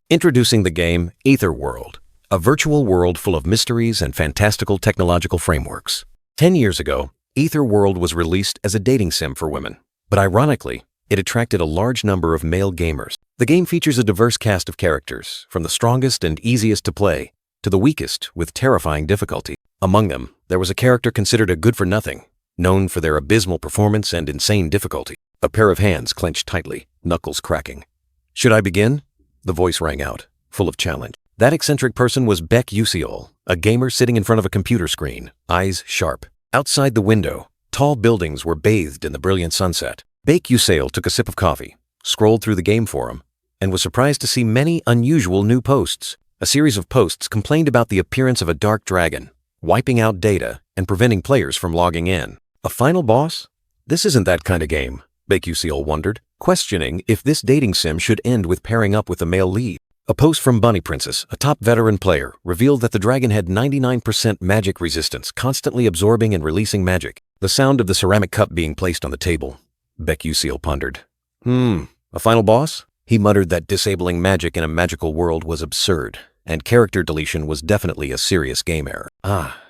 Introducing the game Ether World, a virtual world full of mysteries and fantastical technological frameworks. 10 years ago, Ether World was released as a dating sim for women, but ironically, it attracted a large number of male gamers. The game features a diverse cast of characters, from the strongest and easiest to play to the weakest with terrifying difficulty. Among them, there was a character considered a good-for-nothing, known for their abysmal performance and insane difficulty. A pair of hands clenched tightly, knuckles cracking. "Should I begin?" The voice rang out, full of challenge. That eccentric person was Beck Usiol, a gamer sitting in front of a computer screen, eyes sharp. Outside the window, tall buildings were bathed in the brilliant sunset. Beck Usiol took a sip of coffee, scrolled through the game forum, and was surprised to see many unusual new posts. A series of posts complained about the appearance of a dark dragon, wiping out data and preventing players from logging in. A final boss? This isn't that kind of game, Beck Usiol wondered, questioning if this dating sim should end with pairing up with a male lead. A post from Bunny Princess, a top veteran player, revealed that the dragon had 99% magic resistance, constantly absorbing and releasing magic. The sound of the ceramic cup being placed on the table. Beck Usiol pondered. A final boss? He muttered that disabling magic in a magical world was absurd, and character deletion was definitely a serious game error.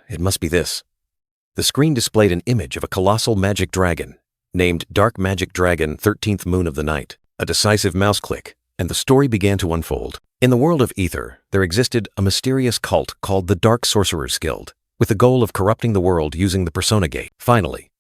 It must be this. The screen displayed an image of a colossal magic dragon, named Dark Magic Dragon 13th Moon of the Night. A decisive mouse click, and the story began to unfold. In the world of Ether, there existed a mysterious cult called the Dark Sorcerers Guild, with the goal of corrupting the world using the Persona Gate. Finally,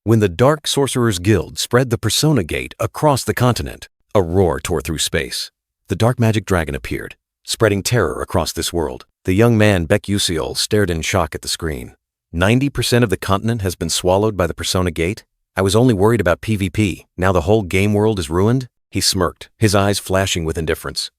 when the Dark Sorcerers Guild spread the Persona Gate across the continent, a roar tore through space. The Dark Magic Dragon appeared, spreading terror across this world. The young man Beck Usiol stared in shock at the screen. 90% of the continent has been swallowed by the Persona Gate? I was only worried about PvP. Now the whole game world is ruined? He smirked, his eyes flashing with indifference.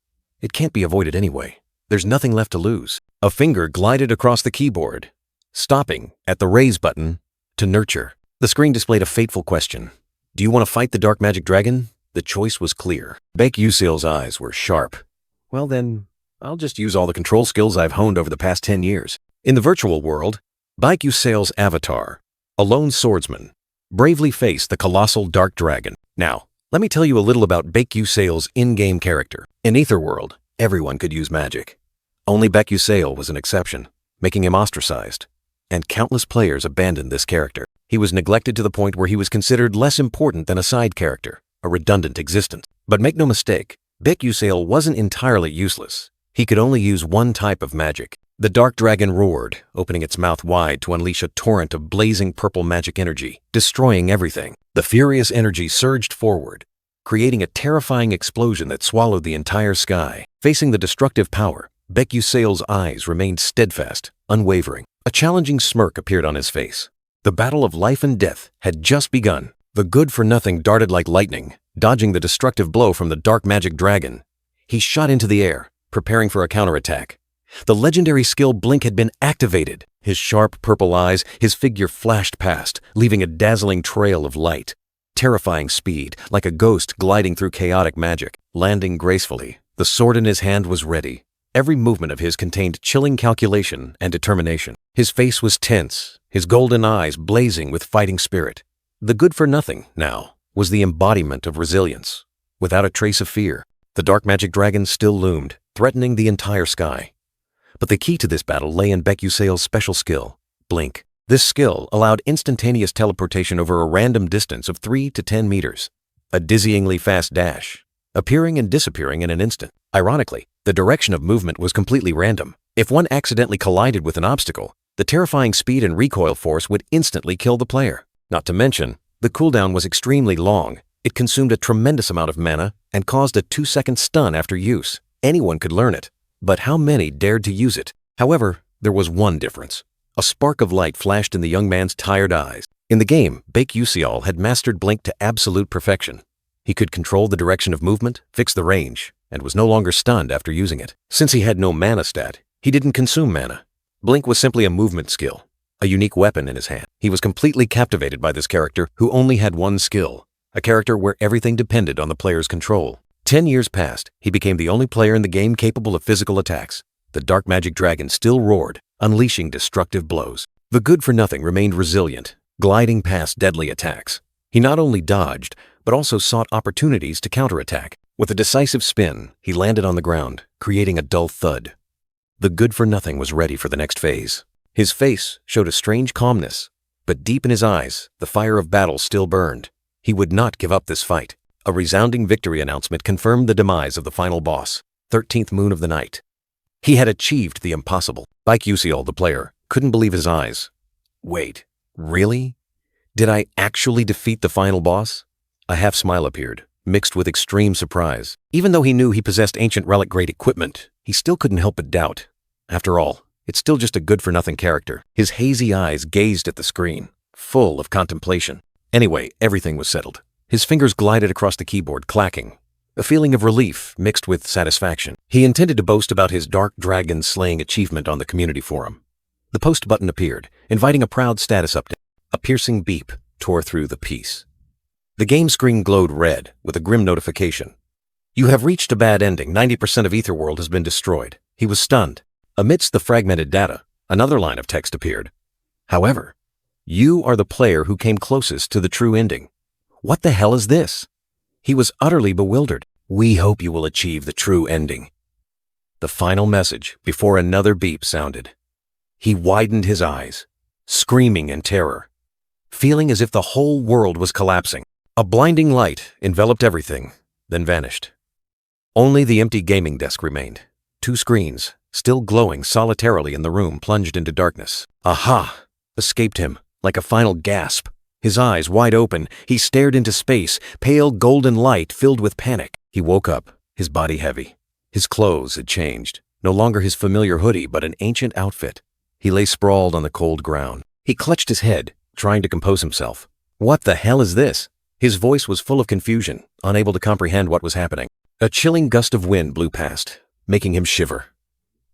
It can't be avoided anyway. There's nothing left to lose. A finger glided across the keyboard, stopping at the raise button to nurture. The screen displayed a fateful question. Do you want to fight the Dark Magic Dragon? The choice was clear. Beck Usiol's eyes were sharp. Well then, I'll just use all the control skills I've honed over the past 10 years. In the virtual world, Beck Usiol's avatar, a lone swordsman, bravely faced the colossal dark dragon. Now, let me tell you a little about Beck Usiol's in-game character. In Ether World, everyone could use magic. Only Beck Usiol was an exception, making him ostracized. And countless players abandoned this character. He was neglected to the point where he was considered less important than a side character, a redundant existence. But make no mistake, Beck Usiol wasn't entirely useless. He could only use one type of magic. The dark dragon roared, opening its mouth wide to unleash a torrent of blazing purple magic energy, destroying everything. The furious energy surged forward, creating a terrifying explosion that swallowed the entire sky. Facing the destructive power, Beck Usiol's eyes remained steadfast, unwavering. A challenging smirk appeared on his face. The battle of life and death had just begun. The good-for-nothing darted like lightning, dodging the destructive blow from the dark magic dragon. He shot into the air, preparing for a counterattack. The legendary skill Blink had been activated. His sharp purple eyes, his figure flashed past, leaving a dazzling trail of light. Terrifying speed, like a ghost gliding through chaotic magic. Landing gracefully, the sword in his hand was ready. Every movement of his contained chilling calculation and determination. His face was tense, his golden eyes blazing with fighting spirit. The good-for-nothing, now, was the embodiment of resilience. Without a trace of fear, the dark magic dragon still loomed, threatening the entire sky. But the key to this battle lay in Beck Usiol's special skill, Blink. This skill allowed instantaneous teleportation over a random distance of 3 to 10 meters. A dizzyingly fast dash, appearing and disappearing in an instant. Ironically, the direction of movement was completely random. If one accidentally collided with an obstacle, the terrifying speed and recoil force would instantly kill the player. Not to mention, the cooldown was extremely long. It consumed a tremendous amount of mana and caused a 2-second stun after use. Anyone could learn it, but how many dared to use it? However, there was one difference. A spark of light flashed in the young man's tired eyes. In the game, Beck Usiol had mastered Blink to absolute perfection. He could control the direction of movement, fix the range, and was no longer stunned after using it. Since he had no mana stat, he didn't consume mana. Blink was simply a movement skill, a unique weapon in his hand. He was completely captivated by this character who only had one skill, a character where everything depended on the player's control. 10 years passed, he became the only player in the game capable of physical attacks. The dark magic dragon still roared, unleashing destructive blows. The good-for-nothing remained resilient, gliding past deadly attacks. He not only dodged, but also sought opportunities to counterattack. With a decisive spin, he landed on the ground, creating a dull thud. The good-for-nothing was ready for the next phase. His face showed a strange calmness, but deep in his eyes, the fire of battle still burned. He would not give up this fight. A resounding victory announcement confirmed the demise of the final boss, 13th moon of the night. He had achieved the impossible. Baek Yuseol, the player, couldn't believe his eyes. Wait, really? Did I actually defeat the final boss? A half-smile appeared, mixed with extreme surprise. Even though he knew he possessed ancient relic-grade equipment, he still couldn't help but doubt. After all, it's still just a good-for-nothing character. His hazy eyes gazed at the screen, full of contemplation. Anyway, everything was settled. His fingers glided across the keyboard, clacking. A feeling of relief mixed with satisfaction. He intended to boast about his dark dragon slaying achievement on the community forum. The post button appeared, inviting a proud status update. A piercing beep tore through the peace. The game screen glowed red with a grim notification. You have reached a bad ending. 90% of Aetherworld has been destroyed. He was stunned. Amidst the fragmented data, another line of text appeared. However, you are the player who came closest to the true ending. What the hell is this? He was utterly bewildered. We hope you will achieve the true ending. The final message before another beep sounded. He widened his eyes, screaming in terror, feeling as if the whole world was collapsing. A blinding light enveloped everything, then vanished. Only the empty gaming desk remained. 2 screens, still glowing solitarily in the room, plunged into darkness. Aha! Escaped him, like a final gasp. His eyes wide open, he stared into space, pale golden light filled with panic. He woke up, his body heavy. His clothes had changed, no longer his familiar hoodie, but an ancient outfit. He lay sprawled on the cold ground. He clutched his head, trying to compose himself. What the hell is this? His voice was full of confusion, unable to comprehend what was happening. A chilling gust of wind blew past, making him shiver.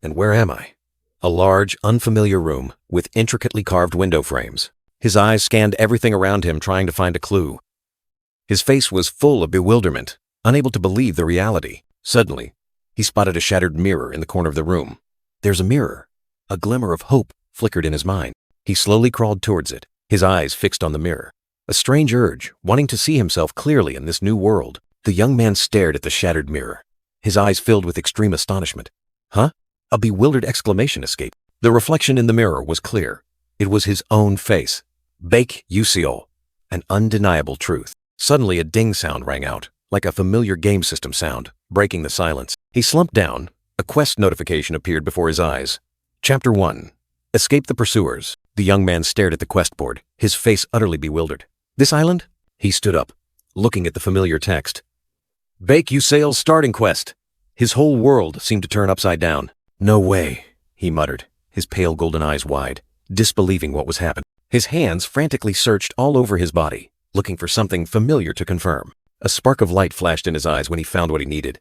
And where am I? A large, unfamiliar room with intricately carved window frames. His eyes scanned everything around him, trying to find a clue. His face was full of bewilderment, unable to believe the reality. Suddenly, he spotted a shattered mirror in the corner of the room. There's a mirror. A glimmer of hope flickered in his mind. He slowly crawled towards it, his eyes fixed on the mirror. A strange urge, wanting to see himself clearly in this new world. The young man stared at the shattered mirror, his eyes filled with extreme astonishment. Huh? A bewildered exclamation escaped. The reflection in the mirror was clear. It was his own face. Baek Yuseol. An undeniable truth. Suddenly a ding sound rang out, like a familiar game system sound, breaking the silence. He slumped down. A quest notification appeared before his eyes. Chapter 1. Escape the Pursuers. The young man stared at the quest board, his face utterly bewildered. This island? He stood up, looking at the familiar text. Baek Yuseol's starting quest. His whole world seemed to turn upside down. No way, he muttered, his pale golden eyes wide, disbelieving what was happening. His hands frantically searched all over his body, looking for something familiar to confirm. A spark of light flashed in his eyes when he found what he needed.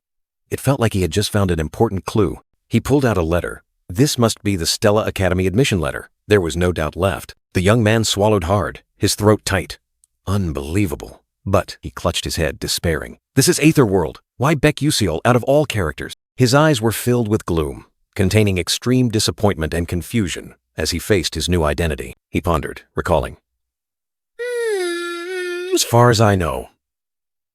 It felt like he had just found an important clue. He pulled out a letter. This must be the Stella Academy admission letter. There was no doubt left. The young man swallowed hard, his throat tight. Unbelievable. But he clutched his head, despairing. This is Aetherworld. Why Baek Yuseol out of all characters? His eyes were filled with gloom, containing extreme disappointment and confusion as he faced his new identity. He pondered, recalling. As far as I know,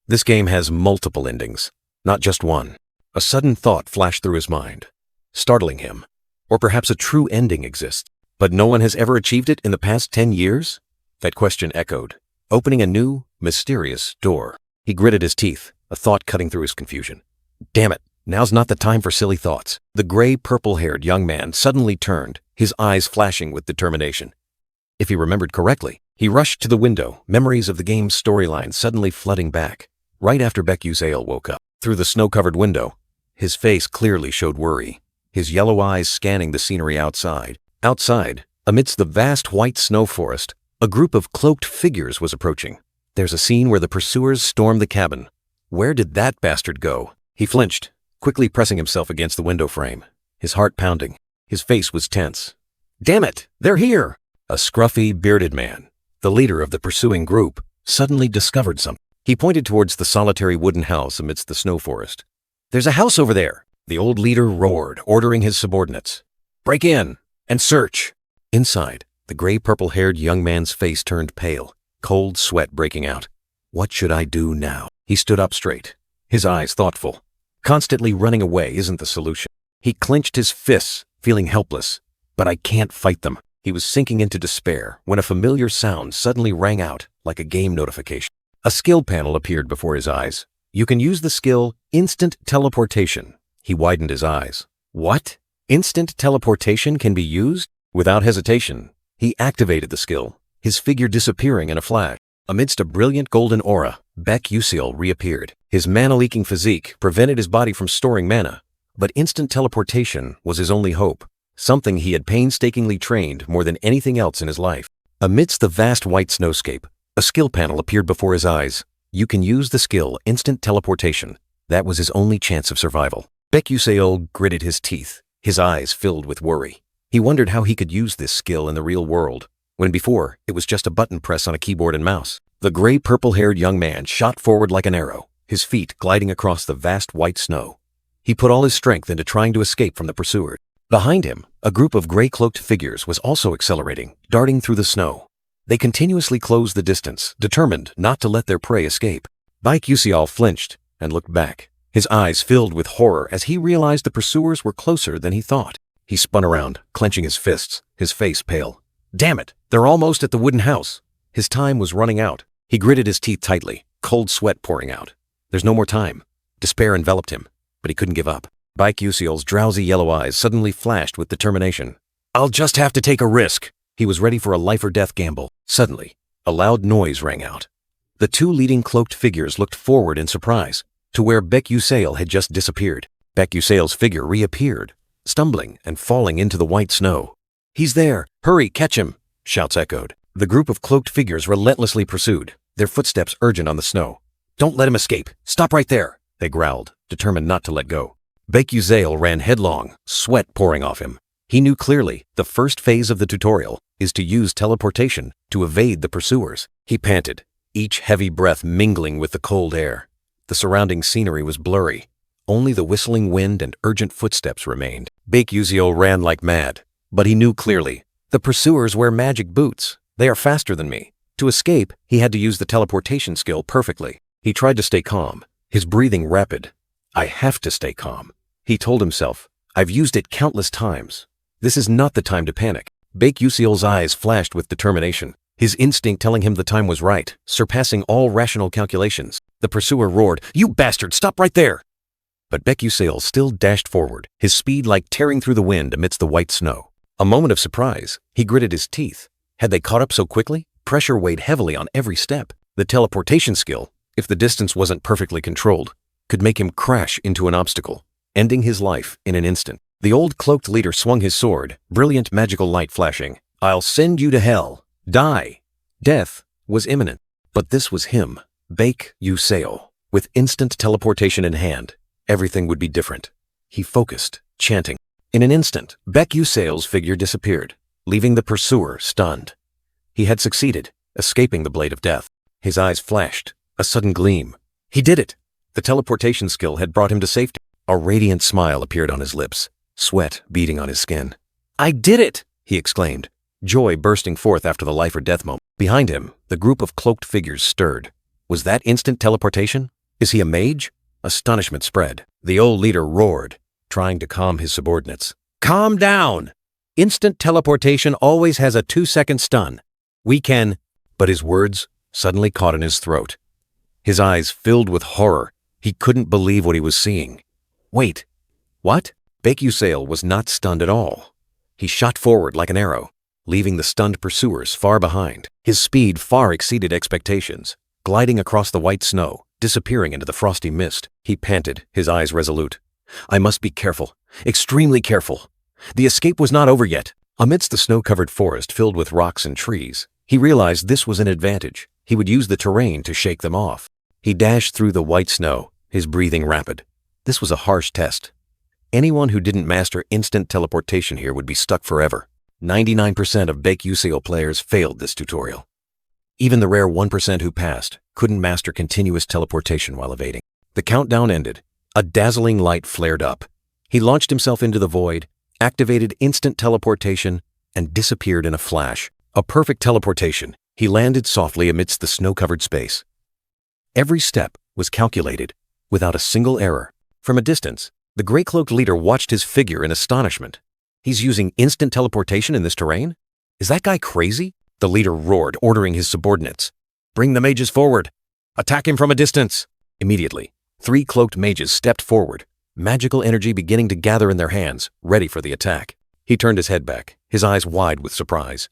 this game has multiple endings, not just one. A sudden thought flashed through his mind, startling him. Or perhaps a true ending exists, but no one has ever achieved it in the past 10 years? That question echoed, opening a new, mysterious door. He gritted his teeth, a thought cutting through his confusion. Damn it, now's not the time for silly thoughts. The gray, purple-haired young man suddenly turned, his eyes flashing with determination. If he remembered correctly, he rushed to the window, memories of the game's storyline suddenly flooding back. Right after Baek Yuseol woke up, through the snow-covered window, his face clearly showed worry, his yellow eyes scanning the scenery outside. Outside, amidst the vast white snow forest, a group of cloaked figures was approaching. There's a scene where the pursuers storm the cabin. Where did that bastard go? He flinched, quickly pressing himself against the window frame, his heart pounding. His face was tense. Damn it, they're here! A scruffy, bearded man, the leader of the pursuing group, suddenly discovered something. He pointed towards the solitary wooden house amidst the snow forest. There's a house over there! The old leader roared, ordering his subordinates. Break in and search! Inside, the gray purple-haired young man's face turned pale, cold sweat breaking out. What should I do now? He stood up straight, his eyes thoughtful. Constantly running away isn't the solution. He clenched his fists, feeling helpless. But I can't fight them. He was sinking into despair when a familiar sound suddenly rang out like a game notification. A skill panel appeared before his eyes. You can use the skill Instant Teleportation. He widened his eyes. What? Instant teleportation can be used? Without hesitation, he activated the skill, his figure disappearing in a flash. Amidst a brilliant golden aura, Baek Yuseol reappeared. His mana-leaking physique prevented his body from storing mana, but instant teleportation was his only hope, something he had painstakingly trained more than anything else in his life. Amidst the vast white snowscape, a skill panel appeared before his eyes. You can use the skill Instant Teleportation. That was his only chance of survival. Baek Yuseol gritted his teeth, his eyes filled with worry. He wondered how he could use this skill in the real world, when before it was just a button press on a keyboard and mouse. The gray purple-haired young man shot forward like an arrow, his feet gliding across the vast white snow. He put all his strength into trying to escape from the pursuer. Behind him, a group of gray-cloaked figures was also accelerating, darting through the snow. They continuously closed the distance, determined not to let their prey escape. Baek Yuseol flinched and looked back, his eyes filled with horror as he realized the pursuers were closer than he thought. He spun around, clenching his fists, his face pale. Damn it, they're almost at the wooden house. His time was running out. He gritted his teeth tightly, cold sweat pouring out. There's no more time. Despair enveloped him, but he couldn't give up. Baek Yuseol's drowsy yellow eyes suddenly flashed with determination. I'll just have to take a risk. He was ready for a life-or-death gamble. Suddenly, a loud noise rang out. The two leading cloaked figures looked forward in surprise to where Baek Yuseol had just disappeared. Baek Yuseol's figure reappeared, stumbling and falling into the white snow. He's there! Hurry, catch him! Shouts echoed. The group of cloaked figures relentlessly pursued, their footsteps urgent on the snow. Don't let him escape! Stop right there! They growled, determined not to let go. Baek Yuseol ran headlong, sweat pouring off him. He knew clearly the first phase of the tutorial is to use teleportation to evade the pursuers. He panted, each heavy breath mingling with the cold air. The surrounding scenery was blurry. Only the whistling wind and urgent footsteps remained. Baek Yuseol ran like mad, but he knew clearly. The pursuers wear magic boots. They are faster than me. To escape, he had to use the teleportation skill perfectly. He tried to stay calm, his breathing rapid. I have to stay calm. He told himself, I've used it countless times. This is not the time to panic. Baek Yuseol's eyes flashed with determination, his instinct telling him the time was right, surpassing all rational calculations. The pursuer roared, You bastard, stop right there! But Baek Yuseol still dashed forward, his speed like tearing through the wind amidst the white snow. A moment of surprise, he gritted his teeth. Had they caught up so quickly? Pressure weighed heavily on every step. The teleportation skill, if the distance wasn't perfectly controlled, could make him crash into an obstacle, ending his life in an instant. The old cloaked leader swung his sword, brilliant magical light flashing. I'll send you to hell. Die. Death was imminent. But this was him, Baek Yuseol. With instant teleportation in hand, everything would be different. He focused, chanting. In an instant, Baek Yuseol's figure disappeared, leaving the pursuer stunned. He had succeeded, escaping the blade of death. His eyes flashed, a sudden gleam. He did it! The teleportation skill had brought him to safety. A radiant smile appeared on his lips, sweat beading on his skin. I did it! He exclaimed, joy bursting forth after the life-or-death moment. Behind him, the group of cloaked figures stirred. Was that instant teleportation? Is he a mage? Astonishment spread. The old leader roared, trying to calm his subordinates. Calm down! Instant teleportation always has a 2-second stun. We can... But his words suddenly caught in his throat. His eyes filled with horror. He couldn't believe what he was seeing. Wait, what? Baek Yuseol was not stunned at all. He shot forward like an arrow, leaving the stunned pursuers far behind. His speed far exceeded expectations, gliding across the white snow, disappearing into the frosty mist. He panted, his eyes resolute. I must be careful, extremely careful. The escape was not over yet. Amidst the snow-covered forest filled with rocks and trees, he realized this was an advantage. He would use the terrain to shake them off. He dashed through the white snow, his breathing rapid. This was a harsh test. Anyone who didn't master instant teleportation here would be stuck forever. 99% of Baek Yuseol players failed this tutorial. Even the rare 1% who passed couldn't master continuous teleportation while evading. The countdown ended. A dazzling light flared up. He launched himself into the void, activated instant teleportation, and disappeared in a flash. A perfect teleportation. He landed softly amidst the snow-covered space. Every step was calculated, without a single error. From a distance, the gray-cloaked leader watched his figure in astonishment. He's using instant teleportation in this terrain? Is that guy crazy? The leader roared, ordering his subordinates. Bring the mages forward. Attack him from a distance. Immediately, 3 cloaked mages stepped forward, magical energy beginning to gather in their hands, ready for the attack. He turned his head back, his eyes wide with surprise.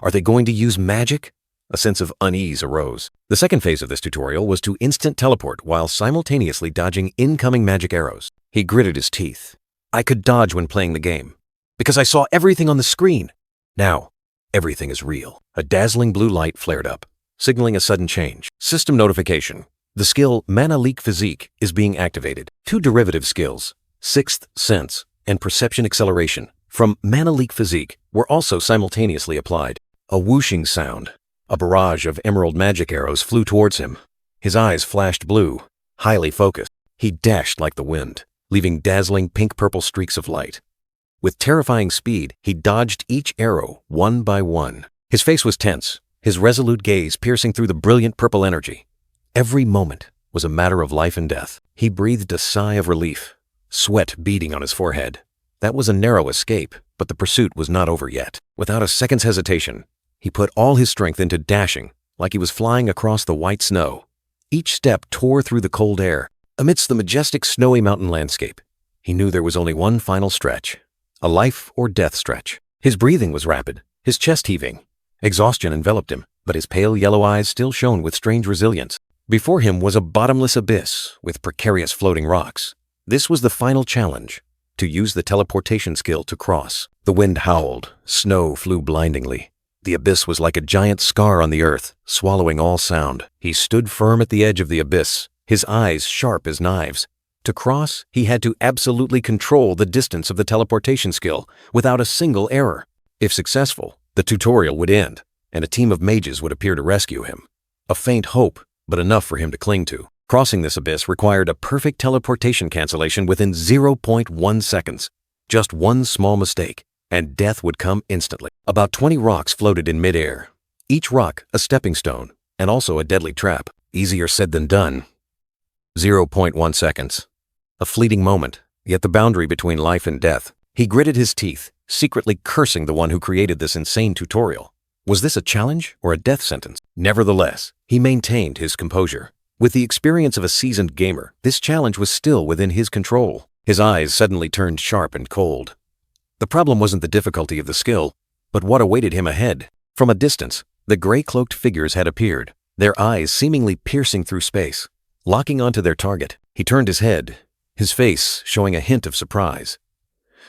Are they going to use magic? A sense of unease arose. The second phase of this tutorial was to instant teleport while simultaneously dodging incoming magic arrows. He gritted his teeth. I could dodge when playing the game, because I saw everything on the screen. Now, everything is real. A dazzling blue light flared up, signaling a sudden change. System notification. The skill Mana Leak Physique is being activated. 2 derivative skills, Sixth Sense and Perception Acceleration, from Mana Leak Physique were also simultaneously applied. A whooshing sound. A barrage of emerald magic arrows flew towards him. His eyes flashed blue, highly focused. He dashed like the wind, leaving dazzling pink-purple streaks of light. With terrifying speed, he dodged each arrow one by one. His face was tense, his resolute gaze piercing through the brilliant purple energy. Every moment was a matter of life and death. He breathed a sigh of relief, sweat beading on his forehead. That was a narrow escape, but the pursuit was not over yet. Without a second's hesitation, he put all his strength into dashing, like he was flying across the white snow. Each step tore through the cold air. Amidst the majestic snowy mountain landscape, he knew there was only one final stretch, a life or death stretch. His breathing was rapid, his chest heaving. Exhaustion enveloped him, but his pale yellow eyes still shone with strange resilience. Before him was a bottomless abyss with precarious floating rocks. This was the final challenge, to use the teleportation skill to cross. The wind howled, snow flew blindingly. The abyss was like a giant scar on the earth, swallowing all sound. He stood firm at the edge of the abyss, his eyes sharp as knives. To cross, he had to absolutely control the distance of the teleportation skill without a single error. If successful, the tutorial would end, and a team of mages would appear to rescue him. A faint hope, but enough for him to cling to. Crossing this abyss required a perfect teleportation cancellation within 0.1 seconds. Just one small mistake, and death would come instantly. About 20 rocks floated in midair, each rock a stepping stone, and also a deadly trap. Easier said than done. 0.1 seconds. A fleeting moment, yet the boundary between life and death. He gritted his teeth, secretly cursing the one who created this insane tutorial. Was this a challenge or a death sentence? Nevertheless, he maintained his composure. With the experience of a seasoned gamer, this challenge was still within his control. His eyes suddenly turned sharp and cold. The problem wasn't the difficulty of the skill, but what awaited him ahead. From a distance, the gray-cloaked figures had appeared, their eyes seemingly piercing through space. Locking onto their target, he turned his head, his face showing a hint of surprise.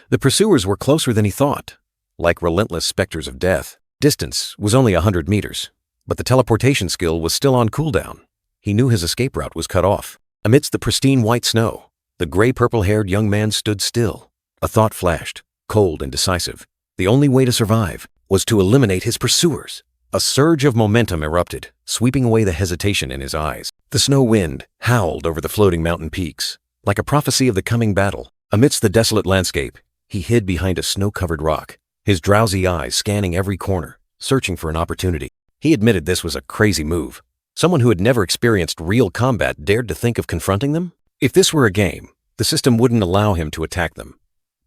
The pursuers were closer than he thought, like relentless specters of death. Distance was only 100 meters, but the teleportation skill was still on cooldown. He knew his escape route was cut off. Amidst the pristine white snow, the gray-purple-haired young man stood still. A thought flashed, cold and decisive. The only way to survive was to eliminate his pursuers. A surge of momentum erupted, sweeping away the hesitation in his eyes. The snow wind howled over the floating mountain peaks, like a prophecy of the coming battle. Amidst the desolate landscape, he hid behind a snow-covered rock, his drowsy eyes scanning every corner, searching for an opportunity. He admitted this was a crazy move. Someone who had never experienced real combat dared to think of confronting them? If this were a game, the system wouldn't allow him to attack them.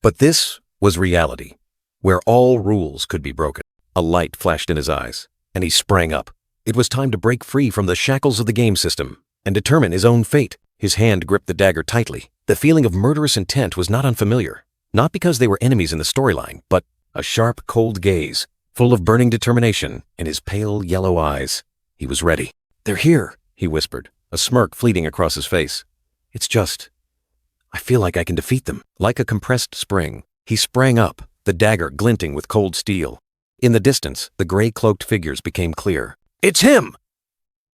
But this was reality, where all rules could be broken. A light flashed in his eyes, and he sprang up. It was time to break free from the shackles of the game system and determine his own fate. His hand gripped the dagger tightly. The feeling of murderous intent was not unfamiliar, not because they were enemies in the storyline, but a sharp, cold gaze, full of burning determination in his pale yellow eyes. He was ready. "They're here," he whispered, a smirk fleeting across his face. "It's just, I feel like I can defeat them." Like a compressed spring, he sprang up, the dagger glinting with cold steel. In the distance, the gray-cloaked figures became clear. "It's him!"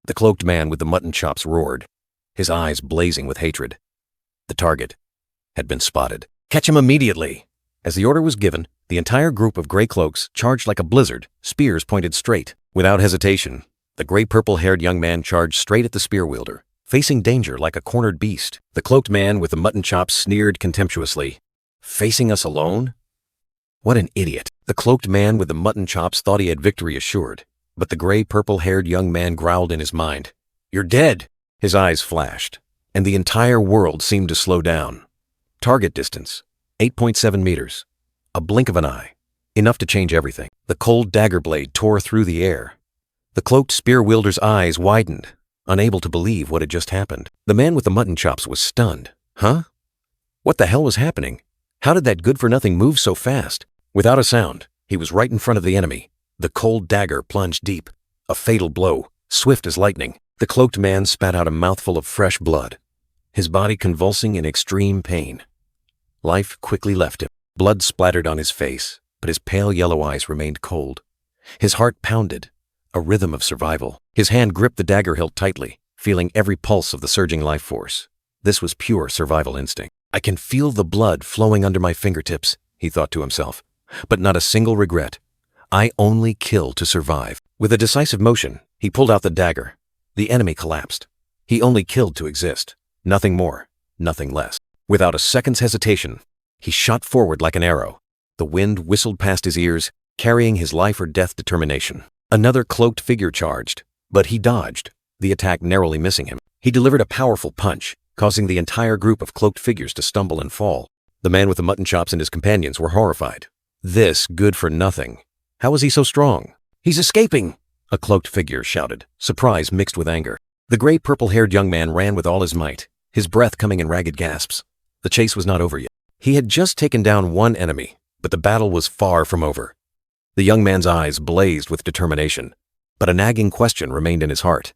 The cloaked man with the mutton chops roared, his eyes blazing with hatred. The target had been spotted. "Catch him immediately!" As the order was given, the entire group of gray cloaks charged like a blizzard, spears pointed straight. Without hesitation, the gray-purple-haired young man charged straight at the spear wielder, facing danger like a cornered beast. The cloaked man with the mutton chops sneered contemptuously. "Facing us alone? What an idiot." The cloaked man with the mutton chops thought he had victory assured, but the gray-purple-haired young man growled in his mind. "You're dead, His eyes flashed, and the entire world seemed to slow down. Target distance, 8.7 meters. A blink of an eye, enough to change everything. The cold dagger blade tore through the air. The cloaked spear wielder's eyes widened, unable to believe what had just happened. The man with the mutton chops was stunned. Huh? What the hell was happening? How did that good-for-nothing move so fast? Without a sound, he was right in front of the enemy. The cold dagger plunged deep. A fatal blow, swift as lightning. The cloaked man spat out a mouthful of fresh blood, his body convulsing in extreme pain. Life quickly left him. Blood splattered on his face, but his pale yellow eyes remained cold. His heart pounded, a rhythm of survival. His hand gripped the dagger hilt tightly, feeling every pulse of the surging life force. This was pure survival instinct. I can feel the blood flowing under my fingertips, he thought to himself, but not a single regret. I only kill to survive. With a decisive motion, he pulled out the dagger. The enemy collapsed. He only killed to exist. Nothing more, nothing less. Without a second's hesitation, he shot forward like an arrow. The wind whistled past his ears, carrying his life or death determination. Another cloaked figure charged, but he dodged, the attack narrowly missing him. He delivered a powerful punch, causing the entire group of cloaked figures to stumble and fall. The man with the mutton chops and his companions were horrified. This good-for-nothing. How was he so strong? He's escaping! A cloaked figure shouted, surprise mixed with anger. The gray purple-haired young man ran with all his might, his breath coming in ragged gasps. The chase was not over yet. He had just taken down one enemy, but the battle was far from over. The young man's eyes blazed with determination, but a nagging question remained in his heart.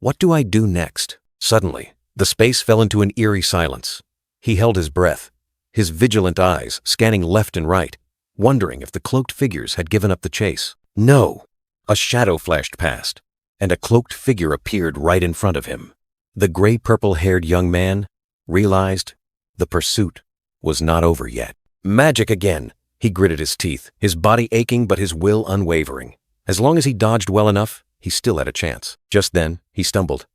What do I do next? Suddenly, the space fell into an eerie silence. He held his breath, his vigilant eyes scanning left and right, wondering if the cloaked figures had given up the chase. No! A shadow flashed past, and a cloaked figure appeared right in front of him. The gray purple-haired young man realized the pursuit was not over yet. Magic again! He gritted his teeth, his body aching but his will unwavering. As long as he dodged well enough, he still had a chance. Just then, he stumbled.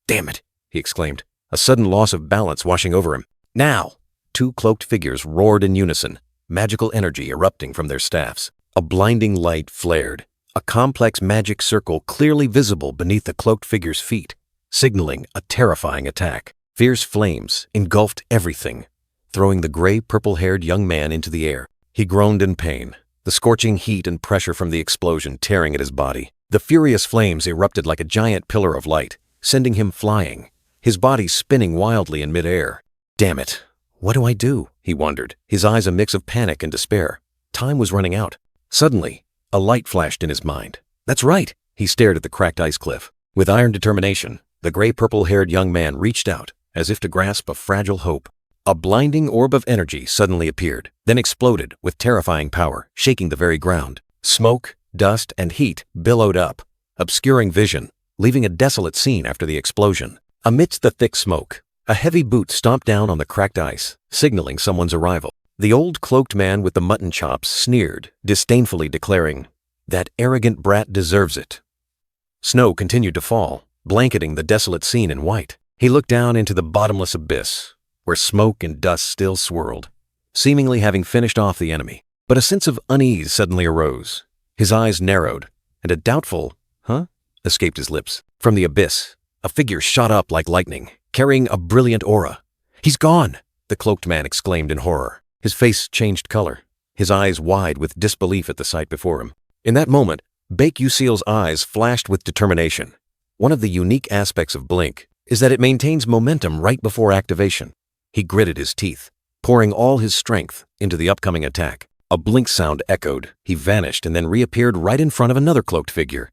Damn it, he exclaimed, a sudden loss of balance washing over him. Now! Two cloaked figures roared in unison, magical energy erupting from their staffs. A blinding light flared, a complex magic circle clearly visible beneath the cloaked figure's feet, signaling a terrifying attack. Fierce flames engulfed everything, throwing the gray purple-haired young man into the air. He groaned in pain, the scorching heat and pressure from the explosion tearing at his body. The furious flames erupted like a giant pillar of light, sending him flying, his body spinning wildly in midair. Damn it, what do I do? He wondered, his eyes a mix of panic and despair. Time was running out. Suddenly, a light flashed in his mind. That's right, he stared at the cracked ice cliff. With iron determination, the gray purple-haired young man reached out, as if to grasp a fragile hope. A blinding orb of energy suddenly appeared, then exploded with terrifying power, shaking the very ground. Smoke, dust, and heat billowed up, obscuring vision, leaving a desolate scene after the explosion. Amidst the thick smoke, a heavy boot stomped down on the cracked ice, signaling someone's arrival. The old cloaked man with the mutton chops sneered, disdainfully declaring, "That arrogant brat deserves it." Snow continued to fall, blanketing the desolate scene in white. He looked down into the bottomless abyss, where smoke and dust still swirled, seemingly having finished off the enemy. But a sense of unease suddenly arose. His eyes narrowed, and a doubtful, "Huh?" escaped his lips. From the abyss, a figure shot up like lightning, carrying a brilliant aura. "He's gone!" the cloaked man exclaimed in horror. His face changed color, his eyes wide with disbelief at the sight before him. In that moment, Baek Yuseal's eyes flashed with determination. One of the unique aspects of Blink is that it maintains momentum right before activation. He gritted his teeth, pouring all his strength into the upcoming attack. A blink sound echoed. He vanished and then reappeared right in front of another cloaked figure.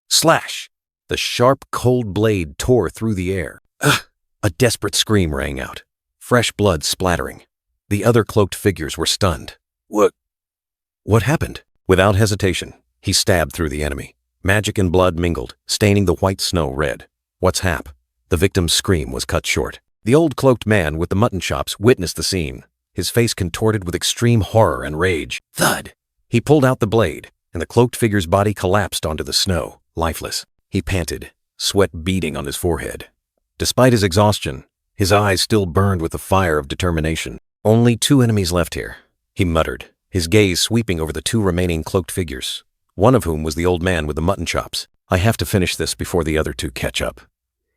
Slash! The sharp, cold blade tore through the air. Ugh! A desperate scream rang out, fresh blood splattering. The other cloaked figures were stunned. What happened? Without hesitation, he stabbed through the enemy. Magic and blood mingled, staining the white snow red. What's hap? The victim's scream was cut short. The old cloaked man with the mutton chops witnessed the scene, his face contorted with extreme horror and rage. Thud! He pulled out the blade, and the cloaked figure's body collapsed onto the snow, lifeless. He panted, sweat beading on his forehead. Despite his exhaustion, his eyes still burned with the fire of determination. Only 2 enemies left here, he muttered, his gaze sweeping over the 2 remaining cloaked figures, one of whom was the old man with the mutton chops. I have to finish this before the other 2 catch up.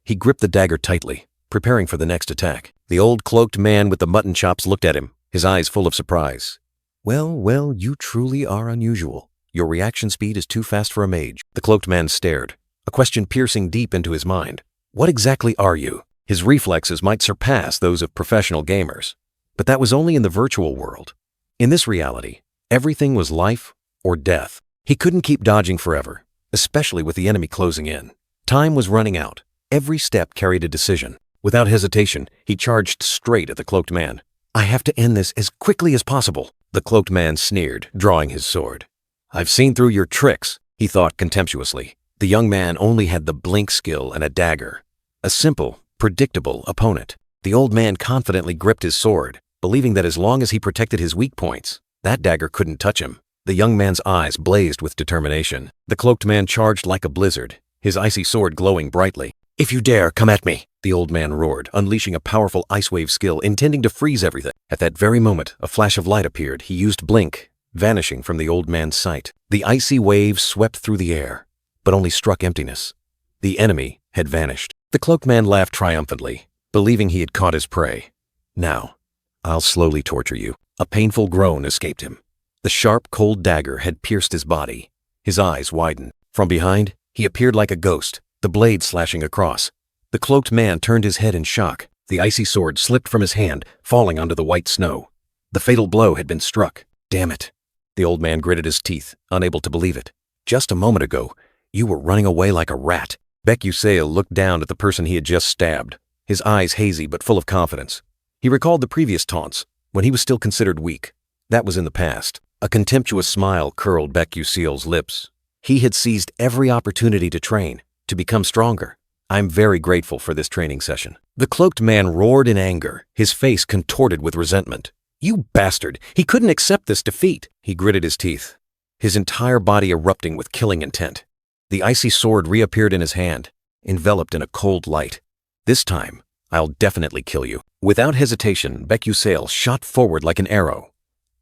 He gripped the dagger tightly, preparing for the next attack. The old cloaked man with the mutton chops looked at him, his eyes full of surprise. Well, you truly are unusual. Your reaction speed is too fast for a mage. The cloaked man stared, a question piercing deep into his mind. What exactly are you? His reflexes might surpass those of professional gamers, but that was only in the virtual world. In this reality, everything was life or death. He couldn't keep dodging forever, especially with the enemy closing in. Time was running out. Every step carried a decision. Without hesitation, he charged straight at the cloaked man. I have to end this as quickly as possible. The cloaked man sneered, drawing his sword. I've seen through your tricks, he thought contemptuously. The young man only had the blink skill and a dagger. A simple, predictable opponent. The old man confidently gripped his sword, believing that as long as he protected his weak points, that dagger couldn't touch him. The young man's eyes blazed with determination. The cloaked man charged like a blizzard, his icy sword glowing brightly. If you dare, come at me, the old man roared, unleashing a powerful ice wave skill intending to freeze everything. At that very moment, a flash of light appeared. He used blink, vanishing from the old man's sight. The icy wave swept through the air, but only struck emptiness. The enemy had vanished. The cloaked man laughed triumphantly, believing he had caught his prey. Now, I'll slowly torture you. A painful groan escaped him. The sharp, cold dagger had pierced his body. His eyes widened. From behind, he appeared like a ghost, the blade slashing across. The cloaked man turned his head in shock. The icy sword slipped from his hand, falling onto the white snow. The fatal blow had been struck. Damn it. The old man gritted his teeth, unable to believe it. Just a moment ago, you were running away like a rat. Becusale looked down at the person he had just stabbed, his eyes hazy but full of confidence. He recalled the previous taunts, when he was still considered weak. That was in the past. A contemptuous smile curled Becusale's lips. He had seized every opportunity to train, to become stronger. I'm very grateful for this training session. The cloaked man roared in anger, his face contorted with resentment. You bastard! He couldn't accept this defeat. He gritted his teeth, his entire body erupting with killing intent. The icy sword reappeared in his hand, enveloped in a cold light. This time, I'll definitely kill you. Without hesitation, Becusale shot forward like an arrow.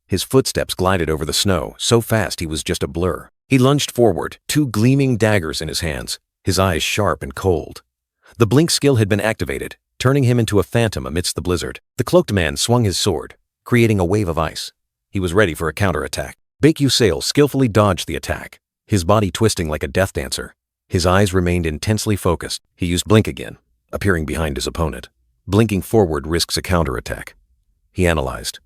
His footsteps glided over the snow, so fast he was just a blur. He lunged forward, two gleaming daggers in his hands, his eyes sharp and cold. The blink skill had been activated, turning him into a phantom amidst the blizzard. The cloaked man swung his sword, creating a wave of ice. He was ready for a counterattack. Becusale skillfully dodged the attack, his body twisting like a death dancer. His eyes remained intensely focused. He used blink again, appearing behind his opponent. Blinking forward risks a counterattack. He analyzed.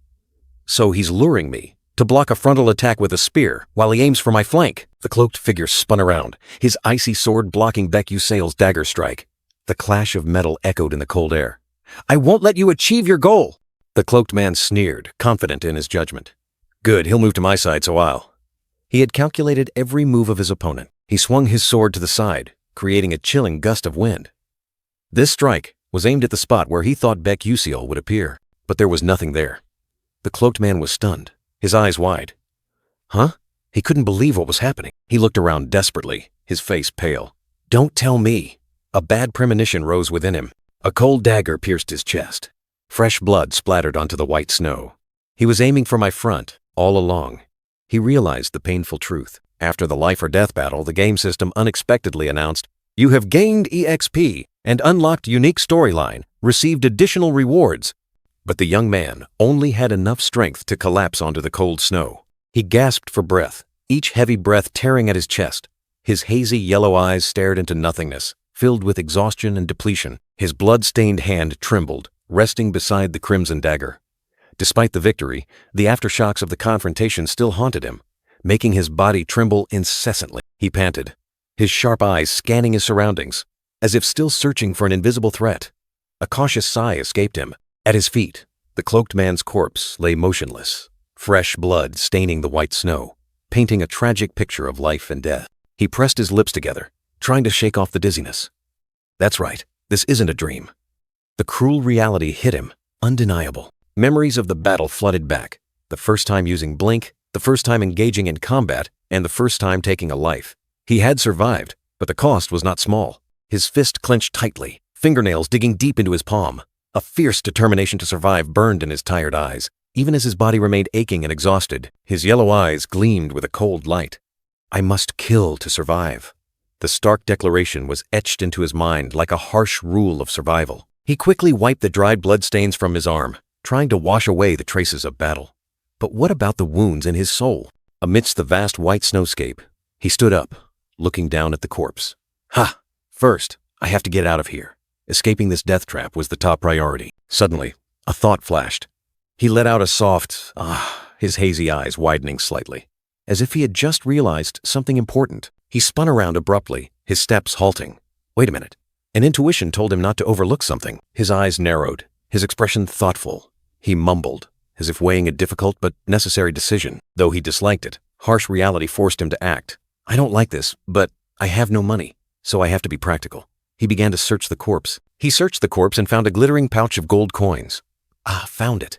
So he's luring me to block a frontal attack with a spear while he aims for my flank. The cloaked figure spun around, his icy sword blocking Becusale's dagger strike. The clash of metal echoed in the cold air. I won't let you achieve your goal! The cloaked man sneered, confident in his judgment. Good, he'll move to my side, so I'll. He had calculated every move of his opponent. He swung his sword to the side, creating a chilling gust of wind. This strike was aimed at the spot where he thought Becusale would appear, but there was nothing there. The cloaked man was stunned, his eyes wide. Huh? He couldn't believe what was happening. He looked around desperately, his face pale. Don't tell me. A bad premonition rose within him. A cold dagger pierced his chest. Fresh blood splattered onto the white snow. He was aiming for my front, all along. He realized the painful truth. After the life or death battle, the game system unexpectedly announced, "You have gained EXP and unlocked unique storyline, received additional rewards." But the young man only had enough strength to collapse onto the cold snow. He gasped for breath, each heavy breath tearing at his chest. His hazy yellow eyes stared into nothingness, filled with exhaustion and depletion. His blood-stained hand trembled, resting beside the crimson dagger. Despite the victory, the aftershocks of the confrontation still haunted him, making his body tremble incessantly. He panted, his sharp eyes scanning his surroundings, as if still searching for an invisible threat. A cautious sigh escaped him. At his feet, the cloaked man's corpse lay motionless, fresh blood staining the white snow, painting a tragic picture of life and death. He pressed his lips together, trying to shake off the dizziness. That's right, this isn't a dream. The cruel reality hit him, undeniable. Memories of the battle flooded back, the first time using blink, the first time engaging in combat, and the first time taking a life. He had survived, but the cost was not small. His fist clenched tightly, fingernails digging deep into his palm. A fierce determination to survive burned in his tired eyes. Even as his body remained aching and exhausted, his yellow eyes gleamed with a cold light. I must kill to survive. The stark declaration was etched into his mind like a harsh rule of survival. He quickly wiped the dried bloodstains from his arm, trying to wash away the traces of battle. But what about the wounds in his soul? Amidst the vast white snowscape, he stood up, looking down at the corpse. Ha! First, I have to get out of here. Escaping this death trap was the top priority. Suddenly, a thought flashed. He let out a soft, his hazy eyes widening slightly. As if he had just realized something important, he spun around abruptly, his steps halting. Wait a minute. An intuition told him not to overlook something. His eyes narrowed, his expression thoughtful. He mumbled, as if weighing a difficult but necessary decision. Though he disliked it, harsh reality forced him to act. I don't like this, but I have no money, so I have to be practical. He began to search the corpse. He searched the corpse and found a glittering pouch of gold coins. Found it.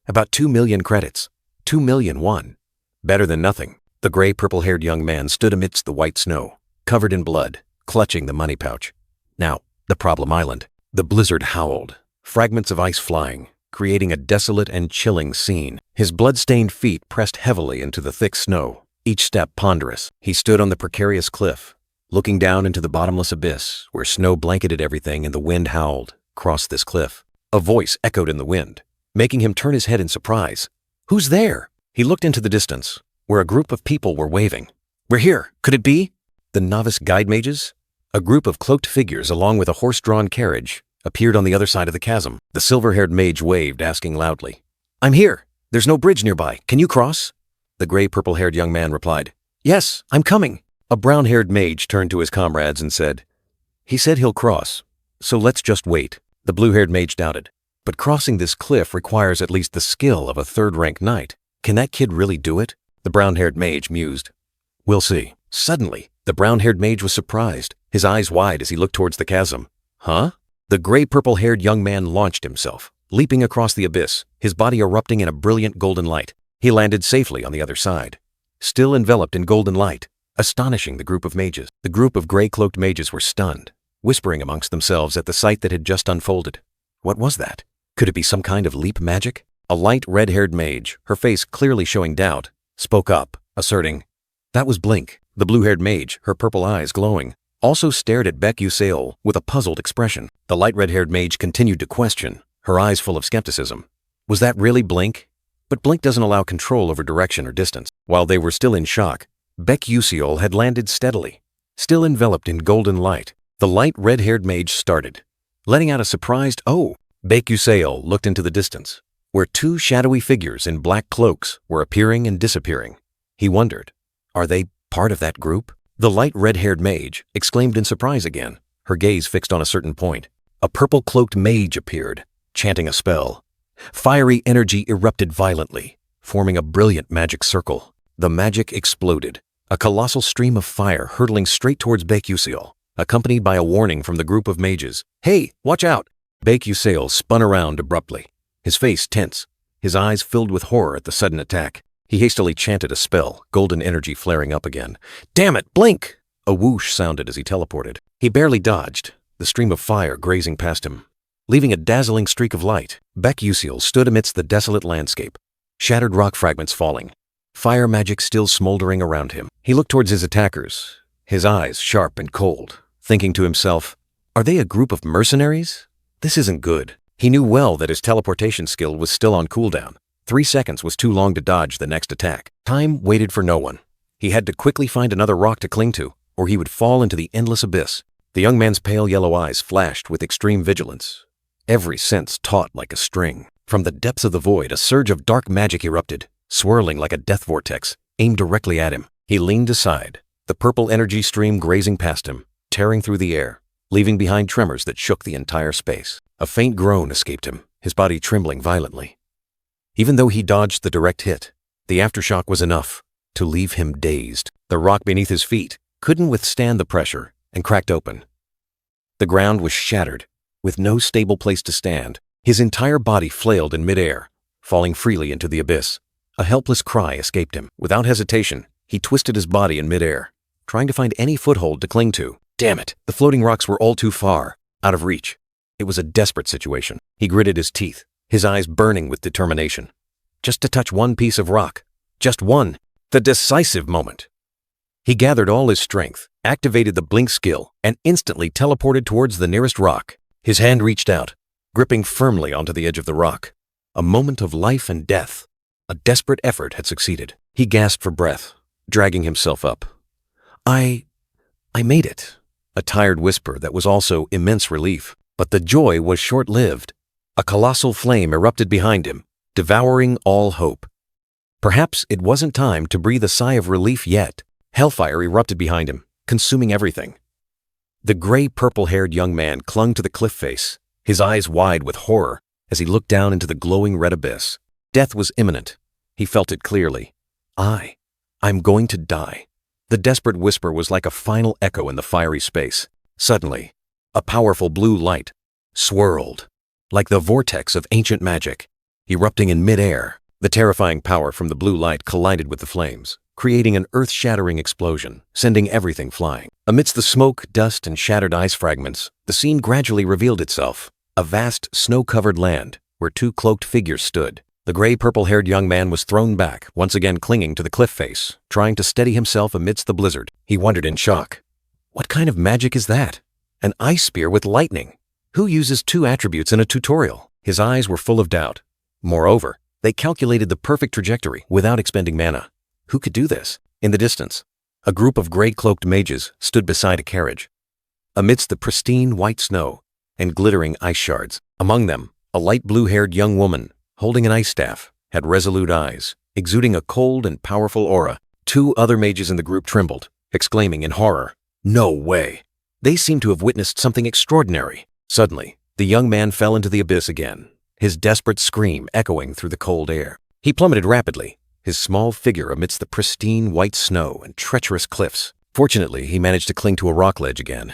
About 2 million credits. 2 million won. Better than nothing. The gray, purple-haired young man stood amidst the white snow, covered in blood, clutching the money pouch. Now, the problem island. The blizzard howled, fragments of ice flying, creating a desolate and chilling scene. His blood-stained feet pressed heavily into the thick snow, each step ponderous. He stood on the precarious cliff, looking down into the bottomless abyss where snow blanketed everything and the wind howled across this cliff. A voice echoed in the wind, making him turn his head in surprise. Who's there? He looked into the distance, where a group of people were waving. We're here. Could it be? The novice guide mages? A group of cloaked figures along with a horse-drawn carriage appeared on the other side of the chasm. The silver-haired mage waved, asking loudly, I'm here. There's no bridge nearby. Can you cross? The gray purple-haired young man replied, Yes, I'm coming. A brown-haired mage turned to his comrades and said, He said he'll cross, so let's just wait. The blue-haired mage doubted, but crossing this cliff requires at least the skill of a third-rank knight. Can that kid really do it? The brown-haired mage mused. We'll see. Suddenly, the brown-haired mage was surprised, his eyes wide as he looked towards the chasm. Huh? The gray purple-haired young man launched himself, leaping across the abyss, his body erupting in a brilliant golden light. He landed safely on the other side, still enveloped in golden light, astonishing the group of mages. The group of gray-cloaked mages were stunned, whispering amongst themselves at the sight that had just unfolded. What was that? Could it be some kind of leap magic? A light red-haired mage, her face clearly showing doubt, spoke up, asserting, That was Blink. The blue-haired mage, her purple eyes glowing, also stared at Beck Usail with a puzzled expression. The light red-haired mage continued to question, her eyes full of skepticism. Was that really Blink? But Blink doesn't allow control over direction or distance. While they were still in shock, Beck Usail had landed steadily, still enveloped in golden light. The light red-haired mage started, letting out a surprised, Oh! Beck Usail looked into the distance, where two shadowy figures in black cloaks were appearing and disappearing. He wondered, are they part of that group? The light red-haired mage exclaimed in surprise again, her gaze fixed on a certain point. A purple-cloaked mage appeared, chanting a spell. Fiery energy erupted violently, forming a brilliant magic circle. The magic exploded, a colossal stream of fire hurtling straight towards Beck Usail, accompanied by a warning from the group of mages. Hey, watch out! Beck Usail spun around abruptly, his face tense, his eyes filled with horror at the sudden attack. He hastily chanted a spell, golden energy flaring up again. Damn it, Blink! A whoosh sounded as he teleported. He barely dodged, the stream of fire grazing past him, leaving a dazzling streak of light. Beck Usail stood amidst the desolate landscape, shattered rock fragments falling, fire magic still smoldering around him. He looked towards his attackers, his eyes sharp and cold, thinking to himself, Are they a group of mercenaries? This isn't good. He knew well that his teleportation skill was still on cooldown. 3 seconds was too long to dodge the next attack. Time waited for no one. He had to quickly find another rock to cling to, or he would fall into the endless abyss. The young man's pale yellow eyes flashed with extreme vigilance, every sense taut like a string. From the depths of the void, a surge of dark magic erupted, swirling like a death vortex, aimed directly at him. He leaned aside, the purple energy stream grazing past him, tearing through the air, leaving behind tremors that shook the entire space. A faint groan escaped him, his body trembling violently. Even though he dodged the direct hit, the aftershock was enough to leave him dazed. The rock beneath his feet couldn't withstand the pressure and cracked open. The ground was shattered, with no stable place to stand. His entire body flailed in midair, falling freely into the abyss. A helpless cry escaped him. Without hesitation, he twisted his body in midair, trying to find any foothold to cling to. Damn it! The floating rocks were all too far, out of reach. It was a desperate situation. He gritted his teeth, his eyes burning with determination. Just to touch one piece of rock. Just one. The decisive moment. He gathered all his strength, activated the blink skill, and instantly teleported towards the nearest rock. His hand reached out, gripping firmly onto the edge of the rock. A moment of life and death. A desperate effort had succeeded. He gasped for breath, dragging himself up. I made it. A tired whisper that was also immense relief. But the joy was short-lived. A colossal flame erupted behind him, devouring all hope. Perhaps it wasn't time to breathe a sigh of relief yet. Hellfire erupted behind him, consuming everything. The gray purple-haired young man clung to the cliff face, his eyes wide with horror as he looked down into the glowing red abyss. Death was imminent. He felt it clearly. I'm going to die. The desperate whisper was like a final echo in the fiery space. Suddenly, a powerful blue light swirled, like the vortex of ancient magic, erupting in mid-air. The terrifying power from the blue light collided with the flames, creating an earth-shattering explosion, sending everything flying. Amidst the smoke, dust, and shattered ice fragments, the scene gradually revealed itself. A vast, snow-covered land where two cloaked figures stood. The gray purple-haired young man was thrown back, once again clinging to the cliff face, trying to steady himself amidst the blizzard. He wondered in shock. What kind of magic is that? An ice spear with lightning? Who uses two attributes in a tutorial? His eyes were full of doubt. Moreover, they calculated the perfect trajectory without expending mana. Who could do this? In the distance, a group of gray-cloaked mages stood beside a carriage. Amidst the pristine white snow and glittering ice shards, among them, a light blue-haired young woman, holding an ice staff, had resolute eyes, exuding a cold and powerful aura. Two other mages in the group trembled, exclaiming in horror, "No way!" They seemed to have witnessed something extraordinary. Suddenly, the young man fell into the abyss again, his desperate scream echoing through the cold air. He plummeted rapidly, his small figure amidst the pristine white snow and treacherous cliffs. Fortunately, he managed to cling to a rock ledge again.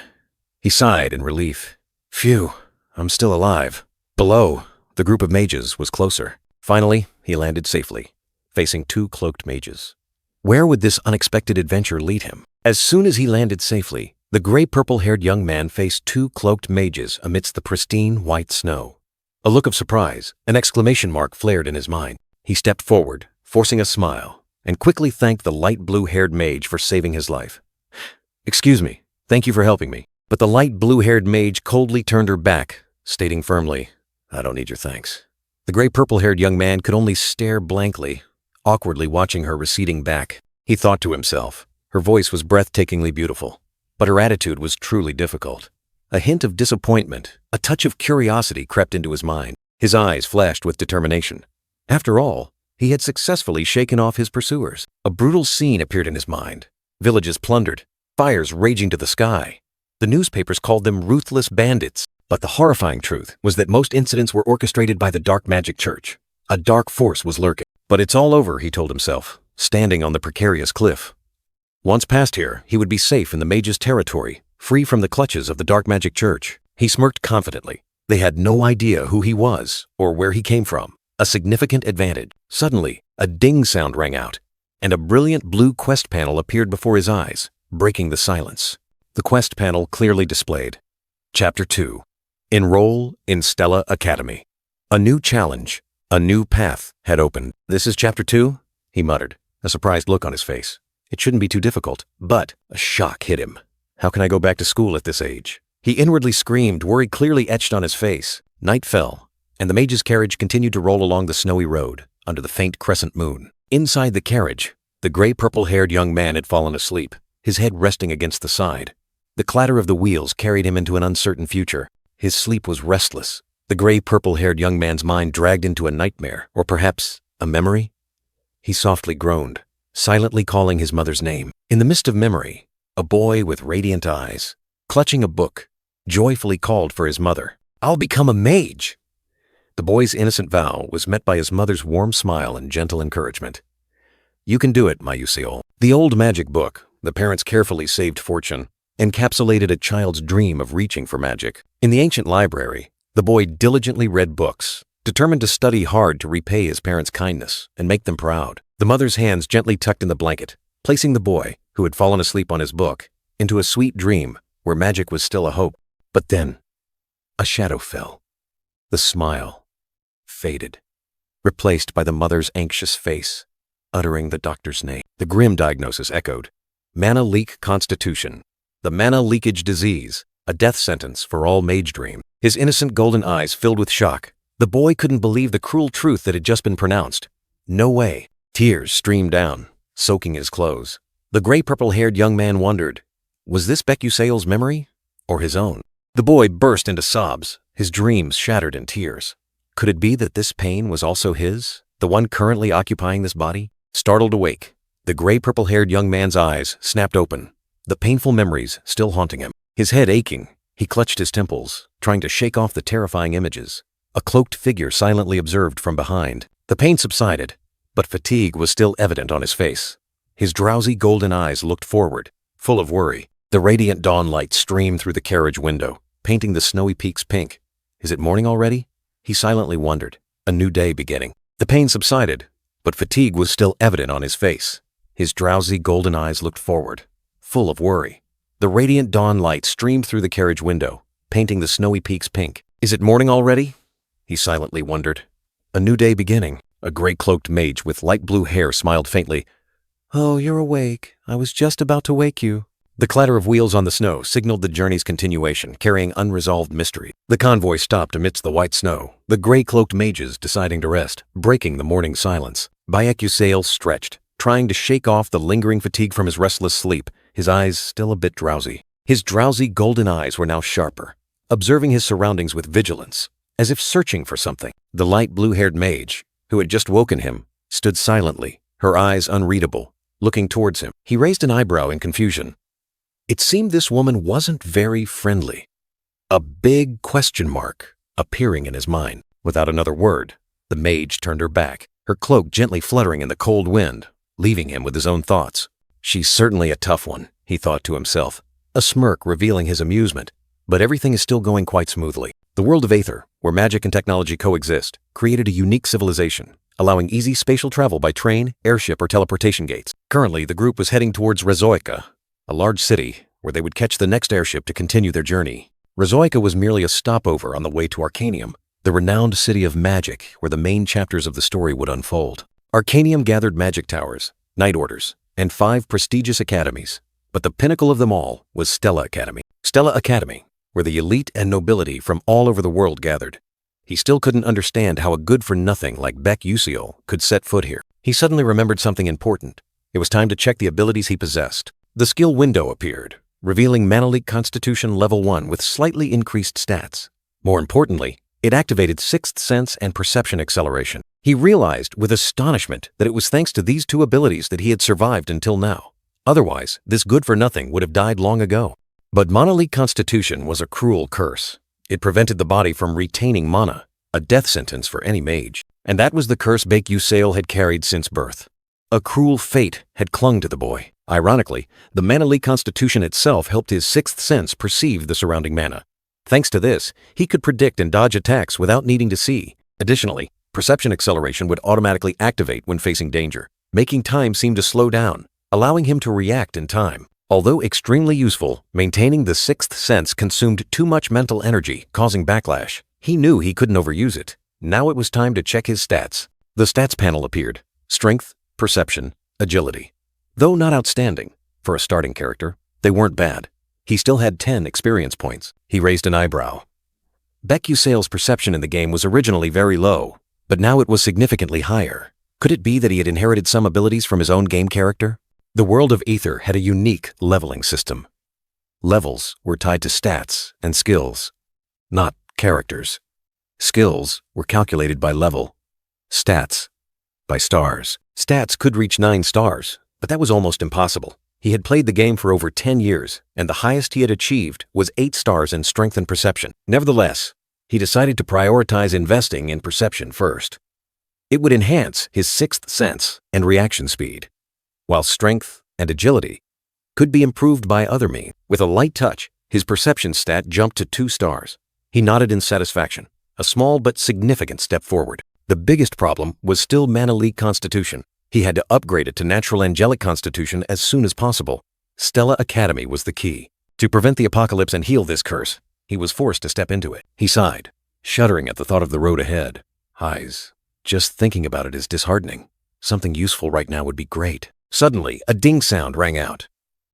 He sighed in relief. Phew, I'm still alive. Below, the group of mages was closer. Finally, he landed safely, facing two cloaked mages. Where would this unexpected adventure lead him? As soon as he landed safely, the gray-purple-haired young man faced two cloaked mages amidst the pristine white snow. A look of surprise, an exclamation mark flared in his mind. He stepped forward, forcing a smile, and quickly thanked the light blue-haired mage for saving his life. "Excuse me, thank you for helping me." But the light blue-haired mage coldly turned her back, stating firmly, "I don't need your thanks." The gray-purple-haired young man could only stare blankly, awkwardly watching her receding back. He thought to himself, her voice was breathtakingly beautiful, but her attitude was truly difficult. A hint of disappointment, a touch of curiosity crept into his mind. His eyes flashed with determination. After all, he had successfully shaken off his pursuers. A brutal scene appeared in his mind. Villages plundered, fires raging to the sky. The newspapers called them ruthless bandits. But the horrifying truth was that most incidents were orchestrated by the dark magic church. A dark force was lurking. But it's all over, he told himself, standing on the precarious cliff. Once past here, he would be safe in the mage's territory, free from the clutches of the dark magic church. He smirked confidently. They had no idea who he was or where he came from. A significant advantage. Suddenly, a ding sound rang out, and a brilliant blue quest panel appeared before his eyes, breaking the silence. The quest panel clearly displayed. Chapter 2. Enroll in Stella Academy. A new challenge, a new path had opened. "This is Chapter 2? He muttered, a surprised look on his face. It shouldn't be too difficult, but a shock hit him. How can I go back to school at this age? He inwardly screamed, worry clearly etched on his face. Night fell, and the mage's carriage continued to roll along the snowy road under the faint crescent moon. Inside the carriage, the gray-purple-haired young man had fallen asleep, his head resting against the side. The clatter of the wheels carried him into an uncertain future. His sleep was restless. The gray-purple-haired young man's mind dragged into a nightmare, or perhaps a memory. He softly groaned, silently calling his mother's name. In the mist of memory, a boy with radiant eyes, clutching a book, joyfully called for his mother. "I'll become a mage!" The boy's innocent vow was met by his mother's warm smile and gentle encouragement. "You can do it, my Useol." The old magic book, the parents' carefully saved fortune, encapsulated a child's dream of reaching for magic. In the ancient library, the boy diligently read books, determined to study hard to repay his parents' kindness and make them proud. The mother's hands gently tucked in the blanket, placing the boy, who had fallen asleep on his book, into a sweet dream where magic was still a hope. But then, a shadow fell. The smile faded, replaced by the mother's anxious face, uttering the doctor's name. The grim diagnosis echoed. Mana leak constitution. The mana leakage disease, a death sentence for all mage dream. His innocent golden eyes filled with shock. The boy couldn't believe the cruel truth that had just been pronounced. No way. Tears streamed down, soaking his clothes. The gray-purple-haired young man wondered, was this Becusale's memory or his own? The boy burst into sobs, his dreams shattered in tears. Could it be that this pain was also his, the one currently occupying this body? Startled awake, the gray-purple-haired young man's eyes snapped open, the painful memories still haunting him. His head aching, he clutched his temples, trying to shake off the terrifying images. A cloaked figure silently observed from behind. The pain subsided, but fatigue was still evident on his face. His drowsy golden eyes looked forward, full of worry. The radiant dawn light streamed through the carriage window, painting the snowy peaks pink. Is it morning already? He silently wondered. A new day beginning. The pain subsided, but fatigue was still evident on his face. His drowsy golden eyes looked forward, full of worry. The radiant dawn light streamed through the carriage window, painting the snowy peaks pink. Is it morning already? He silently wondered. A new day beginning. A gray-cloaked mage with light blue hair smiled faintly. Oh, you're awake. I was just about to wake you. The clatter of wheels on the snow signaled the journey's continuation, carrying unresolved mystery. The convoy stopped amidst the white snow, the gray-cloaked mages deciding to rest, breaking the morning silence. Becusale stretched, trying to shake off the lingering fatigue from his restless sleep, his eyes still a bit drowsy. His drowsy golden eyes were now sharper, observing his surroundings with vigilance, as if searching for something. The light blue-haired mage, who had just woken him, stood silently, her eyes unreadable, looking towards him. He raised an eyebrow in confusion. It seemed this woman wasn't very friendly. A big question mark appearing in his mind. Without another word, the mage turned her back, her cloak gently fluttering in the cold wind, leaving him with his own thoughts. She's certainly a tough one, he thought to himself, a smirk revealing his amusement. But everything is still going quite smoothly. The world of Aether, where magic and technology coexist, created a unique civilization, allowing easy spatial travel by train, airship, or teleportation gates. Currently, the group was heading towards Rezoica, a large city where they would catch the next airship to continue their journey. Rezoica was merely a stopover on the way to Arcanium, the renowned city of magic where the main chapters of the story would unfold. Arcanium gathered magic towers, night orders, and 5 prestigious academies, but the pinnacle of them all was Stella Academy. Stella Academy, where the elite and nobility from all over the world gathered. He still couldn't understand how a good-for-nothing like Becusale could set foot here. He suddenly remembered something important. It was time to check the abilities he possessed. The skill window appeared, revealing Mana Leak Constitution Level 1 with slightly increased stats. More importantly, it activated Sixth Sense and Perception Acceleration. He realized with astonishment that it was thanks to these 2 abilities that he had survived until now. Otherwise, this good-for-nothing would have died long ago. But Mana Leak Constitution was a cruel curse. It prevented the body from retaining mana, a death sentence for any mage. And that was the curse Becusale had carried since birth. A cruel fate had clung to the boy. Ironically, the Mana Leak Constitution itself helped his sixth sense perceive the surrounding mana. Thanks to this, he could predict and dodge attacks without needing to see. Additionally, Perception Acceleration would automatically activate when facing danger, making time seem to slow down, allowing him to react in time. Although extremely useful, maintaining the sixth sense consumed too much mental energy, causing backlash. He knew he couldn't overuse it. Now it was time to check his stats. The stats panel appeared. Strength, Perception, Agility. Though not outstanding, for a starting character, they weren't bad. He still had 10 experience points. He raised an eyebrow. Becusale's perception in the game was originally very low, but now it was significantly higher. Could it be that he had inherited some abilities from his own game character? The world of Aether had a unique leveling system. Levels were tied to stats and skills, not characters. Skills were calculated by level, stats by stars. Stats could reach 9 stars, but that was almost impossible. He had played the game for over 10 years, and the highest he had achieved was 8 stars in strength and perception. Nevertheless, he decided to prioritize investing in perception first. It would enhance his sixth sense and reaction speed, while strength and agility could be improved by other means. With a light touch, his perception stat jumped to 2 stars. He nodded in satisfaction, a small but significant step forward. The biggest problem was still Mana Leak Constitution. He had to upgrade it to Natural Angelic Constitution as soon as possible. Stella Academy was the key. To prevent the apocalypse and heal this curse, he was forced to step into it. He sighed, shuddering at the thought of the road ahead. Just thinking about it is disheartening. Something useful right now would be great. Suddenly, a ding sound rang out.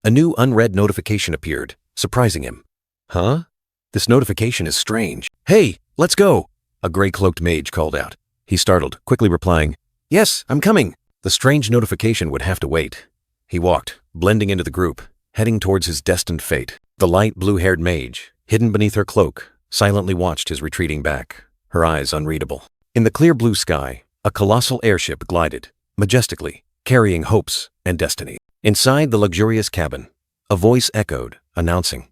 A new unread notification appeared, surprising him. Huh? This notification is strange. Hey, let's go! A gray-cloaked mage called out. He startled, quickly replying, Yes, I'm coming. The strange notification would have to wait. He walked, blending into the group, heading towards his destined fate. The light blue-haired mage, hidden beneath her cloak, silently watched his retreating back, her eyes unreadable. In the clear blue sky, a colossal airship glided, majestically, carrying hopes and destiny. Inside the luxurious cabin, a voice echoed, announcing,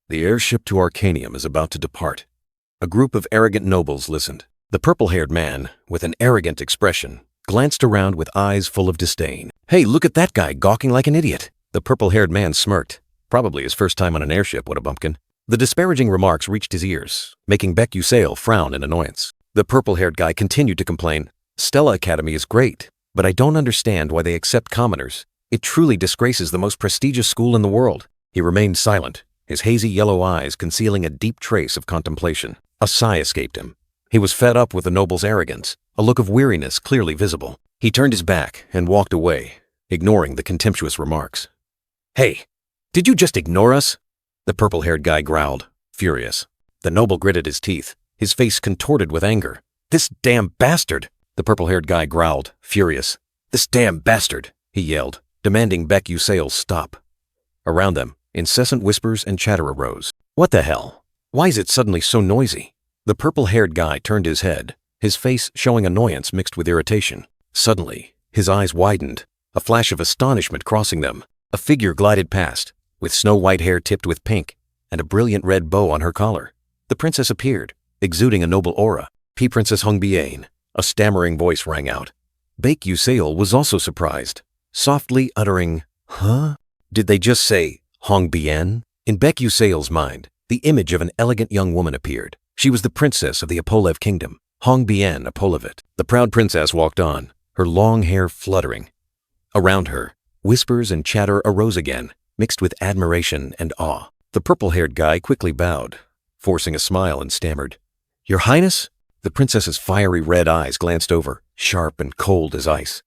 The airship to Arcanium is about to depart. A group of arrogant nobles listened. The purple-haired man, with an arrogant expression, glanced around with eyes full of disdain. Hey, look at that guy gawking like an idiot. The purple-haired man smirked. Probably his first time on an airship, what a bumpkin. The disparaging remarks reached his ears, making Beck Usail frown in annoyance. The purple-haired guy continued to complain, Stella Academy is great, but I don't understand why they accept commoners. It truly disgraces the most prestigious school in the world. He remained silent, his hazy yellow eyes concealing a deep trace of contemplation. A sigh escaped him. He was fed up with the noble's arrogance, a look of weariness clearly visible. He turned his back and walked away, ignoring the contemptuous remarks. Hey, did you just ignore us? The purple-haired guy growled, furious. The noble gritted his teeth, his face contorted with anger. This damn bastard! The purple-haired guy growled, furious. This damn bastard! He yelled, demanding Beck Usail's stop. Around them, incessant whispers and chatter arose. What the hell? Why is it suddenly so noisy? The purple-haired guy turned his head, his face showing annoyance mixed with irritation. Suddenly, his eyes widened, a flash of astonishment crossing them. A figure glided past, with snow-white hair tipped with pink and a brilliant red bow on her collar. The princess appeared, exuding a noble aura. Princess Unveiling, a stammering voice rang out. Beck Usail was also surprised, softly uttering, Huh? Did they just say, Unveiling? In Beck Usail's mind, the image of an elegant young woman appeared. She was the princess of the Apolev kingdom, Unveiling Apolovit. The proud princess walked on, her long hair fluttering. Around her, whispers and chatter arose again, mixed with admiration and awe. The purple-haired guy quickly bowed, forcing a smile and stammered, Your Highness? The princess's fiery red eyes glanced over, sharp and cold as ice.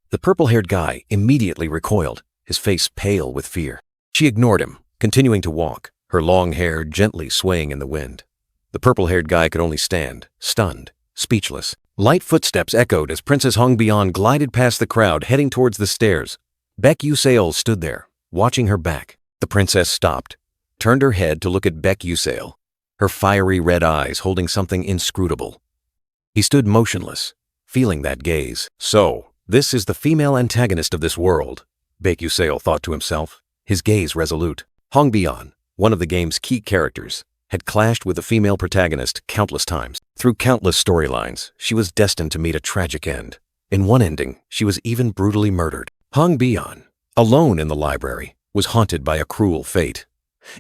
The purple-haired guy immediately recoiled, his face pale with fear. She ignored him, continuing to walk, her long hair gently swaying in the wind. The purple-haired guy could only stand, stunned, speechless. Light footsteps echoed as Princess Unveiling glided past the crowd heading towards the stairs. Beck Usail stood there, watching her back. The princess stopped, turned her head to look at Beck Usail, her fiery red eyes holding something inscrutable. He stood motionless, feeling that gaze. So, this is the female antagonist of this world, Beck Usail thought to himself, his gaze resolute. Unveiling, one of the game's key characters, had clashed with the female protagonist countless times. Through countless storylines, she was destined to meet a tragic end. In one ending, she was even brutally murdered. Unveiling, alone in the library, was haunted by a cruel fate.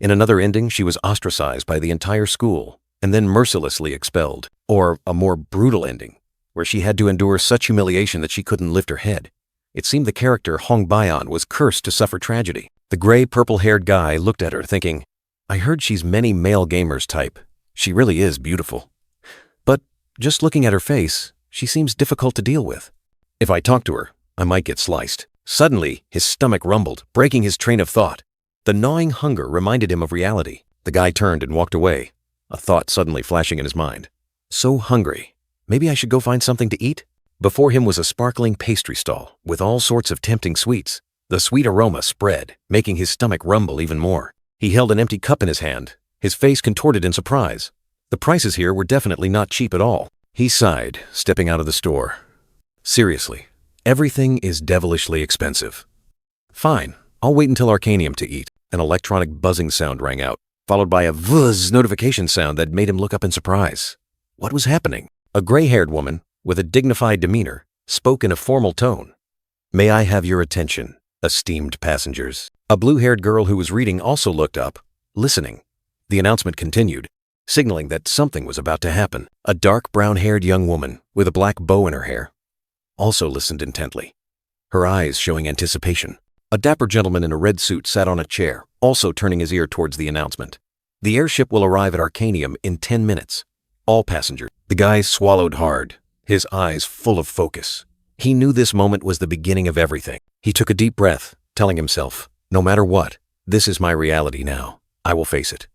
In another ending, she was ostracized by the entire school and then mercilessly expelled. Or a more brutal ending, where she had to endure such humiliation that she couldn't lift her head. It seemed the character Unveiling was cursed to suffer tragedy. The gray purple-haired guy looked at her thinking, I heard she's many male gamers type. She really is beautiful. But just looking at her face, she seems difficult to deal with. If I talk to her, I might get sliced. Suddenly, his stomach rumbled, breaking his train of thought. The gnawing hunger reminded him of reality. The guy turned and walked away, a thought suddenly flashing in his mind. So hungry. Maybe I should go find something to eat? Before him was a sparkling pastry stall with all sorts of tempting sweets. The sweet aroma spread, making his stomach rumble even more. He held an empty cup in his hand, his face contorted in surprise. The prices here were definitely not cheap at all. He sighed, stepping out of the store. Seriously, everything is devilishly expensive. Fine, I'll wait until Arcanium to eat. An electronic buzzing sound rang out, followed by a buzz notification sound that made him look up in surprise. What was happening? A gray-haired woman, with a dignified demeanor, spoke in a formal tone. May I have your attention, esteemed passengers? A blue-haired girl who was reading also looked up, listening. The announcement continued, signaling that something was about to happen. A dark brown-haired young woman, with a black bow in her hair, also listened intently, her eyes showing anticipation. A dapper gentleman in a red suit sat on a chair, also turning his ear towards the announcement. The airship will arrive at Arcanium in 10 minutes. All passengers. The guy swallowed hard, his eyes full of focus. He knew this moment was the beginning of everything. He took a deep breath, telling himself, No matter what, this is my reality now. I will face it.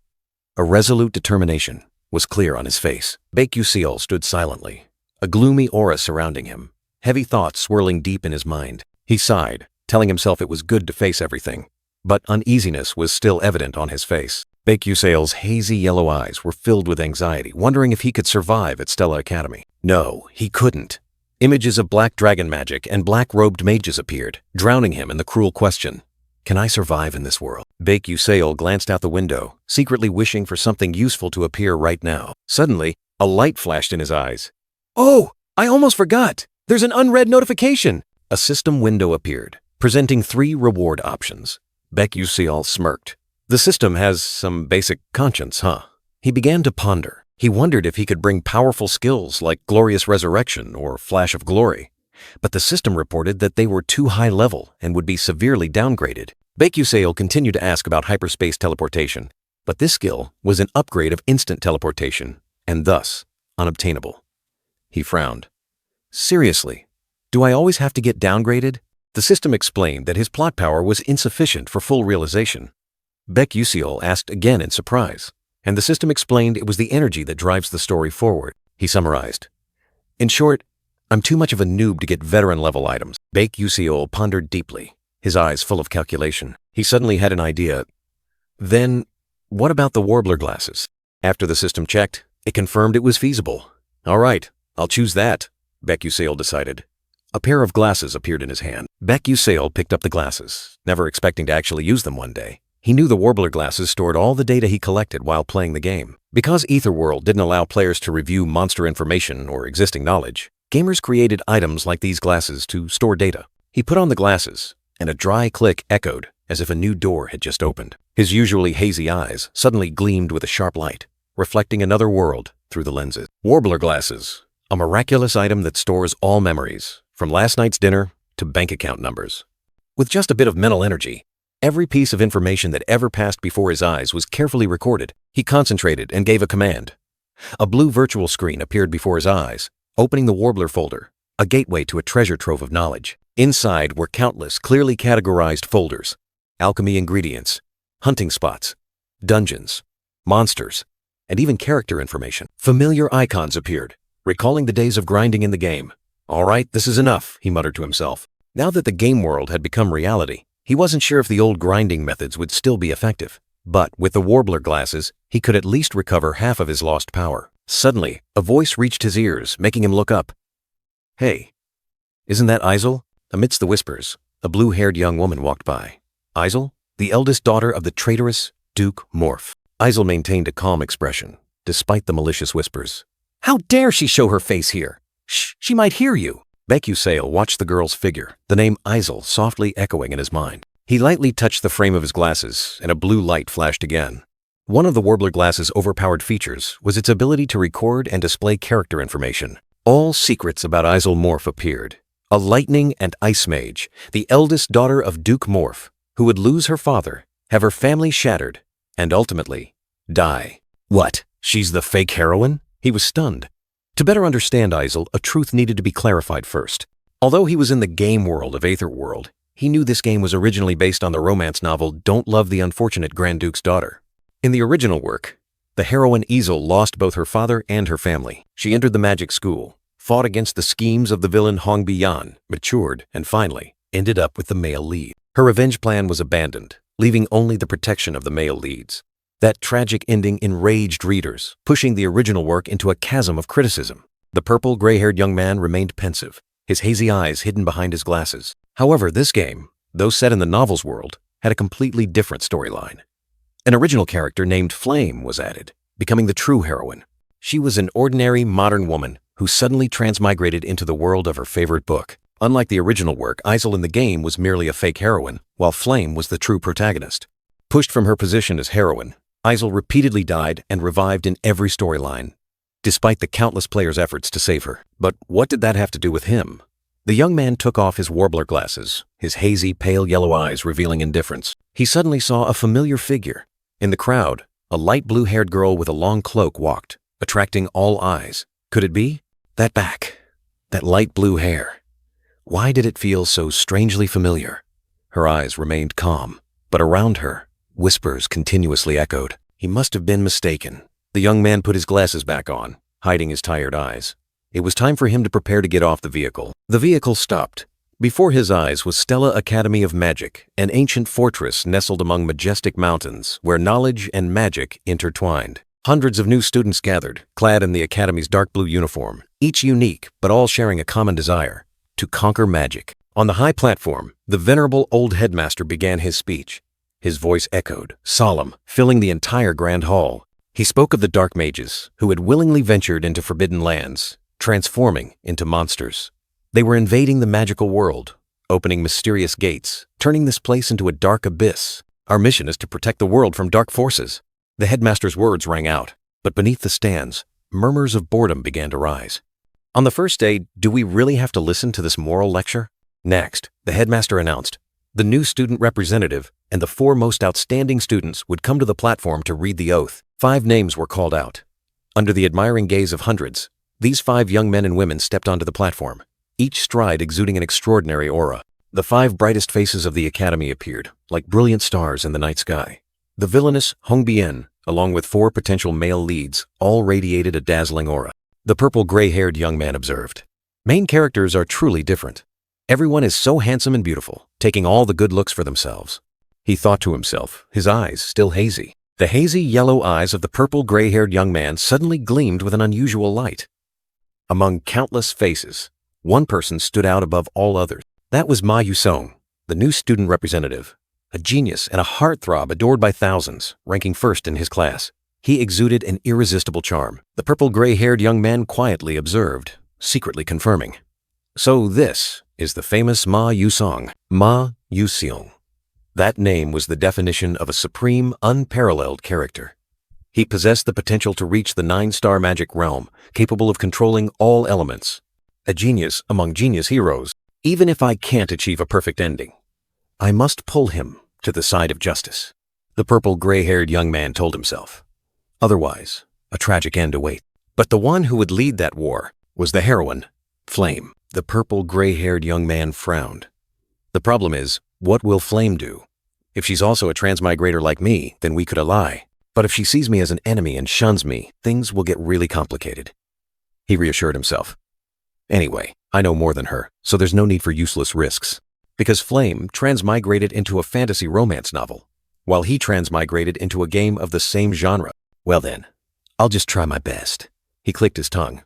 A resolute determination was clear on his face. Baek stood silently, a gloomy aura surrounding him, heavy thoughts swirling deep in his mind. He sighed, telling himself it was good to face everything, but uneasiness was still evident on his face. Baek's hazy yellow eyes were filled with anxiety, wondering if he could survive at Stella Academy. No, he couldn't. Images of black dragon magic and black-robed mages appeared, drowning him in the cruel question, can I survive in this world? Baek glanced out the window, secretly wishing for something useful to appear right now. Suddenly, a light flashed in his eyes. Oh, I almost forgot! There's an unread notification! A system window appeared, presenting 3 reward options. Baek smirked. The system has some basic conscience, huh? He began to ponder. He wondered if he could bring powerful skills like Glorious Resurrection or Flash of Glory. But the system reported that they were too high level and would be severely downgraded. Baek continued to ask about hyperspace teleportation, but this skill was an upgrade of instant teleportation, and thus unobtainable. He frowned. Seriously, do I always have to get downgraded? The system explained that his plot power was insufficient for full realization. Baek asked again in surprise, and the system explained it was the energy that drives the story forward. He summarized. In short, I'm too much of a noob to get veteran-level items. Baek pondered deeply, his eyes full of calculation. He suddenly had an idea. Then, what about the warbler glasses? After the system checked, it confirmed it was feasible. All right, I'll choose that, Baek decided. A pair of glasses appeared in his hand. Baek picked up the glasses, never expecting to actually use them one day. He knew the warbler glasses stored all the data he collected while playing the game. Because Aetherworld didn't allow players to review monster information or existing knowledge, gamers created items like these glasses to store data. He put on the glasses, and a dry click echoed as if a new door had just opened. His usually hazy eyes suddenly gleamed with a sharp light, reflecting another world through the lenses. Warbler glasses, a miraculous item that stores all memories, from last night's dinner to bank account numbers. With just a bit of mental energy, every piece of information that ever passed before his eyes was carefully recorded. He concentrated and gave a command. A blue virtual screen appeared before his eyes, opening the Warbler folder, a gateway to a treasure trove of knowledge. Inside were countless clearly categorized folders: alchemy ingredients, hunting spots, dungeons, monsters, and even character information. Familiar icons appeared, recalling the days of grinding in the game. All right, this is enough, he muttered to himself. Now that the game world had become reality, he wasn't sure if the old grinding methods would still be effective. But with the warbler glasses, he could at least recover half of his lost power. Suddenly, a voice reached his ears, making him look up. Hey, isn't that Isel? Amidst the whispers, a blue-haired young woman walked by. Isel, the eldest daughter of the traitorous Duke Morph. Isel maintained a calm expression, despite the malicious whispers. How dare she show her face here? Shh, she might hear you. Baek watched the girl's figure, the name Isel softly echoing in his mind. He lightly touched the frame of his glasses, and a blue light flashed again. One of the Warbler glasses' overpowered features was its ability to record and display character information. All secrets about Isel Morph appeared. A lightning and ice mage, the eldest daughter of Duke Morph, who would lose her father, have her family shattered, and ultimately die. What? She's the fake heroine? He was stunned. To better understand Isel, a truth needed to be clarified first. Although he was in the game world of Aetherworld, he knew this game was originally based on the romance novel Don't Love the Unfortunate Grand Duke's Daughter. In the original work, the heroine Isel lost both her father and her family. She entered the magic school, fought against the schemes of the villain Hong Biyan, matured, and finally ended up with the male lead. Her revenge plan was abandoned, leaving only the protection of the male leads. That tragic ending enraged readers, pushing the original work into a chasm of criticism. The purple, gray-haired young man remained pensive, his hazy eyes hidden behind his glasses. However, this game, though set in the novel's world, had a completely different storyline. An original character named Flame was added, becoming the true heroine. She was an ordinary, modern woman who suddenly transmigrated into the world of her favorite book. Unlike the original work, Isel in the game was merely a fake heroine, while Flame was the true protagonist. Pushed from her position as heroine, Isel repeatedly died and revived in every storyline, despite the countless players' efforts to save her. But what did that have to do with him? The young man took off his warbler glasses, his hazy, pale yellow eyes revealing indifference. He suddenly saw a familiar figure. In the crowd, a light blue-haired girl with a long cloak walked, attracting all eyes. Could it be? That back, that light blue hair. Why did it feel so strangely familiar? Her eyes remained calm, But around her, whispers continuously echoed. He must have been mistaken. The young man put his glasses back on, hiding his tired eyes. It was time for him to prepare to get off the vehicle. The vehicle stopped. Before his eyes was Stella Academy of Magic, an ancient fortress nestled among majestic mountains where knowledge and magic intertwined. Hundreds of new students gathered, clad in the Academy's dark blue uniform, each unique but all sharing a common desire: to conquer magic. On the high platform, the venerable old headmaster began his speech. His voice echoed, solemn, filling the entire grand hall. He spoke of the dark mages who had willingly ventured into forbidden lands, transforming into monsters. They were invading the magical world, opening mysterious gates, turning this place into a dark abyss. Our mission is to protect the world from dark forces. The headmaster's words rang out, but beneath the stands, murmurs of boredom began to rise. On the first day, do we really have to listen to this moral lecture? Next, the headmaster announced, the new student representative and the 4 most outstanding students would come to the platform to read the oath. 5 names were called out. Under the admiring gaze of hundreds, these 5 young men and women stepped onto the platform, each stride exuding an extraordinary aura. The 5 brightest faces of the academy appeared, like brilliant stars in the night sky. The villainous Hong Bien, along with 4 potential male leads, all radiated a dazzling aura. The purple gray-haired young man observed, main characters are truly different. Everyone is so handsome and beautiful, taking all the good looks for themselves. He thought to himself, his eyes still hazy. The hazy yellow eyes of the purple gray-haired young man suddenly gleamed with an unusual light. Among countless faces, one person stood out above all others. That was Ma Yusong, the new student representative, a genius and a heartthrob adored by thousands, ranking first in his class. He exuded an irresistible charm. The purple gray-haired young man quietly observed, secretly confirming. So this is the famous Ma Yusong, Ma Yuseong. That name was the definition of a supreme, unparalleled character. He possessed the potential to reach the 9-star magic realm, capable of controlling all elements. A genius among genius heroes. Even if I can't achieve a perfect ending, I must pull him to the side of justice, the purple gray-haired young man told himself. Otherwise, a tragic end awaits. But the one who would lead that war was the heroine, Flame. The purple gray-haired young man frowned. The problem is, what will Flame do? If she's also a transmigrator like me, then we could ally. But if she sees me as an enemy and shuns me, things will get really complicated. He reassured himself. Anyway, I know more than her, so there's no need for useless risks. Because Flame transmigrated into a fantasy romance novel, while he transmigrated into a game of the same genre. Well then, I'll just try my best. He clicked his tongue.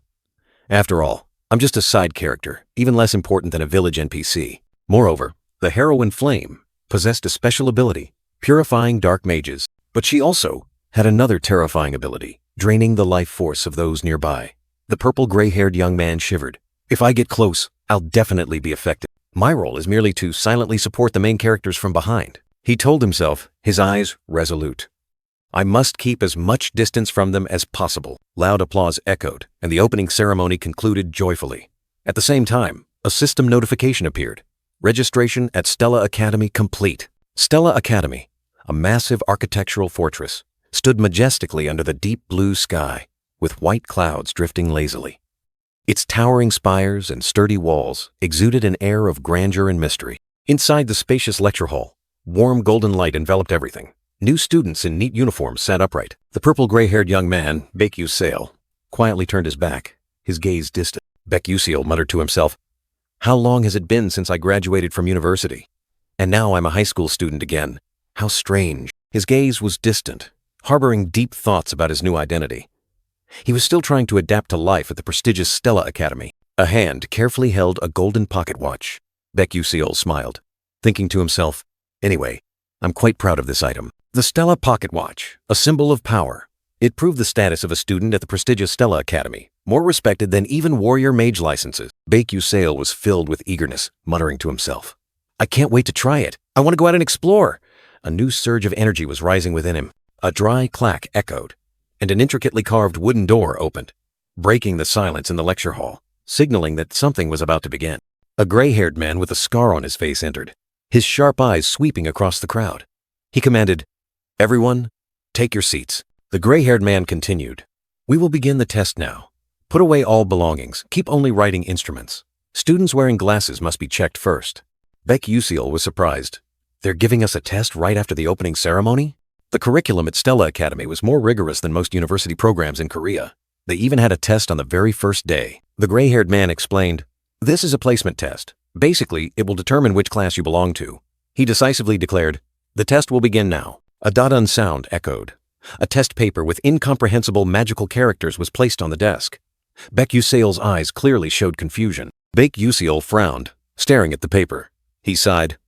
After all, I'm just a side character, even less important than a village NPC. Moreover, the heroine Flame possessed a special ability, purifying dark mages. But she also had another terrifying ability, draining the life force of those nearby. The purple gray-haired young man shivered. If I get close, I'll definitely be affected. My role is merely to silently support the main characters from behind. He told himself, his eyes resolute. I must keep as much distance from them as possible. Loud applause echoed, and the opening ceremony concluded joyfully. At the same time, a system notification appeared. Registration at Stella Academy complete. Stella Academy, a massive architectural fortress, stood majestically under the deep blue sky, with white clouds drifting lazily. Its towering spires and sturdy walls exuded an air of grandeur and mystery. Inside the spacious lecture hall, warm golden light enveloped everything. New students in neat uniforms sat upright. The purple gray-haired young man, Baek-Yu-seol, quietly turned his back, his gaze distant. Baek-Yu-seol muttered to himself, how long has it been since I graduated from university? And now I'm a high school student again. How strange. His gaze was distant, harboring deep thoughts about his new identity. He was still trying to adapt to life at the prestigious Stella Academy. A hand carefully held a golden pocket watch. Baek-Yu-seol smiled, thinking to himself, anyway, I'm quite proud of this item. The Stella pocket watch, a symbol of power. It proved the status of a student at the prestigious Stella Academy, more respected than even warrior mage licenses. Baek-Yu-seol was filled with eagerness, muttering to himself, I can't wait to try it. I want to go out and explore. A new surge of energy was rising within him. A dry clack echoed, and an intricately carved wooden door opened, breaking the silence in the lecture hall, signaling that something was about to begin. A gray-haired man with a scar on his face entered, his sharp eyes sweeping across the crowd. He commanded, everyone, take your seats. The gray-haired man continued, we will begin the test now. Put away all belongings, keep only writing instruments. Students wearing glasses must be checked first. Baek-Yu-seol was surprised. They're giving us a test right after the opening ceremony? The curriculum at Stella Academy was more rigorous than most university programs in Korea. They even had a test on the very first day. The gray-haired man explained, "This is a placement test. Basically, it will determine which class you belong to." He decisively declared, "The test will begin now." A Dodun sound echoed. A test paper with incomprehensible magical characters was placed on the desk. Baek Yuseol's eyes clearly showed confusion. Baek Yuseol frowned, staring at the paper. He sighed,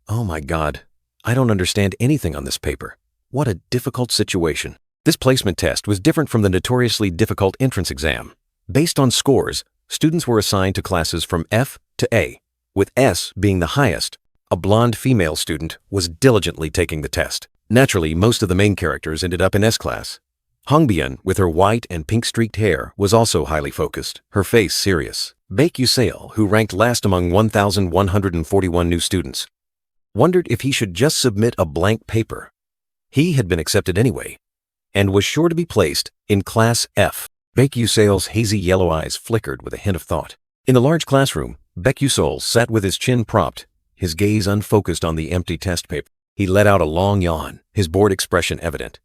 "Oh my God, I don't understand anything on this paper. What a difficult situation." This placement test was different from the notoriously difficult entrance exam. Based on scores, students were assigned to classes from F to A, with S being the highest. A blonde female student was diligently taking the test. Naturally, most of the main characters ended up in S class. Hongbyun, with her white and pink-streaked hair, was also highly focused, her face serious. Baek Yuseol, who ranked last among 1,141 new students, wondered if he should just submit a blank paper. He had been accepted anyway, and was sure to be placed in Class F. Baek Yuseol's hazy yellow eyes flickered with a hint of thought. In the large classroom, Baek Yuseol sat with his chin propped, his gaze unfocused on the empty test paper. He let out a long yawn, his bored expression evident.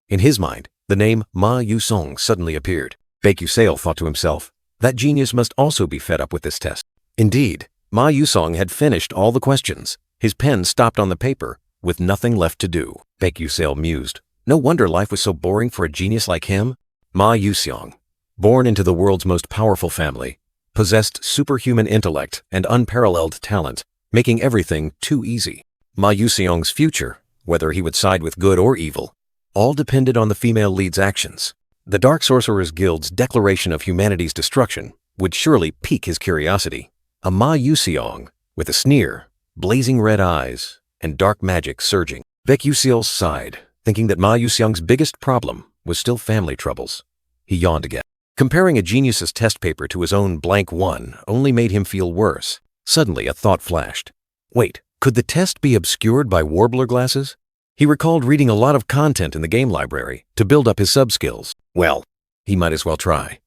In his mind, the name Ma Yusong suddenly appeared. Baek Yuseol thought to himself, that genius must also be fed up with this test. Indeed, Ma Yusong had finished all the questions. His pen stopped on the paper, with nothing left to do. Baek Yuseol mused. No wonder life was so boring for a genius like him. Ma Yusong, born into the world's most powerful family, possessed superhuman intellect and unparalleled talent, making everything too easy. Ma Yusong's future, whether he would side with good or evil, all depended on the female lead's actions. The Dark Sorcerers Guild's declaration of humanity's destruction would surely pique his curiosity. A Ma Yusong, with a sneer, blazing red eyes, and dark magic surging. Baek Yuseol sighed, thinking that Ma Yusong's biggest problem was still family troubles. He yawned again. Comparing a genius's test paper to his own blank one only made him feel worse. Suddenly, a thought flashed. Wait, could the test be obscured by warbler glasses? He recalled reading a lot of content in the game library to build up his sub-skills. Well, he might as well try.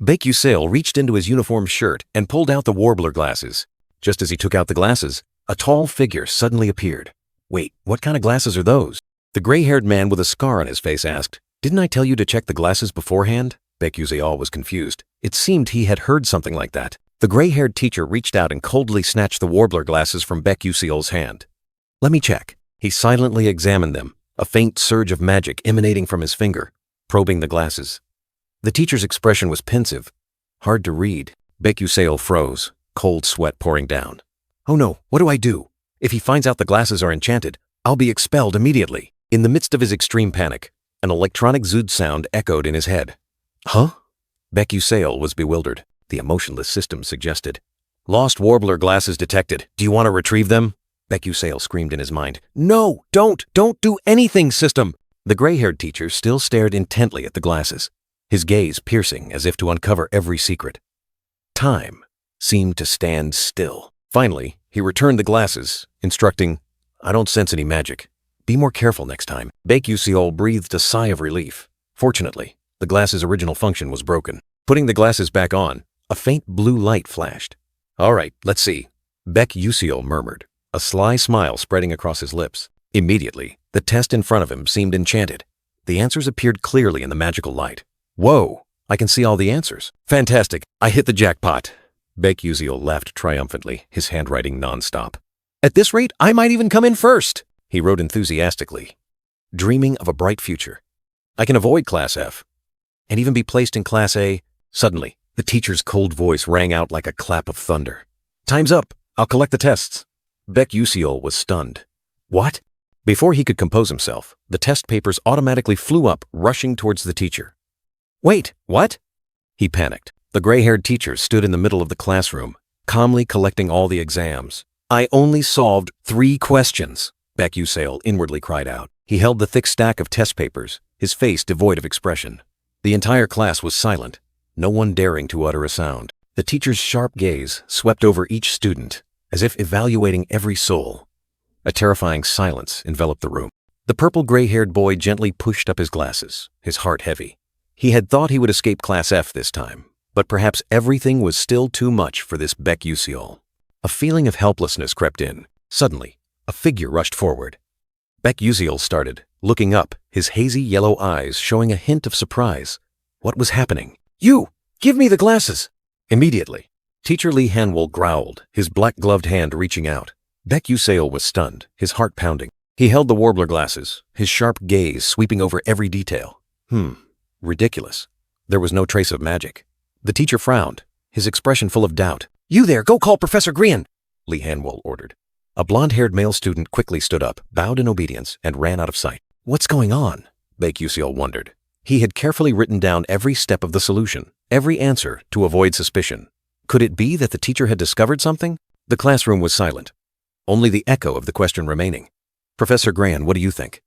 Baek Yuseol reached into his uniform shirt and pulled out the warbler glasses. Just as he took out the glasses, a tall figure suddenly appeared. Wait, what kind of glasses are those? The gray-haired man with a scar on his face asked, "Didn't I tell you to check the glasses beforehand?" Baek Yuseol was confused. It seemed he had heard something like that. The gray-haired teacher reached out and coldly snatched the warbler glasses from Baek Yuseol's hand. "Let me check." He silently examined them, a faint surge of magic emanating from his finger, probing the glasses. The teacher's expression was pensive, hard to read. Baek Yuseol froze, cold sweat pouring down. "Oh no, what do I do? If he finds out the glasses are enchanted, I'll be expelled immediately." In the midst of his extreme panic, an electronic zood sound echoed in his head. Huh? Baek Yuseol was bewildered. The emotionless system suggested. "Lost warbler glasses detected. Do you want to retrieve them?" Baek Yuseol screamed in his mind. "No, don't do anything, system!" The gray-haired teacher still stared intently at the glasses, his gaze piercing as if to uncover every secret. Time seemed to stand still. Finally, he returned the glasses, instructing, "I don't sense any magic. Be more careful next time." Baek Yuseol breathed a sigh of relief. Fortunately, the glasses' original function was broken. Putting the glasses back on, a faint blue light flashed. "All right, let's see," Baek Yuseol murmured, a sly smile spreading across his lips. Immediately, the test in front of him seemed enchanted. The answers appeared clearly in the magical light. "Whoa, I can see all the answers. Fantastic, I hit the jackpot." Baek Yuseol laughed triumphantly, his handwriting nonstop. "At this rate, I might even come in first," he wrote enthusiastically, dreaming of a bright future. "I can avoid Class F and even be placed in Class A." Suddenly, the teacher's cold voice rang out like a clap of thunder. "Time's up. I'll collect the tests." Baek Yuseol was stunned. "What?" Before he could compose himself, the test papers automatically flew up, rushing towards the teacher. "Wait, what?" He panicked. The gray-haired teacher stood in the middle of the classroom, calmly collecting all the exams. "I only solved 3 questions," Baek Yuseol inwardly cried out. He held the thick stack of test papers, his face devoid of expression. The entire class was silent, no one daring to utter a sound. The teacher's sharp gaze swept over each student, as if evaluating every soul. A terrifying silence enveloped the room. The purple gray-haired boy gently pushed up his glasses, his heart heavy. He had thought he would escape Class F this time, but perhaps everything was still too much for this Baek Yuseol. A feeling of helplessness crept in. Suddenly, A figure rushed forward. Beck Uziel started, looking up, his hazy yellow eyes showing a hint of surprise. What was happening? "You! Give me the glasses!" Immediately, Teacher Lee Hanwol growled, his black-gloved hand reaching out. Beck Uziel was stunned, his heart pounding. He held the warbler glasses, his sharp gaze sweeping over every detail. Ridiculous. There was no trace of magic. The teacher frowned, his expression full of doubt. "You there, go call Professor Grian," Lee Hanwol ordered. A blonde-haired male student quickly stood up, bowed in obedience, and ran out of sight. What's going on? Beck Uziel wondered. He had carefully written down every step of the solution, every answer, to avoid suspicion. Could it be that the teacher had discovered something? The classroom was silent. Only the echo of the question remaining. "Professor Grian, what do you think?"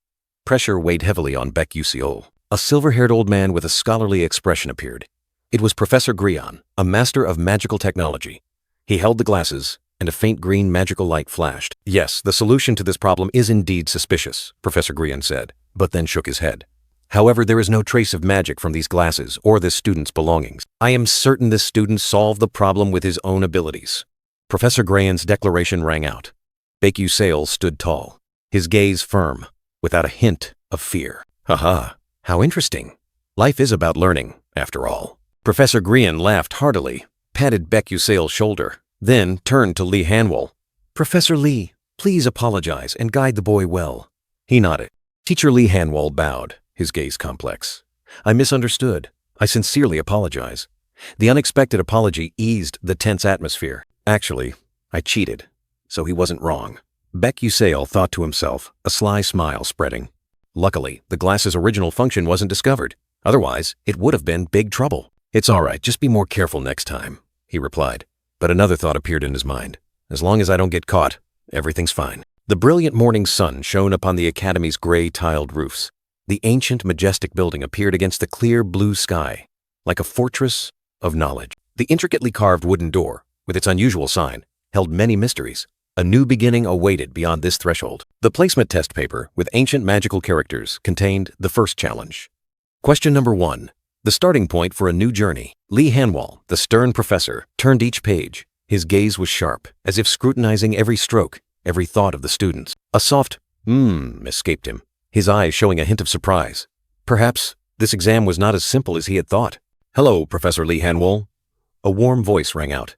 Pressure weighed heavily on Beck Uziel. A silver-haired old man with a scholarly expression appeared. It was Professor Grian, a master of magical technology. He held the glasses, and a faint green magical light flashed. "Yes, the solution to this problem is indeed suspicious," Professor Grian said, but then shook his head. "However, there is no trace of magic from these glasses or this student's belongings. I am certain this student solved the problem with his own abilities." Professor Grian's declaration rang out. Beck Uziel stood tall, his gaze firm, without a hint of fear. "Haha, how interesting. Life is about learning, after all." Professor Grian laughed heartily, patted Beck Uziel's shoulder, then turned to Lee Hanwol. "Professor Lee, please apologize and guide the boy well." He nodded. Teacher Lee Hanwol bowed, his gaze complex. "I misunderstood. I sincerely apologize." The unexpected apology eased the tense atmosphere. "Actually, I cheated, so he wasn't wrong." Beck Uziel thought to himself, a sly smile spreading. Luckily, the glass's original function wasn't discovered. Otherwise, it would have been big trouble. "It's all right, just be more careful next time," he replied. But another thought appeared in his mind. "As long as I don't get caught, everything's fine." The brilliant morning sun shone upon the academy's gray tiled roofs. The ancient, majestic building appeared against the clear blue sky, like a fortress of knowledge. The intricately carved wooden door, with its unusual sign, held many mysteries. A new beginning awaited beyond this threshold. The placement test paper, with ancient magical characters, contained the first challenge. Question number 1. The starting point for a new journey. Lee Hanwol, the stern professor, turned each page. His gaze was sharp, as if scrutinizing every stroke, every thought of the students. A soft escaped him, his eyes showing a hint of surprise. Perhaps this exam was not as simple as he had thought. "Hello, Professor Lee Hanwol." A warm voice rang out.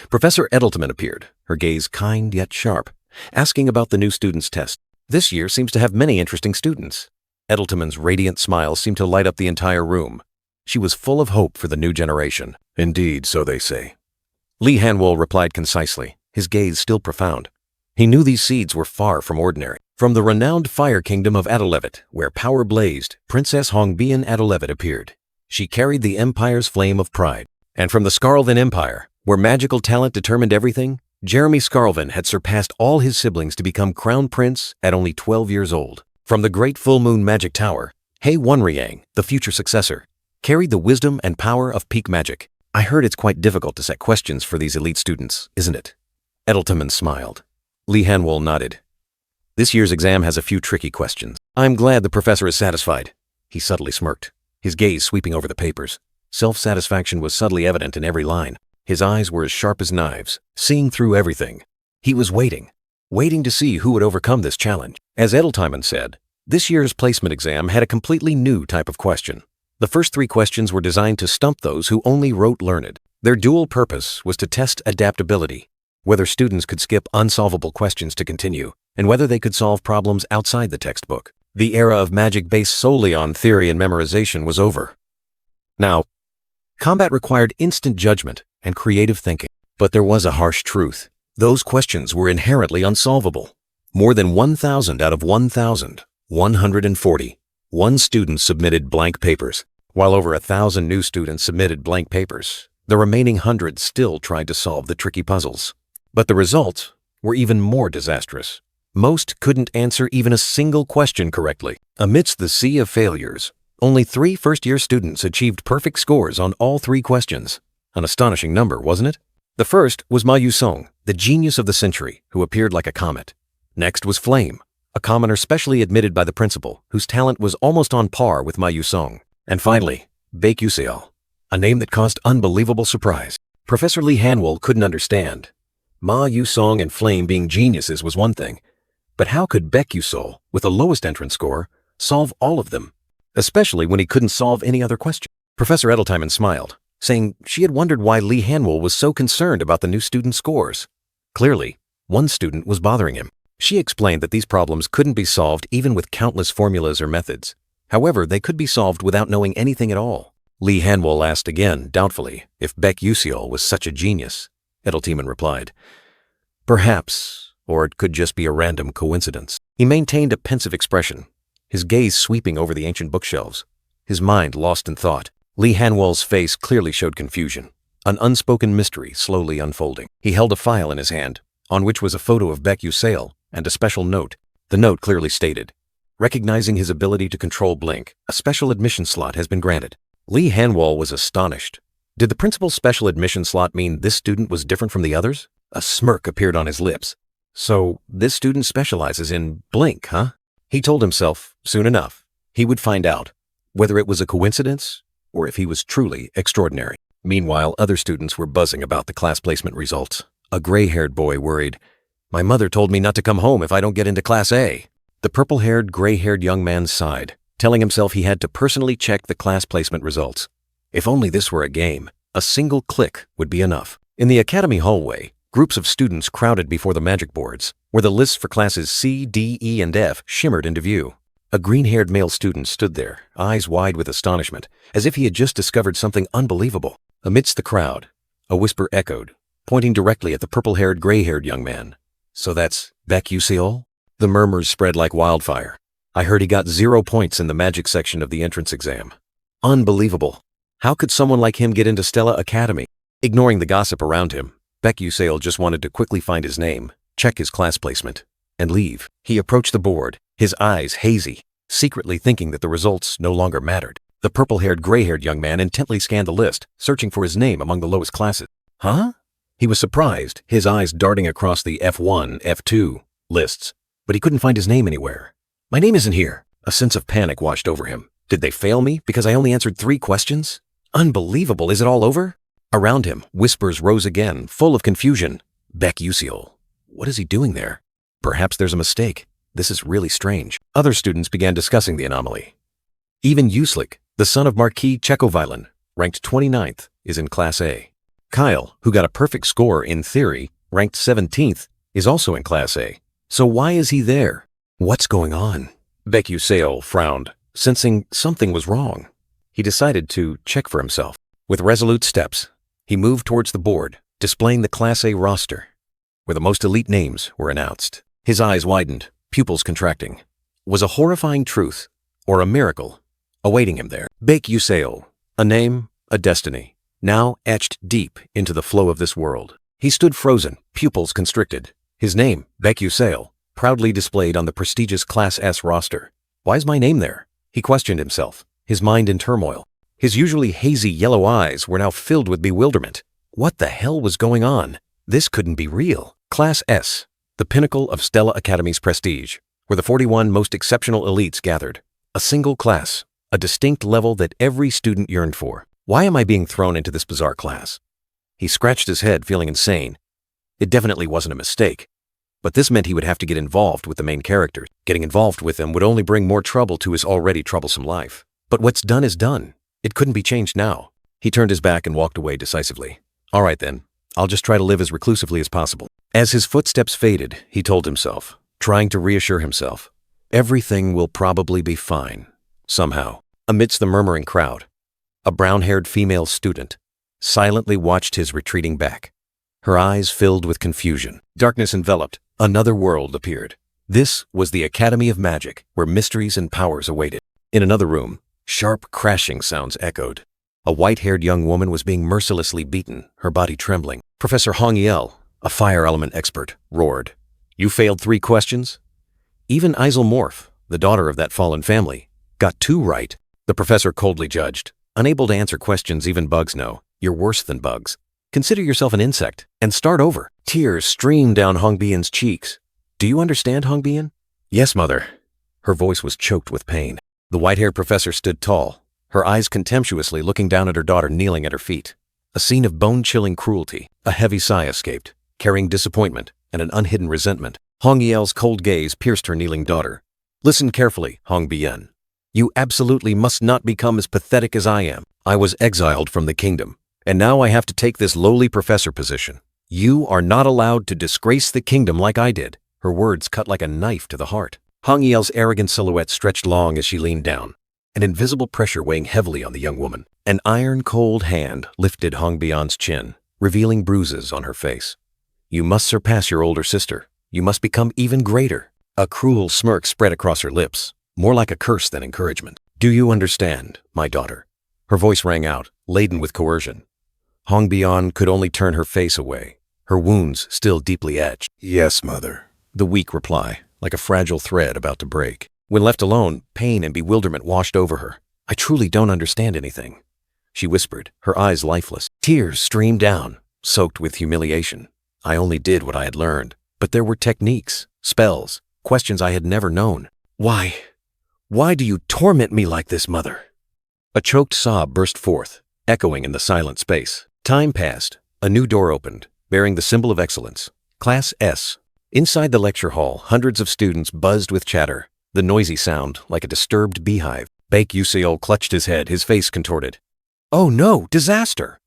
Professor Edelman appeared, her gaze kind yet sharp, asking about the new student's test. "This year seems to have many interesting students." Edelman's radiant smile seemed to light up the entire room. She was full of hope for the new generation. "Indeed, so they say." Lee Hanwol replied concisely, his gaze still profound. He knew these seeds were far from ordinary. From the renowned fire kingdom of Adolevit, where power blazed, Princess Hongbian Adolevit appeared. She carried the Empire's flame of pride. And from the Skarlvin Empire, where magical talent determined everything, Jeremy Skarlvin had surpassed all his siblings to become crown prince at only 12 years old. From the great full moon magic tower, Hei Wonriang, the future successor, carried the wisdom and power of peak magic. "I heard it's quite difficult to set questions for these elite students, isn't it?" Edelman smiled. Lee Hanwol nodded. "This year's exam has a few tricky questions. I'm glad the professor is satisfied." He subtly smirked, his gaze sweeping over the papers. Self-satisfaction was subtly evident in every line. His eyes were as sharp as knives, seeing through everything. He was waiting to see who would overcome this challenge. As Edelman said, this year's placement exam had a completely new type of question. The first 3 questions were designed to stump those who only wrote learned. Their dual purpose was to test adaptability, whether students could skip unsolvable questions to continue, and whether they could solve problems outside the textbook. The era of magic based solely on theory and memorization was over. Now, combat required instant judgment and creative thinking. But there was a harsh truth. Those questions were inherently unsolvable. More than 1,000 out of 1,141 students submitted blank papers. While over 1,000 new students submitted blank papers, the remaining hundreds still tried to solve the tricky puzzles. But the results were even more disastrous. Most couldn't answer even a single question correctly. Amidst the sea of failures, only 3 first-year students achieved perfect scores on all 3 questions. An astonishing number, wasn't it? The first was Ma Yusong, the genius of the century, who appeared like a comet. Next was Flame, a commoner specially admitted by the principal, whose talent was almost on par with Ma Yusong. And finally, Beck Uziel, a name that caused unbelievable surprise. Professor Lee Hanwol couldn't understand. Ma Yusong and Flame being geniuses was one thing, But how could Baek-Yusol, with the lowest entrance score, solve all of them? Especially when he couldn't solve any other question. Professor Edeltiman smiled, saying she had wondered why Lee Hanwol was so concerned about the new student's scores. Clearly, one student was bothering him. She explained that these problems couldn't be solved even with countless formulas or methods. However, they could be solved without knowing anything at all. Lee Hanwol asked again, doubtfully, if Baek-Yusol was such a genius. Edeltiman replied, "Perhaps, or it could just be a random coincidence." He maintained a pensive expression, his gaze sweeping over the ancient bookshelves, his mind lost in thought. Lee Hanwol's face clearly showed confusion, an unspoken mystery slowly unfolding. He held a file in his hand, on which was a photo of Baek-Yusol and a special note. The note clearly stated, "Recognizing his ability to control Blink, a special admission slot has been granted." Lee Hanwol was astonished. Did the principal's special admission slot mean this student was different from the others? A smirk appeared on his lips. So, this student specializes in Blink, huh? He told himself, soon enough, he would find out, whether it was a coincidence or if he was truly extraordinary. Meanwhile, other students were buzzing about the class placement results. A gray-haired boy worried, "My mother told me not to come home if I don't get into Class A." The purple-haired, gray-haired young man sighed, telling himself he had to personally check the class placement results. If only this were a game, a single click would be enough. In the academy hallway, groups of students crowded before the magic boards, where the lists for classes C, D, E, and F shimmered into view. A green-haired male student stood there, eyes wide with astonishment, as if he had just discovered something unbelievable. Amidst the crowd, a whisper echoed, pointing directly at the purple-haired, gray-haired young man. "So that's Baek-Yusol?" The murmurs spread like wildfire. "I heard he got 0 points in the magic section of the entrance exam." Unbelievable. How could someone like him get into Stella Academy? Ignoring the gossip around him, Baek-Yusol just wanted to quickly find his name, check his class placement, and leave. He approached the board, his eyes hazy, secretly thinking that the results no longer mattered. The purple-haired, gray-haired young man intently scanned the list, searching for his name among the lowest classes. Huh? He was surprised, his eyes darting across the F1, F2 lists, but he couldn't find his name anywhere. "My name isn't here." A sense of panic washed over him. Did they fail me because I only answered 3 questions? Unbelievable, is it all over? Around him, whispers rose again, full of confusion. Baek-Yusol. What is he doing there? Perhaps there's a mistake. This is really strange. Other students began discussing the anomaly. Even Uslik, the son of Marquis Chekovilen, ranked 29th, is in Class A. Kyle, who got a perfect score in theory, ranked 17th, is also in Class A. So why is he there? What's going on? Baek-Yusol frowned, sensing something was wrong. He decided to check for himself. With resolute steps, he moved towards the board, displaying the Class A roster, where the most elite names were announced. His eyes widened, pupils contracting. Was a horrifying truth, or a miracle, awaiting him there? Baek-Yusol, a name, a destiny, now etched deep into the flow of this world. He stood frozen, pupils constricted. His name, Baek-Yusol, proudly displayed on the prestigious Class S roster. Why is my name there? He questioned himself, his mind in turmoil. His usually hazy yellow eyes were now filled with bewilderment. What the hell was going on? This couldn't be real. Class S, the pinnacle of Stella Academy's prestige, where the 41 most exceptional elites gathered. A single class, a distinct level that every student yearned for. Why am I being thrown into this bizarre class? He scratched his head, feeling insane. It definitely wasn't a mistake. But this meant he would have to get involved with the main characters. Getting involved with them would only bring more trouble to his already troublesome life. But what's done is done. It couldn't be changed now. He turned his back and walked away decisively. All right then, I'll just try to live as reclusively as possible. As his footsteps faded, he told himself, trying to reassure himself, everything will probably be fine, somehow. Amidst the murmuring crowd, a brown-haired female student silently watched his retreating back. Her eyes filled with confusion. Darkness enveloped. Another world appeared. This was the Academy of Magic, where mysteries and powers awaited. In another room, sharp crashing sounds echoed. A white-haired young woman was being mercilessly beaten, her body trembling. Professor Hong Yel, a fire element expert, roared, "You failed 3 questions?" Even Isomorph, the daughter of that fallen family, got 2 right. The professor coldly judged, unable to answer questions even bugs know. You're worse than bugs. Consider yourself an insect and start over. Tears streamed down Hongbian's cheeks. Do you understand, Hongbian? Yes, mother. Her voice was choked with pain. The white-haired professor stood tall, her eyes contemptuously looking down at her daughter kneeling at her feet. A scene of bone-chilling cruelty. A heavy sigh escaped, carrying disappointment and an unhidden resentment. Hong Yel's cold gaze pierced her kneeling daughter. Listen carefully, Hong Bien. You absolutely must not become as pathetic as I am. I was exiled from the kingdom, and now I have to take this lowly professor position. You are not allowed to disgrace the kingdom like I did. Her words cut like a knife to the heart. Hong Yel's arrogant silhouette stretched long as she leaned down, an invisible pressure weighing heavily on the young woman. An iron-cold hand lifted Hong Bian's chin, revealing bruises on her face. You must surpass your older sister. You must become even greater. A cruel smirk spread across her lips, more like a curse than encouragement. Do you understand, my daughter? Her voice rang out, laden with coercion. Hong Bian could only turn her face away, her wounds still deeply etched. Yes, mother. The weak reply, like a fragile thread about to break. When left alone, pain and bewilderment washed over her. I truly don't understand anything, she whispered, her eyes lifeless. Tears streamed down, soaked with humiliation. I only did what I had learned, but there were techniques, spells, questions I had never known. Why do you torment me like this, mother? A choked sob burst forth, echoing in the silent space. Time passed. A new door opened, bearing the symbol of excellence, Class S. Inside the lecture hall, hundreds of students buzzed with chatter, the noisy sound like a disturbed beehive. Baek Yuseol clutched his head, his face contorted. Oh no, disaster!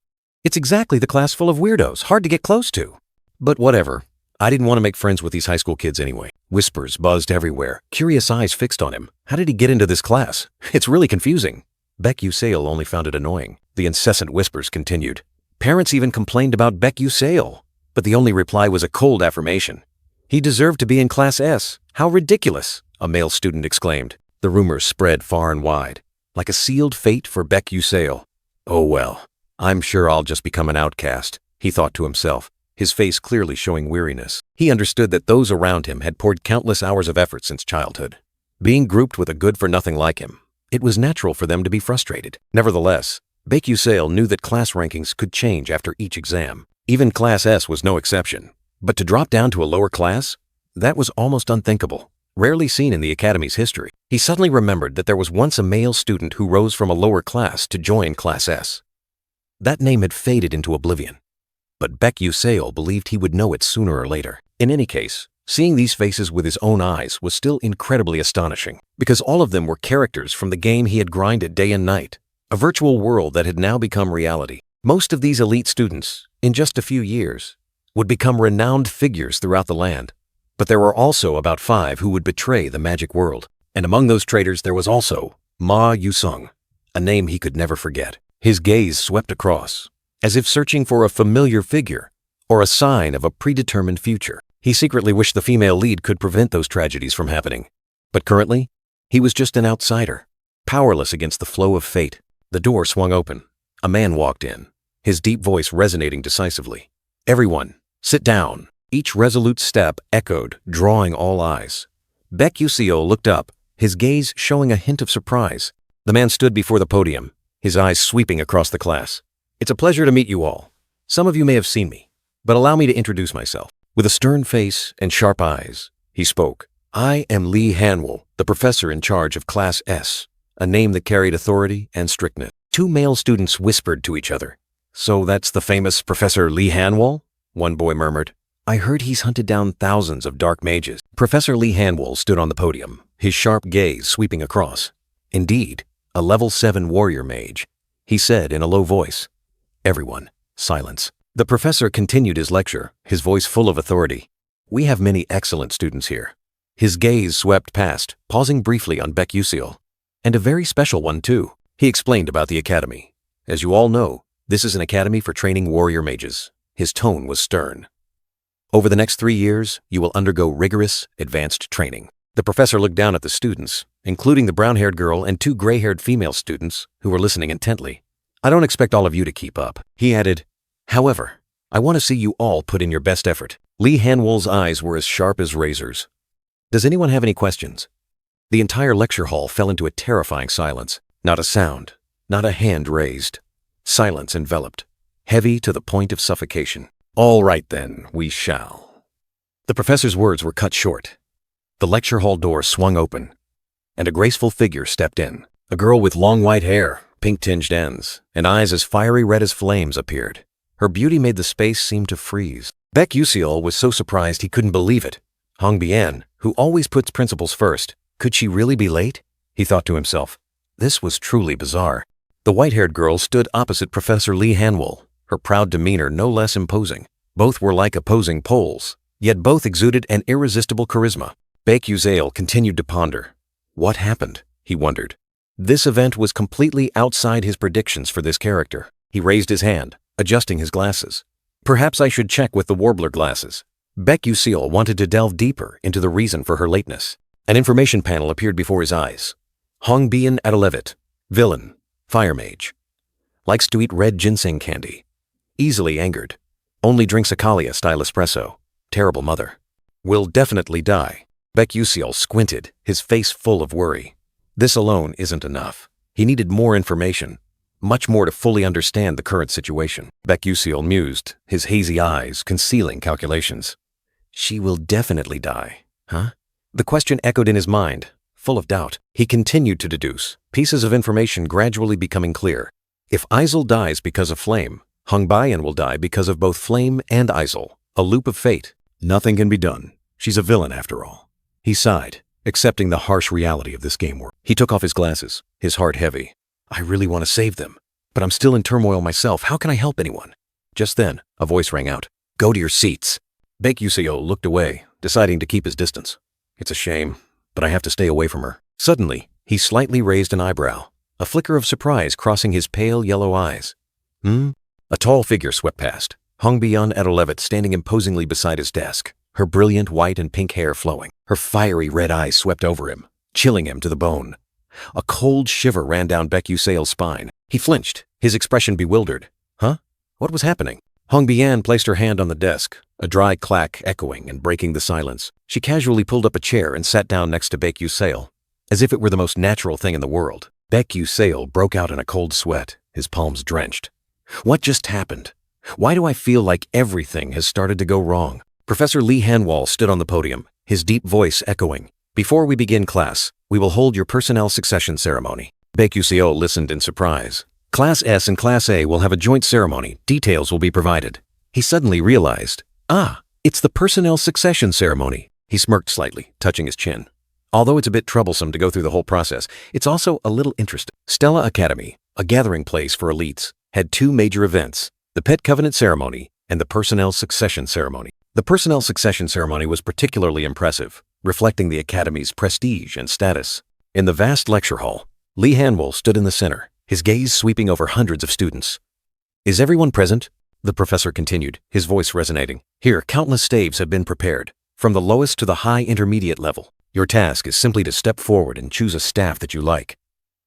It's exactly the class full of weirdos, hard to get close to. But whatever. I didn't want to make friends with these high school kids anyway. Whispers buzzed everywhere, curious eyes fixed on him. How did he get into this class? It's really confusing. Baek Yuseol only found it annoying. The incessant whispers continued. Parents even complained about Baek Yuseol, but the only reply was a cold affirmation. He deserved to be in Class S. How ridiculous, a male student exclaimed. The rumors spread far and wide, like a sealed fate for Baek Yuseol. Oh well, I'm sure I'll just become an outcast, he thought to himself, his face clearly showing weariness. He understood that those around him had poured countless hours of effort since childhood. Being grouped with a good-for-nothing like him, it was natural for them to be frustrated. Nevertheless, Baek Yuseol knew that class rankings could change after each exam. Even Class S was no exception. But to drop down to a lower class? That was almost unthinkable, rarely seen in the academy's history. He suddenly remembered that there was once a male student who rose from a lower class to join Class S. That name had faded into oblivion, but Baek Yuseol believed he would know it sooner or later. In any case, seeing these faces with his own eyes was still incredibly astonishing, because all of them were characters from the game he had grinded day and night, a virtual world that had now become reality. Most of these elite students, in just a few years, would become renowned figures throughout the land. But there were also about 5 who would betray the magic world. And among those traitors there was also Ma Yusung, a name he could never forget. His gaze swept across, as if searching for a familiar figure or a sign of a predetermined future. He secretly wished the female lead could prevent those tragedies from happening. But currently, he was just an outsider, powerless against the flow of fate. The door swung open. A man walked in, his deep voice resonating decisively. Everyone, sit down. Each resolute step echoed, drawing all eyes. Baek Yuseol looked up, his gaze showing a hint of surprise. The man stood before the podium, his eyes sweeping across the class. It's a pleasure to meet you all. Some of you may have seen me, but allow me to introduce myself. With a stern face and sharp eyes, he spoke. I am Lee Hanwol, the professor in charge of Class S, a name that carried authority and strictness. 2 male students whispered to each other. So that's the famous Professor Lee Hanwol? One boy murmured. I heard he's hunted down thousands of dark mages. Professor Lee Hanwol stood on the podium, his sharp gaze sweeping across. Indeed, a level 7 warrior mage. He said in a low voice. Everyone, silence. The professor continued his lecture, his voice full of authority. We have many excellent students here. His gaze swept past, pausing briefly on Baek Yuseol. And a very special one too. He explained about the academy. As you all know, this is an academy for training warrior mages. His tone was stern. Over the next 3 years, you will undergo rigorous, advanced training. The professor looked down at the students, including the brown-haired girl and 2 gray-haired female students who were listening intently. I don't expect all of you to keep up. He added, however, I want to see you all put in your best effort. Lee Hanwol's eyes were as sharp as razors. Does anyone have any questions? The entire lecture hall fell into a terrifying silence. Not a sound, not a hand raised. Silence enveloped, heavy to the point of suffocation. All right then, we shall. The professor's words were cut short. The lecture hall door swung open, and a graceful figure stepped in. A girl with long white hair, pink-tinged ends, and eyes as fiery red as flames appeared. Her beauty made the space seem to freeze. Baek Yuseol was so surprised he couldn't believe it. Hong Bian, who always puts principles first, could she really be late? He thought to himself. This was truly bizarre. The white-haired girl stood opposite Professor Lee Hanwol, her proud demeanor no less imposing. Both were like opposing poles, yet both exuded an irresistible charisma. Baek Yuzail continued to ponder. What happened? He wondered. This event was completely outside his predictions for this character. He raised his hand, adjusting his glasses. Perhaps I should check with the warbler glasses. Baek Yuzail wanted to delve deeper into the reason for her lateness. An information panel appeared before his eyes. Hong Bian Adelevit, villain, fire mage. Likes to eat red ginseng candy. Easily angered. Only drinks Akalia-style espresso. Terrible mother. Will definitely die. Baek Yuzail squinted, his face full of worry. This alone isn't enough. He needed more information. Much more to fully understand the current situation. Baek Yuzail mused, his hazy eyes concealing calculations. She will definitely die, huh? The question echoed in his mind, full of doubt. He continued to deduce, pieces of information gradually becoming clear. If Izal dies because of flame, Hong Bian will die because of both flame and Izal. A loop of fate. Nothing can be done. She's a villain after all. He sighed, accepting the harsh reality of this game world. He took off his glasses, his heart heavy. I really want to save them, but I'm still in turmoil myself. How can I help anyone? Just then, a voice rang out. Go to your seats. Baek Yuzail looked away, deciding to keep his distance. It's a shame, but I have to stay away from her. Suddenly, he slightly raised an eyebrow, a flicker of surprise crossing his pale yellow eyes. A tall figure swept past, Hong Bian Adelevit standing imposingly beside his desk, her brilliant white and pink hair flowing. Her fiery red eyes swept over him, chilling him to the bone. A cold shiver ran down Baek Yuzail's spine. He flinched, his expression bewildered. Huh? What was happening? Hong Bian placed her hand on the desk, a dry clack echoing and breaking the silence. She casually pulled up a chair and sat down next to Baek Yuzail, as if it were the most natural thing in the world. Baek Yuzail broke out in a cold sweat, his palms drenched. What just happened? Why do I feel like everything has started to go wrong? Professor Lee Hanwol stood on the podium, his deep voice echoing. Before we begin class, we will hold your personnel succession ceremony. Baek Yuzail listened in surprise. Class S and Class A will have a joint ceremony. Details will be provided. He suddenly realized, it's the personnel succession ceremony. He smirked slightly, touching his chin. Although it's a bit troublesome to go through the whole process, it's also a little interesting. Stella Academy, a gathering place for elites, had two major events, the Pet Covenant Ceremony and the Personnel Succession Ceremony. The Personnel Succession Ceremony was particularly impressive, reflecting the Academy's prestige and status. In the vast lecture hall, Lee Hanwol stood in the center, his gaze sweeping over hundreds of students. Is everyone present? The professor continued, his voice resonating. Here, countless staves have been prepared, from the lowest to the high intermediate level. Your task is simply to step forward and choose a staff that you like.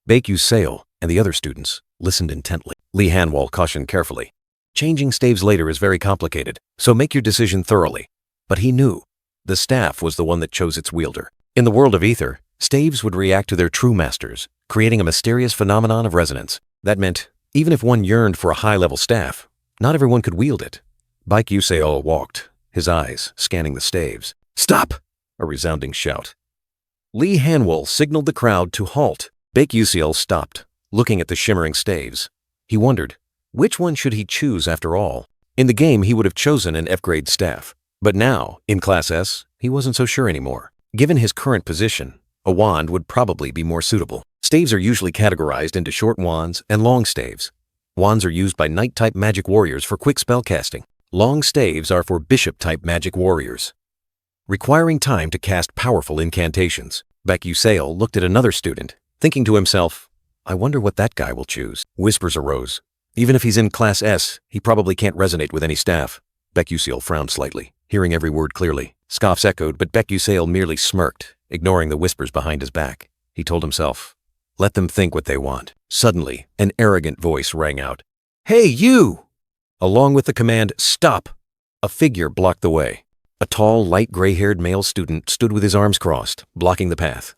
Baek Yuzail and the other students listened intently. Lee Hanwol cautioned carefully. Changing staves later is very complicated, so make your decision thoroughly. But he knew. The staff was the one that chose its wielder. In the world of ether, staves would react to their true masters, creating a mysterious phenomenon of resonance. That meant, even if one yearned for a high-level staff, not everyone could wield it. Baek Yuzail walked, his eyes scanning the staves. Stop! A resounding shout. Lee Hanwol signaled the crowd to halt. Baek Yuzail stopped, looking at the shimmering staves. He wondered, which one should he choose after all? In the game, he would have chosen an F-grade staff. But now, in Class S, he wasn't so sure anymore. Given his current position, a wand would probably be more suitable. Staves are usually categorized into short wands and long staves. Wands are used by knight-type magic warriors for quick spell casting. Long staves are for bishop-type magic warriors, requiring time to cast powerful incantations. Baek Yuzail looked at another student, thinking to himself, I wonder what that guy will choose. Whispers arose. Even if he's in Class S, he probably can't resonate with any staff. Baek Yuzail frowned slightly, hearing every word clearly. Scoffs echoed, but Baek Yuzail merely smirked, ignoring the whispers behind his back. He told himself, let them think what they want. Suddenly, an arrogant voice rang out. Hey, you! Along with the command, stop! A figure blocked the way. A tall, light gray-haired male student stood with his arms crossed, blocking the path.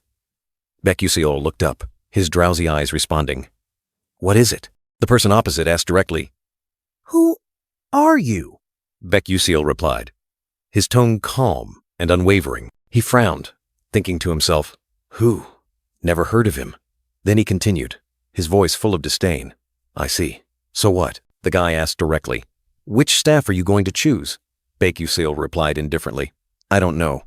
Baek Yuzail looked up, his drowsy eyes responding. What is it? The person opposite asked directly. Who are you? Baek Yuzail replied, his tone calm and unwavering. He frowned, thinking to himself, who? Never heard of him. Then he continued, his voice full of disdain. I see. So what? The guy asked directly. Which staff are you going to choose? Baek Yuzail replied indifferently. I don't know.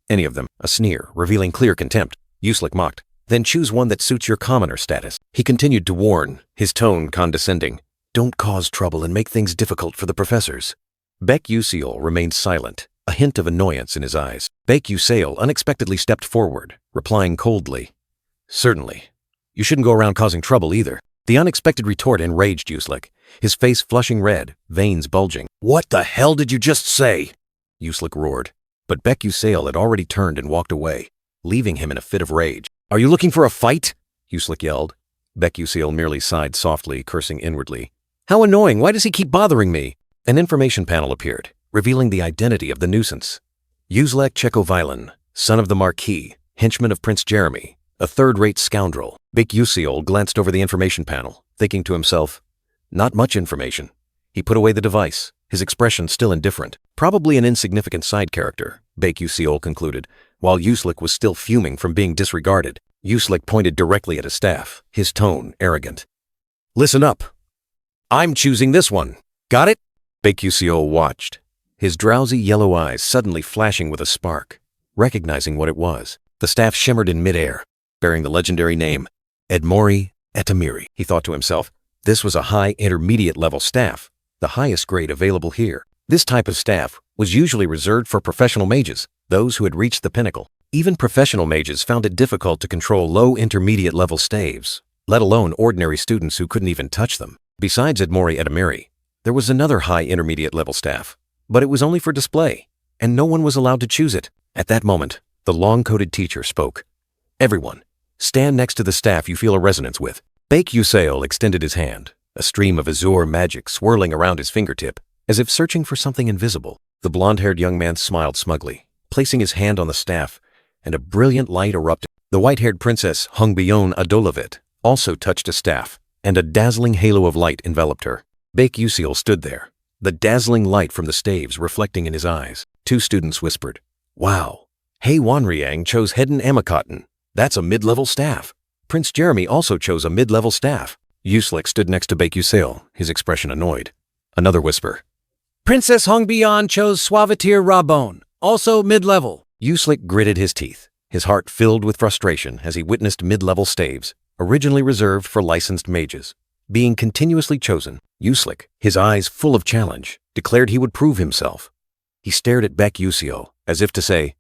Any of them, a sneer, revealing clear contempt. Uslik mocked. Then choose one that suits your commoner status. He continued to warn, his tone condescending. Don't cause trouble and make things difficult for the professors. Baek Yuseol remained silent, a hint of annoyance in his eyes. Baek Yuseol unexpectedly stepped forward, replying coldly. Certainly. You shouldn't go around causing trouble either. The unexpected retort enraged Uslik, his face flushing red, veins bulging. What the hell did you just say? Uslik roared. But Baek Yuseol had already turned and walked away, leaving him in a fit of rage. Are you looking for a fight? Uslik yelled. Baek Yuseol merely sighed softly, cursing inwardly. How annoying! Why does he keep bothering me? An information panel appeared, revealing the identity of the nuisance. Uzlek Chekovilen, son of the Marquis, henchman of Prince Jeremy, a third-rate scoundrel. Baek Yuseol glanced over the information panel, thinking to himself, not much information. He put away the device, his expression still indifferent. Probably an insignificant side character, Baek Yuseol concluded, while Uslik was still fuming from being disregarded. Uslik pointed directly at his staff, his tone arrogant. Listen up. I'm choosing this one. Got it? Baek Yuseol watched, his drowsy yellow eyes suddenly flashing with a spark. Recognizing what it was, the staff shimmered in midair, bearing the legendary name, Edmori Etamiri. He thought to himself, this was a high intermediate level staff, the highest grade available here. This type of staff was usually reserved for professional mages, those who had reached the pinnacle. Even professional mages found it difficult to control low intermediate level staves, let alone ordinary students who couldn't even touch them. Besides Edmori Etamiri, there was another high intermediate level staff, but it was only for display, and no one was allowed to choose it. At that moment, the long-coated teacher spoke. Everyone, stand next to the staff you feel a resonance with. Baek Yuseol extended his hand, a stream of azure magic swirling around his fingertip, as if searching for something invisible. The blonde-haired young man smiled smugly, placing his hand on the staff, and a brilliant light erupted. The white-haired princess Hongbion Adolovit also touched a staff, and a dazzling halo of light enveloped her. Baek Yuseol stood there, the dazzling light from the staves reflecting in his eyes. Two students whispered, Wow, Hei Wanriang chose Hedon Amikotten. That's a mid-level staff. Prince Jeremy also chose a mid-level staff. Uslik stood next to Baek Yuseol, his expression annoyed. Another whisper. Princess Hongbion chose Suavitir Rabon, also mid-level. Uslik gritted his teeth, his heart filled with frustration as he witnessed mid-level staves, originally reserved for licensed mages, being continuously chosen. Uslik, his eyes full of challenge, declared he would prove himself. He stared at Baek Yuseol, as if to say,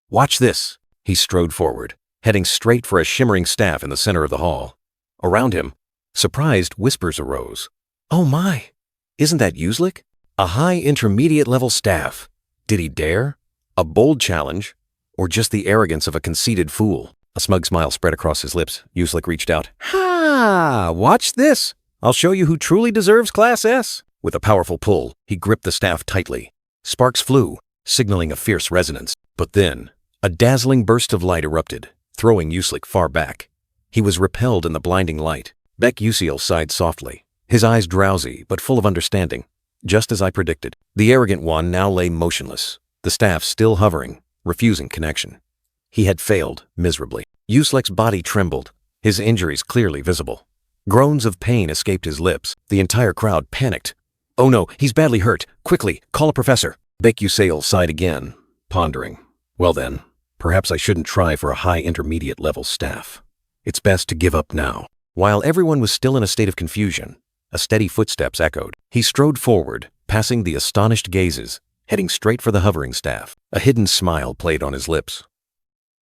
Watch this. He strode forward, heading straight for a shimmering staff in the center of the hall. Around him, surprised whispers arose. Oh my, isn't that Uslik? A high intermediate level staff. Did he dare? A bold challenge? Or just the arrogance of a conceited fool? A smug smile spread across his lips. Uslik reached out. Ha! Watch this. I'll show you who truly deserves Class S. With a powerful pull, he gripped the staff tightly. Sparks flew, signaling a fierce resonance. But then, a dazzling burst of light erupted, throwing Uslik far back. He was repelled in the blinding light. Baek Yuseol sighed softly, his eyes drowsy but full of understanding. Just as I predicted, the arrogant one now lay motionless, the staff still hovering, refusing connection. He had failed miserably. Uslik's body trembled, his injuries clearly visible. Groans of pain escaped his lips. The entire crowd panicked. Oh no, he's badly hurt. Quickly, call a professor. Baek Yuseol sighed again, pondering. Well then, perhaps I shouldn't try for a high intermediate level staff. It's best to give up now. While everyone was still in a state of confusion, a steady footsteps echoed. He strode forward, passing the astonished gazes, heading straight for the hovering staff. A hidden smile played on his lips,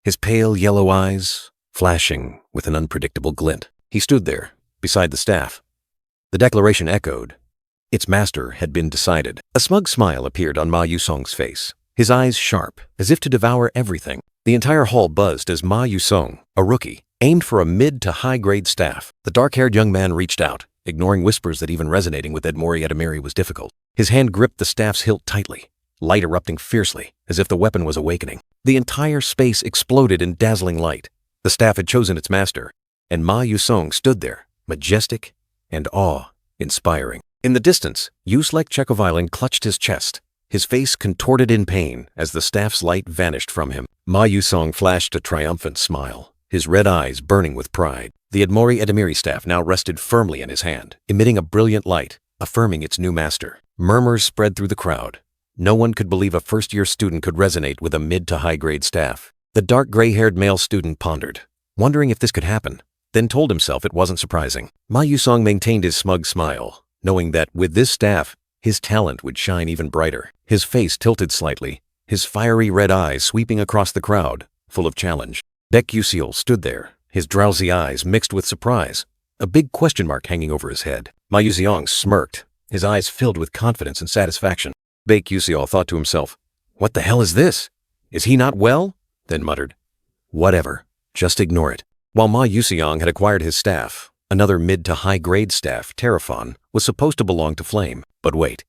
his pale yellow eyes flashing with an unpredictable glint. He stood there, beside the staff. The declaration echoed. Its master had been decided. A smug smile appeared on Ma Yusong's face, his eyes sharp, as if to devour everything. The entire hall buzzed as Ma Yusong, a rookie, aimed for a mid to high-grade staff. The dark-haired young man reached out, ignoring whispers that even resonating with Edmori Etamiri was difficult. His hand gripped the staff's hilt tightly, light erupting fiercely, as if the weapon was awakening. The entire space exploded in dazzling light. The staff had chosen its master, and Ma Yusong stood there, majestic and awe-inspiring. In the distance, Uslik Chekovilen clutched his chest, his face contorted in pain as the staff's light vanished from him. Ma Yusong flashed a triumphant smile, his red eyes burning with pride. The Edmori Etamiri staff now rested firmly in his hand, emitting a brilliant light, affirming its new master. Murmurs spread through the crowd. No one could believe a first-year student could resonate with a mid to high-grade staff. The dark gray-haired male student pondered, wondering if this could happen, then told himself it wasn't surprising. Ma Yusong maintained his smug smile, knowing that with this staff, his talent would shine even brighter. His face tilted slightly, his fiery red eyes sweeping across the crowd, full of challenge. Baek Yuseol stood there, his drowsy eyes mixed with surprise, a big question mark hanging over his head. Ma Yuseong smirked, his eyes filled with confidence and satisfaction. Baek Yuseol thought to himself, "What the hell is this? Is he not well?" Then muttered, "Whatever, just ignore it." While Ma Yuseong had acquired his staff, another mid to high-grade staff, Terraphon, was supposed to belong to Flame. But wait.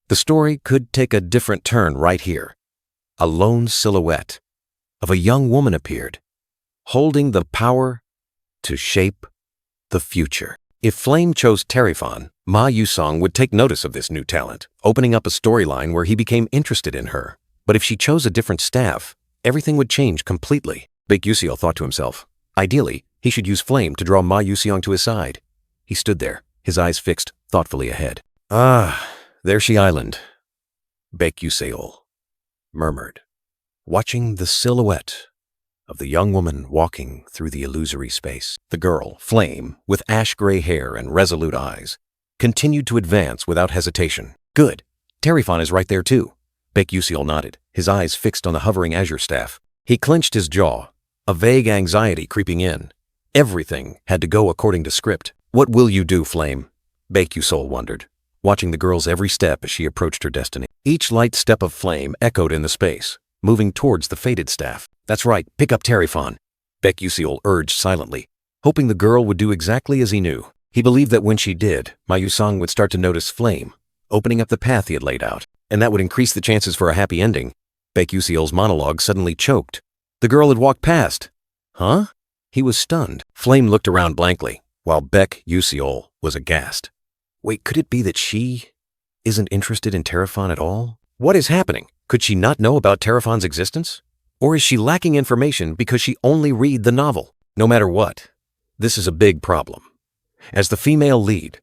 The story could take a different turn right here. A lone silhouette of a young woman appeared, holding the power to shape the future. If Flame chose Terraphon, Ma Yusong would take notice of this new talent, opening up a storyline where he became interested in her. But if she chose a different staff, everything would change completely. Baek Yuseol thought to himself, ideally, he should use Flame to draw Ma Yuseong to his side. He stood there, his eyes fixed thoughtfully ahead. There she island, Baek Yuseol murmured, watching the silhouette of the young woman walking through the illusory space. The girl, Flame, with ash-gray hair and resolute eyes, continued to advance without hesitation. Good. Terraphon is right there too. Baek Yuseol nodded, his eyes fixed on the hovering azure staff. He clenched his jaw, a vague anxiety creeping in. Everything had to go according to script. What will you do, Flame? Baek Yuseol wondered, watching the girl's every step as she approached her destiny. Each light step of Flame echoed in the space, moving towards the fated staff. That's right, pick up Terraphon, Baek Yuseol urged silently, hoping the girl would do exactly as he knew. He believed that when she did, Ma Yusong would start to notice Flame, opening up the path he had laid out, and that would increase the chances for a happy ending. Baek Yuseol's monologue suddenly choked. The girl had walked past. Huh? He was stunned. Flame looked around blankly, while Baek Yuseol was aghast. Wait, could it be that she isn't interested in Terraphon at all? What is happening? Could she not know about Terraphon's existence? Or is she lacking information because she only read the novel? No matter what, this is a big problem. As the female lead,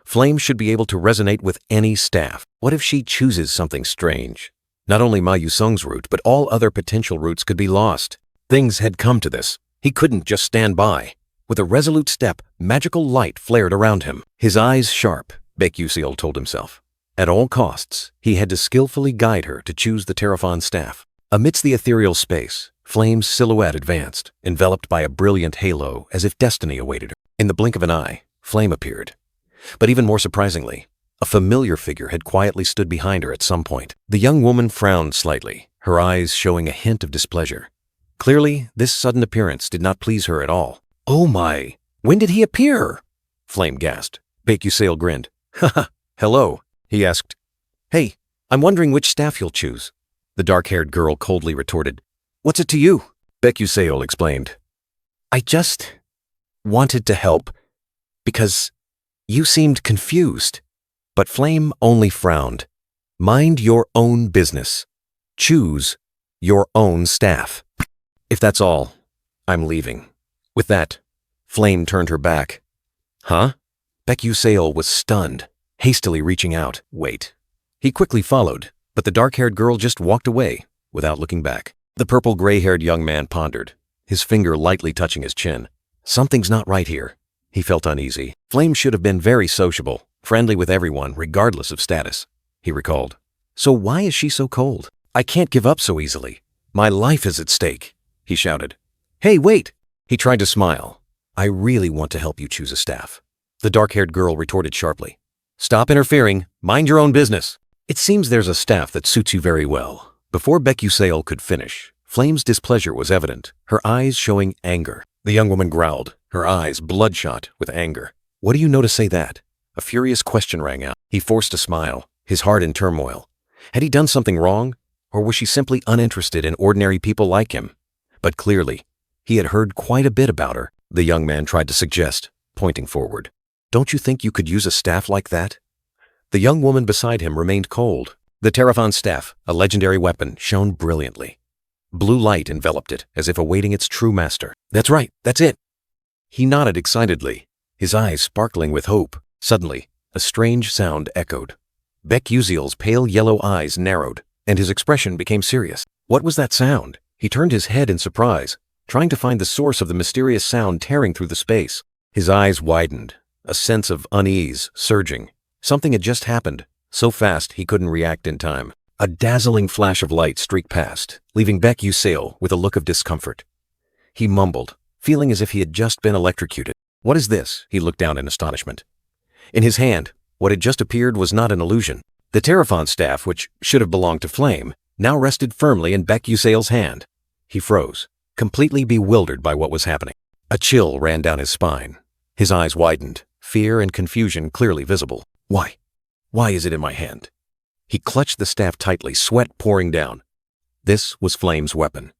Flame should be able to resonate with any staff. What if she chooses something strange? Not only Ma Yusong's route, but all other potential routes could be lost. Things had come to this. He couldn't just stand by. With a resolute step, magical light flared around him. His eyes sharp, Baek Yuseol told himself. At all costs, he had to skillfully guide her to choose the Terraphon staff. Amidst the ethereal space, Flame's silhouette advanced, enveloped by a brilliant halo as if destiny awaited her. In the blink of an eye, Flame appeared. But even more surprisingly, a familiar figure had quietly stood behind her at some point. The young woman frowned slightly, her eyes showing a hint of displeasure. Clearly, this sudden appearance did not please her at all. Oh my, when did he appear? Flame gasped. Baek Yuseol grinned. Haha, hello, he asked. Hey, I'm wondering which staff you'll choose. The dark-haired girl coldly retorted. What's it to you? Baek Yuseol explained. I just wanted to help because you seemed confused. But Flame only frowned. Mind your own business. Choose your own staff. If that's all, I'm leaving. With that, Flame turned her back. Huh? Baek Yuseol was stunned, hastily reaching out. Wait. He quickly followed, but the dark-haired girl just walked away without looking back. The purple-gray-haired young man pondered, his finger lightly touching his chin. Something's not right here. He felt uneasy. Flame should have been very sociable, friendly with everyone, regardless of status, he recalled. So why is she so cold? I can't give up so easily. My life is at stake, he shouted. Hey, wait! He tried to smile. I really want to help you choose a staff. The dark-haired girl retorted sharply. Stop interfering. Mind your own business. It seems there's a staff that suits you very well. Before Baek Yuseol could finish, Flame's displeasure was evident, her eyes showing anger. The young woman growled, her eyes bloodshot with anger. What do you know to say that? A furious question rang out. He forced a smile, his heart in turmoil. Had he done something wrong? Or was she simply uninterested in ordinary people like him? But clearly, he had heard quite a bit about her. The young man tried to suggest, pointing forward. Don't you think you could use a staff like that? The young woman beside him remained cold. The Terraphon staff, a legendary weapon, shone brilliantly. Blue light enveloped it, as if awaiting its true master. That's right, that's it. He nodded excitedly, his eyes sparkling with hope. Suddenly, a strange sound echoed. Beck Uziel's pale yellow eyes narrowed, and his expression became serious. What was that sound? He turned his head in surprise, trying to find the source of the mysterious sound tearing through the space. His eyes widened, a sense of unease surging. Something had just happened, so fast he couldn't react in time. A dazzling flash of light streaked past, leaving Beck Uziel with a look of discomfort. He mumbled, feeling as if he had just been electrocuted. What is this? He looked down in astonishment. In his hand, what had just appeared was not an illusion. The Terraphon staff, which should have belonged to Flame, now rested firmly in Beck Uziel's hand. He froze, completely bewildered by what was happening. A chill ran down his spine. His eyes widened, fear and confusion clearly visible. Why? Why is it in my hand? He clutched the staff tightly, sweat pouring down. This was Flame's weapon.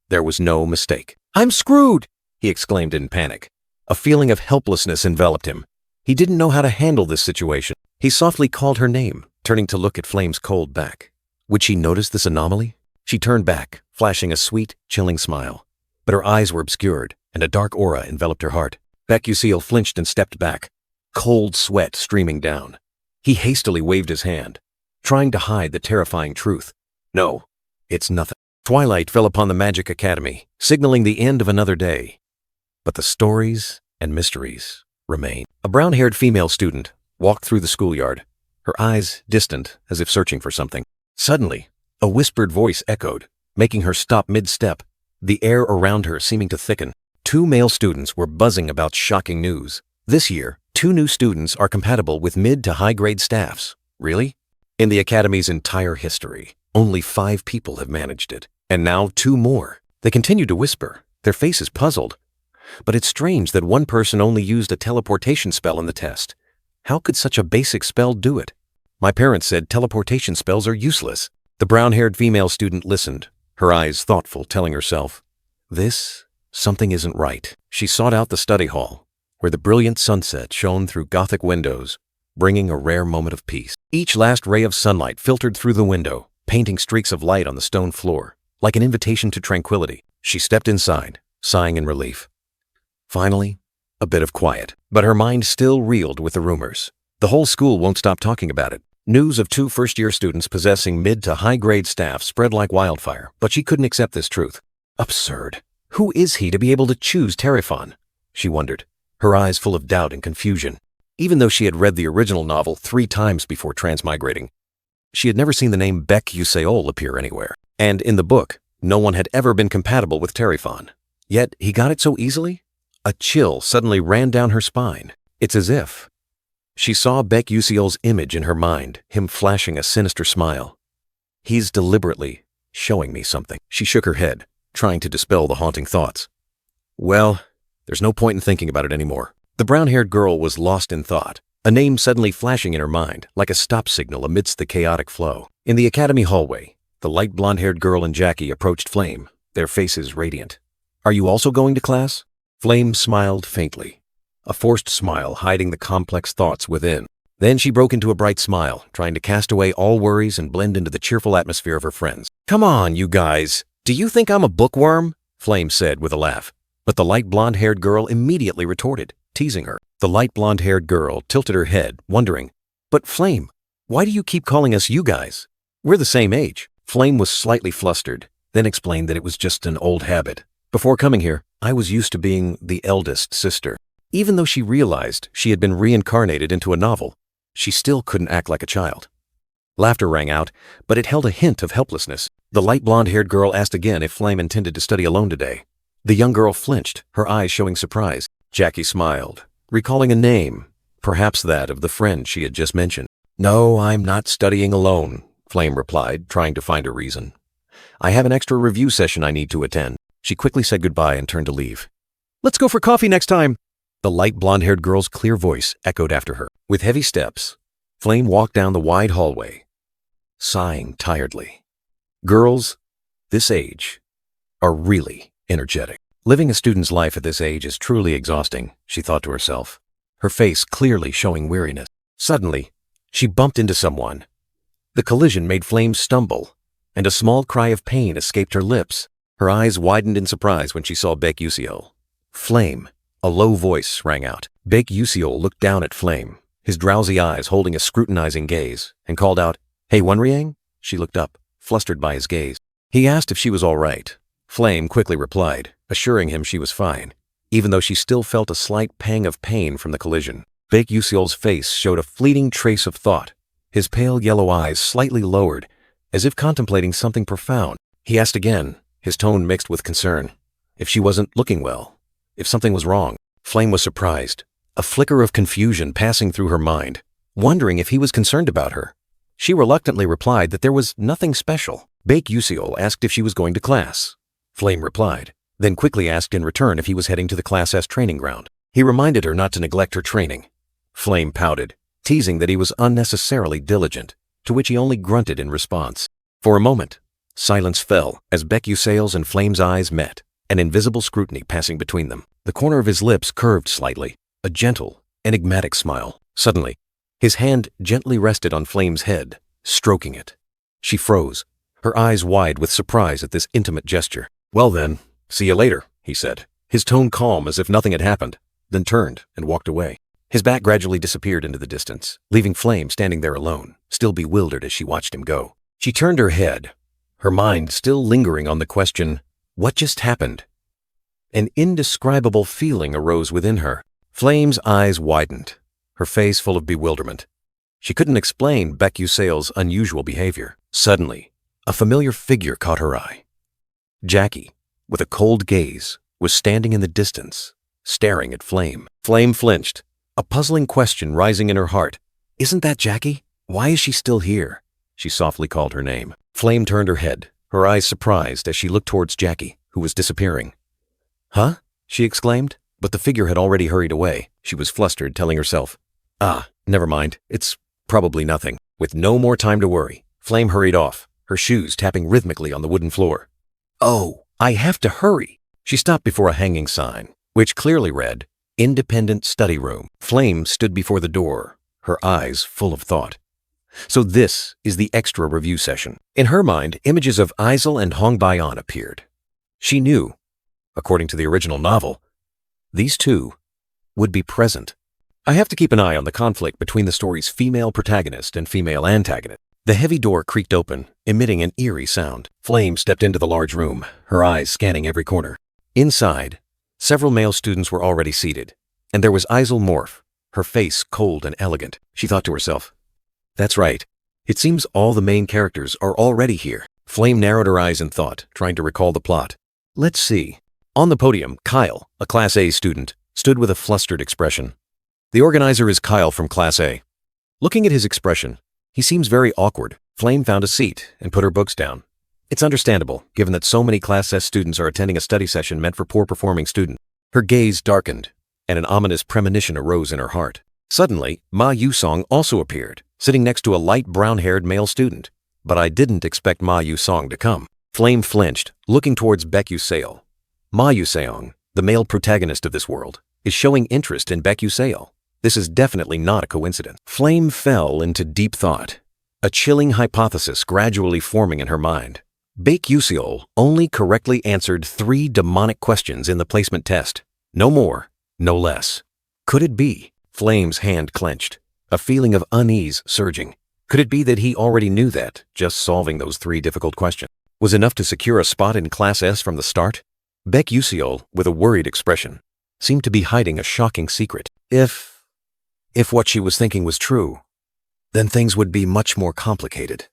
There was no mistake. "I'm screwed!" he exclaimed in panic. A feeling of helplessness enveloped him. He didn't know how to handle this situation. He softly called her name, turning to look at Flame's cold back. Would she notice this anomaly? She turned back, flashing a sweet, chilling smile. But her eyes were obscured, and a dark aura enveloped her heart. Beck Uziel flinched and stepped back, cold sweat streaming down. He hastily waved his hand, trying to hide the terrifying truth. No, it's nothing. Twilight fell upon the Magic Academy, signaling the end of another day. But the stories and mysteries remain. A brown-haired female student walked through the schoolyard, her eyes distant as if searching for something. Suddenly, a whispered voice echoed, making her stop mid-step, the air around her seeming to thicken. 2 male students were buzzing about shocking news. This year, 2 new students are compatible with mid to high-grade staffs. Really? In the Academy's entire history, only 5 people have managed it. And now 2 more. They continue to whisper, their faces puzzled. But it's strange that one person only used a teleportation spell in the test. How could such a basic spell do it? My parents said teleportation spells are useless. The brown-haired female student listened, her eyes thoughtful, telling herself, something isn't right. She sought out the study hall, where the brilliant sunset shone through Gothic windows, bringing a rare moment of peace. Each last ray of sunlight filtered through the window, painting streaks of light on the stone floor, like an invitation to tranquility. She stepped inside, sighing in relief. Finally, a bit of quiet, but her mind still reeled with the rumors. The whole school won't stop talking about it. News of 2 first-year students possessing mid to high-grade staff spread like wildfire, but she couldn't accept this truth. Absurd. Who is he to be able to choose Terraphon? She wondered, her eyes full of doubt and confusion. Even though she had read the original novel 3 times before transmigrating, she had never seen the name Beck Uziel appear anywhere. And in the book, no one had ever been compatible with Terraphon. Yet he got it so easily? A chill suddenly ran down her spine. It's as if she saw Beck Uziel's image in her mind, him flashing a sinister smile. He's deliberately showing me something. She shook her head, trying to dispel the haunting thoughts. Well, there's no point in thinking about it anymore. The brown-haired girl was lost in thought, a name suddenly flashing in her mind, like a stop signal amidst the chaotic flow. In the academy hallway, the light blonde-haired girl and Jackie approached Flame, their faces radiant. Are you also going to class? Flame smiled faintly, a forced smile hiding the complex thoughts within. Then she broke into a bright smile, trying to cast away all worries and blend into the cheerful atmosphere of her friends. Come on, you guys. Do you think I'm a bookworm? Flame said with a laugh. But the light blonde-haired girl immediately retorted, teasing her. The light blonde-haired girl tilted her head, wondering, But Flame, why do you keep calling us you guys? We're the same age. Flame was slightly flustered, then explained that it was just an old habit. Before coming here, I was used to being the eldest sister. Even though she realized she had been reincarnated into a novel, she still couldn't act like a child. Laughter rang out, but it held a hint of helplessness. The light blonde-haired girl asked again if Flame intended to study alone today. The young girl flinched, her eyes showing surprise. Jackie smiled, recalling a name, perhaps that of the friend she had just mentioned. No, I'm not studying alone, Flame replied, trying to find a reason. I have an extra review session I need to attend. She quickly said goodbye and turned to leave. Let's go for coffee next time. The light blonde-haired girl's clear voice echoed after her. With heavy steps, Flame walked down the wide hallway, sighing tiredly. Girls, this age, are really energetic. Living a student's life at this age is truly exhausting, she thought to herself, her face clearly showing weariness. Suddenly, she bumped into someone. The collision made Flame stumble, and a small cry of pain escaped her lips. Her eyes widened in surprise when she saw Beck Uziel. Flame, a low voice rang out. Beck Uziel looked down at Flame, his drowsy eyes holding a scrutinizing gaze, and called out, "Hey, Wenriang?" She looked up, flustered by his gaze. He asked if she was all right. Flame quickly replied, assuring him she was fine, even though she still felt a slight pang of pain from the collision. Baek Yuseol's face showed a fleeting trace of thought, his pale yellow eyes slightly lowered, as if contemplating something profound. He asked again, his tone mixed with concern, if she wasn't looking well, if something was wrong. Flame was surprised, a flicker of confusion passing through her mind, wondering if he was concerned about her. She reluctantly replied that there was nothing special. Baek Yuseol asked if she was going to class. Flame replied, then quickly asked in return if he was heading to the Class S training ground. He reminded her not to neglect her training. Flame pouted, teasing that he was unnecessarily diligent, to which he only grunted in response. For a moment, silence fell as Baek Yuseol's and Flame's eyes met, an invisible scrutiny passing between them. The corner of his lips curved slightly, a gentle, enigmatic smile. Suddenly, his hand gently rested on Flame's head, stroking it. She froze, her eyes wide with surprise at this intimate gesture. "Well then, see you later," he said, his tone calm as if nothing had happened, then turned and walked away. His back gradually disappeared into the distance, leaving Flame standing there alone, still bewildered as she watched him go. She turned her head, her mind still lingering on the question, what just happened? An indescribable feeling arose within her. Flame's eyes widened, her face full of bewilderment. She couldn't explain Baek Yuseol's unusual behavior. Suddenly, a familiar figure caught her eye. Jackie, with a cold gaze, was standing in the distance, staring at Flame. Flame flinched, a puzzling question rising in her heart. "Isn't that Jackie? Why is she still here?" She softly called her name. Flame turned her head, her eyes surprised as she looked towards Jackie, who was disappearing. "Huh?" she exclaimed, but the figure had already hurried away. She was flustered, telling herself, never mind, it's probably nothing." With no more time to worry, Flame hurried off, her shoes tapping rhythmically on the wooden floor. "Oh, I have to hurry." She stopped before a hanging sign, which clearly read, "Independent Study Room." Flame stood before the door, her eyes full of thought. So this is the extra review session. In her mind, images of Aizal and Hong Bayan appeared. She knew, according to the original novel, these two would be present. I have to keep an eye on the conflict between the story's female protagonist and female antagonist. The heavy door creaked open, emitting an eerie sound. Flame stepped into the large room, her eyes scanning every corner. Inside, several male students were already seated, and there was Aizal Morph, her face cold and elegant. She thought to herself, "That's right. It seems all the main characters are already here." Flame narrowed her eyes in thought, trying to recall the plot. Let's see. On the podium, Kyle, a Class A student, stood with a flustered expression. The organizer is Kyle from Class A. Looking at his expression, he seems very awkward. Flame found a seat and put her books down. It's understandable, given that so many Class S students are attending a study session meant for poor-performing students. Her gaze darkened, and an ominous premonition arose in her heart. Suddenly, Ma Yusong also appeared, sitting next to a light brown-haired male student. But I didn't expect Ma Yusong to come. Flame flinched, looking towards Baek Yuseol. Ma Yuseong, the male protagonist of this world, is showing interest in Baek Yuseol. This is definitely not a coincidence. Flame fell into deep thought, a chilling hypothesis gradually forming in her mind. Baek Yuseol only correctly answered 3 demonic questions in the placement test. No more, no less. Could it be? Flame's hand clenched, a feeling of unease surging. Could it be that he already knew that just solving those 3 difficult questions was enough to secure a spot in Class S from the start? Baek Yuseol, with a worried expression, seemed to be hiding a shocking secret. If what she was thinking was true, then things would be much more complicated.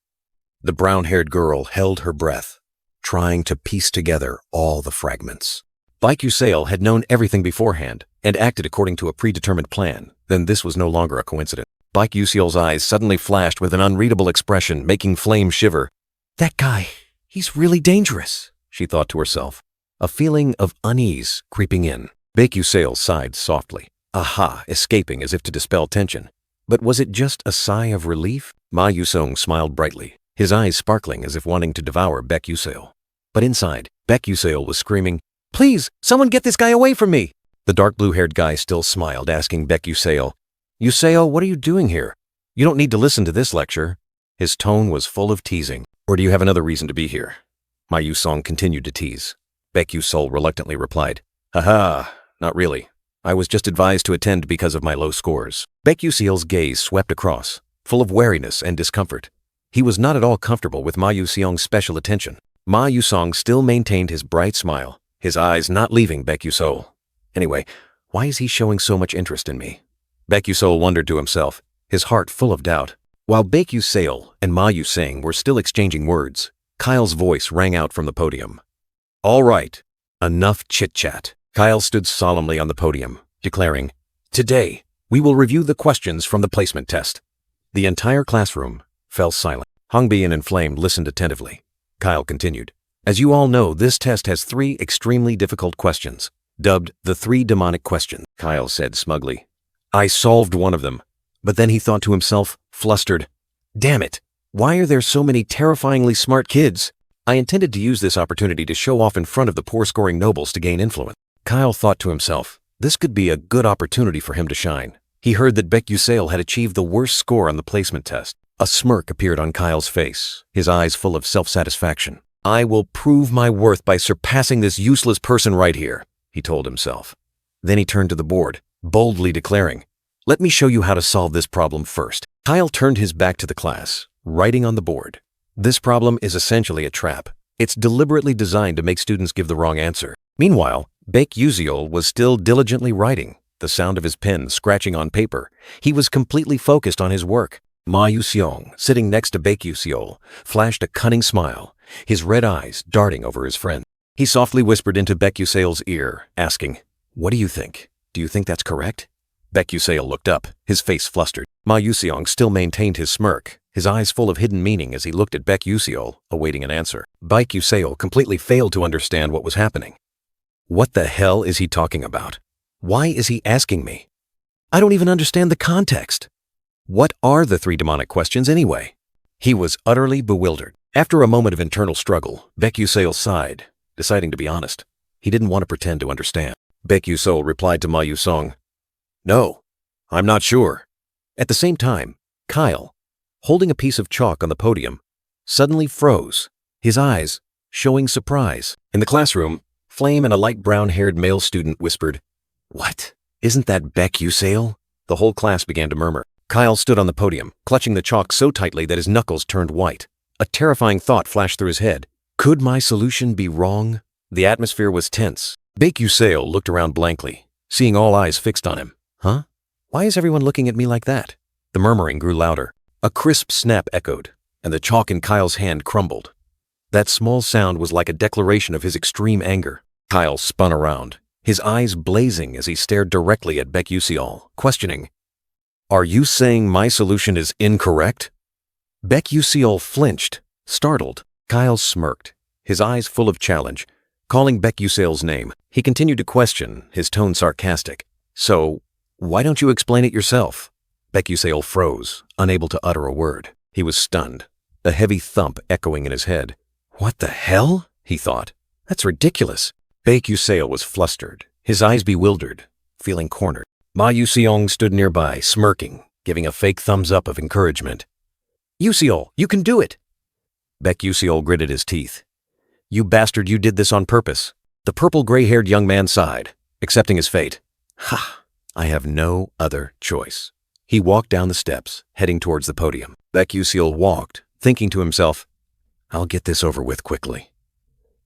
The brown-haired girl held her breath, trying to piece together all the fragments. Baek Yuseol had known everything beforehand and acted according to a predetermined plan. Then this was no longer a coincidence. Baek Yuseol's eyes suddenly flashed with an unreadable expression, making Flame shiver. "That guy, he's really dangerous," she thought to herself, a feeling of unease creeping in. Baek Yuseol sighed softly, aha, escaping as if to dispel tension. But was it just a sigh of relief? Ma Yusong smiled brightly, his eyes sparkling as if wanting to devour Baek Yuseol. But inside, Baek Yuseol was screaming, "Please, someone get this guy away from me!" The dark blue-haired guy still smiled, asking Baek Yuseol, "Yuseol, what are you doing here? You don't need to listen to this lecture." His tone was full of teasing. "Or do you have another reason to be here?" Ma Yusong continued to tease. Baek Yuseol reluctantly replied, "Haha, not really. I was just advised to attend because of my low scores. Baek Yuseol's gaze swept across, full of wariness and discomfort. He was not at all comfortable with Ma Yuseong's special attention. Ma Yusong still maintained his bright smile, his eyes not leaving Baek Yuseol. Anyway, why is he showing so much interest in me? Baek Yuseol wondered to himself, his heart full of doubt. While Baek Yuseol and Ma Yuseng were still exchanging words, Kyle's voice rang out from the podium. All right, enough chit-chat. Kyle stood solemnly on the podium, declaring, Today, we will review the questions from the placement test. The entire classroom fell silent. Hongbi and Inflamed listened attentively. Kyle continued, As you all know, this test has 3 extremely difficult questions, dubbed the 3 demonic questions. Kyle said smugly, I solved one of them. But then he thought to himself, flustered, Damn it, why are there so many terrifyingly smart kids? I intended to use this opportunity to show off in front of the poor-scoring nobles to gain influence. Kyle thought to himself, this could be a good opportunity for him to shine. He heard that Baek Yuseol had achieved the worst score on the placement test. A smirk appeared on Kyle's face, his eyes full of self-satisfaction. I will prove my worth by surpassing this useless person right here, he told himself. Then he turned to the board, boldly declaring, Let me show you how to solve this problem first. Kyle turned his back to the class, writing on the board. This problem is essentially a trap. It's deliberately designed to make students give the wrong answer. Meanwhile, Baek Yuseol was still diligently writing, the sound of his pen scratching on paper. He was completely focused on his work. Ma Yuseong, sitting next to Baek Yuseol, flashed a cunning smile, his red eyes darting over his friend. He softly whispered into Baek Yuseol's ear, asking, What do you think? Do you think that's correct? Baek Yuseol looked up, his face flustered. Ma Yuseong still maintained his smirk, his eyes full of hidden meaning as he looked at Baek Yuseol, awaiting an answer. Baek Yuseol completely failed to understand what was happening. What the hell is he talking about? Why is he asking me? I don't even understand the context. What are the 3 demonic questions anyway? He was utterly bewildered. After a moment of internal struggle, Baek Yuseol sighed, deciding to be honest. He didn't want to pretend to understand. Baek Yuseol replied to Ma Yusong, No, I'm not sure. At the same time, Kyle, holding a piece of chalk on the podium, suddenly froze, his eyes showing surprise. In the classroom, Flame and a light brown-haired male student whispered, What? Isn't that Baek Yuseol? The whole class began to murmur. Kyle stood on the podium, clutching the chalk so tightly that his knuckles turned white. A terrifying thought flashed through his head. Could my solution be wrong? The atmosphere was tense. Baek Yuseol looked around blankly, seeing all eyes fixed on him. Huh? Why is everyone looking at me like that? The murmuring grew louder. A crisp snap echoed, and the chalk in Kyle's hand crumbled. That small sound was like a declaration of his extreme anger. Kyle spun around, his eyes blazing as he stared directly at Baek Yuseol, questioning, Are you saying my solution is incorrect? Baek Yuseol flinched, startled. Kyle smirked, his eyes full of challenge, calling Baek Yuseol's name. He continued to question, his tone sarcastic. So, why don't you explain it yourself? Baek Yuseol froze, unable to utter a word. He was stunned, a heavy thump echoing in his head. What the hell? He thought. That's ridiculous. Baek Yuseol was flustered, his eyes bewildered, feeling cornered. Ma Yuseong stood nearby, smirking, giving a fake thumbs up of encouragement. Yuseol, you can do it! Baek Yuseol gritted his teeth. You bastard, you did this on purpose. The purple-gray-haired young man sighed, accepting his fate. Ha! I have no other choice. He walked down the steps, heading towards the podium. Baek Yuseol walked, thinking to himself, I'll get this over with quickly.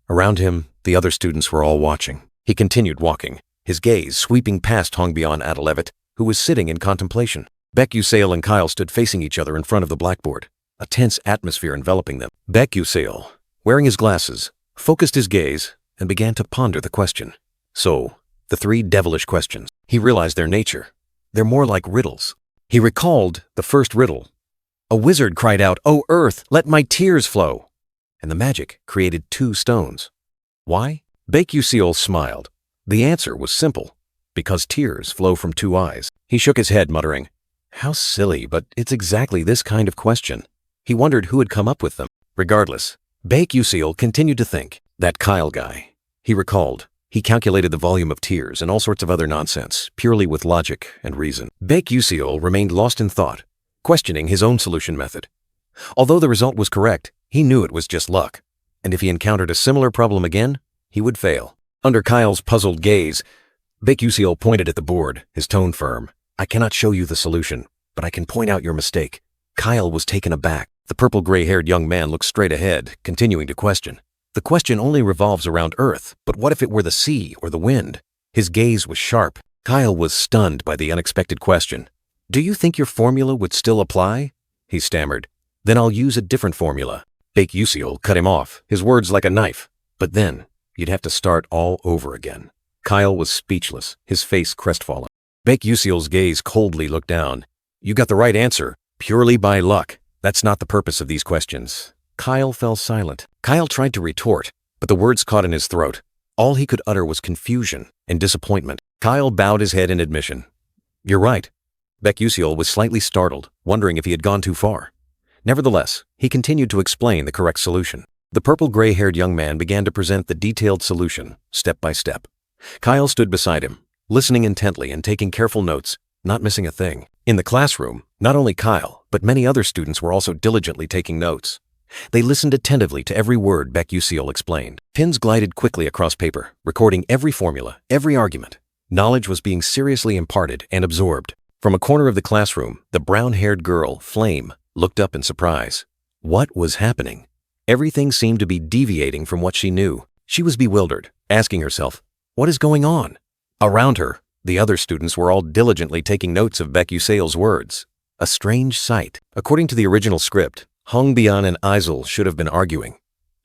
Around him, the other students were all watching. He continued walking, his gaze sweeping past Hongbyon Adelevet, who was sitting in contemplation. Baek Yuseol and Kyle stood facing each other in front of the blackboard, a tense atmosphere enveloping them. Baek Yuseol, wearing his glasses, focused his gaze and began to ponder the question. So, the 3 devilish questions. He realized their nature. They're more like riddles. He recalled the first riddle. A wizard cried out, "O earth, let my tears flow!" And the magic created 2 stones. Why? Baek Yuseol smiled. The answer was simple. Because tears flow from 2 eyes. He shook his head, muttering, How silly, but it's exactly this kind of question. He wondered who had come up with them. Regardless, Baek Yuseol continued to think. That Kyle guy. He recalled. He calculated the volume of tears and all sorts of other nonsense, purely with logic and reason. Baek Yuseol remained lost in thought, questioning his own solution method. Although the result was correct, he knew it was just luck, and if he encountered a similar problem again, he would fail. Under Kyle's puzzled gaze, Baek pointed at the board, his tone firm. I cannot show you the solution, but I can point out your mistake. Kyle was taken aback. The purple-gray-haired young man looked straight ahead, continuing to question. The question only revolves around Earth, but what if it were the sea or the wind? His gaze was sharp. Kyle was stunned by the unexpected question. Do you think your formula would still apply? He stammered. Then I'll use a different formula. Baek cut him off, his words like a knife. But then, you'd have to start all over again. Kyle was speechless, his face crestfallen. Baek gaze coldly looked down. You got the right answer, purely by luck. That's not the purpose of these questions. Kyle fell silent. Kyle tried to retort, but the words caught in his throat. All he could utter was confusion and disappointment. Kyle bowed his head in admission. You're right. Baek was slightly startled, wondering if he had gone too far. Nevertheless, he continued to explain the correct solution. The purple-gray-haired young man began to present the detailed solution, step by step. Kyle stood beside him, listening intently and taking careful notes, not missing a thing. In the classroom, not only Kyle, but many other students were also diligently taking notes. They listened attentively to every word Baek explained. Pins glided quickly across paper, recording every formula, every argument. Knowledge was being seriously imparted and absorbed. From a corner of the classroom, the brown-haired girl, Flame, looked up in surprise. What was happening? Everything seemed to be deviating from what she knew. She was bewildered, asking herself, what is going on? Around her, the other students were all diligently taking notes of Baek words. A strange sight. According to the original script, Hongbian and Aizel should have been arguing.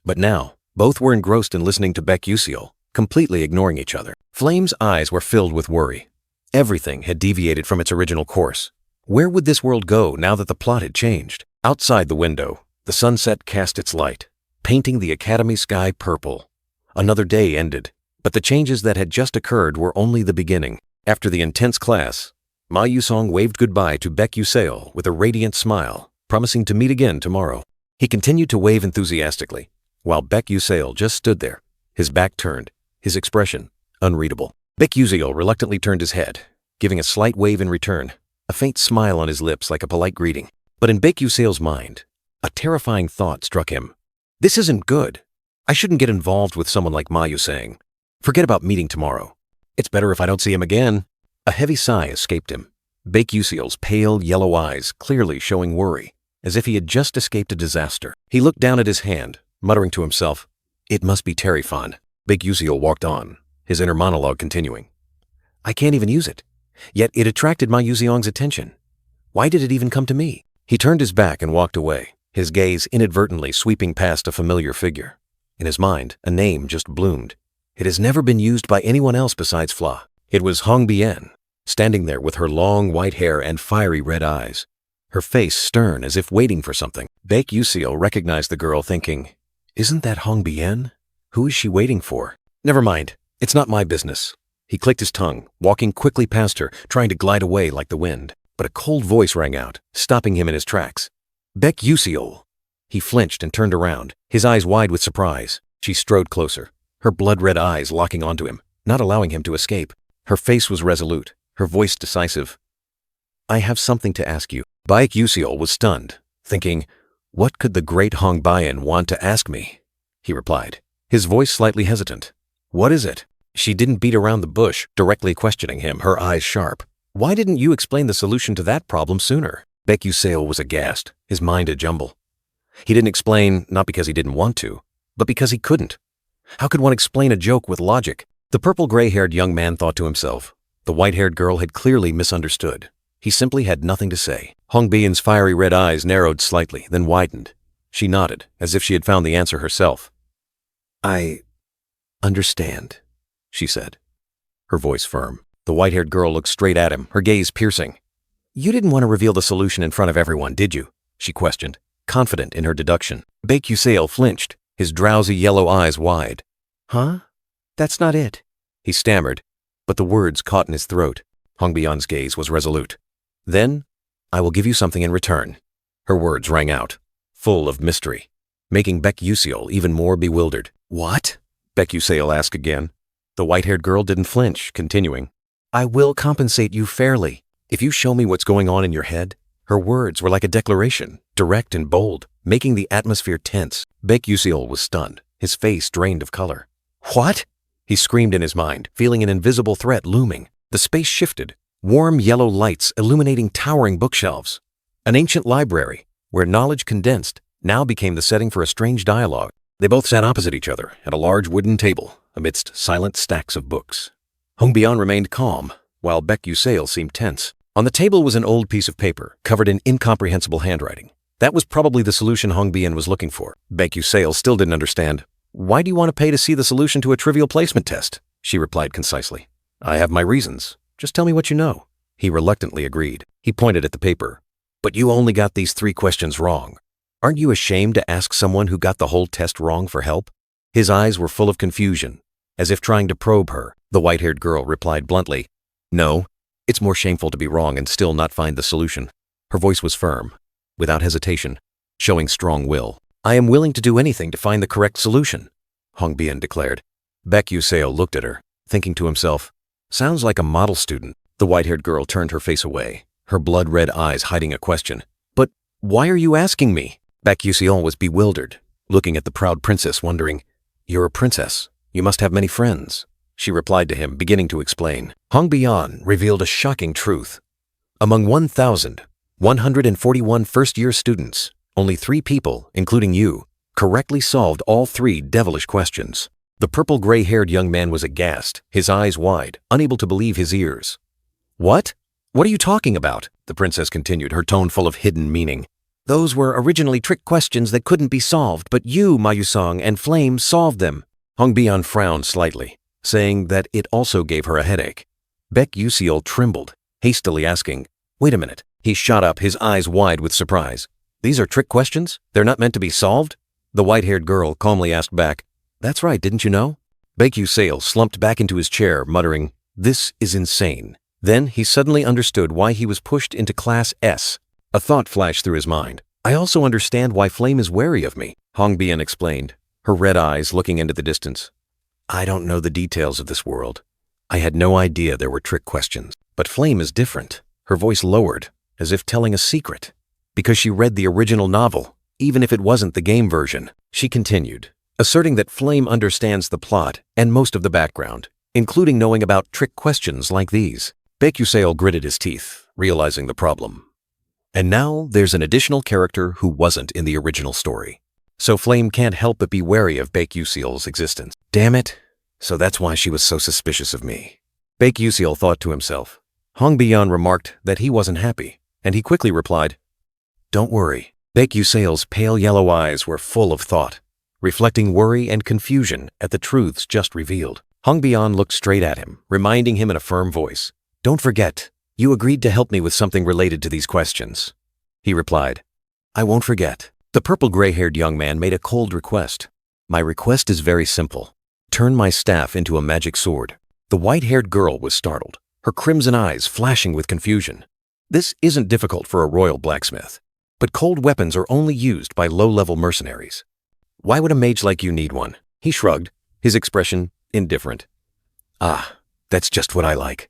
But now, both were engrossed in listening to Baek, completely ignoring each other. Flame's eyes were filled with worry. Everything had deviated from its original course. Where would this world go now that the plot had changed? Outside the window, the sunset cast its light, painting the academy sky purple. Another day ended, but the changes that had just occurred were only the beginning. After the intense class, Ma Yusong waved goodbye to Baek with a radiant smile, promising to meet again tomorrow. He continued to wave enthusiastically, while Baek just stood there, his back turned, his expression unreadable. Baek reluctantly turned his head, giving a slight wave in return, a faint smile on his lips like a polite greeting. But in Baek mind, a terrifying thought struck him. This isn't good. I shouldn't get involved with someone like Ma Yusong. Forget about meeting tomorrow. It's better if I don't see him again. A heavy sigh escaped him. Baek pale yellow eyes clearly showing worry, as if he had just escaped a disaster. He looked down at his hand, muttering to himself, it must be Terrifon. Baek walked on, his inner monologue continuing. I can't even use it. Yet it attracted Ma Yusong's attention. Why did it even come to me? He turned his back and walked away, his gaze inadvertently sweeping past a familiar figure. In his mind, a name just bloomed. It has never been used by anyone else besides Fla. It was Hongbian, standing there with her long white hair and fiery red eyes, her face stern as if waiting for something. Baek recognized the girl, thinking, isn't that Hongbian? Who is she waiting for? Never mind, it's not my business. He clicked his tongue, walking quickly past her, trying to glide away like the wind. But a cold voice rang out, stopping him in his tracks. Baek. He flinched and turned around, his eyes wide with surprise. She strode closer, her blood-red eyes locking onto him, not allowing him to escape. Her face was resolute, her voice decisive. I have something to ask you. Baek was stunned, thinking, what could the great Hongbian want to ask me? He replied, his voice slightly hesitant. What is it? She didn't beat around the bush, directly questioning him, her eyes sharp. Why didn't you explain the solution to that problem sooner? Baek was aghast, his mind a jumble. He didn't explain, not because he didn't want to, but because he couldn't. How could one explain a joke with logic? The purple-gray-haired young man thought to himself. The white-haired girl had clearly misunderstood. He simply had nothing to say. Hongbian's fiery red eyes narrowed slightly, then widened. She nodded, as if she had found the answer herself. I understand, she said, her voice firm. The white-haired girl looked straight at him, her gaze piercing. You didn't want to reveal the solution in front of everyone, did you? She questioned, confident in her deduction. Baek flinched, his drowsy yellow eyes wide. Huh? That's not it, he stammered, but the words caught in his throat. Hongbian's gaze was resolute. Then, I will give you something in return. Her words rang out, full of mystery, making Baek even more bewildered. What? Baek asked again. The white-haired girl didn't flinch, continuing. I will compensate you fairly. If you show me what's going on in your head. Her words were like a declaration, direct and bold, making the atmosphere tense. Baek was stunned, his face drained of color. What? He screamed in his mind, feeling an invisible threat looming. The space shifted, warm yellow lights illuminating towering bookshelves. An ancient library, where knowledge condensed, now became the setting for a strange dialogue. They both sat opposite each other at a large wooden table, amidst silent stacks of books. Hongbian remained calm, while Baek Yusail seemed tense. On the table was an old piece of paper, covered in incomprehensible handwriting. That was probably the solution Hongbian was looking for. Baek Yusail still didn't understand. "Why do you want to pay to see the solution to a trivial placement test?" she replied concisely. "I have my reasons. Just tell me what you know." He reluctantly agreed. He pointed at the paper. "But you only got these 3 questions wrong. Aren't you ashamed to ask someone who got the whole test wrong for help?" His eyes were full of confusion, as if trying to probe her. The white-haired girl replied bluntly, "No, it's more shameful to be wrong and still not find the solution." Her voice was firm, without hesitation, showing strong will. "I am willing to do anything to find the correct solution," Hongbian declared. Baek Yusail looked at her, thinking to himself, "Sounds like a model student." The white-haired girl turned her face away, her blood-red eyes hiding a question. "But why are you asking me?" Baek Yusail was bewildered, looking at the proud princess, wondering, "You're a princess. You must have many friends." She replied to him, beginning to explain. Hongbian revealed a shocking truth. Among 1,141 first-year students, only 3 people, including you, correctly solved all 3 devilish questions. The purple-gray-haired young man was aghast, his eyes wide, unable to believe his ears. "What? What are you talking about?" the princess continued, her tone full of hidden meaning. "Those were originally trick questions that couldn't be solved, but you, Ma Yusong, and Flame solved them." Hongbian frowned slightly, saying that it also gave her a headache. Baek Yusail trembled, hastily asking, "Wait a minute." He shot up, his eyes wide with surprise. "These are trick questions? They're not meant to be solved?" The white-haired girl calmly asked back, "That's right, didn't you know?" Baek Yusail slumped back into his chair, muttering, "This is insane." Then he suddenly understood why he was pushed into Class S. A thought flashed through his mind. "I also understand why Flame is wary of me," Hongbian explained, her red eyes looking into the distance. "I don't know the details of this world. I had no idea there were trick questions. But Flame is different." Her voice lowered, as if telling a secret. "Because she read the original novel, even if it wasn't the game version." She continued, asserting that Flame understands the plot and most of the background, including knowing about trick questions like these. Baek Yusail gritted his teeth, realizing the problem. And now there's an additional character who wasn't in the original story. So Flame can't help but be wary of Baek Yusail's existence. Damn it. So that's why she was so suspicious of me. Baek Yusail thought to himself. Hongbian remarked that he wasn't happy, and he quickly replied, "Don't worry." Baek Yusail's pale yellow eyes were full of thought, reflecting worry and confusion at the truths just revealed. Hongbian looked straight at him, reminding him in a firm voice, "Don't forget, you agreed to help me with something related to these questions." He replied, "I won't forget." The purple-gray-haired young man made a cold request. "My request is very simple. Turn my staff into a magic sword." The white-haired girl was startled, her crimson eyes flashing with confusion. This isn't difficult for a royal blacksmith, but cold weapons are only used by low-level mercenaries. Why would a mage like you need one? He shrugged, his expression indifferent. "Ah, that's just what I like."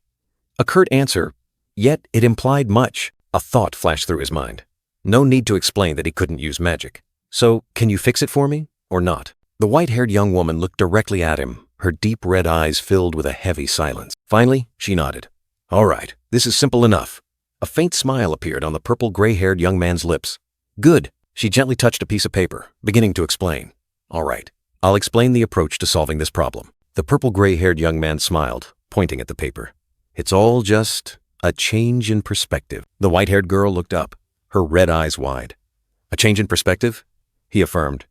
A curt answer, yet it implied much. A thought flashed through his mind. No need to explain that he couldn't use magic. "So, can you fix it for me, or not?" The white-haired young woman looked directly at him, her deep red eyes filled with a heavy silence. Finally, she nodded. "All right, this is simple enough." A faint smile appeared on the purple-gray-haired young man's lips. "Good." She gently touched a piece of paper, beginning to explain. "All right, I'll explain the approach to solving this problem." The purple-gray-haired young man smiled, pointing at the paper. "It's all just a change in perspective." The white-haired girl looked up, her red eyes wide. "A change in perspective?" he affirmed.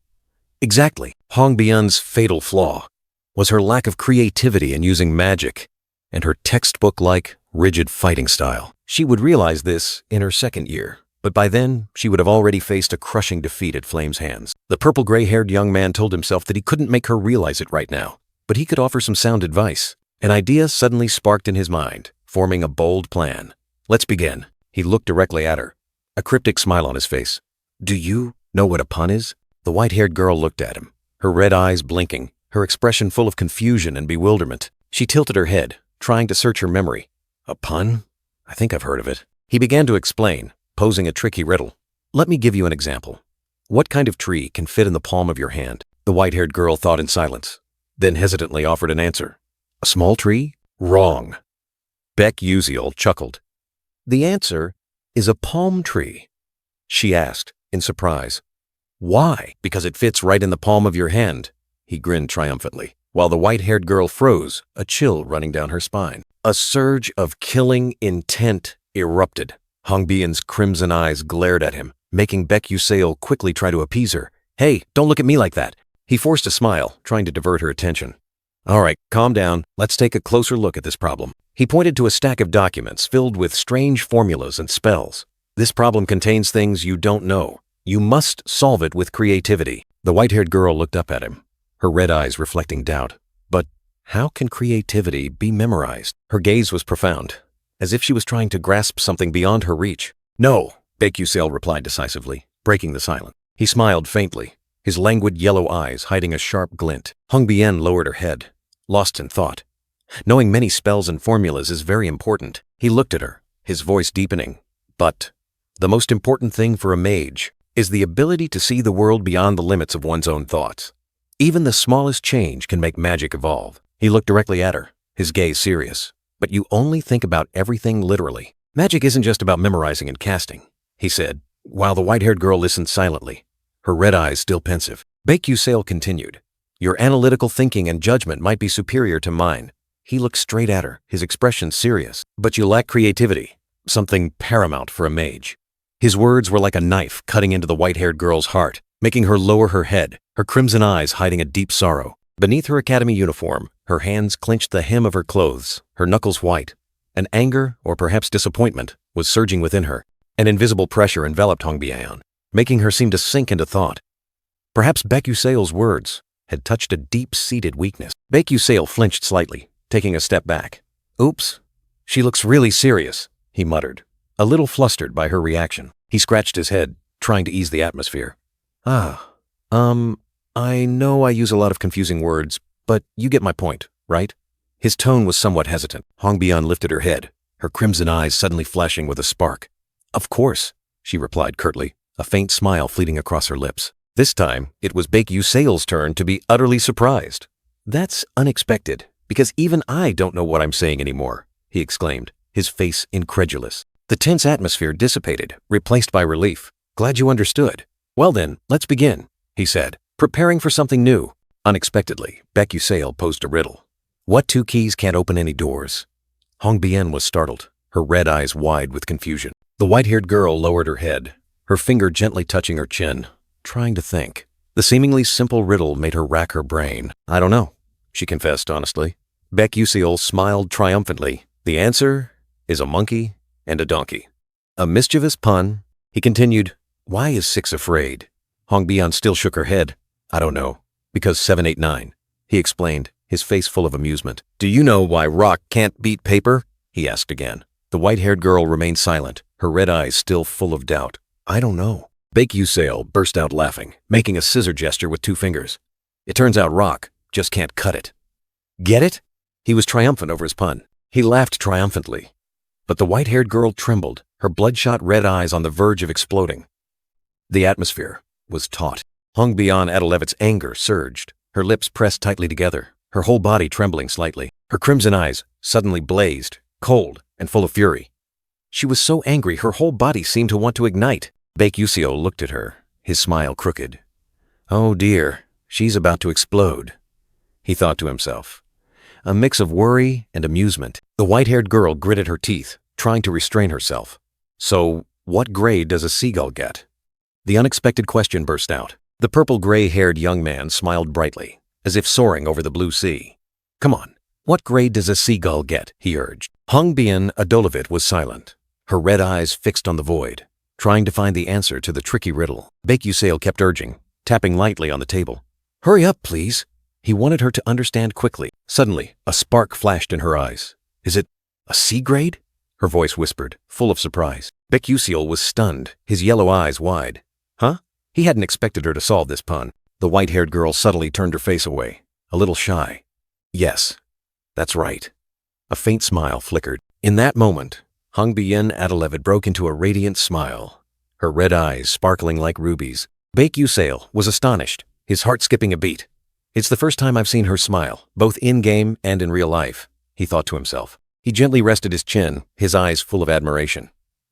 Exactly. Hongbian's fatal flaw was her lack of creativity in using magic and her textbook-like, rigid fighting style. She would realize this in her second year, but by then she would have already faced a crushing defeat at Flame's hands. The purple-gray-haired young man told himself that he couldn't make her realize it right now, but he could offer some sound advice. An idea suddenly sparked in his mind, forming a bold plan. "Let's begin." He looked directly at her, a cryptic smile on his face. "Do you know what a pun is?" The white-haired girl looked at him, her red eyes blinking, her expression full of confusion and bewilderment. She tilted her head, trying to search her memory. "A pun? I think I've heard of it." He began to explain, posing a tricky riddle. "Let me give you an example. What kind of tree can fit in the palm of your hand?" The white-haired girl thought in silence. then hesitantly offered an answer. A small tree? Wrong. Beck Uziel chuckled. The answer is a palm tree, she asked in surprise. Why? Because it fits right in the palm of your hand, he grinned triumphantly, while the white-haired girl froze, a chill running down her spine. A surge of killing intent erupted. Hong Bian's crimson eyes glared at him, making Beck Uziel quickly try to appease her. Hey, don't look at me like that. He forced a smile, trying to divert her attention. All right, calm down. Let's take a closer look at this problem. He pointed to a stack of documents filled with strange formulas and spells. This problem contains things you don't know. You must solve it with creativity. The white-haired girl looked up at him, her red eyes reflecting doubt. But how can creativity be memorized? Her gaze was profound, as if she was trying to grasp something beyond her reach. No, Beck Uziel replied decisively, breaking the silence. He smiled faintly, his languid yellow eyes hiding a sharp glint. Hong Bian lowered her head, lost in thought. Knowing many spells and formulas is very important. He looked at her, his voice deepening. But the most important thing for a mage is the ability to see the world beyond the limits of one's own thoughts. Even the smallest change can make magic evolve. He looked directly at her, his gaze serious. But you only think about everything literally. Magic isn't just about memorizing and casting, he said, while the white-haired girl listened silently, her red eyes still pensive. Beck Uziel continued. Your analytical thinking and judgment might be superior to mine. He looked straight at her, his expression serious. But you lack creativity, something paramount for a mage. His words were like a knife cutting into the white-haired girl's heart, making her lower her head, her crimson eyes hiding a deep sorrow. Beneath her academy uniform, her hands clenched the hem of her clothes, her knuckles white. An anger, or perhaps disappointment, was surging within her. An invisible pressure enveloped Hong Bian, making her seem to sink into thought. Perhaps Beck Uziel's words had touched a deep-seated weakness. Beck Uziel flinched slightly, taking a step back. Oops, she looks really serious, he muttered, a little flustered by her reaction. He scratched his head, trying to ease the atmosphere. I know I use a lot of confusing words, but you get my point, right? His tone was somewhat hesitant. Hong Bian lifted her head, her crimson eyes suddenly flashing with a spark. Of course, she replied curtly, a faint smile fleeting across her lips. This time, it was Beck Uziel's turn to be utterly surprised. That's unexpected, because even I don't know what I'm saying anymore, he exclaimed, his face incredulous. The tense atmosphere dissipated, replaced by relief. Glad you understood. Well then, let's begin, he said, preparing for something new. Unexpectedly, Beck Uziel posed a riddle. What two keys can't open any doors? Hong Bian was startled, her red eyes wide with confusion. The white-haired girl lowered her head, her finger gently touching her chin, trying to think. The seemingly simple riddle made her rack her brain. I don't know, she confessed honestly. Beck Uziel smiled triumphantly. The answer is a monkey and a donkey. A mischievous pun. He continued, why is 6 afraid? Hong Bian still shook her head. I don't know, because 7, 8, 9, he explained, his face full of amusement. Do you know why rock can't beat paper? He asked again. The white-haired girl remained silent, her red eyes still full of doubt. I don't know. Beck Uziel burst out laughing, making a scissor gesture with 2 fingers. It turns out rock just can't cut it. Get it? He was triumphant over his pun. He laughed triumphantly. But the white-haired girl trembled, her bloodshot red eyes on the verge of exploding. The atmosphere was taut. Hong Bian Adelevet's anger surged, her lips pressed tightly together, her whole body trembling slightly. Her crimson eyes suddenly blazed, cold and full of fury. She was so angry her whole body seemed to want to ignite. Beck Uziel looked at her, his smile crooked. Oh dear, she's about to explode, he thought to himself. A mix of worry and amusement. The white-haired girl gritted her teeth, trying to restrain herself. So, what grade does a seagull get? The unexpected question burst out. The purple-gray-haired young man smiled brightly, as if soaring over the blue sea. Come on, what grade does a seagull get? He urged. Hong Bian Adelevet was silent, her red eyes fixed on the void, trying to find the answer to the tricky riddle. Beck Uziel kept urging, tapping lightly on the table. Hurry up, please. He wanted her to understand quickly. Suddenly, a spark flashed in her eyes. Is it a C grade? Her voice whispered, full of surprise. Beck Uziel was stunned, his yellow eyes wide. Huh? He hadn't expected her to solve this pun. The white-haired girl subtly turned her face away, a little shy. Yes, that's right. A faint smile flickered. In that moment, Hong Bian Adelevet broke into a radiant smile, her red eyes sparkling like rubies. Beck Uziel was astonished, his heart skipping a beat. It's the first time I've seen her smile, both in-game and in real life, he thought to himself. He gently rested his chin, his eyes full of admiration.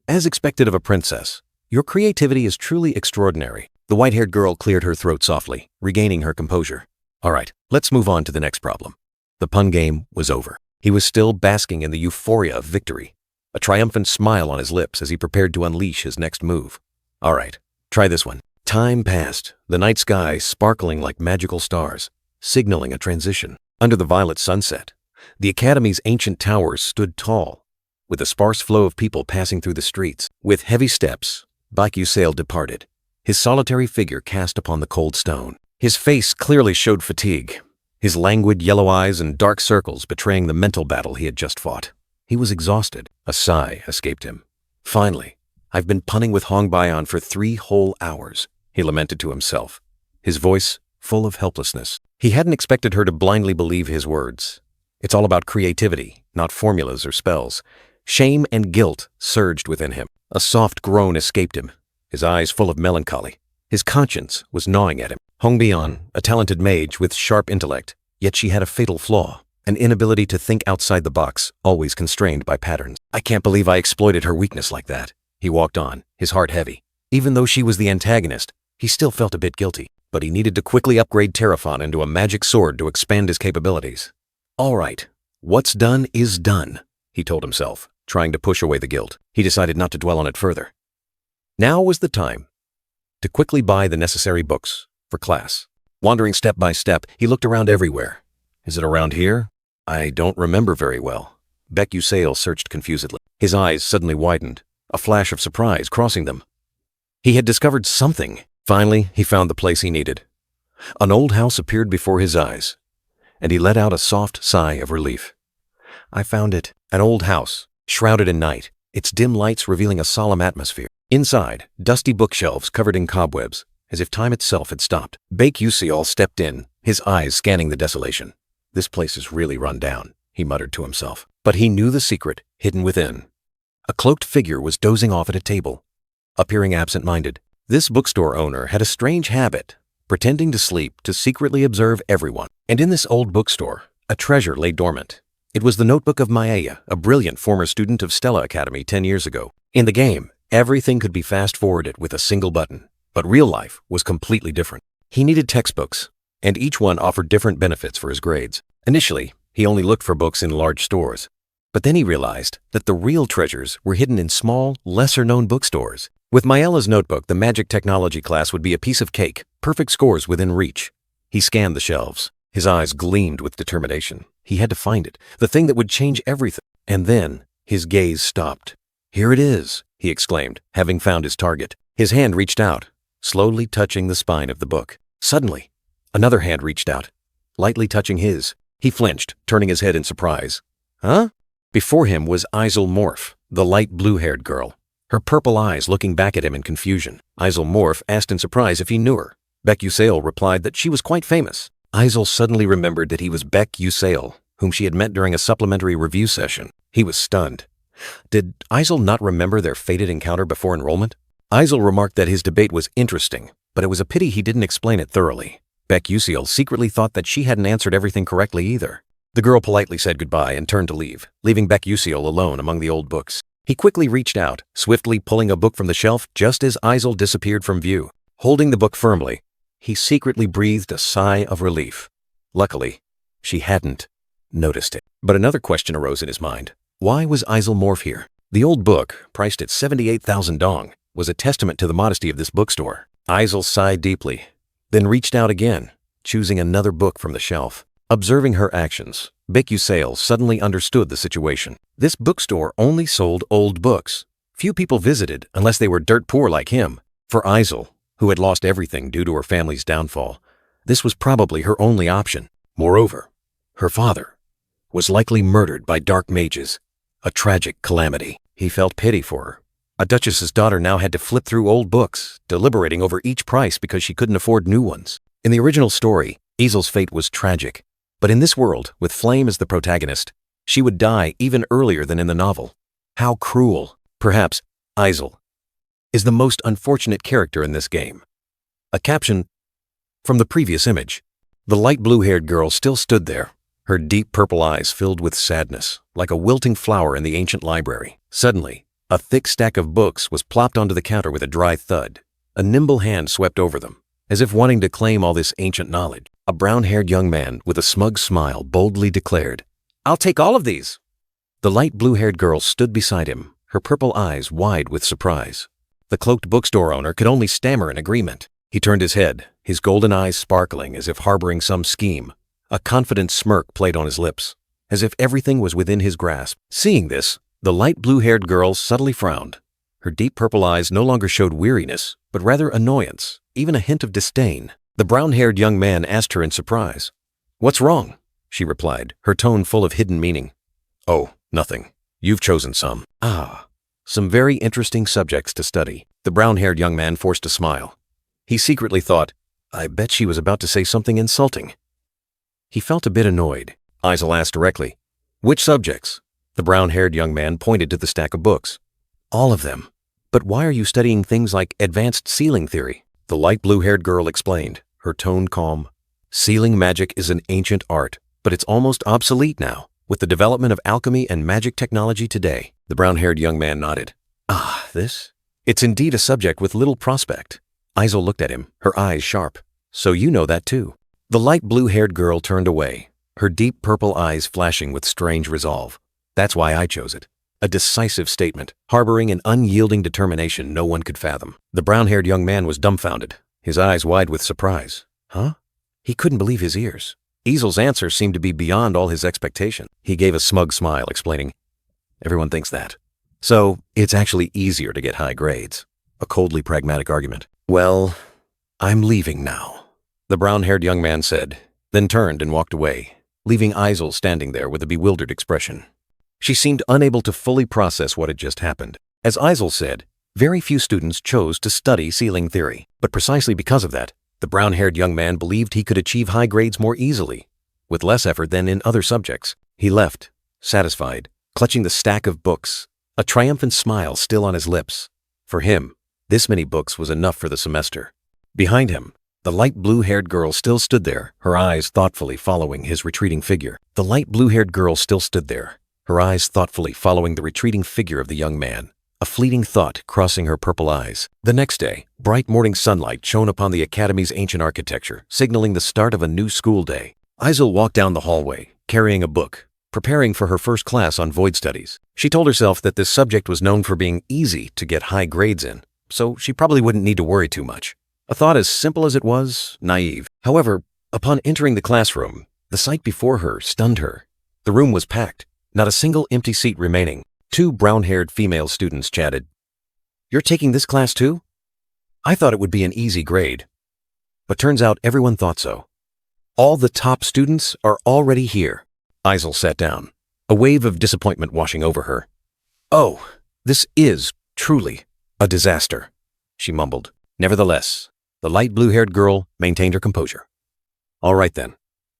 As expected of a princess, your creativity is truly extraordinary. The white-haired girl cleared her throat softly, regaining her composure. All right, let's move on to the next problem. The pun game was over. He was still basking in the euphoria of victory, a triumphant smile on his lips as he prepared to unleash his next move. All right, try this one. Time passed, the night sky sparkling like magical stars, signaling a transition. Under the violet sunset, the Academy's ancient towers stood tall, with a sparse flow of people passing through the streets. With heavy steps, Baek Yusail departed, his solitary figure cast upon the cold stone. His face clearly showed fatigue, his languid yellow eyes and dark circles betraying the mental battle he had just fought. He was exhausted. A sigh escaped him. Finally, I've been punning with Hong Baeon for 3 whole hours, he lamented to himself, his voice full of helplessness. He hadn't expected her to blindly believe his words. It's all about creativity, not formulas or spells. Shame and guilt surged within him. A soft groan escaped him, his eyes full of melancholy. His conscience was gnawing at him. Hong Baeon, a talented mage with sharp intellect, yet she had a fatal flaw, an inability to think outside the box, always constrained by patterns. I can't believe I exploited her weakness like that. He walked on, his heart heavy. Even though she was the antagonist, he still felt a bit guilty, but he needed to quickly upgrade Terraphon into a magic sword to expand his capabilities. All right, what's done is done, he told himself, trying to push away the guilt. He decided not to dwell on it further. Now was the time to quickly buy the necessary books for class. Wandering step by step, he looked around everywhere. Is it around here? I don't remember very well. Baek Yusail searched confusedly. His eyes suddenly widened, a flash of surprise crossing them. He had discovered something. Finally, he found the place he needed. An old house appeared before his eyes, and he let out a soft sigh of relief. I found it. An old house, shrouded in night, its dim lights revealing a solemn atmosphere. Inside, dusty bookshelves covered in cobwebs, as if time itself had stopped. Baek Yusail stepped in, his eyes scanning the desolation. This place is really run down, he muttered to himself. But he knew the secret hidden within. A cloaked figure was dozing off at a table, appearing absent-minded. This bookstore owner had a strange habit, pretending to sleep to secretly observe everyone. And in this old bookstore, a treasure lay dormant. It was the notebook of Maya, a brilliant former student of Stella Academy 10 years ago. In the game, everything could be fast-forwarded with a single button, but real life was completely different. He needed textbooks, and each one offered different benefits for his grades. Initially, he only looked for books in large stores, but then he realized that the real treasures were hidden in small, lesser-known bookstores. With Mayella's notebook, the magic technology class would be a piece of cake, perfect scores within reach. He scanned the shelves. His eyes gleamed with determination. He had to find it, the thing that would change everything. And then, his gaze stopped. Here it is, he exclaimed, having found his target. His hand reached out, slowly touching the spine of the book. Suddenly, another hand reached out, lightly touching his. He flinched, turning his head in surprise. Huh? Before him was Isel Morph, the light blue-haired girl, her purple eyes looking back at him in confusion. Isel Morph asked in surprise if he knew her. Baek Yusail replied that she was quite famous. Isel suddenly remembered that he was Baek Yusail, whom she had met during a supplementary review session. He was stunned. Did Isel not remember their fated encounter before enrollment? Isel remarked that his debate was interesting, but it was a pity he didn't explain it thoroughly. Baek Yusail secretly thought that she hadn't answered everything correctly either. The girl politely said goodbye and turned to leave, leaving Baek Yusail alone among the old books. He quickly reached out, swiftly pulling a book from the shelf just as Isel disappeared from view. Holding the book firmly, he secretly breathed a sigh of relief. Luckily, she hadn't noticed it. But another question arose in his mind. Why was Isel Morph here? The old book, priced at 78,000 dong, was a testament to the modesty of this bookstore. Isel sighed deeply, then reached out again, choosing another book from the shelf. Observing her actions, Baek Yusail suddenly understood the situation. This bookstore only sold old books. Few people visited unless they were dirt poor like him. For Isel, who had lost everything due to her family's downfall, this was probably her only option. Moreover, her father was likely murdered by dark mages, a tragic calamity. He felt pity for her. A duchess's daughter now had to flip through old books, deliberating over each price because she couldn't afford new ones. In the original story, Isel's fate was tragic. But in this world, with Flame as the protagonist, she would die even earlier than in the novel. How cruel. Perhaps Isel is the most unfortunate character in this game. A caption from the previous image. The light blue-haired girl still stood there, her deep purple eyes filled with sadness, like a wilting flower in the ancient library. Suddenly, a thick stack of books was plopped onto the counter with a dry thud. A nimble hand swept over them, as if wanting to claim all this ancient knowledge. A brown-haired young man with a smug smile boldly declared, "I'll take all of these." The light blue-haired girl stood beside him, her purple eyes wide with surprise. The cloaked bookstore owner could only stammer in agreement. He turned his head, his golden eyes sparkling as if harboring some scheme. A confident smirk played on his lips, as if everything was within his grasp. Seeing this, the light blue-haired girl subtly frowned. Her deep purple eyes no longer showed weariness, but rather annoyance, even a hint of disdain. The brown-haired young man asked her in surprise. "What's wrong?" she replied, her tone full of hidden meaning. "Oh, nothing. You've chosen some." "Ah, some very interesting subjects to study." The brown-haired young man forced a smile. He secretly thought, I bet she was about to say something insulting. He felt a bit annoyed. Isel asked directly, "Which subjects?" The brown-haired young man pointed to the stack of books. "All of them. But why are you studying things like advanced sealing theory?" The light blue-haired girl explained, her tone calm. "Sealing magic is an ancient art, but it's almost obsolete now, with the development of alchemy and magic technology today." The brown-haired young man nodded. "Ah, this? It's indeed a subject with little prospect." Isel looked at him, her eyes sharp. "So you know that too." The light blue-haired girl turned away, her deep purple eyes flashing with strange resolve. "That's why I chose it. A decisive statement, harboring an unyielding determination no one could fathom." The brown-haired young man was dumbfounded, his eyes wide with surprise. Huh? He couldn't believe his ears. Isel's answer seemed to be beyond all his expectation. He gave a smug smile, explaining, "Everyone thinks that. So, it's actually easier to get high grades." A coldly pragmatic argument. "Well, I'm leaving now," the brown-haired young man said, then turned and walked away, leaving Isel standing there with a bewildered expression. She seemed unable to fully process what had just happened. As Isel said, very few students chose to study sealing theory, but precisely because of that, the brown-haired young man believed he could achieve high grades more easily, with less effort than in other subjects. He left, satisfied, clutching the stack of books, a triumphant smile still on his lips. For him, this many books was enough for the semester. Behind him, the light blue-haired girl still stood there, her eyes thoughtfully following his retreating figure. The light blue-haired girl still stood there, her eyes thoughtfully following the retreating figure of the young man, a fleeting thought crossing her purple eyes. The next day, bright morning sunlight shone upon the academy's ancient architecture, signaling the start of a new school day. Isel walked down the hallway, carrying a book, preparing for her first class on void studies. She told herself that this subject was known for being easy to get high grades in, so she probably wouldn't need to worry too much. A thought as simple as it was naive. However, upon entering the classroom, the sight before her stunned her. The room was packed, not a single empty seat remaining. Two brown-haired female students chatted. "You're taking this class too? I thought it would be an easy grade." But turns out everyone thought so. "All the top students are already here." Isel sat down, a wave of disappointment washing over her. "Oh, this is truly a disaster," she mumbled. Nevertheless, the light blue-haired girl maintained her composure. "All right then,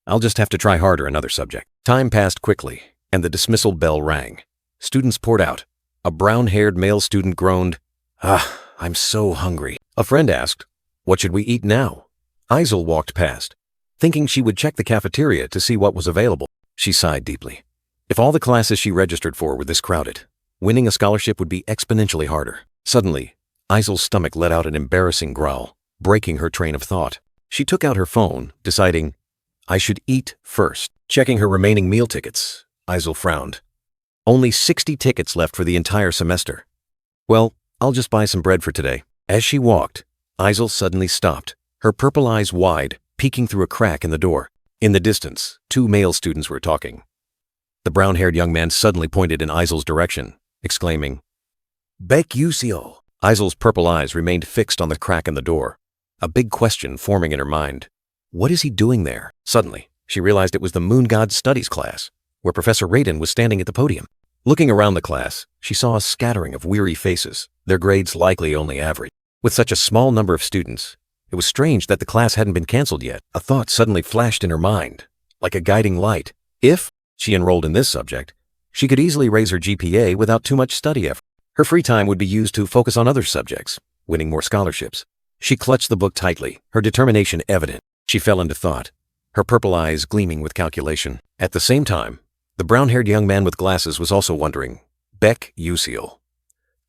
I'll just have to try harder another subject." Time passed quickly, and the dismissal bell rang. Students poured out. A brown-haired male student groaned, I'm so hungry." A friend asked, "What should we eat now?" Isel walked past, thinking she would check the cafeteria to see what was available. She sighed deeply. If all the classes she registered for were this crowded, winning a scholarship would be exponentially harder. Suddenly, Isel's stomach let out an embarrassing growl, breaking her train of thought. She took out her phone, deciding, I should eat first. Checking her remaining meal tickets, Isel frowned. Only 60 tickets left for the entire semester. Well, I'll just buy some bread for today. As she walked, Isel suddenly stopped, her purple eyes wide, peeking through a crack in the door. In the distance, two male students were talking. The brown-haired young man suddenly pointed in Isel's direction, exclaiming, "Bekusio." Isel's purple eyes remained fixed on the crack in the door, a big question forming in her mind. What is he doing there? Suddenly, she realized it was the Moon God's Studies class, where Professor Misen was standing at the podium. Looking around the class, she saw a scattering of weary faces, their grades likely only average. With such a small number of students, it was strange that the class hadn't been canceled yet. A thought suddenly flashed in her mind, like a guiding light. If she enrolled in this subject, she could easily raise her GPA without too much study effort. Her free time would be used to focus on other subjects, winning more scholarships. She clutched the book tightly, her determination evident. She fell into thought. her purple eyes gleaming with calculation. At the same time, the brown-haired young man with glasses was also wondering, Beck Usiel.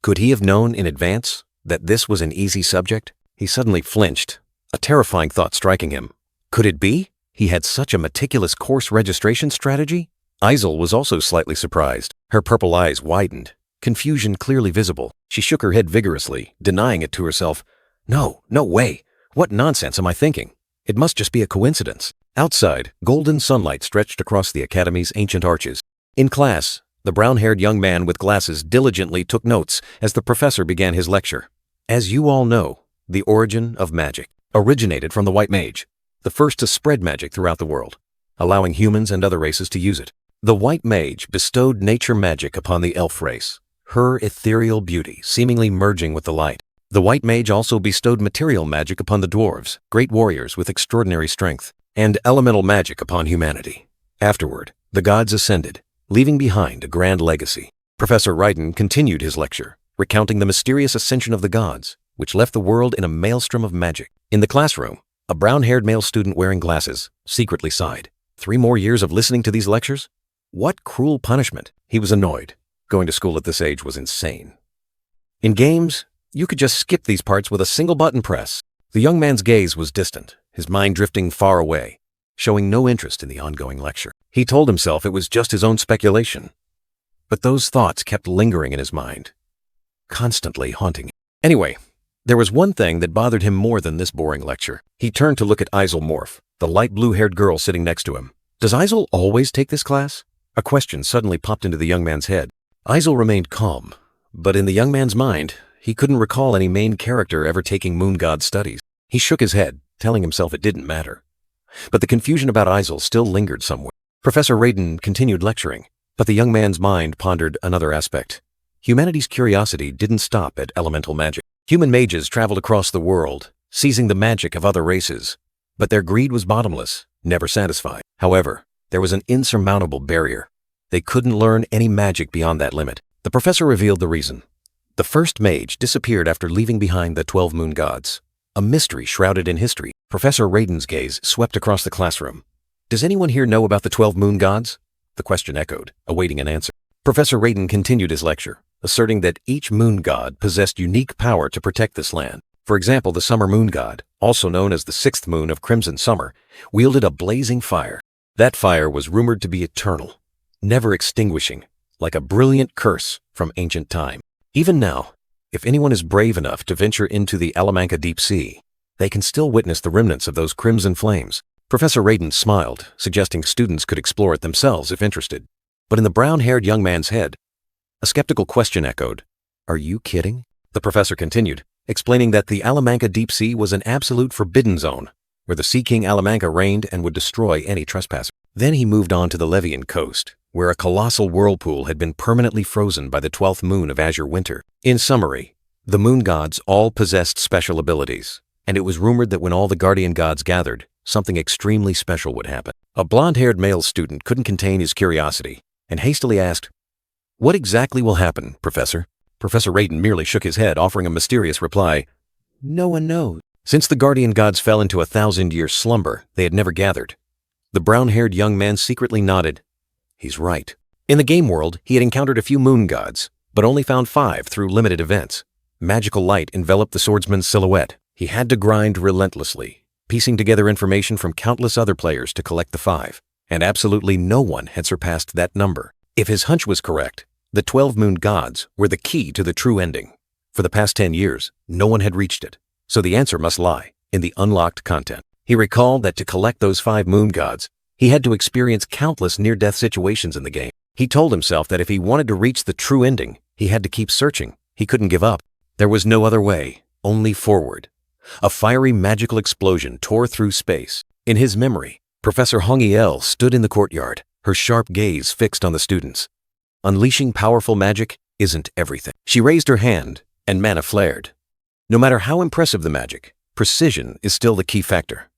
Could he have known in advance that this was an easy subject? He suddenly flinched, a terrifying thought striking him. Could it be he had such a meticulous course registration strategy? Isel was also slightly surprised. Her purple eyes widened, confusion clearly visible. She shook her head vigorously, denying it to herself. No way. What nonsense am I thinking? It must just be a coincidence. Outside, golden sunlight stretched across the academy's ancient arches. In class, the brown-haired young man with glasses diligently took notes as the professor began his lecture. As you all know, the origin of magic originated from the white mage, the first to spread magic throughout the world, allowing humans and other races to use it. The white mage bestowed nature magic upon the elf race, her ethereal beauty seemingly merging with the light. The white mage also bestowed material magic upon the dwarves, great warriors with extraordinary strength, and elemental magic upon humanity. Afterward, the gods ascended, leaving behind a grand legacy. Professor Misen continued his lecture, recounting the mysterious ascension of the gods, which left the world in a maelstrom of magic. In the classroom, a brown-haired male student wearing glasses secretly sighed. 3 more years of listening to these lectures? What cruel punishment! He was annoyed. Going to school at this age was insane. In games, you could just skip these parts with a single button press. The young man's gaze was distant, his mind drifting far away, showing no interest in the ongoing lecture. He told himself it was just his own speculation. But those thoughts kept lingering in his mind, constantly haunting him. Anyway, there was one thing that bothered him more than this boring lecture. He turned to look at Isel Morph, the light blue-haired girl sitting next to him. Does Isel always take this class? A question suddenly popped into the young man's head. Isel remained calm, but in the young man's mind, he couldn't recall any main character ever taking moon god studies. He shook his head, telling himself it didn't matter. But the confusion about Isel still lingered somewhere. Professor Misen continued lecturing, but the young man's mind pondered another aspect. Humanity's curiosity didn't stop at elemental magic. Human mages traveled across the world, seizing the magic of other races, but their greed was bottomless, never satisfied. However, there was an insurmountable barrier. They couldn't learn any magic beyond that limit. The professor revealed the reason. The first mage disappeared after leaving behind the 12 moon gods, a mystery shrouded in history. Professor Misen's gaze swept across the classroom. Does anyone here know about the 12 moon gods? The question echoed, awaiting an answer. Professor Misen continued his lecture, asserting that each moon god possessed unique power to protect this land. For example, the summer moon god, also known as the 6th moon of crimson summer, wielded a blazing fire. That fire was rumored to be eternal, never extinguishing, like a brilliant curse from ancient time. Even now, if anyone is brave enough to venture into the Alamanca deep sea, they can still witness the remnants of those crimson flames. Professor Misen smiled, suggesting students could explore it themselves if interested. But in the brown-haired young man's head, a skeptical question echoed. Are you kidding? The professor continued, explaining that the Alamanca deep sea was an absolute forbidden zone, where the Sea King Alamanca reigned and would destroy any trespasser. Then he moved on to the Levian coast, where a colossal whirlpool had been permanently frozen by the 12th moon of azure winter. In summary, the moon gods all possessed special abilities, and it was rumored that when all the guardian gods gathered, something extremely special would happen. A blonde-haired male student couldn't contain his curiosity and hastily asked, "What exactly will happen, Professor?" Professor Misen merely shook his head, offering a mysterious reply. No one knows. Since the guardian gods fell into a 1,000-year slumber, they had never gathered. The brown-haired young man secretly nodded. He's right. In the game world, he had encountered a few moon gods, but only found 5 through limited events. Magical light enveloped the swordsman's silhouette. He had to grind relentlessly, piecing together information from countless other players to collect the 5, and absolutely no one had surpassed that number. If his hunch was correct, the 12 moon gods were the key to the true ending. For the past 10 years, no one had reached it, so the answer must lie in the unlocked content. He recalled that to collect those 5 moon gods, he had to experience countless near-death situations in the game. He told himself that if he wanted to reach the true ending, he had to keep searching. He couldn't give up. There was no other way, only forward. A fiery magical explosion tore through space. In his memory, Professor Hongiel stood in the courtyard, her sharp gaze fixed on the students. Unleashing powerful magic isn't everything. She raised her hand, and mana flared. No matter how impressive the magic, precision is still the key factor.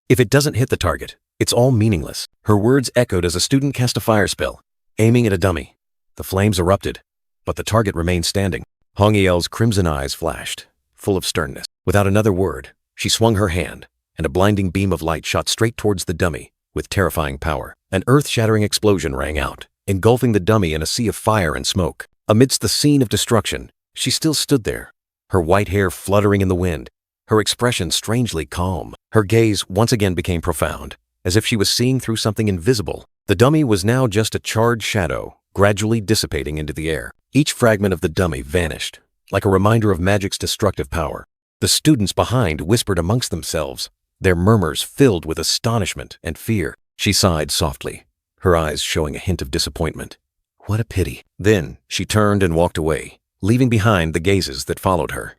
If it doesn't hit the target, it's all meaningless. Her words echoed as a student cast a fire spell, aiming at a dummy. The flames erupted, but the target remained standing. Hongiel's crimson eyes flashed, full of sternness. Without another word, she swung her hand, and a blinding beam of light shot straight towards the dummy, with terrifying power. An earth-shattering explosion rang out, engulfing the dummy in a sea of fire and smoke. Amidst the scene of destruction, she still stood there, her white hair fluttering in the wind, her expression strangely calm. Her gaze once again became profound, as if she was seeing through something invisible. The dummy was now just a charred shadow, gradually dissipating into the air. Each fragment of the dummy vanished, like a reminder of magic's destructive power. The students behind whispered amongst themselves, their murmurs filled with astonishment and fear. She sighed softly, her eyes showing a hint of disappointment. What a pity. Then she turned and walked away, leaving behind the gazes that followed her.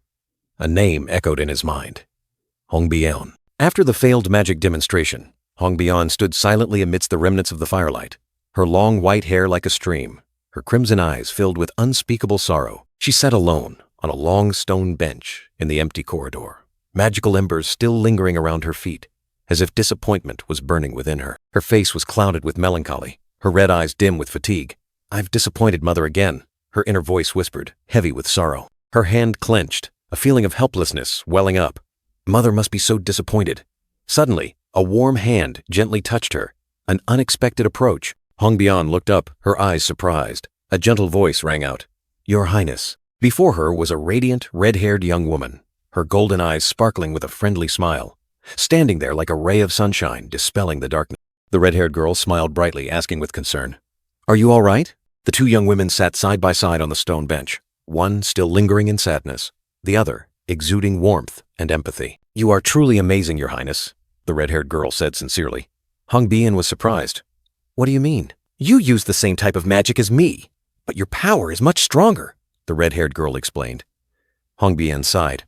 A name echoed in his mind. Unveiling. After the failed magic demonstration, Unveiling stood silently amidst the remnants of the firelight, her long white hair like a stream, her crimson eyes filled with unspeakable sorrow. She sat alone on a long stone bench in the empty corridor, magical embers still lingering around her feet, as if disappointment was burning within her. Her face was clouded with melancholy, her red eyes dim with fatigue. I've disappointed Mother again, her inner voice whispered, heavy with sorrow. Her hand clenched, a feeling of helplessness welling up. Mother must be so disappointed. Suddenly, a warm hand gently touched her, an unexpected approach. Unveiling looked up, her eyes surprised. A gentle voice rang out, Your Highness. Before her was a radiant, red-haired young woman, her golden eyes sparkling with a friendly smile, standing there like a ray of sunshine, dispelling the darkness. The red-haired girl smiled brightly, asking with concern, Are you all right? The two young women sat side by side on the stone bench, one still lingering in sadness, the other exuding warmth and empathy. You are truly amazing, Your Highness, the red-haired girl said sincerely. Unveiling was surprised. What do you mean? You use the same type of magic as me, but your power is much stronger, the red-haired girl explained. Unveiling sighed.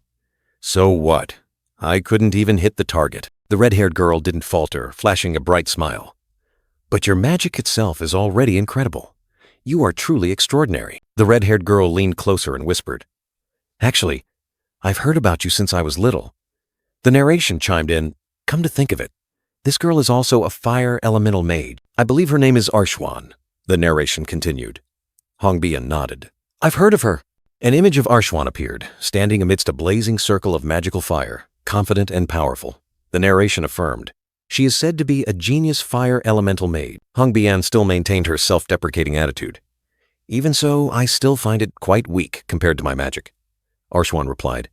So what? I couldn't even hit the target. The red-haired girl didn't falter, flashing a bright smile. But your magic itself is already incredible. You are truly extraordinary. The red-haired girl leaned closer and whispered. Actually, I've heard about you since I was little. The narration chimed in. Come to think of it, this girl is also a fire elemental mage. I believe her name is Arshwan. The narration continued. Unveiling nodded. I've heard of her. An image of Arshwan appeared, standing amidst a blazing circle of magical fire, confident and powerful. The narration affirmed. She is said to be a genius fire elemental mage. Unveiling still maintained her self-deprecating attitude. Even so, I still find it quite weak compared to my magic. Arshwan replied.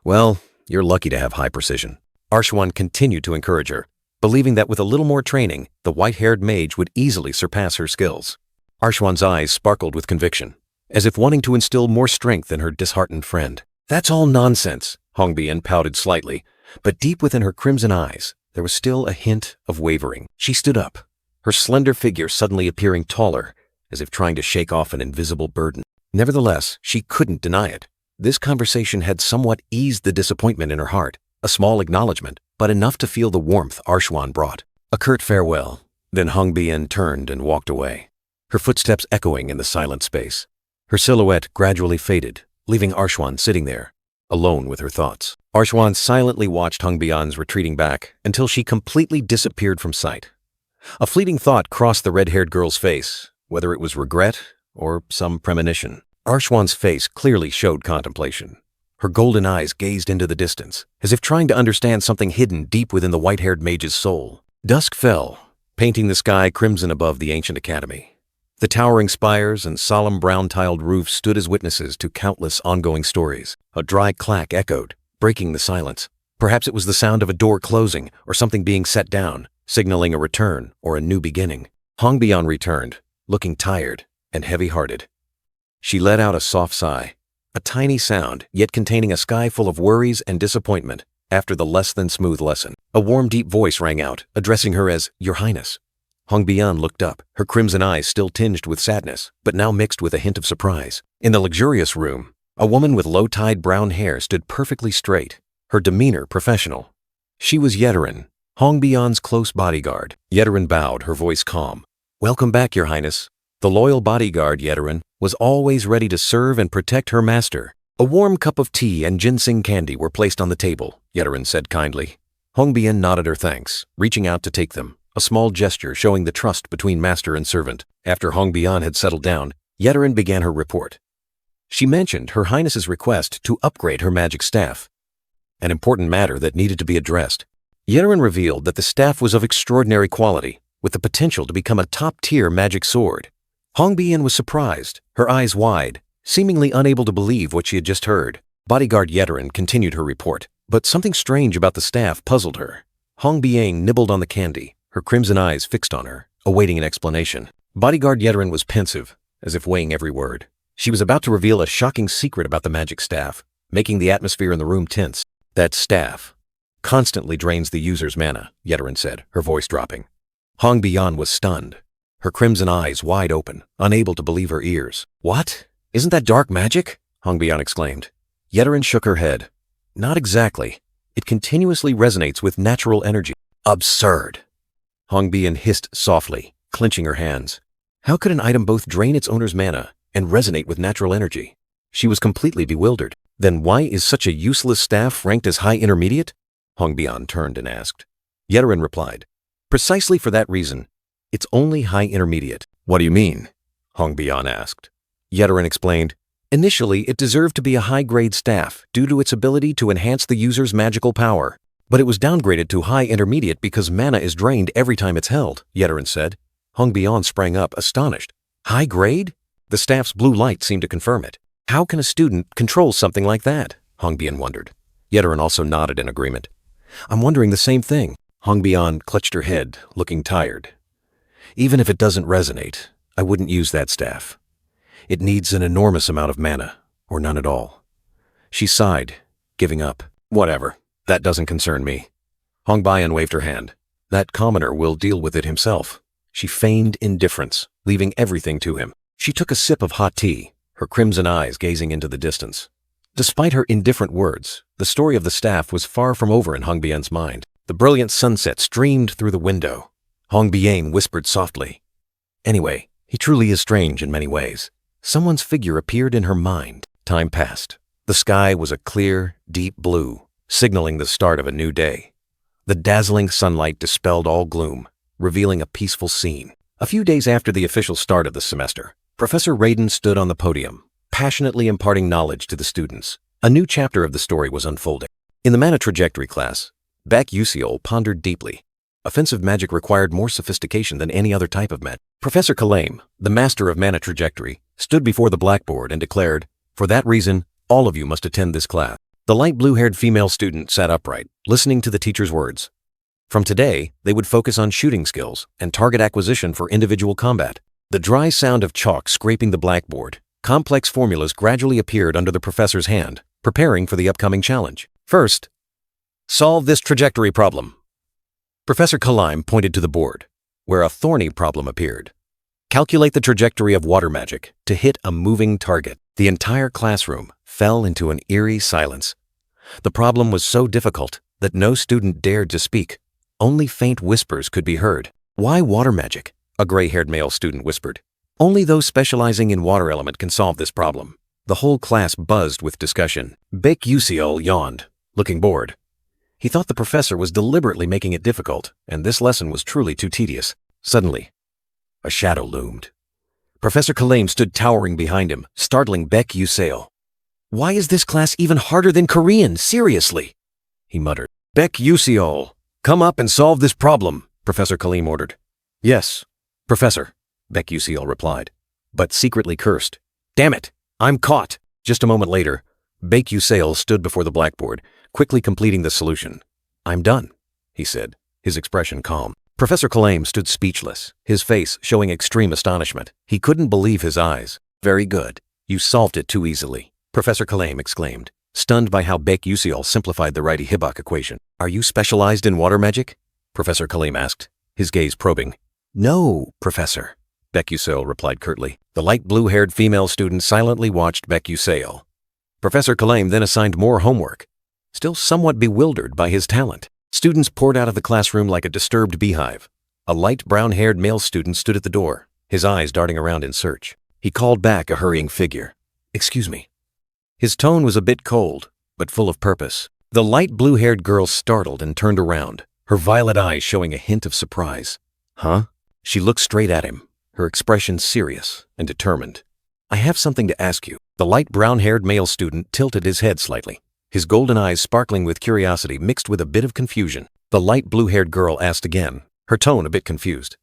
Well, you're lucky to have high precision. Arshwan continued to encourage her, believing that with a little more training, the white-haired mage would easily surpass her skills. Arshwan's eyes sparkled with conviction, as if wanting to instill more strength in her disheartened friend. That's all nonsense, Unveiling pouted slightly, but deep within her crimson eyes, there was still a hint of wavering. She stood up, her slender figure suddenly appearing taller, as if trying to shake off an invisible burden. Nevertheless, she couldn't deny it. This conversation had somewhat eased the disappointment in her heart, a small acknowledgement, but enough to feel the warmth Arshwan brought. A curt farewell, then Unveiling turned and walked away, her footsteps echoing in the silent space. Her silhouette gradually faded, leaving Arshwan sitting there, alone with her thoughts. Arshwan silently watched Unveiling's retreating back until she completely disappeared from sight. A fleeting thought crossed the red-haired girl's face, whether it was regret or some premonition. Arshwan's face clearly showed contemplation. Her golden eyes gazed into the distance, as if trying to understand something hidden deep within the white-haired mage's soul. Dusk fell, painting the sky crimson above the ancient academy. The towering spires and solemn brown-tiled roofs stood as witnesses to countless ongoing stories. A dry clack echoed, breaking the silence. Perhaps it was the sound of a door closing or something being set down, signaling a return or a new beginning. Unveiling returned, looking tired and heavy-hearted. She let out a soft sigh, a tiny sound, yet containing a sky full of worries and disappointment after the less-than-smooth lesson. A warm, deep voice rang out, addressing her as Your Highness. Unveiling looked up, her crimson eyes still tinged with sadness, but now mixed with a hint of surprise. In the luxurious room, a woman with low-tied brown hair stood perfectly straight, her demeanor professional. She was Yeterin, Unveiling's close bodyguard. Yeterin bowed, her voice calm. Welcome back, Your Highness. The loyal bodyguard, Yeterin, was always ready to serve and protect her master. A warm cup of tea and ginseng candy were placed on the table, Yeterin said kindly. Unveiling nodded her thanks, reaching out to take them, a small gesture showing the trust between master and servant. After Unveiling had settled down, Yeterin began her report. She mentioned Her Highness's request to upgrade her magic staff, an important matter that needed to be addressed. Yeterin revealed that the staff was of extraordinary quality, with the potential to become a top-tier magic sword. Hongbian was surprised, her eyes wide, seemingly unable to believe what she had just heard. Bodyguard Yeterin continued her report, but something strange about the staff puzzled her. Hongbian nibbled on the candy, her crimson eyes fixed on her, awaiting an explanation. Bodyguard Yeterin was pensive, as if weighing every word. She was about to reveal a shocking secret about the magic staff, making the atmosphere in the room tense. That staff constantly drains the user's mana, Yeterin said, her voice dropping. Hongbian was stunned, her crimson eyes wide open, unable to believe her ears. What? Isn't that dark magic? Hongbian exclaimed. Yeterin shook her head. Not exactly. It continuously resonates with natural energy. Absurd. Hongbian hissed softly, clenching her hands. How could an item both drain its owner's mana and resonate with natural energy? She was completely bewildered. Then why is such a useless staff ranked as high intermediate? Hongbian turned and asked. Yeterin replied. Precisely for that reason. It's only high intermediate. What do you mean? Hongbian asked. Yeterin explained. Initially, it deserved to be a high-grade staff due to its ability to enhance the user's magical power. But it was downgraded to high intermediate because mana is drained every time it's held, Yeterin said. Hongbian sprang up, astonished. High grade? The staff's blue light seemed to confirm it. How can a student control something like that? Hongbian wondered. Yeterin also nodded in agreement. I'm wondering the same thing. Hongbian clutched her head, looking tired. Even if it doesn't resonate, I wouldn't use that staff. It needs an enormous amount of mana, or none at all. She sighed, giving up. Whatever, that doesn't concern me. Hongbian waved her hand. That commoner will deal with it himself. She feigned indifference, leaving everything to him. She took a sip of hot tea, her crimson eyes gazing into the distance. Despite her indifferent words, the story of the staff was far from over in Hongbian's mind. The brilliant sunset streamed through the window. Hongbian whispered softly. Anyway, he truly is strange in many ways. Someone's figure appeared in her mind. Time passed. The sky was a clear, deep blue, signaling the start of a new day. The dazzling sunlight dispelled all gloom, revealing a peaceful scene. A few days after the official start of the semester, Professor Raiden stood on the podium, passionately imparting knowledge to the students. A new chapter of the story was unfolding. In the Mana Trajectory class, Baek Yuseol pondered deeply. Offensive magic required more sophistication than any other type of magic. Professor Kalame, the master of Mana Trajectory, stood before the blackboard and declared, "For that reason, all of you must attend this class." The light blue-haired female student sat upright, listening to the teacher's words. From today, they would focus on shooting skills and target acquisition for individual combat. The dry sound of chalk scraping the blackboard, complex formulas gradually appeared under the professor's hand, preparing for the upcoming challenge. First, solve this trajectory problem. Professor Kalame pointed to the board, where a thorny problem appeared. Calculate the trajectory of water magic to hit a moving target. The entire classroom fell into an eerie silence. The problem was so difficult that no student dared to speak. Only faint whispers could be heard. Why water magic? A gray-haired male student whispered. Only those specializing in water element can solve this problem. The whole class buzzed with discussion. Baek Yuseol yawned, looking bored. He thought the professor was deliberately making it difficult, and this lesson was truly too tedious. Suddenly, a shadow loomed. Professor Kalame stood towering behind him, startling Baek Yuseol. Why is this class even harder than Korean? Seriously, he muttered. Baek Yuseol, come up and solve this problem, Professor Kalame ordered. Yes, Professor, Baek Yuseol replied, but secretly cursed. Damn it, I'm caught. Just a moment later, Baek Yuseol stood before the blackboard, quickly completing the solution. I'm done, he said, his expression calm. Professor Kalame stood speechless, his face showing extreme astonishment. He couldn't believe his eyes. Very good. You solved it too easily, Professor Kalame exclaimed, stunned by how Baek Yuseol simplified the Righty-Hibok equation. Are you specialized in water magic? Professor Kalame asked, his gaze probing. No, Professor, Baek Yuseol replied curtly. The light blue-haired female student silently watched Baek Yuseol. Professor Kalame then assigned more homework, still somewhat bewildered by his talent. Students poured out of the classroom like a disturbed beehive. A light brown-haired male student stood at the door, his eyes darting around in search. He called back a hurrying figure. Excuse me. His tone was a bit cold, but full of purpose. The light blue-haired girl startled and turned around, her violet eyes showing a hint of surprise. Huh? She looked straight at him, her expression serious and determined. I have something to ask you. The light brown-haired male student tilted his head slightly, his golden eyes sparkling with curiosity mixed with a bit of confusion. The light blue-haired girl asked again, her tone a bit confused.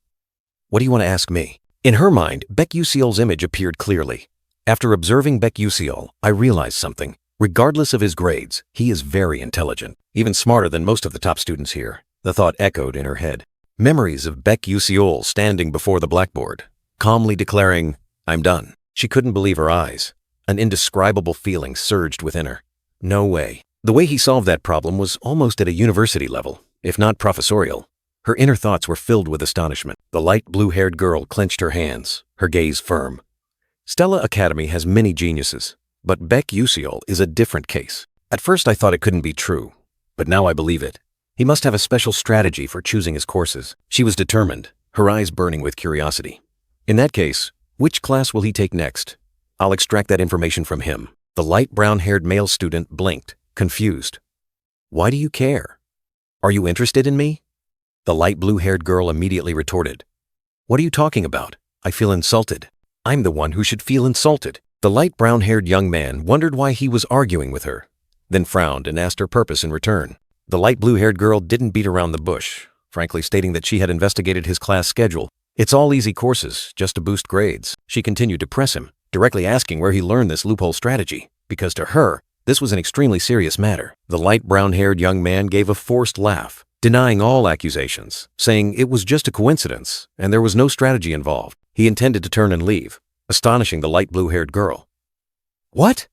What do you want to ask me? In her mind, Baek Yuseol's image appeared clearly. After observing Baek Yuseol, I realized something. Regardless of his grades, he is very intelligent, even smarter than most of the top students here. The thought echoed in her head. Memories of Baek Yuseol standing before the blackboard, calmly declaring, "I'm done." She couldn't believe her eyes. An indescribable feeling surged within her. No way. The way he solved that problem was almost at a university level, if not professorial. Her inner thoughts were filled with astonishment. The light blue-haired girl clenched her hands, her gaze firm. Stella Academy has many geniuses, but Baek Yuseol is a different case. At first I thought it couldn't be true, but now I believe it. He must have a special strategy for choosing his courses. She was determined, her eyes burning with curiosity. In that case, which class will he take next? I'll extract that information from him. The light brown-haired male student blinked, confused. Why do you care? Are you interested in me? The light blue-haired girl immediately retorted. What are you talking about? I feel insulted. I'm the one who should feel insulted. The light brown-haired young man wondered why he was arguing with her, then frowned and asked her purpose in return. The light blue-haired girl didn't beat around the bush, frankly stating that she had investigated his class schedule. It's all easy courses, just to boost grades. She continued to press him, directly asking where he learned this loophole strategy, because to her, this was an extremely serious matter. The light brown-haired young man gave a forced laugh, denying all accusations, saying it was just a coincidence and there was no strategy involved. He intended to turn and leave, astonishing the light blue-haired girl. What?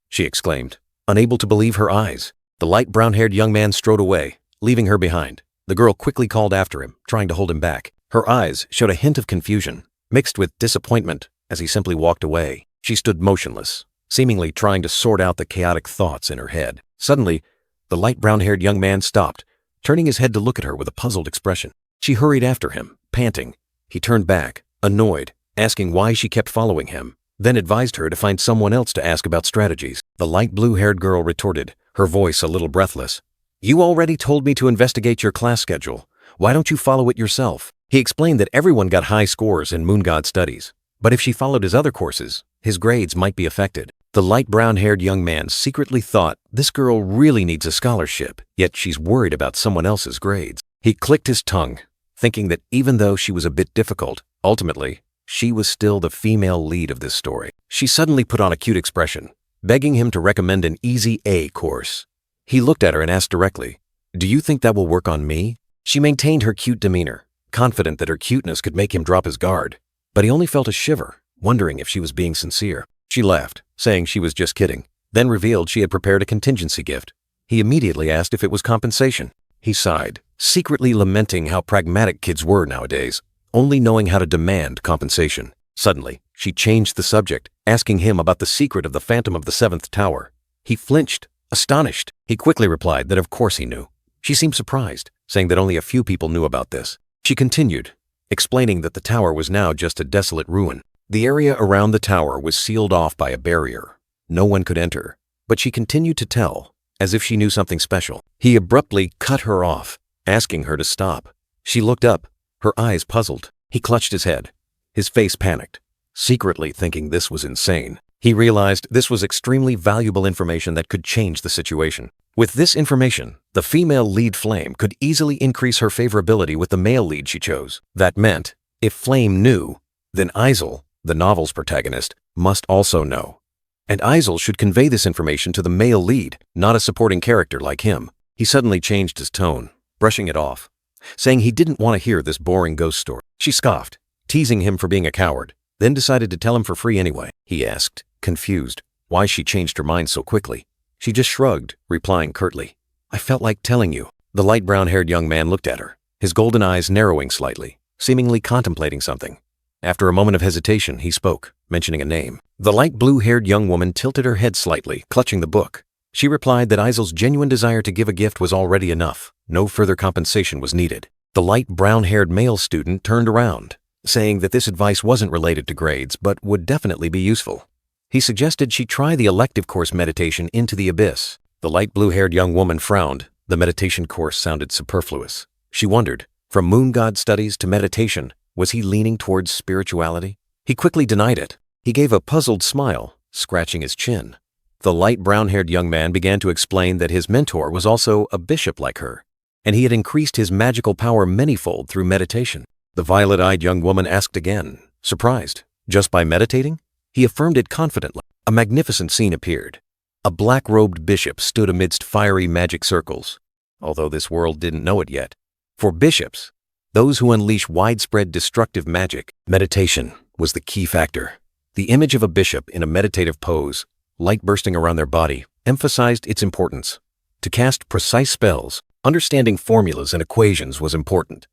She exclaimed, unable to believe her eyes. The light brown-haired young man strode away, leaving her behind. The girl quickly called after him, trying to hold him back. Her eyes showed a hint of confusion, mixed with disappointment, as he simply walked away. She stood motionless, seemingly trying to sort out the chaotic thoughts in her head. Suddenly, the light brown-haired young man stopped, turning his head to look at her with a puzzled expression. She hurried after him, panting. He turned back, annoyed, asking why she kept following him, then advised her to find someone else to ask about strategies. The light blue-haired girl retorted, her voice a little breathless. You already told me to investigate your class schedule. Why don't you follow it yourself? He explained that everyone got high scores in Moon God studies, but if she followed his other courses, his grades might be affected. The light brown-haired young man secretly thought this girl really needs a scholarship, yet she's worried about someone else's grades. He clicked his tongue, thinking that even though she was a bit difficult, ultimately, she was still the female lead of this story. She suddenly put on a cute expression, begging him to recommend an easy A course. He looked at her and asked directly, "Do you think that will work on me?" She maintained her cute demeanor, confident that her cuteness could make him drop his guard, but he only felt a shiver, wondering if she was being sincere. She laughed, saying she was just kidding, then revealed she had prepared a contingency gift. He immediately asked if it was compensation. He sighed, secretly lamenting how pragmatic kids were nowadays, only knowing how to demand compensation. Suddenly, she changed the subject, asking him about the secret of the Phantom of the Seventh Tower. He flinched, astonished. He quickly replied that of course he knew. She seemed surprised, saying that only a few people knew about this. She continued, explaining that the tower was now just a desolate ruin. The area around the tower was sealed off by a barrier. No one could enter, but she continued to tell, as if she knew something special. He abruptly cut her off, asking her to stop. She looked up, her eyes puzzled. He clutched his head, his face panicked, secretly thinking this was insane. He realized this was extremely valuable information that could change the situation. With this information, the female lead Flame could easily increase her favorability with the male lead she chose. That meant, if Flame knew, then Isel, the novel's protagonist, must also know. And Isel should convey this information to the male lead, not a supporting character like him. He suddenly changed his tone, brushing it off, saying he didn't want to hear this boring ghost story. She scoffed, teasing him for being a coward, then decided to tell him for free anyway. He asked, confused, why she changed her mind so quickly. She just shrugged, replying curtly, "I felt like telling you." The light brown-haired young man looked at her, his golden eyes narrowing slightly, seemingly contemplating something. After a moment of hesitation, he spoke, mentioning a name. The light blue-haired young woman tilted her head slightly, clutching the book. She replied that Isel's genuine desire to give a gift was already enough. No further compensation was needed. The light brown-haired male student turned around, saying that this advice wasn't related to grades, but would definitely be useful. He suggested she try the elective course meditation Into the Abyss. The light blue-haired young woman frowned. The meditation course sounded superfluous. She wondered, from moon god studies to meditation, was he leaning towards spirituality? He quickly denied it. He gave a puzzled smile, scratching his chin. The light brown-haired young man began to explain that his mentor was also a bishop like her. and he had increased his magical power manyfold through meditation. The violet-eyed young woman asked again, surprised. Just by meditating? He affirmed it confidently. A magnificent scene appeared. A black-robed bishop stood amidst fiery magic circles, although this world didn't know it yet. For bishops, those who unleash widespread destructive magic, meditation was the key factor. The image of a bishop in a meditative pose, light bursting around their body, emphasized its importance. To cast precise spells, understanding formulas and equations was important.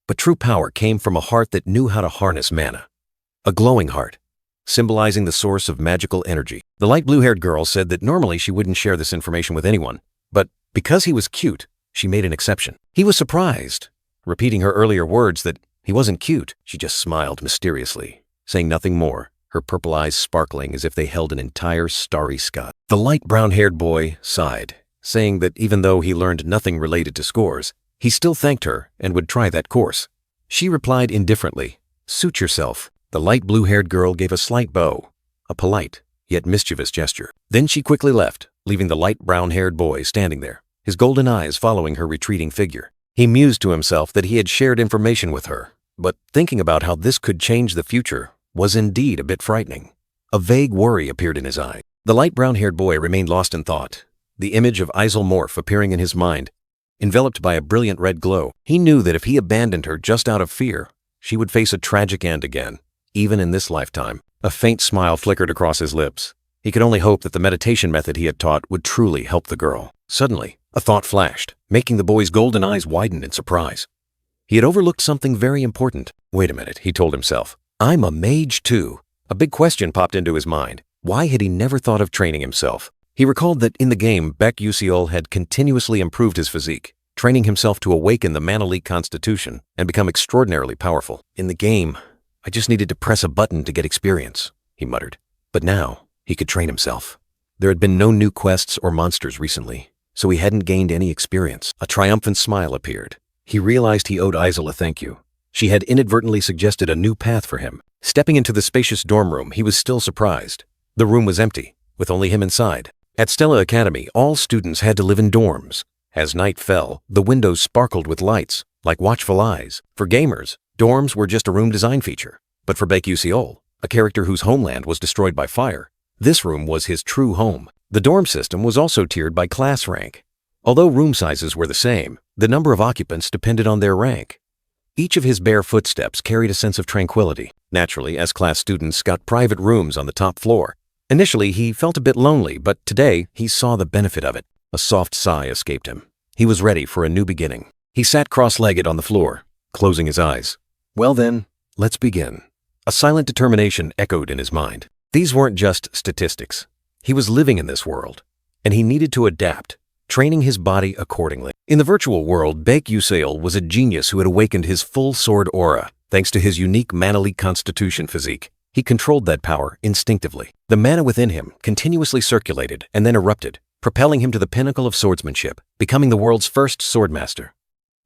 But true power came from a heart that knew how to harness mana. A glowing heart, symbolizing the source of magical energy. The light blue-haired girl said that normally she wouldn't share this information with anyone, but because he was cute, she made an exception. He was surprised, repeating her earlier words that he wasn't cute. She just smiled mysteriously, saying nothing more, her purple eyes sparkling as if they held an entire starry sky. The light brown-haired boy sighed, saying that even though he learned nothing related to scores, he still thanked her and would try that course. She replied indifferently, "Suit yourself." The light blue-haired girl gave a slight bow, a polite, yet mischievous gesture. Then she quickly left, leaving the light brown-haired boy standing there, his golden eyes following her retreating figure. He mused to himself that he had shared information with her, but thinking about how this could change the future was indeed a bit frightening. A vague worry appeared in his eye. The light brown-haired boy remained lost in thought, the image of Isle appearing in his mind, enveloped by a brilliant red glow. He knew that if he abandoned her just out of fear, she would face a tragic end again. Even in this lifetime, a faint smile flickered across his lips. He could only hope that the meditation method he had taught would truly help the girl. Suddenly, a thought flashed, making the boy's golden eyes widen in surprise. He had overlooked something very important. Wait a minute, he told himself. I'm a mage too. A big question popped into his mind. Why had he never thought of training himself? He recalled that in the game, Baek Yuseol had continuously improved his physique, training himself to awaken the Mana-Leak constitution and become extraordinarily powerful. In the game, I just needed to press a button to get experience, he muttered. But now, he could train himself. There had been no new quests or monsters recently, so he hadn't gained any experience. A triumphant smile appeared. He realized he owed Isle a thank you. She had inadvertently suggested a new path for him. Stepping into the spacious dorm room, he was still surprised. The room was empty, with only him inside. At Stella Academy, all students had to live in dorms. As night fell, the windows sparkled with lights, like watchful eyes. For gamers, dorms were just a room design feature. But for Baek Yuseol, a character whose homeland was destroyed by fire, this room was his true home. The dorm system was also tiered by class rank. Although room sizes were the same, the number of occupants depended on their rank. Each of his bare footsteps carried a sense of tranquility. Naturally, S-class students got private rooms on the top floor. Initially, he felt a bit lonely, but today he saw the benefit of it. A soft sigh escaped him. He was ready for a new beginning. He sat cross-legged on the floor, closing his eyes. Well then, let's begin. A silent determination echoed in his mind. These weren't just statistics. He was living in this world, and he needed to adapt, training his body accordingly. In the virtual world, Baek Yuseol was a genius who had awakened his full sword aura thanks to his unique Mana-Leak constitution physique. He controlled that power instinctively. The mana within him continuously circulated and then erupted, propelling him to the pinnacle of swordsmanship, becoming the world's first swordmaster.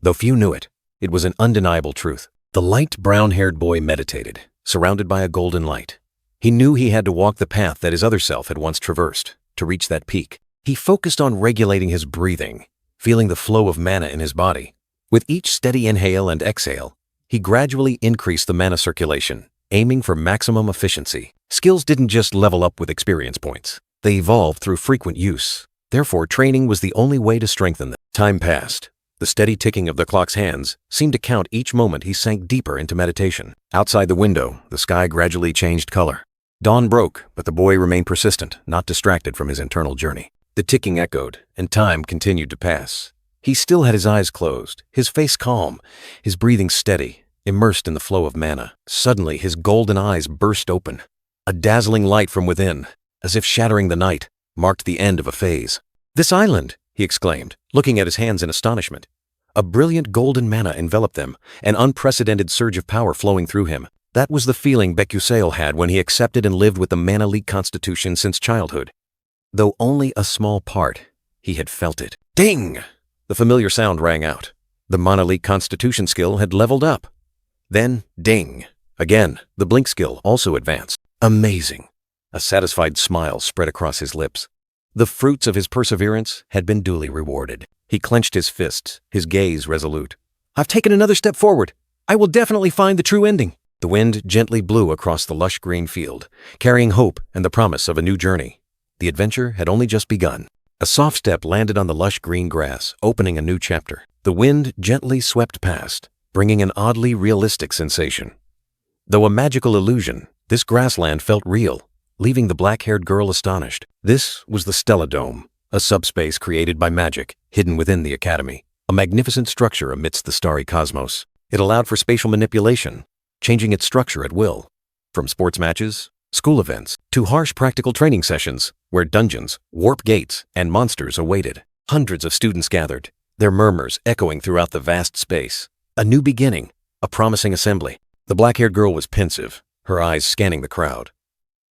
Though few knew it, it was an undeniable truth. The light brown-haired boy meditated, surrounded by a golden light. He knew he had to walk the path that his other self had once traversed to reach that peak. He focused on regulating his breathing, feeling the flow of mana in his body. With each steady inhale and exhale, he gradually increased the mana circulation, aiming for maximum efficiency. Skills didn't just level up with experience points. They evolved through frequent use. Therefore, training was the only way to strengthen them. Time passed. The steady ticking of the clock's hands seemed to count each moment he sank deeper into meditation. Outside the window, the sky gradually changed color. Dawn broke, but the boy remained persistent, not distracted from his internal journey. The ticking echoed, and time continued to pass. He still had his eyes closed, his face calm, his breathing steady, immersed in the flow of mana. Suddenly, his golden eyes burst open. A dazzling light from within, as if shattering the night, marked the end of a phase. "This island!" he exclaimed, looking at his hands in astonishment. A brilliant golden mana enveloped them, an unprecedented surge of power flowing through him. That was the feeling Baek Yuseol had when he accepted and lived with the Mana-Leak constitution since childhood. Though only a small part, he had felt it. Ding! The familiar sound rang out. The Mana-Leak constitution skill had leveled up. Then, ding! Again, the blink skill also advanced. Amazing! A satisfied smile spread across his lips. The fruits of his perseverance had been duly rewarded. He clenched his fists, his gaze resolute. "I've taken another step forward. I will definitely find the true ending." The wind gently blew across the lush green field, carrying hope and the promise of a new journey. The adventure had only just begun. A soft step landed on the lush green grass, opening a new chapter. The wind gently swept past, bringing an oddly realistic sensation. Though a magical illusion, this grassland felt real, leaving the black-haired girl astonished. This was the Stella Dome, a subspace created by magic, hidden within the academy, a magnificent structure amidst the starry cosmos. It allowed for spatial manipulation, changing its structure at will. From sports matches, school events, to harsh practical training sessions, where dungeons, warp gates, and monsters awaited. Hundreds of students gathered, their murmurs echoing throughout the vast space. A new beginning, a promising assembly. The black-haired girl was pensive, her eyes scanning the crowd.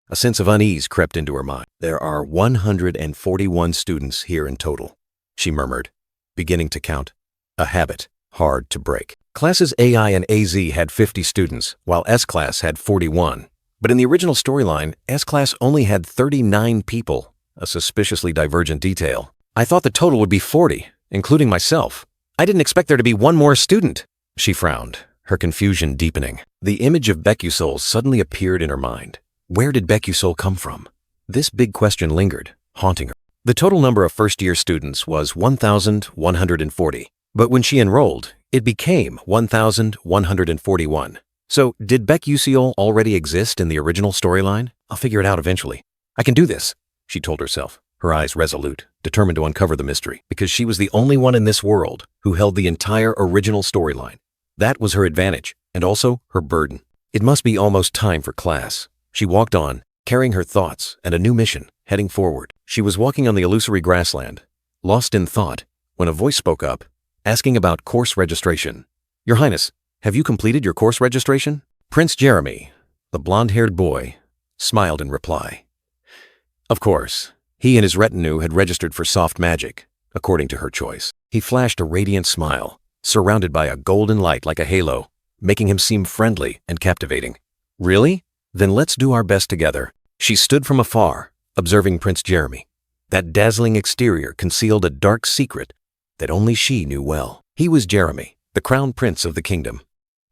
A sense of unease crept into her mind. "There are 141 students here in total," she murmured, beginning to count. A habit hard to break. Classes AI and AZ had 50 students, while S-Class had 41. But in the original storyline, S-Class only had 39 people, a suspiciously divergent detail. "I thought the total would be 40, including myself. I didn't expect there to be one more student." She frowned, her confusion deepening. The image of Becusol suddenly appeared in her mind. Where did Becusol come from? This big question lingered, haunting her. The total number of first-year students was 1,140, but when she enrolled, it became 1,141. So, did Becusol already exist in the original storyline? "I'll figure it out eventually. I can do this," she told herself, her eyes resolute, determined to uncover the mystery, because she was the only one in this world who held the entire original storyline. That was her advantage, and also her burden. It must be almost time for class. She walked on, carrying her thoughts and a new mission, heading forward. She was walking on the illusory grassland, lost in thought, when a voice spoke up, asking about course registration. "Your Highness, have you completed your course registration?" Prince Jeremy, the blonde-haired boy, smiled in reply. Of course, he and his retinue had registered for soft magic, according to her choice. He flashed a radiant smile, surrounded by a golden light like a halo, making him seem friendly and captivating. "Really? Then let's do our best together." She stood from afar, observing Prince Jeremy. That dazzling exterior concealed a dark secret that only she knew well. He was Jeremy, the crown prince of the kingdom.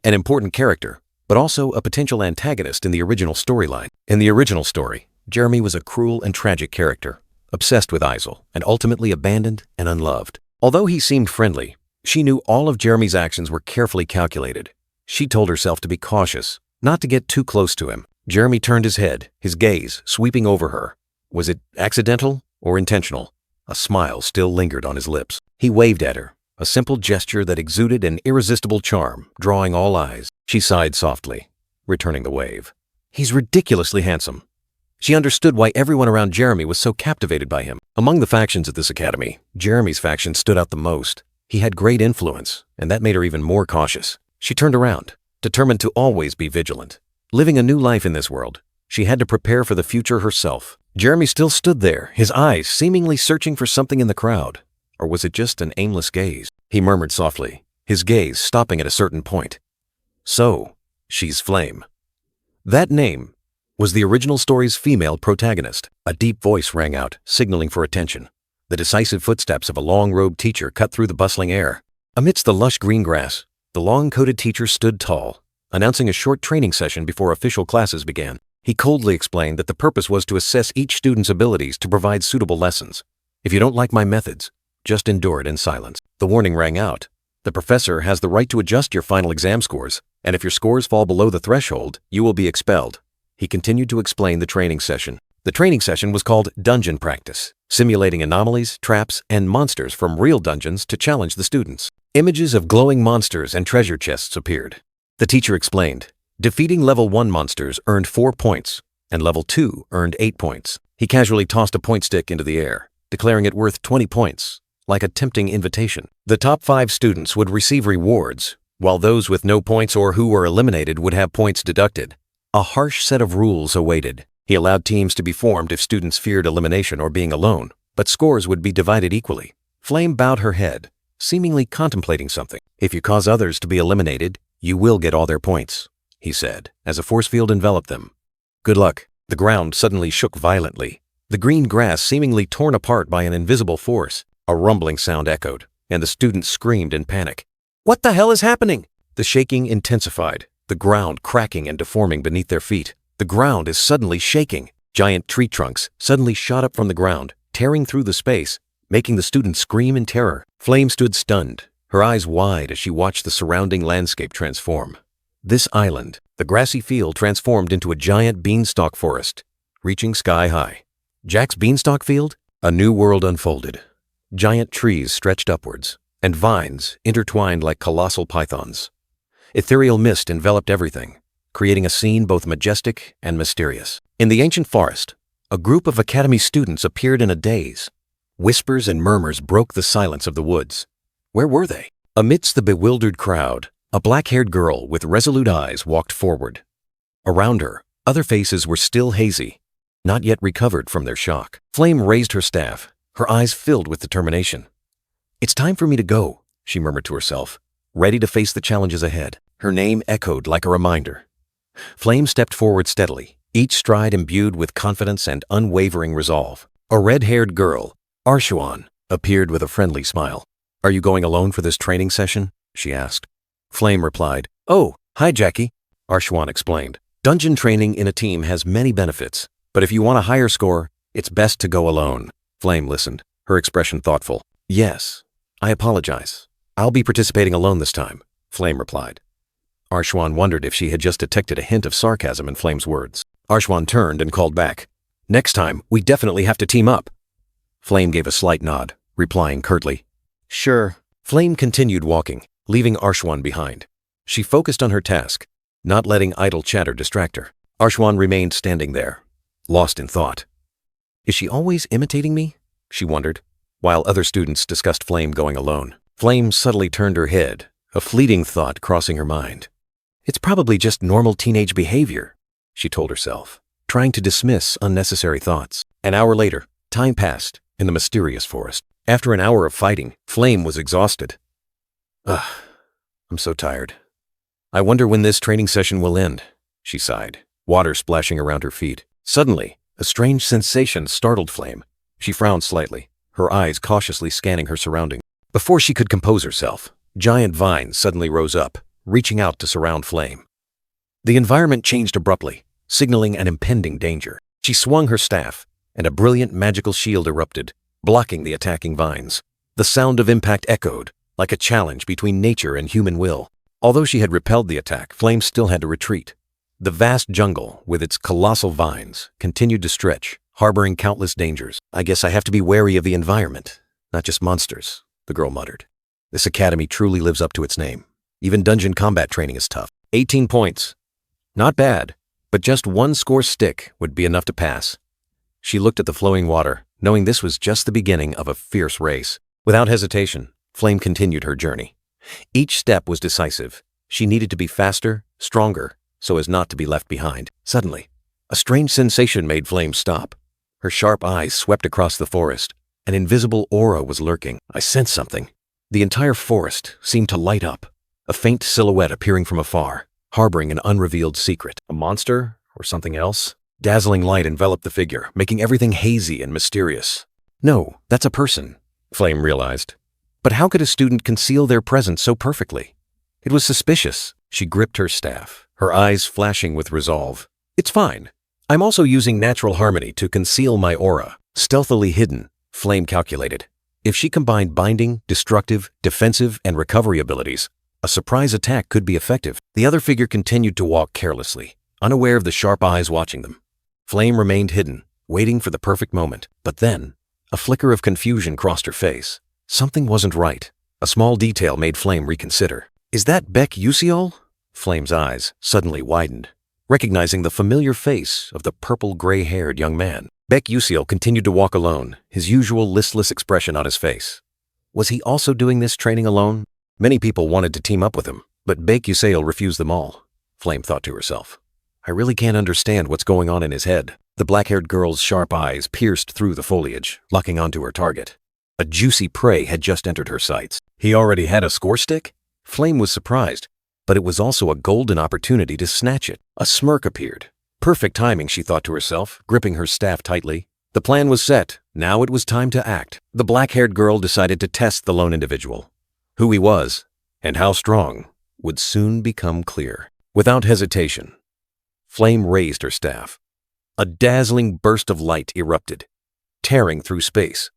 An important character, but also a potential antagonist in the original storyline. In the original story, Jeremy was a cruel and tragic character, obsessed with Isel, and ultimately abandoned and unloved. Although he seemed friendly, she knew all of Jeremy's actions were carefully calculated. She told herself to be cautious, not to get too close to him. Jeremy turned his head, his gaze sweeping over her. Was it accidental or intentional? A smile still lingered on his lips. He waved at her, a simple gesture that exuded an irresistible charm, drawing all eyes. She sighed softly, returning the wave. He's ridiculously handsome. She understood why everyone around Jeremy was so captivated by him. Among the factions at this academy, Jeremy's faction stood out the most. He had great influence, and that made her even more cautious. She turned around, determined to always be vigilant. Living a new life in this world, she had to prepare for the future herself. Jeremy still stood there, his eyes seemingly searching for something in the crowd. Or was it just an aimless gaze? He murmured softly, his gaze stopping at a certain point. "So, she's Flame." That name was the original story's female protagonist. A deep voice rang out, signaling for attention. The decisive footsteps of a long-robed teacher cut through the bustling air. Amidst the lush green grass, the long-coated teacher stood tall, announcing a short training session before official classes began. He coldly explained that the purpose was to assess each student's abilities to provide suitable lessons. "If you don't like my methods, just endure it in silence." The warning rang out. "The professor has the right to adjust your final exam scores, and if your scores fall below the threshold, you will be expelled." He continued to explain the training session. The training session was called Dungeon Practice, simulating anomalies, traps, and monsters from real dungeons to challenge the students. Images of glowing monsters and treasure chests appeared. The teacher explained, defeating level 1 monsters earned 4 points, and level 2 earned 8 points. He casually tossed a point stick into the air, declaring it worth 20 points, like a tempting invitation. The top 5 students would receive rewards, while those with no points or who were eliminated would have points deducted. A harsh set of rules awaited. He allowed teams to be formed if students feared elimination or being alone, but scores would be divided equally. Flame bowed her head, seemingly contemplating something. "If you cause others to be eliminated, you will get all their points," he said, as a force field enveloped them. "Good luck." The ground suddenly shook violently. the green grass seemingly torn apart by an invisible force. A rumbling sound echoed, and the students screamed in panic. "What the hell is happening?" The shaking intensified, the ground cracking and deforming beneath their feet. The ground is suddenly shaking. Giant tree trunks suddenly shot up from the ground, tearing through the space, making the students scream in terror. Flame stood stunned, her eyes wide as she watched the surrounding landscape transform. This island, the grassy field, transformed into a giant beanstalk forest, reaching sky high. Jack's beanstalk field? A new world unfolded. Giant trees stretched upwards, and vines intertwined like colossal pythons. Ethereal mist enveloped everything, creating a scene both majestic and mysterious. In the ancient forest, a group of academy students appeared in a daze. Whispers and murmurs broke the silence of the woods. Where were they? Amidst the bewildered crowd, a black-haired girl with resolute eyes walked forward. Around her, other faces were still hazy, not yet recovered from their shock. Flame raised her staff, her eyes filled with determination. "It's time for me to go," she murmured to herself, ready to face the challenges ahead. Her name echoed like a reminder. Flame stepped forward steadily, each stride imbued with confidence and unwavering resolve. A red-haired girl, Arshuan, appeared with a friendly smile. "Are you going alone for this training session?" she asked. Flame replied, "Oh, hi Jackie," Arshuan explained. "Dungeon training in a team has many benefits, but if you want a higher score, it's best to go alone." Flame listened, her expression thoughtful. "Yes, I apologize. I'll be participating alone this time," Flame replied. Arshuan wondered if she had just detected a hint of sarcasm in Flame's words. Arshuan turned and called back, "Next time, we definitely have to team up." Flame gave a slight nod, replying curtly, "Sure." Flame continued walking, leaving Arshuan behind. She focused on her task, not letting idle chatter distract her. Arshuan remained standing there, lost in thought. "Is she always imitating me?" she wondered, while other students discussed Flame going alone. Flame subtly turned her head, a fleeting thought crossing her mind. "It's probably just normal teenage behavior," she told herself, trying to dismiss unnecessary thoughts. An hour later, time passed in the mysterious forest. After an hour of fighting, Flame was exhausted. I'm so tired. I wonder when this training session will end," she sighed, water splashing around her feet. Suddenly, a strange sensation startled Flame. She frowned slightly, her eyes cautiously scanning her surroundings. Before she could compose herself, giant vines suddenly rose up, reaching out to surround Flame. The environment changed abruptly, signaling an impending danger. She swung her staff, and a brilliant magical shield erupted, blocking the attacking vines. The sound of impact echoed, like a challenge between nature and human will. Although she had repelled the attack, Flame still had to retreat. The vast jungle, with its colossal vines, continued to stretch, harboring countless dangers. "I guess I have to be wary of the environment, not just monsters," the girl muttered. "This academy truly lives up to its name. Even dungeon combat training is tough." 18 points. Not bad, but just one score stick would be enough to pass. She looked at the flowing water, knowing this was just the beginning of a fierce race. Without hesitation, Flame continued her journey. Each step was decisive. She needed to be faster, stronger, so as not to be left behind. Suddenly, a strange sensation made Flame stop. Her sharp eyes swept across the forest. An invisible aura was lurking. "I sensed something." The entire forest seemed to light up, a faint silhouette appearing from afar, harboring an unrevealed secret. A monster or something else? Dazzling light enveloped the figure, making everything hazy and mysterious. "No, that's a person," Flame realized. But how could a student conceal their presence so perfectly? It was suspicious. She gripped her staff, her eyes flashing with resolve. "It's fine. I'm also using natural harmony to conceal my aura." Stealthily hidden, Flame calculated. If she combined binding, destructive, defensive, and recovery abilities, a surprise attack could be effective. The other figure continued to walk carelessly, unaware of the sharp eyes watching them. Flame remained hidden, waiting for the perfect moment. But then, a flicker of confusion crossed her face. Something wasn't right. A small detail made Flame reconsider. "Is that Beck Usiol?" Flame's eyes suddenly widened, recognizing the familiar face of the purple-gray-haired young man. Beck Usiol continued to walk alone, his usual listless expression on his face. Was he also doing this training alone? Many people wanted to team up with him, but Beck Usiol refused them all, Flame thought to herself. I really can't understand what's going on in his head. The black-haired girl's sharp eyes pierced through the foliage, locking onto her target. A juicy prey had just entered her sights. He already had a score stick? Flame was surprised, but it was also a golden opportunity to snatch it. A smirk appeared. Perfect timing, she thought to herself, gripping her staff tightly. The plan was set. Now it was time to act. The black-haired girl decided to test the lone individual. Who he was, and how strong, would soon become clear. Without hesitation, Flame raised her staff. A dazzling burst of light erupted, tearing through space,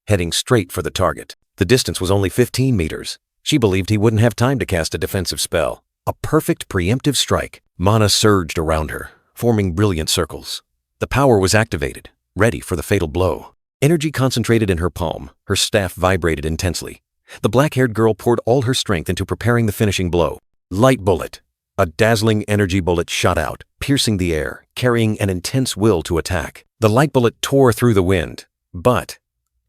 heading straight for the target. The distance was only 15 meters. She believed he wouldn't have time to cast a defensive spell. A perfect preemptive strike. Mana surged around her, forming brilliant circles. The power was activated, ready for the fatal blow. Energy concentrated in her palm, her staff vibrated intensely. The black-haired girl poured all her strength into preparing the finishing blow. Light bullet. A dazzling energy bullet shot out, piercing the air, carrying an intense will to attack. The light bullet tore through the wind, but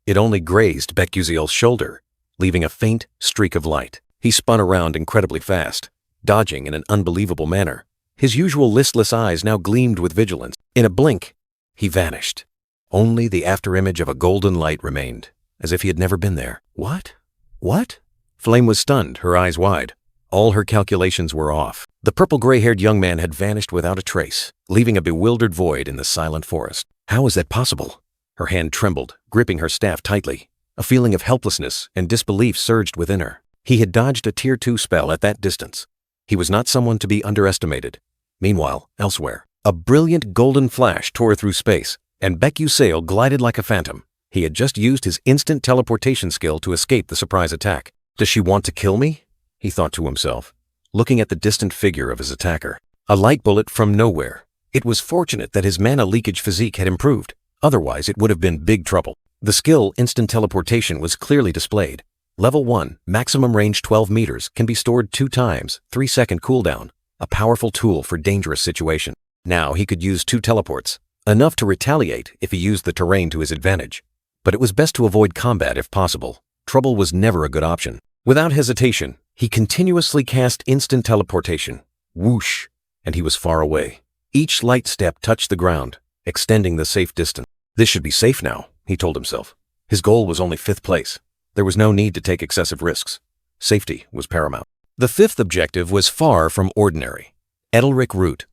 it only grazed Becuziel's shoulder, leaving a faint streak of light. He spun around incredibly fast, dodging in an unbelievable manner. His usual listless eyes now gleamed with vigilance. In a blink, he vanished. Only the afterimage of a golden light remained, as if he had never been there. What? What? Flame was stunned, her eyes wide. All her calculations were off. The purple-gray-haired young man had vanished without a trace, leaving a bewildered void in the silent forest. How was that possible? Her hand trembled, gripping her staff tightly. A feeling of helplessness and disbelief surged within her. He had dodged a Tier 2 spell at that distance. He was not someone to be underestimated. Meanwhile, elsewhere, a brilliant golden flash tore through space, and Becuziel glided like a phantom. He had just used his instant teleportation skill to escape the surprise attack. Does she want to kill me? He thought to himself, looking at the distant figure of his attacker. A light bullet from nowhere. It was fortunate that his mana leakage physique had improved. Otherwise, it would have been big trouble. The skill instant teleportation was clearly displayed. Level 1, maximum range 12 meters, can be stored 2 times, 3-second cooldown. A powerful tool for dangerous situation. Now he could use 2 teleports, enough to retaliate if he used the terrain to his advantage. But it was best to avoid combat if possible. Trouble was never a good option. Without hesitation, he continuously cast instant teleportation. Whoosh, and he was far away. Each light step touched the ground, extending the safe distance. This should be safe now, he told himself. His goal was only 5th place. There was no need to take excessive risks. Safety was paramount. The 5th objective was far from ordinary. Edelric root.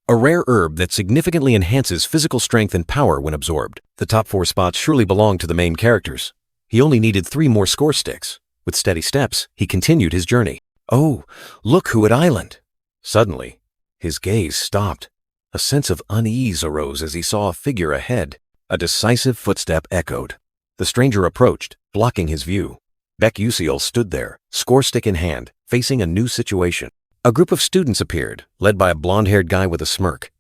A rare herb that significantly enhances physical strength and power when absorbed. The top 4 spots surely belonged to the main characters. He only needed 3 more score sticks. With steady steps, he continued his journey. Oh, look who at Island! Suddenly, his gaze stopped. A sense of unease arose as he saw a figure ahead. A decisive footstep echoed. The stranger approached, blocking his view. Becuziel stood there, score stick in hand, facing a new situation. A group of students appeared, led by a blonde-haired guy with a smirk.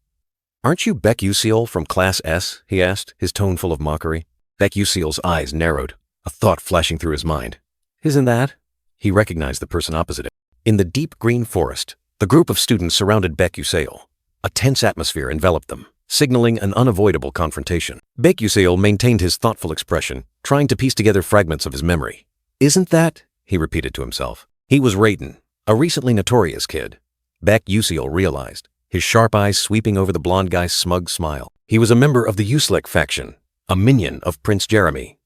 "Aren't you Becuziel from Class S?" he asked, his tone full of mockery. Becuziel's eyes narrowed, a thought flashing through his mind. "Isn't that?" He recognized the person opposite him. In the deep green forest, the group of students surrounded Becuziel. A tense atmosphere enveloped them, signaling an unavoidable confrontation. Becuziel maintained his thoughtful expression, trying to piece together fragments of his memory. "Isn't that?" he repeated to himself. He was Raiden, a recently notorious kid. Becuziel realized, his sharp eyes sweeping over the blonde guy's smug smile. He was a member of the Uselek faction, a minion of Prince Jeremy.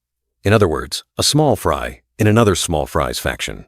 In other words, a small fry in another small fry's faction.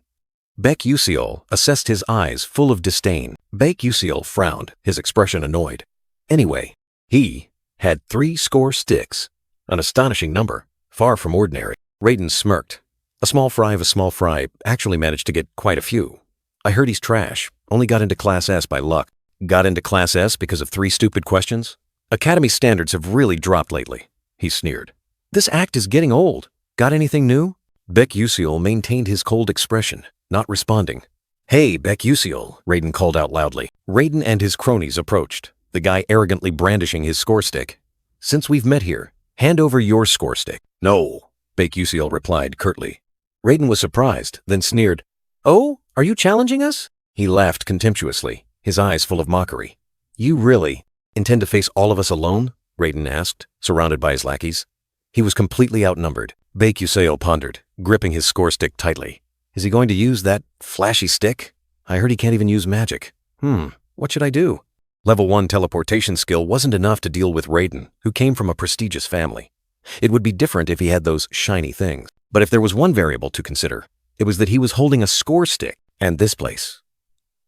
Becuziel assessed his eyes full of disdain. Becuziel frowned, his expression annoyed. Anyway, he had 3 score sticks, an astonishing number, far from ordinary. Raiden smirked. A small fry of a small fry actually managed to get quite a few. I heard he's trash, only got into Class S by luck. Got into Class S because of 3 stupid questions? Academy standards have really dropped lately, he sneered. This act is getting old. Got anything new? Becuziel maintained his cold expression, not responding. "Hey, Becuziel," Raiden called out loudly. Raiden and his cronies approached, the guy arrogantly brandishing his score stick. "Since we've met here, hand over your score stick." "No," Becuziel replied curtly. Raiden was surprised, then sneered. "Oh, are you challenging us?" He laughed contemptuously, his eyes full of mockery. "You really intend to face all of us alone?" Raiden asked, surrounded by his lackeys. He was completely outnumbered. Becuziel pondered, gripping his score stick tightly. Is he going to use that flashy stick? I heard he can't even use magic. What should I do? Level 1 teleportation skill wasn't enough to deal with Raiden, who came from a prestigious family. It would be different if he had those shiny things. But if there was one variable to consider, it was that he was holding a score stick, and this place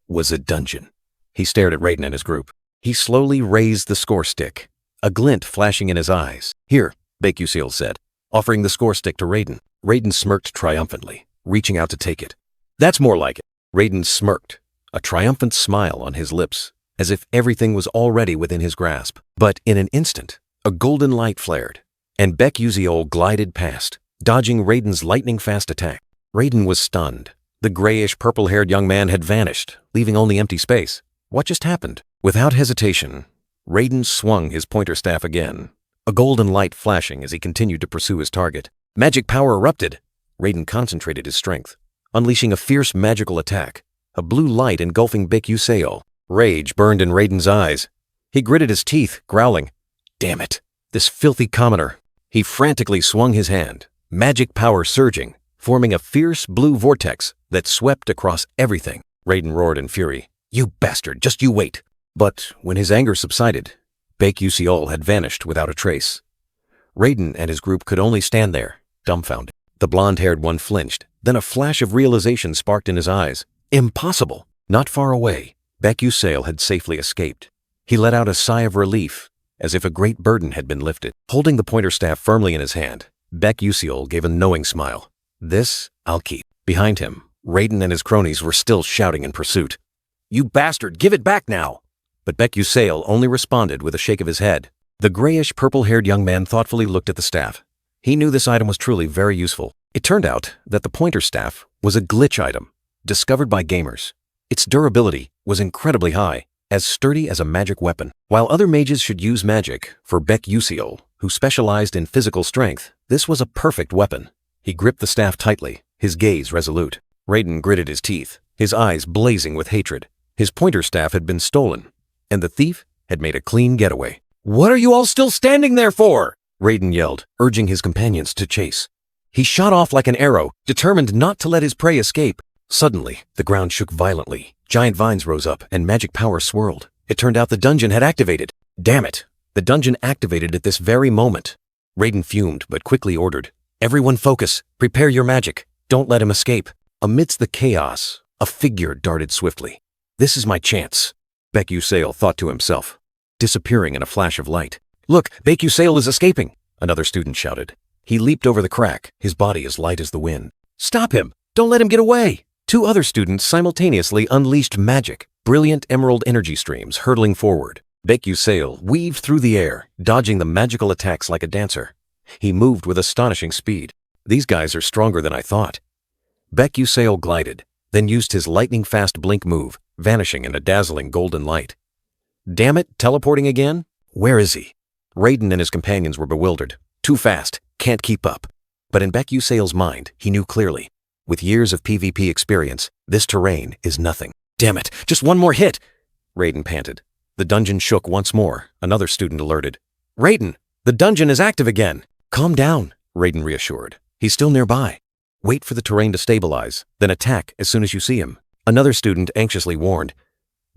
was a dungeon. He stared at Raiden and his group. He slowly raised the score stick, a glint flashing in his eyes. "Here," Baekuseal said, offering the score stick to Raiden. Raiden smirked triumphantly, reaching out to take it. "That's more like it." Raiden smirked, a triumphant smile on his lips, as if everything was already within his grasp. But in an instant, a golden light flared, and Baekuseal glided past, dodging Raiden's lightning-fast attack. Raiden was stunned. The grayish, purple-haired young man had vanished, leaving only empty space. What just happened? Without hesitation, Raiden swung his pointer staff again, a golden light flashing as he continued to pursue his target. Magic power erupted. Raiden concentrated his strength, unleashing a fierce magical attack, a blue light engulfing Baekuseal. Rage burned in Raiden's eyes. He gritted his teeth, growling, "Damn it, this filthy commoner." He frantically swung his hand, magic power surging, forming a fierce blue vortex that swept across everything. Raiden roared in fury, "You bastard, just you wait." But when his anger subsided, Baekuseal had vanished without a trace. Raiden and his group could only stand there, dumbfounded. The blonde-haired one flinched, then a flash of realization sparked in his eyes. Impossible! Not far away, Baekuseal had safely escaped. He let out a sigh of relief, as if a great burden had been lifted. Holding the pointer staff firmly in his hand, Baekuseal gave a knowing smile. "This I'll keep." Behind him, Raiden and his cronies were still shouting in pursuit. "You bastard, give it back now!" But Baekuseal only responded with a shake of his head. The grayish, purple-haired young man thoughtfully looked at the staff. He knew this item was truly very useful. It turned out that the pointer staff was a glitch item, discovered by gamers. Its durability was incredibly high, as sturdy as a magic weapon. While other mages should use magic, for Baekuseal, who specialized in physical strength, this was a perfect weapon. He gripped the staff tightly, his gaze resolute. Raiden gritted his teeth, his eyes blazing with hatred. His pointer staff had been stolen, and the thief had made a clean getaway. "What are you all still standing there for?" Raiden yelled, urging his companions to chase. He shot off like an arrow, determined not to let his prey escape. Suddenly, the ground shook violently. Giant vines rose up, and magic power swirled. It turned out the dungeon had activated. Damn it! The dungeon activated at this very moment. Raiden fumed, but quickly ordered, "Everyone focus. Prepare your magic. Don't let him escape." Amidst the chaos, a figure darted swiftly. "This is my chance," Baekuseal thought to himself, disappearing in a flash of light. "Look, Baekuseal is escaping!" another student shouted. He leaped over the crack, his body as light as the wind. "Stop him! Don't let him get away!" Two other students simultaneously unleashed magic, brilliant emerald energy streams hurtling forward. Baekuseal weaved through the air, dodging the magical attacks like a dancer. He moved with astonishing speed. "These guys are stronger than I thought." Baekuseal glided, then used his lightning-fast blink move, vanishing in a dazzling golden light. "Damn it, teleporting again? Where is he?" Raiden and his companions were bewildered. Too fast, can't keep up. But in Baekuseal's mind, he knew clearly. With years of PvP experience, this terrain is nothing. "Damn it, just one more hit!" Raiden panted. The dungeon shook once more, another student alerted. "Raiden, the dungeon is active again!" "Calm down," Raiden reassured. "He's still nearby. Wait for the terrain to stabilize, then attack as soon as you see him." Another student anxiously warned,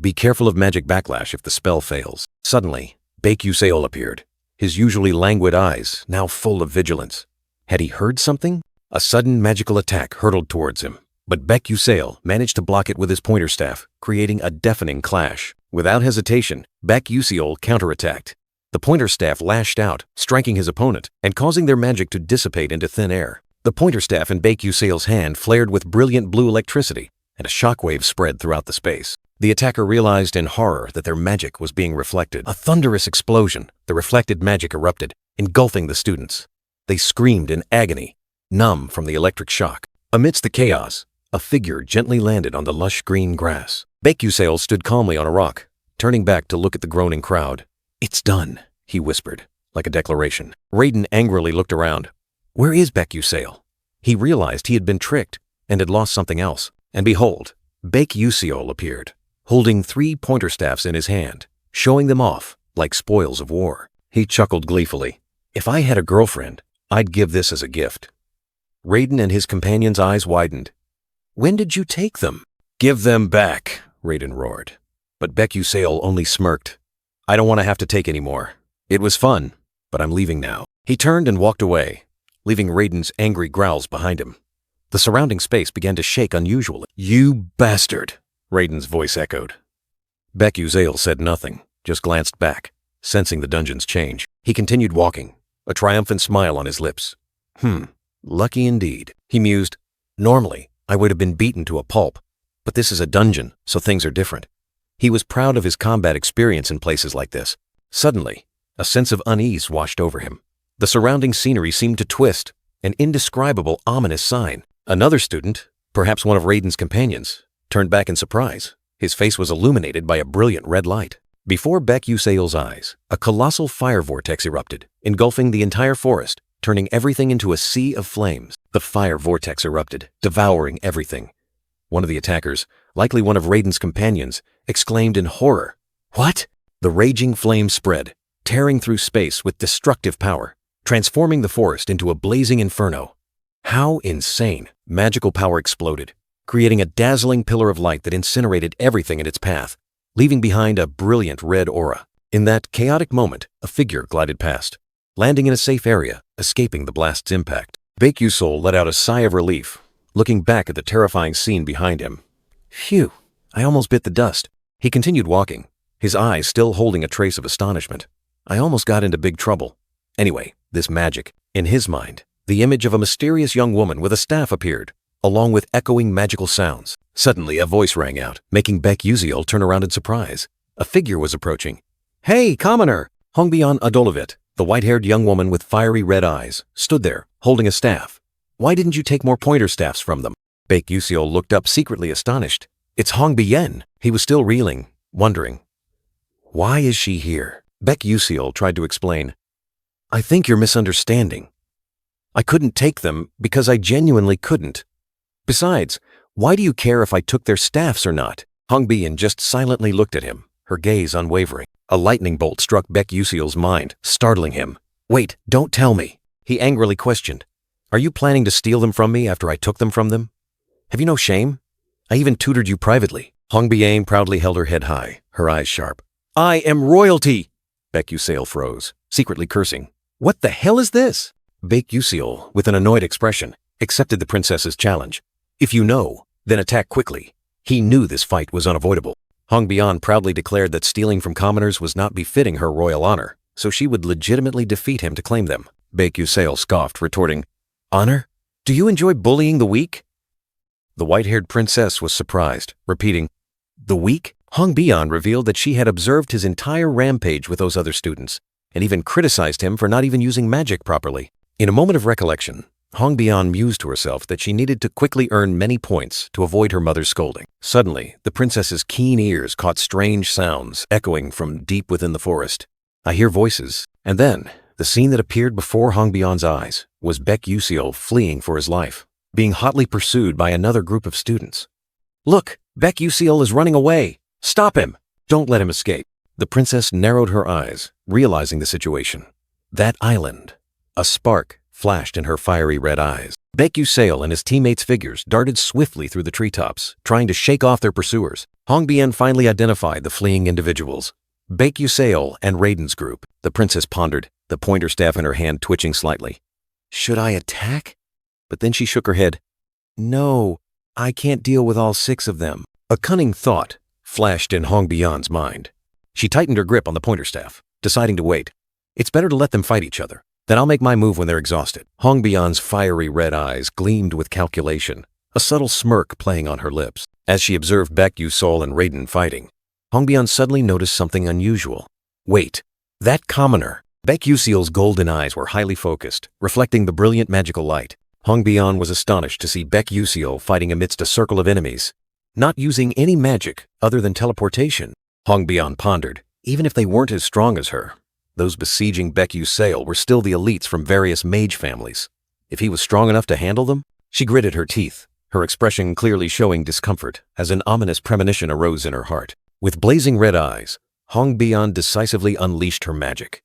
"Be careful of magic backlash if the spell fails." Suddenly, Baekuseal appeared, his usually languid eyes now full of vigilance. Had he heard something? A sudden magical attack hurtled towards him, but Baekuseal managed to block it with his pointer staff, creating a deafening clash. Without hesitation, Baekuseal counterattacked. The pointer staff lashed out, striking his opponent and causing their magic to dissipate into thin air. The pointer staff in Baekuseal's hand flared with brilliant blue electricity, and a shockwave spread throughout the space. The attacker realized in horror that their magic was being reflected. A thunderous explosion, the reflected magic erupted, engulfing the students. They screamed in agony, numb from the electric shock. Amidst the chaos, a figure gently landed on the lush green grass. Baekuseal stood calmly on a rock, turning back to look at the groaning crowd. "It's done," he whispered, like a declaration. Raiden angrily looked around. Where is Baekuseal? He realized he had been tricked and had lost something else. And behold, Baekuseal appeared, holding 3 pointer staffs in his hand, showing them off like spoils of war. He chuckled gleefully. "If I had a girlfriend, I'd give this as a gift." Raiden and his companion's eyes widened. "When did you take them?" "Give them back," Raiden roared. But Baekuseal only smirked. "I don't want to have to take any more. It was fun, but I'm leaving now." He turned and walked away, leaving Raiden's angry growls behind him. The surrounding space began to shake unusually. "You bastard," Raiden's voice echoed. Baekuseal said nothing, just glanced back. Sensing the dungeon's change, he continued walking, a triumphant smile on his lips. Lucky indeed, he mused. Normally, I would have been beaten to a pulp, but this is a dungeon, so things are different. He was proud of his combat experience in places like this. Suddenly, a sense of unease washed over him. The surrounding scenery seemed to twist, an indescribable ominous sign. Another student, perhaps one of Raiden's companions, turned back in surprise. His face was illuminated by a brilliant red light. Before Baek Yuseol's eyes, a colossal fire vortex erupted, engulfing the entire forest, turning everything into a sea of flames. The fire vortex erupted, devouring everything. One of the attackers, likely one of Raiden's companions, exclaimed in horror. What? The raging flames spread, tearing through space with destructive power, transforming the forest into a blazing inferno. How insane! Magical power exploded, creating a dazzling pillar of light that incinerated everything in its path, leaving behind a brilliant red aura. In that chaotic moment, a figure glided past, landing in a safe area, escaping the blast's impact. Baek Yusol let out a sigh of relief, looking back at the terrifying scene behind him. Phew, I almost bit the dust. He continued walking, his eyes still holding a trace of astonishment. I almost got into big trouble. Anyway, this magic. In his mind, the image of a mysterious young woman with a staff appeared, along with echoing magical sounds. Suddenly, a voice rang out, making Baek Yuseol turn around in surprise. A figure was approaching. Hey, commoner! Hongbyeon Adolovit, the white-haired young woman with fiery red eyes, stood there, holding a staff. Why didn't you take more pointer staffs from them? Baek Yuseol looked up secretly astonished. It's Hongbyeon. He was still reeling, wondering. Why is she here? Baek Yuseol tried to explain. I think you're misunderstanding. I couldn't take them because I genuinely couldn't. Besides, why do you care if I took their staffs or not? Hongbyeon just silently looked at him, her gaze unwavering. A lightning bolt struck Baek Yuseol's mind, startling him. Wait, don't tell me. He angrily questioned. Are you planning to steal them from me after I took them from them? Have you no shame? I even tutored you privately. Hongbyeon proudly held her head high, her eyes sharp. I am royalty! Baek Yuseol froze, secretly cursing. What the hell is this? Baek Yuseol, with an annoyed expression, accepted the princess's challenge. If you know, then attack quickly. He knew this fight was unavoidable. Hongbyeon proudly declared that stealing from commoners was not befitting her royal honor, so she would legitimately defeat him to claim them. Baek Yuseol scoffed, retorting, Honor? Do you enjoy bullying the weak? The white-haired princess was surprised, repeating, The weak? Hongbyeon revealed that she had observed his entire rampage with those other students, and even criticized him for not even using magic properly. In a moment of recollection, Hongbyeon mused to herself that she needed to quickly earn many points to avoid her mother's scolding. Suddenly, the princess's keen ears caught strange sounds echoing from deep within the forest. I hear voices, and then, the scene that appeared before Hongbyeon's eyes was Baek Yuseol fleeing for his life, being hotly pursued by another group of students. Look, Baek Yuseol is running away! Stop him! Don't let him escape! The princess narrowed her eyes, realizing the situation. That island. A spark flashed in her fiery red eyes. Baek Yuseol and his teammates' figures darted swiftly through the treetops, trying to shake off their pursuers. Hongbyeon finally identified the fleeing individuals. Baek Yuseol and Raiden's group. The princess pondered, the pointer staff in her hand twitching slightly. Should I attack? But then she shook her head. No, I can't deal with all 6 of them. A cunning thought flashed in Hongbyeon's mind. She tightened her grip on the pointer staff, deciding to wait. It's better to let them fight each other. Then I'll make my move when they're exhausted. Hongbyeon's fiery red eyes gleamed with calculation, a subtle smirk playing on her lips. As she observed Baek Yuseol and Raiden fighting, Hongbyeon suddenly noticed something unusual. Wait, that commoner! Baek Yuseol's golden eyes were highly focused, reflecting the brilliant magical light. Hongbyeon was astonished to see Baek Yuseol fighting amidst a circle of enemies, not using any magic other than teleportation. Hongbyeon pondered, even if they weren't as strong as her, those besieging Baek Yuseol were still the elites from various mage families. If he was strong enough to handle them? She gritted her teeth, her expression clearly showing discomfort as an ominous premonition arose in her heart. With blazing red eyes, Hongbyeon decisively unleashed her magic.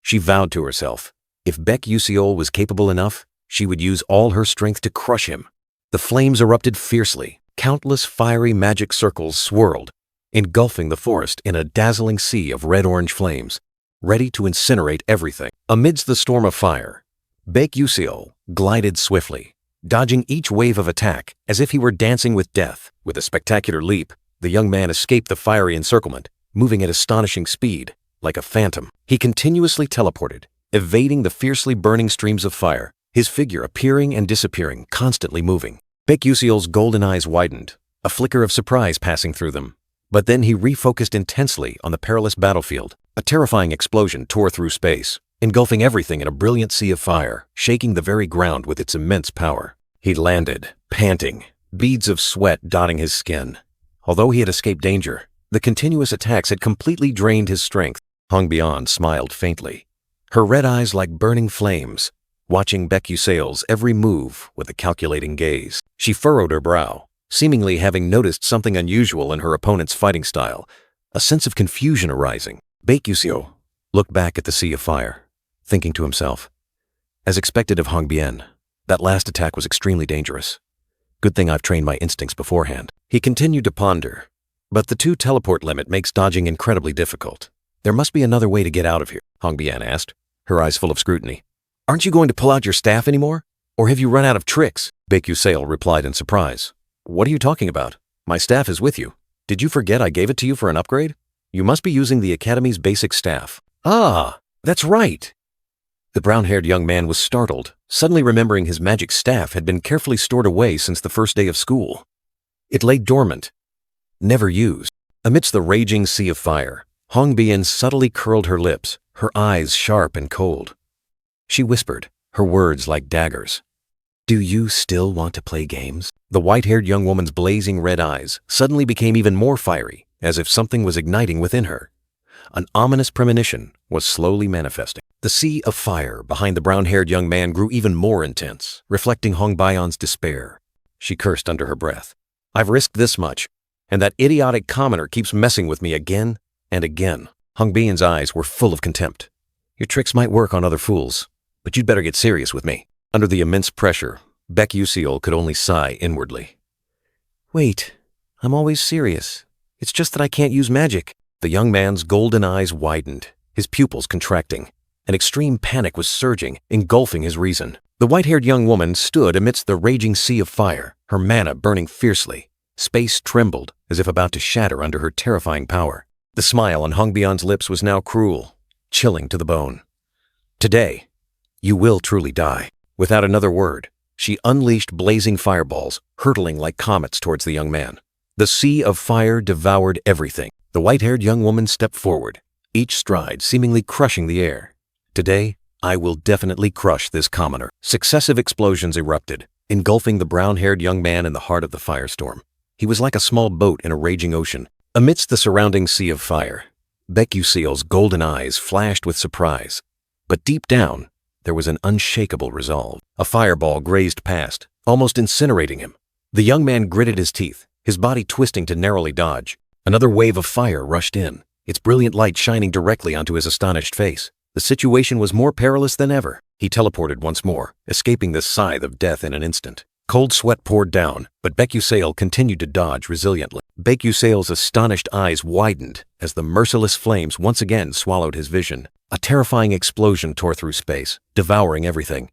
She vowed to herself, if Baek Yuseol was capable enough, she would use all her strength to crush him. The flames erupted fiercely. Countless fiery magic circles swirled, engulfing the forest in a dazzling sea of red-orange flames, ready to incinerate everything. Amidst the storm of fire, Baek Yuseol glided swiftly, dodging each wave of attack as if he were dancing with death. With a spectacular leap, the young man escaped the fiery encirclement, moving at astonishing speed, like a phantom. He continuously teleported, evading the fiercely burning streams of fire, his figure appearing and disappearing, constantly moving. Baek-Yuseol's golden eyes widened, a flicker of surprise passing through them. But then he refocused intensely on the perilous battlefield. A terrifying explosion tore through space, engulfing everything in a brilliant sea of fire, shaking the very ground with its immense power. He landed, panting, beads of sweat dotting his skin. Although he had escaped danger, the continuous attacks had completely drained his strength. Hongbian smiled faintly, her red eyes like burning flames, watching Baek-Yuseol's every move with a calculating gaze. She furrowed her brow, seemingly having noticed something unusual in her opponent's fighting style, a sense of confusion arising. Baek-Yuseol looked back at the sea of fire, thinking to himself, as expected of Hongbian, that last attack was extremely dangerous. Good thing I've trained my instincts beforehand. He continued to ponder, but the 2 teleport limit makes dodging incredibly difficult. There must be another way to get out of here, Hongbian asked, her eyes full of scrutiny. Aren't you going to pull out your staff anymore? Or have you run out of tricks? Baek-Yuseol replied in surprise. What are you talking about? My staff is with you. Did you forget I gave it to you for an upgrade? You must be using the Academy's basic staff. Ah, that's right. The brown-haired young man was startled, suddenly remembering his magic staff had been carefully stored away since the first day of school. It lay dormant, never used. Amidst the raging sea of fire, Hongbian subtly curled her lips, her eyes sharp and cold. She whispered, her words like daggers. Do you still want to play games? The white-haired young woman's blazing red eyes suddenly became even more fiery, as if something was igniting within her. An ominous premonition was slowly manifesting. The sea of fire behind the brown-haired young man grew even more intense, reflecting Hongbian's despair. She cursed under her breath. I've risked this much, and that idiotic commoner keeps messing with me again and again. Hongbian's eyes were full of contempt. Your tricks might work on other fools, but you'd better get serious with me. Under the immense pressure, Baek-Yuseol could only sigh inwardly. Wait, I'm always serious. It's just that I can't use magic. The young man's golden eyes widened, his pupils contracting. An extreme panic was surging, engulfing his reason. The white-haired young woman stood amidst the raging sea of fire, her mana burning fiercely. Space trembled, as if about to shatter under her terrifying power. The smile on Hongbian's lips was now cruel, chilling to the bone. Today, you will truly die. Without another word, she unleashed blazing fireballs, hurtling like comets towards the young man. The sea of fire devoured everything. The white-haired young woman stepped forward, each stride seemingly crushing the air. Today, I will definitely crush this commoner. Successive explosions erupted, engulfing the brown-haired young man in the heart of the firestorm. He was like a small boat in a raging ocean. Amidst the surrounding sea of fire, Baek-Yuseol's golden eyes flashed with surprise. But deep down, there was an unshakable resolve. A fireball grazed past, almost incinerating him. The young man gritted his teeth, his body twisting to narrowly dodge. Another wave of fire rushed in, its brilliant light shining directly onto his astonished face. The situation was more perilous than ever. He teleported once more, escaping the scythe of death in an instant. Cold sweat poured down, but Baek-Yuseol continued to dodge resiliently. Baek-Yuseol's astonished eyes widened as the merciless flames once again swallowed his vision. A terrifying explosion tore through space, devouring everything.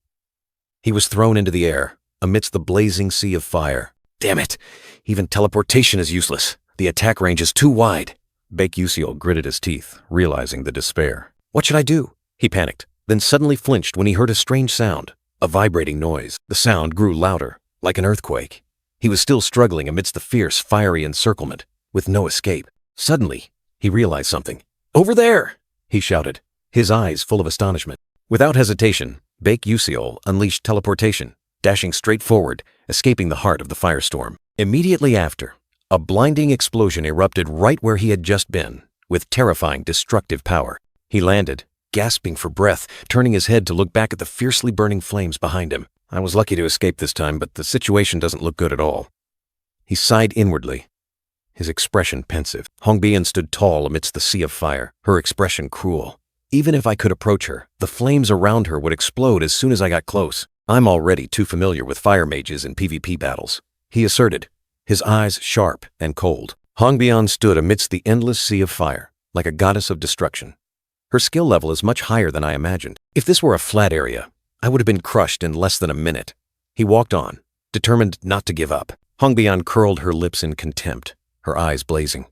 He was thrown into the air, amidst the blazing sea of fire. Damn it! Even teleportation is useless. The attack range is too wide. Baek-Yuseol gritted his teeth, realizing the despair. What should I do? He panicked, then suddenly flinched when he heard a strange sound, a vibrating noise. The sound grew louder, like an earthquake. He was still struggling amidst the fierce, fiery encirclement, with no escape. Suddenly, he realized something. Over there! He shouted, his eyes full of astonishment. Without hesitation, Baek-Yuseol unleashed teleportation, dashing straight forward, escaping the heart of the firestorm. Immediately after, a blinding explosion erupted right where he had just been, with terrifying, destructive power. He landed, gasping for breath, turning his head to look back at the fiercely burning flames behind him. I was lucky to escape this time, but the situation doesn't look good at all. He sighed inwardly, his expression pensive. Hongbian stood tall amidst the sea of fire, her expression cruel. Even if I could approach her, the flames around her would explode as soon as I got close. I'm already too familiar with fire mages in PvP battles, he asserted, his eyes sharp and cold. Hongbian stood amidst the endless sea of fire, like a goddess of destruction. Her skill level is much higher than I imagined. If this were a flat area, I would have been crushed in less than a minute. He walked on, determined not to give up. Hongbian curled her lips in contempt, her eyes blazing.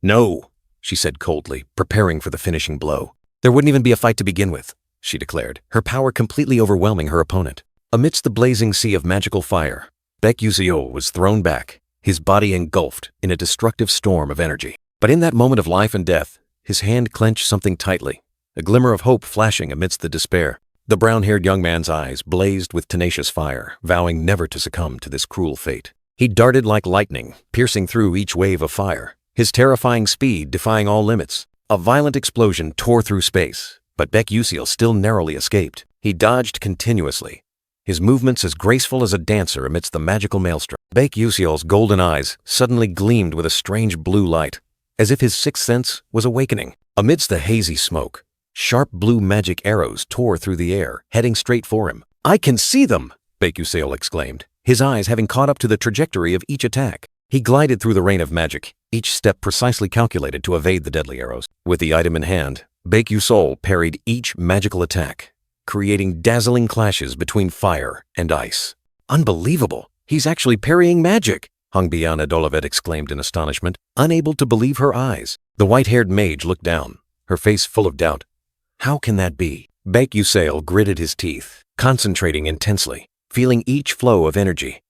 No, she said coldly, preparing for the finishing blow. There wouldn't even be a fight to begin with, she declared, her power completely overwhelming her opponent. Amidst the blazing sea of magical fire, Baek Yuseol was thrown back, his body engulfed in a destructive storm of energy. But in that moment of life and death, his hand clenched something tightly, a glimmer of hope flashing amidst the despair. The brown-haired young man's eyes blazed with tenacious fire, vowing never to succumb to this cruel fate. He darted like lightning, piercing through each wave of fire, his terrifying speed defying all limits. A violent explosion tore through space, but Baek Yuseol still narrowly escaped. He dodged continuously, his movements as graceful as a dancer amidst the magical maelstrom. Baek Yuseol's golden eyes suddenly gleamed with a strange blue light, as if his sixth sense was awakening. Amidst the hazy smoke, sharp blue magic arrows tore through the air, heading straight for him. "I can see them!" Baek Yuseol exclaimed, his eyes having caught up to the trajectory of each attack. He glided through the rain of magic, each step precisely calculated to evade the deadly arrows. With the item in hand, Baek Yuseol parried each magical attack, creating dazzling clashes between fire and ice. "Unbelievable! He's actually parrying magic!" Hongbian Adolovet exclaimed in astonishment, unable to believe her eyes. The white-haired mage looked down, her face full of doubt. "How can that be?" Baek Yuseol gritted his teeth, concentrating intensely, feeling each flow of energy.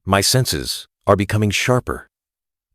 "My senses are becoming sharper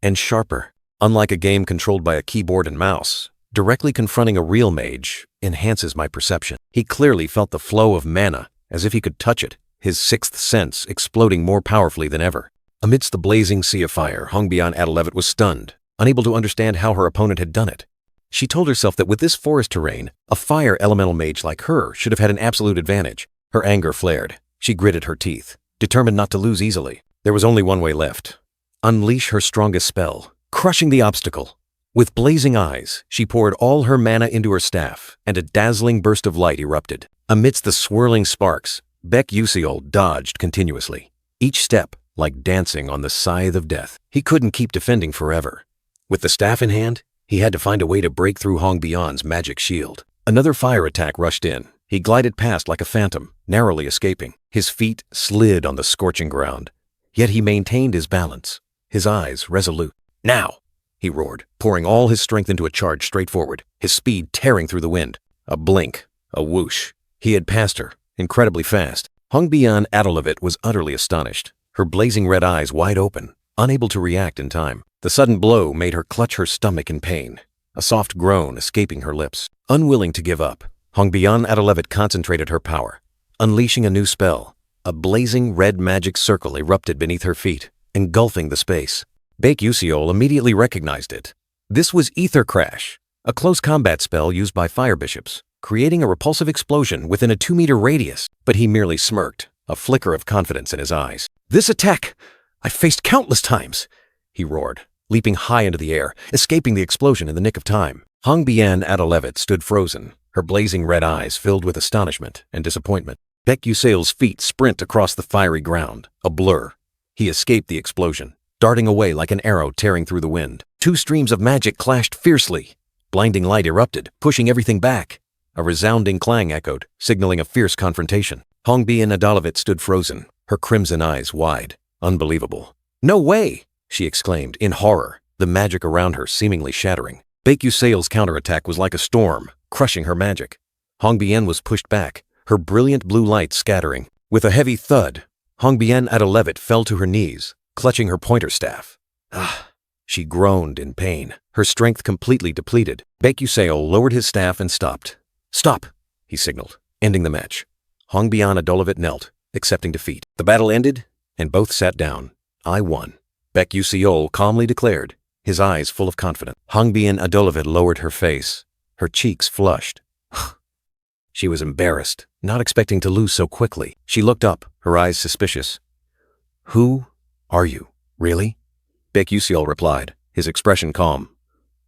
and sharper." Unlike a game controlled by a keyboard and mouse, directly confronting a real mage enhances my perception. He clearly felt the flow of mana, as if he could touch it, his sixth sense exploding more powerfully than ever. Amidst the blazing sea of fire, Hongbian Adelevet was stunned, unable to understand how her opponent had done it. She told herself that with this forest terrain, a fire elemental mage like her should have had an absolute advantage. Her anger flared. She gritted her teeth, determined not to lose easily. There was only one way left. Unleash her strongest spell, crushing the obstacle. With blazing eyes, she poured all her mana into her staff, and a dazzling burst of light erupted. Amidst the swirling sparks, Baek Yuseol dodged continuously, each step like dancing on the scythe of death. He couldn't keep defending forever. With the staff in hand, he had to find a way to break through Hongbian's magic shield. Another fire attack rushed in. He glided past like a phantom, narrowly escaping. His feet slid on the scorching ground. Yet he maintained his balance, his eyes resolute. "Now!" he roared, pouring all his strength into a charge straight forward, his speed tearing through the wind. A blink, a whoosh. He had passed her, incredibly fast. Hongbian Adelevet was utterly astonished, her blazing red eyes wide open, unable to react in time. The sudden blow made her clutch her stomach in pain, a soft groan escaping her lips. Unwilling to give up, Hongbian Adelevet concentrated her power, unleashing a new spell. A blazing red magic circle erupted beneath her feet, engulfing the space. Baek Yuseol immediately recognized it. This was Ether Crash, a close combat spell used by fire bishops, creating a repulsive explosion within a 2-meter radius. But he merely smirked, a flicker of confidence in his eyes. "This attack I've faced countless times," he roared, leaping high into the air, escaping the explosion in the nick of time. Hongbian Adelevet stood frozen, her blazing red eyes filled with astonishment and disappointment. Baek Yuseol's feet sprint across the fiery ground, a blur. He escaped the explosion, darting away like an arrow tearing through the wind. Two streams of magic clashed fiercely. Blinding light erupted, pushing everything back. A resounding clang echoed, signaling a fierce confrontation. Hongbian Adelevet stood frozen, her crimson eyes wide. Unbelievable. "No way!" she exclaimed in horror, the magic around her seemingly shattering. Baek Yuseol's counterattack was like a storm, crushing her magic. Hongbian was pushed back, her brilliant blue light scattering. With a heavy thud, Hongbian Adelevet fell to her knees, clutching her pointer staff. "Ah!" She groaned in pain, her strength completely depleted. Baek Yuseol lowered his staff and stopped. "Stop!" he signaled, ending the match. Hongbian Adelevet knelt, accepting defeat. The battle ended, and both sat down. "I won," Baek Yuseol calmly declared, his eyes full of confidence. Hongbian Adelevet lowered her face, her cheeks flushed. She was embarrassed, not expecting to lose so quickly. She looked up, her eyes suspicious. "Who are you, really?" Baek Yuseol replied, his expression calm.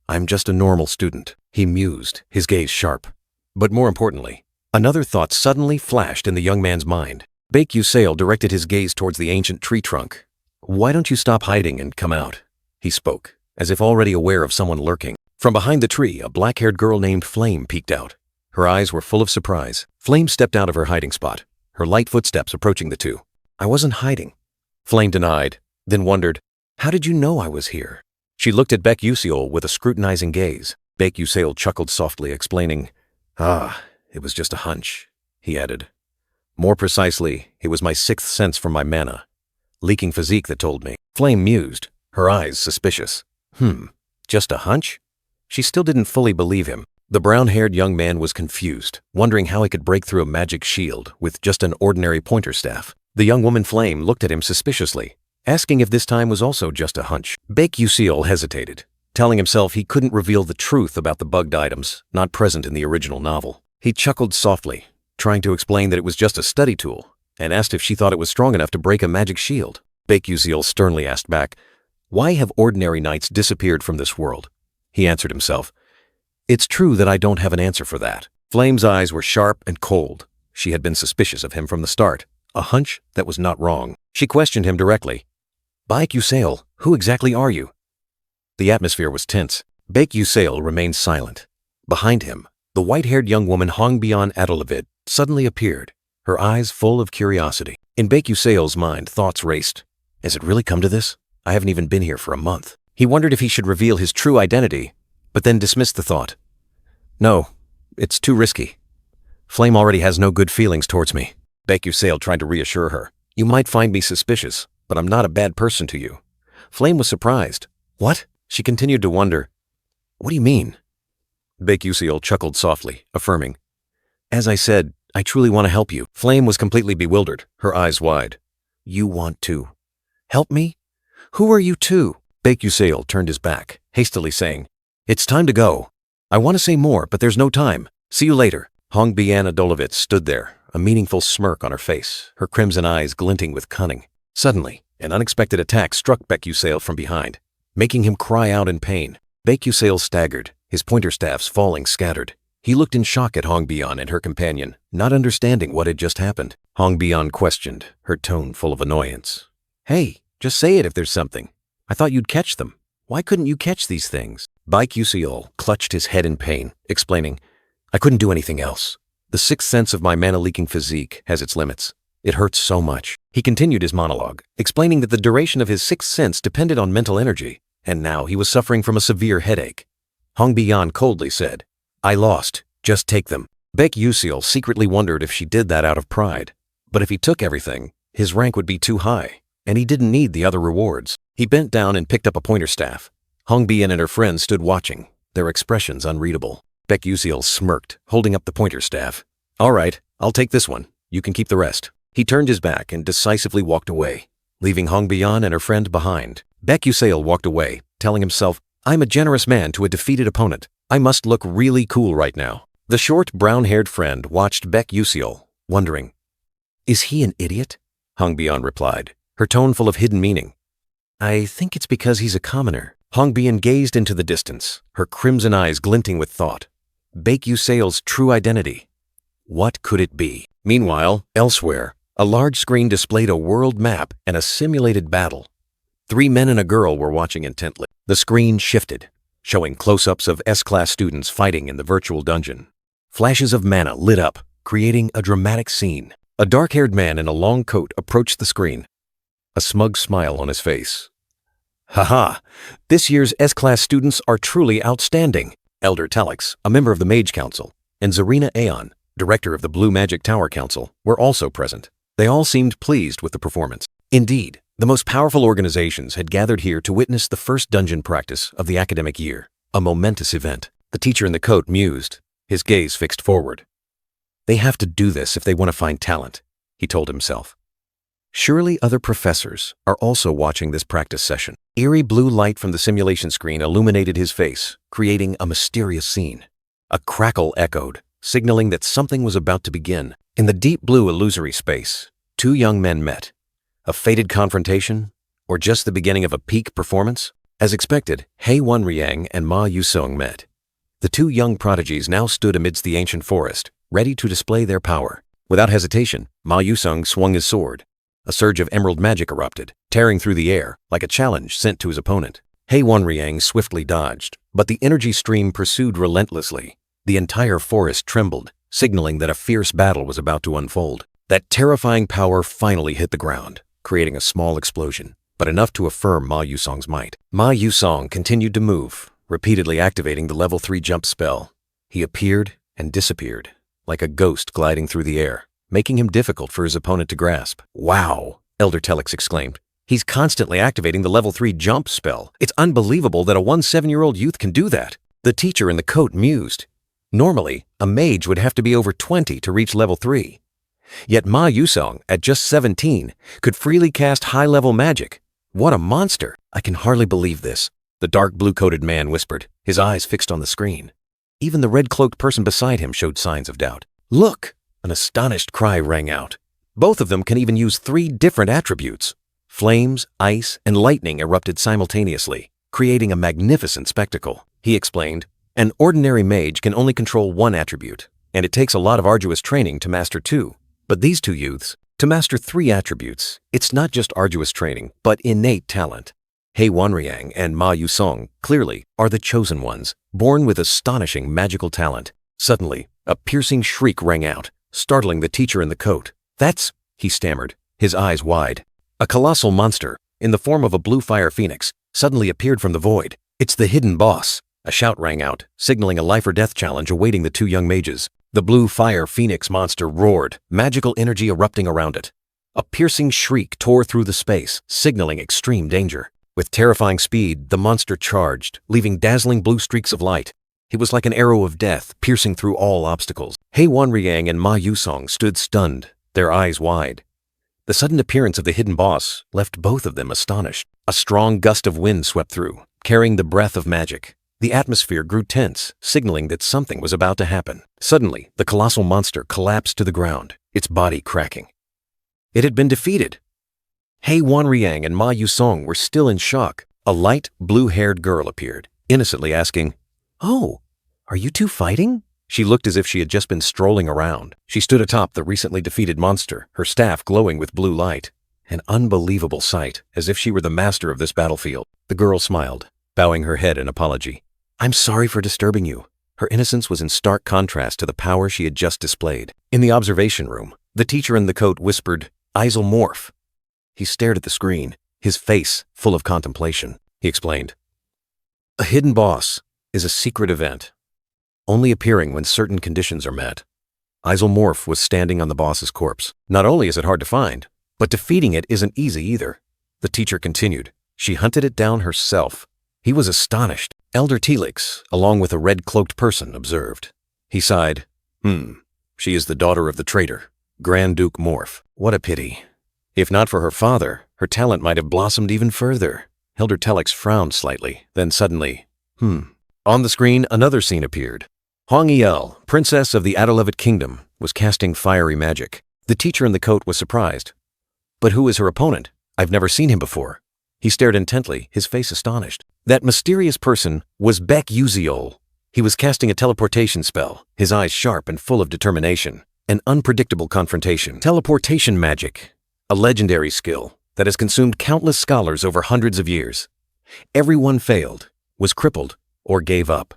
"I'm just a normal student," he mused, his gaze sharp. But more importantly, another thought suddenly flashed in the young man's mind. Baek Yuseol directed his gaze towards the ancient tree trunk. "Why don't you stop hiding and come out?" he spoke, as if already aware of someone lurking. From behind the tree, a black-haired girl named Flame peeked out. Her eyes were full of surprise. Flame stepped out of her hiding spot, her light footsteps approaching the two. "I wasn't hiding," Flame denied, then wondered, "How did you know I was here?" She looked at Baek Yuseol with a scrutinizing gaze. Baek Yuseol chuckled softly, explaining, "Ah, it was just a hunch," he added. "More precisely, it was my sixth sense from my mana, leaking physique that told me." Flame mused, her eyes suspicious. Just a hunch? She still didn't fully believe him. The brown-haired young man was confused, wondering how he could break through a magic shield with just an ordinary pointer staff. The young woman Flame looked at him suspiciously, asking if this time was also just a hunch. Baek Yuseol hesitated, telling himself he couldn't reveal the truth about the bugged items not present in the original novel. He chuckled softly, trying to explain that it was just a study tool, and asked if she thought it was strong enough to break a magic shield. Baek Yuseol sternly asked back, "Why have ordinary knights disappeared from this world?" He answered himself, "It's true that I don't have an answer for that." Flame's eyes were sharp and cold. She had been suspicious of him from the start, a hunch that was not wrong. She questioned him directly. "Baek Yuseol, who exactly are you?" The atmosphere was tense. Baek Yuseol remained silent. Behind him, the white-haired young woman Hongbian Adelavid suddenly appeared, her eyes full of curiosity. In Baek Yuseol's mind, thoughts raced. Has it really come to this? I haven't even been here for a month. He wondered if he should reveal his true identity, but then dismissed the thought. No, it's too risky. Flame already has no good feelings towards me. Baek Yuseol tried to reassure her. You might find me suspicious, but I'm not a bad person to you. Flame was surprised. What? She continued to wonder. What do you mean? Baek Yuseol chuckled softly, affirming. As I said, I truly want to help you. Flame was completely bewildered, her eyes wide. You want to help me? Who are you to? Baek Yuseol turned his back, hastily saying, It's time to go. I want to say more, but there's no time. See you later. Hongbian Adolovitz stood there, a meaningful smirk on her face, her crimson eyes glinting with cunning. Suddenly, an unexpected attack struck Baek Yuseol from behind, making him cry out in pain. Baek Yuseol staggered, his pointer staffs falling scattered. He looked in shock at Hongbian and her companion, not understanding what had just happened. Hongbian questioned, her tone full of annoyance. Hey, just say it if there's something. I thought you'd catch them. Why couldn't you catch these things? Baek Yuseol clutched his head in pain, explaining, I couldn't do anything else. The sixth sense of my mana-leaking physique has its limits. It hurts so much. He continued his monologue, explaining that the duration of his sixth sense depended on mental energy, and now he was suffering from a severe headache. Hongbian coldly said, I lost. Just take them. Baek Yuseol secretly wondered if she did that out of pride. But if he took everything, his rank would be too high, and he didn't need the other rewards. He bent down and picked up a pointer staff. Hongbian and her friend stood watching, their expressions unreadable. Baek Yuseol smirked, holding up the pointer staff. All right, I'll take this one. You can keep the rest. He turned his back and decisively walked away, leaving Hongbian and her friend behind. Baek Yuseol walked away, telling himself, I'm a generous man to a defeated opponent. I must look really cool right now. The short, brown-haired friend watched Baek Yuseol, wondering, Is he an idiot? Hongbian replied, her tone full of hidden meaning. I think it's because he's a commoner. Hongbian gazed into the distance, her crimson eyes glinting with thought. Baek Yuseol's true identity. What could it be? Meanwhile, elsewhere, a large screen displayed a world map and a simulated battle. 3 men and a girl were watching intently. The screen shifted, showing close-ups of S-class students fighting in the virtual dungeon. Flashes of mana lit up, creating a dramatic scene. A dark-haired man in a long coat approached the screen, a smug smile on his face. Haha, this year's S-class students are truly outstanding. Elder Talix, a member of the Mage Council, and Zarina Aeon, director of the Blue Magic Tower Council, were also present. They all seemed pleased with the performance. Indeed, the most powerful organizations had gathered here to witness the first dungeon practice of the academic year, a momentous event. The teacher in the coat mused, his gaze fixed forward. They have to do this if they want to find talent, he told himself. Surely other professors are also watching this practice session. Eerie blue light from the simulation screen illuminated his face, creating a mysterious scene. A crackle echoed, signaling that something was about to begin. In the deep blue illusory space, 2 young men met. A fated confrontation, or just the beginning of a peak performance? As expected, Hei Wonriang and Ma Yusong met. The 2 young prodigies now stood amidst the ancient forest, ready to display their power. Without hesitation, Ma Yusong swung his sword. A surge of emerald magic erupted, tearing through the air like a challenge sent to his opponent. Hei Wonriang swiftly dodged, but the energy stream pursued relentlessly. The entire forest trembled, signaling that a fierce battle was about to unfold. That terrifying power finally hit the ground, creating a small explosion. but enough to affirm Ma Yusong's might. Ma Yusong continued to move, repeatedly activating the level 3 jump spell. He appeared and disappeared, like a ghost gliding through the air, making him difficult for his opponent to grasp. "Wow," Elder Telix exclaimed. "He's constantly activating the level 3 jump spell. It's unbelievable that a 17-year-old youth can do that." The teacher in the coat mused. Normally, a mage would have to be over 20 to reach level 3. Yet Ma Yusong, at just 17, could freely cast high-level magic. What a monster! "I can hardly believe this," the dark blue-coated man whispered, his eyes fixed on the screen. Even the red-cloaked person beside him showed signs of doubt. "Look!" An astonished cry rang out. Both of them can even use 3 different attributes. Flames, ice, and lightning erupted simultaneously, creating a magnificent spectacle. He explained, "An ordinary mage can only control 1 attribute, and it takes a lot of arduous training to master 2. But these 2 youths, to master 3 attributes, it's not just arduous training, but innate talent. He Wanriang and Ma Yusong, clearly, are the chosen ones, born with astonishing magical talent." Suddenly, a piercing shriek rang out, startling the teacher in the coat. "That's," he stammered, his eyes wide. A colossal monster, in the form of a blue fire phoenix, suddenly appeared from the void. "It's the hidden boss." A shout rang out, signaling a life-or-death challenge awaiting the 2 young mages. The blue fire phoenix monster roared, magical energy erupting around it. A piercing shriek tore through the space, signaling extreme danger. With terrifying speed, the monster charged, leaving dazzling blue streaks of light. It was like an arrow of death, piercing through all obstacles. He Wanriang and Ma Yusong stood stunned, their eyes wide. The sudden appearance of the hidden boss left both of them astonished. A strong gust of wind swept through, carrying the breath of magic. The atmosphere grew tense, signaling that something was about to happen. Suddenly, the colossal monster collapsed to the ground, its body cracking. It had been defeated. He Wanriang and Ma Yusong were still in shock. A light, blue-haired girl appeared, innocently asking, "Oh, are you 2 fighting?" She looked as if she had just been strolling around. She stood atop the recently defeated monster, her staff glowing with blue light. An unbelievable sight, as if she were the master of this battlefield. The girl smiled, bowing her head in apology. "I'm sorry for disturbing you." Her innocence was in stark contrast to the power she had just displayed. In the observation room, the teacher in the coat whispered, "Isomorph." He stared at the screen, his face full of contemplation. He explained, "A hidden boss is a secret event, only appearing when certain conditions are met." Isomorph was standing on the boss's corpse. "Not only is it hard to find, but defeating it isn't easy either." The teacher continued, "She hunted it down herself." He was astonished. Elder Telix, along with a red-cloaked person, observed. He sighed, She is the daughter of the traitor, Grand Duke Morph. What a pity. If not for her father, her talent might have blossomed even further." Elder Telix frowned slightly, then suddenly, On the screen, another scene appeared. Hong El, princess of the Adelevet Kingdom, was casting fiery magic. The teacher in the coat was surprised. "But who is her opponent? I've never seen him before." He stared intently, his face astonished. That mysterious person was Baek Uziol. He was casting a teleportation spell, his eyes sharp and full of determination. An unpredictable confrontation. Teleportation magic, a legendary skill that has consumed countless scholars over hundreds of years. Everyone failed, was crippled, or gave up.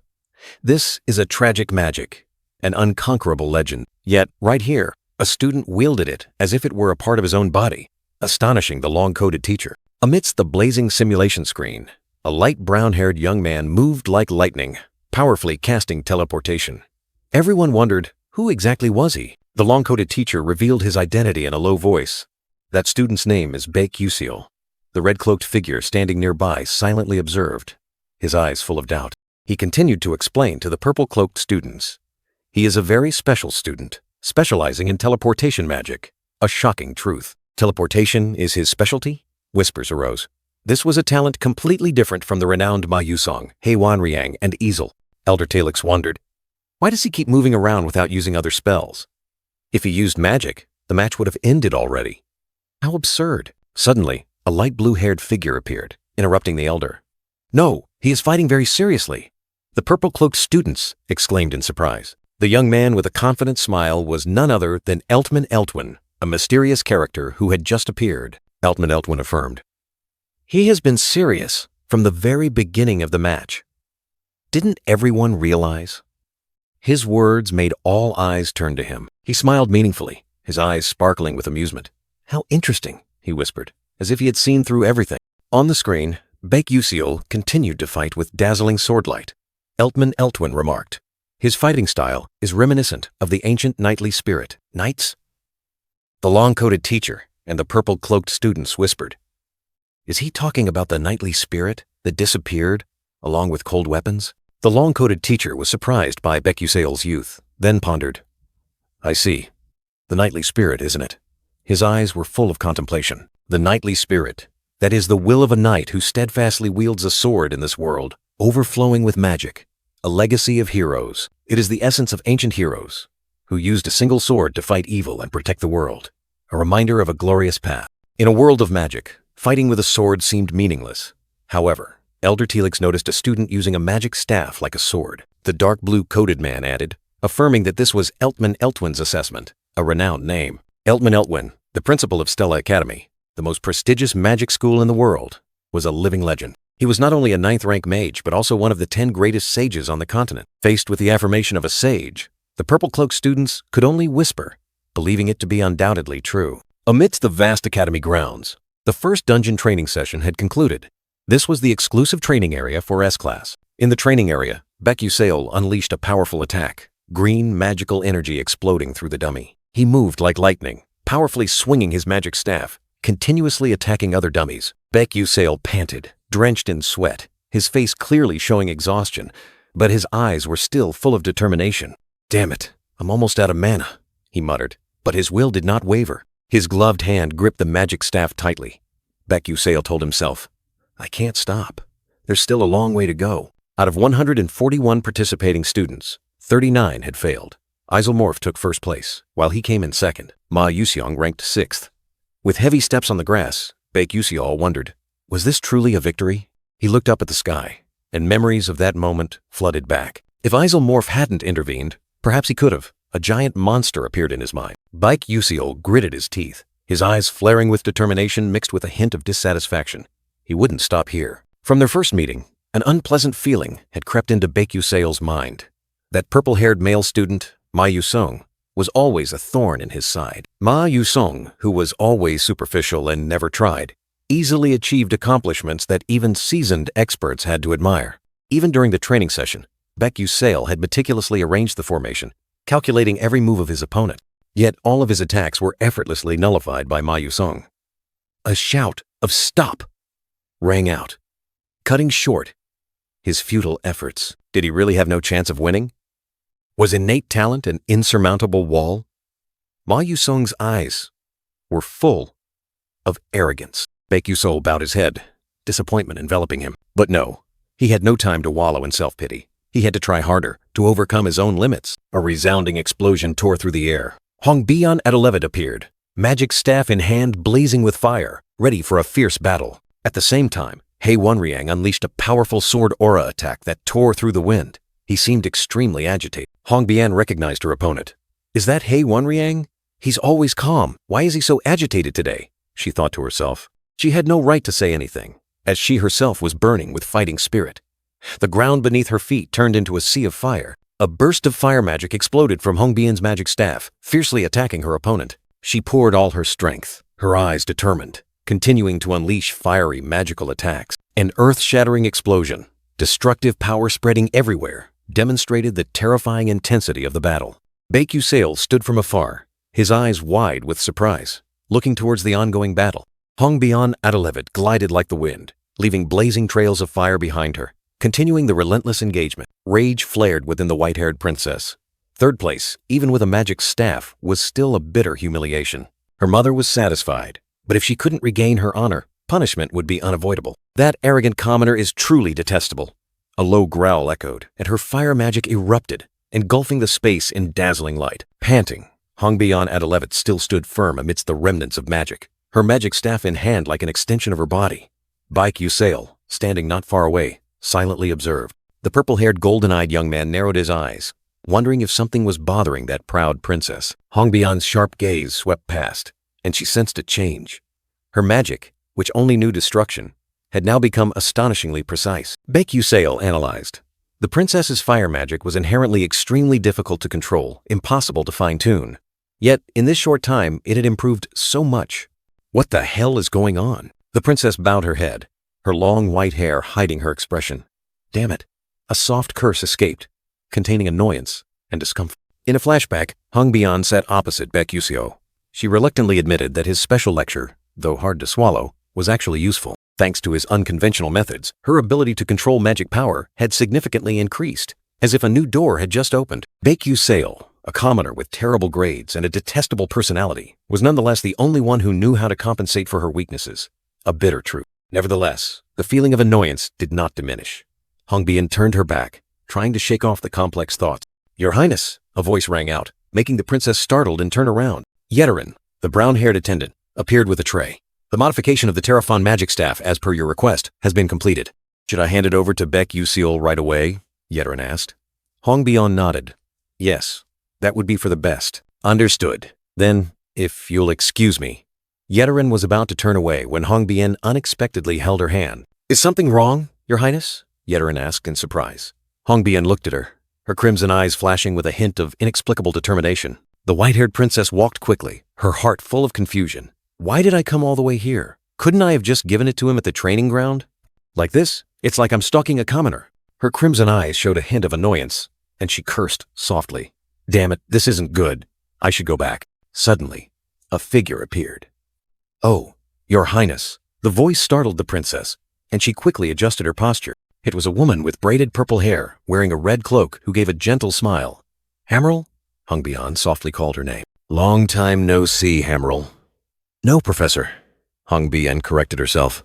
This is a tragic magic, an unconquerable legend. Yet, right here, a student wielded it as if it were a part of his own body, astonishing the long-coated teacher. Amidst the blazing simulation screen, a light brown-haired young man moved like lightning, powerfully casting teleportation. Everyone wondered, who exactly was he? The long-coated teacher revealed his identity in a low voice. That student's name is Baek Uziol. The red-cloaked figure standing nearby silently observed, his eyes full of doubt. He continued to explain to the purple-cloaked students. He is a very special student, specializing in teleportation magic. A shocking truth. Teleportation is his specialty? Whispers arose. This was a talent completely different from the renowned Ma Yusong, He Wanriang, and Easel. Elder Telix wondered, why does he keep moving around without using other spells? If he used magic, the match would have ended already. How absurd. Suddenly, a light blue-haired figure appeared, interrupting the elder. No, he is fighting very seriously. The purple-cloaked students exclaimed in surprise. The young man with a confident smile was none other than Eltman Eltwin, a mysterious character who had just appeared. Eltman Eltwin affirmed. He has been serious from the very beginning of the match. Didn't everyone realize? His words made all eyes turn to him. He smiled meaningfully, his eyes sparkling with amusement. How interesting, he whispered, as if he had seen through everything. On the screen, Baek Yuseol continued to fight with dazzling swordlight. Eltman Eltwin remarked, "His fighting style is reminiscent of the ancient knightly spirit." Knights? The long-coated teacher and the purple-cloaked students whispered, "Is he talking about the knightly spirit that disappeared along with cold weapons?" The long-coated teacher was surprised by Baek Yuseol's youth, then pondered, "I see. The knightly spirit, isn't it?" His eyes were full of contemplation. The knightly spirit, that is the will of a knight who steadfastly wields a sword in this world, overflowing with magic, a legacy of heroes. It is the essence of ancient heroes who used a single sword to fight evil and protect the world, a reminder of a glorious path. In a world of magic, fighting with a sword seemed meaningless. However, Elder Telix noticed a student using a magic staff like a sword. The dark blue-coated man added, affirming that this was Eltman Eltwin's assessment, a renowned name. Eltman Eltwin, the principal of Stella Academy, the most prestigious magic school in the world, was a living legend. He was not only a 9th-rank mage, but also one of the 10 greatest sages on the continent. Faced with the affirmation of a sage, the purple-cloaked students could only whisper, believing it to be undoubtedly true. Amidst the vast academy grounds, the first dungeon training session had concluded. This was the exclusive training area for S-Class. In the training area, Baek Yuseol unleashed a powerful attack, green magical energy exploding through the dummy. He moved like lightning, powerfully swinging his magic staff, continuously attacking other dummies. Baek Yuseol panted, drenched in sweat, his face clearly showing exhaustion, but his eyes were still full of determination. "Damn it, I'm almost out of mana," he muttered, but his will did not waver. His gloved hand gripped the magic staff tightly. Baek Yuseol told himself, "I can't stop. There's still a long way to go." Out of 141 participating students, 39 had failed. Isomorph took first place, while he came in second. Ma Yuseong ranked 6th. With heavy steps on the grass, Baek Yuseol wondered, was this truly a victory? He looked up at the sky, and memories of that moment flooded back. If Isomorph hadn't intervened, perhaps he could have. A giant monster appeared in his mind. Baek Yuseol gritted his teeth, his eyes flaring with determination mixed with a hint of dissatisfaction. He wouldn't stop here. From their first meeting, an unpleasant feeling had crept into Baek Yuseol's mind. That purple-haired male student, Ma Yusong, was always a thorn in his side. Ma Yusong, who was always superficial and never tried, easily achieved accomplishments that even seasoned experts had to admire. Even during the training session, Baek Yuseol had meticulously arranged the formation, calculating every move of his opponent. Yet all of his attacks were effortlessly nullified by Ma Yusong. A shout of "Stop!" rang out, cutting short his futile efforts. Did he really have no chance of winning? Was innate talent an insurmountable wall? Ma Yusong's eyes were full of arrogance. Baek Yuseol bowed his head, disappointment enveloping him. But no, he had no time to wallow in self-pity. He had to try harder, to overcome his own limits. A resounding explosion tore through the air. Hongbian Adelevet appeared, magic staff in hand blazing with fire, ready for a fierce battle. At the same time, Hei Wonriang unleashed a powerful sword aura attack that tore through the wind. He seemed extremely agitated. Hongbian recognized her opponent. "Is that Hei Wonriang? He's always calm. Why is he so agitated today?" she thought to herself. She had no right to say anything, as she herself was burning with fighting spirit. The ground beneath her feet turned into a sea of fire. A burst of fire magic exploded from Hongbian's magic staff, fiercely attacking her opponent. She poured all her strength, her eyes determined, continuing to unleash fiery magical attacks. An earth-shattering explosion, destructive power spreading everywhere, demonstrated the terrifying intensity of the battle. Baek Yuseol stood from afar, his eyes wide with surprise, looking towards the ongoing battle. Hongbian Adelevet glided like the wind, leaving blazing trails of fire behind her, continuing the relentless engagement. Rage flared within the white-haired princess. Third place, even with a magic staff, was still a bitter humiliation. Her mother was satisfied, but if she couldn't regain her honor, punishment would be unavoidable. "That arrogant commoner is truly detestable," a low growl echoed, and her fire magic erupted, engulfing the space in dazzling light. Panting, Hongbian Adelevet still stood firm amidst the remnants of magic, her magic staff in hand like an extension of her body. Baek Yuseol, standing not far away, silently observed. The purple-haired, golden-eyed young man narrowed his eyes, wondering if something was bothering that proud princess. Hongbian's sharp gaze swept past, and she sensed a change. Her magic, which only knew destruction, had now become astonishingly precise. Baek Yuseol analyzed. The princess's fire magic was inherently extremely difficult to control, impossible to fine-tune. Yet, in this short time, it had improved so much. What the hell is going on? The princess bowed her head, her long white hair hiding her expression. Damn it. A soft curse escaped, containing annoyance and discomfort. In a flashback, Hong Bian sat opposite Baek Yuseo. She reluctantly admitted that his special lecture, though hard to swallow, was actually useful. Thanks to his unconventional methods, her ability to control magic power had significantly increased, as if a new door had just opened. Baek Yuseo, a commoner with terrible grades and a detestable personality, was nonetheless the only one who knew how to compensate for her weaknesses. A bitter truth. Nevertheless, the feeling of annoyance did not diminish. Hong Bian turned her back, trying to shake off the complex thoughts. "Your Highness," a voice rang out, making the princess startled and turn around. Yeterin, the brown-haired attendant, appeared with a tray. "The modification of the Terraphon magic staff, as per your request, has been completed." "Should I hand it over to Baek Yuseo right away?" Yeterin asked. Hong Bian nodded. "Yes, that would be for the best." "Understood. Then, if you'll excuse me." Yeterin was about to turn away when Hong Bian unexpectedly held her hand. "Is something wrong, Your Highness?" Yeterin asked in surprise. Hong Bian looked at her, her crimson eyes flashing with a hint of inexplicable determination. The white-haired princess walked quickly, her heart full of confusion. "Why did I come all the way here? Couldn't I have just given it to him at the training ground? Like this? It's like I'm stalking a commoner." Her crimson eyes showed a hint of annoyance, and she cursed softly. "Damn it, this isn't good. I should go back." Suddenly, a figure appeared. "Oh, Your Highness." The voice startled the princess, and she quickly adjusted her posture. It was a woman with braided purple hair, wearing a red cloak, who gave a gentle smile. "Hammerl?" Hong Bian softly called her name. "Long time no see, Hammerl." "No, Professor." Hong Bian corrected herself.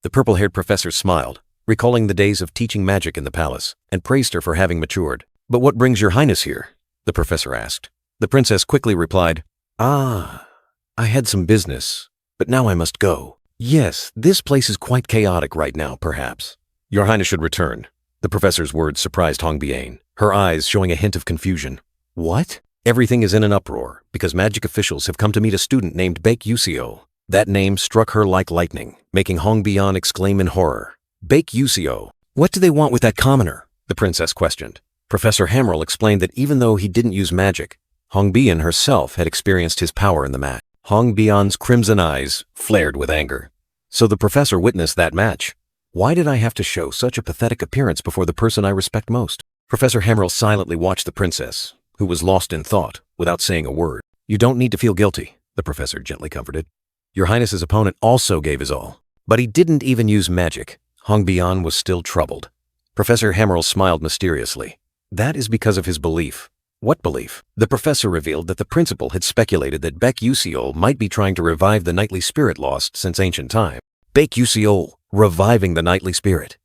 The purple-haired professor smiled, recalling the days of teaching magic in the palace, and praised her for having matured. "But what brings Your Highness here?" the professor asked. The princess quickly replied, I had some business, but now I must go." "Yes, this place is quite chaotic right now, perhaps." "Your Highness should return." The professor's words surprised Hong Bian, her eyes showing a hint of confusion. "What?" "Everything is in an uproar because magic officials have come to meet a student named Baek Yuseo." That name struck her like lightning, making Hong Bian exclaim in horror. "Baek Yuseo? What do they want with that commoner?" the princess questioned. Professor Hammerl explained that even though he didn't use magic, Hong Bian herself had experienced his power in the match. Hong Bian's crimson eyes flared with anger. "So the professor witnessed that match? Why did I have to show such a pathetic appearance before the person I respect most?" Professor Hammerl silently watched the princess, who was lost in thought, without saying a word. "You don't need to feel guilty," the professor gently comforted. "Your Highness's opponent also gave his all, but he didn't even use magic." Hong Bian was still troubled. Professor Hammerl smiled mysteriously. "That is because of his belief." "What belief?" The professor revealed that the principal had speculated that Baek Yuseo might be trying to revive the knightly spirit lost since ancient time. Baek Yuseo reviving the knightly spirit.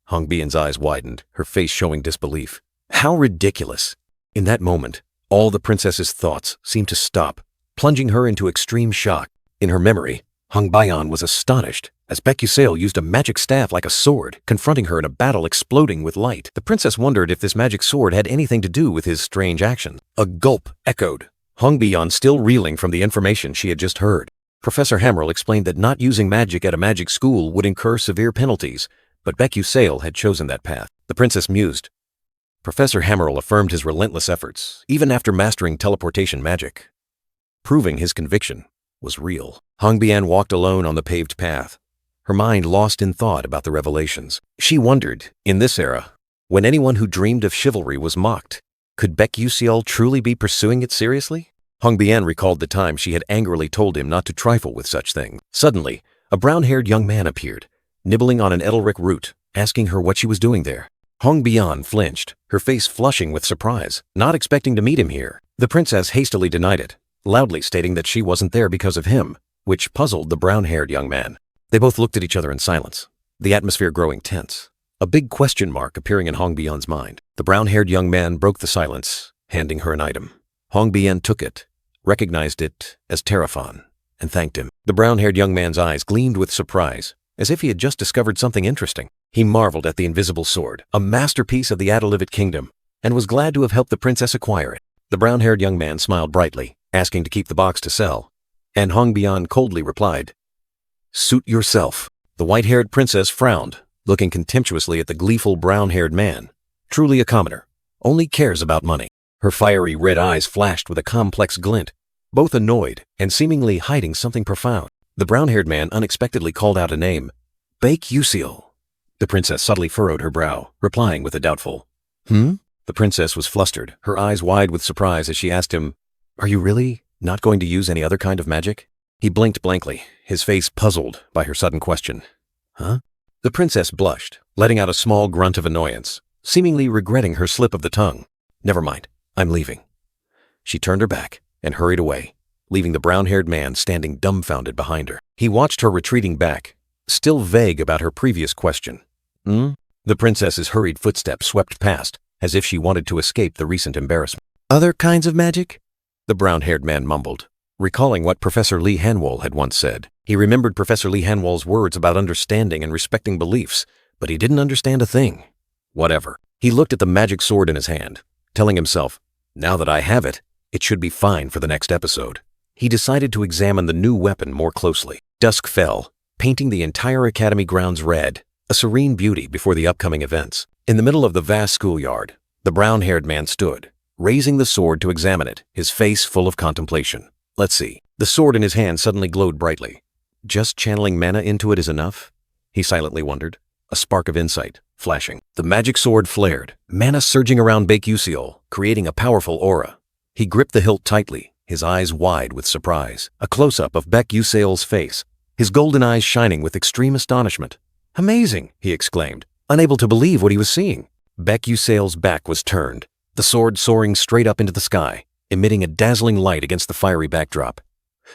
Hong Bian's eyes widened, her face showing disbelief. How ridiculous! In that moment, all the princess's thoughts seemed to stop, plunging her into extreme shock. In her memory, Hong Bian was astonished as Baek Yuseo used a magic staff like a sword, confronting her in a battle exploding with light. The princess wondered if this magic sword had anything to do with his strange actions. A gulp echoed, Hong Bian still reeling from the information she had just heard. Professor Hammerl explained that not using magic at a magic school would incur severe penalties, but Baek Yuseo had chosen that path. The princess mused. Professor Hammerl affirmed his relentless efforts, even after mastering teleportation magic, proving his conviction was real. Hong Bian walked alone on the paved path, her mind lost in thought about the revelations. She wondered, in this era, when anyone who dreamed of chivalry was mocked, could Baek Yuseo truly be pursuing it seriously? Hong Bian recalled the time she had angrily told him not to trifle with such things. Suddenly, a brown-haired young man appeared, nibbling on an edelrick root, asking her what she was doing there. Hong Bian flinched, her face flushing with surprise, not expecting to meet him here. The princess hastily denied it, loudly stating that she wasn't there because of him, which puzzled the brown-haired young man. They both looked at each other in silence, the atmosphere growing tense, a big question mark appearing in Hong Bian's mind. The brown-haired young man broke the silence, handing her an item. Hong Bian took it, recognized it as Terraphon, and thanked him. The brown-haired young man's eyes gleamed with surprise, as if he had just discovered something interesting. He marveled at the invisible sword, a masterpiece of the Adelivet kingdom, and was glad to have helped the princess acquire it. The brown-haired young man smiled brightly, asking to keep the box to sell, and Hong Bian coldly replied, "Suit yourself." The white-haired princess frowned, looking contemptuously at the gleeful brown-haired man. Truly a commoner, only cares about money. Her fiery red eyes flashed with a complex glint, both annoyed and seemingly hiding something profound. The brown-haired man unexpectedly called out a name, Bake Usil. The princess subtly furrowed her brow, replying with a doubtful, "Hmm?" The princess was flustered, her eyes wide with surprise as she asked him, "Are you really not going to use any other kind of magic?" He blinked blankly, his face puzzled by her sudden question. "Huh?" The princess blushed, letting out a small grunt of annoyance, seemingly regretting her slip of the tongue. "Never mind, I'm leaving." She turned her back and hurried away, leaving the brown-haired man standing dumbfounded behind her. He watched her retreating back, still vague about her previous question. "Hmm?" The princess's hurried footsteps swept past, as if she wanted to escape the recent embarrassment. "Other kinds of magic?" The brown-haired man mumbled, recalling what Professor Lee Hanwol had once said. He remembered Professor Lee Hanwol's words about understanding and respecting beliefs, but he didn't understand a thing. Whatever. He looked at the magic sword in his hand, telling himself, "Now that I have it, it should be fine for the next episode." He decided to examine the new weapon more closely. Dusk fell, painting the entire academy grounds red, a serene beauty before the upcoming events. In the middle of the vast schoolyard, the brown-haired man stood, raising the sword to examine it, his face full of contemplation. "Let's see." The sword in his hand suddenly glowed brightly. Just channeling mana into it is enough? He silently wondered, a spark of insight flashing. The magic sword flared, mana surging around Bake Usil, creating a powerful aura. He gripped the hilt tightly, his eyes wide with surprise. A close-up of Bake Usil's face, his golden eyes shining with extreme astonishment. "Amazing!" he exclaimed, unable to believe what he was seeing. Bake Usil's back was turned, the sword soaring straight up into the sky, emitting a dazzling light against the fiery backdrop.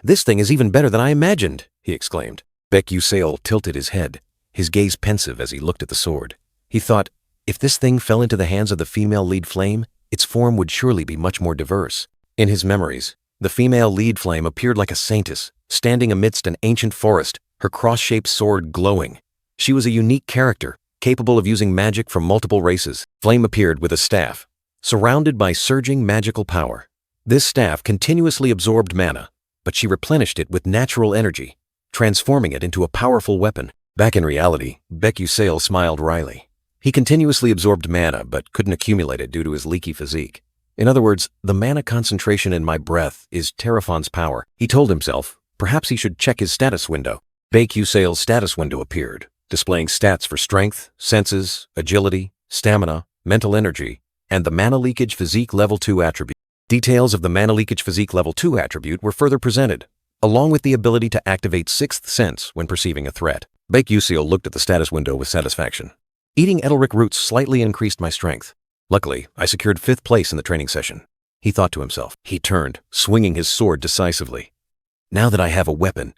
"This thing is even better than I imagined," he exclaimed. Bake Usil tilted his head, his gaze pensive as he looked at the sword. He thought, if this thing fell into the hands of the female lead flame, its form would surely be much more diverse. In his memories, the female lead flame appeared like a saintess, standing amidst an ancient forest, her cross-shaped sword glowing. She was a unique character, capable of using magic from multiple races. Flame appeared with a staff, surrounded by surging magical power. This staff continuously absorbed mana, but she replenished it with natural energy, transforming it into a powerful weapon. Back in reality, Bake Usil smiled wryly. He continuously absorbed mana but couldn't accumulate it due to his leaky physique. In other words, the mana concentration in my breath is Terrafon's power. He told himself, perhaps he should check his status window. Bake Usil's status window appeared, displaying stats for strength, senses, agility, stamina, mental energy, and the mana leakage physique level 2 attribute. Details of the mana leakage physique level 2 attribute were further presented, along with the ability to activate sixth sense when perceiving a threat. Bake Usil looked at the status window with satisfaction. "Eating Edelric roots slightly increased my strength. Luckily, I secured 5th place in the training session," he thought to himself. He turned, swinging his sword decisively. "Now that I have a weapon,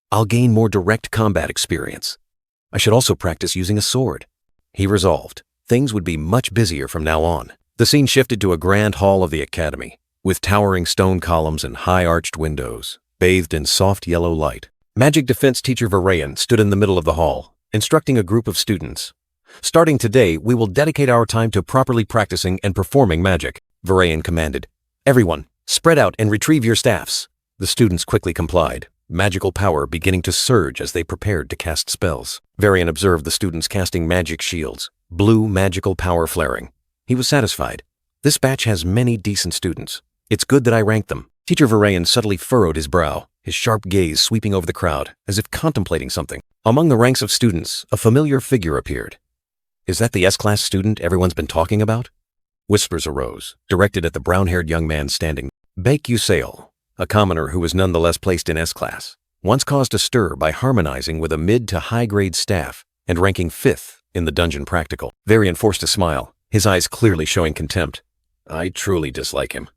I'll gain more direct combat experience. I should also practice using a sword." He resolved, things would be much busier from now on. The scene shifted to a grand hall of the academy, with towering stone columns and high-arched windows, bathed in soft yellow light. Magic defense teacher Varayan stood in the middle of the hall, instructing a group of students. "Starting today, we will dedicate our time to properly practicing and performing magic," Varayan commanded. "Everyone, spread out and retrieve your staffs." The students quickly complied, magical power beginning to surge as they prepared to cast spells. Varayan observed the students casting magic shields, blue magical power flaring. He was satisfied. This batch has many decent students. It's good that I ranked them. Teacher Varayan subtly furrowed his brow, his sharp gaze sweeping over the crowd, as if contemplating something. Among the ranks of students, a familiar figure appeared. "Is that the S-class student everyone's been talking about?" Whispers arose, directed at the brown-haired young man standing. Bake Usil, a commoner who was nonetheless placed in S-class, once caused a stir by harmonizing with a mid to high-grade staff and ranking 5th in the dungeon practical. Varian forced a smile, his eyes clearly showing contempt. "I truly dislike him."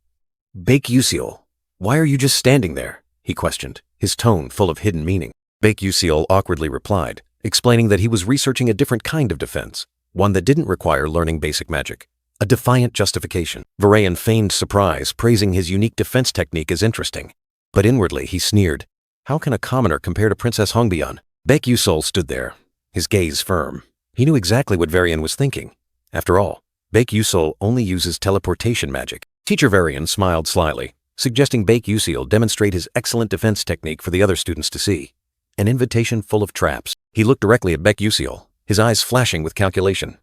"Bake Usil, why are you just standing there?" he questioned, his tone full of hidden meaning. Bake Usil awkwardly replied, explaining that he was researching a different kind of defense, one that didn't require learning basic magic. A defiant justification. Varayan feigned surprise, praising his unique defense technique as interesting. But inwardly he sneered. How can a commoner compare to Princess Hongbyon? Bake Usil stood there, his gaze firm. He knew exactly what Varian was thinking. After all, Bake Usil only uses teleportation magic. Teacher Varian smiled slyly, suggesting Bake Usil demonstrate his excellent defense technique for the other students to see. An invitation full of traps. He looked directly at Bake Usil, his eyes flashing with calculation.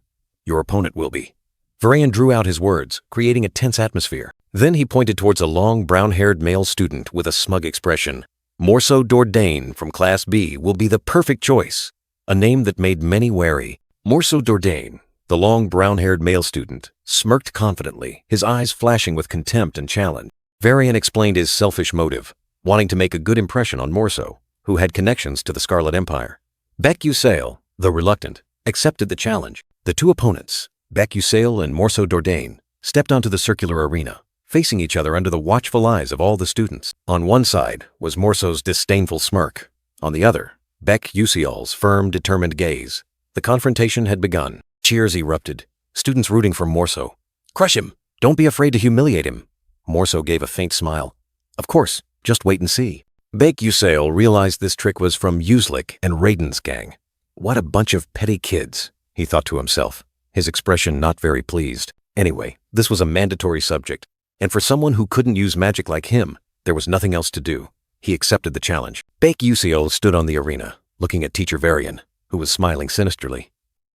"Your opponent will be." Varian drew out his words, creating a tense atmosphere. Then he pointed towards a long, brown-haired male student with a smug expression. "Morso Dordain from Class B will be the perfect choice." a name that made many wary. Morso Dordain, the long brown-haired male student, smirked confidently, his eyes flashing with contempt and challenge. Varian explained his selfish motive, wanting to make a good impression on Morso, who had connections to the Scarlet Empire. Baek Yusail, though reluctant, accepted the challenge. The two opponents, Baek Yusail and Morso Dordain, stepped onto the circular arena, facing each other under the watchful eyes of all the students. On one side was Morso's disdainful smirk. On the other, Baek Yusail's firm, determined gaze. The confrontation had begun. Cheers erupted, students rooting for Morso. "Crush him! Don't be afraid to humiliate him." Morso gave a faint smile. "Of course, just wait and see." Baek Yusail realized this trick was from Uslik and Raiden's gang. What a bunch of petty kids, he thought to himself, his expression not very pleased. Anyway, this was a mandatory subject, and for someone who couldn't use magic like him, there was nothing else to do. He accepted the challenge. Baek Yusail stood on the arena, looking at Teacher Varian, who was smiling sinisterly.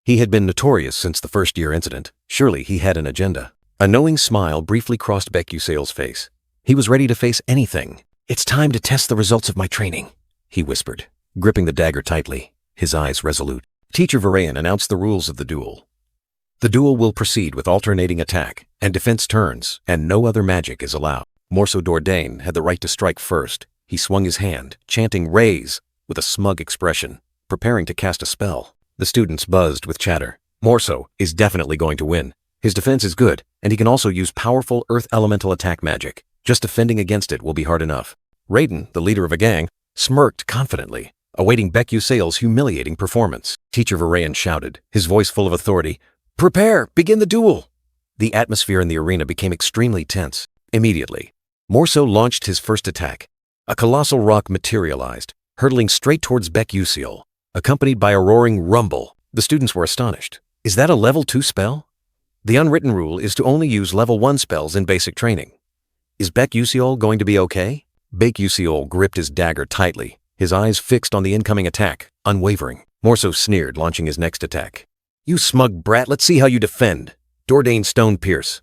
He had been notorious since the first-year incident. Surely he had an agenda. A knowing smile briefly crossed Baek Yusail's face. He was ready to face anything. "It's time to test the results of my training," he whispered, gripping the dagger tightly, his eyes resolute. Teacher Varian announced the rules of the duel. The duel will proceed with alternating attack and defense turns, and no other magic is allowed. Morso Dordain had the right to strike first. He swung his hand, chanting "Raise" with a smug expression, preparing to cast a spell. The students buzzed with chatter. Morso is definitely going to win. His defense is good, and he can also use powerful earth elemental attack magic. Just defending against it will be hard enough. Raiden, the leader of a gang, smirked confidently, awaiting Baek Yusail's humiliating performance. Teacher Varian shouted, his voice full of authority, "Prepare! Begin the duel!" The atmosphere in the arena became extremely tense. Immediately, Morso launched his first attack. A colossal rock materialized, hurtling straight towards Baek Yusail, accompanied by a roaring rumble. The students were astonished. Is that a level 2 spell? The unwritten rule is to only use level 1 spells in basic training. Is Baek Yusail going to be okay? Baek Yusail gripped his dagger tightly, his eyes fixed on the incoming attack, unwavering. Morso sneered, launching his next attack. "You smug brat, let's see how you defend." Dordain Stone Pierce.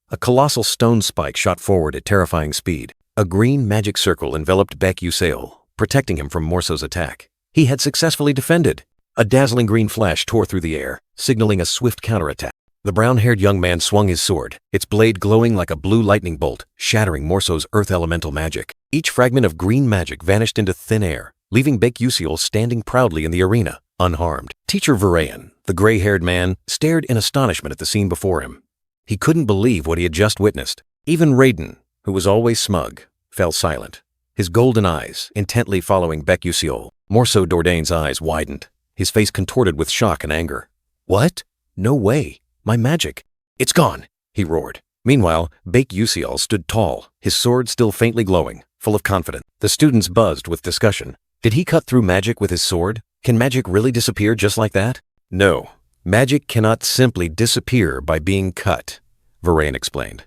A colossal stone spike shot forward at terrifying speed. A green magic circle enveloped Baek Yusail, protecting him from Morso's attack. He had successfully defended. A dazzling green flash tore through the air, signaling a swift counterattack. The brown-haired young man swung his sword, its blade glowing like a blue lightning bolt, shattering Morso's earth elemental magic. Each fragment of green magic vanished into thin air, leaving Baek Yusail standing proudly in the arena, unharmed. Teacher Varian, the gray-haired man, stared in astonishment at the scene before him. He couldn't believe what he had just witnessed. Even Raiden, who was always smug, fell silent, his golden eyes intently following Baek Yusail. Morso Dordain's eyes widened, his face contorted with shock and anger. "What? No way. My magic. It's gone," he roared. Meanwhile, Baek Yusail stood tall, his sword still faintly glowing, full of confidence. The students buzzed with discussion. Did he cut through magic with his sword? Can magic really disappear just like that? No, magic cannot simply disappear by being cut, Varian explained.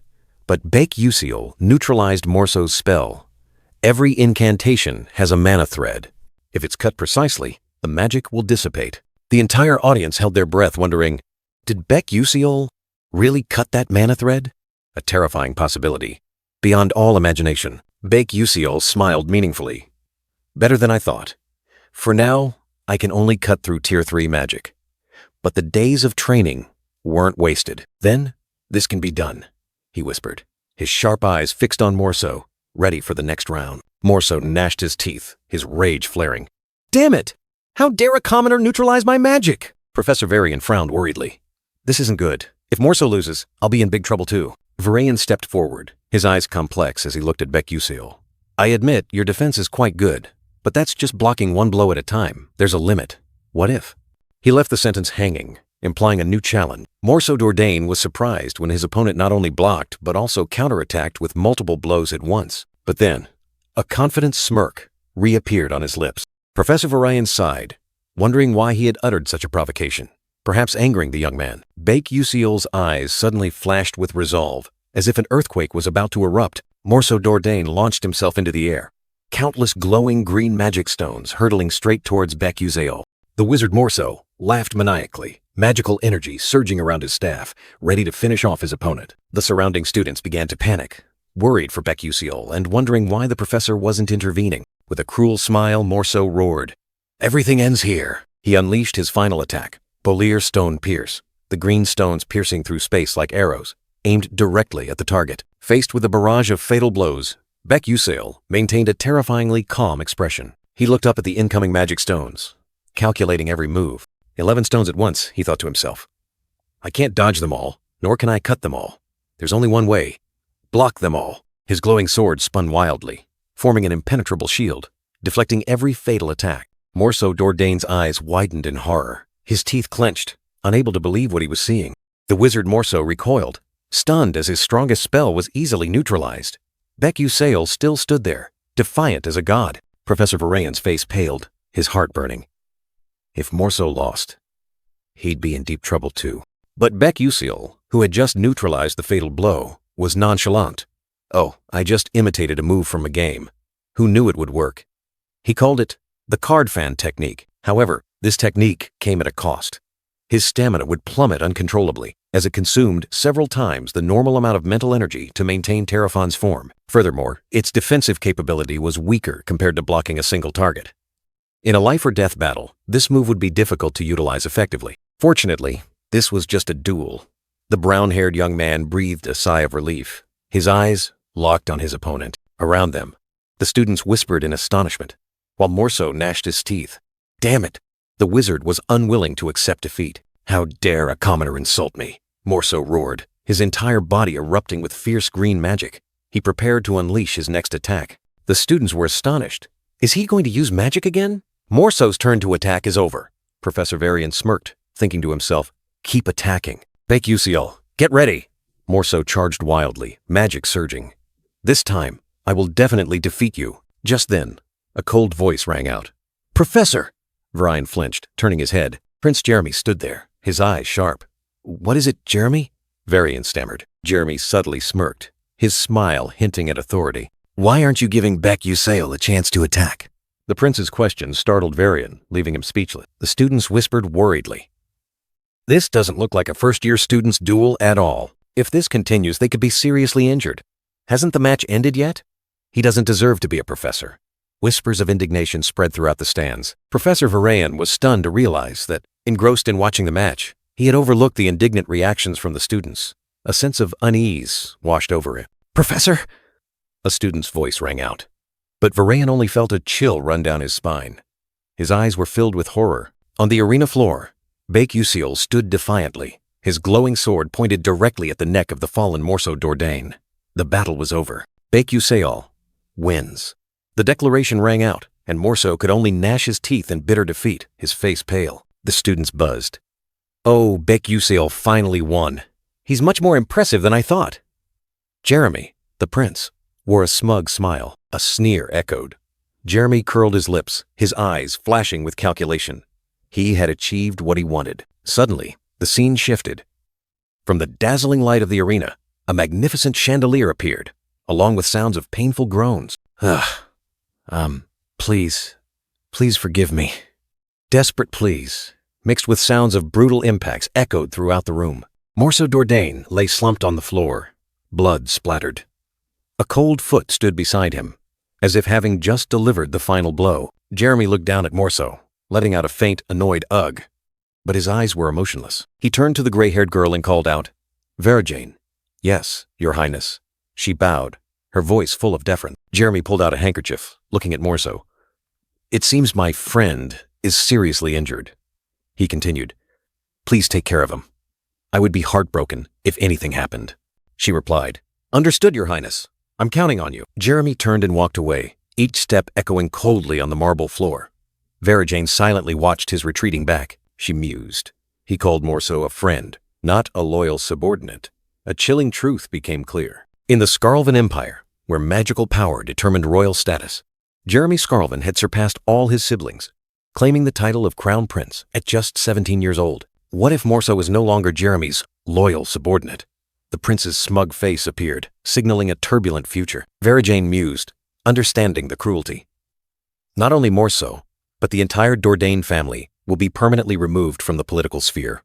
But Baek Yusail neutralized Morso's spell. Every incantation has a mana thread. If it's cut precisely, the magic will dissipate. The entire audience held their breath, wondering, did Baek Yusail really cut that mana thread? A terrifying possibility. Beyond all imagination, Baek Yusail smiled meaningfully. Better than I thought. For now, I can only cut through Tier 3 magic. But the days of training weren't wasted. Then, this can be done, he whispered, his sharp eyes fixed on Morso, ready for the next round. Morso gnashed his teeth, his rage flaring. Damn it! How dare a commoner neutralize my magic? Professor Varian frowned worriedly. This isn't good. If Morso loses, I'll be in big trouble too. Varian stepped forward, his eyes complex as he looked at Baek Yusail. I admit your defense is quite good, but that's just blocking one blow at a time. There's a limit. What if? He left the sentence hanging, implying a new challenge. Morso Dordain was surprised when his opponent not only blocked, but also counterattacked with multiple blows at once. But then, a confident smirk reappeared on his lips. Professor Varian sighed, wondering why he had uttered such a provocation, perhaps angering the young man. Baek Yusail's eyes suddenly flashed with resolve, as if an earthquake was about to erupt. Morso Dordain launched himself into the air, countless glowing green magic stones hurtling straight towards Baek Yusail. The wizard Morso laughed maniacally, magical energy surging around his staff, ready to finish off his opponent. The surrounding students began to panic, worried for Baek Yusail and wondering why the professor wasn't intervening. With a cruel smile, Morso roared, Everything ends here. He unleashed his final attack, Bollier Stone Pierce, the green stones piercing through space like arrows, aimed directly at the target. Faced with a barrage of fatal blows, Baek Yusail maintained a terrifyingly calm expression. He looked up at the incoming magic stones, calculating every move. 11 stones at once, he thought to himself. I can't dodge them all, nor can I cut them all. There's only one way. Block them all. His glowing sword spun wildly, forming an impenetrable shield, deflecting every fatal attack. Morso Dordain's eyes widened in horror. His teeth clenched, unable to believe what he was seeing. The wizard Morso recoiled, stunned as his strongest spell was easily neutralized. Baek Yusail still stood there, defiant as a god. Professor Varayan's face paled, his heart burning. If Morso lost, he'd be in deep trouble too. But Baek Yusail, who had just neutralized the fatal blow, was nonchalant. Oh, I just imitated a move from a game. Who knew it would work? He called it the card fan technique. However, this technique came at a cost. His stamina would plummet uncontrollably, as it consumed several times the normal amount of mental energy to maintain Terrafon's form. Furthermore, its defensive capability was weaker compared to blocking a single target. In a life-or-death battle, this move would be difficult to utilize effectively. Fortunately, this was just a duel. The brown-haired young man breathed a sigh of relief, his eyes locked on his opponent. Around them, the students whispered in astonishment, while Morso gnashed his teeth. Damn it! The wizard was unwilling to accept defeat. How dare a commoner insult me? Morso roared, his entire body erupting with fierce green magic. He prepared to unleash his next attack. The students were astonished. Is he going to use magic again? Morso's turn to attack is over. Professor Varian smirked, thinking to himself, keep attacking. Baek Yusail, get ready. Morso charged wildly, magic surging. This time, I will definitely defeat you. Just then, a cold voice rang out. Professor! Varian flinched, turning his head. Prince Jeremy stood there, his eyes sharp. What is it, Jeremy? Varian stammered. Jeremy subtly smirked, his smile hinting at authority. Why aren't you giving Baek Yusail a chance to attack? The prince's question startled Varian, leaving him speechless. The students whispered worriedly. This doesn't look like a first-year student's duel at all. If this continues, they could be seriously injured. Hasn't the match ended yet? He doesn't deserve to be a professor. Whispers of indignation spread throughout the stands. Professor Varayan was stunned to realize that, engrossed in watching the match, he had overlooked the indignant reactions from the students. A sense of unease washed over him. Professor! A student's voice rang out. But Varayan only felt a chill run down his spine. His eyes were filled with horror. On the arena floor, Baek Yusail stood defiantly, his glowing sword pointed directly at the neck of the fallen Morso Dordain. The battle was over. Baek Yusail wins. The declaration rang out, and Morso could only gnash his teeth in bitter defeat, his face pale. The students buzzed. Oh, Baek Yusail finally won. He's much more impressive than I thought. Jeremy, the prince, wore a smug smile. A sneer echoed. Jeremy curled his lips, his eyes flashing with calculation. He had achieved what he wanted. Suddenly, the scene shifted. From the dazzling light of the arena, a magnificent chandelier appeared, along with sounds of painful groans. Please forgive me. Desperate pleas, mixed with sounds of brutal impacts, echoed throughout the room. Morso Dordain lay slumped on the floor, blood splattered. A cold foot stood beside him, as if having just delivered the final blow. Jeremy looked down at Morso, letting out a faint, annoyed ugh. But his eyes were emotionless. He turned to the gray-haired girl and called out, Verajane. Yes, Your Highness. She bowed, her voice full of deference. Jeremy pulled out a handkerchief, looking at Morso. It seems my friend is seriously injured. He continued, Please take care of him. I would be heartbroken if anything happened. She replied, Understood, Your Highness. I'm counting on you. Jeremy turned and walked away, each step echoing coldly on the marble floor. Verajane silently watched his retreating back. She mused. He called Morso a friend, not a loyal subordinate. A chilling truth became clear. In the Skarlvan Empire, where magical power determined royal status, Jeremy Skarlvan had surpassed all his siblings, claiming the title of Crown Prince at just 17 years old. What if Morso was no longer Jeremy's loyal subordinate? The prince's smug face appeared, signaling a turbulent future. Verajane mused, understanding the cruelty. Not only Morso, but the entire Dordain family will be permanently removed from the political sphere.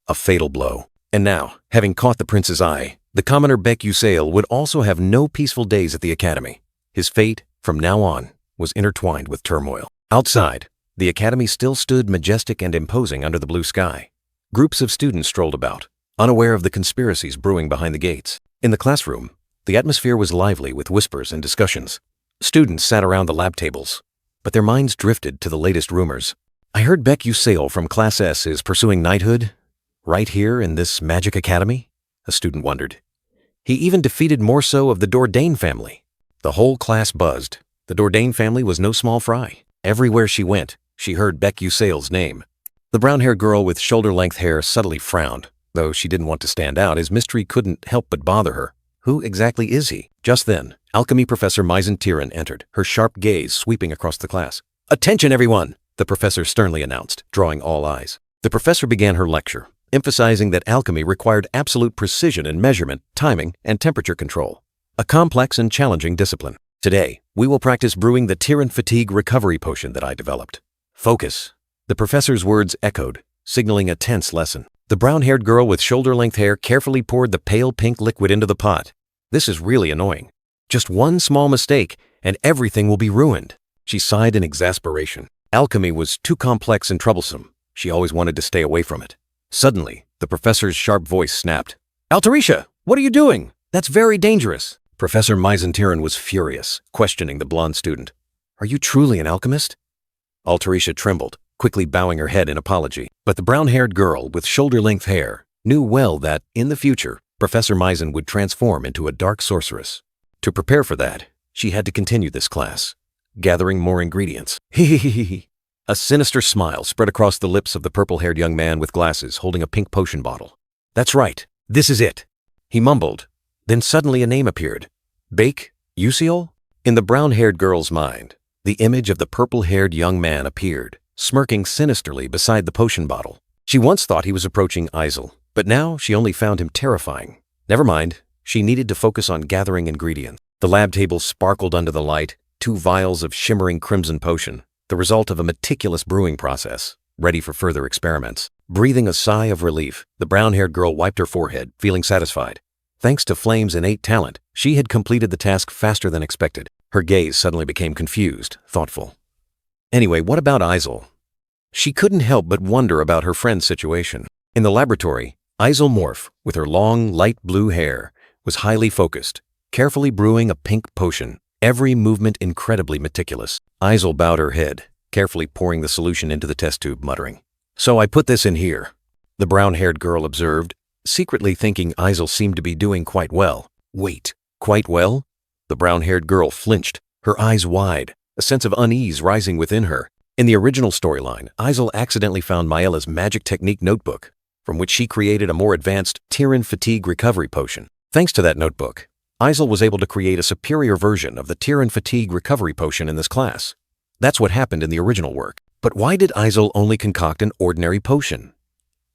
A fatal blow. And now, having caught the prince's eye, the commoner Baek Yusail would also have no peaceful days at the academy. His fate, from now on, was intertwined with turmoil. Outside, The academy still stood majestic and imposing under the blue sky. Groups of students strolled about, unaware of the conspiracies brewing behind the gates. In the classroom, the atmosphere was lively with whispers and discussions. Students sat around the lab tables, but their minds drifted to the latest rumors. I heard Beck Usail from Class S is pursuing knighthood, right here in this magic academy? A student wondered. He even defeated Morso of the Dordain family. The whole class buzzed. The Dordain family was no small fry. Everywhere she went, she heard Beck Usail's name. The brown-haired girl with shoulder-length hair subtly frowned. Though she didn't want to stand out, his mystery couldn't help but bother her. Who exactly is he? Just then, alchemy Professor Misen entered, her sharp gaze sweeping across the class. "Attention, everyone!" the professor sternly announced, drawing all eyes. The professor began her lecture, emphasizing that alchemy required absolute precision in measurement, timing, and temperature control. A complex and challenging discipline. Today, we will practice brewing the Tyran Fatigue Recovery Potion that I developed. Focus. The professor's words echoed, signaling a tense lesson. The brown-haired girl with shoulder-length hair carefully poured the pale pink liquid into the pot. This is really annoying. Just one small mistake, and everything will be ruined. She sighed in exasperation. Alchemy was too complex and troublesome. She always wanted to stay away from it. Suddenly, the professor's sharp voice snapped. "Altarisha, what are you doing? That's very dangerous." Professor Misen was furious, questioning the blonde student. "Are you truly an alchemist?" Altarisha trembled, quickly bowing her head in apology. But the brown-haired girl with shoulder-length hair knew well that, in the future, Professor Misen would transform into a dark sorceress. To prepare for that, she had to continue this class, gathering more ingredients. Hee. A sinister smile spread across the lips of the purple-haired young man with glasses holding a pink potion bottle. "That's right, this is it," he mumbled. Then suddenly a name appeared. Bake Usiol? In the brown-haired girl's mind, the image of the purple-haired young man appeared, smirking sinisterly beside the potion bottle. She once thought he was approaching Isel, but now she only found him terrifying. Never mind, she needed to focus on gathering ingredients. The lab table sparkled under the light, 2 vials of shimmering crimson potion, the result of a meticulous brewing process, ready for further experiments. Breathing a sigh of relief, the brown-haired girl wiped her forehead, feeling satisfied. Thanks to Flame's innate talent, she had completed the task faster than expected. Her gaze suddenly became confused, thoughtful. Anyway, what about Isel? She couldn't help but wonder about her friend's situation. In the laboratory, Isel Morph, with her long, light blue hair, was highly focused, carefully brewing a pink potion, every movement incredibly meticulous. Isel bowed her head, carefully pouring the solution into the test tube, muttering, "So I put this in here," the brown-haired girl observed, secretly thinking Isel seemed to be doing quite well. Wait, quite well? The brown-haired girl flinched, her eyes wide, a sense of unease rising within her. In the original storyline, Isel accidentally found Maella's magic technique notebook, from which she created a more advanced Tyran Fatigue Recovery Potion. Thanks to that notebook, Isel was able to create a superior version of the Tyran Fatigue Recovery Potion in this class. That's what happened in the original work. But why did Isel only concoct an ordinary potion?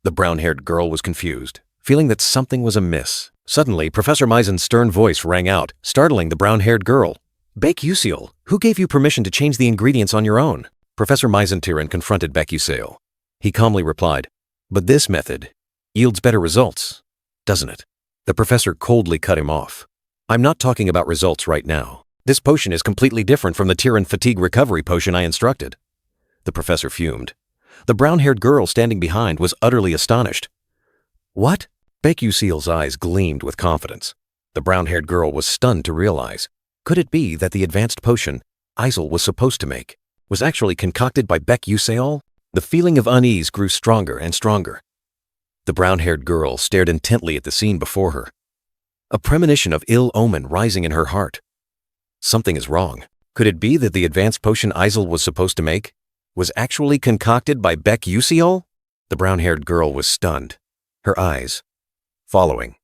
The brown-haired girl was confused, feeling that something was amiss. Suddenly, Professor Misen's stern voice rang out, startling the brown-haired girl. "Bake Usiol, who gave you permission to change the ingredients on your own?" Professor Misen confronted Bake Usiol. He calmly replied, "But this method yields better results, doesn't it?" The professor coldly cut him off. "I'm not talking about results right now. This potion is completely different from the Tyran Fatigue Recovery Potion I instructed." The professor fumed. The brown-haired girl standing behind was utterly astonished. "What?" Bake Usiol's eyes gleamed with confidence. The brown-haired girl was stunned to realize, could it be that the advanced potion Isel was supposed to make was actually concocted by Bake Usiol? The feeling of unease grew stronger and stronger. The brown-haired girl stared intently at the scene before her, a premonition of ill omen rising in her heart. Something is wrong. Could it be that the advanced potion Isel was supposed to make was actually concocted by Bake Usiol? The brown-haired girl was stunned, her eyes following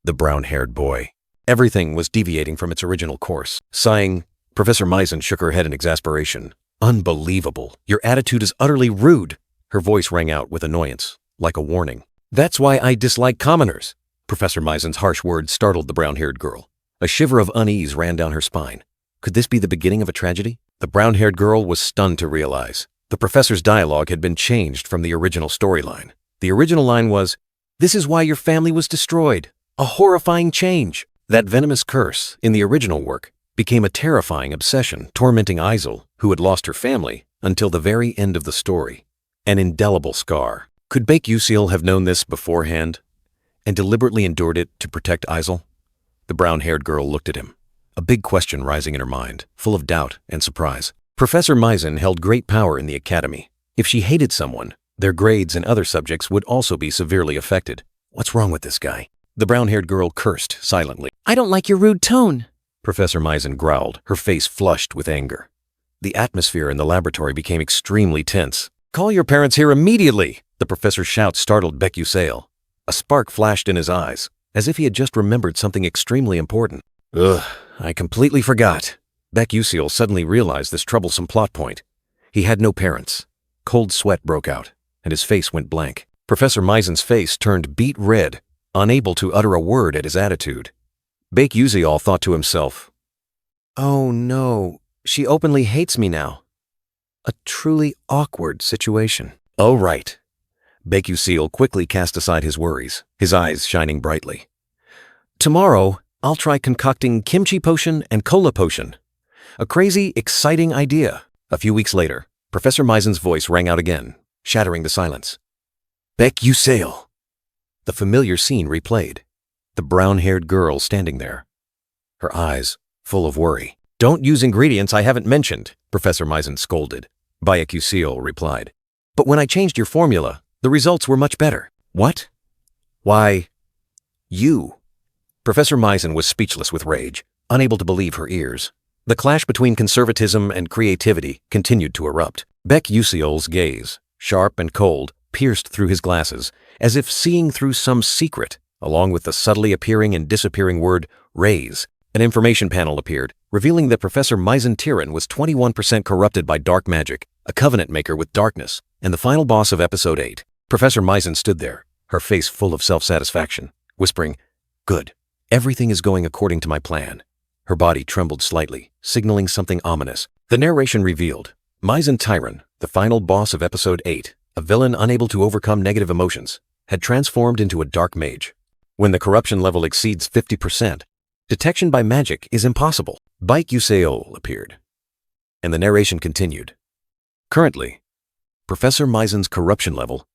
the brown-haired boy. Everything was deviating from its original course. Sighing, Professor Misen shook her head in exasperation. "Unbelievable. Your attitude is utterly rude." Her voice rang out with annoyance, like a warning. "That's why I dislike commoners." Professor Misen's harsh words startled the brown-haired girl. A shiver of unease ran down her spine. Could this be the beginning of a tragedy? The brown-haired girl was stunned to realize the professor's dialogue had been changed from the original storyline. The original line was, "This is why your family was destroyed." A horrifying change. That venomous curse, in the original work, became a terrifying obsession, tormenting Isel, who had lost her family, until the very end of the story. An indelible scar. Could Baek Yusil have known this beforehand and deliberately endured it to protect Isel? The brown-haired girl looked at him, a big question rising in her mind, full of doubt and surprise. Professor Misen held great power in the academy. If she hated someone, their grades and other subjects would also be severely affected. What's wrong with this guy? The brown-haired girl cursed silently. I don't like your rude tone, Professor Misen growled, her face flushed with anger. The atmosphere in the laboratory became extremely tense. Call your parents here immediately! The professor's shout startled Baek Yusil. A spark flashed in his eyes, as if he had just remembered something extremely important. Ugh, I completely forgot. Baek Yusil suddenly realized this troublesome plot point. He had no parents. Cold sweat broke out, and his face went blank. Professor Misen's face turned beet red, unable to utter a word at his attitude. Baek Yusil thought to himself, "Oh no, she openly hates me now." A truly awkward situation. Oh right. Baek Yusil quickly cast aside his worries, his eyes shining brightly. Tomorrow, I'll try concocting kimchi potion and cola potion. A crazy, exciting idea. A few weeks later, Professor Misen's voice rang out again, shattering the silence. Baek Yusil. The familiar scene replayed. The brown-haired girl standing there, her eyes full of worry. Don't use ingredients I haven't mentioned, Professor Misen scolded. Baek Yusil replied. But when I changed your formula, the results were much better. What? Why, you. Professor Misen was speechless with rage, unable to believe her ears. The clash between conservatism and creativity continued to erupt. Baek Yusil's gaze, sharp and cold, pierced through his glasses, as if seeing through some secret. Along with the subtly appearing and disappearing word raise, an information panel appeared, revealing that Professor Misen Tyran was 21% corrupted by dark magic, a covenant maker with darkness, and the final boss of Episode 8. Professor Misen stood there, her face full of self-satisfaction, whispering, "Good. Everything is going according to my plan." Her body trembled slightly, signaling something ominous. The narration revealed, Misen Tyran, the final boss of Episode 8, a villain unable to overcome negative emotions, had transformed into a dark mage. When the corruption level exceeds 50%, detection by magic is impossible. Baek Yusil appeared, and the narration continued. Currently, Professor Misen's corruption level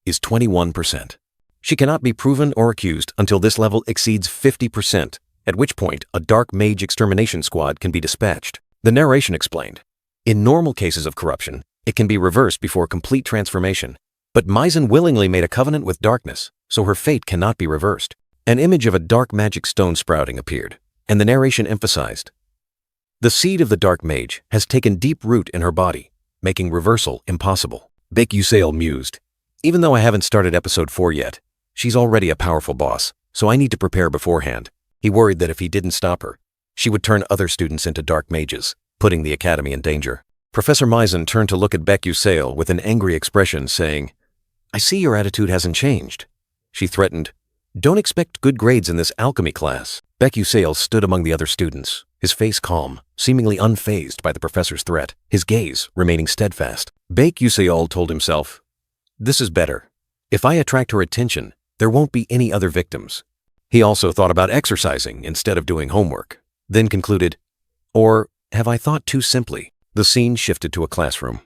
is 21%. She cannot be proven or accused until this level exceeds 50%, at which point a dark mage extermination squad can be dispatched. The narration explained, in normal cases of corruption, it can be reversed before complete transformation, but Misen willingly made a covenant with darkness, so her fate cannot be reversed. An image of a dark magic stone sprouting appeared, and the narration emphasized, the seed of the dark mage has taken deep root in her body, making reversal impossible. Baek Yusil mused, even though I haven't started Episode 4 yet, she's already a powerful boss, so I need to prepare beforehand. He worried that if he didn't stop her, she would turn other students into dark mages, putting the academy in danger. Professor Misen turned to look at Baek Yusil with an angry expression, saying, I see your attitude hasn't changed. She threatened, don't expect good grades in this alchemy class. Baek Yusil stood among the other students, his face calm, seemingly unfazed by the professor's threat, his gaze remaining steadfast. Baek Yusil told himself, this is better. If I attract her attention, there won't be any other victims. He also thought about exercising instead of doing homework, then concluded, or have I thought too simply? The scene shifted to a classroom.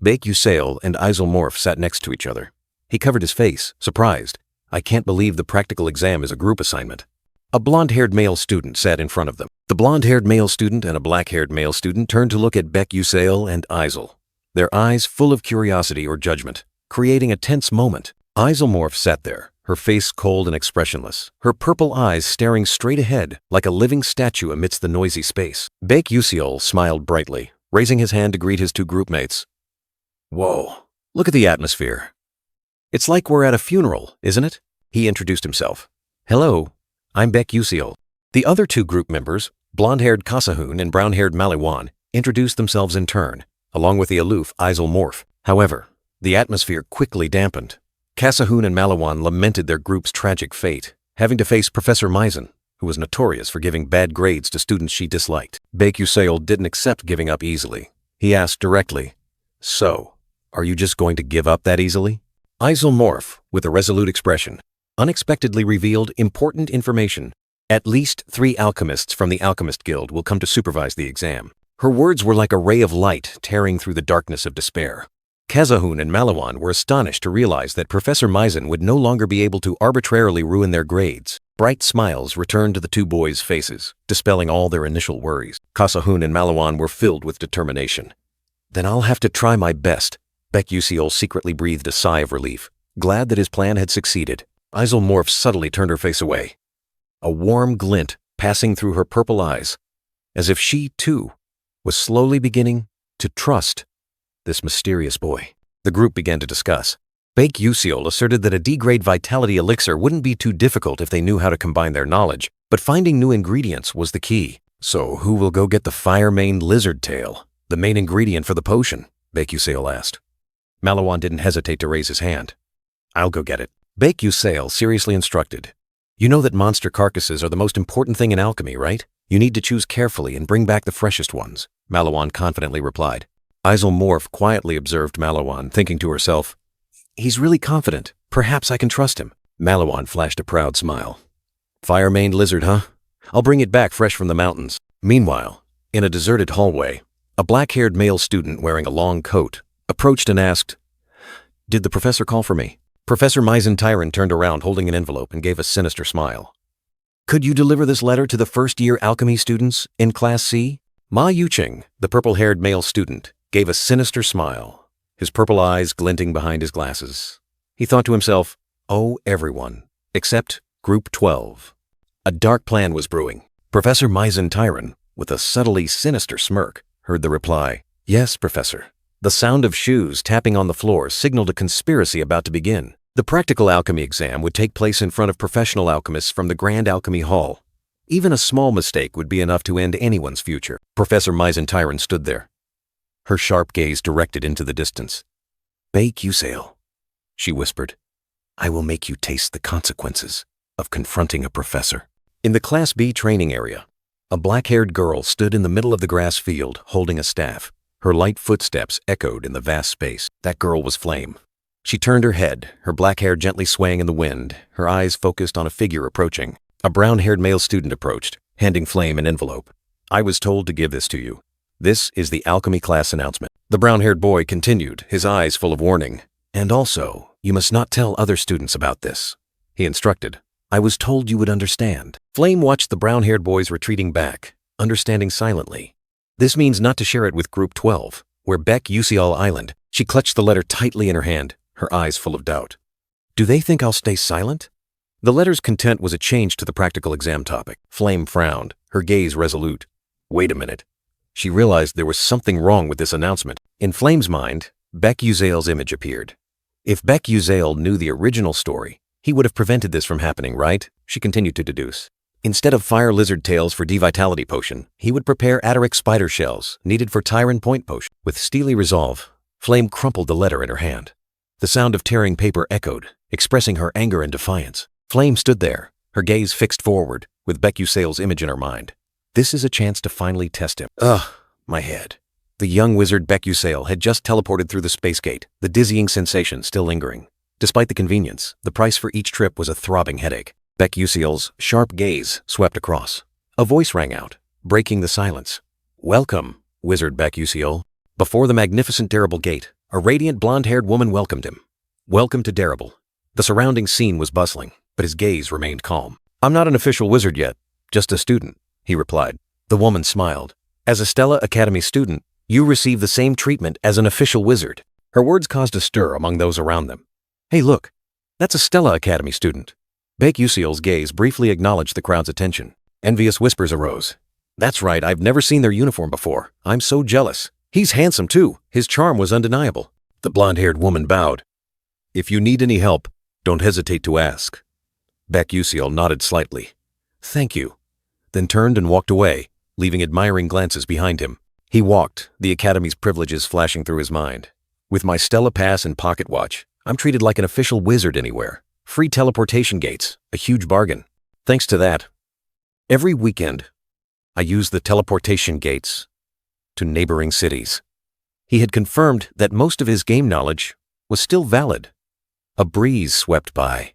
Baek Yusil and Isomorph sat next to each other. He covered his face, surprised. I can't believe the practical exam is a group assignment. A blonde-haired male student sat in front of them. The blonde-haired male student and a black-haired male student turned to look at Baek Yusil and Isel, their eyes full of curiosity or judgment, creating a tense moment. Isomorph sat there, her face cold and expressionless, her purple eyes staring straight ahead like a living statue amidst the noisy space. Baek Yusil smiled brightly, raising his hand to greet his two groupmates. Whoa, look at the atmosphere. It's like we're at a funeral, isn't it? He introduced himself. Hello, I'm Baek Yusil. The other two group members, blonde-haired Kasahun and brown-haired Maliwan, introduced themselves in turn, along with the aloof Isomorph. However, the atmosphere quickly dampened. Kasahun and Maliwan lamented their group's tragic fate, having to face Professor Misen, who was notorious for giving bad grades to students she disliked. Baek Yusil didn't accept giving up easily. He asked directly, so, are you just going to give up that easily? Isomorph, with a resolute expression, unexpectedly revealed important information. At least 3 alchemists from the Alchemist Guild will come to supervise the exam. Her words were like a ray of light tearing through the darkness of despair. Kazahun and Malawan were astonished to realize that Professor Misen would no longer be able to arbitrarily ruin their grades. Bright smiles returned to the two boys' faces, dispelling all their initial worries. Kazahun and Malawan were filled with determination. Then I'll have to try my best. Baek-Yuseol secretly breathed a sigh of relief, glad that his plan had succeeded. Isomorph subtly turned her face away, a warm glint passing through her purple eyes, as if she, too, was slowly beginning to trust this mysterious boy. The group began to discuss. Baek-Yuseol asserted that a D-grade vitality elixir wouldn't be too difficult if they knew how to combine their knowledge, but finding new ingredients was the key. So who will go get the fire-maned lizard tail, the main ingredient for the potion? Baek-Yuseol asked. Malawan didn't hesitate to raise his hand. I'll go get it. Baek-Yuseol seriously instructed. You know that monster carcasses are the most important thing in alchemy, right? You need to choose carefully and bring back the freshest ones, Malawan confidently replied. Isomorph quietly observed Malawan, thinking to herself, he's really confident. Perhaps I can trust him. Malawan flashed a proud smile. Fire-maned lizard, huh? I'll bring it back fresh from the mountains. Meanwhile, in a deserted hallway, a black-haired male student wearing a long coat approached and asked, Did the professor call for me? Professor Misen turned around holding an envelope and gave a sinister smile. Could you deliver this letter to the first-year alchemy students in Class C? Ma Yuching, the purple-haired male student, gave a sinister smile, his purple eyes glinting behind his glasses. He thought to himself, oh, everyone, except Group 12. A dark plan was brewing. Professor Misen, with a subtly sinister smirk, heard the reply, Yes, Professor. The sound of shoes tapping on the floor signaled a conspiracy about to begin. The practical alchemy exam would take place in front of professional alchemists from the Grand Alchemy Hall. Even a small mistake would be enough to end anyone's future. Professor Misen stood there, her sharp gaze directed into the distance. Baek-Yuseol, she whispered, I will make you taste the consequences of confronting a professor. In the Class B training area, a black-haired girl stood in the middle of the grass field holding a staff. Her light footsteps echoed in the vast space. That girl was Flame. She turned her head, her black hair gently swaying in the wind, her eyes focused on a figure approaching. A brown-haired male student approached, handing Flame an envelope. I was told to give this to you. This is the alchemy class announcement. The brown-haired boy continued, his eyes full of warning. And also, you must not tell other students about this. He instructed. I was told you would understand. Flame watched the brown-haired boys retreating back, understanding silently. This means not to share it with Group 12, where Baek-Yuseol Island. She clutched the letter tightly in her hand, her eyes full of doubt. Do they think I'll stay silent? The letter's content was a change to the practical exam topic. Flame frowned, her gaze resolute. Wait a minute. She realized there was something wrong with this announcement. In Flame's mind, Baek-Yuseol's image appeared. If Baek-Yuseol knew the original story, he would have prevented this from happening, right? She continued to deduce. Instead of fire lizard tails for D-Vitality potion, he would prepare Atteric spider shells needed for Tyrant Point potion. With steely resolve, Flame crumpled the letter in her hand. The sound of tearing paper echoed, expressing her anger and defiance. Flame stood there, her gaze fixed forward, with Baek-Yuseol's image in her mind. This is a chance to finally test him. Ugh, my head. The young wizard Baek-Yuseol had just teleported through the space gate, the dizzying sensation still lingering. Despite the convenience, the price for each trip was a throbbing headache. Baek-Yuseol's sharp gaze swept across. A voice rang out, breaking the silence. Welcome, Wizard Baek-Yuseol. Before the magnificent Darable Gate, a radiant blonde-haired woman welcomed him. Welcome to Darable. The surrounding scene was bustling, but his gaze remained calm. I'm not an official wizard yet, just a student, he replied. The woman smiled. As a Stella Academy student, you receive the same treatment as an official wizard. Her words caused a stir among those around them. Hey, look, that's a Stella Academy student. Baek-Yuseol's gaze briefly acknowledged the crowd's attention. Envious whispers arose. That's right, I've never seen their uniform before. I'm so jealous. He's handsome too. His charm was undeniable. The blonde-haired woman bowed. If you need any help, don't hesitate to ask. Baek-Yuseol nodded slightly. Thank you. Then turned and walked away, leaving admiring glances behind him. He walked, the Academy's privileges flashing through his mind. With my Stella Pass and pocket watch, I'm treated like an official wizard anywhere. Free teleportation gates, a huge bargain. Thanks to that, every weekend, I use the teleportation gates to neighboring cities. He had confirmed that most of his game knowledge was still valid. A breeze swept by,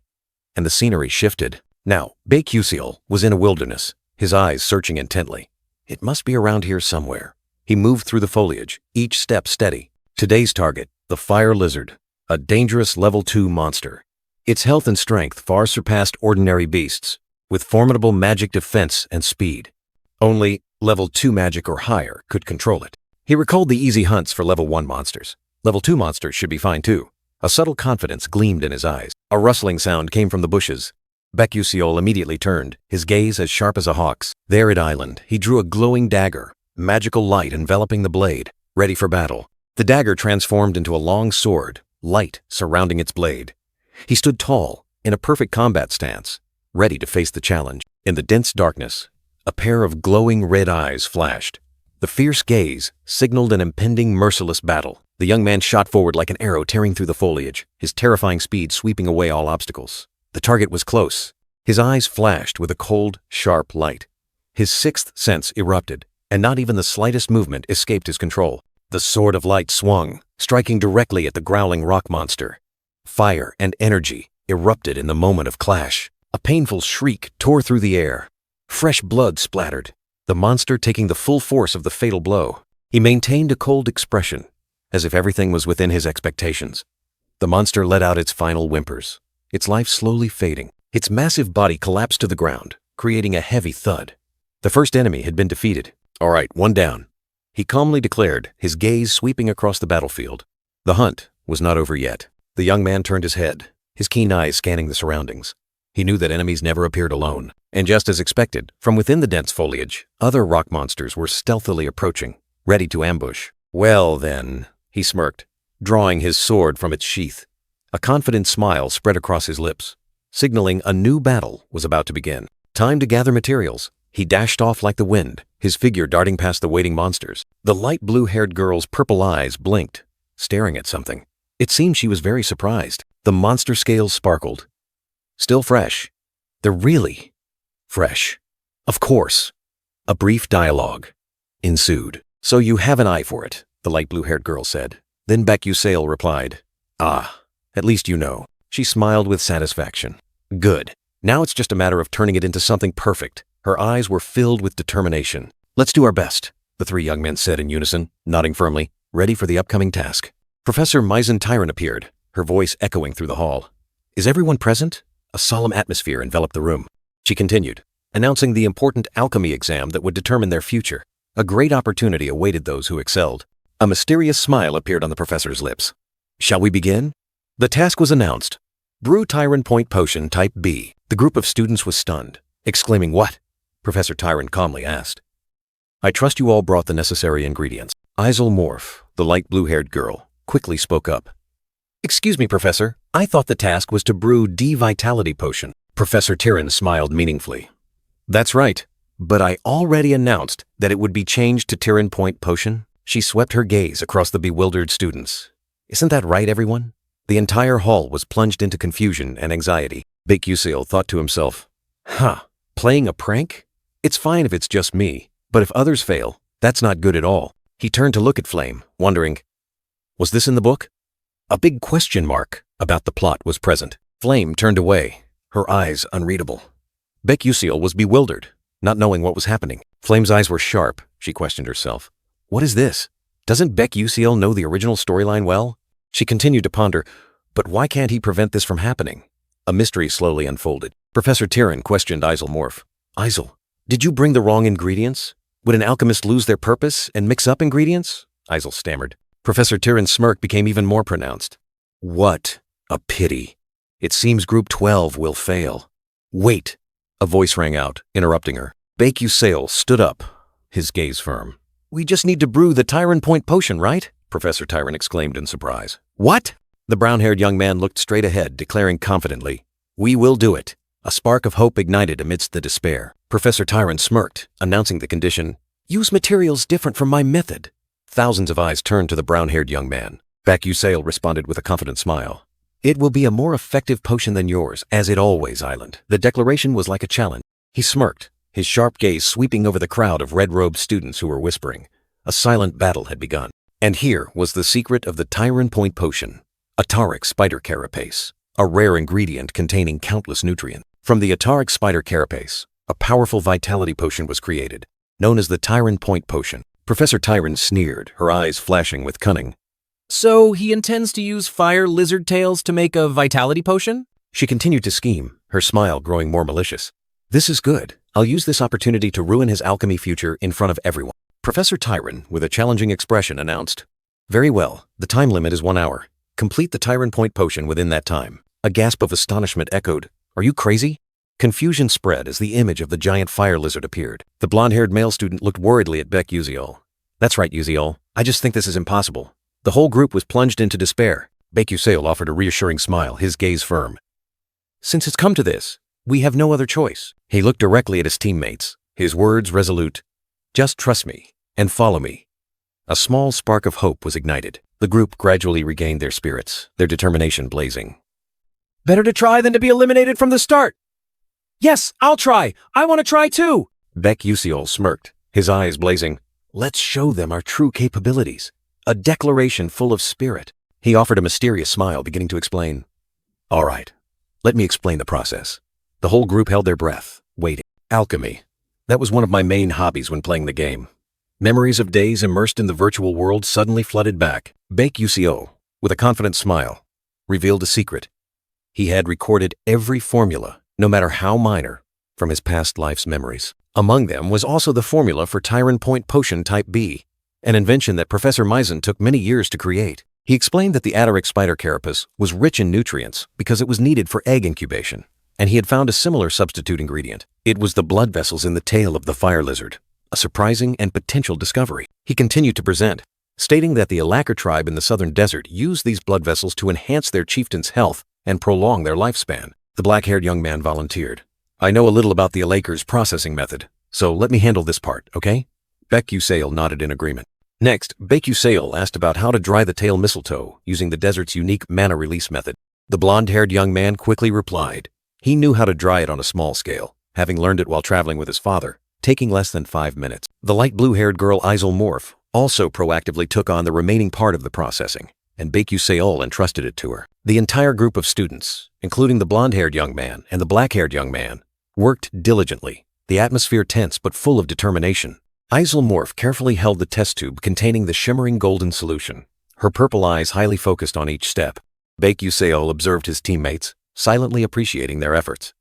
and the scenery shifted. Now, Baek-Yuseol was in a wilderness, his eyes searching intently. It must be around here somewhere. He moved through the foliage, each step steady. Today's target, the fire lizard, a dangerous level 2 monster. Its health and strength far surpassed ordinary beasts, with formidable magic defense and speed. Only level 2 magic or higher could control it. He recalled the easy hunts for level 1 monsters. Level 2 monsters should be fine too. A subtle confidence gleamed in his eyes. A rustling sound came from the bushes. Beccusiol immediately turned, his gaze as sharp as a hawk's. There at Island, he drew a glowing dagger, magical light enveloping the blade, ready for battle. The dagger transformed into a long sword, light surrounding its blade. He stood tall, in a perfect combat stance, ready to face the challenge. In the dense darkness, a pair of glowing red eyes flashed. The fierce gaze signaled an impending merciless battle. The young man shot forward like an arrow tearing through the foliage, his terrifying speed sweeping away all obstacles. The target was close. His eyes flashed with a cold, sharp light. His sixth sense erupted, and not even the slightest movement escaped his control. The sword of light swung, striking directly at the growling rock monster. Fire and energy erupted in the moment of clash. A painful shriek tore through the air. Fresh blood splattered, the monster taking the full force of the fatal blow. He maintained a cold expression, as if everything was within his expectations. The monster let out its final whimpers, its life slowly fading. Its massive body collapsed to the ground, creating a heavy thud. The first enemy had been defeated. "All right, one down," he calmly declared, his gaze sweeping across the battlefield. The hunt was not over yet. The young man turned his head, his keen eyes scanning the surroundings. He knew that enemies never appeared alone, and just as expected, from within the dense foliage, other rock monsters were stealthily approaching, ready to ambush. "Well then," he smirked, drawing his sword from its sheath. A confident smile spread across his lips, signaling a new battle was about to begin. Time to gather materials. He dashed off like the wind, his figure darting past the waiting monsters. The light blue-haired girl's purple eyes blinked, staring at something. It seemed she was very surprised. The monster scales sparkled. Still fresh. They're really fresh. Of course. A brief dialogue ensued. "So you have an eye for it," the light blue-haired girl said. Then Beccusiol replied, "Ah, at least you know." She smiled with satisfaction. "Good. Now it's just a matter of turning it into something perfect." Her eyes were filled with determination. "Let's do our best," the three young men said in unison, nodding firmly, ready for the upcoming task. Professor Misen appeared, her voice echoing through the hall. "Is everyone present?" A solemn atmosphere enveloped the room. She continued, announcing the important alchemy exam that would determine their future. A great opportunity awaited those who excelled. A mysterious smile appeared on the professor's lips. "Shall we begin?" The task was announced. Brew Tyrant Point Potion Type B. The group of students was stunned, exclaiming, "What?" Professor Tyrant calmly asked. "I trust you all brought the necessary ingredients." Isel Morph, the light blue-haired girl, quickly spoke up. "Excuse me, Professor. I thought the task was to brew D-Vitality Potion." Professor Tyran smiled meaningfully. "That's right, but I already announced that it would be changed to Tyrant Point Potion." She swept her gaze across the bewildered students. "Isn't that right, everyone?" The entire hall was plunged into confusion and anxiety. Beccusiol thought to himself, playing a prank? It's fine if it's just me, but if others fail, that's not good at all. He turned to look at Flame, wondering, was this in the book? A big question mark about the plot was present. Flame turned away, her eyes unreadable. Beccusiol was bewildered, not knowing what was happening. Flame's eyes were sharp, she questioned herself. What is this? Doesn't Beccusiol know the original storyline well? She continued to ponder, but why can't he prevent this from happening? A mystery slowly unfolded. Professor Tyran questioned Isel Morph. "Isel, did you bring the wrong ingredients? Would an alchemist lose their purpose and mix up ingredients?" Isel stammered. Professor Tyran's smirk became even more pronounced. "What a pity. It seems Group 12 will fail." "Wait," a voice rang out, interrupting her. Beccusiol stood up, his gaze firm. "We just need to brew the Tyrant Point Potion, right?" Professor Tyran exclaimed in surprise. "What?" The brown-haired young man looked straight ahead, declaring confidently, "We will do it." A spark of hope ignited amidst the despair. Professor Tyran smirked, announcing the condition, "Use materials different from my method." Thousands of eyes turned to the brown-haired young man. Beccusiol responded with a confident smile. "It will be a more effective potion than yours, as it always, Island." The declaration was like a challenge. He smirked, his sharp gaze sweeping over the crowd of red-robed students who were whispering. A silent battle had begun. And here was the secret of the Tyrant Point Potion. Ataric spider carapace, a rare ingredient containing countless nutrients. From the Ataric spider carapace, a powerful vitality potion was created, known as the Tyrant Point Potion. Professor Tyron sneered, her eyes flashing with cunning. So he intends to use fire lizard tails to make a vitality potion? She continued to scheme, her smile growing more malicious. This is good. I'll use this opportunity to ruin his alchemy future in front of everyone. Professor Tyron, with a challenging expression, announced, Very well, the time limit is 1 hour. Complete the Tyron Point potion within that time. A gasp of astonishment echoed, Are you crazy? Confusion spread as the image of the giant fire lizard appeared. The blonde-haired male student looked worriedly at Beck Uziol. That's right, Uziol. I just think this is impossible. The whole group was plunged into despair. Beck Uziol offered a reassuring smile, his gaze firm. Since it's come to this, we have no other choice. He looked directly at his teammates, his words resolute. Just trust me and follow me. A small spark of hope was ignited. The group gradually regained their spirits, their determination blazing. Better to try than to be eliminated from the start. Yes, I'll try. I want to try too. Beck Uziol smirked, his eyes blazing. Let's show them our true capabilities. A declaration full of spirit. He offered a mysterious smile, beginning to explain. All right, let me explain the process. The whole group held their breath, waiting. Alchemy. That was one of my main hobbies when playing the game. Memories of days immersed in the virtual world suddenly flooded back. Beck Uziol, with a confident smile, revealed a secret. He had recorded every formula, no matter how minor, from his past life's memories. Among them was also the formula for Tyron Point Potion Type B, an invention that Professor Misen took many years to create. He explained that the Atteric spider carapace was rich in nutrients because it was needed for egg incubation, and he had found a similar substitute ingredient. It was the blood vessels in the tail of the fire lizard, a surprising and potential discovery. He continued to present, stating that the Alakar tribe in the southern desert used these blood vessels to enhance their chieftain's health and prolong their lifespan. The black-haired young man volunteered. I know a little about the Alakar's processing method, so let me handle this part, okay? Beck Uziol nodded in agreement. Next, Beck Uziol asked about how to dry the tail mistletoe using the desert's unique mana release method. The blonde-haired young man quickly replied. He knew how to dry it on a small scale, having learned it while traveling with his father, taking less than 5 minutes. The light blue-haired girl Isel Morph also proactively took on the remaining part of the processing, and Beck Uziol entrusted it to her. The entire group of students, including the blonde-haired young man and the black-haired young man, worked diligently, the atmosphere tense but full of determination. Isel Morph carefully held the test tube containing the shimmering golden solution, her purple eyes highly focused on each step. Beck Uziol observed his teammates, silently appreciating their efforts.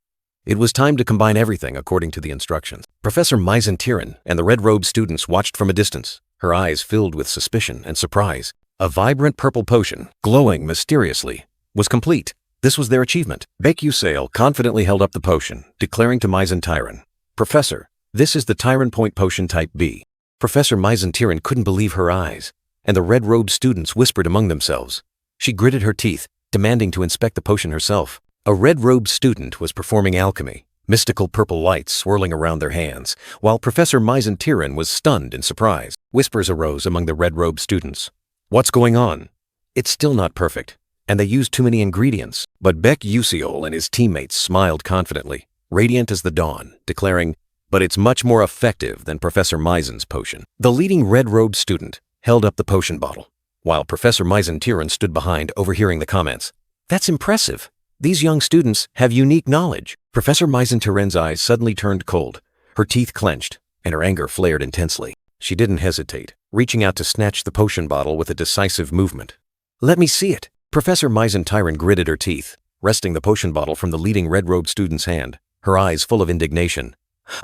It was time to combine everything according to the instructions. Professor Misen and the red-robed students watched from a distance, her eyes filled with suspicion and surprise. A vibrant purple potion, glowing mysteriously, was complete. This was their achievement. Beck Uziol confidently held up the potion, declaring to Misen, Professor, this is the Tyron Point Potion Type B. Professor Misen couldn't believe her eyes, and the red-robed students whispered among themselves. She gritted her teeth, demanding to inspect the potion herself. A red-robed student was performing alchemy, mystical purple lights swirling around their hands, while Professor Misen was stunned in surprise. Whispers arose among the red-robed students. What's going on? It's still not perfect, and they used too many ingredients. But Beck Uziol and his teammates smiled confidently, radiant as the dawn, declaring, but it's much more effective than Professor Misen's potion. The leading red-robed student held up the potion bottle, while Professor Misen stood behind, overhearing the comments. That's impressive. These young students have unique knowledge. Professor Misen's eyes suddenly turned cold, her teeth clenched, and her anger flared intensely. She didn't hesitate, reaching out to snatch the potion bottle with a decisive movement. Let me see it. Professor Misen gritted her teeth, wresting the potion bottle from the leading red-robed student's hand, her eyes full of indignation.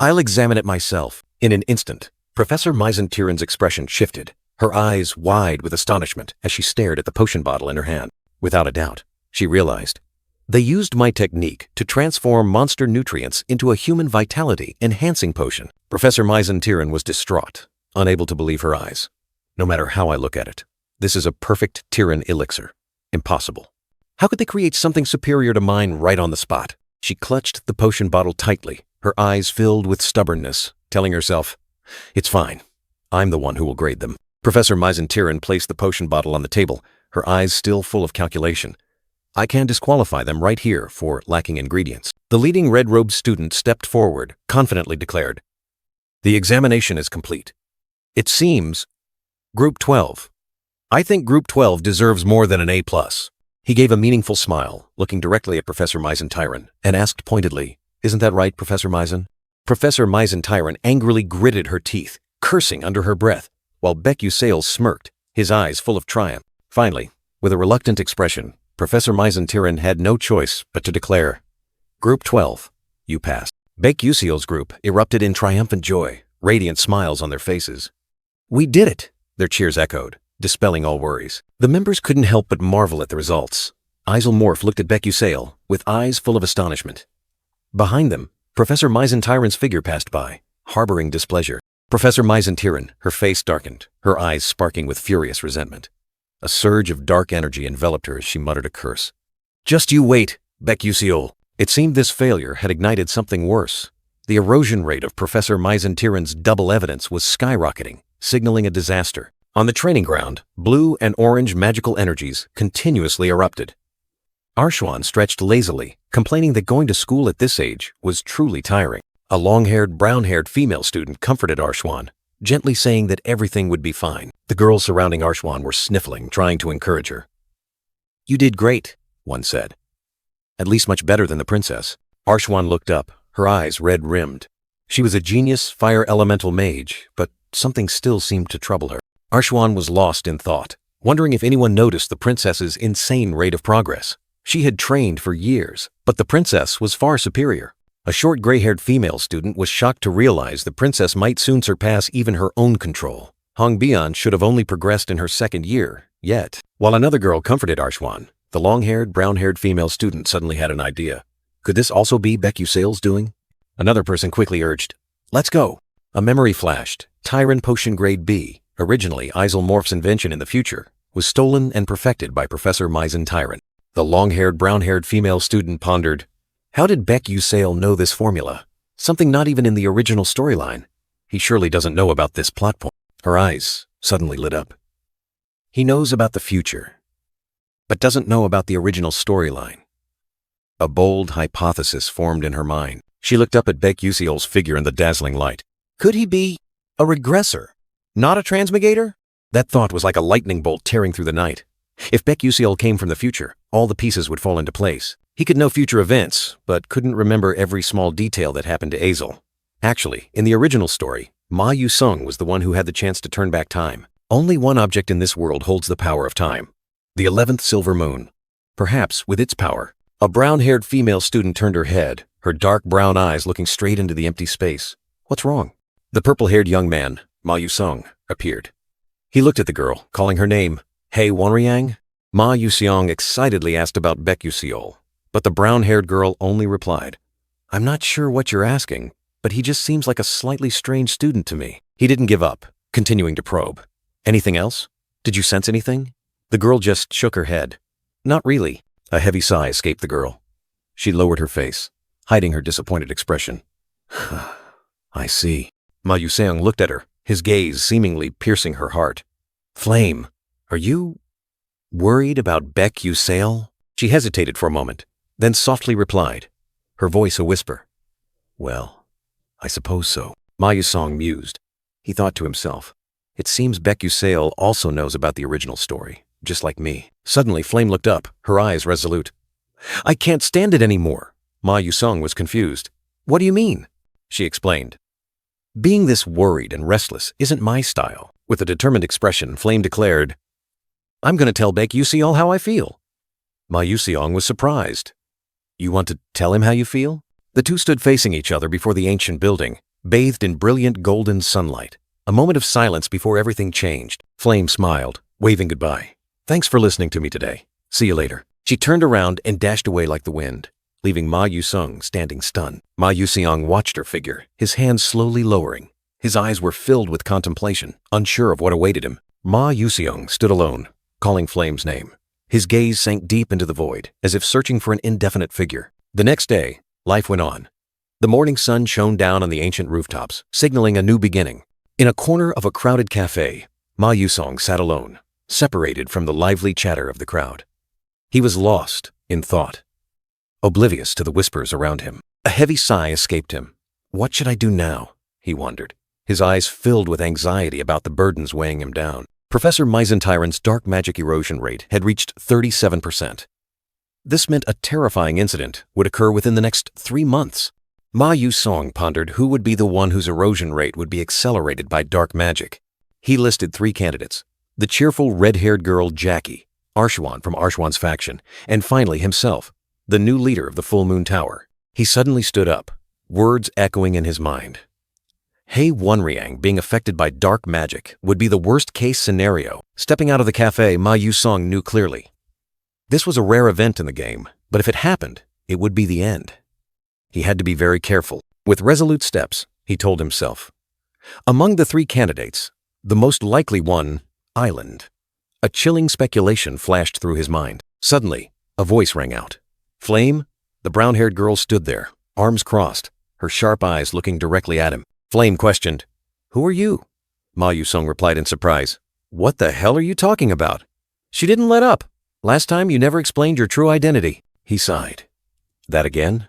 I'll examine it myself. In an instant, Professor Misen's expression shifted, her eyes wide with astonishment as she stared at the potion bottle in her hand. Without a doubt, she realized. They used my technique to transform monster nutrients into a human vitality-enhancing potion. Professor Misen was distraught, unable to believe her eyes. No matter how I look at it, this is a perfect Tyran elixir. Impossible. How could they create something superior to mine right on the spot? She clutched the potion bottle tightly, her eyes filled with stubbornness, telling herself, it's fine. I'm the one who will grade them. Professor Misen placed the potion bottle on the table, her eyes still full of calculation. I can disqualify them right here for lacking ingredients. The leading red-robed student stepped forward, confidently declared, the examination is complete. It seems, Group 12. I think Group 12 deserves more than an A+. He gave a meaningful smile, looking directly at Professor Misen and asked pointedly, isn't that right, Professor Misen? Professor Misen angrily gritted her teeth, cursing under her breath. while Baek Yusail smirked, his eyes full of triumph. Finally, with a reluctant expression, Professor Misen had no choice but to declare, "Group 12, you passed." Baek Yusail's group erupted in triumphant joy, radiant smiles on their faces. "We did it!" their cheers echoed, dispelling all worries. The members couldn't help but marvel at the results. Isomorph looked at Baek Yusail with eyes full of astonishment. Behind them, Professor Misen figure passed by, harboring displeasure. Professor Misen, her face darkened, her eyes sparking with furious resentment. A surge of dark energy enveloped her as she muttered a curse. "Just you wait, Baek Yusail." It seemed this failure had ignited something worse. The erosion rate of Professor Misen double evidence was skyrocketing, signaling a disaster. On the training ground, blue and orange magical energies continuously erupted. Arshwan stretched lazily, complaining that going to school at this age was truly tiring. A long-haired, brown-haired female student comforted Arshwan, gently saying that everything would be fine. The girls surrounding Arshwan were sniffling, trying to encourage her. "You did great," one said. "At least much better than the princess." Arshwan looked up, her eyes red-rimmed. She was a genius fire elemental mage, but something still seemed to trouble her. Arshwan was lost in thought, wondering if anyone noticed the princess's insane rate of progress. She had trained for years, but the princess was far superior. A short gray-haired female student was shocked to realize the princess might soon surpass even her own control. Hong Bian should have only progressed in her second year, yet. While another girl comforted Arshwan, the long-haired, brown-haired female student suddenly had an idea. Could this also be Baek Yusail's doing? Another person quickly urged, "Let's go." A memory flashed. Tyron Potion Grade B, originally Isomorph's invention in the future, was stolen and perfected by Professor Misen. The long-haired, brown-haired female student pondered, how did Baek Yusail know this formula? Something not even in the original storyline. He surely doesn't know about this plot point. Her eyes suddenly lit up. He knows about the future, but doesn't know about the original storyline. A bold hypothesis formed in her mind. She looked up at Baek Yusail's figure in the dazzling light. Could he be a regressor, not a transmigrator? That thought was like a lightning bolt tearing through the night. If Baek Yusail came from the future, all the pieces would fall into place. He could know future events, but couldn't remember every small detail that happened to Azel. Actually, in the original story, Ma Yusung was the one who had the chance to turn back time. Only one object in this world holds the power of time. The 11th silver moon. Perhaps, with its power. A brown-haired female student turned her head, her dark brown eyes looking straight into the empty space. What's wrong? The purple-haired young man, Ma Yusung, appeared. He looked at the girl, calling her name. "Hey, Wanriang?" Ma Yuseong excitedly asked about Baek Yusail, but the brown-haired girl only replied, "I'm not sure what you're asking, but he just seems like a slightly strange student to me." He didn't give up, continuing to probe. "Anything else? Did you sense anything?" The girl just shook her head. "Not really." A heavy sigh escaped the girl. She lowered her face, hiding her disappointed expression. "I see." Ma Yuseong looked at her, his gaze seemingly piercing her heart. "Flame, are you worried about Baek Yusail?" She hesitated for a moment, then softly replied, her voice a whisper. "Well, I suppose so." Ma Yusong mused. He thought to himself, it seems Baek Yusail also knows about the original story, just like me. Suddenly, Flame looked up, her eyes resolute. "I can't stand it anymore." Ma Yusong was confused. "What do you mean?" She explained. "Being this worried and restless isn't my style." With a determined expression, Flame declared, "I'm going to tell Baek Yusail how I feel." Ma Yuseong was surprised. "You want to tell him how you feel?" The two stood facing each other before the ancient building, bathed in brilliant golden sunlight. A moment of silence before everything changed. Flame smiled, waving goodbye. "Thanks for listening to me today. See you later." She turned around and dashed away like the wind, leaving Ma Yusung standing stunned. Ma Yuseong watched her figure, his hands slowly lowering. His eyes were filled with contemplation, unsure of what awaited him. Ma Yuseong stood alone, calling Flame's name. His gaze sank deep into the void, as if searching for an indefinite figure. The next day, life went on. The morning sun shone down on the ancient rooftops, signaling a new beginning. In a corner of a crowded cafe, Ma Yusong sat alone, separated from the lively chatter of the crowd. He was lost in thought, oblivious to the whispers around him. A heavy sigh escaped him. What should I do now? He wondered, his eyes filled with anxiety about the burdens weighing him down. Professor Misen dark magic erosion rate had reached 37%. This meant a terrifying incident would occur within the next 3 months. Ma Yusong pondered who would be the one whose erosion rate would be accelerated by dark magic. He listed 3 candidates: the cheerful red-haired girl Jackie, Arshwan from Arshwan's faction, and finally himself, the new leader of the Full Moon Tower. He suddenly stood up, words echoing in his mind. Hei Wonriang being affected by dark magic would be the worst-case scenario. Stepping out of the cafe, Ma Yusong knew clearly. This was a rare event in the game, but if it happened, it would be the end. He had to be very careful. With resolute steps, he told himself. Among the 3 candidates, the most likely one, Island. A chilling speculation flashed through his mind. Suddenly, a voice rang out. Flame? The brown-haired girl stood there, arms crossed, her sharp eyes looking directly at him. Flame questioned, "Who are you?" Ma Yusong replied in surprise, "What the hell are you talking about?" She didn't let up. "Last time you never explained your true identity." He sighed. That again?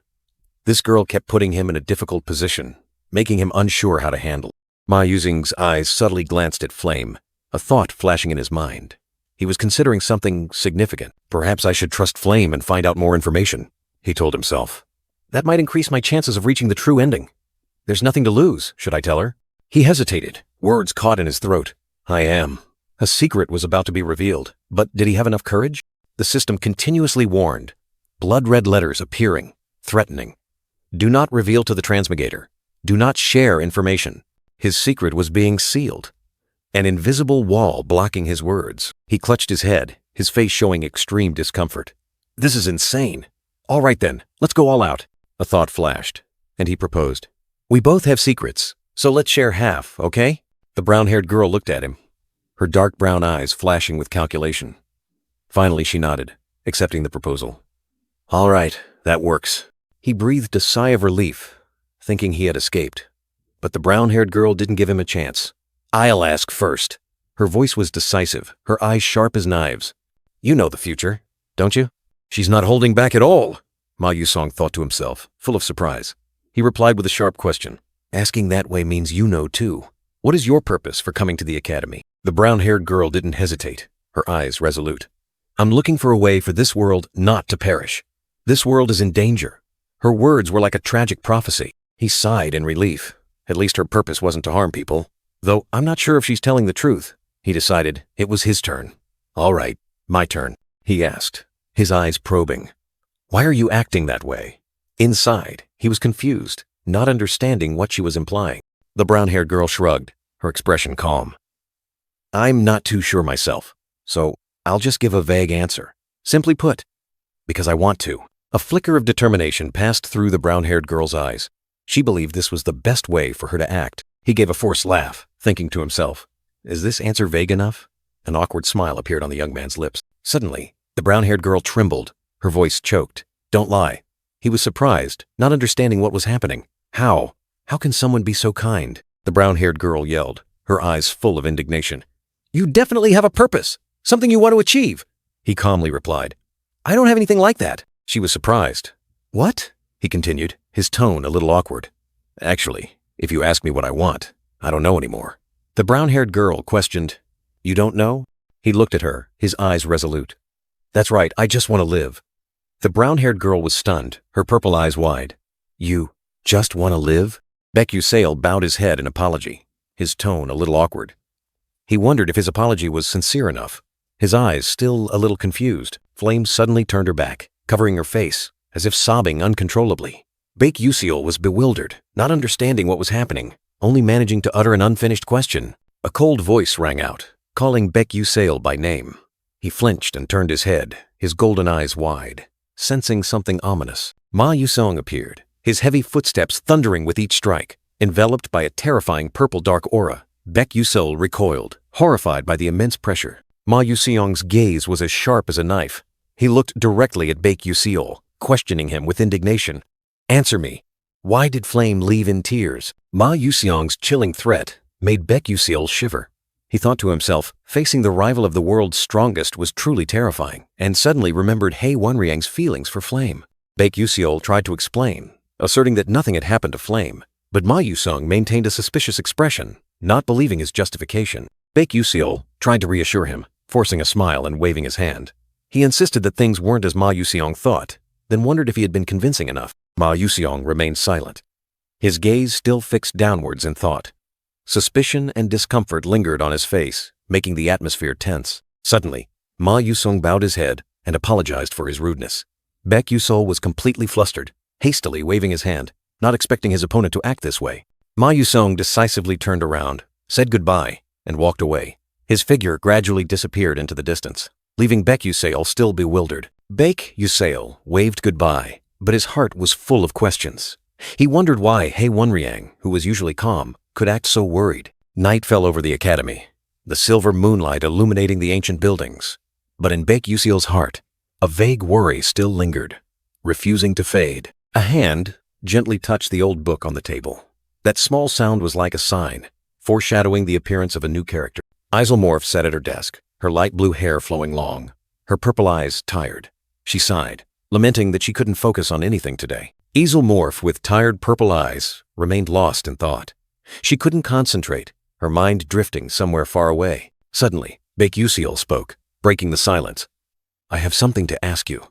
This girl kept putting him in a difficult position, making him unsure how to handle. Ma Yusong's eyes subtly glanced at Flame, a thought flashing in his mind. He was considering something significant. Perhaps I should trust Flame and find out more information, he told himself. That might increase my chances of reaching the true ending. There's nothing to lose, should I tell her? He hesitated, words caught in his throat. I am. A secret was about to be revealed, but did he have enough courage? The system continuously warned. Blood-red letters appearing, threatening. Do not reveal to the Transmigrator. Do not share information. His secret was being sealed. An invisible wall blocking his words. He clutched his head, his face showing extreme discomfort. This is insane. All right then, let's go all out. A thought flashed, and he proposed. We both have secrets, so let's share half, okay? The brown-haired girl looked at him, her dark brown eyes flashing with calculation. Finally, she nodded, accepting the proposal. All right, that works. He breathed a sigh of relief, thinking he had escaped. But the brown-haired girl didn't give him a chance. I'll ask first. Her voice was decisive, her eyes sharp as knives. You know the future, don't you? She's not holding back at all, Ma Yusong thought to himself, full of surprise. He replied with a sharp question. Asking that way means you know too. What is your purpose for coming to the academy? The brown-haired girl didn't hesitate, her eyes resolute. I'm looking for a way for this world not to perish. This world is in danger. Her words were like a tragic prophecy. He sighed in relief. At least her purpose wasn't to harm people. Though I'm not sure if she's telling the truth. He decided it was his turn. All right, my turn, he asked, his eyes probing. Why are you acting that way? Inside, he was confused, not understanding what she was implying. The brown-haired girl shrugged, her expression calm. I'm not too sure myself, so I'll just give a vague answer. Simply put, because I want to. A flicker of determination passed through the brown-haired girl's eyes. She believed this was the best way for her to act. He gave a forced laugh, thinking to himself, is this answer vague enough? An awkward smile appeared on the young man's lips. Suddenly, the brown-haired girl trembled, her voice choked. Don't lie. He was surprised, not understanding what was happening. How? How can someone be so kind? The brown-haired girl yelled, her eyes full of indignation. You definitely have a purpose, something you want to achieve. He calmly replied. I don't have anything like that. She was surprised. What? He continued, his tone a little awkward. Actually, if you ask me what I want, I don't know anymore. The brown-haired girl questioned, You don't know? He looked at her, his eyes resolute. That's right, I just want to live. The brown-haired girl was stunned, her purple eyes wide. You just want to live? Baek-Yusail bowed his head in apology, his tone a little awkward. He wondered if his apology was sincere enough. His eyes still a little confused, Flame suddenly turned her back, covering her face, as if sobbing uncontrollably. Baek-Yusail was bewildered, not understanding what was happening, only managing to utter an unfinished question. A cold voice rang out, calling Baek-Yusail by name. He flinched and turned his head, his golden eyes wide, sensing something ominous. Ma Yusong appeared, his heavy footsteps thundering with each strike. Enveloped by a terrifying purple dark aura, Baek-Yusail recoiled, horrified by the immense pressure. Ma Yuseong's gaze was as sharp as a knife. He looked directly at Baek-Yusail, questioning him with indignation. Answer me. Why did Flame leave in tears? Ma Yuseong's chilling threat made Baek-Yusail shiver. He thought to himself, facing the rival of the world's strongest was truly terrifying, and suddenly remembered Hei Wonriang's feelings for Flame. Baek-Yusail tried to explain, asserting that nothing had happened to Flame, but Ma Yusong maintained a suspicious expression, not believing his justification. Baek-Yusail tried to reassure him, forcing a smile and waving his hand. He insisted that things weren't as Ma Yuseong thought, then wondered if he had been convincing enough. Ma Yuseong remained silent, his gaze still fixed downwards in thought. Suspicion and discomfort lingered on his face, making the atmosphere tense. Suddenly, Ma Yusong bowed his head and apologized for his rudeness. Baek Yusol was completely flustered, hastily waving his hand, not expecting his opponent to act this way. Ma Yusong decisively turned around, said goodbye, and walked away. His figure gradually disappeared into the distance, leaving Baek Yusale still bewildered. Baek Yusale waved goodbye, but his heart was full of questions. He wondered why Hei Wonryang, who was usually calm, could act so worried. Night fell over the academy, the silver moonlight illuminating the ancient buildings. But in Baek Yusale's heart, a vague worry still lingered, refusing to fade. A hand gently touched the old book on the table. That small sound was like a sign, foreshadowing the appearance of a new character. Isomorph sat at her desk, her light blue hair flowing long, her purple eyes tired. She sighed, lamenting that she couldn't focus on anything today. Isomorph, with tired purple eyes, remained lost in thought. She couldn't concentrate, her mind drifting somewhere far away. Suddenly, Baek Yusale spoke, breaking the silence. "I have something to ask you."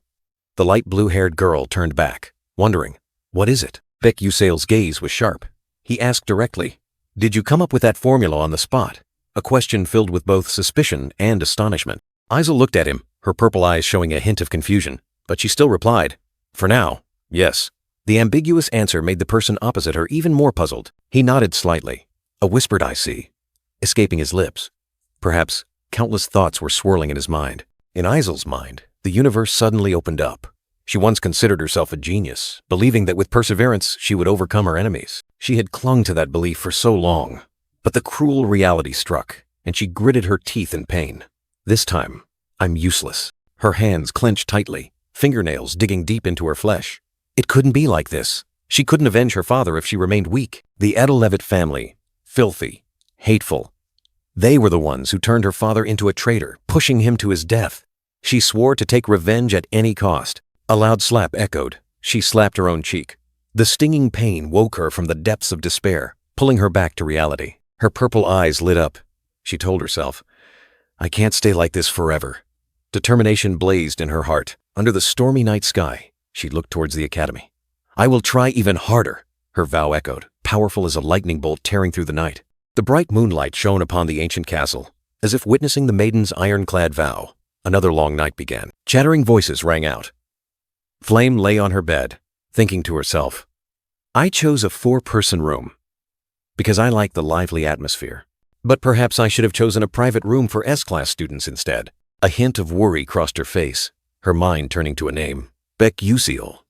The light blue-haired girl turned back, wondering, "What is it?" Baek Yusale's gaze was sharp. He asked directly, "Did you come up with that formula on the spot?" A question filled with both suspicion and astonishment. Isa looked at him, her purple eyes showing a hint of confusion, but she still replied, "For now, yes." The ambiguous answer made the person opposite her even more puzzled. He nodded slightly, a whispered "I see," escaping his lips. Perhaps countless thoughts were swirling in his mind. In Isel's mind, the universe suddenly opened up. She once considered herself a genius, believing that with perseverance she would overcome her enemies. She had clung to that belief for so long. But the cruel reality struck, and she gritted her teeth in pain. "This time, I'm useless." Her hands clenched tightly, fingernails digging deep into her flesh. It couldn't be like this. She couldn't avenge her father if she remained weak. The Adelevit family, filthy, hateful. They were the ones who turned her father into a traitor, pushing him to his death. She swore to take revenge at any cost. A loud slap echoed. She slapped her own cheek. The stinging pain woke her from the depths of despair, pulling her back to reality. Her purple eyes lit up. She told herself, "I can't stay like this forever." Determination blazed in her heart. Under the stormy night sky, she looked towards the academy. "I will try even harder," her vow echoed, powerful as a lightning bolt tearing through the night. The bright moonlight shone upon the ancient castle, as if witnessing the maiden's ironclad vow. Another long night began. Chattering voices rang out. Flame lay on her bed, thinking to herself, "I chose a 4-person room because I like the lively atmosphere. But perhaps I should have chosen a private room for S-class students instead." A hint of worry crossed her face, her mind turning to a name. Baek Yusale.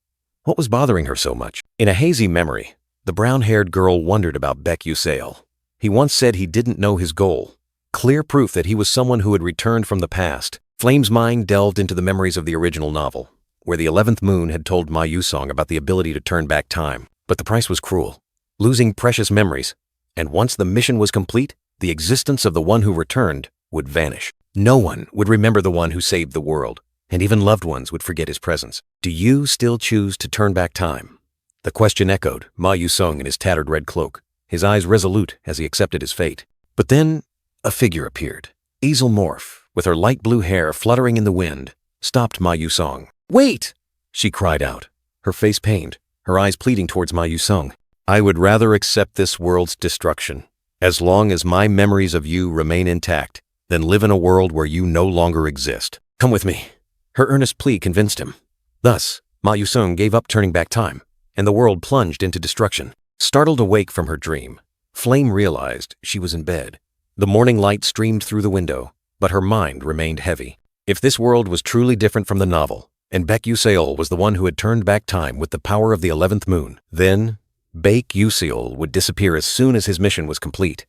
What was bothering her so much? In a hazy memory, the brown-haired girl wondered about Baek Yusale. He once said he didn't know his goal. Clear proof that he was someone who had returned from the past. Flame's mind delved into the memories of the original novel, where the 11th moon had told Ma Yusong about the ability to turn back time. But the price was cruel, losing precious memories. And once the mission was complete, the existence of the one who returned would vanish. No one would remember the one who saved the world, and even loved ones would forget his presence. Do you still choose to turn back time? The question echoed, Ma Yusong in his tattered red cloak, his eyes resolute as he accepted his fate. But then a figure appeared. Isomorph, with her light blue hair fluttering in the wind, stopped Ma Yusong. "Wait!" she cried out, her face pained, her eyes pleading towards Ma Yusong. "I would rather accept this world's destruction, as long as my memories of you remain intact, than live in a world where you no longer exist. Come with me." Her earnest plea convinced him. Thus, Ma Yusong gave up turning back time, and the world plunged into destruction. Startled awake from her dream, Flame realized she was in bed. The morning light streamed through the window, but her mind remained heavy. If this world was truly different from the novel, and Baek Yusale was the one who had turned back time with the power of the 11th moon, then Baek Yusale would disappear as soon as his mission was complete.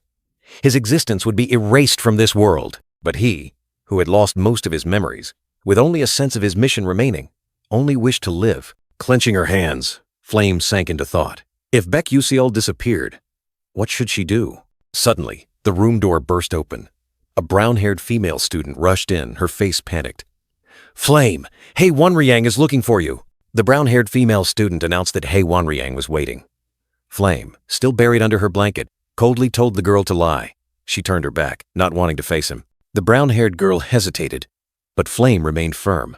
His existence would be erased from this world. But he, who had lost most of his memories, with only a sense of his mission remaining, only wished to live. Clenching her hands, Flame sank into thought. If Baek Yusale disappeared, what should she do? Suddenly, the room door burst open. A brown-haired female student rushed in, her face panicked. "Flame, Hei Wonryang is looking for you." The brown-haired female student announced that Hei Wonryang was waiting. Flame, still buried under her blanket, coldly told the girl to lie. She turned her back, not wanting to face him. The brown-haired girl hesitated, but Flame remained firm.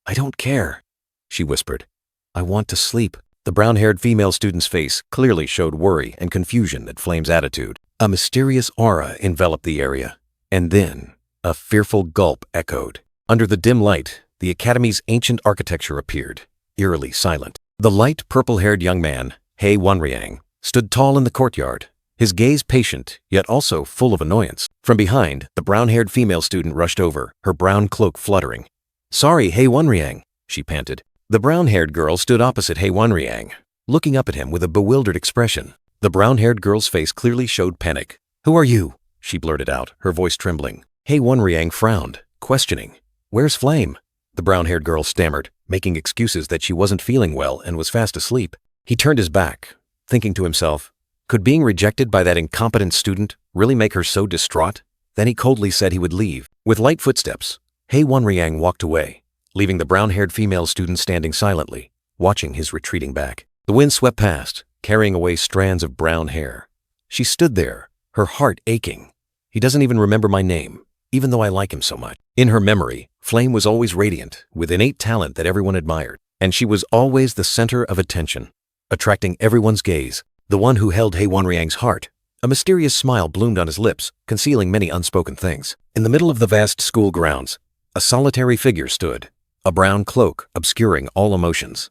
"I don't care," she whispered. "I want to sleep." The brown-haired female student's face clearly showed worry and confusion at Flame's attitude. A mysterious aura enveloped the area, and then a fearful gulp echoed. Under the dim light, the Academy's ancient architecture appeared, eerily silent. The light purple-haired young man, Hei Wanriang, stood tall in the courtyard, his gaze patient, yet also full of annoyance. From behind, the brown-haired female student rushed over, her brown cloak fluttering. "Sorry, Hei Wanriang," she panted. The brown-haired girl stood opposite Hei Wanriang, looking up at him with a bewildered expression. The brown-haired girl's face clearly showed panic. "Who are you?" she blurted out, her voice trembling. Hei Wanriang frowned, questioning. "Where's Flame?" The brown-haired girl stammered, making excuses that she wasn't feeling well and was fast asleep. He turned his back, thinking to himself, could being rejected by that incompetent student really make her so distraught? Then he coldly said he would leave. With light footsteps, Hei Wanriang walked away, leaving the brown-haired female student standing silently, watching his retreating back. The wind swept past, carrying away strands of brown hair. She stood there, her heart aching. He doesn't even remember my name, even though I like him so much. In her memory, Flame was always radiant, with innate talent that everyone admired, and she was always the center of attention, attracting everyone's gaze. The one who held Hei Wanriang's heart. A mysterious smile bloomed on his lips, concealing many unspoken things. In the middle of the vast school grounds, a solitary figure stood, a brown cloak obscuring all emotions.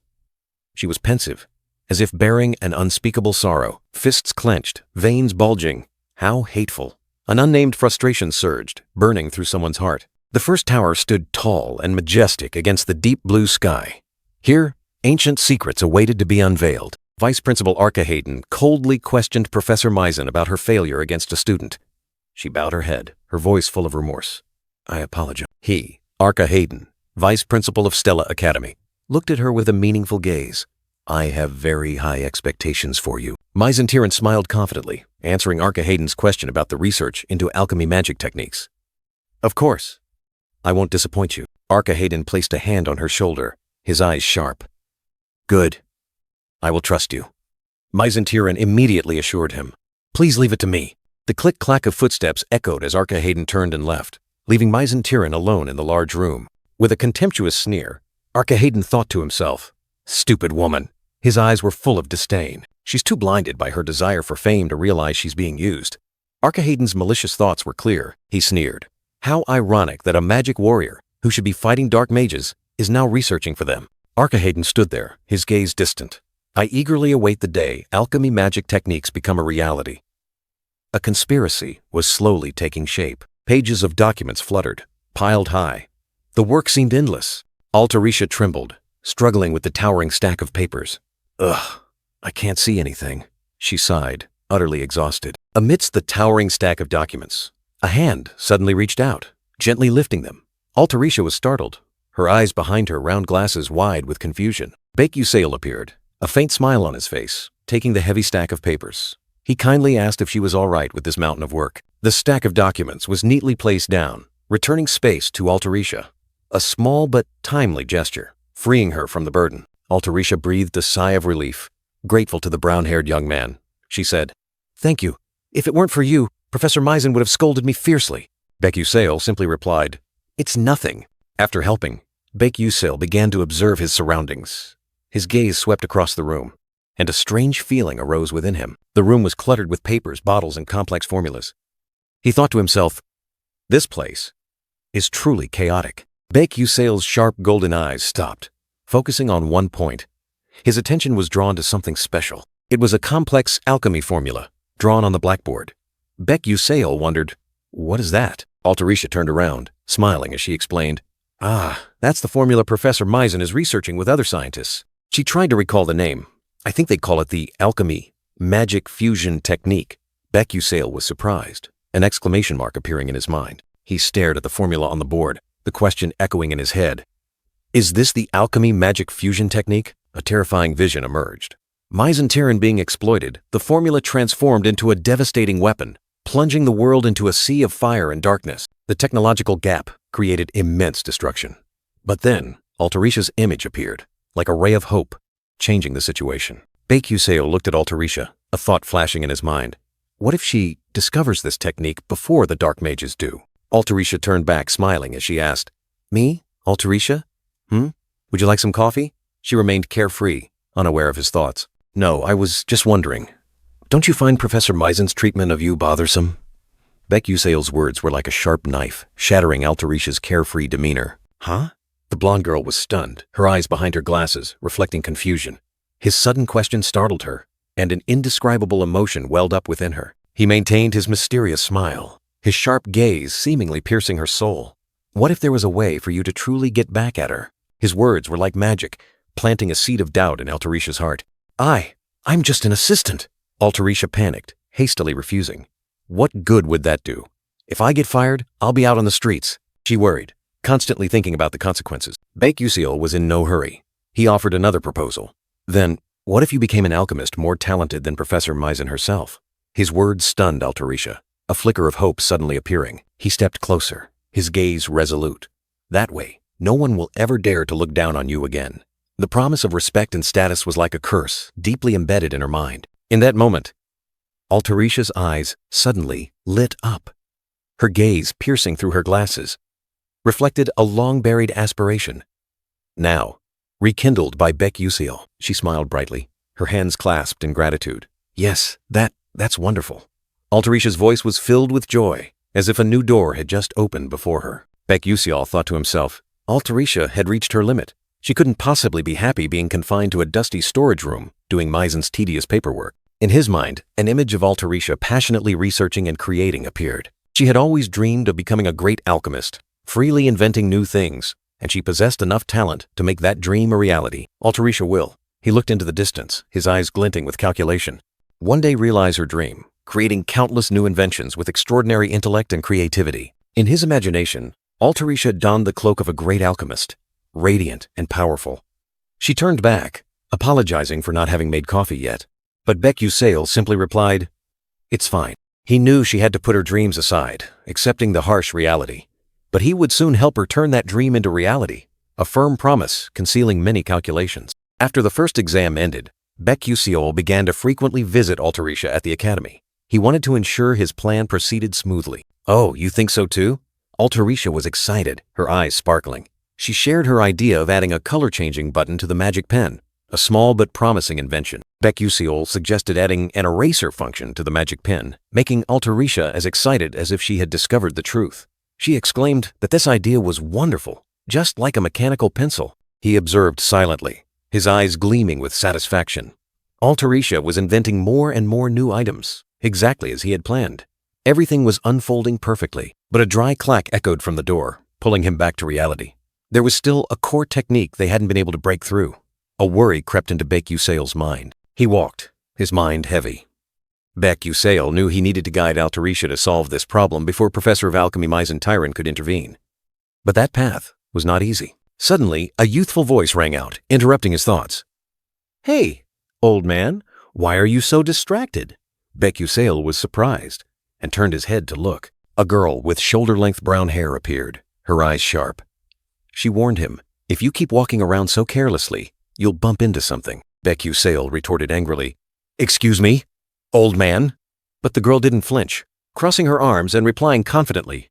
She was pensive, as if bearing an unspeakable sorrow, fists clenched, veins bulging. How hateful. An unnamed frustration surged, burning through someone's heart. The first tower stood tall and majestic against the deep blue sky. Here, ancient secrets awaited to be unveiled. Vice Principal Arca Hayden coldly questioned Professor Misen about her failure against a student. She bowed her head, her voice full of remorse. "I apologize." He, Arca Hayden, Vice Principal of Stella Academy, looked at her with a meaningful gaze. "I have very high expectations for you." Misen Tyran smiled confidently, answering Arca Hayden's question about the research into alchemy magic techniques. "Of course. I won't disappoint you." Arca Hayden placed a hand on her shoulder, his eyes sharp. "Good. I will trust you." Misen Tyran immediately assured him. "Please leave it to me." The click-clack of footsteps echoed as Arca Hayden turned and left, leaving Misen Tyran alone in the large room. With a contemptuous sneer, Arca Hayden thought to himself, "Stupid woman." His eyes were full of disdain. She's too blinded by her desire for fame to realize she's being used. Arca Hayden's malicious thoughts were clear. He sneered. How ironic that a magic warrior, who should be fighting dark mages, is now researching for them. Arca Hayden stood there, his gaze distant. "I eagerly await the day alchemy magic techniques become a reality." A conspiracy was slowly taking shape. Pages of documents fluttered, piled high. The work seemed endless. Altarisha trembled, struggling with the towering stack of papers. "Ugh, I can't see anything," she sighed, utterly exhausted. Amidst the towering stack of documents, a hand suddenly reached out, gently lifting them. Altarisha was startled, her eyes behind her round glasses wide with confusion. Baek Yusail appeared, a faint smile on his face, taking the heavy stack of papers. He kindly asked if she was all right with this mountain of work. The stack of documents was neatly placed down, returning space to Altarisha. A small but timely gesture, freeing her from the burden. Altarisha breathed a sigh of relief, grateful to the brown-haired young man. She said, "Thank you. If it weren't for you, Professor Misen would have scolded me fiercely." Baek Yusail simply replied, "It's nothing." After helping, Baek Yusail began to observe his surroundings. His gaze swept across the room, and a strange feeling arose within him. The room was cluttered with papers, bottles, and complex formulas. He thought to himself, "This place is truly chaotic." Baek Yusail's sharp golden eyes stopped, focusing on one point. His attention was drawn to something special. It was a complex alchemy formula, drawn on the blackboard. Baek Yusail wondered, "What is that?" Altarisha turned around, smiling as she explained, "Ah, that's the formula Professor Misen is researching with other scientists." She tried to recall the name. "I think they call it the alchemy magic fusion technique." Baek Yusail was surprised, an exclamation mark appearing in his mind. He stared at the formula on the board, the question echoing in his head. "Is this the alchemy magic fusion technique?" A terrifying vision emerged. Misen Tyran being exploited, the formula transformed into a devastating weapon, plunging the world into a sea of fire and darkness. The technological gap created immense destruction. But then, Altarisha's image appeared, like a ray of hope, changing the situation. Baek Yusail looked at Altarisha, a thought flashing in his mind. What if she discovers this technique before the dark mages do? Altarisha turned back, smiling as she asked, "Me, Altarisha? Would you like some coffee?" She remained carefree, unaware of his thoughts. "No, I was just wondering. Don't you find Professor Misen's treatment of you bothersome? Beck Usail's words were like a sharp knife, shattering Altarisha's carefree demeanor. Huh? The blonde girl was stunned, her eyes behind her glasses, reflecting confusion. His sudden question startled her, and an indescribable emotion welled up within her. He maintained his mysterious smile, his sharp gaze seemingly piercing her soul. What if there was a way for you to truly get back at her? His words were like magic, planting a seed of doubt in Altarisha's heart. I'm just an assistant. Altarisha panicked, hastily refusing. What good would that do? If I get fired, I'll be out on the streets. She worried, constantly thinking about the consequences. Beck Usail was in no hurry. He offered another proposal. Then, what if you became an alchemist more talented than Professor Misen herself? His words stunned Altarisha, a flicker of hope suddenly appearing. He stepped closer, his gaze resolute. That way, no one will ever dare to look down on you again. The promise of respect and status was like a curse, deeply embedded in her mind. In that moment, Altarisha's eyes suddenly lit up. Her gaze, piercing through her glasses, reflected a long-buried aspiration. Now, rekindled by Beck Usail, she smiled brightly, her hands clasped in gratitude. Yes, that's wonderful. Altarisha's voice was filled with joy, as if a new door had just opened before her. Beck Usail thought to himself, Altarisha had reached her limit. She couldn't possibly be happy being confined to a dusty storage room, doing Misen's tedious paperwork. In his mind, an image of Altarisha passionately researching and creating appeared. She had always dreamed of becoming a great alchemist, freely inventing new things, and she possessed enough talent to make that dream a reality. Altarisha will. He looked into the distance, his eyes glinting with calculation. One day realize her dream, creating countless new inventions with extraordinary intellect and creativity. In his imagination, Altarisha donned the cloak of a great alchemist, radiant and powerful. She turned back, apologizing for not having made coffee yet. But Beck Usail simply replied, It's fine. He knew she had to put her dreams aside, accepting the harsh reality. But he would soon help her turn that dream into reality, a firm promise concealing many calculations. After the first exam ended, Beck Usail began to frequently visit Altarisha at the academy. He wanted to ensure his plan proceeded smoothly. Oh, you think so too? Altarisha was excited, her eyes sparkling. She shared her idea of adding a color-changing button to the magic pen, a small but promising invention. Beck Usail suggested adding an eraser function to the magic pen, making Altarisha as excited as if she had discovered the truth. She exclaimed that this idea was wonderful, just like a mechanical pencil. He observed silently, his eyes gleaming with satisfaction. Altarisha was inventing more and more new items, exactly as he had planned. Everything was unfolding perfectly, but a dry clack echoed from the door, pulling him back to reality. There was still a core technique they hadn't been able to break through. A worry crept into Beck Usail's mind. He walked, his mind heavy. Beck Usail knew he needed to guide Altarisha to solve this problem before Professor of Alchemy Misen Tyron could intervene. But that path was not easy. Suddenly, a youthful voice rang out, interrupting his thoughts. Hey, old man, why are you so distracted? Beck Usail was surprised and turned his head to look. A girl with shoulder-length brown hair appeared, her eyes sharp. She warned him, If you keep walking around so carelessly, you'll bump into something. Beck Usail retorted angrily, Excuse me, old man? But the girl didn't flinch, crossing her arms and replying confidently,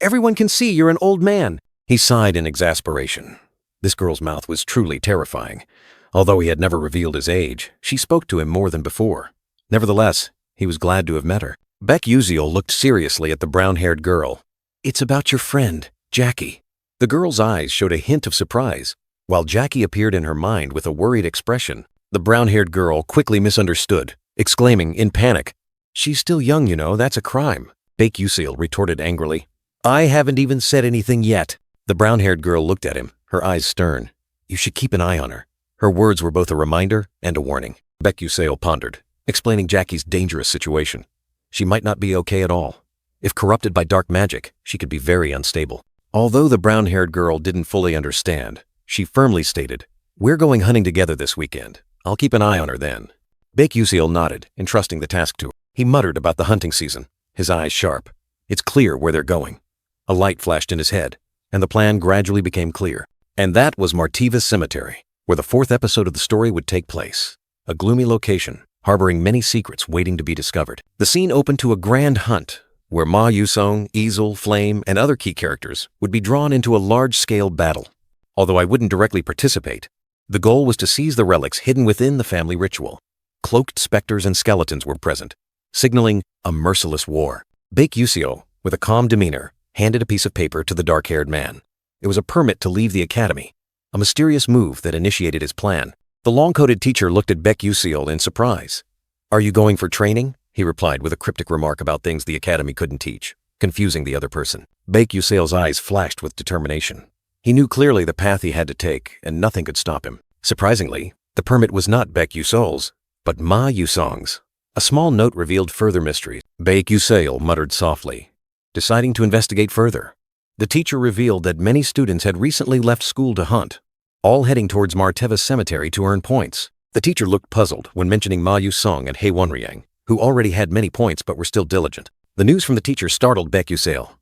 Everyone can see you're an old man. He sighed in exasperation. This girl's mouth was truly terrifying. Although he had never revealed his age, she spoke to him more than before. Nevertheless, he was glad to have met her. Beck Usail looked seriously at the brown-haired girl. It's about your friend, Jackie. The girl's eyes showed a hint of surprise, while Jackie appeared in her mind with a worried expression. The brown-haired girl quickly misunderstood, exclaiming in panic, She's still young, you know, that's a crime. Beck Usail retorted angrily, I haven't even said anything yet. The brown-haired girl looked at him, her eyes stern. You should keep an eye on her. Her words were both a reminder and a warning. Beck Usail pondered, explaining Jackie's dangerous situation. She might not be okay at all. If corrupted by dark magic, she could be very unstable. Although the brown-haired girl didn't fully understand, she firmly stated, We're going hunting together this weekend. I'll keep an eye on her then. Beck Usail nodded, entrusting the task to her. He muttered about the hunting season, his eyes sharp. It's clear where they're going. A light flashed in his head, and the plan gradually became clear. And that was Martiva Cemetery, where the 4th episode of the story would take place. A gloomy location, harboring many secrets waiting to be discovered. The scene opened to a grand hunt, where Ma Yusong, Easel, Flame, and other key characters would be drawn into a large-scale battle. Although I wouldn't directly participate, the goal was to seize the relics hidden within the family ritual. Cloaked specters and skeletons were present, signaling a merciless war. Baek Yuseo, with a calm demeanor, handed a piece of paper to the dark-haired man. It was a permit to leave the academy, a mysterious move that initiated his plan. The long-coated teacher looked at Baek Yuseo in surprise. "Are you going for training?" he replied with a cryptic remark about things the academy couldn't teach, confusing the other person. Baek Yuseo's eyes flashed with determination. He knew clearly the path he had to take, and nothing could stop him. Surprisingly, the permit was not Baek Yuseo's, but Ma Yusong's. A small note revealed further mysteries. Baek Yuseo muttered softly, deciding to investigate further. The teacher revealed that many students had recently left school to hunt, all heading towards Marteva's cemetery to earn points. The teacher looked puzzled when mentioning Ma Yusong and Hei Wonryang, who already had many points but were still diligent. The news from the teacher startled Baek Yuseo.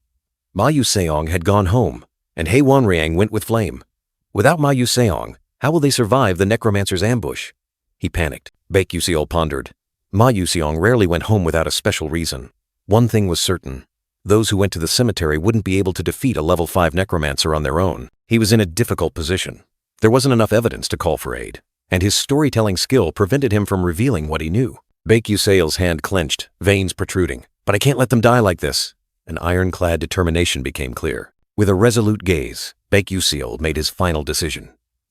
Ma Yuseong had gone home, and Hei Wonryang went with Flame. Without Ma Yuseong, how will they survive the necromancer's ambush? He panicked. Baek Yuseo pondered. Ma Yuseong rarely went home without a special reason. One thing was certain. Those who went to the cemetery wouldn't be able to defeat a level 5 necromancer on their own. He was in a difficult position. There wasn't enough evidence to call for aid, and his storytelling skill prevented him from revealing what he knew. Baek Yuseo's hand clenched, veins protruding. "But I can't let them die like this." An ironclad determination became clear. With a resolute gaze, Baek Yuseo made his final decision.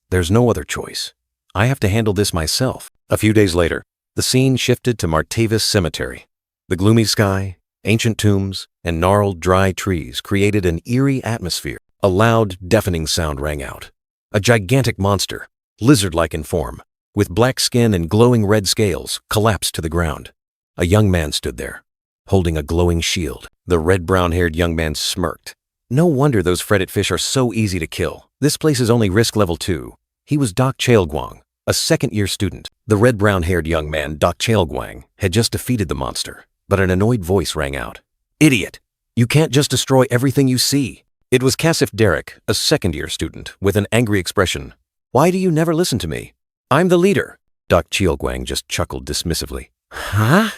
"There's no other choice. I have to handle this myself." A few days later, the scene shifted to Marteva's cemetery. The gloomy sky, ancient tombs, and gnarled, dry trees created an eerie atmosphere. A loud, deafening sound rang out. A gigantic monster, lizard-like in form, with black skin and glowing red scales, collapsed to the ground. A young man stood there, holding a glowing shield. The red-brown-haired young man smirked. "No wonder those fretted fish are so easy to kill. This place is only risk level 2. He was Doc Chaelguang, a second-year student. The red-brown-haired young man, Doc Chaelguang, had just defeated the monster, but an annoyed voice rang out. "Idiot! You can't just destroy everything you see." It was Casif Derek, a second-year student, with an angry expression. "Why do you never listen to me? I'm the leader." Doc Chaelguang just chuckled dismissively. "Huh?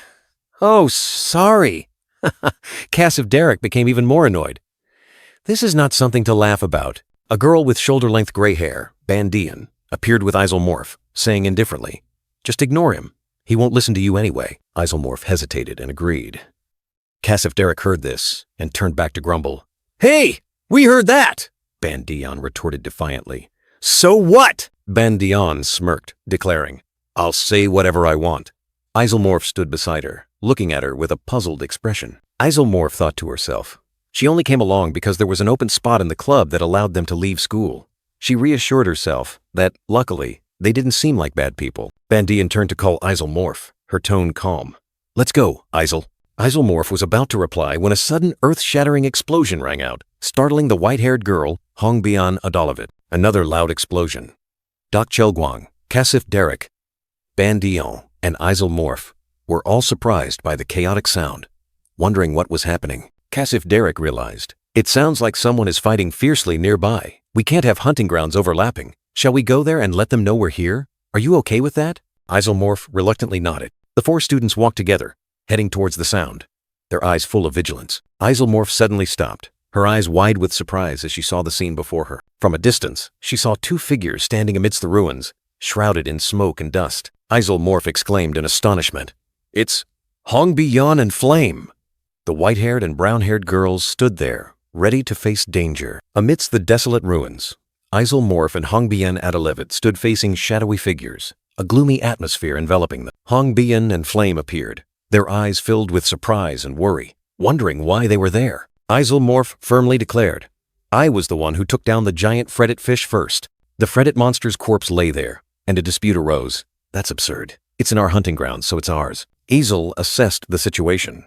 Oh, sorry." Casif Derek became even more annoyed. "This is not something to laugh about." A girl with shoulder-length gray hair, Bandian, appeared with Isomorph, saying indifferently, "Just ignore him. He won't listen to you anyway." Isomorph hesitated and agreed. Casif Derek heard this and turned back to grumble. "Hey, we heard that!" Bandian retorted defiantly. "So what?" Bandian smirked, declaring, "I'll say whatever I want." Isomorph stood beside her, looking at her with a puzzled expression. Isomorph thought to herself, she only came along because there was an open spot in the club that allowed them to leave school. She reassured herself that, luckily, they didn't seem like bad people. Bandian turned to call Isomorph, her tone calm. "Let's go, Isol." Isomorph was about to reply when a sudden earth-shattering explosion rang out, startling the white-haired girl, Hongbian Adalavet. Another loud explosion. Doc Chaelguang, Casif Derek, Bandian, and Isomorph were all surprised by the chaotic sound, wondering what was happening. Casif Derek realized, "It sounds like someone is fighting fiercely nearby. We can't have hunting grounds overlapping. Shall we go there and let them know we're here? Are you okay with that?" Isomorph reluctantly nodded. The 4 students walked together, heading towards the sound, their eyes full of vigilance. Isomorph suddenly stopped, her eyes wide with surprise as she saw the scene before her. From a distance, she saw 2 figures standing amidst the ruins, shrouded in smoke and dust. Isomorph exclaimed in astonishment, "It's Hongbian and Flame!" The white-haired and brown-haired girls stood there, ready to face danger. Amidst the desolate ruins, Isomorph and Hongbian Adalevet stood facing shadowy figures, a gloomy atmosphere enveloping them. Hongbian and Flame appeared, their eyes filled with surprise and worry, wondering why they were there. Isomorph firmly declared, "I was the one who took down the giant fretted fish first." The fretted monster's corpse lay there, and a dispute arose. "That's absurd. It's in our hunting grounds, so it's ours." Isol assessed the situation.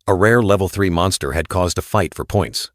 A rare level 3 monster had caused a fight for points.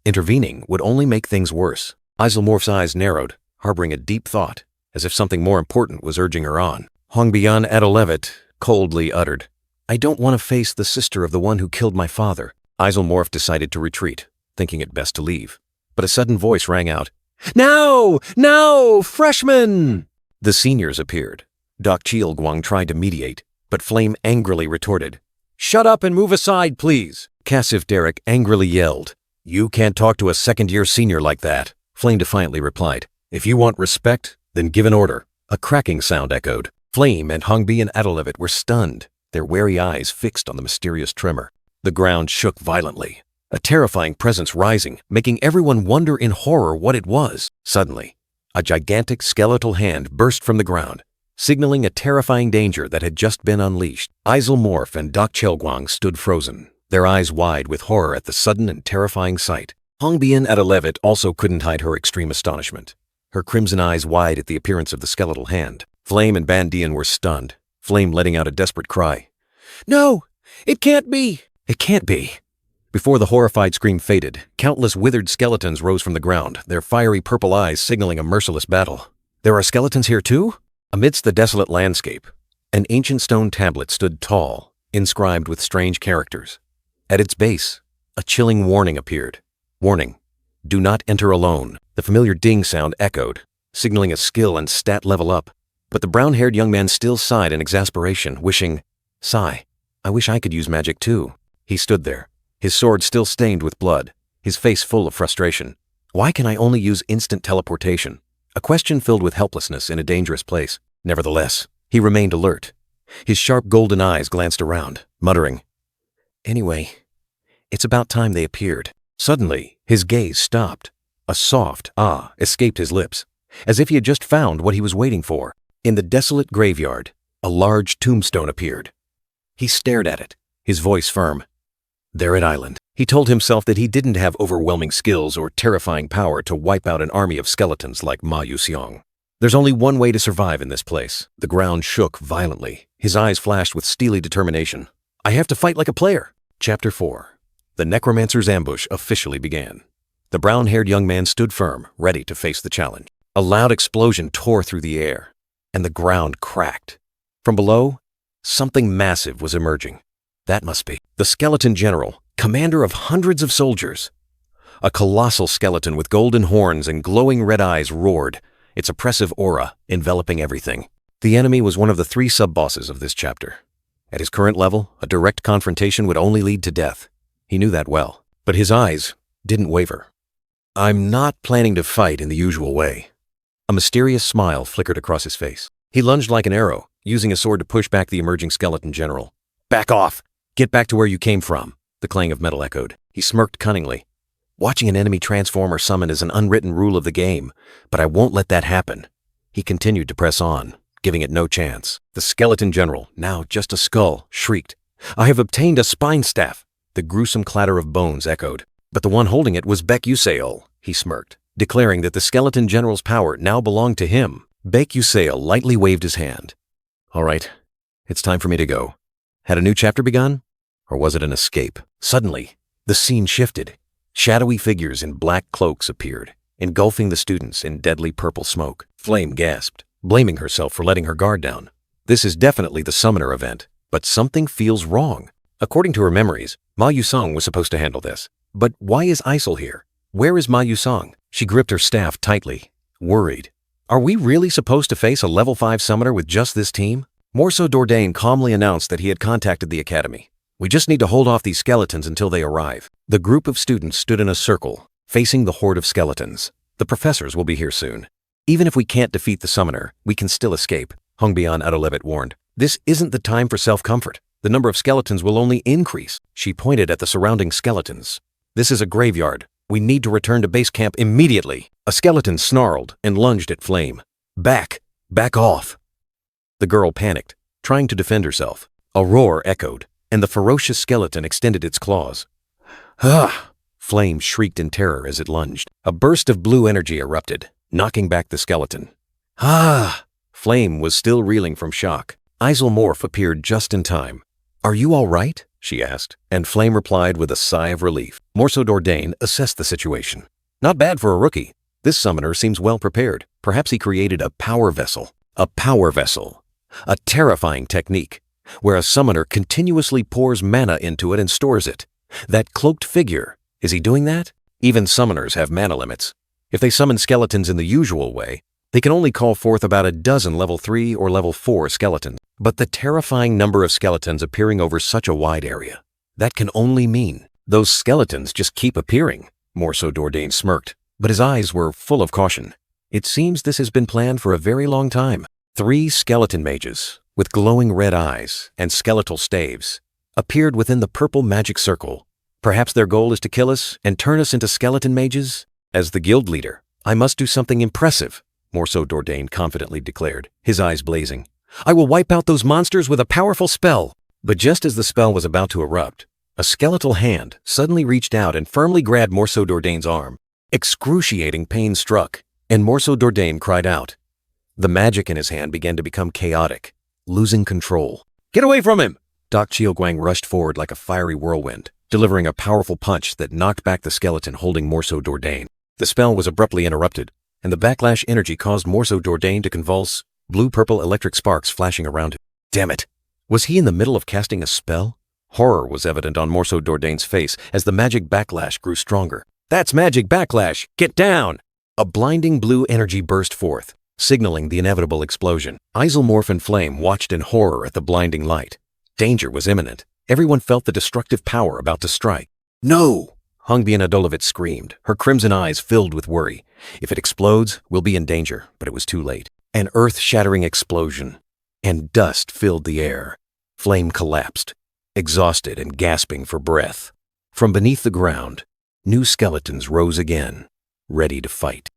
Intervening would only make things worse. Isomorph's eyes narrowed, harboring a deep thought, as if something more important was urging her on. Hongbian Adalevet coldly uttered, "I don't want to face the sister of the one who killed my father." Isomorph decided to retreat, thinking it best to leave. But a sudden voice rang out, "Now! Now, freshmen!" The seniors appeared. Doc Chaelguang tried to mediate, but Flame angrily retorted, "Shut up and move aside, please." Casif Derek angrily yelled, "You can't talk to a second-year senior like that." Flame defiantly replied, "If you want respect, then give an order." A cracking sound echoed. Flame and Hongbi and Adelevet were stunned, their wary eyes fixed on the mysterious tremor. The ground shook violently, a terrifying presence rising, making everyone wonder in horror what it was. Suddenly, a gigantic skeletal hand burst from the ground, signaling a terrifying danger that had just been unleashed. Isle and Dak Chelguang stood frozen, their eyes wide with horror at the sudden and terrifying sight. Hongbian Adelevet also couldn't hide her extreme astonishment, her crimson eyes wide at the appearance of the skeletal hand. Flame and Bandian were stunned, Flame letting out a desperate cry. "No! It can't be! It can't be!" Before the horrified scream faded, countless withered skeletons rose from the ground, their fiery purple eyes signaling a merciless battle. There are skeletons here too? Amidst the desolate landscape, an ancient stone tablet stood tall, inscribed with strange characters. At its base, a chilling warning appeared. Warning: do not enter alone. The familiar ding sound echoed, signaling a skill and stat level up. But the brown-haired young man still sighed in exasperation, wishing, "Sigh, I wish I could use magic too." He stood there, his sword still stained with blood, his face full of frustration. Why can I only use instant teleportation? A question filled with helplessness in a dangerous place. Nevertheless, he remained alert. His sharp golden eyes glanced around, muttering, "Anyway, it's about time they appeared." Suddenly, his gaze stopped. A soft ah escaped his lips, as if he had just found what he was waiting for. In the desolate graveyard, a large tombstone appeared. He stared at it, his voice firm. There at Island, he told himself that he didn't have overwhelming skills or terrifying power to wipe out an army of skeletons like Ma Yuxiong. There's only one way to survive in this place. The ground shook violently. His eyes flashed with steely determination. I have to fight like a player. Chapter 4. The Necromancer's ambush officially began. The brown-haired young man stood firm, ready to face the challenge. A loud explosion tore through the air, and the ground cracked. From below, something massive was emerging. That must be the skeleton general, commander of hundreds of soldiers. A colossal skeleton with golden horns and glowing red eyes roared, its oppressive aura enveloping everything. The enemy was one of the 3 sub-bosses of this chapter. At his current level, a direct confrontation would only lead to death. He knew that well, but his eyes didn't waver. I'm not planning to fight in the usual way. A mysterious smile flickered across his face. He lunged like an arrow, using his sword to push back the emerging skeleton general. Back off! Get back to where you came from, the clang of metal echoed. He smirked cunningly. Watching an enemy transform or summon is an unwritten rule of the game, but I won't let that happen. He continued to press on, giving it no chance. The skeleton general, now just a skull, shrieked. I have obtained a spine staff. The gruesome clatter of bones echoed. But the one holding it was Baek Yuseol, he smirked, declaring that the skeleton general's power now belonged to him. Baek Yuseol lightly waved his hand. All right, it's time for me to go. Had a new chapter begun? Or was it an escape? Suddenly, the scene shifted. Shadowy figures in black cloaks appeared, engulfing the students in deadly purple smoke. Flame gasped, blaming herself for letting her guard down. This is definitely the summoner event, but something feels wrong. According to her memories, Ma Yusong was supposed to handle this. But why is Isle here? Where is Ma Yusong? She gripped her staff tightly, worried. Are we really supposed to face a level 5 summoner with just this team? Morso Dordain calmly announced that he had contacted the academy. We just need to hold off these skeletons until they arrive. The group of students stood in a circle, facing the horde of skeletons. The professors will be here soon. Even if we can't defeat the summoner, we can still escape, Hongbian Adelevet warned. This isn't the time for self-comfort. The number of skeletons will only increase. She pointed at the surrounding skeletons. This is a graveyard. We need to return to base camp immediately. A skeleton snarled and lunged at Flame. Back! Back off! The girl panicked, trying to defend herself. A roar echoed, and the ferocious skeleton extended its claws. Ah! Flame shrieked in terror as it lunged. A burst of blue energy erupted, knocking back the skeleton. Ah! Flame was still reeling from shock. Isomorph appeared just in time. Are you all right? She asked, and Flame replied with a sigh of relief. Morso Dordain assessed the situation. Not bad for a rookie. This summoner seems well prepared. Perhaps he created a power vessel. A power vessel. A terrifying technique, where a summoner continuously pours mana into it and stores it. That cloaked figure, is he doing that? Even summoners have mana limits. If they summon skeletons in the usual way, they can only call forth about a dozen level 3 or level 4 skeletons. But the terrifying number of skeletons appearing over such a wide area, that can only mean those skeletons just keep appearing. Morso Dordain smirked, but his eyes were full of caution. It seems this has been planned for a very long time. 3 skeleton mages, with glowing red eyes and skeletal staves, appeared within the purple magic circle. Perhaps their goal is to kill us and turn us into skeleton mages? As the guild leader, I must do something impressive, Morso Dordain confidently declared, his eyes blazing. I will wipe out those monsters with a powerful spell. But just as the spell was about to erupt, a skeletal hand suddenly reached out and firmly grabbed Morso Dordain's arm. Excruciating pain struck, and Morso Dordain cried out. The magic in his hand began to become chaotic, losing control. Get away from him! Dak Chielguang rushed forward like a fiery whirlwind, delivering a powerful punch that knocked back the skeleton holding Morso Dordain. The spell was abruptly interrupted, and the backlash energy caused Morso Dordain to convulse, blue-purple electric sparks flashing around him. Damn it! Was he in the middle of casting a spell? Horror was evident on Morso Dordain's face as the magic backlash grew stronger. That's magic backlash! Get down! A blinding blue energy burst forth, signaling the inevitable explosion. Isomorph and Flame watched in horror at the blinding light. Danger was imminent. Everyone felt the destructive power about to strike. No! Hungbien Adolovitz screamed, her crimson eyes filled with worry. If it explodes, we'll be in danger, but it was too late. An earth-shattering explosion, and dust filled the air. Flame collapsed, exhausted and gasping for breath. From beneath the ground, new skeletons rose again, ready to fight.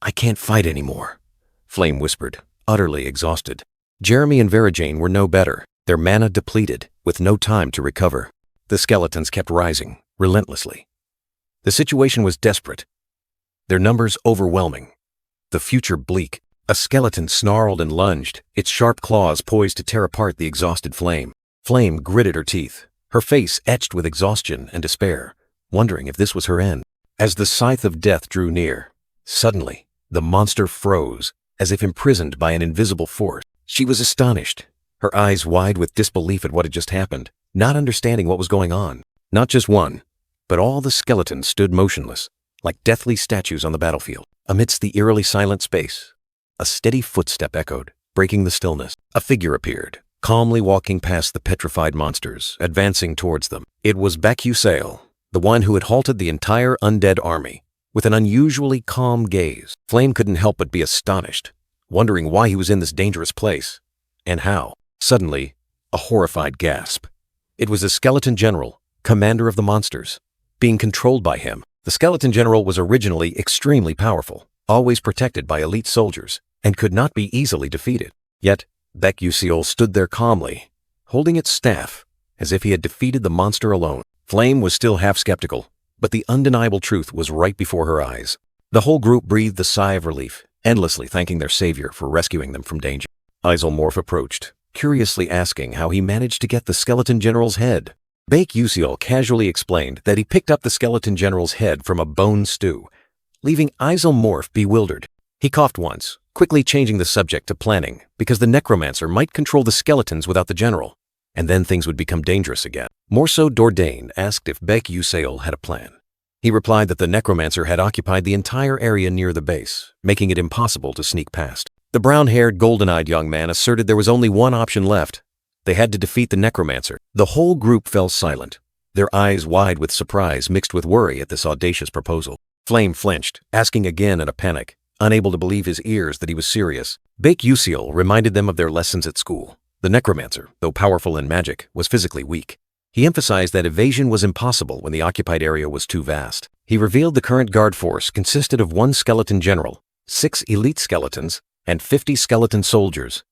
I can't fight anymore, Flame whispered, utterly exhausted. Jeremy and Verajane were no better, their mana depleted, with no time to recover. The skeletons kept rising, relentlessly. The situation was desperate, their numbers overwhelming, the future bleak. A skeleton snarled and lunged, its sharp claws poised to tear apart the exhausted Flame. Flame gritted her teeth, her face etched with exhaustion and despair, wondering if this was her end. As the scythe of death drew near, suddenly, the monster froze, as if imprisoned by an invisible force. She was astonished, her eyes wide with disbelief at what had just happened, not understanding what was going on. Not just one, but all the skeletons stood motionless, like deathly statues on the battlefield. Amidst the eerily silent space, a steady footstep echoed, breaking the stillness. A figure appeared, calmly walking past the petrified monsters, advancing towards them. It was Baek-Yusail, the one who had halted the entire undead army, with an unusually calm gaze. Flame couldn't help but be astonished, wondering why he was in this dangerous place, and how. Suddenly, a horrified gasp. It was the skeleton general, commander of the monsters, being controlled by him. The skeleton general was originally extremely powerful, always protected by elite soldiers, and could not be easily defeated. Yet, Baek-Yusail stood there calmly, holding its staff, as if he had defeated the monster alone. Flame was still half skeptical, but the undeniable truth was right before her eyes. The whole group breathed a sigh of relief, endlessly thanking their savior for rescuing them from danger. Isomorph approached, curiously asking how he managed to get the skeleton general's head. Baek-Yusail casually explained that he picked up the skeleton general's head from a bone stew, leaving Isomorph bewildered. He coughed once, quickly changing the subject to planning, because the necromancer might control the skeletons without the general, and then things would become dangerous again. Morso Dordain asked if Baek-Yusail had a plan. He replied that the necromancer had occupied the entire area near the base, making it impossible to sneak past. The brown-haired, golden-eyed young man asserted there was only one option left. They had to defeat the necromancer. The whole group fell silent, their eyes wide with surprise mixed with worry at this audacious proposal. Flame flinched, asking again in a panic, unable to believe his ears that he was serious. Baek-Yusail reminded them of their lessons at school. The necromancer, though powerful in magic, was physically weak. He emphasized that evasion was impossible when the occupied area was too vast. He revealed the current guard force consisted of 1 skeleton general, 6 elite skeletons, and 50 skeleton soldiers,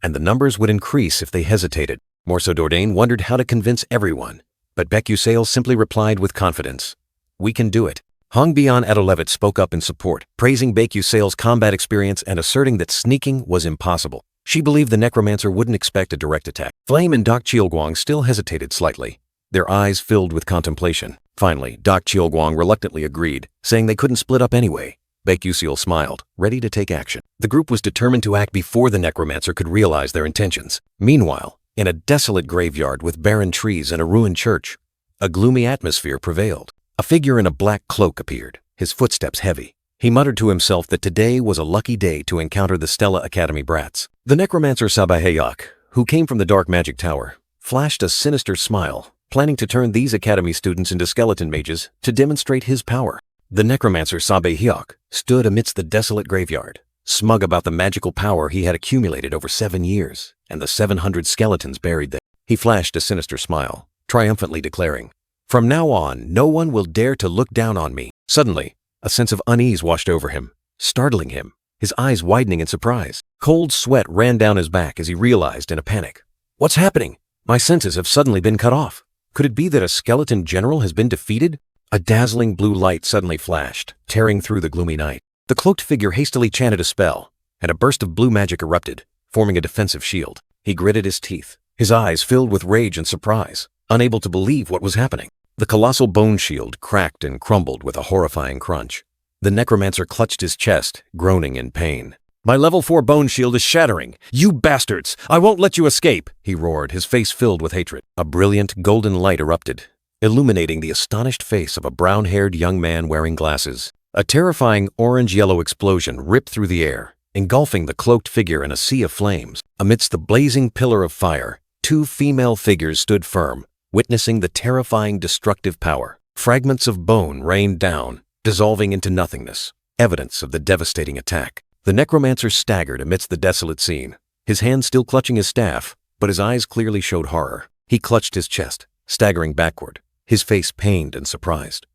and the numbers would increase if they hesitated. Morso Dordain wondered how to convince everyone, but Baek-Yusail simply replied with confidence, "We can do it." Hungbien Adolovitz spoke up in support, praising Baek-Yusail's combat experience and asserting that sneaking was impossible. She believed the necromancer wouldn't expect a direct attack. Flame and Dak Chielguang still hesitated slightly, their eyes filled with contemplation. Finally, Dak Chielguang reluctantly agreed, saying they couldn't split up anyway. Baek-Yusail smiled, ready to take action. The group was determined to act before the necromancer could realize their intentions. Meanwhile, in a desolate graveyard with barren trees and a ruined church, a gloomy atmosphere prevailed. A figure in a black cloak appeared, his footsteps heavy. He muttered to himself that today was a lucky day to encounter the Stella Academy brats. The necromancer Sabahayak, who came from the Dark Magic Tower, flashed a sinister smile, planning to turn these academy students into skeleton mages to demonstrate his power. The necromancer Sabahayak stood amidst the desolate graveyard, smug about the magical power he had accumulated over 7 years and the 700 skeletons buried there. He flashed a sinister smile, triumphantly declaring, "From now on, no one will dare to look down on me." Suddenly, a sense of unease washed over him, startling him, his eyes widening in surprise. Cold sweat ran down his back as he realized in a panic. What's happening? My senses have suddenly been cut off. Could it be that a skeleton general has been defeated? A dazzling blue light suddenly flashed, tearing through the gloomy night. The cloaked figure hastily chanted a spell, and a burst of blue magic erupted, forming a defensive shield. He gritted his teeth, his eyes filled with rage and surprise, unable to believe what was happening. The colossal bone shield cracked and crumbled with a horrifying crunch. The necromancer clutched his chest, groaning in pain. "My level 4 bone shield is shattering! You bastards! I won't let you escape!" he roared, his face filled with hatred. A brilliant golden light erupted, illuminating the astonished face of a brown-haired young man wearing glasses. A terrifying orange-yellow explosion ripped through the air, engulfing the cloaked figure in a sea of flames. Amidst the blazing pillar of fire, 2 female figures stood firm, witnessing the terrifying destructive power. Fragments of bone rained down, dissolving into nothingness, evidence of the devastating attack. The necromancer staggered amidst the desolate scene, his hand still clutching his staff, but his eyes clearly showed horror. He clutched his chest, staggering backward, his face pained and surprised.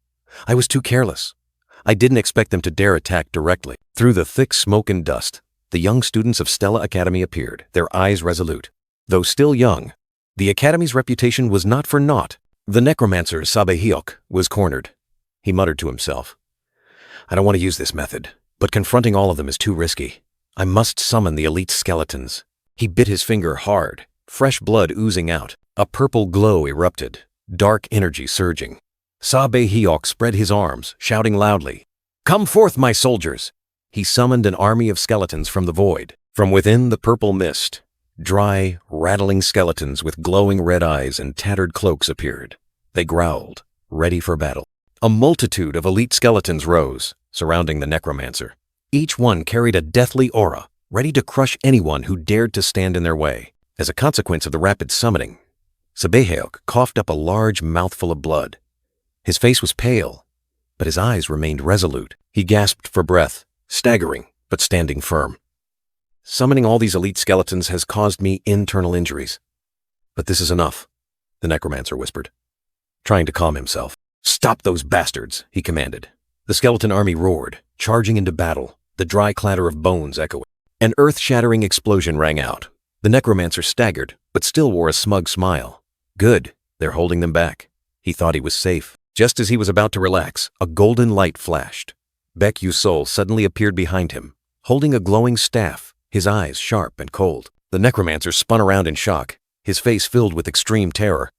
"I was too careless. I didn't expect them to dare attack directly." Through the thick smoke and dust, the young students of Stella Academy appeared, their eyes resolute. Though still young, the Academy's reputation was not for naught. The necromancer Sabehyok was cornered. He muttered to himself, "I don't want to use this method, but confronting all of them is too risky. I must summon the elite skeletons." He bit his finger hard, fresh blood oozing out. A purple glow erupted, dark energy surging. Sabehyok spread his arms, shouting loudly, "Come forth, my soldiers!" He summoned an army of skeletons from the void. From within the purple mist, dry, rattling skeletons with glowing red eyes and tattered cloaks appeared. They growled, ready for battle. A multitude of elite skeletons rose, surrounding the necromancer. Each one carried a deathly aura, ready to crush anyone who dared to stand in their way. As a consequence of the rapid summoning, Sabehyok coughed up a large mouthful of blood. His face was pale, but his eyes remained resolute. He gasped for breath, staggering, but standing firm. "Summoning all these elite skeletons has caused me internal injuries. But this is enough," the necromancer whispered, trying to calm himself. "Stop those bastards," he commanded. The skeleton army roared, charging into battle, the dry clatter of bones echoing. An earth-shattering explosion rang out. The necromancer staggered, but still wore a smug smile. Good, they're holding them back. He thought he was safe. Just as he was about to relax, a golden light flashed. Baek Yusol suddenly appeared behind him, holding a glowing staff, his eyes sharp and cold. The necromancer spun around in shock, his face filled with extreme terror.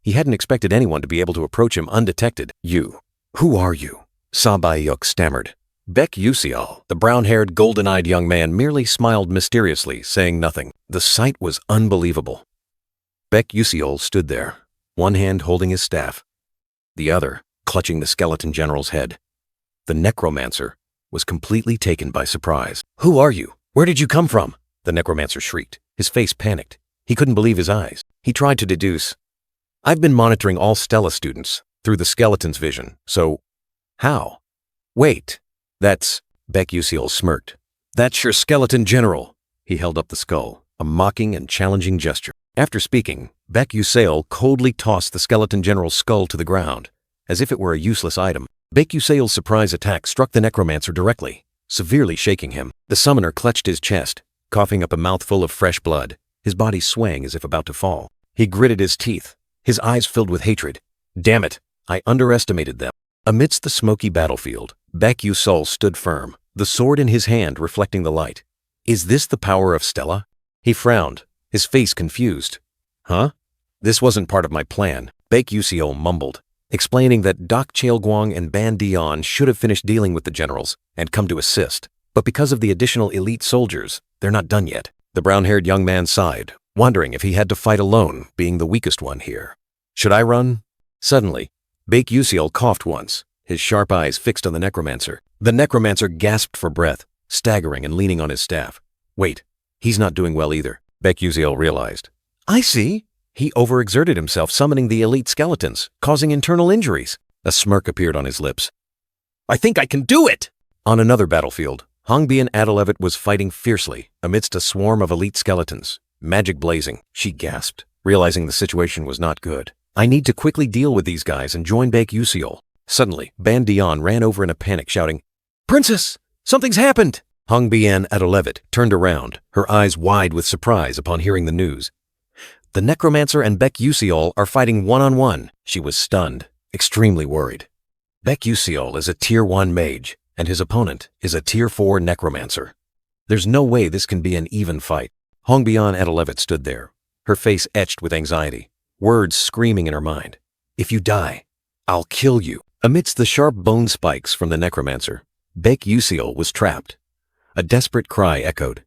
He hadn't expected anyone to be able to approach him undetected. Who are you?" Sabehyok stammered. Baek Yusol, the brown-haired, golden-eyed young man, merely smiled mysteriously, saying nothing. The sight was unbelievable. Baek Yusol stood there, one hand holding his staff, the other clutching the skeleton general's head. The necromancer was completely taken by surprise. "Who are you? Where did you come from?" the necromancer shrieked, his face panicked. He couldn't believe his eyes. He tried to deduce. "I've been monitoring all Stella students through the skeleton's vision, so how?" "Wait, that's..." Baek Yusol smirked. "That's your skeleton general." He held up the skull, a mocking and challenging gesture. After speaking, Baek Yusol coldly tossed the skeleton general's skull to the ground, as if it were a useless item. Baek Yusol's surprise attack struck the necromancer directly, severely shaking him. The summoner clutched his chest, coughing up a mouthful of fresh blood, his body swaying as if about to fall. He gritted his teeth, his eyes filled with hatred. "Damn it, I underestimated them." Amidst the smoky battlefield, Baek Yusol stood firm, the sword in his hand reflecting the light. "Is this the power of Stella?" He frowned, his face confused. "Huh? This wasn't part of my plan," Baek Yusol mumbled, explaining that Doc Chaelguang and Ban Dion should have finished dealing with the generals and come to assist. But because of the additional elite soldiers, they're not done yet. The brown-haired young man sighed, wondering if he had to fight alone, being the weakest one here. "Should I run?" Suddenly, Baek Yusol coughed once, his sharp eyes fixed on the necromancer. The necromancer gasped for breath, staggering and leaning on his staff. Wait, he's not doing well either, Baek Yusol realized. "I see. He overexerted himself summoning the elite skeletons, causing internal injuries." A smirk appeared on his lips. "I think I can do it!" On another battlefield, Hongbin Adelevet was fighting fiercely amidst a swarm of elite skeletons. Magic blazing, she gasped, realizing the situation was not good. I need to quickly deal with these guys and join Baek Yuseol. Suddenly, Ban Dion ran over in a panic, shouting, "Princess! Something's happened!" Hongbin Adelevet turned around, her eyes wide with surprise upon hearing the news. The necromancer and Baek Yuseol are fighting one-on-one. She was stunned, extremely worried. Baek Yuseol is a Tier 1 mage, and his opponent is a Tier 4 necromancer. There's no way this can be an even fight. Hongbin Adelevet stood there, her face etched with anxiety, words screaming in her mind. "If you die, I'll kill you." Amidst the sharp bone spikes from the necromancer, Baek Yuseol was trapped. A desperate cry echoed,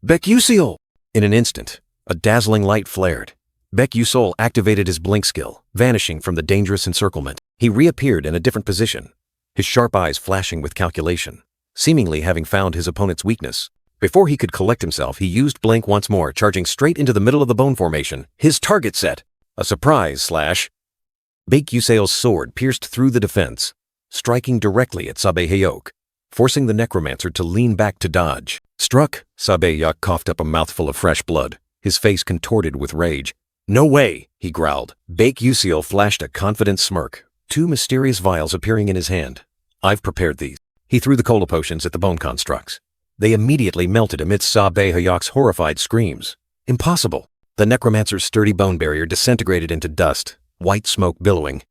"Baek Yuseol!" In an instant, a dazzling light flared. Baek Yuseol activated his blink skill, vanishing from the dangerous encirclement. He reappeared in a different position, his sharp eyes flashing with calculation, seemingly having found his opponent's weakness. Before he could collect himself, he used blink once more, charging straight into the middle of the bone formation, his target set. A surprise slash. Baek Yuseol's sword pierced through the defense, striking directly at Sabe-Heok, forcing the necromancer to lean back to dodge. Struck, Sabe-Heok coughed up a mouthful of fresh blood, his face contorted with rage. "No way," he growled. Baek Yuseol flashed a confident smirk, two mysterious vials appearing in his hand. "I've prepared these." He threw the cola potions at the bone constructs. They immediately melted amidst Sabe-Heok's horrified screams. Impossible. The necromancer's sturdy bone barrier disintegrated into dust, white smoke billowing.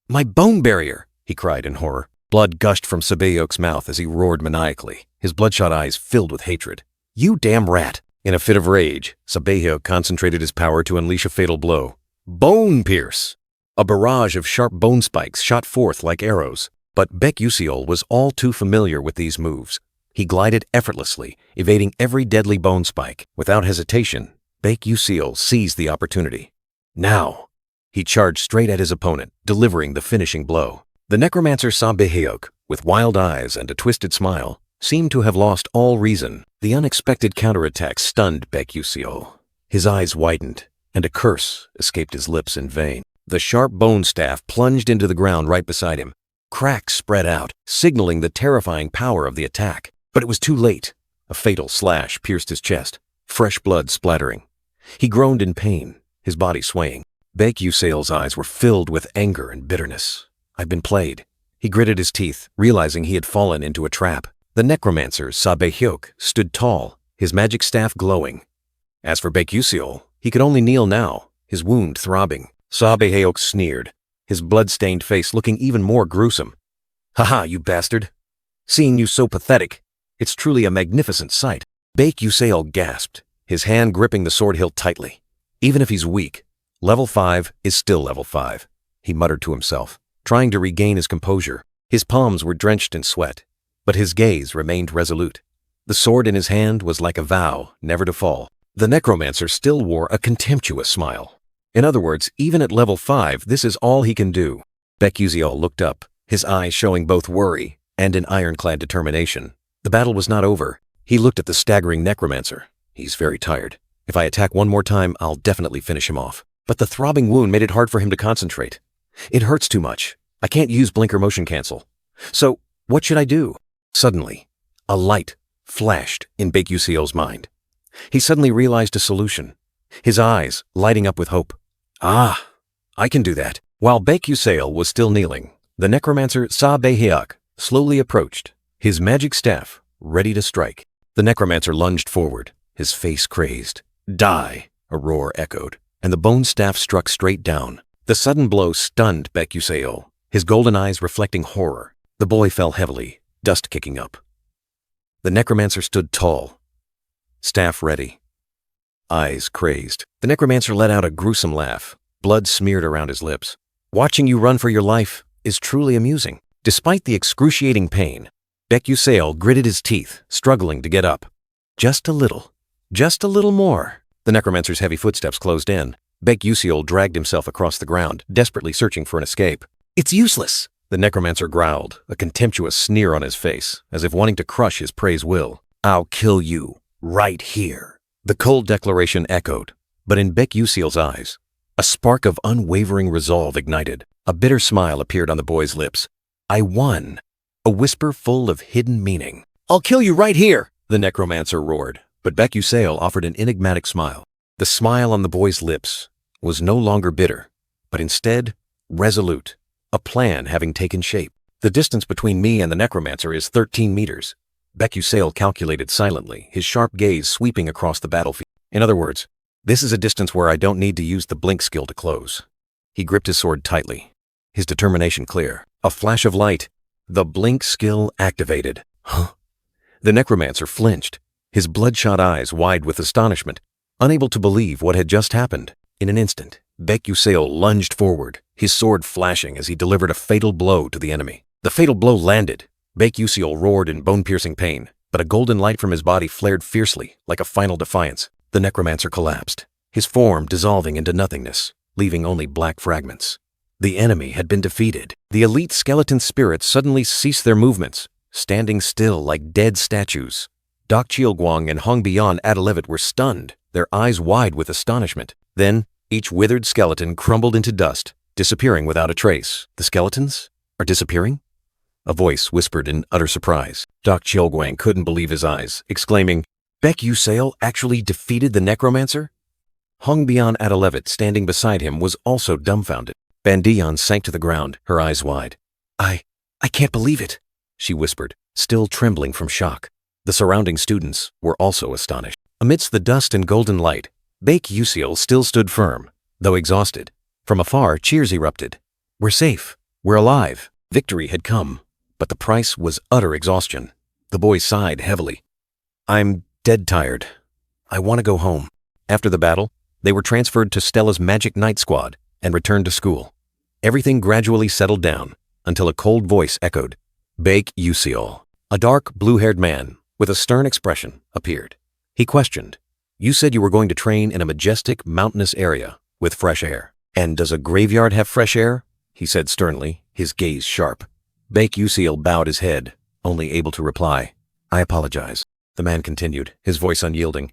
"My bone barrier!" he cried in horror. Blood gushed from Sabe-Heok's mouth as he roared maniacally, his bloodshot eyes filled with hatred. "You damn rat!" In a fit of rage, Sabe-Heok concentrated his power to unleash a fatal blow. Bone pierce! A barrage of sharp bone spikes shot forth like arrows, but Baek Yuseol was all too familiar with these moves. He glided effortlessly, evading every deadly bone spike. Without hesitation, Baek Yuseol seized the opportunity. Now! He charged straight at his opponent, delivering the finishing blow. The necromancer Sabe-Heok, with wild eyes and a twisted smile, seemed to have lost all reason. The unexpected counterattack stunned Baek Yuseol. His eyes widened, and a curse escaped his lips in vain. The sharp bone staff plunged into the ground right beside him. Cracks spread out, signaling the terrifying power of the attack. But it was too late. A fatal slash pierced his chest, fresh blood splattering. He groaned in pain, his body swaying. Baek Yuseol's eyes were filled with anger and bitterness. "I've been played." He gritted his teeth, realizing he had fallen into a trap. The necromancer, Sabe-Heok, stood tall, his magic staff glowing. As for Baek Yuseol, he could only kneel now, his wound throbbing. Sabe-Heok sneered, his blood-stained face looking even more gruesome. "Ha-ha, you bastard! Seeing you so pathetic, it's truly a magnificent sight." Baek Yuseol gasped, his hand gripping the sword hilt tightly. "Even if he's weak, level 5 is still level 5, he muttered to himself, trying to regain his composure. His palms were drenched in sweat, but his gaze remained resolute. The sword in his hand was like a vow never to fall. The necromancer still wore a contemptuous smile. In other words, even at level 5, this is all he can do. Baek Yuseol looked up, his eyes showing both worry and an ironclad determination. The battle was not over. He looked at the staggering necromancer. "He's very tired. If I attack one more time, I'll definitely finish him off." But the throbbing wound made it hard for him to concentrate. "It hurts too much. I can't use blinker motion cancel. So, what should I do?" Suddenly, a light flashed in Baek Yuseol's mind. He suddenly realized a solution, his eyes lighting up with hope. "Ah, I can do that." While Baek Yuseol was still kneeling, the necromancer Sabe-Heok slowly approached, his magic staff ready to strike. The necromancer lunged forward, his face crazed. "Die!" a roar echoed, and the bone staff struck straight down. The sudden blow stunned Baek Yuseol, his golden eyes reflecting horror. The boy fell heavily, dust kicking up. The necromancer stood tall, staff ready, eyes crazed. The necromancer let out a gruesome laugh, blood smeared around his lips. "Watching you run for your life is truly amusing." Despite the excruciating pain, Baek Yuseol gritted his teeth, struggling to get up. Just a little more. The necromancer's heavy footsteps closed in. Baek Yuseol dragged himself across the ground, desperately searching for an escape. "It's useless," the necromancer growled, a contemptuous sneer on his face, as if wanting to crush his prey's will. "I'll kill you, right here." The cold declaration echoed, but in Baek Yuseol's eyes, a spark of unwavering resolve ignited. A bitter smile appeared on the boy's lips. "I won." A whisper full of hidden meaning. I'll kill you right here, the necromancer roared, but Becusale offered an enigmatic smile. The smile on the boy's lips was no longer bitter, but instead resolute, a plan having taken shape. The distance between me and the necromancer is 13 meters. Becusale calculated silently, his sharp gaze sweeping across the battlefield. In other words, this is a distance where I don't need to use the blink skill to close. He gripped his sword tightly, his determination clear. A flash of light. The blink skill activated. Huh? The necromancer flinched, his bloodshot eyes wide with astonishment, unable to believe what had just happened. In an instant, Becusale lunged forward, his sword flashing as he delivered a fatal blow to the enemy. The fatal blow landed. Becusale roared in bone-piercing pain, but a golden light from his body flared fiercely, like a final defiance. The necromancer collapsed, his form dissolving into nothingness, leaving only black fragments. The enemy had been defeated. The elite skeleton spirits suddenly ceased their movements, standing still like dead statues. Dak Chielguang and Hongbian Adelevet were stunned, their eyes wide with astonishment. Then, each withered skeleton crumbled into dust, disappearing without a trace. The skeletons are disappearing? A voice whispered in utter surprise. Dak Chielguang couldn't believe his eyes, exclaiming, Becusale actually defeated the necromancer? Hongbian Adelevet, standing beside him, was also dumbfounded. Bandian sank to the ground, her eyes wide. I can't believe it, she whispered, still trembling from shock. The surrounding students were also astonished. Amidst the dust and golden light, Becusale still stood firm, though exhausted. From afar, cheers erupted. We're safe. We're alive. Victory had come, but the price was utter exhaustion. The boy sighed heavily. I'm dead tired. I want to go home. After the battle, they were transferred to Stella's Magic Night Squad and returned to school. Everything gradually settled down until a cold voice echoed, Becusale. A dark, blue-haired man with a stern expression appeared. He questioned, You said you were going to train in a majestic, mountainous area with fresh air. And does a graveyard have fresh air? He said sternly, his gaze sharp. Becusale bowed his head, only able to reply, I apologize. The man continued, his voice unyielding.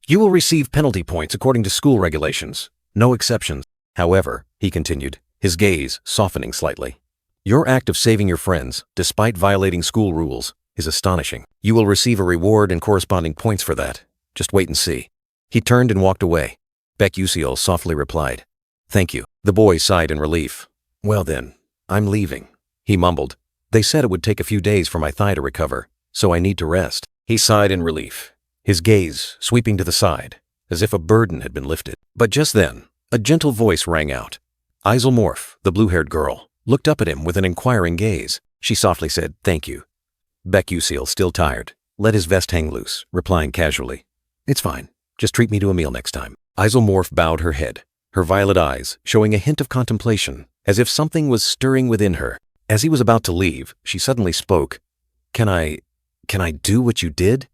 You will receive penalty points according to school regulations. No exceptions. However, he continued, his gaze softening slightly, your act of saving your friends, despite violating school rules, is astonishing. You will receive a reward and corresponding points for that. Just wait and see. He turned and walked away. Becusale softly replied, Thank you. The boy sighed in relief. Well then, I'm leaving. He mumbled. They said it would take a few days for my thigh to recover, so I need to rest. He sighed in relief, his gaze sweeping to the side, as if a burden had been lifted. But just then, a gentle voice rang out. Isomorph, the blue-haired girl, looked up at him with an inquiring gaze. She softly said, Thank you. Becusale, still tired, let his vest hang loose, replying casually, It's fine. Just treat me to a meal next time. Isomorph bowed her head, her violet eyes showing a hint of contemplation, as if something was stirring within her. As he was about to leave, she suddenly spoke. Can I do what you did?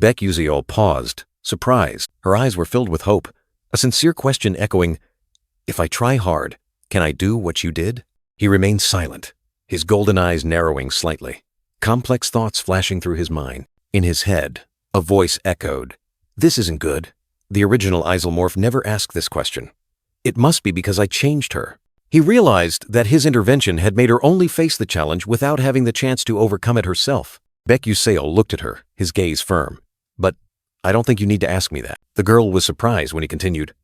Becusale paused, surprised. Her eyes were filled with hope, a sincere question echoing, If I try hard, can I do what you did? He remained silent, his golden eyes narrowing slightly, complex thoughts flashing through his mind. In his head, a voice echoed, This isn't good. The original Isomorph never asked this question. It must be because I changed her. He realized that his intervention had made her only face the challenge without having the chance to overcome it herself. Becusale looked at her, his gaze firm. But I don't think you need to ask me that. The girl was surprised when he continued,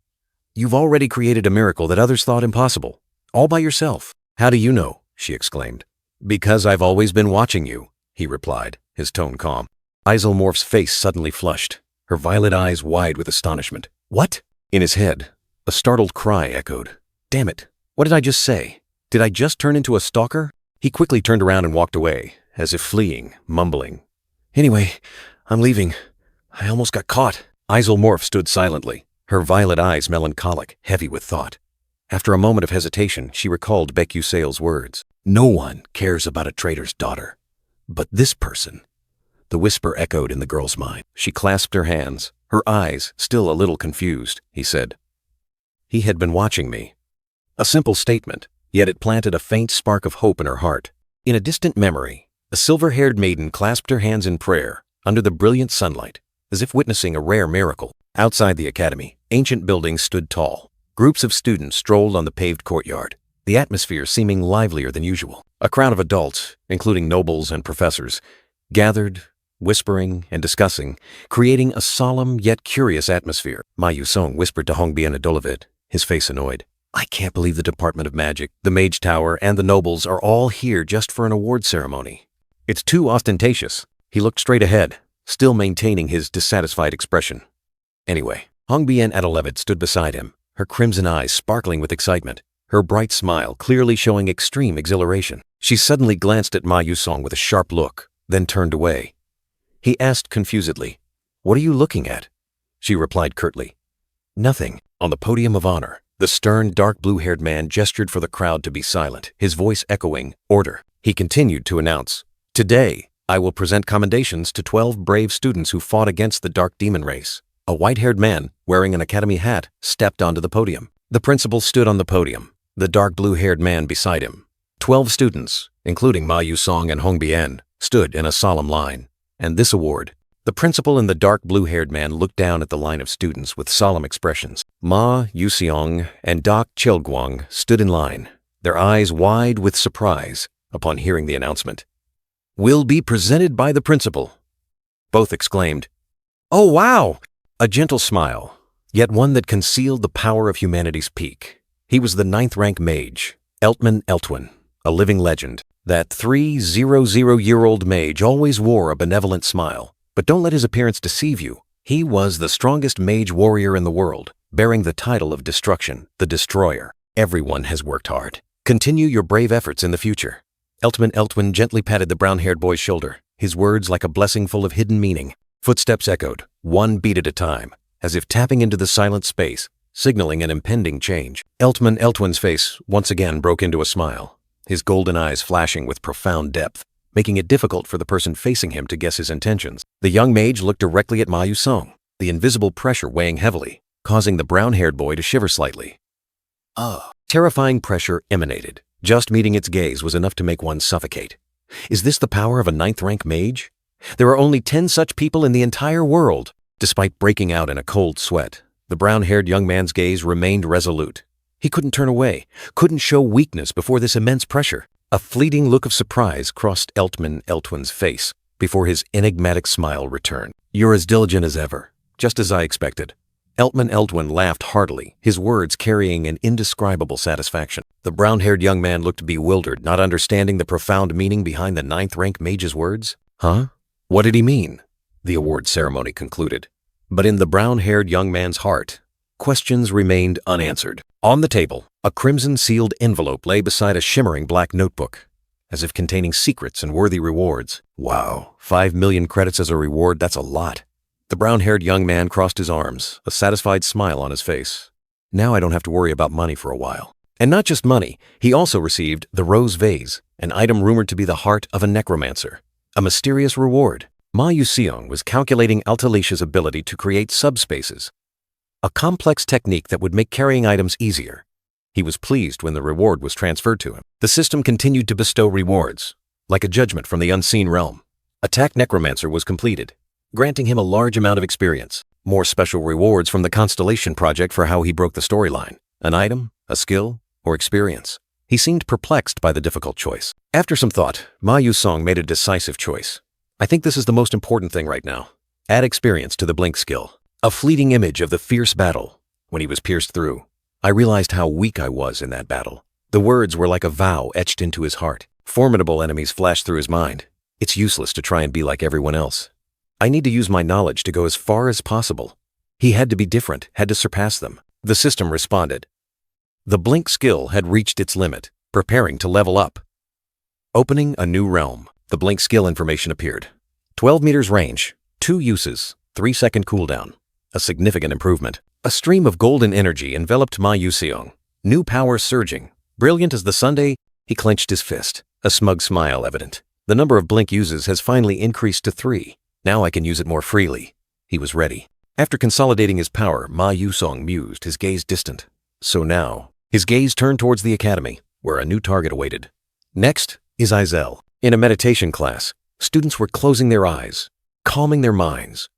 You've already created a miracle that others thought impossible, all by yourself. How do you know? She exclaimed. Because I've always been watching you, he replied, his tone calm. Isomorph's face suddenly flushed, her violet eyes wide with astonishment. What? In his head, a startled cry echoed. Damn it, what did I just say? Did I just turn into a stalker? He quickly turned around and walked away, as if fleeing, mumbling. Anyway, I'm leaving. I almost got caught. Isomorph stood silently, her violet eyes melancholic, heavy with thought. After a moment of hesitation, she recalled Becusale's words. No one cares about a traitor's daughter. But this person. The whisper echoed in the girl's mind. She clasped her hands, her eyes still a little confused. He said, He had been watching me. A simple statement, yet it planted a faint spark of hope in her heart. In a distant memory, a silver-haired maiden clasped her hands in prayer under the brilliant sunlight, as if witnessing a rare miracle. Outside the academy, ancient buildings stood tall. Groups of students strolled on the paved courtyard, the atmosphere seeming livelier than usual. A crowd of adults, including nobles and professors, gathered whispering and discussing, creating a solemn yet curious atmosphere. Ma Yusong whispered to Hongbien Adolovit, his face annoyed. I can't believe the Department of Magic, the Mage Tower, and the nobles are all here just for an award ceremony. It's too ostentatious. He looked straight ahead, still maintaining his dissatisfied expression. Anyway, Hongbien Adolovit stood beside him, her crimson eyes sparkling with excitement, her bright smile clearly showing extreme exhilaration. She suddenly glanced at Ma Yusong with a sharp look, then turned away. He asked confusedly, "What are you looking at?" She replied curtly, "Nothing." On the podium of honor, the stern, dark blue-haired man gestured for the crowd to be silent, his voice echoing, "Order." He continued to announce, "Today, I will present commendations to 12 brave students who fought against the dark demon race." A white-haired man, wearing an academy hat, stepped onto the podium. The principal stood on the podium, the dark blue-haired man beside him. 12 students, including Ma Yusong and Hongbien, stood in a solemn line. And this award, the principal and the dark blue-haired man looked down at the line of students with solemn expressions. Ma Yuseong and Doc Chilguang stood in line, their eyes wide with surprise upon hearing the announcement. "Will be presented by the principal." Both exclaimed, "Oh, wow!" A gentle smile, yet one that concealed the power of humanity's peak. He was the 9th-rank mage, Eltman Eltwin, a living legend. That 300-year-old mage always wore a benevolent smile. But don't let his appearance deceive you. He was the strongest mage warrior in the world, bearing the title of Destruction, the Destroyer. Everyone has worked hard. Continue your brave efforts in the future. Eltman Eltwin gently patted the brown-haired boy's shoulder, his words like a blessing full of hidden meaning. Footsteps echoed, one beat at a time, as if tapping into the silent space, signaling an impending change. Eltman Eltwin's face once again broke into a smile, his golden eyes flashing with profound depth, making it difficult for the person facing him to guess his intentions. The young mage looked directly at Ma Yusong, the invisible pressure weighing heavily, causing the brown-haired boy to shiver slightly. Terrifying pressure emanated. Just meeting its gaze was enough to make one suffocate. Is this the power of a 9th-rank mage? There are only 10 such people in the entire world. Despite breaking out in a cold sweat, the brown-haired young man's gaze remained resolute. He couldn't turn away, couldn't show weakness before this immense pressure. A fleeting look of surprise crossed Eltman Eltwin's face before his enigmatic smile returned. "You're as diligent as ever, just as I expected." Eltman Eltwin laughed heartily, his words carrying an indescribable satisfaction. The brown-haired young man looked bewildered, not understanding the profound meaning behind the 9th-rank mage's words. Huh? What did he mean? The award ceremony concluded. But in the brown-haired young man's heart, questions remained unanswered. On the table, a crimson-sealed envelope lay beside a shimmering black notebook, as if containing secrets and worthy rewards. Wow, 5 million credits as a reward, that's a lot. The brown-haired young man crossed his arms, a satisfied smile on his face. Now I don't have to worry about money for a while. And not just money, he also received the Rose Vase, an item rumored to be the heart of a necromancer. A mysterious reward. Ma Yuseong was calculating Altalicia's ability to create subspaces, a complex technique that would make carrying items easier. He was pleased when the reward was transferred to him. The system continued to bestow rewards, like a judgment from the unseen realm. Attack Necromancer was completed, granting him a large amount of experience. More special rewards from the Constellation Project for how he broke the storyline. An item, a skill, or experience. He seemed perplexed by the difficult choice. After some thought, Ma Yusong made a decisive choice. I think this is the most important thing right now. Add experience to the blink skill. A fleeting image of the fierce battle. When he was pierced through, I realized how weak I was in that battle. The words were like a vow etched into his heart. Formidable enemies flashed through his mind. It's useless to try and be like everyone else. I need to use my knowledge to go as far as possible. He had to be different, had to surpass them. The system responded. The blink skill had reached its limit, preparing to level up. Opening a new realm. The blink skill information appeared. 12 meters range, 2 uses, 3-second cooldown. A significant improvement. A stream of golden energy enveloped Ma Yuseong. New power surging. Brilliant as the Sunday, he clenched his fist, a smug smile evident. The number of blink uses has finally increased to 3. Now I can use it more freely. He was ready. After consolidating his power, Ma Yusong mused, his gaze distant. So now, his gaze turned towards the academy, where a new target awaited. Next is Izel. In a meditation class, students were closing their eyes, calming their minds.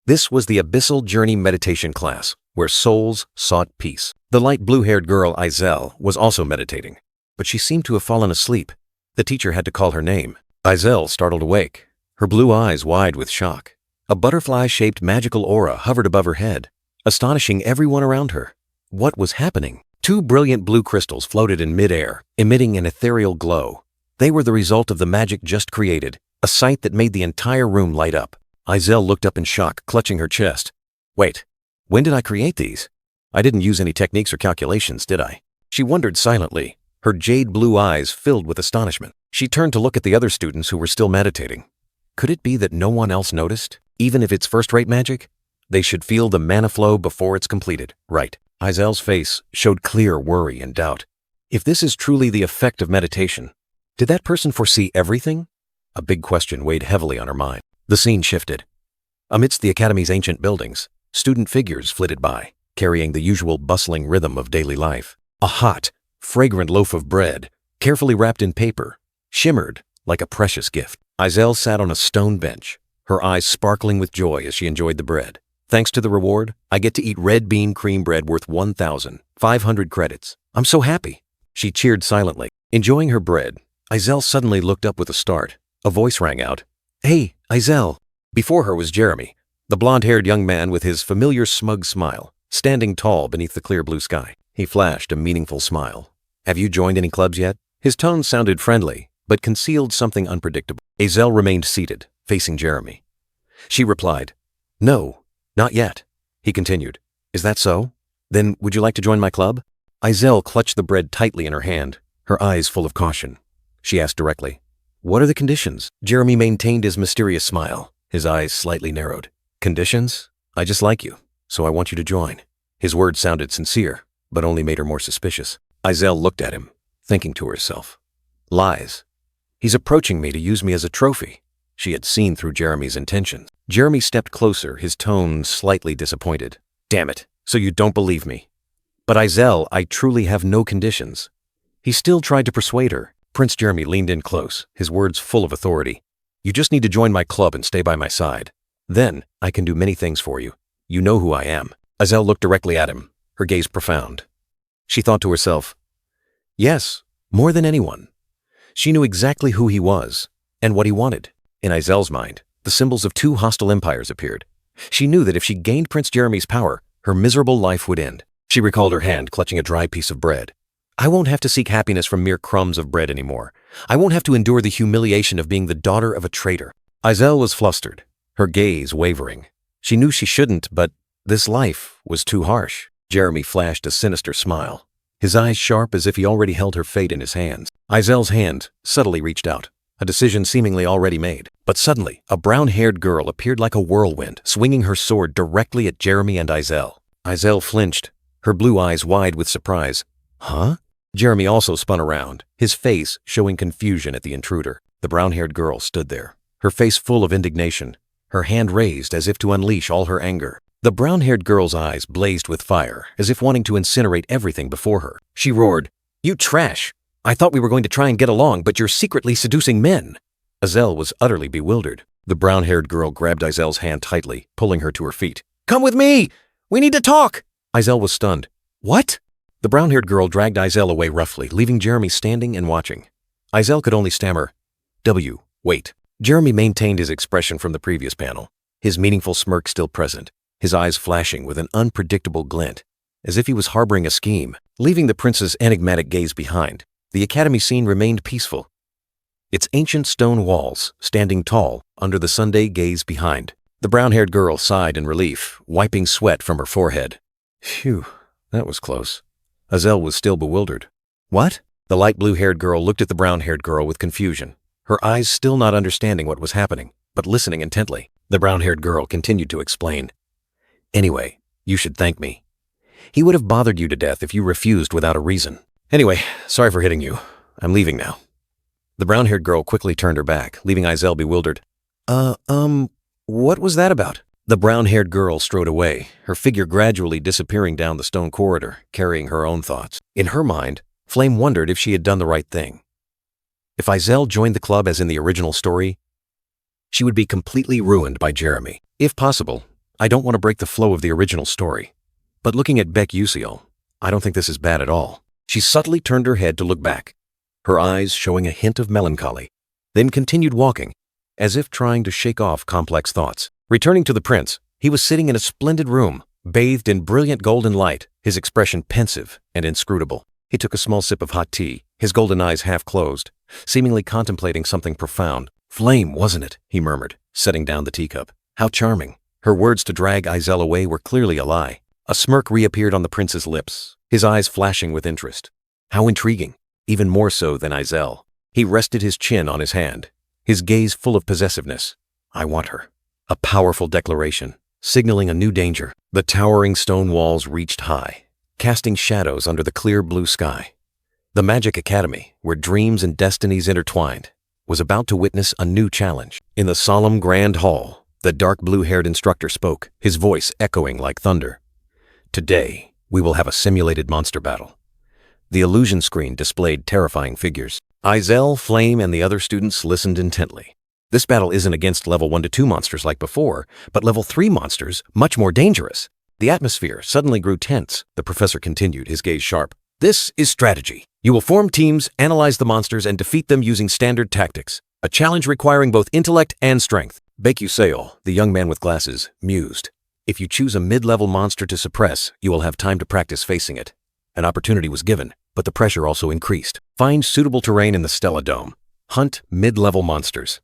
This was the Abyssal Journey meditation class, where souls sought peace. The light blue-haired girl, Izel, was also meditating, but she seemed to have fallen asleep. The teacher had to call her name. Izel startled awake, her blue eyes wide with shock. A butterfly-shaped magical aura hovered above her head, astonishing everyone around her. What was happening? Two brilliant blue crystals floated in mid-air, emitting an ethereal glow. They were the result of the magic just created, a sight that made the entire room light up. Izel looked up in shock, clutching her chest. Wait, when did I create these? I didn't use any techniques or calculations, did I? She wondered silently, her jade blue eyes filled with astonishment. She turned to look at the other students who were still meditating. Could it be that no one else noticed? Even if it's first-rate magic, they should feel the mana flow before it's completed, right? Izel's face showed clear worry and doubt. If this is truly the effect of meditation, did that person foresee everything? A big question weighed heavily on her mind. The scene shifted. Amidst the Academy's ancient buildings, student figures flitted by, carrying the usual bustling rhythm of daily life. A hot, fragrant loaf of bread, carefully wrapped in paper, shimmered like a precious gift. Izel sat on a stone bench, her eyes sparkling with joy as she enjoyed the bread. Thanks to the reward, I get to eat red bean cream bread worth 1,500 credits. I'm so happy. She cheered silently. Enjoying her bread, Izel suddenly looked up with a start. A voice rang out. Hey, Izel. Before her was Jeremy, the blonde-haired young man with his familiar smug smile, standing tall beneath the clear blue sky. He flashed a meaningful smile. Have you joined any clubs yet? His tone sounded friendly, but concealed something unpredictable. Izel remained seated, facing Jeremy. She replied, No, not yet. He continued, Is that so? Then would you like to join my club? Izel clutched the bread tightly in her hand, her eyes full of caution. She asked directly, What are the conditions? Jeremy maintained his mysterious smile, his eyes slightly narrowed. Conditions? I just like you, so I want you to join. His words sounded sincere, but only made her more suspicious. Izel looked at him, thinking to herself, Lies. He's approaching me to use me as a trophy. She had seen through Jeremy's intentions. Jeremy stepped closer, his tone slightly disappointed. Damn it, so you don't believe me. But Izel, I truly have no conditions. He still tried to persuade her. Prince Jeremy leaned in close, his words full of authority. You just need to join my club and stay by my side. Then, I can do many things for you. You know who I am. Izel looked directly at him, her gaze profound. She thought to herself, Yes, more than anyone. She knew exactly who he was, and what he wanted. In Izel's mind, the symbols of two hostile empires appeared. She knew that if she gained Prince Jeremy's power, her miserable life would end. She recalled her hand clutching a dry piece of bread. I won't have to seek happiness from mere crumbs of bread anymore. I won't have to endure the humiliation of being the daughter of a traitor. Izel was flustered, her gaze wavering. She knew she shouldn't, but this life was too harsh. Jeremy flashed a sinister smile, his eyes sharp as if he already held her fate in his hands. Izel's hand subtly reached out, a decision seemingly already made. But suddenly, a brown-haired girl appeared like a whirlwind, swinging her sword directly at Jeremy and Izel. Izel flinched, her blue eyes wide with surprise. Huh? Jeremy also spun around, his face showing confusion at the intruder. The brown-haired girl stood there, her face full of indignation, her hand raised as if to unleash all her anger. The brown-haired girl's eyes blazed with fire, as if wanting to incinerate everything before her. She roared, You trash! I thought we were going to try and get along, but you're secretly seducing men. Izel was utterly bewildered. The brown-haired girl grabbed Izel's hand tightly, pulling her to her feet. Come with me! We need to talk! Izel was stunned. What? The brown-haired girl dragged Izel away roughly, leaving Jeremy standing and watching. Izel could only stammer, Wait. Jeremy maintained his expression from the previous panel, his meaningful smirk still present, his eyes flashing with an unpredictable glint, as if he was harboring a scheme. Leaving the prince's enigmatic gaze behind, the academy scene remained peaceful, its ancient stone walls standing tall under the Sunday gaze behind. The brown-haired girl sighed in relief, wiping sweat from her forehead. Phew, that was close. Izel was still bewildered. What? The light blue-haired girl looked at the brown-haired girl with confusion, her eyes still not understanding what was happening, but listening intently. The brown-haired girl continued to explain. Anyway, you should thank me. He would have bothered you to death if you refused without a reason. Anyway, sorry for hitting you. I'm leaving now. The brown-haired girl quickly turned her back, leaving Izel bewildered. What was that about? The brown-haired girl strode away, her figure gradually disappearing down the stone corridor, carrying her own thoughts. In her mind, Flame wondered if she had done the right thing. If Izel joined the club as in the original story, she would be completely ruined by Jeremy. If possible, I don't want to break the flow of the original story, but looking at Beck Uciel, I don't think this is bad at all. She subtly turned her head to look back, her eyes showing a hint of melancholy, then continued walking, as if trying to shake off complex thoughts. Returning to the prince, he was sitting in a splendid room, bathed in brilliant golden light, his expression pensive and inscrutable. He took a small sip of hot tea, his golden eyes half closed, seemingly contemplating something profound. "Flame, wasn't it?" he murmured, setting down the teacup. "How charming." Her words to drag Izel away were clearly a lie. A smirk reappeared on the prince's lips, his eyes flashing with interest. How intriguing, even more so than Izel. He rested his chin on his hand, his gaze full of possessiveness. "I want her." A powerful declaration, signaling a new danger. The towering stone walls reached high, casting shadows under the clear blue sky. The Magic Academy, where dreams and destinies intertwined, was about to witness a new challenge. In the solemn grand hall, the dark blue-haired instructor spoke, his voice echoing like thunder. "Today, we will have a simulated monster battle." The illusion screen displayed terrifying figures. Izel, Flame, and the other students listened intently. This battle isn't against level 1 to 2 monsters like before, but level 3 monsters, much more dangerous. The atmosphere suddenly grew tense. The professor continued, his gaze sharp. "This is strategy. You will form teams, analyze the monsters, and defeat them using standard tactics. A challenge requiring both intellect and strength." Baekyu, the young man with glasses, mused. "If you choose a mid-level monster to suppress, you will have time to practice facing it." An opportunity was given, but the pressure also increased. Find suitable terrain in the Stella Dome. Hunt mid-level monsters.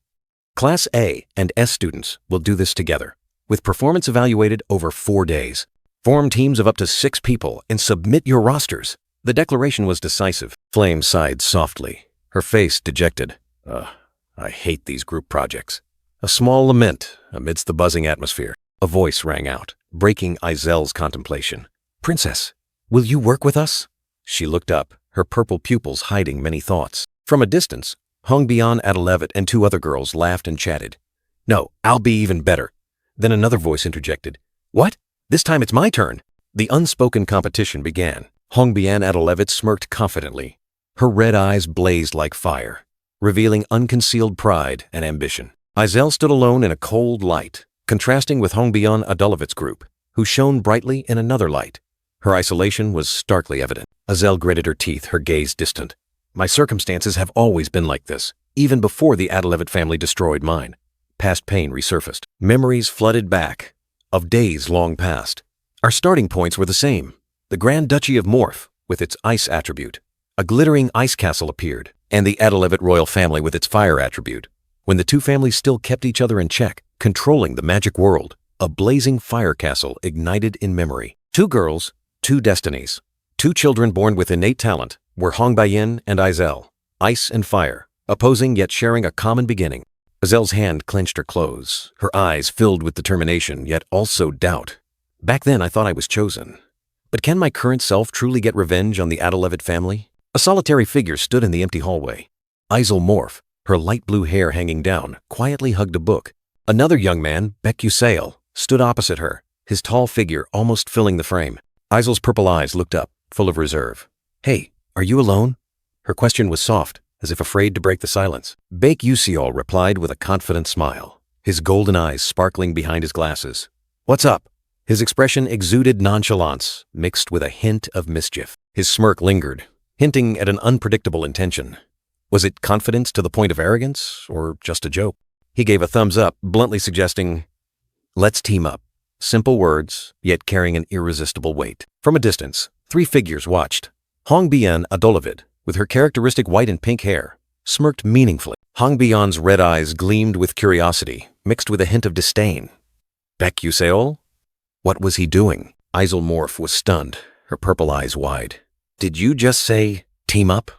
Class A and S students will do this together, with performance evaluated over 4 days. Form teams of up to 6 people and submit your rosters. The declaration was decisive. Flame sighed softly, her face dejected. I hate these group projects." A small lament amidst the buzzing atmosphere. A voice rang out, breaking Izel's contemplation. "Princess, will you work with us?" She looked up, her purple pupils hiding many thoughts. From a distance, Hongbian, Adelevet, and 2 other girls laughed and chatted. "No, I'll be even better." Then another voice interjected. "What? This time it's my turn." The unspoken competition began. Hongbian Adelevet smirked confidently. Her red eyes blazed like fire, revealing unconcealed pride and ambition. Izel stood alone in a cold light, contrasting with Hongbian Adelevet's group, who shone brightly in another light. Her isolation was starkly evident. Izel gritted her teeth, her gaze distant. "My circumstances have always been like this, even before the Adelevet family destroyed mine." Past pain resurfaced. Memories flooded back, of days long past. Our starting points were the same. The Grand Duchy of Morph, with its ice attribute. A glittering ice castle appeared, and the Adelevet royal family with its fire attribute. When the 2 families still kept each other in check, controlling the magic world, a blazing fire castle ignited in memory. 2 girls, 2 destinies. 2 children born with innate talent were Hongbian and Izel, ice and fire, opposing yet sharing a common beginning. Izel's hand clenched her clothes, her eyes filled with determination, yet also doubt. "Back then I thought I was chosen. But can my current self truly get revenge on the Adelevet family?" A solitary figure stood in the empty hallway. Izel Morph, her light blue hair hanging down, quietly hugged a book. Another young man, Baekyu, stood opposite her, his tall figure almost filling the frame. Izel's purple eyes looked up, full of reserve. "Hey, are you alone?" Her question was soft, as if afraid to break the silence. Baekyu replied with a confident smile, his golden eyes sparkling behind his glasses. "What's up?" His expression exuded nonchalance, mixed with a hint of mischief. His smirk lingered, hinting at an unpredictable intention. Was it confidence to the point of arrogance, or just a joke? He gave a thumbs up, bluntly suggesting, "Let's team up." Simple words, yet carrying an irresistible weight. From a distance, 3 figures watched. Hongbian Adelevet, with her characteristic white and pink hair, smirked meaningfully. Hongbian's red eyes gleamed with curiosity, mixed with a hint of disdain. Baekyu? What was he doing? Izel Morph was stunned, her purple eyes wide. "Did you just say, team up?"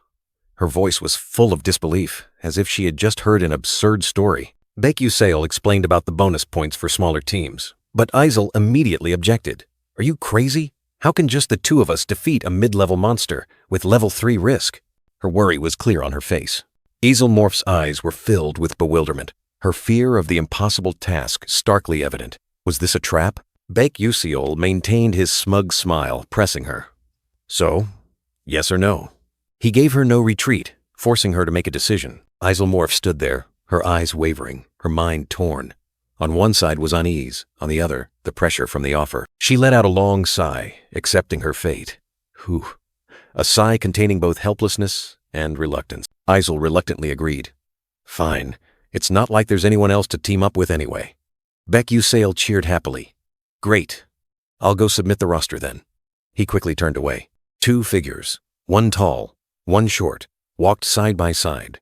Her voice was full of disbelief, as if she had just heard an absurd story. Baekyu explained about the bonus points for smaller teams, but Izel immediately objected. "Are you crazy? How can just the 2 of us defeat a mid-level monster with level 3 risk?" Her worry was clear on her face. Izel Morph's eyes were filled with bewilderment, her fear of the impossible task starkly evident. Was this a trap? Baekyu maintained his smug smile, pressing her. "So, yes or no?" He gave her no retreat, forcing her to make a decision. Izel Morph stood there, her eyes wavering, her mind torn. On one side was unease, on the other, the pressure from the offer. She let out a long sigh, accepting her fate. Whew. A sigh containing both helplessness and reluctance. Izel reluctantly agreed. "Fine. It's not like there's anyone else to team up with anyway. Baek Yu-sail cheered happily. Great. I'll go submit the roster then. He quickly turned away. 2 figures, one tall, one short, walked side by side.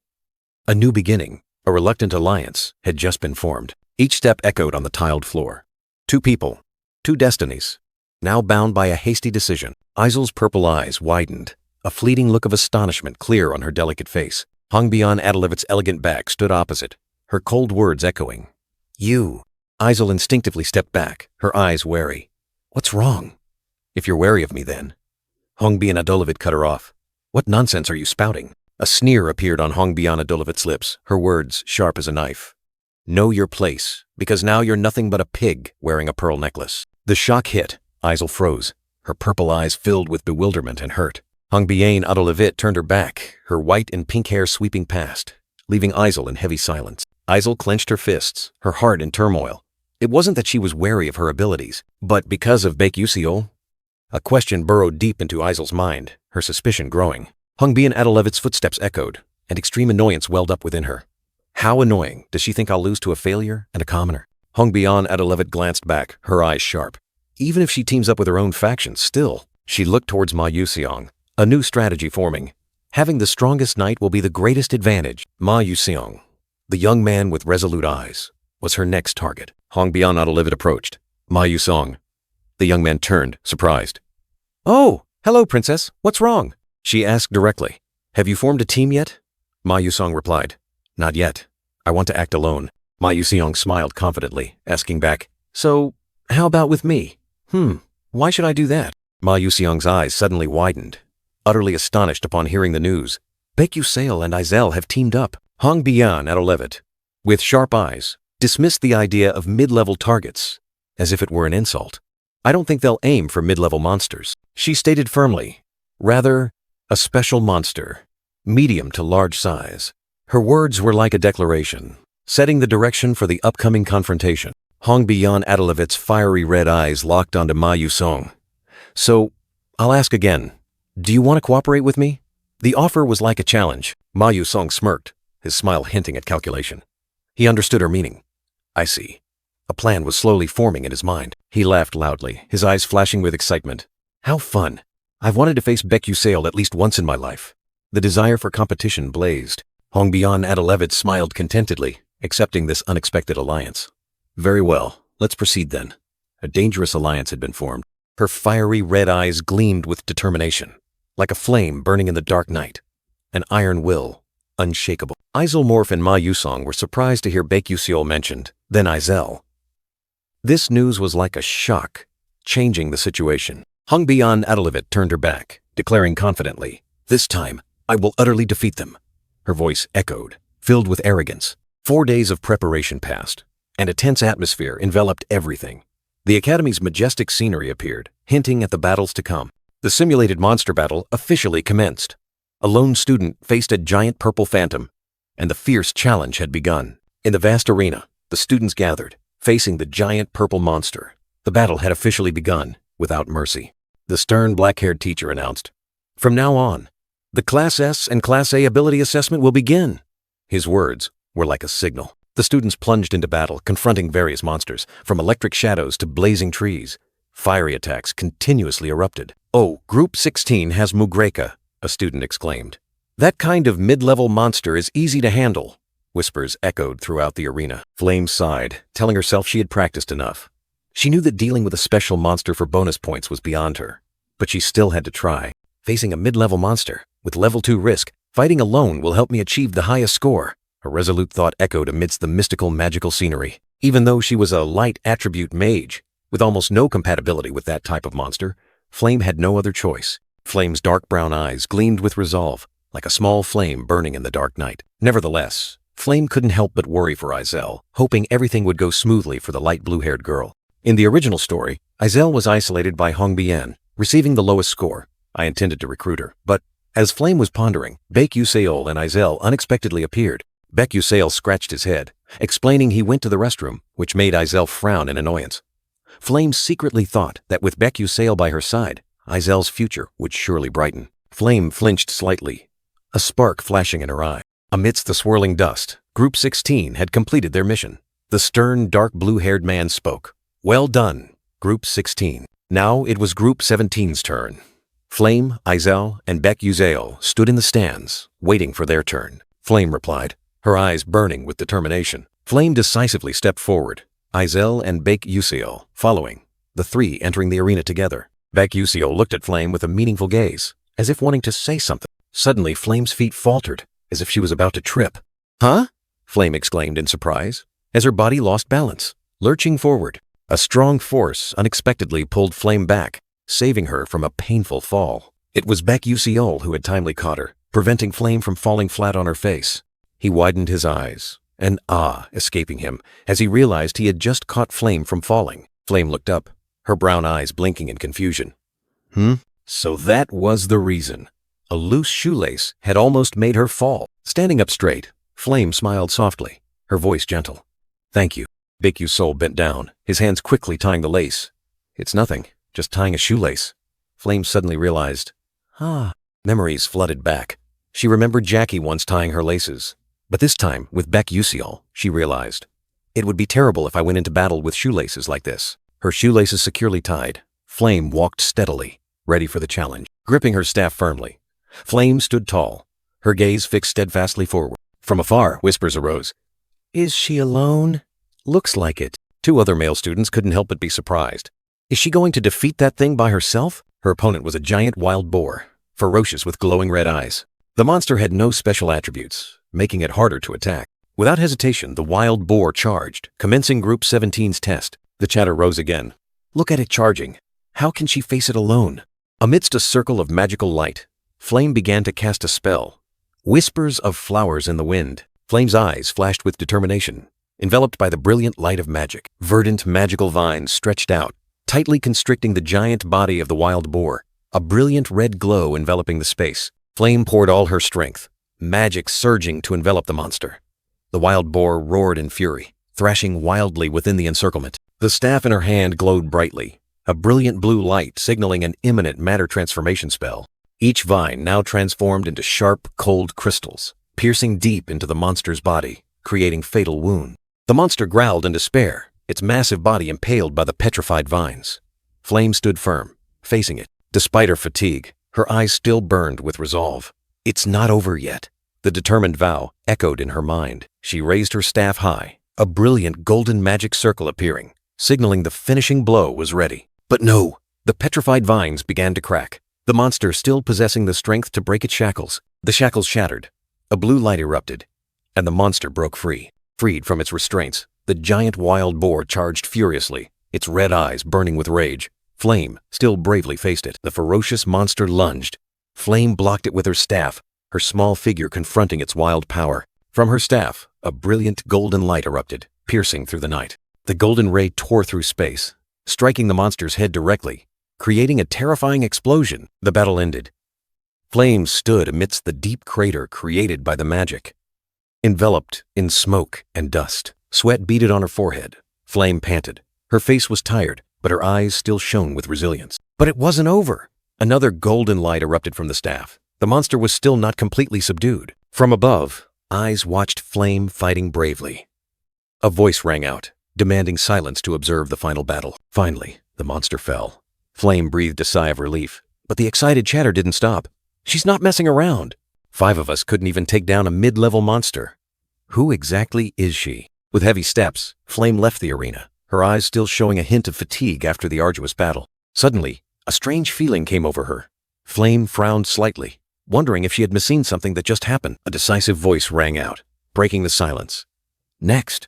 A new beginning, a reluctant alliance, had just been formed. Each step echoed on the tiled floor. 2 people, 2 destinies, now bound by a hasty decision. Isel's purple eyes widened, a fleeting look of astonishment clear on her delicate face. Hongbyan Adalevit's elegant back stood opposite, her cold words echoing. You. Isel instinctively stepped back, her eyes wary. What's wrong? If you're wary of me then. Hongbyan Adalevit cut her off. What nonsense are you spouting? A sneer appeared on Hongbyan Adalevit's lips, her words sharp as a knife. Know your place, because now you're nothing but a pig wearing a pearl necklace. The shock hit. Isel froze, her purple eyes filled with bewilderment and hurt. Hongbyan Adalevit turned her back, her white and pink hair sweeping past, leaving Isel in heavy silence. Isel clenched her fists, her heart in turmoil. It wasn't that she was wary of her abilities, but because of Baek Yu-sail. A question burrowed deep into Isel's mind, her suspicion growing. Hongbyan Adalevit's footsteps echoed, and extreme annoyance welled up within her. How annoying does she think I'll lose to a failure and a commoner? Hongbyan Adalevit glanced back, her eyes sharp. Even if she teams up with her own faction, still. She looked towards Ma Yuseong, a new strategy forming. Having the strongest knight will be the greatest advantage. Ma Yuseong, the young man with resolute eyes, was her next target. Hongbyan Adalevit approached. Ma Yuseong. The young man turned, surprised. Oh, hello, princess. What's wrong? She asked directly. Have you formed a team yet? Ma Yuseong replied. Not yet. I want to act alone. Ma Yuseong smiled confidently, asking back. So, how about with me? Why should I do that? Ma Yuseong's eyes suddenly widened, utterly astonished upon hearing the news. Baek Yu-sail and Isel have teamed up. Hongbyan Adalevit, with sharp eyes, dismissed the idea of mid-level targets, as if it were an insult. I don't think they'll aim for mid-level monsters, she stated firmly. Rather, a special monster, medium to large size. Her words were like a declaration, setting the direction for the upcoming confrontation. Hongbyan Adalevit's fiery red eyes locked onto Ma Yuseong. So, I'll ask again. Do you want to cooperate with me? The offer was like a challenge. Ma Yuseong smirked, his smile hinting at calculation. He understood her meaning. I see. A plan was slowly forming in his mind. He laughed loudly, his eyes flashing with excitement. How fun. I've wanted to face Baek Yu-sail at least once in my life. The desire for competition blazed. Hongbyan Adalevit smiled contentedly, accepting this unexpected alliance. Very well, let's proceed then. A dangerous alliance had been formed. Her fiery red eyes gleamed with determination, like a flame burning in the dark night. An iron will, unshakable. Isel Morph and Ma Yuseong were surprised to hear Baek Yu-sail mentioned, then Isel. This news was like a shock, changing the situation. Hongbyan Adalevit turned her back, declaring confidently, This time, I will utterly defeat them. Her voice echoed, filled with arrogance. 4 days of preparation passed, and a tense atmosphere enveloped everything. The Academy's majestic scenery appeared, hinting at the battles to come. The simulated monster battle officially commenced. A lone student faced a giant purple phantom, and the fierce challenge had begun. In the vast arena, the students gathered, facing the giant purple monster. The battle had officially begun, without mercy. The stern black-haired teacher announced, From now on, the Class S and Class A ability assessment will begin. His words were like a signal. The students plunged into battle, confronting various monsters, from electric shadows to blazing trees. Fiery attacks continuously erupted. Oh, Group 16 has Mugreka, a student exclaimed. That kind of mid-level monster is easy to handle. Whispers echoed throughout the arena. Flame sighed, telling herself she had practiced enough. She knew that dealing with a special monster for bonus points was beyond her, but she still had to try. Facing a mid-level monster, with level 2 risk, fighting alone will help me achieve the highest score. A resolute thought echoed amidst the mystical, magical scenery. Even though she was a light attribute mage, with almost no compatibility with that type of monster, Flame had no other choice. Flame's dark brown eyes gleamed with resolve, like a small flame burning in the dark night. Nevertheless, Flame couldn't help but worry for Isel, hoping everything would go smoothly for the light blue-haired girl. In the original story, Isel was isolated by Hongbyan, receiving the lowest score. I intended to recruit her, but as Flame was pondering, Baek Yu-sail and Isel unexpectedly appeared. Baek Yu-sail scratched his head, explaining he went to the restroom, which made Isel frown in annoyance. Flame secretly thought that with Baek Yu-sail by her side, Isel's future would surely brighten. Flame flinched slightly, a spark flashing in her eye. Amidst the swirling dust, Group 16 had completed their mission. The stern, dark blue-haired man spoke. Well done, Group 16. Now it was Group 17's turn. Flame, Izel, and Beck Uzael stood in the stands, waiting for their turn. Flame replied, her eyes burning with determination. Flame decisively stepped forward, Izel and Beck Uzael following, the three entering the arena together. Beck Uzael looked at Flame with a meaningful gaze, as if wanting to say something. Suddenly, Flame's feet faltered, as if she was about to trip. Huh? Flame exclaimed in surprise, as her body lost balance, lurching forward. A strong force unexpectedly pulled Flame back, saving her from a painful fall. It was Beck Uzael who had timely caught her, preventing Flame from falling flat on her face. He widened his eyes, an awe escaping him as he realized he had just caught Flame from falling. Flame looked up, her brown eyes blinking in confusion. So that was the reason. A loose shoelace had almost made her fall. Standing up straight, Flame smiled softly, her voice gentle. Thank you. Beck Uzael bent down, his hands quickly tying the lace. It's nothing, just tying a shoelace. Flame suddenly realized. Memories flooded back. She remembered Jackie once tying her laces. But this time, with Beck Uzael, she realized. It would be terrible if I went into battle with shoelaces like this. Her shoelaces securely tied, Flame walked steadily, ready for the challenge. Gripping her staff firmly, Flame stood tall, her gaze fixed steadfastly forward. From afar, whispers arose. Is she alone? Looks like it. Two other male students couldn't help but be surprised. Is she going to defeat that thing by herself? Her opponent was a giant wild boar, ferocious with glowing red eyes. The monster had no special attributes, making it harder to attack. Without hesitation, the wild boar charged, commencing Group 17's test. The chatter rose again. Look at it charging. How can she face it alone? Amidst a circle of magical light, Flame began to cast a spell. Whispers of flowers in the wind. Flame's eyes flashed with determination, enveloped by the brilliant light of magic. Verdant magical vines stretched out, tightly constricting the giant body of the wild boar, a brilliant red glow enveloping the space. Flame poured all her strength, magic surging to envelop the monster. The wild boar roared in fury, thrashing wildly within the encirclement. The staff in her hand glowed brightly, a brilliant blue light signaling an imminent matter transformation spell. Each vine now transformed into sharp, cold crystals, piercing deep into the monster's body, creating fatal wounds. The monster growled in despair, its massive body impaled by the petrified vines. Flame stood firm, facing it. Despite her fatigue, her eyes still burned with resolve. It's not over yet. The determined vow echoed in her mind. She raised her staff high, a brilliant golden magic circle appearing, signaling the finishing blow was ready. But no, the petrified vines began to crack, the monster still possessing the strength to break its shackles. The shackles shattered, a blue light erupted, and the monster broke free. Freed from its restraints, the giant wild boar charged furiously, its red eyes burning with rage. Flame still bravely faced it. The ferocious monster lunged. Flame blocked it with her staff, her small figure confronting its wild power. From her staff, a brilliant golden light erupted, piercing through the night. The golden ray tore through space, striking the monster's head directly, creating a terrifying explosion. The battle ended. Flame stood amidst the deep crater created by the magic. Enveloped in smoke and dust, sweat beaded on her forehead. Flame panted. Her face was tired, but her eyes still shone with resilience. But it wasn't over. Another golden light erupted from the staff. The monster was still not completely subdued. From above, eyes watched Flame fighting bravely. A voice rang out, demanding silence to observe the final battle. Finally, the monster fell. Flame breathed a sigh of relief, but the excited chatter didn't stop. She's not messing around. 5 of us couldn't even take down a mid-level monster. Who exactly is she? With heavy steps, Flame left the arena, her eyes still showing a hint of fatigue after the arduous battle. Suddenly, a strange feeling came over her. Flame frowned slightly, wondering if she had misseen something that just happened. A decisive voice rang out, breaking the silence. Next,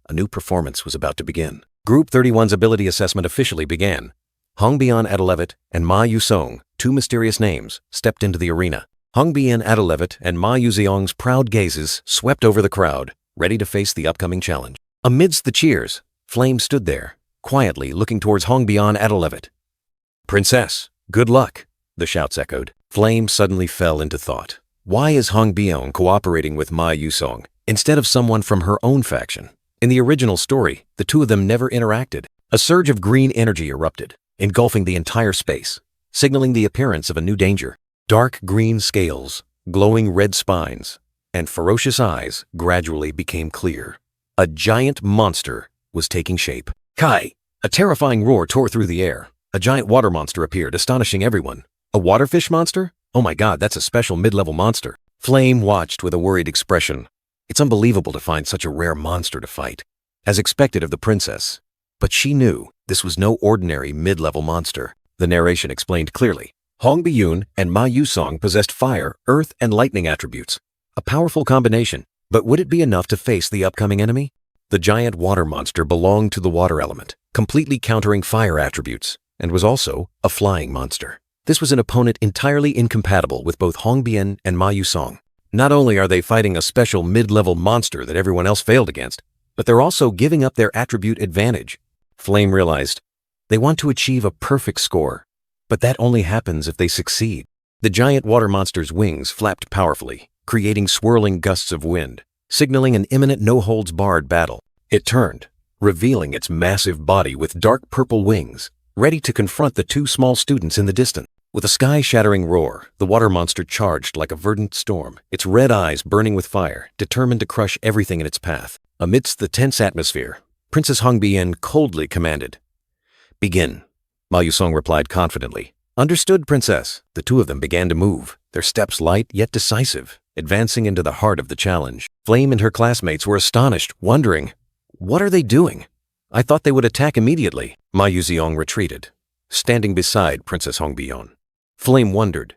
a new performance was about to begin. Group 31's ability assessment officially began. Hongbian Adelevet and Ma Yusong, 2 mysterious names, stepped into the arena. Hongbian Adelevet and Ma Yuzeong's proud gazes swept over the crowd, ready to face the upcoming challenge. Amidst the cheers, Flame stood there, quietly looking towards Hongbian Adelevet. Princess, good luck, the shouts echoed. Flame suddenly fell into thought. Why is Hongbian cooperating with Ma Yusong instead of someone from her own faction? In the original story, the two of them never interacted. A surge of green energy erupted, engulfing the entire space, signaling the appearance of a new danger. Dark green scales, glowing red spines, and ferocious eyes gradually became clear. A giant monster was taking shape. Kai! A terrifying roar tore through the air. A giant water monster appeared, astonishing everyone. A waterfish monster? Oh my god, that's a special mid-level monster. Flame watched with a worried expression. It's unbelievable to find such a rare monster to fight, as expected of the princess. But she knew this was no ordinary mid-level monster. The narration explained clearly. Hong Biyun and Ma Yusong possessed fire, earth, and lightning attributes. A powerful combination, but would it be enough to face the upcoming enemy? The giant water monster belonged to the water element, completely countering fire attributes, and was also a flying monster. This was an opponent entirely incompatible with both Hong Bian and Ma Yusong. Not only are they fighting a special mid-level monster that everyone else failed against, but they're also giving up their attribute advantage. Flame realized they want to achieve a perfect score, but that only happens if they succeed. The giant water monster's wings flapped powerfully, creating swirling gusts of wind, signaling an imminent no-holds-barred battle. It turned, revealing its massive body with dark purple wings, ready to confront the two small students in the distance. With a sky-shattering roar, the water monster charged like a verdant storm, its red eyes burning with fire, determined to crush everything in its path. Amidst the tense atmosphere, Princess Hong Bian coldly commanded, "Begin." Ma Yusong replied confidently, "Understood, Princess." The two of them began to move, their steps light yet decisive, advancing into the heart of the challenge. Flame and her classmates were astonished, wondering, what are they doing? I thought they would attack immediately. Ma Yusong retreated, standing beside Princess Hong Bian. Flame wondered,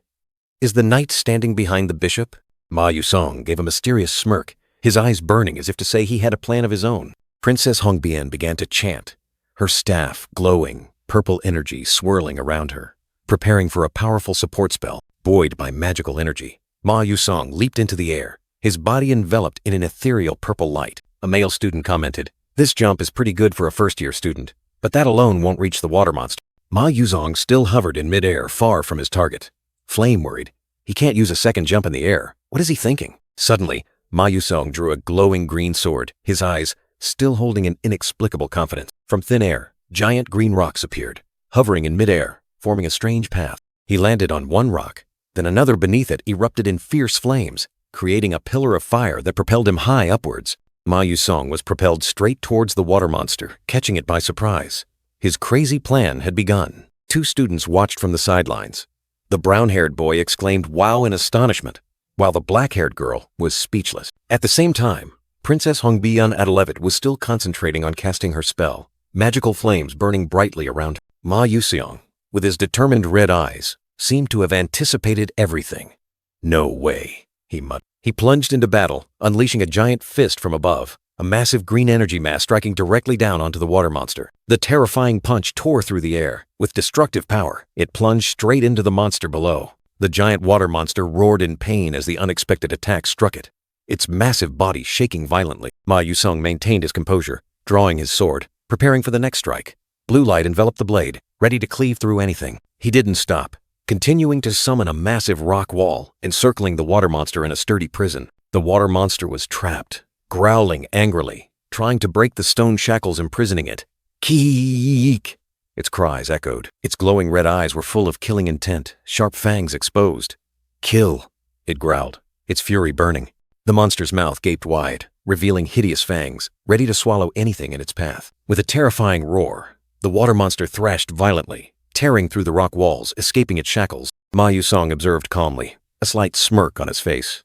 is the knight standing behind the bishop? Ma Yusong gave a mysterious smirk, his eyes burning as if to say he had a plan of his own. Princess Hong Bian began to chant, her staff glowing, purple energy swirling around her, preparing for a powerful support spell, buoyed by magical energy. Ma Yusong leaped into the air, his body enveloped in an ethereal purple light. A male student commented, "This jump is pretty good for a first-year student, but that alone won't reach the water monster." Ma Yusong still hovered in midair far from his target. Flame worried. He can't use a second jump in the air. What is he thinking? Suddenly, Ma Yusong drew a glowing green sword, his eyes still holding an inexplicable confidence. From thin air, giant green rocks appeared, hovering in midair, forming a strange path. He landed on one rock, then another beneath it erupted in fierce flames, creating a pillar of fire that propelled him high upwards. Ma Yusong was propelled straight towards the water monster, catching it by surprise. His crazy plan had begun. Two students watched from the sidelines. The brown-haired boy exclaimed wow in astonishment, while the black-haired girl was speechless. At the same time, Princess Hong Bian Adelevet was still concentrating on casting her spell, magical flames burning brightly around her. Ma Yusong, with his determined red eyes, seemed to have anticipated everything. "No way," he muttered. He plunged into battle, unleashing a giant fist from above, a massive green energy mass striking directly down onto the water monster. The terrifying punch tore through the air. With destructive power, it plunged straight into the monster below. The giant water monster roared in pain as the unexpected attack struck it, its massive body shaking violently. Ma Yusong maintained his composure, drawing his sword, preparing for the next strike. Blue light enveloped the blade, ready to cleave through anything. He didn't stop, continuing to summon a massive rock wall, encircling the water monster in a sturdy prison. The water monster was trapped, growling angrily, trying to break the stone shackles imprisoning it. "Keek!" Its cries echoed. Its glowing red eyes were full of killing intent, sharp fangs exposed. "Kill!" it growled, its fury burning. The monster's mouth gaped wide, revealing hideous fangs, ready to swallow anything in its path. With a terrifying roar, the water monster thrashed violently, tearing through the rock walls, escaping its shackles. Ma Yusong observed calmly, a slight smirk on his face.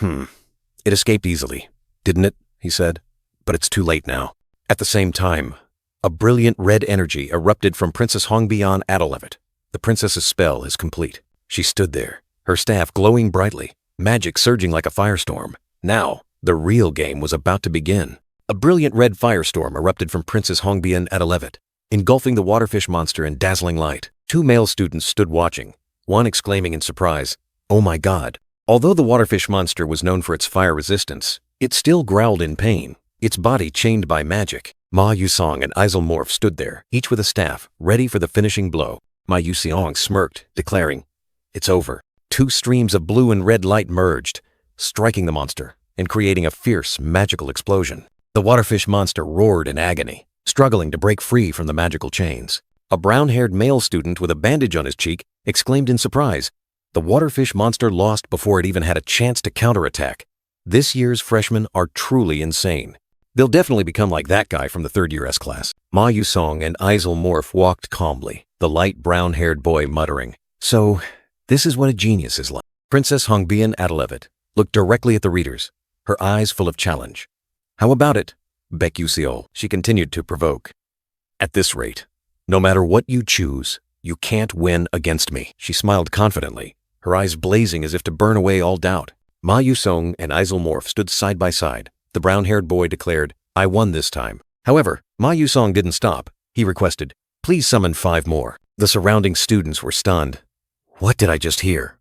It escaped easily, didn't it?" he said. "But it's too late now." At the same time, a brilliant red energy erupted from Princess Hong Bian Adelevet. The princess's spell is complete. She stood there, her staff glowing brightly, magic surging like a firestorm. Now, the real game was about to begin. A brilliant red firestorm erupted from Princess Hong Bian Adelevet, engulfing the waterfish monster in dazzling light. Two male students stood watching, one exclaiming in surprise, "Oh my god." Although the waterfish monster was known for its fire resistance, it still growled in pain, its body chained by magic. Ma Yusong and Isomorph stood there, each with a staff, ready for the finishing blow. Ma Yusong smirked, declaring, "It's over." Two streams of blue and red light merged, striking the monster and creating a fierce, magical explosion. The waterfish monster roared in agony, struggling to break free from the magical chains. A brown-haired male student with a bandage on his cheek exclaimed in surprise, The waterfish monster lost before it even had a chance to counterattack. This year's freshmen are truly insane. They'll definitely become like that guy from the third-year S class. Ma Yusong and Morph walked calmly, the light brown-haired boy muttering, "So, this is what a genius is like." Princess Hongbian Adelevet looked directly at the readers, her eyes full of challenge. "How about it, Baek Yuseol?" she continued to provoke. "At this rate, no matter what you choose, you can't win against me." She smiled confidently, her eyes blazing as if to burn away all doubt. Ma Yusong and Morph stood side by side. The brown-haired boy declared, "I won this time." However, Ma Yusong didn't stop. He requested, "Please summon 5 more." The surrounding students were stunned. What did I just hear?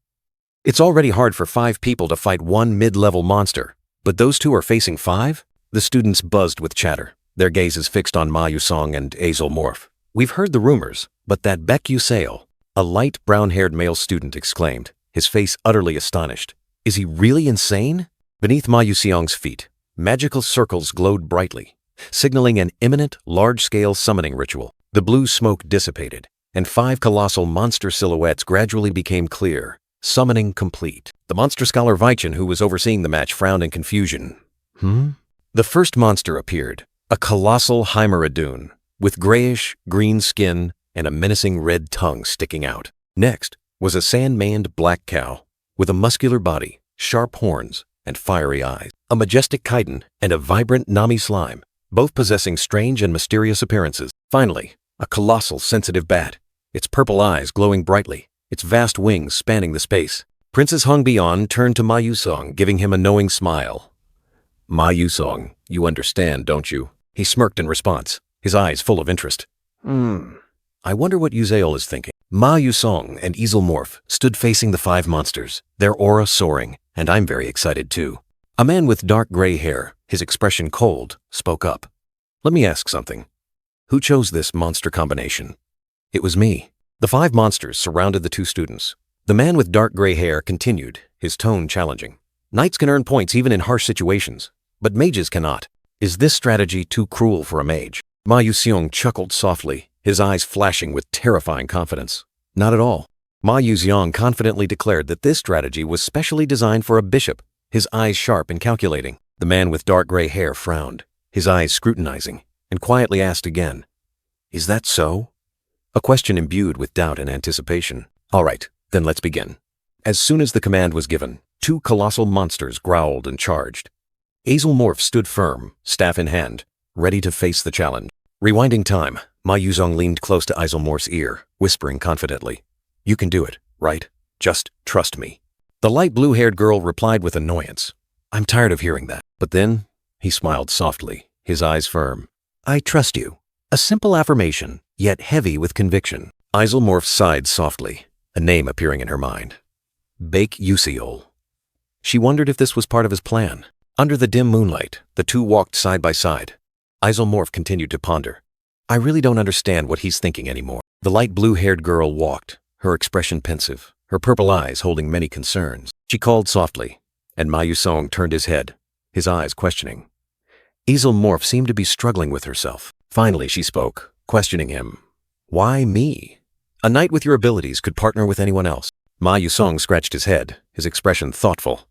It's already hard for 5 people to fight one mid-level monster, but those 2 are facing 5? The students buzzed with chatter, their gazes fixed on Ma Yusong and Morph. "We've heard the rumors, but that Baek Yuseol," a light brown-haired male student exclaimed, his face utterly astonished. "Is he really insane?" Beneath Ma Yuseong's feet, magical circles glowed brightly, signaling an imminent, large-scale summoning ritual. The blue smoke dissipated, and 5 colossal monster silhouettes gradually became clear, summoning complete. The monster scholar Weichin, who was overseeing the match, frowned in confusion. The first monster appeared, a colossal Heimeridun, with grayish-green skin and a menacing red tongue sticking out. Next was a sand-maned black cow, with a muscular body, sharp horns, and fiery eyes. A majestic chitin and a vibrant Nami slime, both possessing strange and mysterious appearances. Finally, a colossal sensitive bat, its purple eyes glowing brightly, its vast wings spanning the space. Princess Hongbian turned to Ma Yusong, giving him a knowing smile. "Ma Yusong, you understand, don't you?" He smirked in response, his eyes full of interest. I wonder what Yuseol is thinking." Ma Yusong and Morph stood facing the 5 monsters, their aura soaring, and I'm very excited too. A man with dark gray hair, his expression cold, spoke up. "Let me ask something. Who chose this monster combination?" "It was me." The 5 monsters surrounded the 2 students. The man with dark gray hair continued, his tone challenging. "Knights can earn points even in harsh situations, but mages cannot. Is this strategy too cruel for a mage?" Ma Yusong chuckled softly, his eyes flashing with terrifying confidence. "Not at all." Ma Yusong confidently declared that this strategy was specially designed for a bishop, his eyes sharp and calculating. The man with dark gray hair frowned, his eyes scrutinizing, and quietly asked again, "Is that so?" A question imbued with doubt and anticipation. "All right, then let's begin." As soon as the command was given, 2 colossal monsters growled and charged. Morph stood firm, staff in hand, ready to face the challenge. Rewinding time, Ma Yusong leaned close to Morph's ear, whispering confidently, "You can do it, right? Just trust me." The light blue-haired girl replied with annoyance, "I'm tired of hearing that." But then, he smiled softly, his eyes firm. "I trust you." A simple affirmation, yet heavy with conviction. Morph sighed softly, a name appearing in her mind. Baek Yuseol. She wondered if this was part of his plan. Under the dim moonlight, the 2 walked side by side. Morph continued to ponder. "I really don't understand what he's thinking anymore." The light blue-haired girl walked, her expression pensive, her purple eyes holding many concerns. She called softly, and Ma Yusong turned his head, his eyes questioning. Morph seemed to be struggling with herself. Finally she spoke, questioning him. "Why me? A knight with your abilities could partner with anyone else." Ma Yusong scratched his head, his expression thoughtful.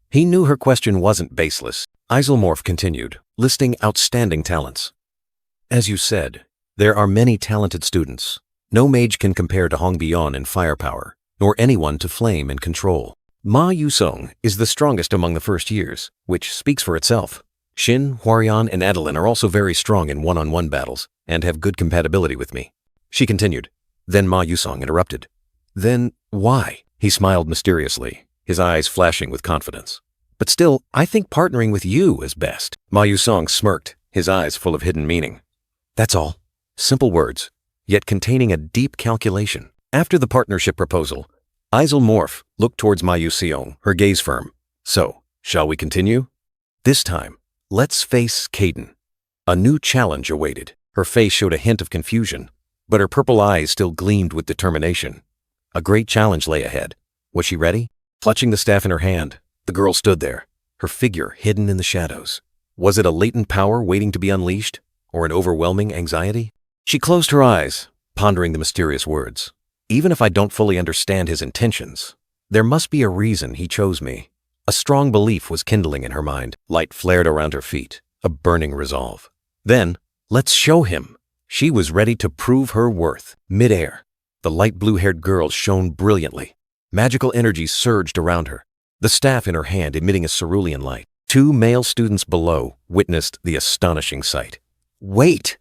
He knew her question wasn't baseless. Morph continued, listing outstanding talents. "As you said, there are many talented students. No mage can compare to Hongbian in firepower, nor anyone to flame and control. Ma Yusong is the strongest among the first years, which speaks for itself. Shin, Hwaryan, and Adeline are also very strong in one-on-one battles and have good compatibility with me." She continued. Then Ma Yusong interrupted. "Then why?" He smiled mysteriously, his eyes flashing with confidence. "But still, I think partnering with you is best." Ma Yusong smirked, his eyes full of hidden meaning. "That's all. Simple words, yet containing a deep calculation." After the partnership proposal, Morph looked towards Ma Yusong, her gaze firm. "So, shall we continue? This time, let's face Caden." A new challenge awaited. Her face showed a hint of confusion, but her purple eyes still gleamed with determination. A great challenge lay ahead. Was she ready? Clutching the staff in her hand, the girl stood there, her figure hidden in the shadows. Was it a latent power waiting to be unleashed, or an overwhelming anxiety? She closed her eyes, pondering the mysterious words. "Even if I don't fully understand his intentions, There must be a reason he chose me. A strong belief was kindling in her mind. Light flared around her feet, a burning resolve. Then, let's show him. She was ready to prove her worth. Mid-air, the light blue-haired girl shone brilliantly. Magical energy surged around her, the staff in her hand emitting a cerulean light. 2 male students below witnessed the astonishing sight. Wait!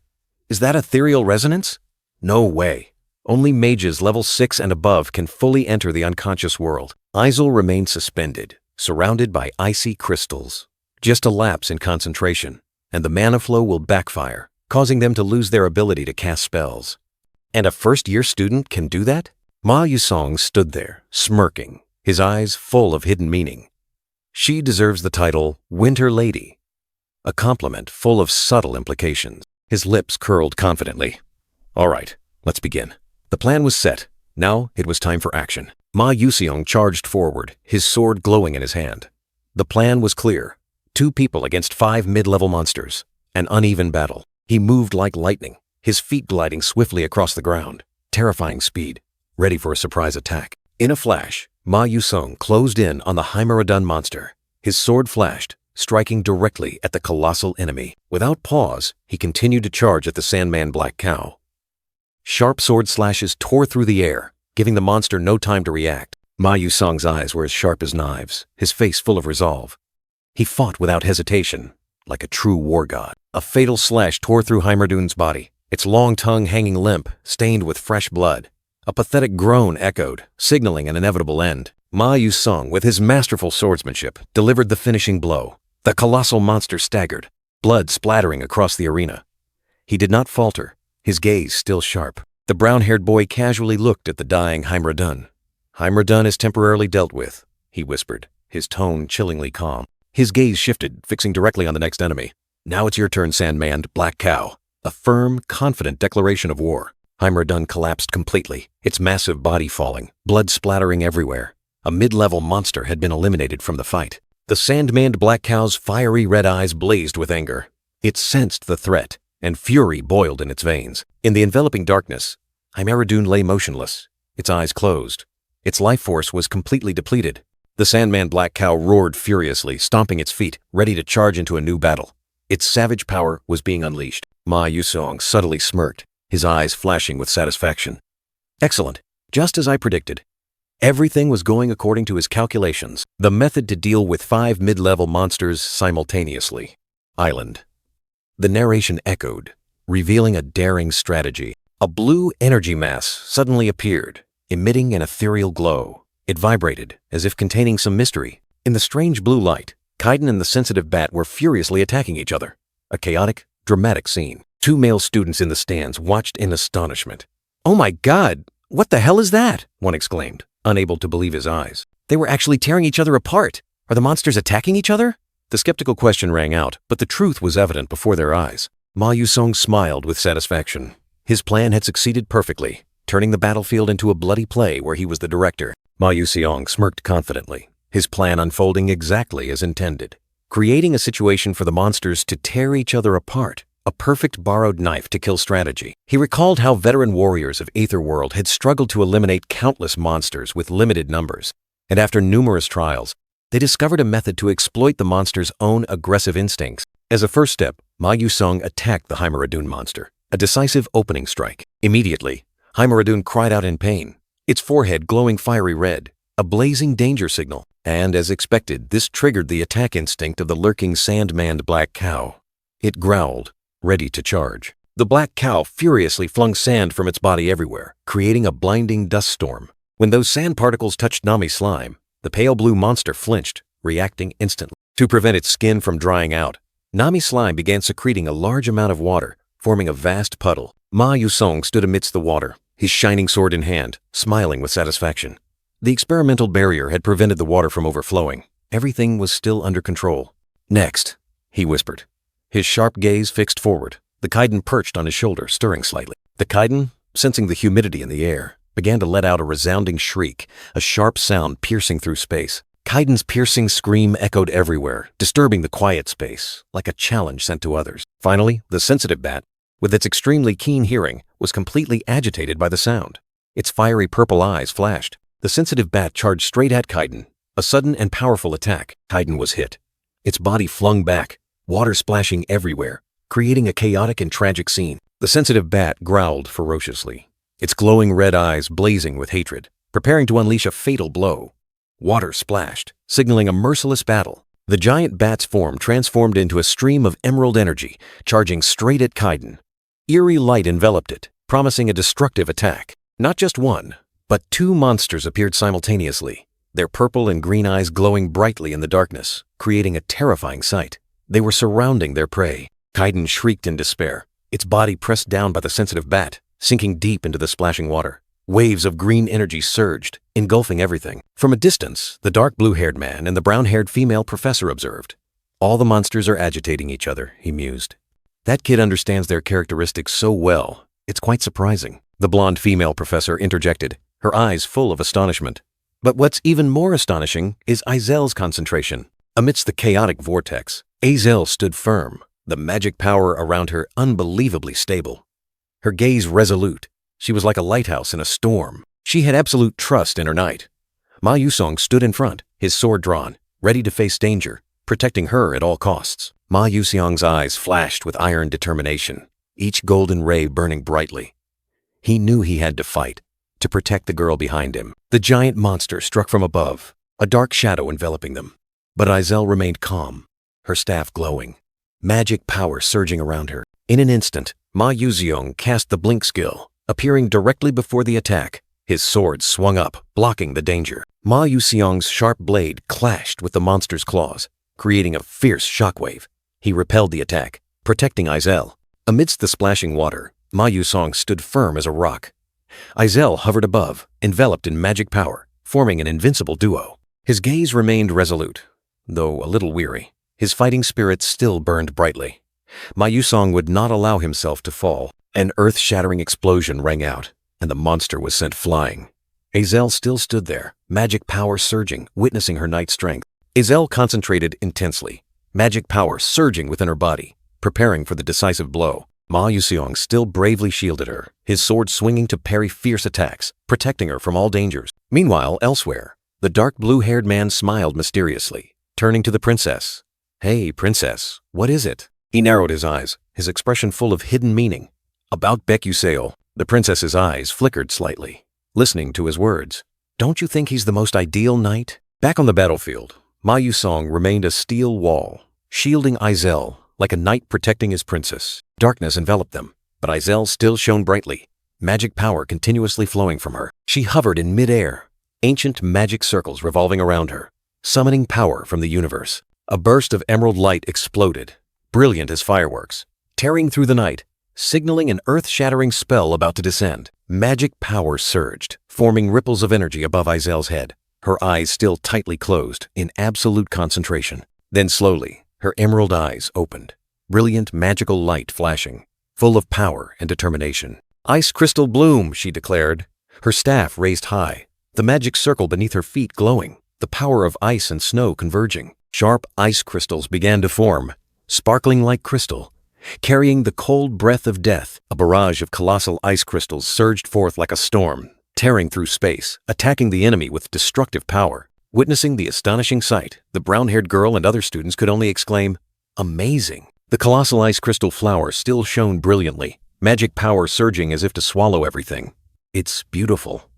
Is that ethereal resonance? No way. Only mages level 6 and above can fully enter the unconscious world. Isel remained suspended, surrounded by icy crystals. Just a lapse in concentration, and the mana flow will backfire, causing them to lose their ability to cast spells. And a first-year student can do that? Ma Yusong stood there, smirking, his eyes full of hidden meaning. She deserves the title Winter Lady, a compliment full of subtle implications. His lips curled confidently. All right, let's begin. The plan was set. Now it was time for action. Ma Yusong charged forward, his sword glowing in his hand. The plan was clear. 2 people against 5 mid-level monsters. An uneven battle. He moved like lightning, his feet gliding swiftly across the ground. Terrifying speed, ready for a surprise attack. In a flash, Ma Yusong closed in on the Chimeradun monster. His sword flashed, striking directly at the colossal enemy. Without pause, he continued to charge at the Sandman Black Cow. Sharp sword slashes tore through the air, giving the monster no time to react. Ma Yusong's eyes were as sharp as knives, his face full of resolve. He fought without hesitation, like a true war god. A fatal slash tore through Heimerdune's body, its long tongue hanging limp, stained with fresh blood. A pathetic groan echoed, signaling an inevitable end. Ma Yusong, with his masterful swordsmanship, delivered the finishing blow. The colossal monster staggered, blood splattering across the arena. He did not falter, his gaze still sharp. The brown-haired boy casually looked at the dying Heimeradun. Heimeradun is temporarily dealt with, he whispered, his tone chillingly calm. His gaze shifted, fixing directly on the next enemy. Now it's your turn, Sandman, Black Cow. A firm, confident declaration of war. Heimeradun collapsed completely, its massive body falling, blood splattering everywhere. A mid-level monster had been eliminated from the fight. The sand-maned Black Cow's fiery red eyes blazed with anger. It sensed the threat, and fury boiled in its veins. In the enveloping darkness, Heimeradun lay motionless, its eyes closed. Its life force was completely depleted. The Sandman Black Cow roared furiously, stomping its feet, ready to charge into a new battle. Its savage power was being unleashed. Ma Yusong subtly smirked, his eyes flashing with satisfaction. Excellent, just as I predicted. Everything was going according to his calculations. The method to deal with 5 mid-level monsters simultaneously. Island. The narration echoed, revealing a daring strategy. A blue energy mass suddenly appeared, emitting an ethereal glow. It vibrated, as if containing some mystery. In the strange blue light, Kaiden and the sensitive bat were furiously attacking each other. A chaotic, dramatic scene. 2 male students in the stands watched in astonishment. "Oh my God, what the hell is that?" one exclaimed, unable to believe his eyes. They were actually tearing each other apart. Are the monsters attacking each other? The skeptical question rang out, but the truth was evident before their eyes. Ma Yusong smiled with satisfaction. His plan had succeeded perfectly, turning the battlefield into a bloody play where he was the director. Ma Yusong smirked confidently, his plan unfolding exactly as intended, creating a situation for the monsters to tear each other apart. A perfect borrowed knife to kill strategy. He recalled how veteran warriors of Aetherworld had struggled to eliminate countless monsters with limited numbers, and after numerous trials, they discovered a method to exploit the monster's own aggressive instincts. As a first step, Ma Yusong attacked the Heimeradun monster, a decisive opening strike. Immediately, Heimeradun cried out in pain, its forehead glowing fiery red, a blazing danger signal, and as expected, this triggered the attack instinct of the lurking sand-manned Black Cow. It growled, ready to charge. The Black Cow furiously flung sand from its body everywhere, creating a blinding dust storm. When those sand particles touched Nami's slime, the pale blue monster flinched, reacting instantly. To prevent its skin from drying out, Nami's slime began secreting a large amount of water, forming a vast puddle. Ma Yusong stood amidst the water, his shining sword in hand, smiling with satisfaction. The experimental barrier had prevented the water from overflowing. Everything was still under control. "Next," he whispered. His sharp gaze fixed forward, the Kaiden perched on his shoulder, stirring slightly. The Kaiden, sensing the humidity in the air, began to let out a resounding shriek, a sharp sound piercing through space. Kaiden's piercing scream echoed everywhere, disturbing the quiet space, like a challenge sent to others. Finally, the sensitive bat, with its extremely keen hearing, was completely agitated by the sound. Its fiery purple eyes flashed. The sensitive bat charged straight at Kaiden. A sudden and powerful attack. Kaiden was hit. Its body flung back, water splashing everywhere, creating a chaotic and tragic scene. The sensitive bat growled ferociously, its glowing red eyes blazing with hatred, preparing to unleash a fatal blow. Water splashed, signaling a merciless battle. The giant bat's form transformed into a stream of emerald energy, charging straight at Kaiden. Eerie light enveloped it, promising a destructive attack. Not just one, but two monsters appeared simultaneously, their purple and green eyes glowing brightly in the darkness, creating a terrifying sight. They were surrounding their prey. Kaiden shrieked in despair, its body pressed down by the sensitive bat, sinking deep into the splashing water. Waves of green energy surged, engulfing everything. From a distance, the dark blue-haired man and the brown-haired female professor observed. All the monsters are agitating each other, he mused. That kid understands their characteristics so well, it's quite surprising. The blonde female professor interjected, her eyes full of astonishment. But what's even more astonishing is Izel's concentration. Amidst the chaotic vortex, Izel stood firm, the magic power around her unbelievably stable. Her gaze resolute. She was like a lighthouse in a storm. She had absolute trust in her knight. Ma Yusong stood in front, his sword drawn, ready to face danger, protecting her at all costs. Ma Yusong's eyes flashed with iron determination, each golden ray burning brightly. He knew he had to fight, to protect the girl behind him. The giant monster struck from above, a dark shadow enveloping them. But Izel remained calm, her staff glowing, magic power surging around her. In an instant, Ma Yuxiong cast the blink skill, appearing directly before the attack. His sword swung up, blocking the danger. Ma Yuxiong's sharp blade clashed with the monster's claws, creating a fierce shockwave. He repelled the attack, protecting Izel. Amidst the splashing water, Ma Yusong stood firm as a rock. Izel hovered above, enveloped in magic power, forming an invincible duo. His gaze remained resolute, though a little weary. His fighting spirit still burned brightly. Ma Yusong would not allow himself to fall. An earth-shattering explosion rang out, and the monster was sent flying. Izel still stood there, magic power surging, witnessing her knight's strength. Izel concentrated intensely, magic power surging within her body, preparing for the decisive blow. Ma Yuxiong still bravely shielded her, his sword swinging to parry fierce attacks, protecting her from all dangers. Meanwhile, elsewhere, the dark blue-haired man smiled mysteriously, turning to the princess. "Hey, princess, what is it?" He narrowed his eyes, his expression full of hidden meaning. "About Baek. The princess's eyes flickered slightly, listening to his words. "Don't you think he's the most ideal knight?" Back on the battlefield, Ma Yusong remained a steel wall, shielding Izel like a knight protecting his princess. Darkness enveloped them, but Izel still shone brightly, magic power continuously flowing from her. She hovered in mid-air, ancient magic circles revolving around her, summoning power from the universe. A burst of emerald light exploded, brilliant as fireworks, tearing through the night, signaling an earth-shattering spell about to descend. Magic power surged, forming ripples of energy above Izel's head, her eyes still tightly closed in absolute concentration. Then slowly, her emerald eyes opened, brilliant magical light flashing, full of power and determination. "Ice crystal bloom," she declared, her staff raised high, the magic circle beneath her feet glowing, the power of ice and snow converging. Sharp ice crystals began to form, sparkling like crystal, carrying the cold breath of death. A barrage of colossal ice crystals surged forth like a storm, tearing through space, attacking the enemy with destructive power. Witnessing the astonishing sight, the brown-haired girl and other students could only exclaim, "Amazing!" The colossal ice crystal flower still shone brilliantly, magic power surging as if to swallow everything. "It's beautiful."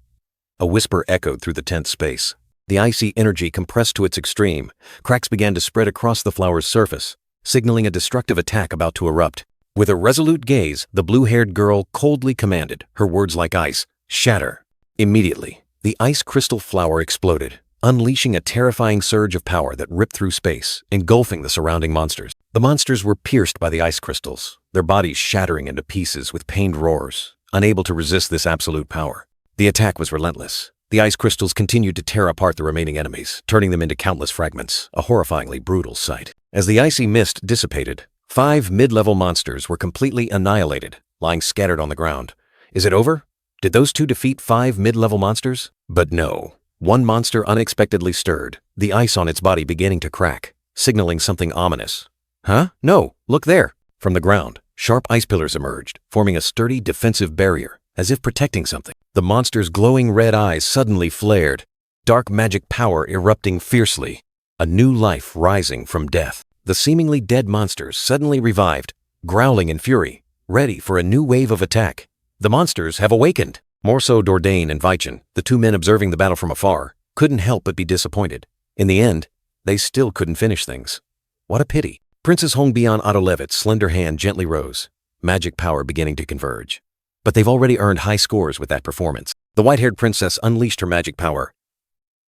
A whisper echoed through the tense space. The icy energy compressed to its extreme. Cracks began to spread across the flower's surface, signaling a destructive attack about to erupt. With a resolute gaze, the blue-haired girl coldly commanded, her words like ice, "Shatter." Immediately, the ice crystal flower exploded, unleashing a terrifying surge of power that ripped through space, engulfing the surrounding monsters. The monsters were pierced by the ice crystals, their bodies shattering into pieces with pained roars, unable to resist this absolute power. The attack was relentless. The ice crystals continued to tear apart the remaining enemies, turning them into countless fragments, a horrifyingly brutal sight. As the icy mist dissipated, 5 mid-level monsters were completely annihilated, lying scattered on the ground. Is it over? Did those two defeat 5 mid-level monsters? But no. One monster unexpectedly stirred, the ice on its body beginning to crack, signaling something ominous. "Huh? No, look there!" From the ground, sharp ice pillars emerged, forming a sturdy defensive barrier, as if protecting something. The monster's glowing red eyes suddenly flared, dark magic power erupting fiercely, a new life rising from death. The seemingly dead monsters suddenly revived, growling in fury, ready for a new wave of attack. The monsters have awakened. More so Dordain and Weichin, the two men observing the battle from afar, couldn't help but be disappointed. In the end, they still couldn't finish things. What a pity. Princess Hongbyan Adolevit's slender hand gently rose, magic power beginning to converge. But they've already earned high scores with that performance. The white-haired princess unleashed her magic power,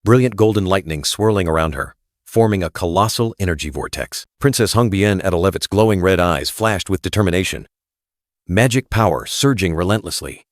brilliant golden lightning swirling around her, forming a colossal energy vortex. Princess Hongbyan Adolevit's glowing red eyes flashed with determination, magic power surging relentlessly.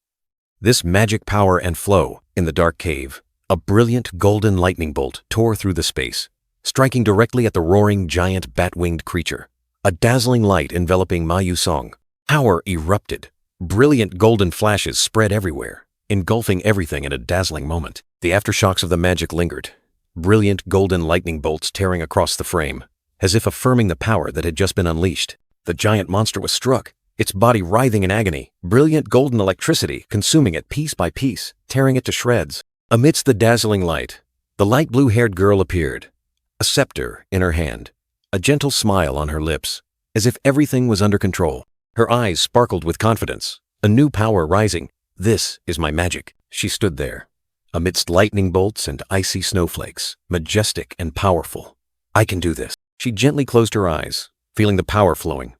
This magic power and flow in the dark cave, a brilliant golden lightning bolt tore through the space, striking directly at the roaring giant bat-winged creature. A dazzling light enveloping Ma Yusong. Power erupted. Brilliant golden flashes spread everywhere, engulfing everything in a dazzling moment. The aftershocks of the magic lingered, brilliant golden lightning bolts tearing across the frame, as if affirming the power that had just been unleashed. The giant monster was struck, its body writhing in agony, brilliant golden electricity consuming it piece by piece, tearing it to shreds. Amidst the dazzling light, the light blue-haired girl appeared, a scepter in her hand, a gentle smile on her lips, as if everything was under control. Her eyes sparkled with confidence, a new power rising. This is my magic. She stood there, amidst lightning bolts and icy snowflakes, majestic and powerful. I can do this. She gently closed her eyes, feeling the power flowing.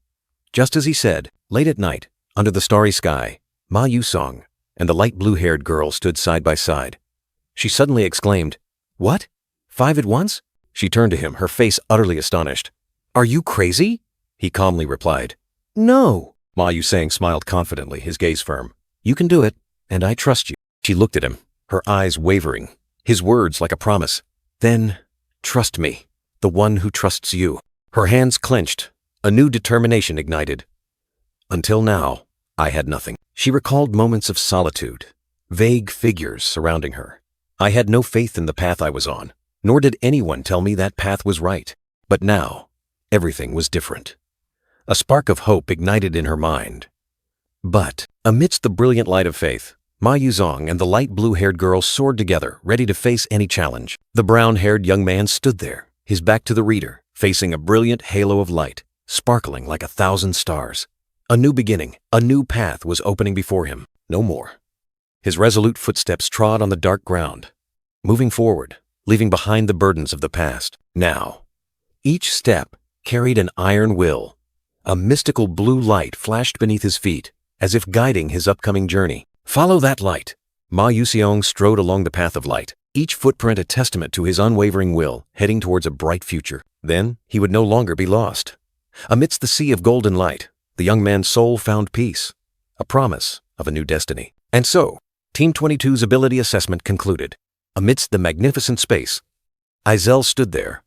Just as he said, late at night, under the starry sky, Ma Yusong and the light blue-haired girl stood side by side. She suddenly exclaimed, "What? 5 at once?" She turned to him, her face utterly astonished. "Are you crazy?" He calmly replied, "No." Ma Yusang smiled confidently, his gaze firm. "You can do it, and I trust you." She looked at him, her eyes wavering, his words like a promise. "Then, trust me, the one who trusts you." Her hands clenched, a new determination ignited. "Until now, I had nothing." She recalled moments of solitude, vague figures surrounding her. I had no faith in the path I was on, nor did anyone tell me that path was right. But now, everything was different. A spark of hope ignited in her mind. But, amidst the brilliant light of faith, Ma Yuzong and the light blue-haired girl soared together, ready to face any challenge. The brown-haired young man stood there, his back to the reader, facing a brilliant halo of light, sparkling like 1,000 stars. A new beginning, a new path was opening before him. No more. His resolute footsteps trod on the dark ground, moving forward, leaving behind the burdens of the past. Now, each step carried an iron will. A mystical blue light flashed beneath his feet, as if guiding his upcoming journey. Follow that light. Ma Yuseong strode along the path of light, each footprint a testament to his unwavering will, heading towards a bright future. Then he would no longer be lost. Amidst the sea of golden light, the young man's soul found peace, a promise of a new destiny. And so, Team 22's ability assessment concluded. Amidst the magnificent space, Izel stood there,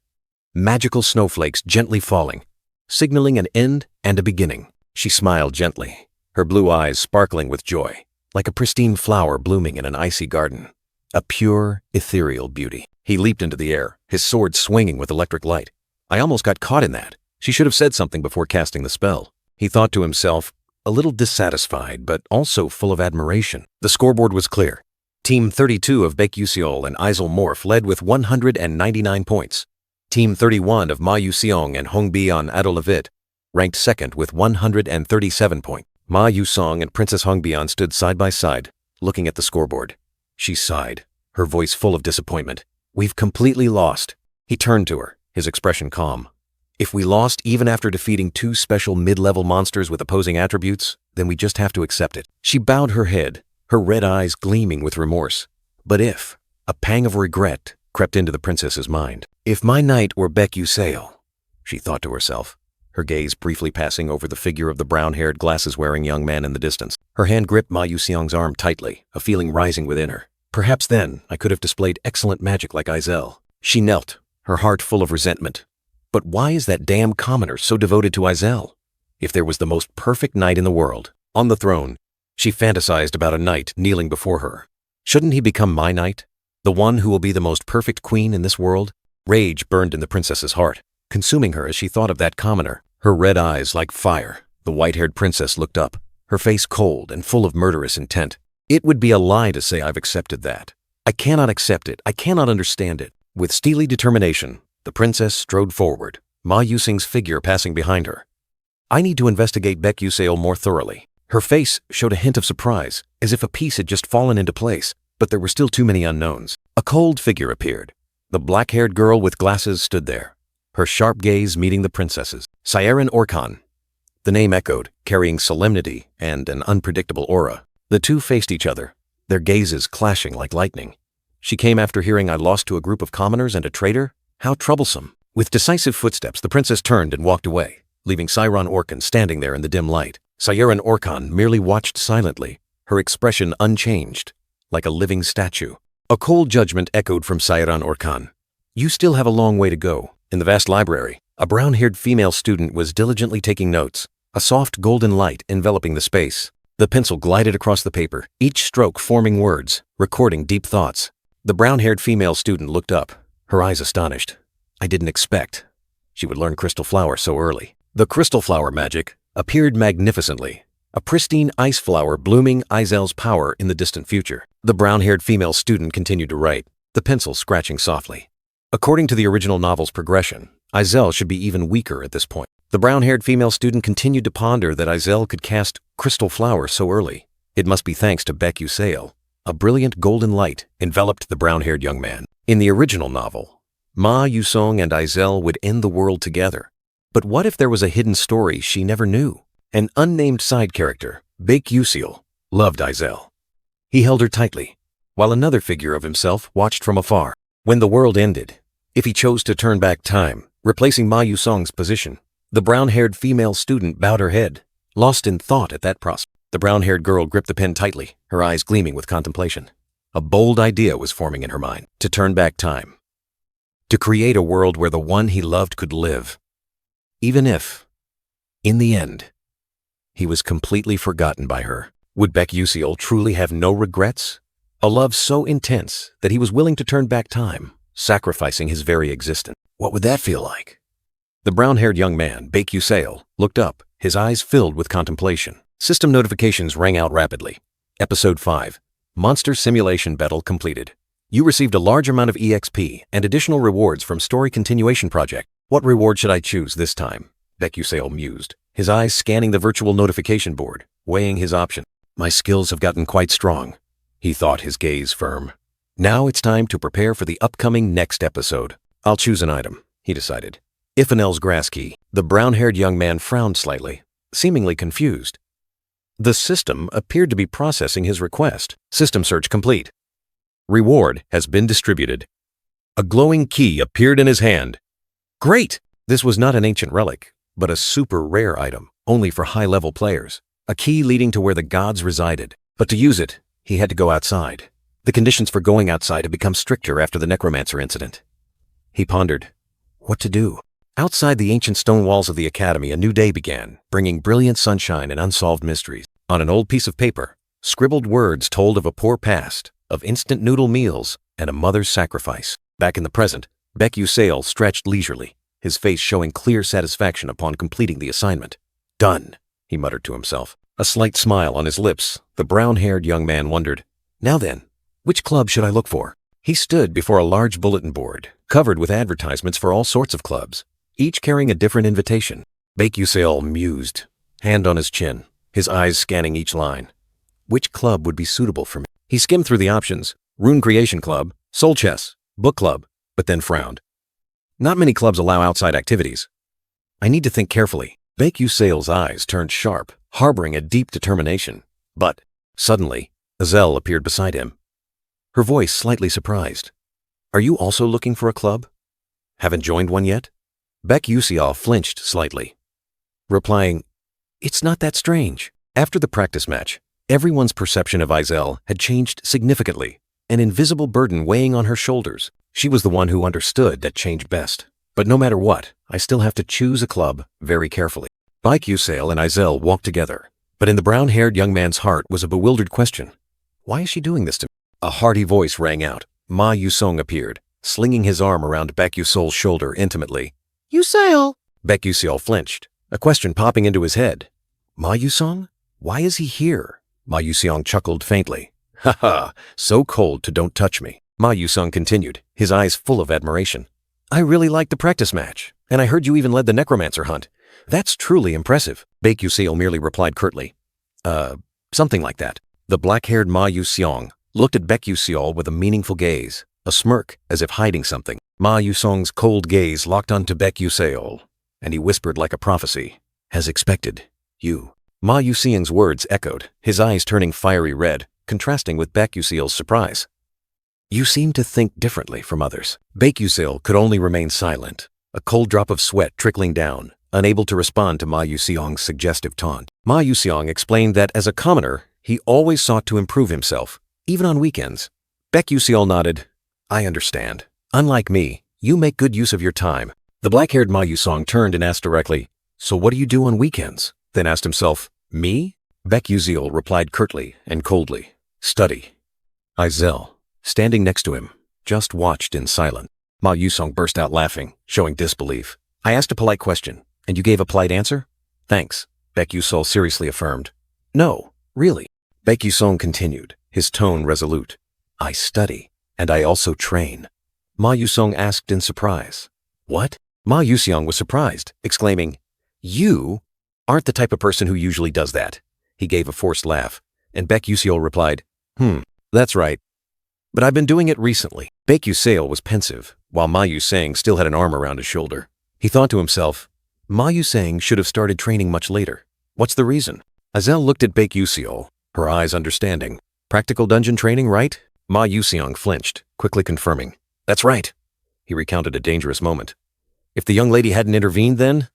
magical snowflakes gently falling, signaling an end and a beginning. She smiled gently, her blue eyes sparkling with joy, like a pristine flower blooming in an icy garden. A pure, ethereal beauty. He leaped into the air, his sword swinging with electric light. I almost got caught in that. She should have said something before casting the spell. He thought to himself, a little dissatisfied, but also full of admiration. The scoreboard was clear. Team 32 of Baek Yuseol and Izel Morph led with 199 points. Team 31 of Ma Yuseong and Hongbyan Adolevit ranked second with 137 points. Ma Yusong and Princess Hongbyan stood side by side, looking at the scoreboard. She sighed, her voice full of disappointment. We've completely lost. He turned to her, his expression calm. If we lost even after defeating 2 special mid-level monsters with opposing attributes, then we just have to accept it. She bowed her head, her red eyes gleaming with remorse. But if, a pang of regret crept into the princess's mind. If my knight were Baek Yuseol, she thought to herself, her gaze briefly passing over the figure of the brown-haired, glasses-wearing young man in the distance. Her hand gripped Ma Yuseong's arm tightly, a feeling rising within her. Perhaps then I could have displayed excellent magic like Izel. She knelt, her heart full of resentment. But why is that damn commoner so devoted to Izel? If there was the most perfect knight in the world, on the throne, she fantasized about a knight kneeling before her. Shouldn't he become my knight? The one who will be the most perfect queen in this world? Rage burned in the princess's heart, consuming her as she thought of that commoner. Her red eyes like fire, the white-haired princess looked up, her face cold and full of murderous intent. It would be a lie to say I've accepted that. I cannot accept it. I cannot understand it. With steely determination, the princess strode forward, Ma Yusing's figure passing behind her. I need to investigate Baek Yuseo more thoroughly. Her face showed a hint of surprise, as if a piece had just fallen into place, but there were still too many unknowns. A cold figure appeared. The black-haired girl with glasses stood there, her sharp gaze meeting the princess's. Siren Orkan. The name echoed, carrying solemnity and an unpredictable aura. The two faced each other, their gazes clashing like lightning. She came after hearing I lost to a group of commoners and a traitor? How troublesome. With decisive footsteps, the princess turned and walked away, leaving Siren Orkan standing there in the dim light. Siren Orkan merely watched silently, her expression unchanged, like a living statue. A cold judgment echoed from Siren Orkan. You still have a long way to go. In the vast library, a brown-haired female student was diligently taking notes, a soft golden light enveloping the space. The pencil glided across the paper, each stroke forming words, recording deep thoughts. The brown-haired female student looked up, her eyes astonished. I didn't expect she would learn crystal flower so early. The crystal flower magic appeared magnificently, a pristine ice flower blooming Izel's power in the distant future. The brown-haired female student continued to write, the pencil scratching softly. According to the original novel's progression, Izel should be even weaker at this point. The brown-haired female student continued to ponder that Izel could cast crystal flower so early. It must be thanks to Baek Yuseo. A brilliant golden light enveloped the brown-haired young man. In the original novel, Ma Yusong and Izel would end the world together. But what if there was a hidden story she never knew? An unnamed side character, Baek Yuseo, loved Izel. He held her tightly, while another figure of himself watched from afar. When the world ended, if he chose to turn back time, replacing Ma Yusong's position, the brown-haired female student bowed her head, lost in thought at that prospect. The brown-haired girl gripped the pen tightly, her eyes gleaming with contemplation. A bold idea was forming in her mind, to turn back time. To create a world where the one he loved could live. Even if, in the end, he was completely forgotten by her. Would Baek Yuseo truly have no regrets? A love so intense that he was willing to turn back time, sacrificing his very existence. What would that feel like? The brown-haired young man, Baek Yuseo, looked up, his eyes filled with contemplation. System notifications rang out rapidly. Episode 5. Monster Simulation Battle completed. You received a large amount of EXP and additional rewards from Story Continuation Project. What reward should I choose this time? Baek Yuseo mused, his eyes scanning the virtual notification board, weighing his options. My skills have gotten quite strong, he thought, his gaze firm. Now it's time to prepare for the upcoming next episode. I'll choose an item, he decided. Iffanel's grass key. The brown-haired young man frowned slightly, seemingly confused. The system appeared to be processing his request. System search complete. Reward has been distributed. A glowing key appeared in his hand. Great! This was not an ancient relic, but a super rare item, only for high-level players. A key leading to where the gods resided. But to use it, he had to go outside. The conditions for going outside had become stricter after the necromancer incident. He pondered what to do. Outside the ancient stone walls of the academy, a new day began, bringing brilliant sunshine and unsolved mysteries. On an old piece of paper, scribbled words told of a poor past, of instant noodle meals, and a mother's sacrifice. Back in the present, Baek Yuseo stretched leisurely, his face showing clear satisfaction upon completing the assignment. Done, he muttered to himself, a slight smile on his lips. The brown-haired young man wondered, now then, which club should I look for? He stood before a large bulletin board, covered with advertisements for all sorts of clubs, each carrying a different invitation. Baek Yuseo mused, hand on his chin, his eyes scanning each line. Which club would be suitable for me? He skimmed through the options, Rune Creation Club, Soul Chess, Book Club, but then frowned. Not many clubs allow outside activities. I need to think carefully. Baek Yuseo's eyes turned sharp, harboring a deep determination. But, suddenly, Izel appeared beside him. Her voice slightly surprised. Are you also looking for a club? Haven't joined one yet? Baek Yuseo flinched slightly, replying, it's not that strange. After the practice match, everyone's perception of Izel had changed significantly, an invisible burden weighing on her shoulders. She was the one who understood that change best. But no matter what, I still have to choose a club very carefully. Baek Yuseo and Izel walked together, but in the brown-haired young man's heart was a bewildered question. Why is she doing this to me? A hearty voice rang out. Ma Yusong appeared, slinging his arm around Baek Yuseo's shoulder intimately. Yuseo! Baek Yuseo flinched, a question popping into his head. Ma Yusong? Why is he here? Ma Yusong chuckled faintly. Haha, so cold to don't touch me. Ma Yusung continued, his eyes full of admiration. I really liked the practice match, and I heard you even led the necromancer hunt. That's truly impressive. Baek Yuseol merely replied curtly. Something like that. The black-haired Ma Yuseong looked at Baek Yuseol with a meaningful gaze, a smirk as if hiding something. Ma Yusong's cold gaze locked onto Baek Yuseol, and he whispered like a prophecy. As expected, you. Ma Yuseong's words echoed, his eyes turning fiery red, contrasting with Baek Yuseol's surprise. You seem to think differently from others. Baek Yuseol could only remain silent, a cold drop of sweat trickling down, unable to respond to Ma Yuseong's suggestive taunt. Ma Yuseong explained that as a commoner, he always sought to improve himself, even on weekends. Baek Yuseol nodded. I understand. Unlike me, you make good use of your time. The black-haired Ma Yusong turned and asked directly, So what do you do on weekends? Then asked himself, Me? Baek Yuseol replied curtly and coldly, Study. Izel, standing next to him, just watched in silence. Ma Yusong burst out laughing, showing disbelief. I asked a polite question, and you gave a polite answer? Thanks, Baek Yuseol seriously affirmed. No, really. Baek Yusong continued, his tone resolute. I study, and I also train. Ma Yusong asked in surprise. What? Ma Yuseong was surprised, exclaiming, You aren't the type of person who usually does that. He gave a forced laugh, and Baek Yuseol replied, That's right. But I've been doing it recently. Baek Yuseol was pensive, while Ma Yusang still had an arm around his shoulder. He thought to himself, Ma Yusang should have started training much later. What's the reason? Izel looked at Baek Yuseol, her eyes understanding. Practical dungeon training, right? Ma Yuseong flinched, quickly confirming. That's right. He recounted a dangerous moment. If the young lady hadn't intervened then,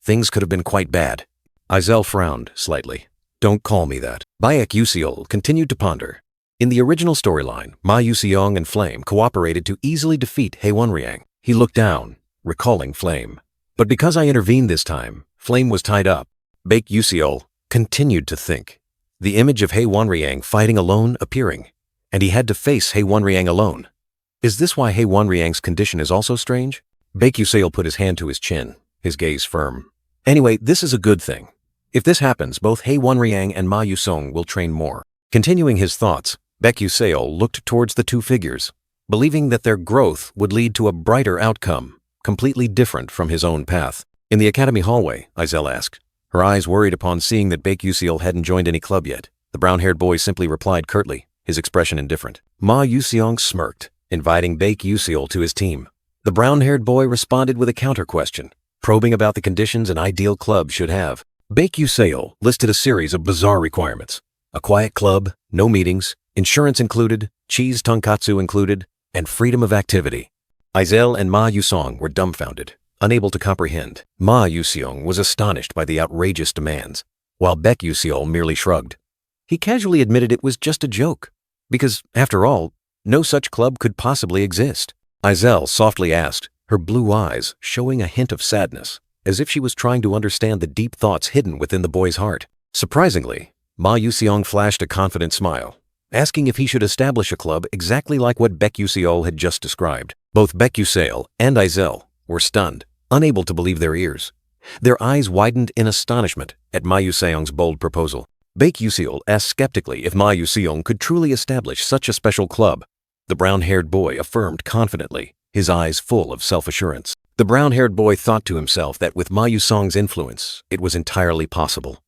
things could have been quite bad. Izel frowned slightly. Don't call me that. Baek Yuseol continued to ponder. In the original storyline, Ma Yuseong and Flame cooperated to easily defeat Hei Wonriang. He looked down, recalling Flame. But because I intervened this time, Flame was tied up. Baek Yuseol continued to think. The image of Hei Wonriang fighting alone appearing, and he had to face Hei Wonriang alone. Is this why Hei Wonriang's condition is also strange? Baek Yuseol put his hand to his chin, his gaze firm. Anyway, this is a good thing. If this happens, both Hei Wonriang and Ma Yusong will train more. Continuing his thoughts, Baek Yuseol looked towards the two figures, believing that their growth would lead to a brighter outcome, completely different from his own path. In the academy hallway, Izel asked, her eyes worried upon seeing that Baek Yuseol hadn't joined any club yet. The brown-haired boy simply replied curtly, his expression indifferent. Ma Yuseong smirked, inviting Baek Yuseol to his team. The brown-haired boy responded with a counter-question, probing about the conditions an ideal club should have. Baek Yuseol listed a series of bizarre requirements. A quiet club, no meetings, insurance included, cheese tonkatsu included, and freedom of activity. Izel and Ma Yusong were dumbfounded, unable to comprehend. Ma Yuseong was astonished by the outrageous demands, while Baek Yuseol merely shrugged. He casually admitted it was just a joke, because, after all, no such club could possibly exist. Izel softly asked, her blue eyes showing a hint of sadness, as if she was trying to understand the deep thoughts hidden within the boy's heart. Surprisingly, Ma Yuseong flashed a confident smile, asking if he should establish a club exactly like what Baek Yuseol had just described. Both Baek Yuseol and Izel were stunned, unable to believe their ears. Their eyes widened in astonishment at Ma Yuseong's bold proposal. Baek Yuseol asked skeptically if Ma Yuseong could truly establish such a special club. The brown-haired boy affirmed confidently, his eyes full of self-assurance. The brown-haired boy thought to himself that with Ma Yusong's influence, it was entirely possible.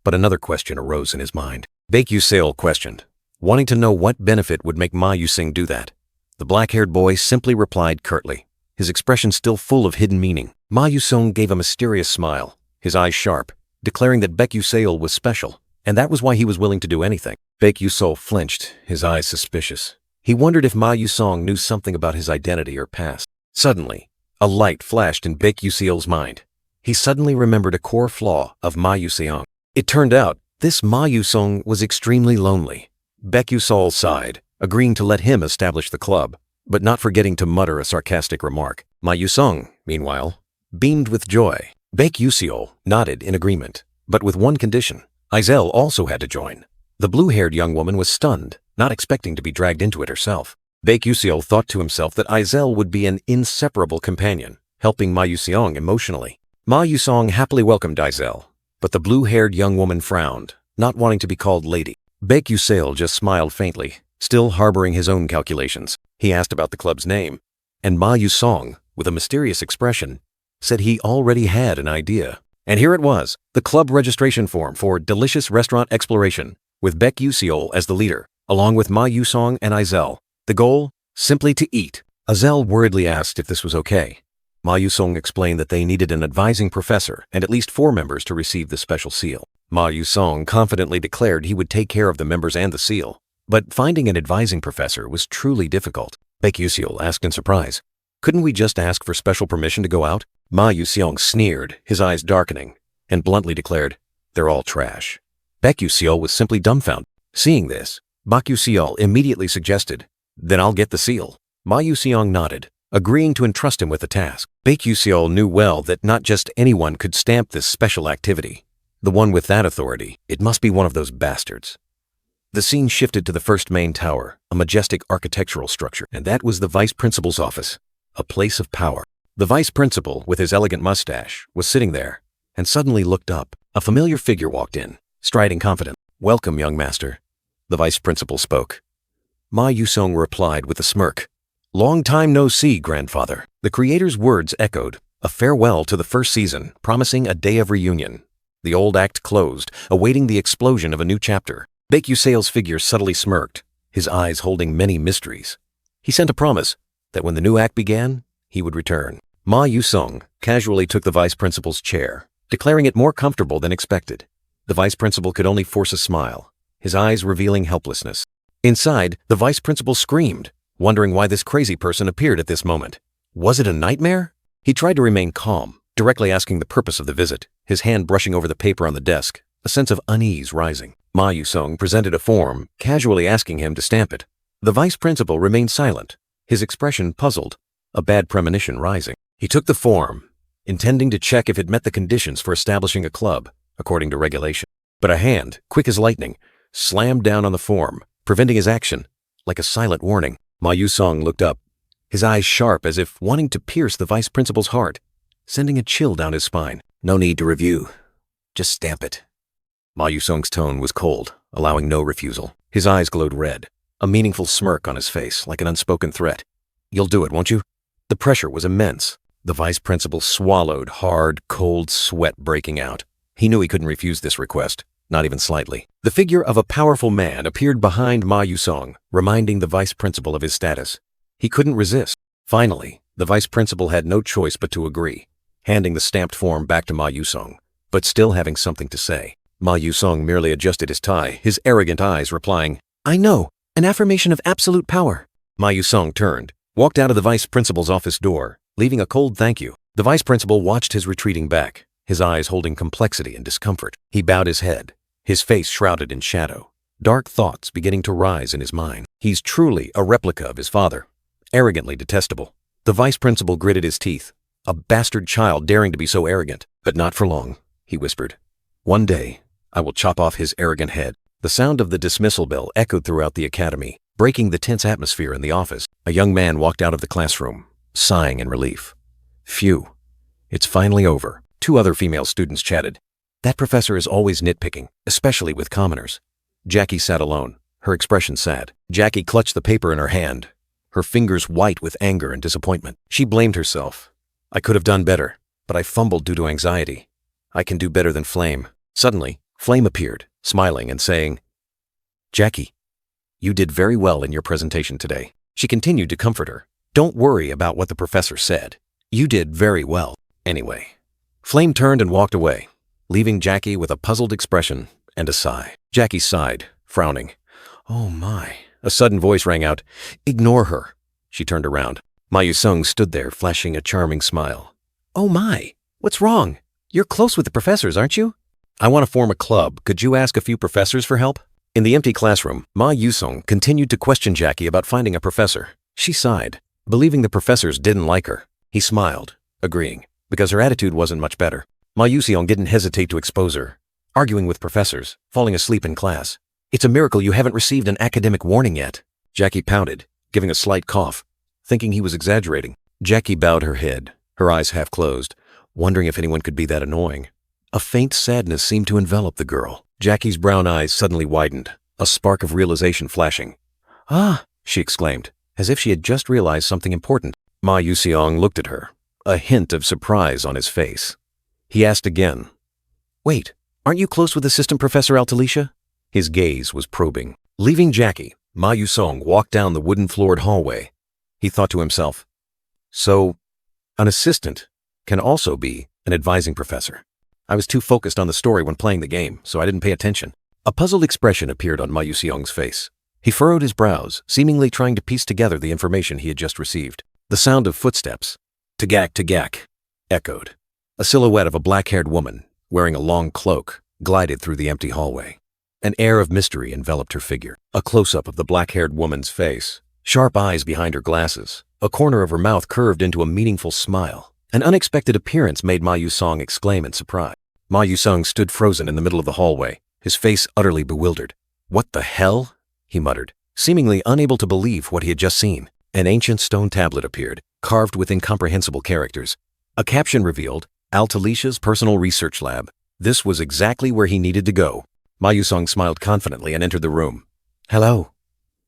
But another question arose in his mind. Baek Yuseol questioned, wanting to know what benefit would make Ma Yusong do that. The black-haired boy simply replied curtly, his expression still full of hidden meaning. Ma Yusong gave a mysterious smile, his eyes sharp, declaring that Baek Yuseol was special, and that was why he was willing to do anything. Baek Yuseol flinched, his eyes suspicious. He wondered if Ma Yusong knew something about his identity or past. Suddenly, a light flashed in Baek Yuseol's mind. He suddenly remembered a core flaw of Ma Yuseong. It turned out, this Ma Yusong was extremely lonely. Baek Yuseol sighed, agreeing to let him establish the club, but not forgetting to mutter a sarcastic remark. Ma Yusong, meanwhile, beamed with joy. Baek Yuseol nodded in agreement, but with one condition. Izel also had to join. The blue-haired young woman was stunned, not expecting to be dragged into it herself. Baek Yuseol thought to himself that Izel would be an inseparable companion, helping Ma Yuseong emotionally. Ma Yusong happily welcomed Izel, but the blue-haired young woman frowned, not wanting to be called lady. Baek Yuseol just smiled faintly, Still harboring his own calculations, he asked about the club's name, and Ma Yusong, with a mysterious expression, said he already had an idea. And here it was, the club registration form for Delicious Restaurant Exploration, with Baek Yuseol as the leader, along with Ma Yusong and Izel. The goal? Simply to eat. Izel worriedly asked if this was okay. Ma Yusong explained that they needed an advising professor and at least 4 members to receive the special seal. Ma Yusong confidently declared he would take care of the members and the seal. But finding an advising professor was truly difficult. Baek Yuseol asked in surprise, "Couldn't we just ask for special permission to go out?" Ma Yuseong sneered, his eyes darkening, and bluntly declared, "They're all trash." Baek Yuseol was simply dumbfounded. Seeing this, Baek Yuseol immediately suggested, "Then I'll get the seal." Ma Yuseong nodded, agreeing to entrust him with the task. Baek Yuseol knew well that not just anyone could stamp this special activity. The one with that authority, it must be one of those bastards. The scene shifted to the first main tower, a majestic architectural structure, and that was the vice principal's office, a place of power. The vice principal, with his elegant mustache, was sitting there, and suddenly looked up. A familiar figure walked in, striding confident. "Welcome, young master," the vice principal spoke. Ma Yusong replied with a smirk. "Long time no see, grandfather." The creator's words echoed, a farewell to the first season, promising a day of reunion. The old act closed, awaiting the explosion of a new chapter. Baek Yuseol's figure subtly smirked, his eyes holding many mysteries. He sent a promise that when the new act began, he would return. Ma Yusong casually took the vice principal's chair, declaring it more comfortable than expected. The vice principal could only force a smile, his eyes revealing helplessness. Inside, the vice principal screamed, wondering why this crazy person appeared at this moment. Was it a nightmare? He tried to remain calm, directly asking the purpose of the visit, his hand brushing over the paper on the desk, a sense of unease rising. Ma Yusong presented a form, casually asking him to stamp it. The vice principal remained silent, his expression puzzled, a bad premonition rising. He took the form, intending to check if it met the conditions for establishing a club, according to regulation. But a hand, quick as lightning, slammed down on the form, preventing his action, like a silent warning. Ma Yusong looked up, his eyes sharp as if wanting to pierce the vice principal's heart, sending a chill down his spine. "No need to review. Just stamp it." Ma Yusong's tone was cold, allowing no refusal. His eyes glowed red, a meaningful smirk on his face like an unspoken threat. "You'll do it, won't you?" The pressure was immense. The vice principal swallowed, hard, cold sweat breaking out. He knew he couldn't refuse this request, not even slightly. The figure of a powerful man appeared behind Ma Yusong, reminding the vice principal of his status. He couldn't resist. Finally, the vice principal had no choice but to agree, handing the stamped form back to Ma Yusong, but still having something to say. Ma Yusong merely adjusted his tie, his arrogant eyes replying, "I know, an affirmation of absolute power." Ma Yusong turned, walked out of the vice principal's office door, leaving a cold thank you. The vice principal watched his retreating back, his eyes holding complexity and discomfort. He bowed his head, his face shrouded in shadow, dark thoughts beginning to rise in his mind. He's truly a replica of his father, arrogantly detestable. The vice principal gritted his teeth, a bastard child daring to be so arrogant. "But not for long," he whispered. "One day, I will chop off his arrogant head." The sound of the dismissal bell echoed throughout the academy, breaking the tense atmosphere in the office. A young man walked out of the classroom, sighing in relief. "Phew, it's finally over." 2 other female students chatted. "That professor is always nitpicking, especially with commoners." Jackie sat alone, her expression sad. Jackie clutched the paper in her hand, her fingers white with anger and disappointment. She blamed herself. "I could have done better, but I fumbled due to anxiety. I can do better than Flame." Suddenly, Flame appeared, smiling and saying, "Jackie, you did very well in your presentation today." She continued to comfort her. "Don't worry about what the professor said. You did very well, anyway." Flame turned and walked away, leaving Jackie with a puzzled expression and a sigh. Jackie sighed, frowning. "Oh my." A sudden voice rang out, "Ignore her." She turned around. Ma Yusong stood there, flashing a charming smile. "Oh my, what's wrong? You're close with the professors, aren't you?" "I want to form a club. Could you ask a few professors for help?" In the empty classroom, Ma Yusong continued to question Jackie about finding a professor. She sighed, believing the professors didn't like her. He smiled, agreeing, because her attitude wasn't much better. Ma Yusong didn't hesitate to expose her, arguing with professors, falling asleep in class. "It's a miracle you haven't received an academic warning yet." Jackie pouted, giving a slight cough, thinking he was exaggerating. Jackie bowed her head, her eyes half closed, wondering if anyone could be that annoying. A faint sadness seemed to envelop the girl. Jackie's brown eyes suddenly widened, a spark of realization flashing. Ah, she exclaimed, as if she had just realized something important. Ma Yuseong looked at her, a hint of surprise on his face. He asked again, "Wait, aren't you close with Assistant Professor Altalicia?" His gaze was probing. Leaving Jackie, Ma Yusong walked down the wooden-floored hallway. He thought to himself, so, an assistant can also be an advising professor. I was too focused on the story when playing the game, so I didn't pay attention. A puzzled expression appeared on Ma Yuseong's face. He furrowed his brows, seemingly trying to piece together the information he had just received. The sound of footsteps, tagak, echoed. A silhouette of a black-haired woman, wearing a long cloak, glided through the empty hallway. An air of mystery enveloped her figure. A close-up of the black-haired woman's face, sharp eyes behind her glasses, a corner of her mouth curved into a meaningful smile. An unexpected appearance made Ma Yusong exclaim in surprise. Ma Yusong stood frozen in the middle of the hallway, his face utterly bewildered. "What the hell?" he muttered, seemingly unable to believe what he had just seen. An ancient stone tablet appeared, carved with incomprehensible characters. A caption revealed, "Altalicia's personal research lab." This was exactly where he needed to go. Ma Yusong smiled confidently and entered the room. "Hello,"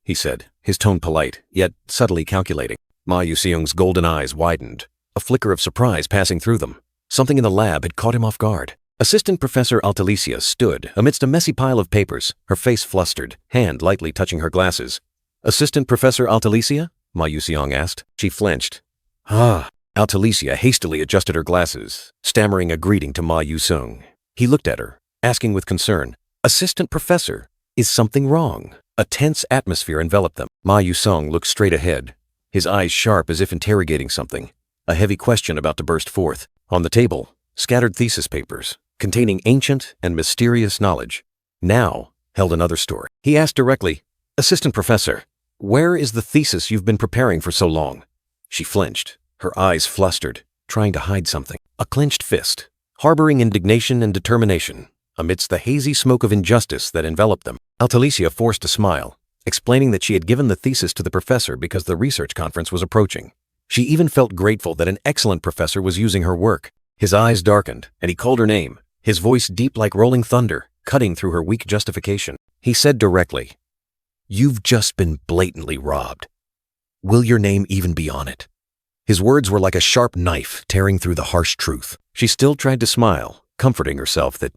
he said, his tone polite, yet subtly calculating. Ma Yuseong's golden eyes widened, a flicker of surprise passing through them. Something in the lab had caught him off guard. Assistant Professor Altalicia stood amidst a messy pile of papers, her face flustered, hand lightly touching her glasses. "Assistant Professor Altalicia?" Ma Yuseong asked. She flinched. "Ah." Altalicia hastily adjusted her glasses, stammering a greeting to Ma Yusong. He looked at her, asking with concern, "Assistant Professor, is something wrong?" A tense atmosphere enveloped them. Ma Yusong looked straight ahead, his eyes sharp as if interrogating something, a heavy question about to burst forth. On the table, scattered thesis papers, containing ancient and mysterious knowledge, now held another story. He asked directly, "Assistant Professor, where is the thesis you've been preparing for so long?" She flinched, her eyes flustered, trying to hide something. A clenched fist, harboring indignation and determination, amidst the hazy smoke of injustice that enveloped them. Altalicia forced a smile, explaining that she had given the thesis to the professor because the research conference was approaching. She even felt grateful that an excellent professor was using her work. His eyes darkened, and he called her name, his voice deep like rolling thunder, cutting through her weak justification. He said directly, "You've just been blatantly robbed. Will your name even be on it?" His words were like a sharp knife tearing through the harsh truth. She still tried to smile, comforting herself that,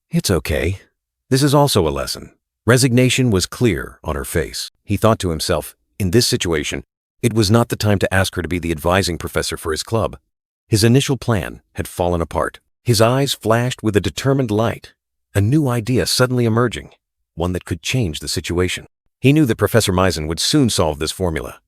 "It's okay. This is also a lesson." Resignation was clear on her face. He thought to himself, in this situation, it was not the time to ask her to be the advising professor for his club. His initial plan had fallen apart. His eyes flashed with a determined light, a new idea suddenly emerging, one that could change the situation. He knew that Professor Misen would soon solve this formula.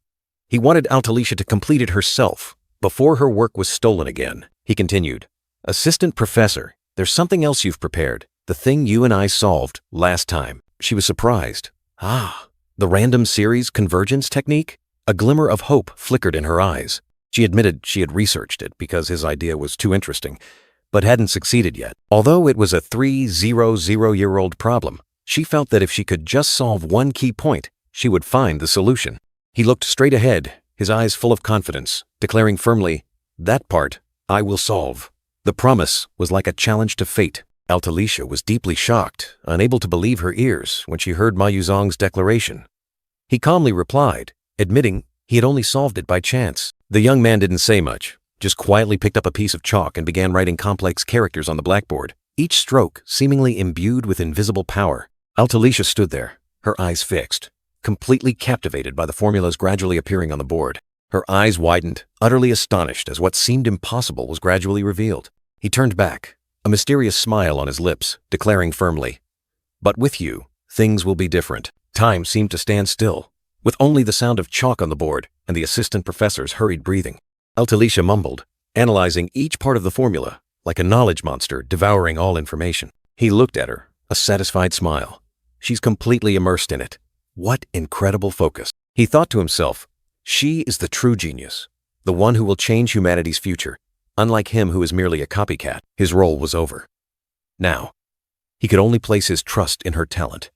He wanted Altalicia to complete it herself, before her work was stolen again. He continued, "Assistant Professor, there's something else you've prepared, the thing you and I solved last time." She was surprised. "Ah, the random series convergence technique?" A glimmer of hope flickered in her eyes. She admitted she had researched it because his idea was too interesting, but hadn't succeeded yet. Although it was a 300-year-old problem, she felt that if she could just solve one key point, she would find the solution. He looked straight ahead, his eyes full of confidence, declaring firmly, "That part, I will solve." The promise was like a challenge to fate. Altalicia was deeply shocked, unable to believe her ears when she heard Ma Yusong's declaration. He calmly replied, admitting he had only solved it by chance. The young man didn't say much, just quietly picked up a piece of chalk and began writing complex characters on the blackboard, each stroke seemingly imbued with invisible power. Altalicia stood there, her eyes fixed, completely captivated by the formulas gradually appearing on the board. Her eyes widened, utterly astonished as what seemed impossible was gradually revealed. He turned back, a mysterious smile on his lips, declaring firmly, "But with you, things will be different." Time seemed to stand still, with only the sound of chalk on the board and the assistant professor's hurried breathing. Altalicia mumbled, analyzing each part of the formula, like a knowledge monster devouring all information. He looked at her, a satisfied smile. She's completely immersed in it. What incredible focus. He thought to himself, she is the true genius, the one who will change humanity's future, unlike him who is merely a copycat. His role was over. Now, he could only place his trust in her talent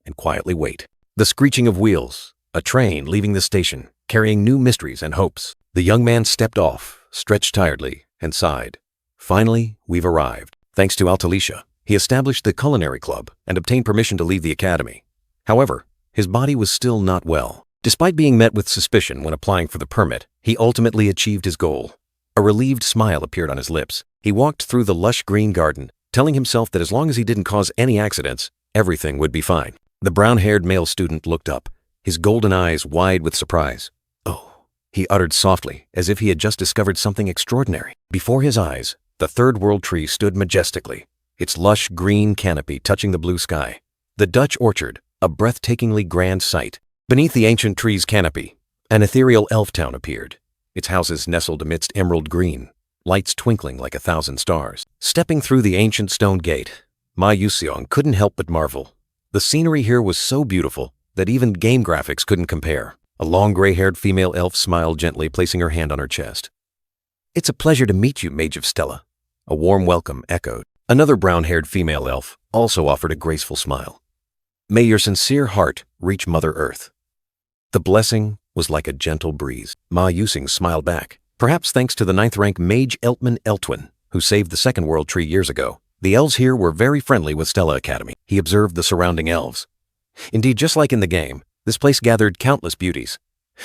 and quietly wait. The screeching of wheels, a train leaving the station, carrying new mysteries and hopes. The young man stepped off, stretched tiredly, and sighed. "Finally, we've arrived." Thanks to Altalicia, he established the culinary club and obtained permission to leave the academy. However, his body was still not well. Despite being met with suspicion when applying for the permit, he ultimately achieved his goal. A relieved smile appeared on his lips. He walked through the lush green garden, telling himself that as long as he didn't cause any accidents, everything would be fine. The brown-haired male student looked up, his golden eyes wide with surprise. "Oh," he uttered softly, as if he had just discovered something extraordinary. Before his eyes, the third world tree stood majestically, its lush green canopy touching the blue sky. The Dutch orchard, a breathtakingly grand sight. Beneath the ancient tree's canopy, an ethereal elf town appeared, its houses nestled amidst emerald green, lights twinkling like 1,000 stars. Stepping through the ancient stone gate, Ma Yuseong couldn't help but marvel. The scenery here was so beautiful that even game graphics couldn't compare. A long gray-haired female elf smiled gently, placing her hand on her chest. "It's a pleasure to meet you, Mage of Stella." A warm welcome echoed. Another brown-haired female elf also offered a graceful smile. "May your sincere heart reach Mother Earth." The blessing was like a gentle breeze. Ma Yusing smiled back. Perhaps thanks to the 9th-rank Mage Eltman Eltwin, who saved the second world tree years ago. The elves here were very friendly with Stella Academy. He observed the surrounding elves. Indeed, just like in the game, this place gathered countless beauties.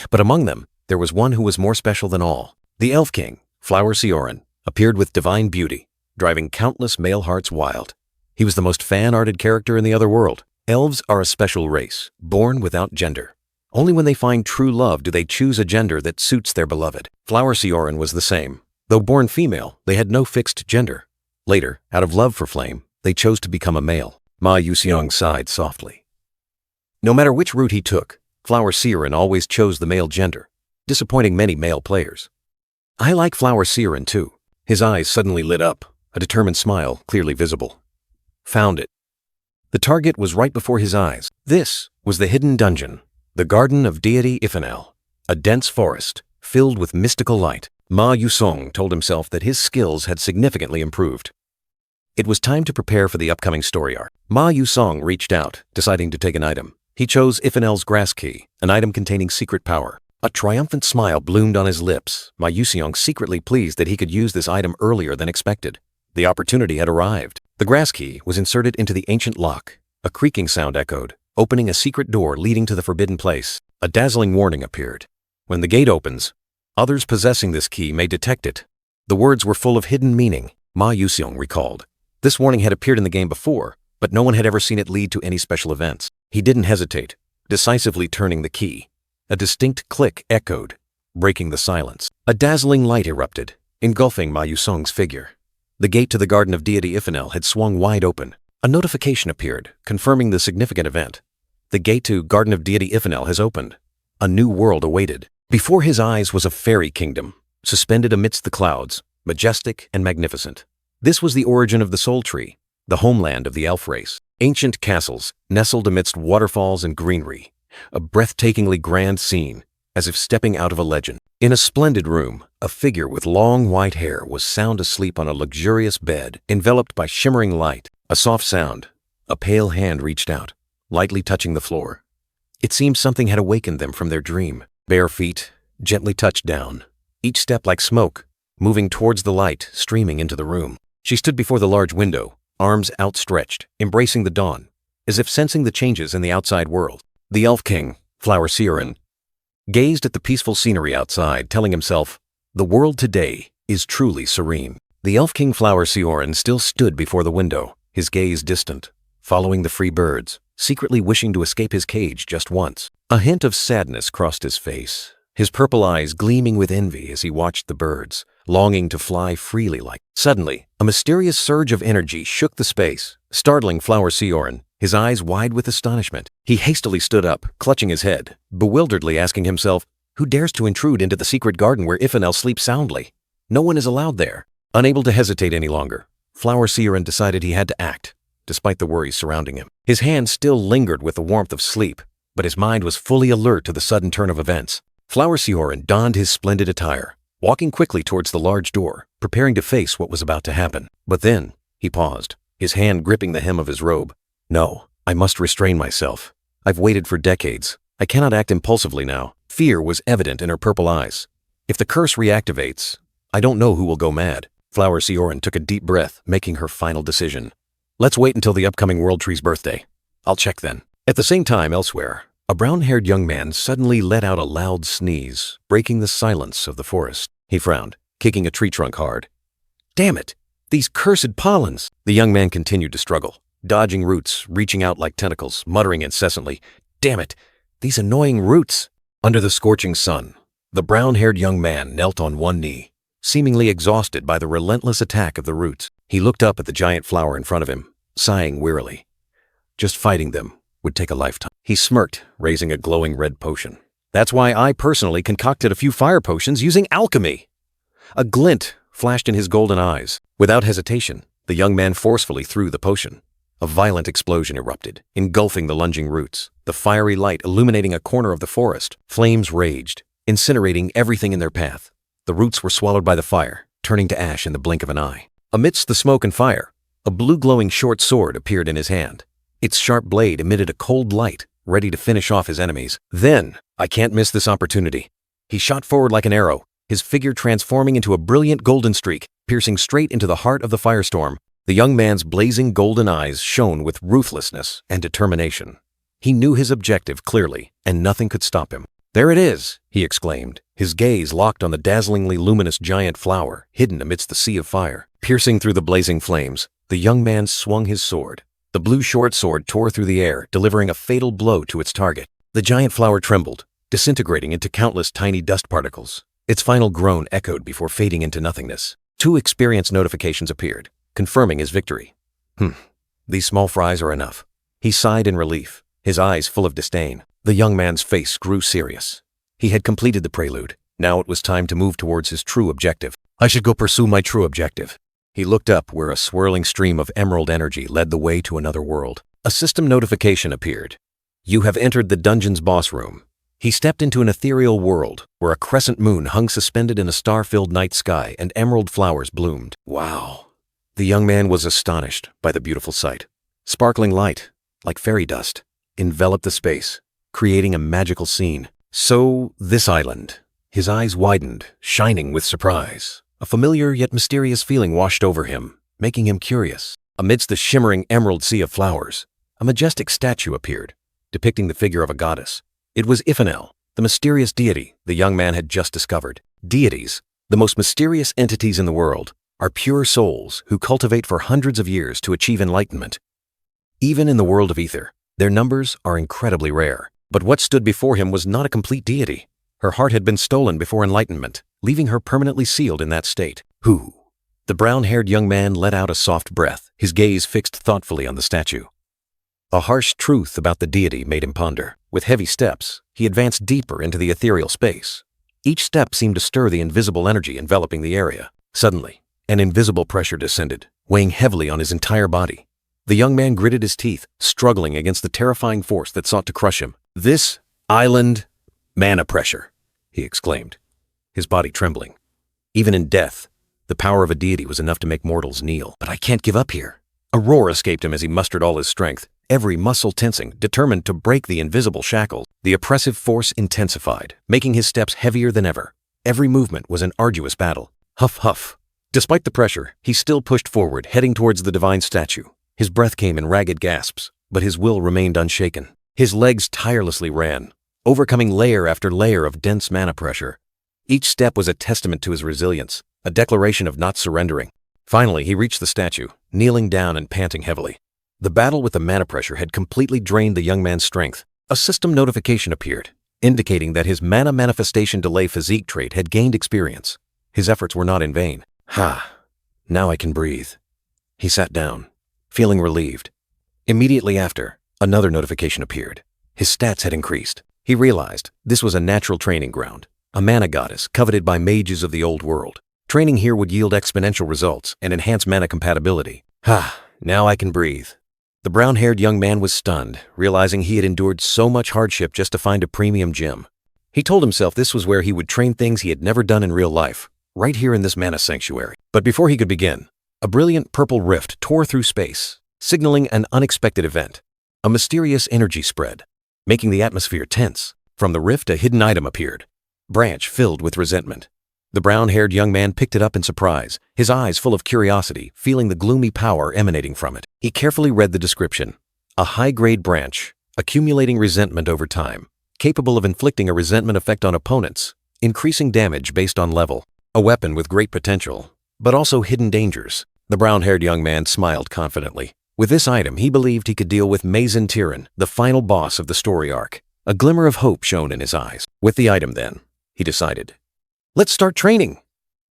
But among them, there was one who was more special than all. The Elf King, Flower Sioran, appeared with divine beauty, driving countless male hearts wild. He was the most fan-arted character in the other world. Elves are a special race, born without gender. Only when they find true love do they choose a gender that suits their beloved. Flower Sioran was the same. Though born female, they had no fixed gender. Later, out of love for Flame, they chose to become a male. Ma Yuseong sighed softly. No matter which route he took, Flower Sioran always chose the male gender, disappointing many male players. "I like Flower Sioran too." His eyes suddenly lit up, a determined smile clearly visible. Found it. The target was right before his eyes. This was the hidden dungeon, the Garden of Deity Iphanel, a dense forest filled with mystical light. Ma Yusong told himself that his skills had significantly improved. It was time to prepare for the upcoming story arc. Ma Yusong reached out, deciding to take an item. He chose Iphanel's grass key, an item containing secret power. A triumphant smile bloomed on his lips, Ma Yuseong secretly pleased that he could use this item earlier than expected. The opportunity had arrived. The grass key was inserted into the ancient lock. A creaking sound echoed, opening a secret door leading to the forbidden place. A dazzling warning appeared. When the gate opens, others possessing this key may detect it. The words were full of hidden meaning, Ma Yuseong recalled. This warning had appeared in the game before, but no one had ever seen it lead to any special events. He didn't hesitate, decisively turning the key. A distinct click echoed, breaking the silence. A dazzling light erupted, engulfing Ma Yusong's figure. The gate to the Garden of Deity Iphanel had swung wide open. A notification appeared, confirming the significant event. The gate to Garden of Deity Iphanel has opened. A new world awaited. Before his eyes was a fairy kingdom, suspended amidst the clouds, majestic and magnificent. This was the origin of the Soul Tree, the homeland of the elf race. Ancient castles nestled amidst waterfalls and greenery, a breathtakingly grand scene, as if stepping out of a legend. In a splendid room, a figure with long white hair was sound asleep on a luxurious bed, enveloped by shimmering light. A soft sound, a pale hand reached out, lightly touching the floor. It seemed something had awakened them from their dream. Bare feet gently touched down, each step like smoke, moving towards the light streaming into the room. She stood before the large window, arms outstretched, embracing the dawn, as if sensing the changes in the outside world. The Elf King, Flower Sioran, gazed at the peaceful scenery outside, telling himself, "The world today is truly serene." The Elf King Flower Sioran still stood before the window, his gaze distant, following the free birds, secretly wishing to escape his cage just once. A hint of sadness crossed his face, his purple eyes gleaming with envy as he watched the birds, longing to fly freely like. Suddenly, a mysterious surge of energy shook the space, startling Flower Sioran, his eyes wide with astonishment. He hastily stood up, clutching his head, bewilderedly asking himself, who dares to intrude into the secret garden where Iphanel sleeps soundly? No one is allowed there. Unable to hesitate any longer, Flower Sioran decided he had to act, despite the worries surrounding him. His hands still lingered with the warmth of sleep, but his mind was fully alert to the sudden turn of events. Flower Sioran donned his splendid attire, walking quickly towards the large door, preparing to face what was about to happen. But then, he paused, his hand gripping the hem of his robe. "No, I must restrain myself. I've waited for decades. I cannot act impulsively now." Fear was evident in her purple eyes. If the curse reactivates, I don't know who will go mad. Flower Sioran took a deep breath, making her final decision. "Let's wait until the upcoming World Tree's birthday. I'll check then." At the same time elsewhere, A brown-haired young man suddenly let out a loud sneeze, breaking the silence of the forest. He frowned, kicking a tree trunk hard. "Damn it! These cursed pollens!" The young man continued to struggle, dodging roots, reaching out like tentacles, muttering incessantly, "Damn it! These annoying roots!" Under the scorching sun, the brown-haired young man knelt on one knee, seemingly exhausted by the relentless attack of the roots. He looked up at the giant flower in front of him, sighing wearily. Just fighting them would take a lifetime. He smirked, raising a glowing red potion. "That's why I personally concocted a few fire potions using alchemy." A glint flashed in his golden eyes. Without hesitation, the young man forcefully threw the potion. A violent explosion erupted, engulfing the lunging roots, the fiery light illuminating a corner of the forest. Flames raged, incinerating everything in their path. The roots were swallowed by the fire, turning to ash in the blink of an eye. Amidst the smoke and fire, a blue glowing short sword appeared in his hand. Its sharp blade emitted a cold light, ready to finish off his enemies. Then, "I can't miss this opportunity." He shot forward like an arrow, his figure transforming into a brilliant golden streak, piercing straight into the heart of the firestorm. The young man's blazing golden eyes shone with ruthlessness and determination. He knew his objective clearly, and nothing could stop him. "There it is!" he exclaimed, his gaze locked on the dazzlingly luminous giant flower hidden amidst the sea of fire. Piercing through the blazing flames, the young man swung his sword. The blue short sword tore through the air, delivering a fatal blow to its target. The giant flower trembled, disintegrating into countless tiny dust particles. Its final groan echoed before fading into nothingness. 2 experience notifications appeared, confirming his victory. These small fries are enough. He sighed in relief, his eyes full of disdain. The young man's face grew serious. He had completed the prelude. Now it was time to move towards his true objective. "I should go pursue my true objective." He looked up where a swirling stream of emerald energy led the way to another world. A system notification appeared. "You have entered the dungeon's boss room." He stepped into an ethereal world where a crescent moon hung suspended in a star-filled night sky and emerald flowers bloomed. Wow! The young man was astonished by the beautiful sight. Sparkling light, like fairy dust, enveloped the space, creating a magical scene. So, this island. His eyes widened, shining with surprise. A familiar yet mysterious feeling washed over him, making him curious. Amidst the shimmering emerald sea of flowers, a majestic statue appeared, depicting the figure of a goddess. It was Iphanel, the mysterious deity the young man had just discovered. Deities, the most mysterious entities in the world, are pure souls who cultivate for hundreds of years to achieve enlightenment. Even in the world of ether, their numbers are incredibly rare. But what stood before him was not a complete deity. Her heart had been stolen before enlightenment, leaving her permanently sealed in that state. "Who?" The brown-haired young man let out a soft breath, his gaze fixed thoughtfully on the statue. A harsh truth about the deity made him ponder. With heavy steps, he advanced deeper into the ethereal space. Each step seemed to stir the invisible energy enveloping the area. Suddenly, an invisible pressure descended, weighing heavily on his entire body. The young man gritted his teeth, struggling against the terrifying force that sought to crush him. "This island mana pressure," he exclaimed, his body trembling. Even in death, the power of a deity was enough to make mortals kneel. "But I can't give up here." A roar escaped him as he mustered all his strength, every muscle tensing, determined to break the invisible shackles. The oppressive force intensified, making his steps heavier than ever. Every movement was an arduous battle. Huff, huff. Despite the pressure, he still pushed forward, heading towards the divine statue. His breath came in ragged gasps, but his will remained unshaken. His legs tirelessly ran, overcoming layer after layer of dense mana pressure. Each step was a testament to his resilience, a declaration of not surrendering. Finally, he reached the statue, kneeling down and panting heavily. The battle with the mana pressure had completely drained the young man's strength. A system notification appeared, indicating that his mana manifestation delay physique trait had gained experience. His efforts were not in vain. Now I can breathe. He sat down, feeling relieved. Immediately after, another notification appeared. His stats had increased. He realized this was a natural training ground, a mana goddess coveted by mages of the old world. Training here would yield exponential results and enhance mana compatibility. Now I can breathe. The brown-haired young man was stunned, realizing he had endured so much hardship just to find a premium gym. He told himself this was where he would train things he had never done in real life, right here in this mana sanctuary. But before he could begin, a brilliant purple rift tore through space, signaling an unexpected event. A mysterious energy spread, making the atmosphere tense. From the rift, a hidden item appeared, branch filled with resentment. The brown-haired young man picked it up in surprise, his eyes full of curiosity, feeling the gloomy power emanating from it. He carefully read the description. A high-grade branch, accumulating resentment over time, capable of inflicting a resentment effect on opponents, increasing damage based on level. A weapon with great potential, but also hidden dangers. The brown-haired young man smiled confidently. With this item, he believed he could deal with Misen, the final boss of the story arc. A glimmer of hope shone in his eyes. With the item then, he decided, let's start training.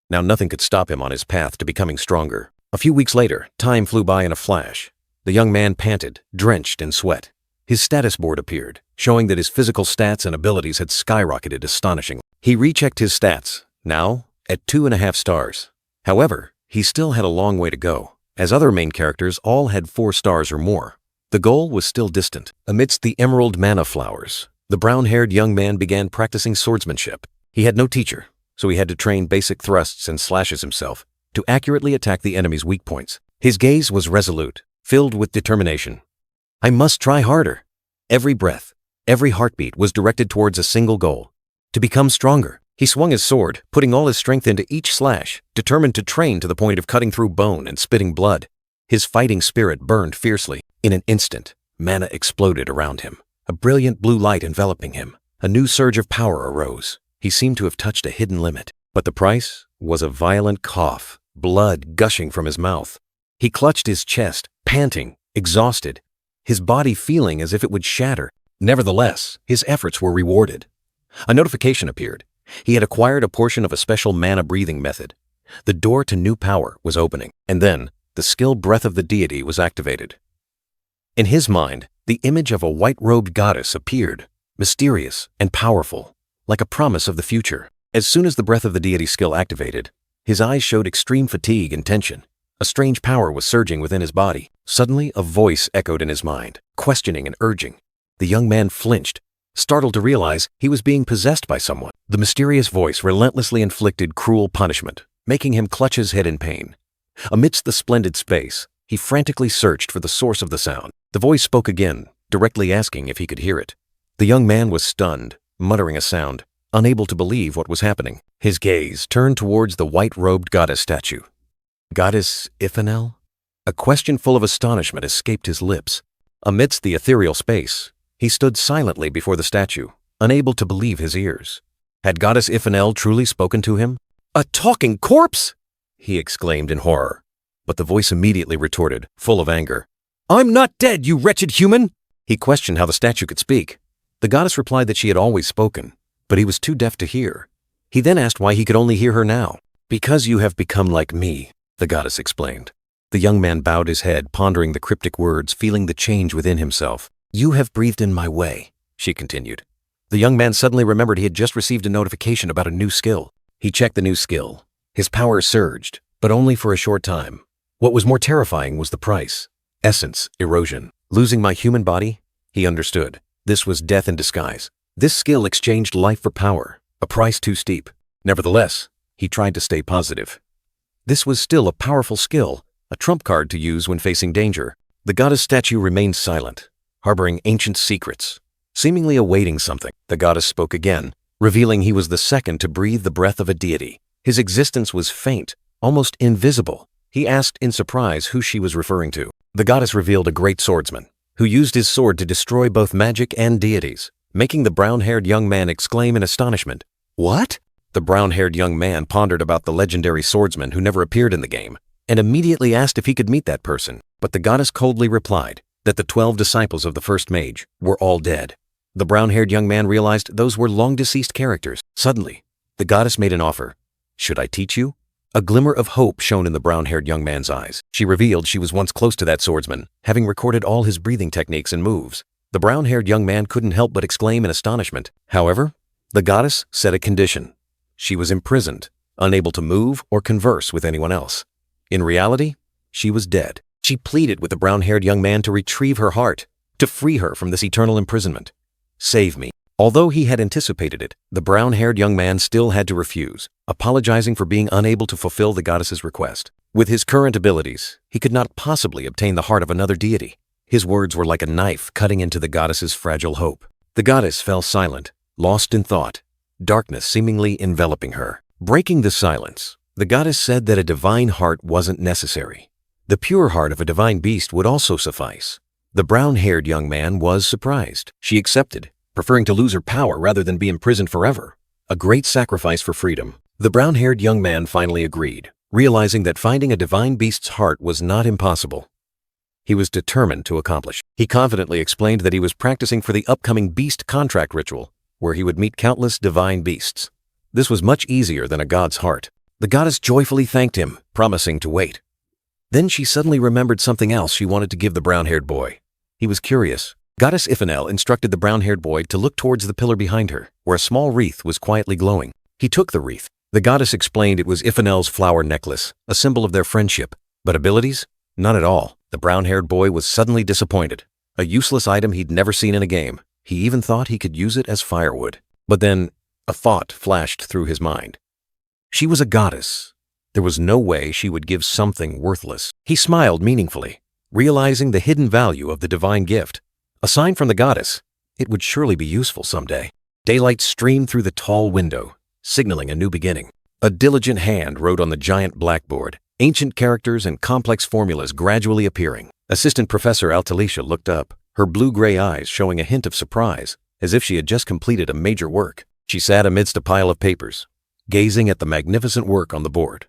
Now nothing could stop him on his path to becoming stronger. A few weeks later, time flew by in a flash. The young man panted, drenched in sweat. His status board appeared, showing that his physical stats and abilities had skyrocketed astonishingly. He rechecked his stats, now at 2.5 stars. However, he still had a long way to go, as other main characters all had 4 stars or more. The goal was still distant. Amidst the emerald manna flowers, the brown-haired young man began practicing swordsmanship. He had no teacher, so he had to train basic thrusts and slashes himself to accurately attack the enemy's weak points. His gaze was resolute, filled with determination. I must try harder. Every breath, every heartbeat was directed towards a single goal: to become stronger. He swung his sword, putting all his strength into each slash, determined to train to the point of cutting through bone and spitting blood. His fighting spirit burned fiercely. In an instant, mana exploded around him, a brilliant blue light enveloping him. A new surge of power arose. He seemed to have touched a hidden limit. But the price was a violent cough, blood gushing from his mouth. He clutched his chest, panting, exhausted, his body feeling as if it would shatter. Nevertheless, his efforts were rewarded. A notification appeared. He had acquired a portion of a special mana breathing method. The door to new power was opening, and then the skill breath of the deity was activated. In his mind, the image of a white-robed goddess appeared, mysterious and powerful, like a promise of the future. As soon as the breath of the deity skill activated, his eyes showed extreme fatigue and tension. A strange power was surging within his body. Suddenly, a voice echoed in his mind, questioning and urging. The young man flinched, startled to realize he was being possessed by someone. The mysterious voice relentlessly inflicted cruel punishment, making him clutch his head in pain. Amidst the splendid space, he frantically searched for the source of the sound. The voice spoke again, directly asking if he could hear it. The young man was stunned, muttering a sound, unable to believe what was happening. His gaze turned towards the white-robed goddess statue. Goddess Iphanel? A question full of astonishment escaped his lips. Amidst the ethereal space, he stood silently before the statue, unable to believe his ears. Had Goddess Iphanel truly spoken to him? A talking corpse! He exclaimed in horror. But the voice immediately retorted, full of anger. I'm not dead, you wretched human! He questioned how the statue could speak. The goddess replied that she had always spoken, but he was too deaf to hear. He then asked why he could only hear her now. Because you have become like me, the goddess explained. The young man bowed his head, pondering the cryptic words, feeling the change within himself. You have breathed in my way, she continued. The young man suddenly remembered he had just received a notification about a new skill. He checked the new skill. His power surged, but only for a short time. What was more terrifying was the price. Essence erosion. Losing my human body? He understood. This was death in disguise. This skill exchanged life for power, a price too steep. Nevertheless, he tried to stay positive. This was still a powerful skill, a trump card to use when facing danger. The goddess statue remained silent, harboring ancient secrets, seemingly awaiting something. The goddess spoke again, revealing he was the second to breathe the breath of a deity. His existence was faint, almost invisible. He asked in surprise who she was referring to. The goddess revealed a great swordsman, who used his sword to destroy both magic and deities, making the brown-haired young man exclaim in astonishment. What? The brown-haired young man pondered about the legendary swordsman who never appeared in the game, and immediately asked if he could meet that person. But the goddess coldly replied that the 12 disciples of the first mage were all dead. The brown-haired young man realized those were long-deceased characters. Suddenly, the goddess made an offer. Should I teach you? A glimmer of hope shone in the brown-haired young man's eyes. She revealed she was once close to that swordsman, having recorded all his breathing techniques and moves. The brown-haired young man couldn't help but exclaim in astonishment. However, the goddess set a condition. She was imprisoned, unable to move or converse with anyone else. In reality, she was dead. She pleaded with the brown-haired young man to retrieve her heart, to free her from this eternal imprisonment. Save me. Although he had anticipated it, the brown-haired young man still had to refuse, apologizing for being unable to fulfill the goddess's request. With his current abilities, he could not possibly obtain the heart of another deity. His words were like a knife cutting into the goddess's fragile hope. The goddess fell silent, lost in thought, darkness seemingly enveloping her. Breaking the silence, the goddess said that a divine heart wasn't necessary. The pure heart of a divine beast would also suffice. The brown-haired young man was surprised. She accepted, preferring to lose her power rather than be imprisoned forever. A great sacrifice for freedom. The brown-haired young man finally agreed, realizing that finding a divine beast's heart was not impossible. He was determined to accomplish. He confidently explained that he was practicing for the upcoming beast contract ritual, where he would meet countless divine beasts. This was much easier than a god's heart. The goddess joyfully thanked him, promising to wait. Then she suddenly remembered something else she wanted to give the brown-haired boy. He was curious. Goddess Iphanel instructed the brown-haired boy to look towards the pillar behind her, where a small wreath was quietly glowing. He took the wreath. The goddess explained it was Iphanel's flower necklace, a symbol of their friendship. But abilities? None at all. The brown-haired boy was suddenly disappointed. A useless item he'd never seen in a game. He even thought he could use it as firewood. But then, a thought flashed through his mind. She was a goddess. There was no way she would give something worthless. He smiled meaningfully, realizing the hidden value of the divine gift. A sign from the goddess. It would surely be useful someday. Daylight streamed through the tall window, signaling a new beginning. A diligent hand wrote on the giant blackboard, ancient characters and complex formulas gradually appearing. Assistant Professor Altalicia looked up, her blue-gray eyes showing a hint of surprise, as if she had just completed a major work. She sat amidst a pile of papers, gazing at the magnificent work on the board.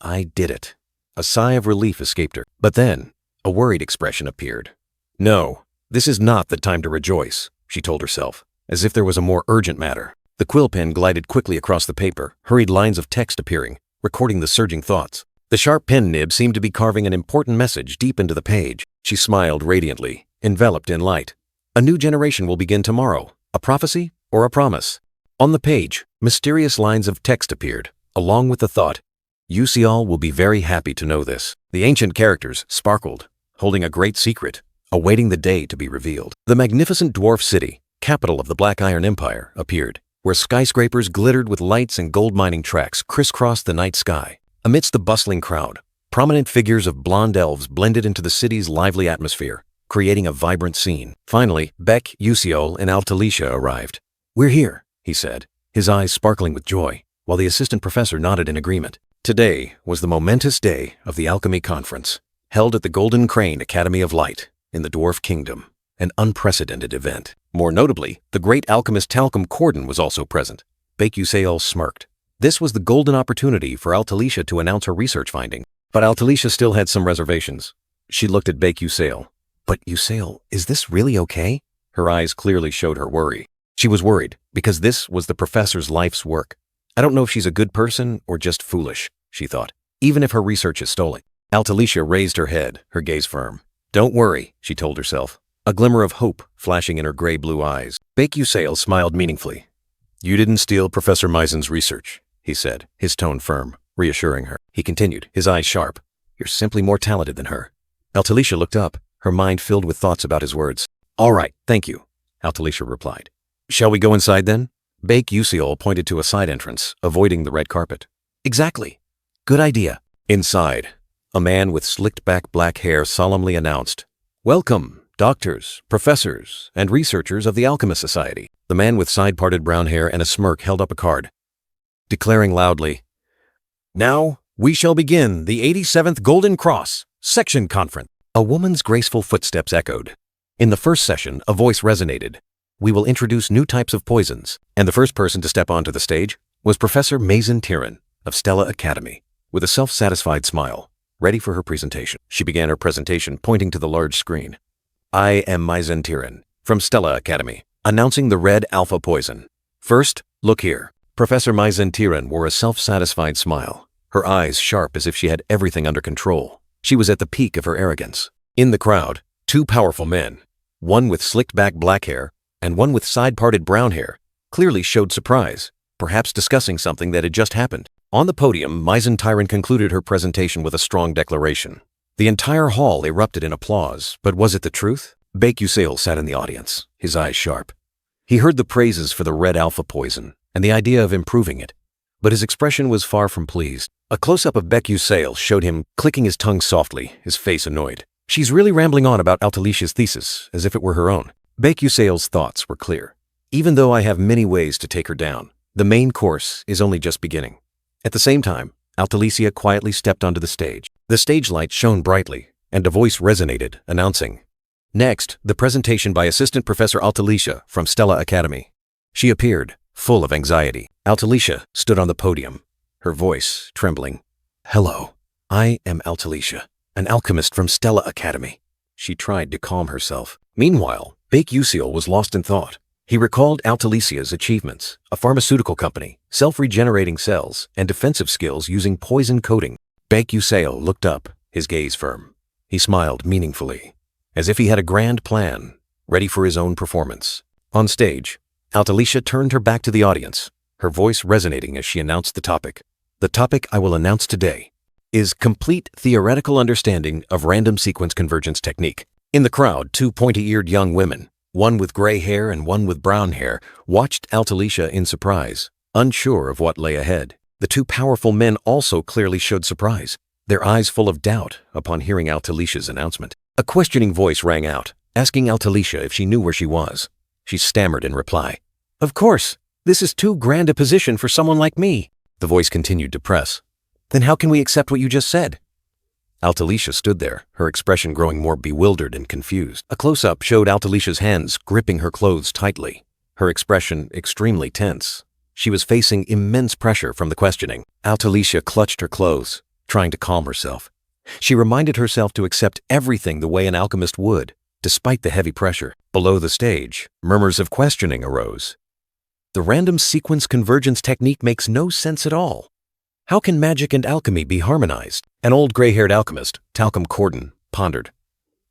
I did it. A sigh of relief escaped her. But then, a worried expression appeared. No, this is not the time to rejoice, she told herself, as if there was a more urgent matter. The quill pen glided quickly across the paper, hurried lines of text appearing, recording the surging thoughts. The sharp pen nib seemed to be carving an important message deep into the page. She smiled radiantly, enveloped in light. A new generation will begin tomorrow. A prophecy or a promise? On the page, mysterious lines of text appeared, along with the thought, Usial will be very happy to know this. The ancient characters sparkled, holding a great secret, awaiting the day to be revealed. The magnificent dwarf city, capital of the Black Iron Empire, appeared, where skyscrapers glittered with lights and gold mining tracks crisscrossed the night sky. Amidst the bustling crowd, prominent figures of blonde elves blended into the city's lively atmosphere, creating a vibrant scene. Finally, Beck, Usiol, and Altalicia arrived. We're here, he said, his eyes sparkling with joy, while the assistant professor nodded in agreement. Today was the momentous day of the Alchemy Conference, held at the Golden Crane Academy of Light in the Dwarf Kingdom, an unprecedented event. More notably, the great alchemist Talcum Corden was also present. Beck Usiol smirked. This was the golden opportunity for Altalicia to announce her research finding. But Altalicia still had some reservations. She looked at Beck Usiol. But Usiol, is this really okay? Her eyes clearly showed her worry. She was worried because this was the professor's life's work. I don't know if she's a good person or just foolish, she thought, even if her research is stolen. Altalicia raised her head, her gaze firm. Don't worry, she told herself, a glimmer of hope flashing in her gray-blue eyes. Beck Usiol smiled meaningfully. You didn't steal Professor Misen's research, he said, his tone firm, reassuring her. He continued, his eyes sharp. You're simply more talented than her. Altalicia looked up, her mind filled with thoughts about his words. All right, thank you, Altalicia replied. Shall we go inside then? Beck Usiol pointed to a side entrance, avoiding the red carpet. Exactly. Good idea. Inside, a man with slicked-back black hair solemnly announced, Welcome, doctors, professors, and researchers of the Alchemist Society. The man with side-parted brown hair and a smirk held up a card, declaring loudly, Now, we shall begin the 87th Golden Cross Section Conference. A woman's graceful footsteps echoed. In the first session, a voice resonated. We will introduce new types of poisons. And the first person to step onto the stage was Professor Misen of Stella Academy. With a self-satisfied smile, ready for her presentation, she began her presentation pointing to the large screen. I am Misen from Stella Academy, announcing the red alpha poison. First, look here. Professor Misen wore a self-satisfied smile, her eyes sharp as if she had everything under control. She was at the peak of her arrogance. In the crowd, two powerful men, one with slicked-back black hair and one with side-parted brown hair, clearly showed surprise, perhaps discussing something that had just happened. On the podium, Misen concluded her presentation with a strong declaration. The entire hall erupted in applause, but was it the truth? Beck Usiol sat in the audience, his eyes sharp. He heard the praises for the red alpha poison and the idea of improving it, but his expression was far from pleased. A close-up of Beck Usiol showed him clicking his tongue softly, his face annoyed. She's really rambling on about Altalicia's thesis, as if it were her own. Beck Usiol's thoughts were clear. Even though I have many ways to take her down, the main course is only just beginning. At the same time, Altalicia quietly stepped onto the stage. The stage light shone brightly, and a voice resonated, announcing, Next, the presentation by Assistant Professor Altalicia from Stella Academy. She appeared, full of anxiety. Altalicia stood on the podium, her voice trembling. "Hello, I am Altalicia, an alchemist from Stella Academy." She tried to calm herself. Meanwhile, Bake Usiel was lost in thought. He recalled Altalicia's achievements, a pharmaceutical company, self-regenerating cells, and defensive skills using poison coating. Bake Usiel looked up, his gaze firm. He smiled meaningfully, as if he had a grand plan, ready for his own performance. On stage, Altalicia turned her back to the audience, her voice resonating as she announced the topic. "The topic I will announce today is complete theoretical understanding of random sequence convergence technique." In the crowd, two pointy-eared young women, one with gray hair and one with brown hair, watched Altalicia in surprise, unsure of what lay ahead. The two powerful men also clearly showed surprise, their eyes full of doubt upon hearing Altalicia's announcement. A questioning voice rang out, asking Altalicia if she knew where she was. She stammered in reply. "Of course, this is too grand a position for someone like me." The voice continued to press. "Then how can we accept what you just said?" Altalicia stood there, her expression growing more bewildered and confused. A close-up showed Altalicia's hands gripping her clothes tightly, her expression extremely tense. She was facing immense pressure from the questioning. Altalicia clutched her clothes, trying to calm herself. She reminded herself to accept everything the way an alchemist would, despite the heavy pressure. Below the stage, murmurs of questioning arose. "The random sequence convergence technique makes no sense at all. How can magic and alchemy be harmonized?" An old gray-haired alchemist, Talcum Corden, pondered.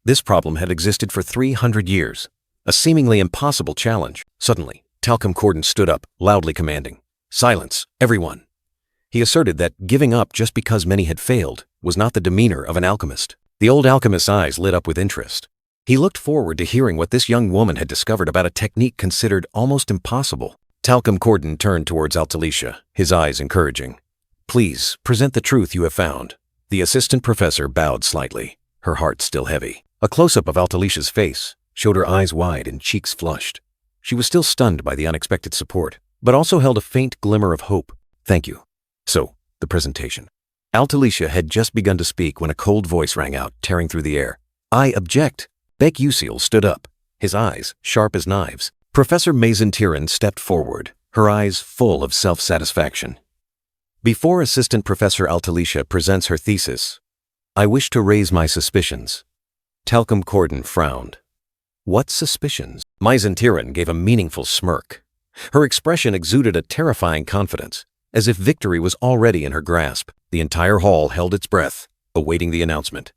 This problem had existed for 300 years, a seemingly impossible challenge. Suddenly, Talcum Corden stood up, loudly commanding, "Silence, everyone." He asserted that giving up just because many had failed was not the demeanor of an alchemist. The old alchemist's eyes lit up with interest. He looked forward to hearing what this young woman had discovered about a technique considered almost impossible. Talcum Corden turned towards Altalicia, his eyes encouraging. "Please, present the truth you have found." The assistant professor bowed slightly, her heart still heavy. A close-up of Altalicia's face showed her eyes wide and cheeks flushed. She was still stunned by the unexpected support, but also held a faint glimmer of hope. "Thank you." So, the presentation. Altalicia had just begun to speak when a cold voice rang out, tearing through the air. "I object." Bake Usiel stood up, his eyes sharp as knives. Professor Misen stepped forward, her eyes full of self-satisfaction. "Before Assistant Professor Altalicia presents her thesis, I wish to raise my suspicions." Talcum Corden frowned. "What suspicions?" Misen gave a meaningful smirk. Her expression exuded a terrifying confidence, as if victory was already in her grasp. The entire hall held its breath, awaiting the announcement.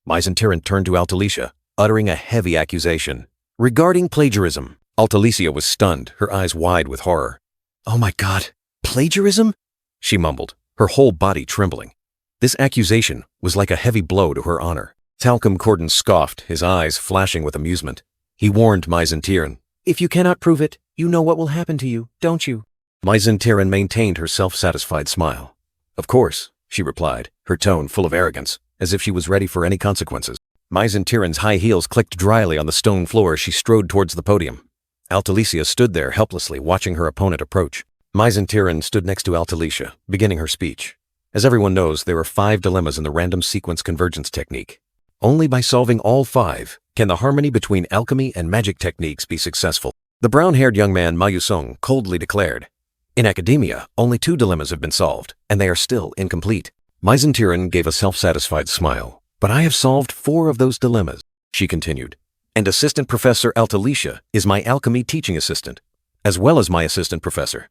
Misen turned to Altalicia, uttering a heavy accusation. "Regarding plagiarism." Altalicia was stunned, her eyes wide with horror. "Oh my God, plagiarism?" she mumbled, her whole body trembling. This accusation was like a heavy blow to her honor. Talcum Corden scoffed, his eyes flashing with amusement. He warned Misen, "If you cannot prove it, you know what will happen to you, don't you?" Misen maintained her self-satisfied smile. "Of course," she replied, her tone full of arrogance, as if she was ready for any consequences. Misen high heels clicked dryly on the stone floor as she strode towards the podium. Altalicia stood there helplessly, watching her opponent approach. Misen stood next to Altalicia, beginning her speech. As everyone knows, there are 5 dilemmas in the random sequence convergence technique. Only by solving all 5 can the harmony between alchemy and magic techniques be successful. The brown-haired young man Ma Yusong coldly declared, "In academia, only 2 dilemmas have been solved, and they are still incomplete." Misen gave a self-satisfied smile. "But I have solved 4 of those dilemmas," she continued. "And Assistant Professor Altalicia is my alchemy teaching assistant, as well as my assistant professor."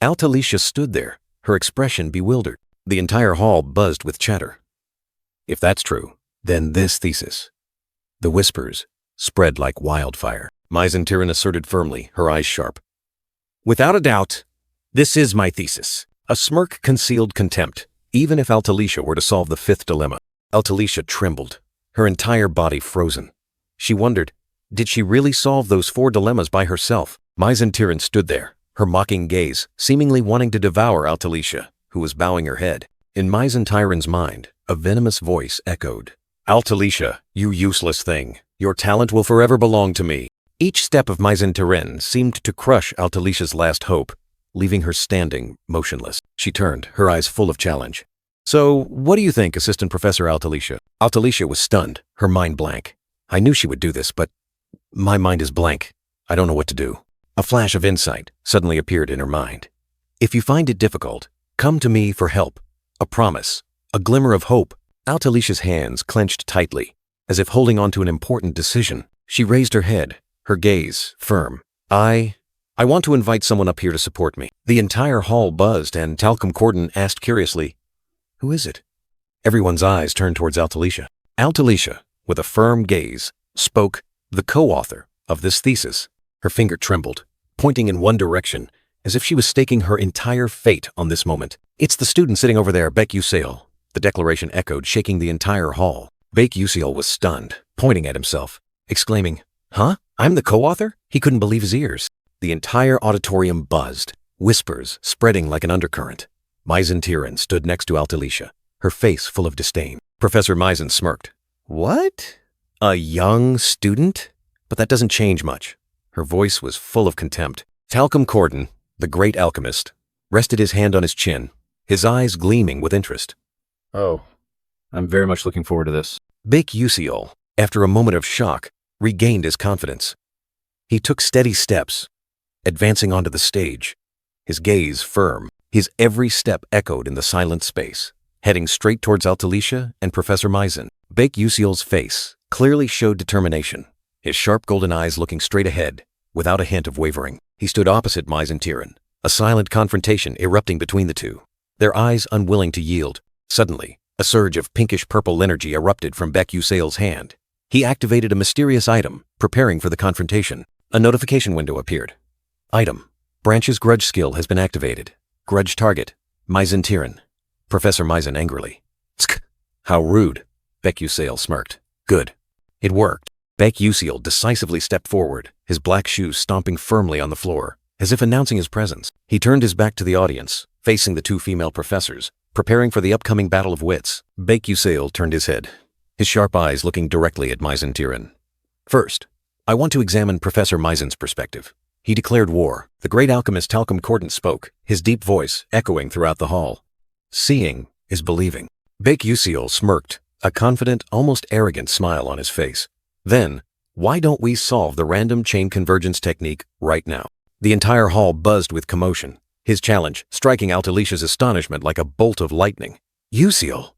Altalicia stood there, her expression bewildered. The entire hall buzzed with chatter. If that's true, then this thesis. The whispers spread like wildfire. Misen asserted firmly, her eyes sharp. "Without a doubt, this is my thesis." A smirk concealed contempt, even if Altalicia were to solve the 5th dilemma. Altalicia trembled, her entire body frozen. She wondered, did she really solve those 4 dilemmas by herself? Misen stood there, her mocking gaze seemingly wanting to devour Altalicia, who was bowing her head. In Misen mind, a venomous voice echoed. "Altalicia, you useless thing. Your talent will forever belong to me." Each step of Misen seemed to crush Altalicia's last hope, leaving her standing, motionless. She turned, her eyes full of challenge. "So, what do you think, Assistant Professor Altalicia?" Altalicia was stunned, her mind blank. I knew she would do this, but my mind is blank. I don't know what to do. A flash of insight suddenly appeared in her mind. If you find it difficult, come to me for help. A promise. A glimmer of hope. Altalicia's hands clenched tightly, as if holding on to an important decision. She raised her head, her gaze firm. I want to invite someone up here to support me. The entire hall buzzed, and Talcum Corden asked curiously, "Who is it?" Everyone's eyes turned towards Altalicia. Altalicia, with a firm gaze, spoke, "The co-author of this thesis." Her finger trembled, pointing in one direction, as if she was staking her entire fate on this moment. "It's the student sitting over there, Bec Usail." The declaration echoed, shaking the entire hall. Bec Usail was stunned, pointing at himself, exclaiming, "Huh? I'm the co-author?" He couldn't believe his ears. The entire auditorium buzzed, whispers spreading like an undercurrent. Misen stood next to Altalicia, her face full of disdain. Professor Misen smirked. "What? A young student? But that doesn't change much." Her voice was full of contempt. Talcum Corden, the great alchemist, rested his hand on his chin, his eyes gleaming with interest. "Oh, I'm very much looking forward to this." Bec Usail, after a moment of shock, regained his confidence. He took steady steps, advancing onto the stage, his gaze firm, his every step echoed in the silent space, heading straight towards Altalicia and Professor Misen. Bec Usail's face clearly showed determination, his sharp golden eyes looking straight ahead, without a hint of wavering. He stood opposite Misen, a silent confrontation erupting between the two, their eyes unwilling to yield. Suddenly, a surge of pinkish-purple energy erupted from Bec Usail's hand. He activated a mysterious item, preparing for the confrontation. A notification window appeared. Item: Branch's grudge skill has been activated. Grudge target: Misen. Professor Misen angrily. "Tsk! How rude." Bec Usail smirked. "Good. It worked." Bec Usail decisively stepped forward, his black shoes stomping firmly on the floor, as if announcing his presence. He turned his back to the audience, facing the two female professors, preparing for the upcoming battle of wits. Bec Usail turned his head, his sharp eyes looking directly at Misen. "First, I want to examine Professor Misen's perspective." He declared war. The great alchemist Talcum Corden spoke, his deep voice echoing throughout the hall. "Seeing is believing." Bec Usail smirked, a confident, almost arrogant smile on his face. "Then, why don't we solve the random chain convergence technique right now?" The entire hall buzzed with commotion, his challenge striking Altalicia's astonishment like a bolt of lightning. "Usail,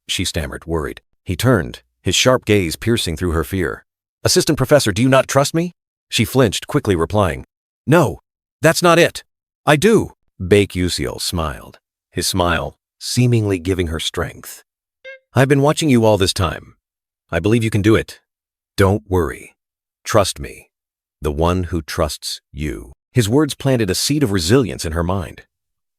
she stammered, worried. He turned, his sharp gaze piercing through her fear. "Assistant Professor, do you not trust me?" She flinched, quickly replying, "No, that's not it. I do." Bec Usail smiled, his smile seemingly giving her strength. "I've been watching you all this time. I believe you can do it. Don't worry. Trust me, the one who trusts you." His words planted a seed of resilience in her mind.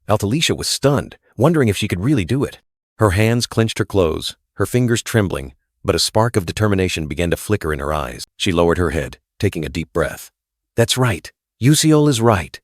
Altalicia was stunned, wondering if she could really do it. Her hands clenched her clothes, her fingers trembling, but a spark of determination began to flicker in her eyes. She lowered her head, taking a deep breath. "That's right. Usail is right."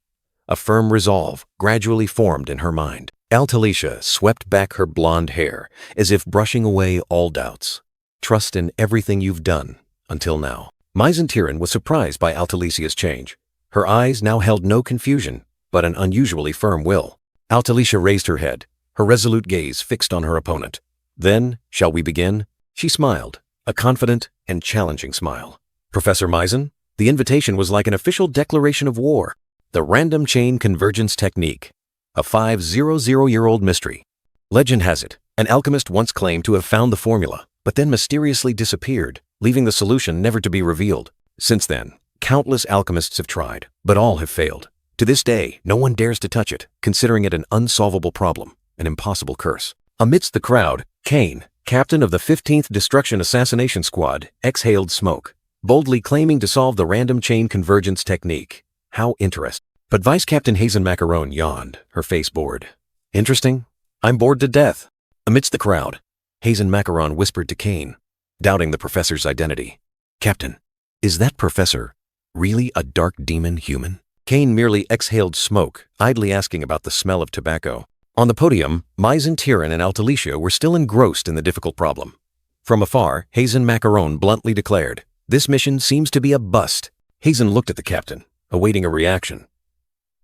A firm resolve gradually formed in her mind. Altalicia swept back her blonde hair, as if brushing away all doubts. "Trust in everything you've done until now." Misen was surprised by Altalicia's change. Her eyes now held no confusion, but an unusually firm will. Altalicia raised her head, her resolute gaze fixed on her opponent. "Then, shall we begin?" She smiled, a confident and challenging smile. "Professor Misen, the invitation was like an official declaration of war. The random chain convergence technique, a 500-year-old mystery. Legend has it, an alchemist once claimed to have found the formula, but then mysteriously disappeared, leaving the solution never to be revealed. Since then, countless alchemists have tried, but all have failed. To this day, no one dares to touch it, considering it an unsolvable problem, an impossible curse." Amidst the crowd, Kane, captain of the 15th Destruction Assassination Squad, exhaled smoke, boldly claiming to solve the random chain convergence technique. How interesting. But Vice Captain Hazen Macaron yawned, her face bored. "Interesting? I'm bored to death." Amidst the crowd, Hazen Macaron whispered to Kane, doubting the professor's identity. "Captain, is that professor really a dark demon human?" Kane merely exhaled smoke, idly asking about the smell of tobacco. On the podium, Misen and Altalicia were still engrossed in the difficult problem. From afar, Hazen Macaron bluntly declared, "This mission seems to be a bust." Hazen looked at the captain, awaiting a reaction.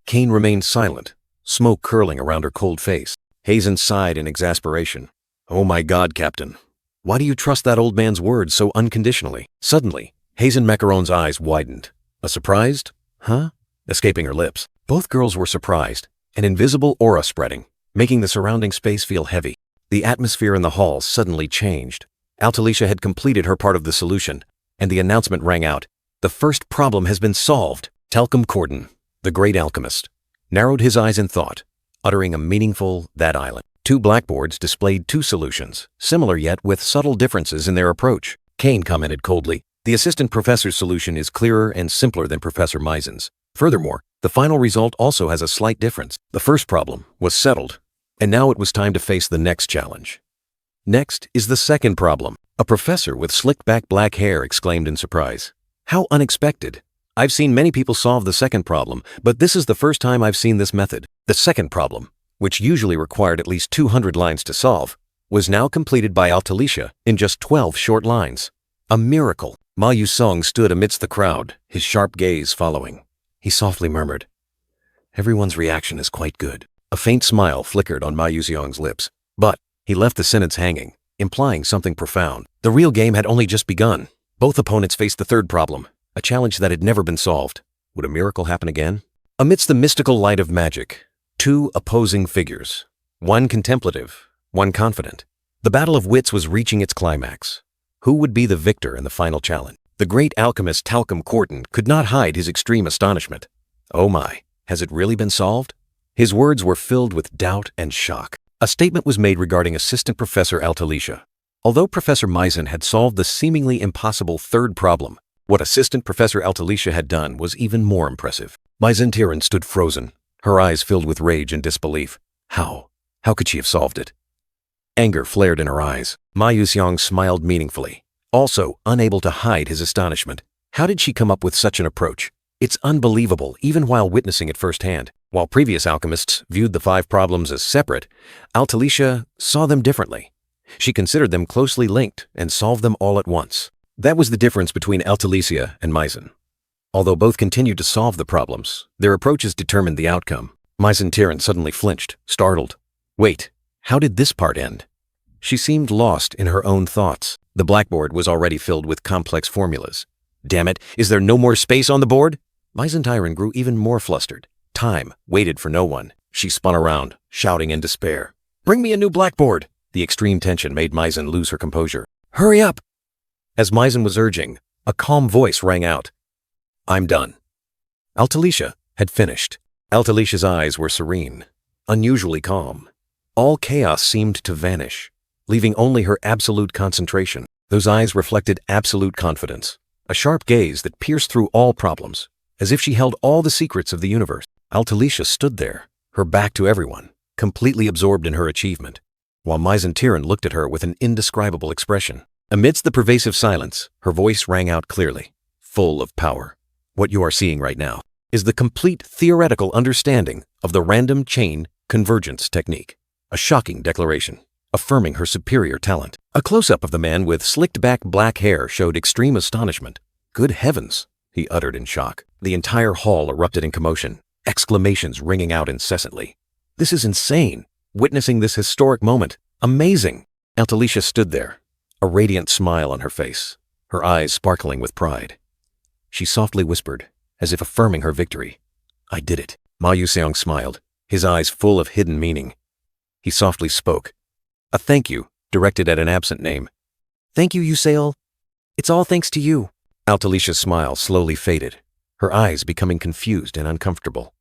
Kane remained silent, smoke curling around her cold face. Hazen sighed in exasperation. "Oh my God, Captain. Why do you trust that old man's words so unconditionally? Suddenly, Hazen Macaron's eyes widened. A surprised, huh? Escaping her lips. Both girls were surprised, an invisible aura spreading, making the surrounding space feel heavy. The atmosphere in the hall suddenly changed. Altalicia had completed her part of the solution, and the announcement rang out. The first problem has been solved. Talcum Corden, the great alchemist, narrowed his eyes in thought, uttering a meaningful "that island." 2 blackboards displayed 2 solutions, similar yet with subtle differences in their approach. Kane commented coldly, "The assistant professor's solution is clearer and simpler than Professor Misen's. Furthermore, the final result also has a slight difference. The first problem was settled, and now it was time to face the next challenge. Next is the second problem." A professor with slicked-back black hair exclaimed in surprise. "How unexpected. I've seen many people solve the second problem, but this is the first time I've seen this method." The second problem, which usually required at least 200 lines to solve, was now completed by Altalicia in just 12 short lines. A miracle. Ma Yusong stood amidst the crowd, his sharp gaze following. He softly murmured, "Everyone's reaction is quite good." A faint smile flickered on Ma Yusong's lips, but he left the sentence hanging, implying something profound. The real game had only just begun. Both opponents faced the third problem, a challenge that had never been solved. Would a miracle happen again? Amidst the mystical light of magic, 2 opposing figures, one contemplative, one confident. The battle of wits was reaching its climax. Who would be the victor in the final challenge? The great alchemist Talcum Corden could not hide his extreme astonishment. "Oh my, has it really been solved?" His words were filled with doubt and shock. A statement was made regarding Assistant Professor Altalicia. Although Professor Misen had solved the seemingly impossible third problem, what Assistant Professor Altalicia had done was even more impressive. Misen Tiran stood frozen, her eyes filled with rage and disbelief. How? How could she have solved it? Anger flared in her eyes. Ma Yuxiang smiled meaningfully, also unable to hide his astonishment. How did she come up with such an approach? It's unbelievable, even while witnessing it firsthand. While previous alchemists viewed the 5 problems as separate, Altalicia saw them differently. She considered them closely linked and solved them all at once. That was the difference between Altalicia and Misen. Although both continued to solve the problems, their approaches determined the outcome. Misen Tiran suddenly flinched, startled. Wait, how did this part end? She seemed lost in her own thoughts. The blackboard was already filled with complex formulas. Damn it, is there no more space on the board? Misen Tiran grew even more flustered. Time waited for no one. She spun around, shouting in despair. "Bring me a new blackboard!" The extreme tension made Misen lose her composure. "Hurry up!" As Misen was urging, a calm voice rang out. "I'm done." Altalicia had finished. Altalicia's eyes were serene, unusually calm. All chaos seemed to vanish, leaving only her absolute concentration. Those eyes reflected absolute confidence, a sharp gaze that pierced through all problems, as if she held all the secrets of the universe. Altalicia stood there, her back to everyone, completely absorbed in her achievement, while Misen Tiran looked at her with an indescribable expression. Amidst the pervasive silence, her voice rang out clearly, full of power. What you are seeing right now is the complete theoretical understanding of the random chain convergence technique. A shocking declaration, affirming her superior talent. A close-up of the man with slicked-back black hair showed extreme astonishment. "Good heavens," he uttered in shock. The entire hall erupted in commotion, exclamations ringing out incessantly. "This is insane! Witnessing this historic moment! Amazing!" Altalicia stood there, a radiant smile on her face, her eyes sparkling with pride. She softly whispered, as if affirming her victory, "I did it." Ma Yuseong smiled, his eyes full of hidden meaning. He softly spoke, a thank you directed at an absent name. "Thank you, Yuseol. It's all thanks to you." Altalicia's smile slowly faded, her eyes becoming confused and uncomfortable.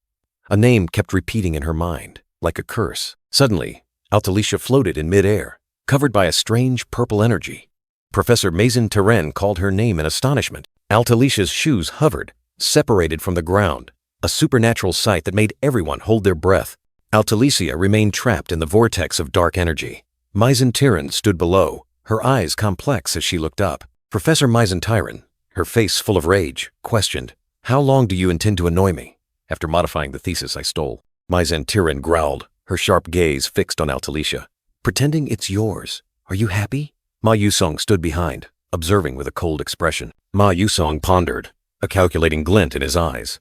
A name kept repeating in her mind, like a curse. Suddenly, Altalicia floated in midair, covered by a strange purple energy. Professor Misen called her name in astonishment. Altalicia's shoes hovered, separated from the ground, a supernatural sight that made everyone hold their breath. Altalicia remained trapped in the vortex of dark energy. Misen Tiran stood below, her eyes complex as she looked up. Professor Misen Tiran, her face full of rage, questioned, "How long do you intend to annoy me?" After modifying the thesis I stole. Misen Tiran growled, her sharp gaze fixed on Altalicia. "Pretending it's yours. Are you happy?" Ma Yusong stood behind, observing with a cold expression. Ma Yusong pondered, a calculating glint in his eyes.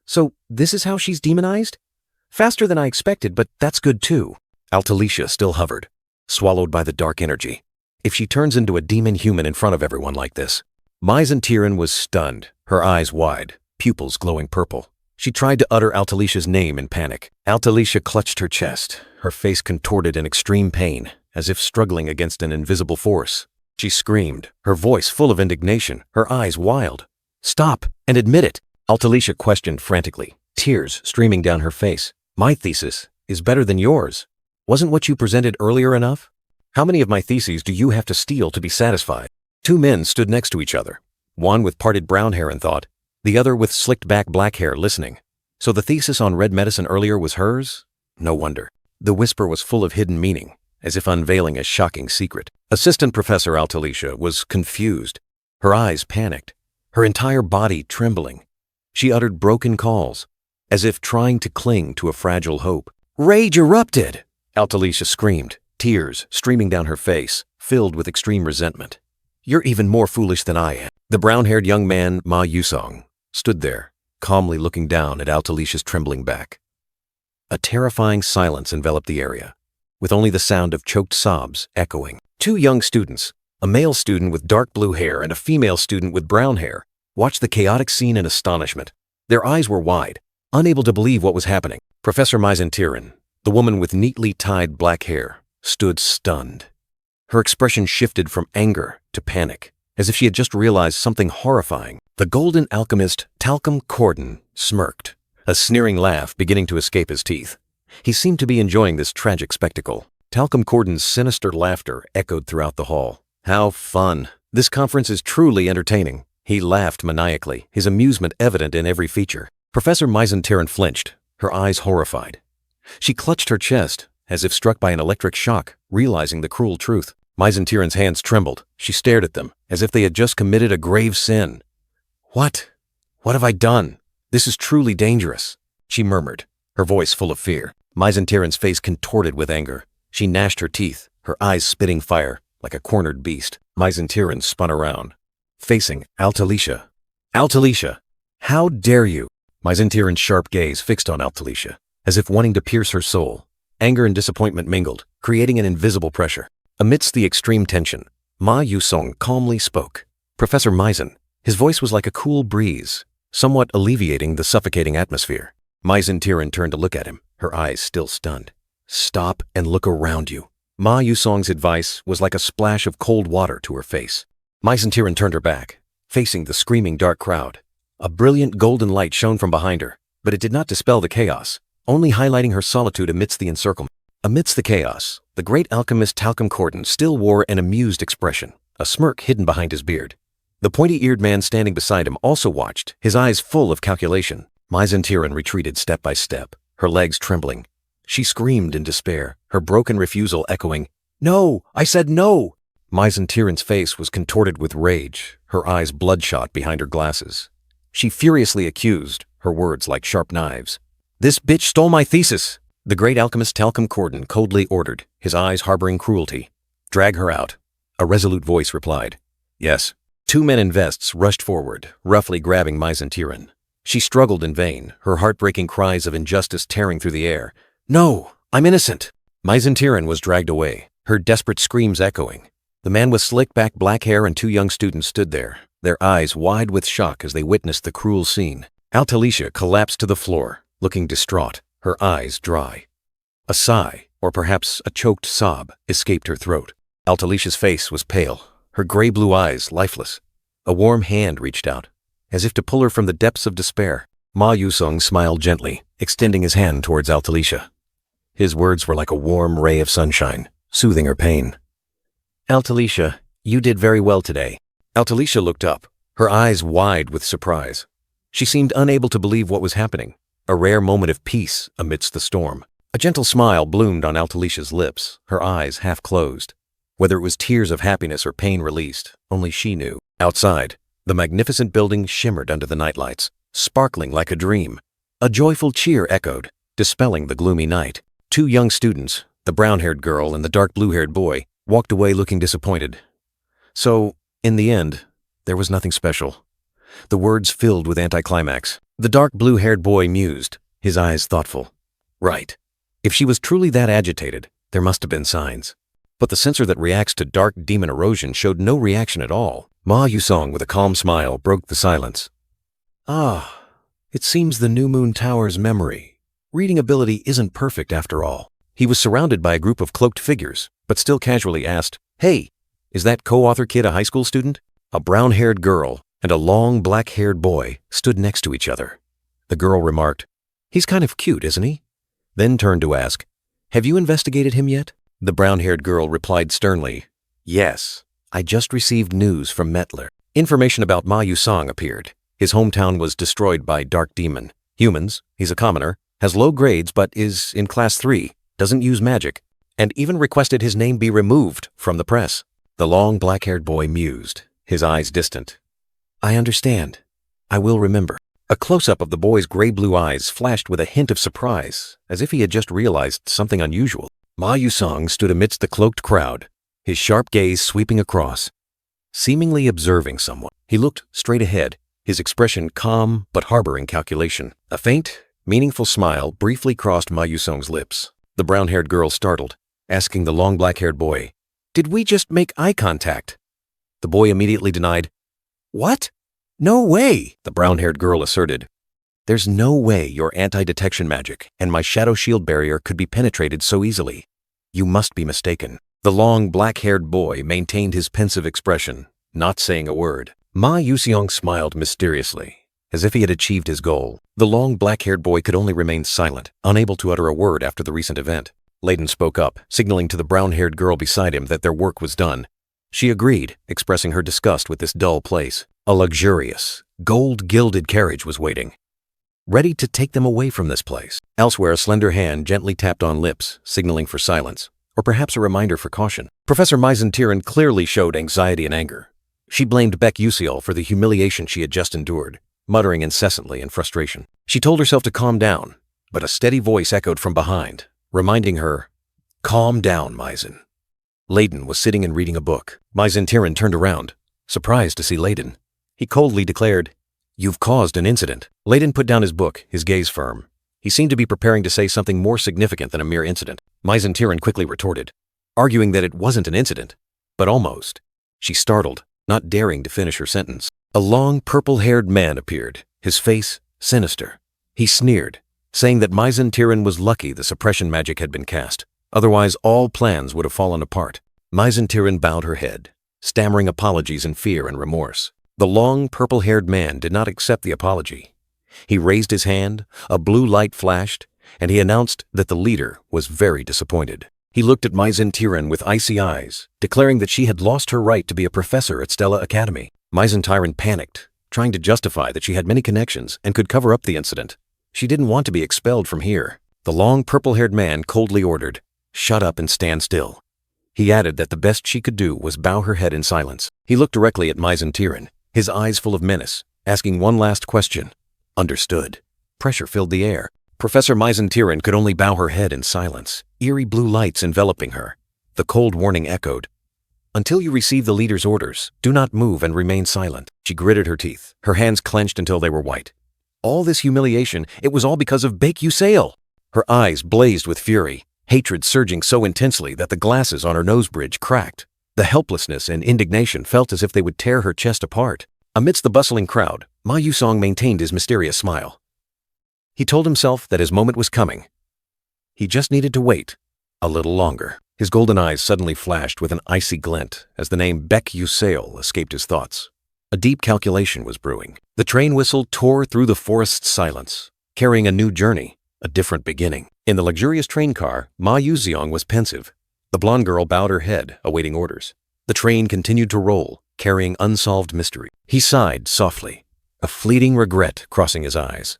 "So this is how she's demonized? Faster than I expected, but that's good too." Altalicia still hovered, swallowed by the dark energy. if she turns into a demon human in front of everyone like this. Misen was stunned, her eyes wide, pupils glowing purple. She tried to utter Altalicia's name in panic. Altalicia clutched her chest, her face contorted in extreme pain, as if struggling against an invisible force. She screamed, her voice full of indignation, her eyes wild. "Stop, and admit it," Altalicia questioned frantically, tears streaming down her face. "My thesis is better than yours. Wasn't what you presented earlier enough? How many of my theses do you have to steal to be satisfied?" Two men stood next to each other, one with parted brown hair in thought, the other with slicked-back black hair listening. So the thesis on red medicine earlier was hers? No wonder. The whisper was full of hidden meaning, as if unveiling a shocking secret. Assistant Professor Altalicia was confused, her eyes panicked, her entire body trembling. She uttered broken calls, as if trying to cling to a fragile hope. "Rage erupted!" Altalicia screamed, tears streaming down her face, filled with extreme resentment. "You're even more foolish than I am." The brown-haired young man, Ma Yusong, stood there, calmly looking down at Altalicia's trembling back. A terrifying silence enveloped the area, with only the sound of choked sobs echoing. Two young students, a male student with dark blue hair and a female student with brown hair, watched the chaotic scene in astonishment. Their eyes were wide, unable to believe what was happening. Professor Misen, the woman with neatly tied black hair, stood stunned. Her expression shifted from anger to panic, as if she had just realized something horrifying. The golden alchemist, Talcum Corden, smirked, a sneering laugh beginning to escape his teeth. He seemed to be enjoying this tragic spectacle. Talcum Corden's sinister laughter echoed throughout the hall. "How fun! This conference is truly entertaining." He laughed maniacally, his amusement evident in every feature. Professor Misen flinched, her eyes horrified. She clutched her chest, as if struck by an electric shock, realizing the cruel truth. Misen hands trembled. She stared at them, as if they had just committed a grave sin. What have I done? This is truly dangerous," she murmured, her voice full of fear. Misen face contorted with anger. She gnashed her teeth, her eyes spitting fire, like a cornered beast. Misen spun around, facing Altalicia. "Altalicia, how dare you?" Misen sharp gaze fixed on Altalicia, as if wanting to pierce her soul. Anger and disappointment mingled, creating an invisible pressure. Amidst the extreme tension, Ma Yusong calmly spoke. Professor Misen, his voice was like a cool breeze, somewhat alleviating the suffocating atmosphere. Misen turned to look at him, her eyes still stunned. "Stop and look around you." Ma Yusong's advice was like a splash of cold water to her face. Misen turned her back, facing the screaming dark crowd. A brilliant golden light shone from behind her, but it did not dispel the chaos, only highlighting her solitude amidst the encirclement. Amidst the chaos, the great alchemist Talcum Corden still wore an amused expression, a smirk hidden behind his beard. The pointy-eared man standing beside him also watched, his eyes full of calculation. Misen retreated step by step, her legs trembling. She screamed in despair, her broken refusal echoing, "No, I said no!" Misen face was contorted with rage, her eyes bloodshot behind her glasses. She furiously accused, her words like sharp knives. "This bitch stole my thesis!" The great alchemist Talcum Corden coldly ordered, his eyes harboring cruelty. "Drag her out." A resolute voice replied, "Yes." Two men in vests rushed forward, roughly grabbing Misen. She struggled in vain, her heartbreaking cries of injustice tearing through the air. "No, I'm innocent!" Misen was dragged away, her desperate screams echoing. The man with slick-back black hair and two young students stood there, their eyes wide with shock as they witnessed the cruel scene. Altalicia collapsed to the floor, looking distraught, her eyes dry. A sigh, or perhaps a choked sob, escaped her throat. Altalicia's face was pale, her gray-blue eyes lifeless. A warm hand reached out, as if to pull her from the depths of despair. Ma Yusong smiled gently, extending his hand towards Altalicia. His words were like a warm ray of sunshine, soothing her pain. "Altalicia, you did very well today." Altalicia looked up, her eyes wide with surprise. She seemed unable to believe what was happening, a rare moment of peace amidst the storm. A gentle smile bloomed on Altalicia's lips, her eyes half closed. Whether it was tears of happiness or pain released, only she knew. Outside, the magnificent building shimmered under the nightlights, sparkling like a dream. A joyful cheer echoed, dispelling the gloomy night. Two young students, the brown-haired girl and the dark blue-haired boy, walked away looking disappointed. So, in the end, there was nothing special. The words filled with anticlimax. The dark blue-haired boy mused, his eyes thoughtful. Right. If she was truly that agitated, there must have been signs. but the sensor that reacts to dark demon erosion showed no reaction at all. Ma Yusong, with a calm smile, broke the silence. Ah, it seems the New Moon Tower's memory. Reading ability isn't perfect after all. He was surrounded by a group of cloaked figures, but still casually asked, "Hey, is that co-author kid a high school student?" A brown-haired girl and a long black-haired boy stood next to each other. The girl remarked, "He's kind of cute, isn't he?" Then turned to ask, "Have you investigated him yet?" The brown-haired girl replied sternly, "Yes, I just received news from Mettler." Information about Ma Yusong appeared. His hometown was destroyed by Dark Demon. Humans, he's a commoner, has low grades but is in Class 3, doesn't use magic, and even requested his name be removed from the press. The long black-haired boy mused, his eyes distant. "I understand. I will remember." A close-up of the boy's gray-blue eyes flashed with a hint of surprise, as if he had just realized something unusual. Ma Yusong stood amidst the cloaked crowd, his sharp gaze sweeping across, seemingly observing someone. He looked straight ahead, his expression calm but harboring calculation. A faint, meaningful smile briefly crossed Ma Yusong's lips. The brown-haired girl startled, asking the long black-haired boy, "Did we just make eye contact?" The boy immediately denied. "What? No way," the brown-haired girl asserted. "There's no way your anti-detection magic and my shadow shield barrier could be penetrated so easily. You must be mistaken." The long black-haired boy maintained his pensive expression, not saying a word. Ma Yusong smiled mysteriously, as if he had achieved his goal. The long black-haired boy could only remain silent, unable to utter a word after the recent event. Layden spoke up, signaling to the brown-haired girl beside him that their work was done. She agreed, expressing her disgust with this dull place. A luxurious, gold-gilded carriage was waiting, ready to take them away from this place. Elsewhere, a slender hand gently tapped on lips, signaling for silence, or perhaps a reminder for caution. Professor Misen clearly showed anxiety and anger. She blamed Baek Yuseol for the humiliation she had just endured, muttering incessantly in frustration. She told herself to calm down, but a steady voice echoed from behind, reminding her, "Calm down, Misen." Layden was sitting and reading a book. Misen turned around, surprised to see Layden. He coldly declared, "You've caused an incident." Layden put down his book, his gaze firm. He seemed to be preparing to say something more significant than a mere incident. Misen quickly retorted, arguing that it wasn't an incident, but almost. She startled, not daring to finish her sentence. A long, purple-haired man appeared, his face sinister. He sneered, saying that Misen was lucky the suppression magic had been cast. Otherwise, all plans would have fallen apart. Misen bowed her head, stammering apologies in fear and remorse. The long, purple-haired man did not accept the apology. He raised his hand, a blue light flashed, and he announced that the leader was very disappointed. He looked at Misen with icy eyes, declaring that she had lost her right to be a professor at Stella Academy. Misen panicked, trying to justify that she had many connections and could cover up the incident. She didn't want to be expelled from here. The long, purple-haired man coldly ordered, "Shut up and stand still." He added that the best she could do was bow her head in silence. He looked directly at Misen, his eyes full of menace, asking one last question. Understood. Pressure filled the air. Professor Misen could only bow her head in silence, eerie blue lights enveloping her. The cold warning echoed, "Until you receive the leader's orders, do not move and remain silent." She gritted her teeth, her hands clenched until they were white. All this humiliation, it was all because of Baek Yuseol. Her eyes blazed with fury, hatred surging so intensely that the glasses on her nose bridge cracked. The helplessness and indignation felt as if they would tear her chest apart. Amidst the bustling crowd, Ma Yusong maintained his mysterious smile. He told himself that his moment was coming. He just needed to wait a little longer. His golden eyes suddenly flashed with an icy glint as the name Baek Yuseol escaped his thoughts. A deep calculation was brewing. The train whistle tore through the forest's silence, carrying a new journey, a different beginning. In the luxurious train car, Ma Yusong was pensive. The blonde girl bowed her head, awaiting orders. The train continued to roll, carrying unsolved mystery. He sighed softly, a fleeting regret crossing his eyes.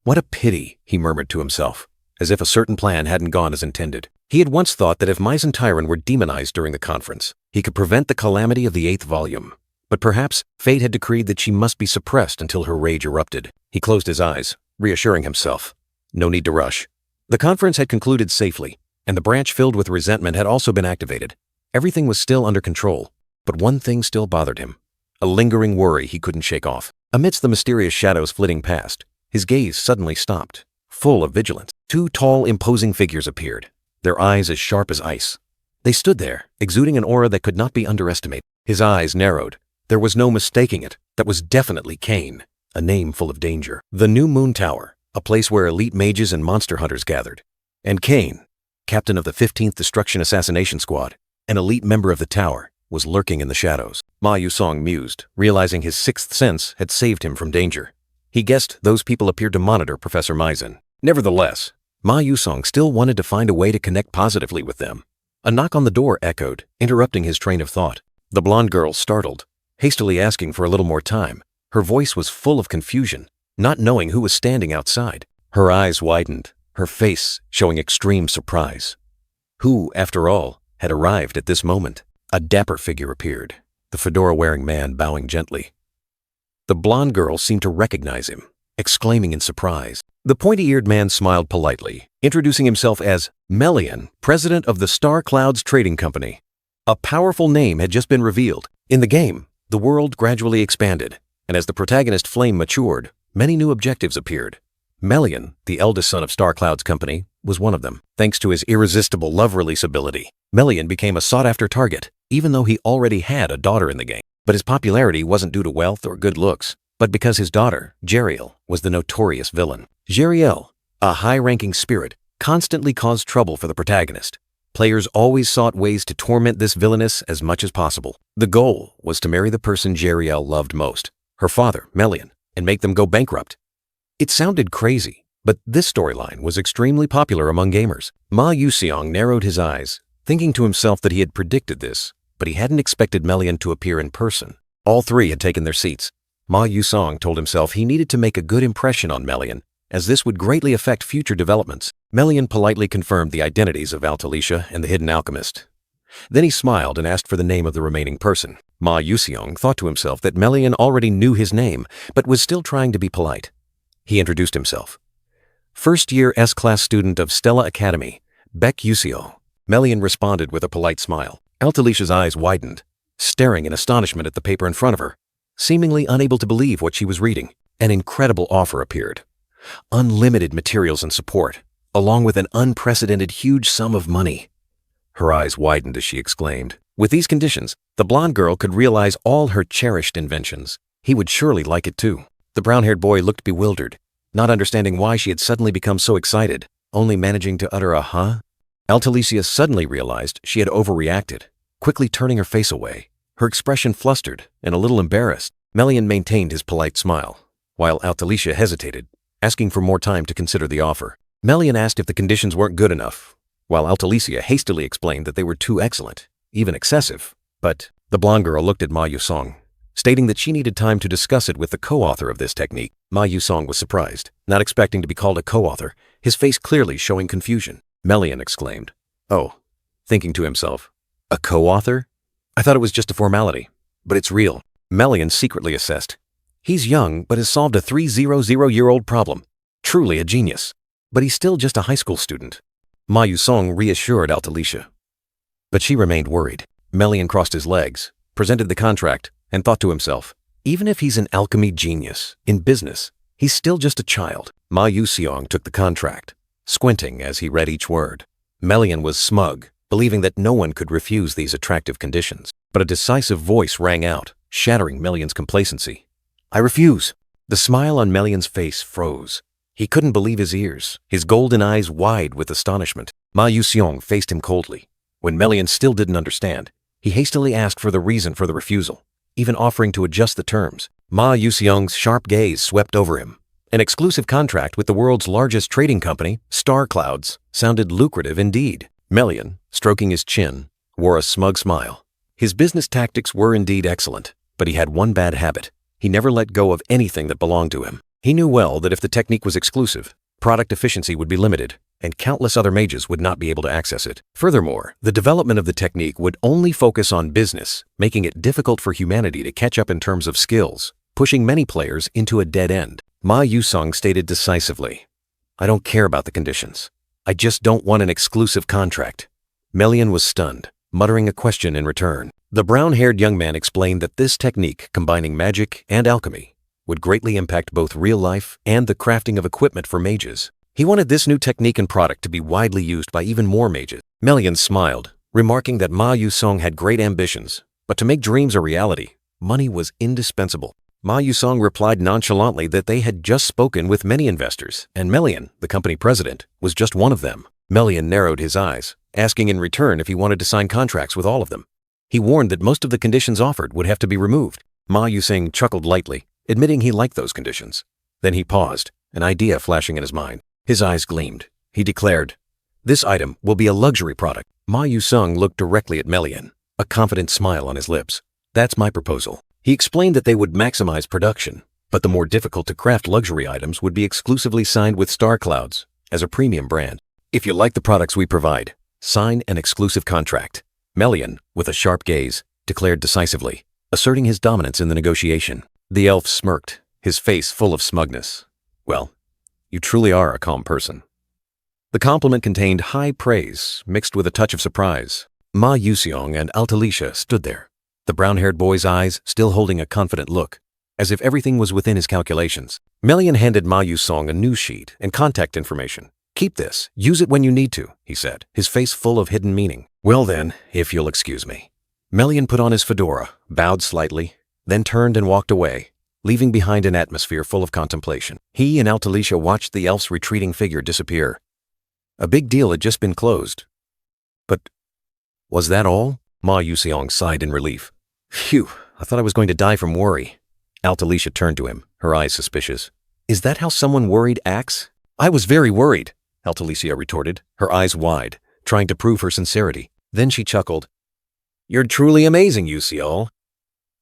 What a pity, he murmured to himself, as if a certain plan hadn't gone as intended. He had once thought that if Misen were demonized during the conference, he could prevent the calamity of the 8th volume. But perhaps fate had decreed that she must be suppressed until her rage erupted. He closed his eyes, reassuring himself. No need to rush. The conference had concluded safely, and the branch filled with resentment had also been activated. Everything was still under control, but one thing still bothered him, a lingering worry he couldn't shake off. Amidst the mysterious shadows flitting past, his gaze suddenly stopped, full of vigilance. Two tall, imposing figures appeared, their eyes as sharp as ice. They stood there, exuding an aura that could not be underestimated. His eyes narrowed. There was no mistaking it. That was definitely Kane, a name full of danger. The New Moon Tower, a place where elite mages and monster hunters gathered. And Kane, captain of the 15th Destruction Assassination Squad, an elite member of the tower, was lurking in the shadows. Ma Yusong mused, realizing his sixth sense had saved him from danger. He guessed those people appeared to monitor Professor Misen. Nevertheless, Ma Yusong still wanted to find a way to connect positively with them. A knock on the door echoed, interrupting his train of thought. The blonde girl startled, hastily asking for a little more time. Her voice was full of confusion, not knowing who was standing outside. Her eyes widened, her face showing extreme surprise. Who, after all, had arrived at this moment? A dapper figure appeared, the fedora-wearing man bowing gently. The blonde girl seemed to recognize him, exclaiming in surprise. The pointy-eared man smiled politely, introducing himself as Melian, president of the Star Clouds Trading Company. A powerful name had just been revealed. In the game, the world gradually expanded, and as the protagonist Flame matured, many new objectives appeared. Melian, the eldest son of Star Clouds Company, was one of them. Thanks to his irresistible love release ability, Melian became a sought-after target, even though he already had a daughter in the game. But his popularity wasn't due to wealth or good looks, but because his daughter, Jeriel, was the notorious villain. Jeriel, a high-ranking spirit, constantly caused trouble for the protagonist. Players always sought ways to torment this villainess as much as possible. The goal was to marry the person Jeriel loved most, her father, Melian, and make them go bankrupt. It sounded crazy, but this storyline was extremely popular among gamers. Ma Yuseong narrowed his eyes, thinking to himself that he had predicted this, but he hadn't expected Melian to appear in person. All three had taken their seats. Ma Yusong told himself he needed to make a good impression on Melian, as this would greatly affect future developments. Melian politely confirmed the identities of Altalicia and the hidden alchemist. Then he smiled and asked for the name of the remaining person. Ma Yuseong thought to himself that Melian already knew his name, but was still trying to be polite. He introduced himself. First-year S-class student of Stella Academy, Beck Yuseo. Melian responded with a polite smile. Altalicia's eyes widened, staring in astonishment at the paper in front of her. Seemingly unable to believe what she was reading, an incredible offer appeared. Unlimited materials and support, along with an unprecedented huge sum of money. Her eyes widened as she exclaimed. With these conditions, the blonde girl could realize all her cherished inventions. He would surely like it too. The brown-haired boy looked bewildered, not understanding why she had suddenly become so excited, only managing to utter a huh? Altalicia suddenly realized she had overreacted, quickly turning her face away. Her expression flustered and a little embarrassed. Melian maintained his polite smile, while Altalicia hesitated, asking for more time to consider the offer. Melian asked if the conditions weren't good enough, while Altalicia hastily explained that they were too excellent, even excessive. But the blonde girl looked at Ma Yusong, stating that she needed time to discuss it with the co-author of this technique. Ma Yusong was surprised, not expecting to be called a co-author, his face clearly showing confusion. Melian exclaimed, "Oh," thinking to himself, "A co-author? I thought it was just a formality, but it's real." Melian secretly assessed. He's young, but has solved a 300-year-old problem. Truly a genius. But he's still just a high school student. Ma Yusong reassured Altalicia. But she remained worried. Melian crossed his legs, presented the contract, and thought to himself, even if he's an alchemy genius, in business, he's still just a child. Ma Yuseong took the contract, squinting as he read each word. Melian was smug, believing that no one could refuse these attractive conditions. But a decisive voice rang out, shattering Melian's complacency. "I refuse." The smile on Melian's face froze. He couldn't believe his ears, his golden eyes wide with astonishment. Ma Yuseong faced him coldly. When Melian still didn't understand, he hastily asked for the reason for the refusal, even offering to adjust the terms. Ma Yuseong's sharp gaze swept over him. An exclusive contract with the world's largest trading company, Star Clouds, sounded lucrative indeed. Melian, stroking his chin, wore a smug smile. His business tactics were indeed excellent, but he had one bad habit. He never let go of anything that belonged to him. He knew well that if the technique was exclusive, product efficiency would be limited, and countless other mages would not be able to access it. Furthermore, the development of the technique would only focus on business, making it difficult for humanity to catch up in terms of skills, pushing many players into a dead end. Ma Yusong stated decisively, "I don't care about the conditions. I just don't want an exclusive contract." Melian was stunned, muttering a question in return. The brown-haired young man explained that this technique, combining magic and alchemy, would greatly impact both real life and the crafting of equipment for mages. He wanted this new technique and product to be widely used by even more mages. Melian smiled, remarking that Ma Yusong had great ambitions, but to make dreams a reality, money was indispensable. Ma Yusong replied nonchalantly that they had just spoken with many investors, and Melian, the company president, was just one of them. Melian narrowed his eyes, asking in return if he wanted to sign contracts with all of them. He warned that most of the conditions offered would have to be removed. Ma Yusong chuckled lightly, admitting he liked those conditions. Then he paused, an idea flashing in his mind. His eyes gleamed. He declared, "This item will be a luxury product." Ma Yusong looked directly at Melian, a confident smile on his lips. "That's my proposal." He explained that they would maximize production, but the more difficult to craft luxury items would be exclusively signed with Star Clouds as a premium brand. "If you like the products we provide, sign an exclusive contract." Melian, with a sharp gaze, declared decisively, asserting his dominance in the negotiation. The elf smirked, his face full of smugness. "Well, you truly are a calm person." The compliment contained high praise mixed with a touch of surprise. Ma Yuseong and Altalicia stood there, the brown-haired boy's eyes still holding a confident look, as if everything was within his calculations. Melian handed Ma Yusong a news sheet and contact information. "Keep this, use it when you need to," he said, his face full of hidden meaning. "Well then, if you'll excuse me." Melian put on his fedora, bowed slightly, then turned and walked away, leaving behind an atmosphere full of contemplation. He and Altalicia watched the elf's retreating figure disappear. A big deal had just been closed. But was that all? Ma Yuseong sighed in relief. "Phew, I thought I was going to die from worry." Altalicia turned to him, her eyes suspicious. "Is that how someone worried acts?" "I was very worried," Altalicia retorted, her eyes wide, trying to prove her sincerity. Then she chuckled. "You're truly amazing, Yuseol."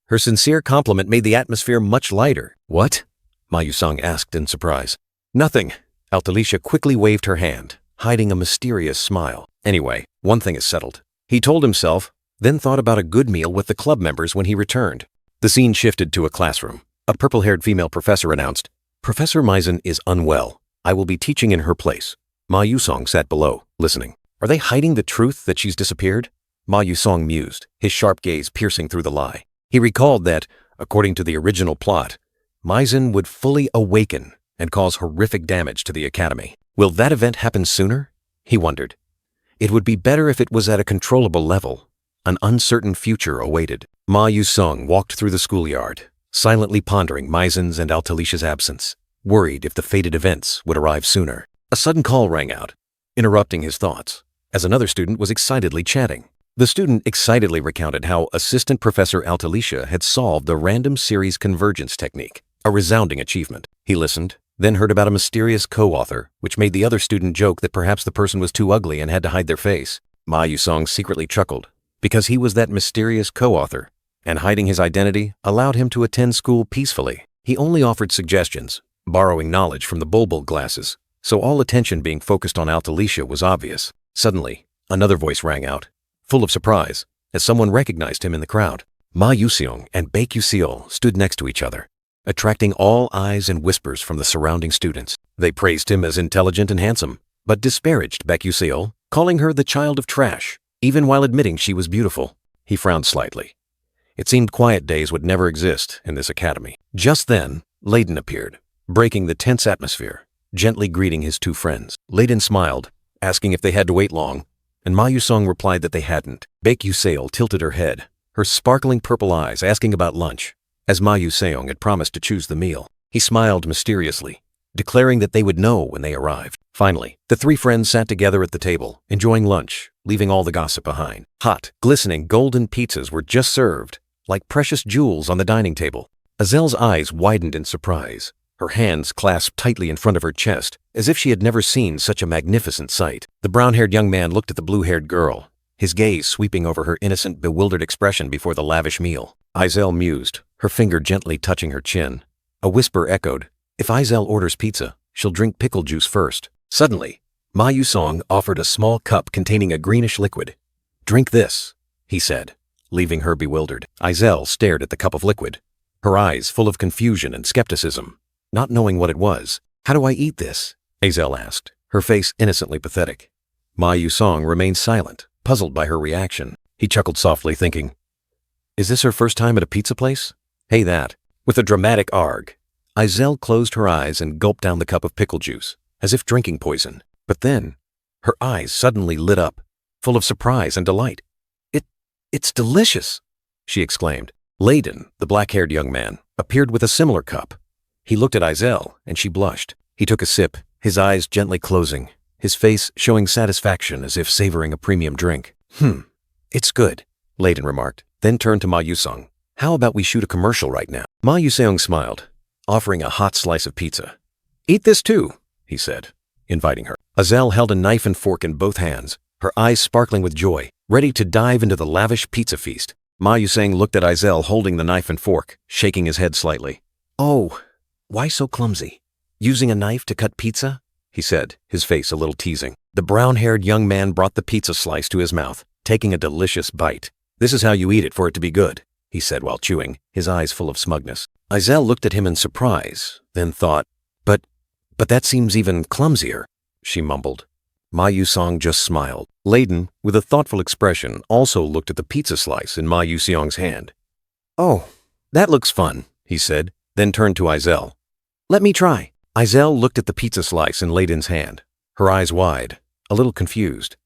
Her sincere compliment made the atmosphere much lighter. "What?" Ma Yusong asked in surprise. "Nothing." Altalicia quickly waved her hand, hiding a mysterious smile. "Anyway, one thing is settled." He told himself, then thought about a good meal with the club members when he returned. The scene shifted to a classroom. A purple-haired female professor announced, "Professor Misen is unwell. I will be teaching in her place." Ma Yusong sat below, listening. Are they hiding the truth that she's disappeared? Ma Yusong mused, his sharp gaze piercing through the lie. He recalled that, according to the original plot, Misen would fully awaken and cause horrific damage to the academy. Will that event happen sooner? He wondered. It would be better if it was at a controllable level. An uncertain future awaited. Ma Yusong walked through the schoolyard, silently pondering Misen's and Altalicia's absence, worried if the fated events would arrive sooner. A sudden call rang out, interrupting his thoughts, as another student was excitedly chatting. The student excitedly recounted how Assistant Professor Altalicia had solved the random series convergence technique, a resounding achievement. He listened, then heard about a mysterious co-author, which made the other student joke that perhaps the person was too ugly and had to hide their face. Ma Yusong secretly chuckled, because he was that mysterious co-author, and hiding his identity allowed him to attend school peacefully. He only offered suggestions, borrowing knowledge from the bulbul glasses, so all attention being focused on Altalicia was obvious. Suddenly, another voice rang out, full of surprise, as someone recognized him in the crowd. Ma Yuseong and Baek Yuseol stood next to each other, attracting all eyes and whispers from the surrounding students. They praised him as intelligent and handsome, but disparaged Baek Yuseol, calling her the child of trash, even while admitting she was beautiful. He frowned slightly. It seemed quiet days would never exist in this academy. Just then, Layden appeared, breaking the tense atmosphere, gently greeting his two friends. Layden smiled, asking if they had to wait long, and Ma Yusong replied that they hadn't. Baek Yuseol tilted her head, her sparkling purple eyes asking about lunch, as Ma Yuseong had promised to choose the meal. He smiled mysteriously, declaring that they would know when they arrived. Finally, the three friends sat together at the table, enjoying lunch, leaving all the gossip behind. Hot, glistening golden pizzas were just served, like precious jewels on the dining table. Azel's eyes widened in surprise, her hands clasped tightly in front of her chest, as if she had never seen such a magnificent sight. The brown-haired young man looked at the blue-haired girl, his gaze sweeping over her innocent, bewildered expression before the lavish meal. Izel mused, her finger gently touching her chin. A whisper echoed, "If Izel orders pizza, she'll drink pickle juice first." Suddenly, Ma Yusong offered a small cup containing a greenish liquid. "Drink this," he said, leaving her bewildered. Izel stared at the cup of liquid, her eyes full of confusion and skepticism, not knowing what it was. "How do I eat this?" Izel asked, her face innocently pathetic. Ma Yusong remained silent, puzzled by her reaction. He chuckled softly, thinking, "Is this her first time at a pizza place? Hey that." With a dramatic arg, Izel closed her eyes and gulped down the cup of pickle juice, as if drinking poison. But then, her eyes suddenly lit up, full of surprise and delight. It's delicious, she exclaimed. Layden, the black-haired young man, appeared with a similar cup. He looked at Izel, and she blushed. He took a sip, his eyes gently closing, his face showing satisfaction as if savoring a premium drink. It's good, Layden remarked, then turned to Ma Yusong. How about we shoot a commercial right now? Ma Yusong smiled, offering a hot slice of pizza. Eat this too, he said, inviting her. Izel held a knife and fork in both hands, her eyes sparkling with joy, ready to dive into the lavish pizza feast. Ma Yusong looked at Izel holding the knife and fork, shaking his head slightly. Oh, why so clumsy? Using a knife to cut pizza? He said, his face a little teasing. The brown-haired young man brought the pizza slice to his mouth, taking a delicious bite. This is how you eat it for it to be good, he said while chewing, his eyes full of smugness. Izel looked at him in surprise, then thought, But that seems even clumsier, she mumbled. Ma Yusong just smiled. Layden, with a thoughtful expression, also looked at the pizza slice in Ma Yusong's hand. Oh, that looks fun, he said, then turned to Izel. Let me try. Izel looked at the pizza slice in Layden's hand, her eyes wide, a little confused.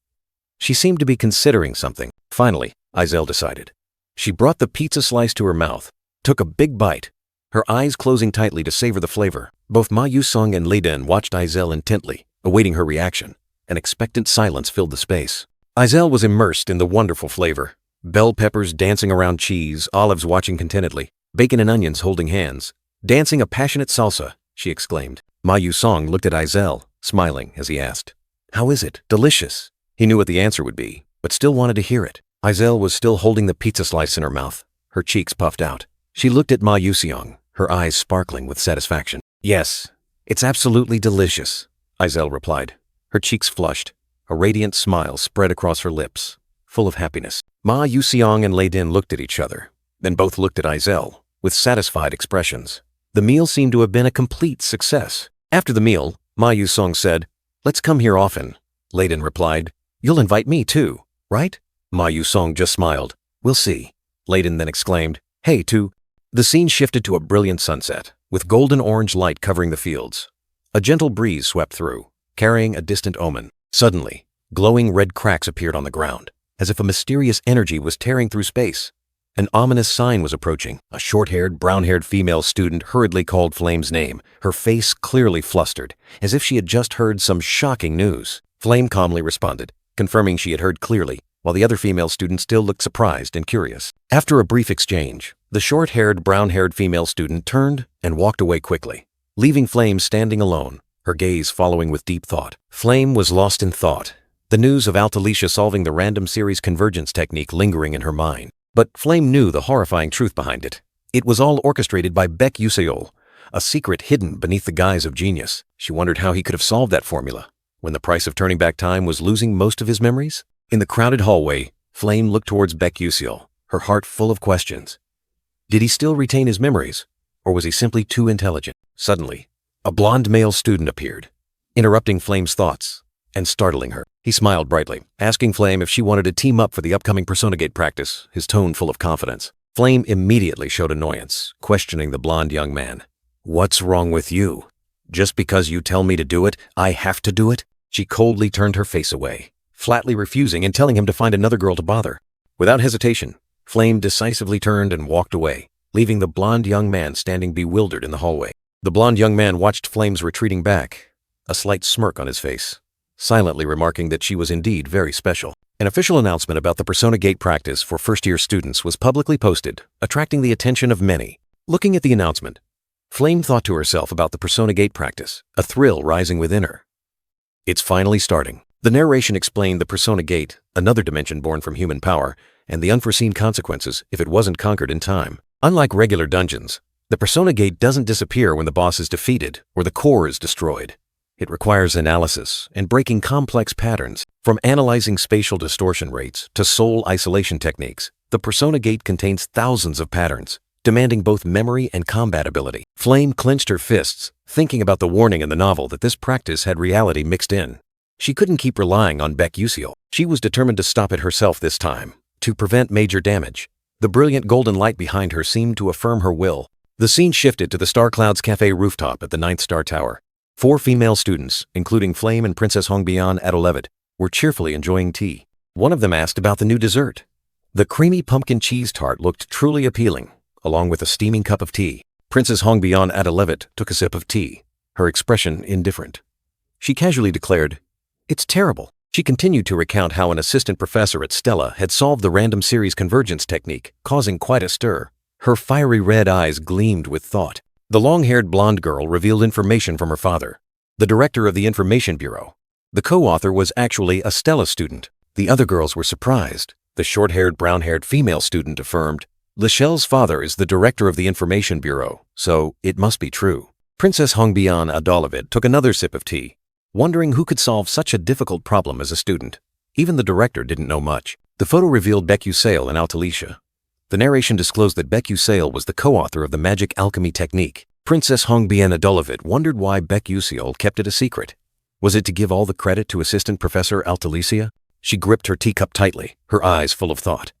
She seemed to be considering something. Finally, Izel decided. She brought the pizza slice to her mouth, took a big bite, her eyes closing tightly to savor the flavor. Both Ma Yusong and Layden watched Izel intently, awaiting her reaction. An expectant silence filled the space. Izel was immersed in the wonderful flavor. Bell peppers dancing around cheese, olives watching contentedly, bacon and onions holding hands. Dancing a passionate salsa, she exclaimed. Ma Yusong looked at Izel, smiling as he asked, How is it? Delicious. He knew what the answer would be, but still wanted to hear it. Izel was still holding the pizza slice in her mouth, her cheeks puffed out. She looked at Ma Yusong, her eyes sparkling with satisfaction. Yes, it's absolutely delicious, Izel replied. Her cheeks flushed. A radiant smile spread across her lips, full of happiness. Ma Yusong and Layden looked at each other, then both looked at Izel, with satisfied expressions. The meal seemed to have been a complete success. After the meal, Ma Yusong said, Let's come here often. Layden replied, You'll invite me too, right? Ma Yusong just smiled. We'll see. Layden then exclaimed, Hey, too. The scene shifted to a brilliant sunset, with golden-orange light covering the fields. A gentle breeze swept through, carrying a distant omen. Suddenly, glowing red cracks appeared on the ground, as if a mysterious energy was tearing through space. An ominous sign was approaching. A short-haired, brown-haired female student hurriedly called Flame's name, her face clearly flustered, as if she had just heard some shocking news. Flame calmly responded, confirming she had heard clearly, while the other female student still looked surprised and curious. After a brief exchange, the short-haired, brown-haired female student turned and walked away quickly, leaving Flame standing alone, her gaze following with deep thought. Flame was lost in thought, the news of Altalicia solving the random series convergence technique lingering in her mind. But Flame knew the horrifying truth behind it. It was all orchestrated by Baek Yuseol, a secret hidden beneath the guise of genius. She wondered how he could have solved that formula, when the price of turning back time was losing most of his memories. In the crowded hallway, Flame looked towards Baek Yuseol, her heart full of questions. Did he still retain his memories, or was he simply too intelligent? Suddenly, a blonde male student appeared, interrupting Flame's thoughts and startling her. He smiled brightly, asking Flame if she wanted to team up for the upcoming PersonaGate practice, his tone full of confidence. Flame immediately showed annoyance, questioning the blonde young man. What's wrong with you? Just because you tell me to do it, I have to do it? She coldly turned her face away, flatly refusing and telling him to find another girl to bother. Without hesitation, Flame decisively turned and walked away, leaving the blonde young man standing bewildered in the hallway. The blonde young man watched Flame's retreating back, a slight smirk on his face, silently remarking that she was indeed very special. An official announcement about the PersonaGate practice for first-year students was publicly posted, attracting the attention of many. Looking at the announcement, Flame thought to herself about the PersonaGate practice, a thrill rising within her. It's finally starting. The narration explained the PersonaGate, another dimension born from human power, and the unforeseen consequences if it wasn't conquered in time. Unlike regular dungeons, the PersonaGate doesn't disappear when the boss is defeated or the core is destroyed. It requires analysis and breaking complex patterns. From analyzing spatial distortion rates to soul isolation techniques, the PersonaGate contains thousands of patterns, demanding both memory and combat ability. Flame clenched her fists, thinking about the warning in the novel that this practice had reality mixed in. She couldn't keep relying on Baek Yuseol. She was determined to stop it herself this time, to prevent major damage. The brilliant golden light behind her seemed to affirm her will. The scene shifted to the Star Clouds Cafe rooftop at the 9th Star Tower. 4 female students, including Flame and Princess Hongbian Adolevet, were cheerfully enjoying tea. One of them asked about the new dessert. The creamy pumpkin cheese tart looked truly appealing, along with a steaming cup of tea. Princess Hongbyon Adelevet took a sip of tea, her expression indifferent. She casually declared, "It's terrible." She continued to recount how an assistant professor at Stella had solved the random series convergence technique, causing quite a stir. Her fiery red eyes gleamed with thought. The long-haired blonde girl revealed information from her father, the director of the Information Bureau. The co-author was actually a Stella student. The other girls were surprised. The short-haired, brown-haired female student affirmed, "Lichelle's father is the director of the Information Bureau, so it must be true." Princess Hongbyon Adelevet took another sip of tea, wondering who could solve such a difficult problem as a student. Even the director didn't know much. The photo revealed Becusale and Altalicia. The narration disclosed that Becusale was the co-author of the magic alchemy technique. Princess Hongbyon Adelevet wondered why Becusale kept it a secret. Was it to give all the credit to Assistant Professor Altalicia? She gripped her teacup tightly, her eyes full of thought.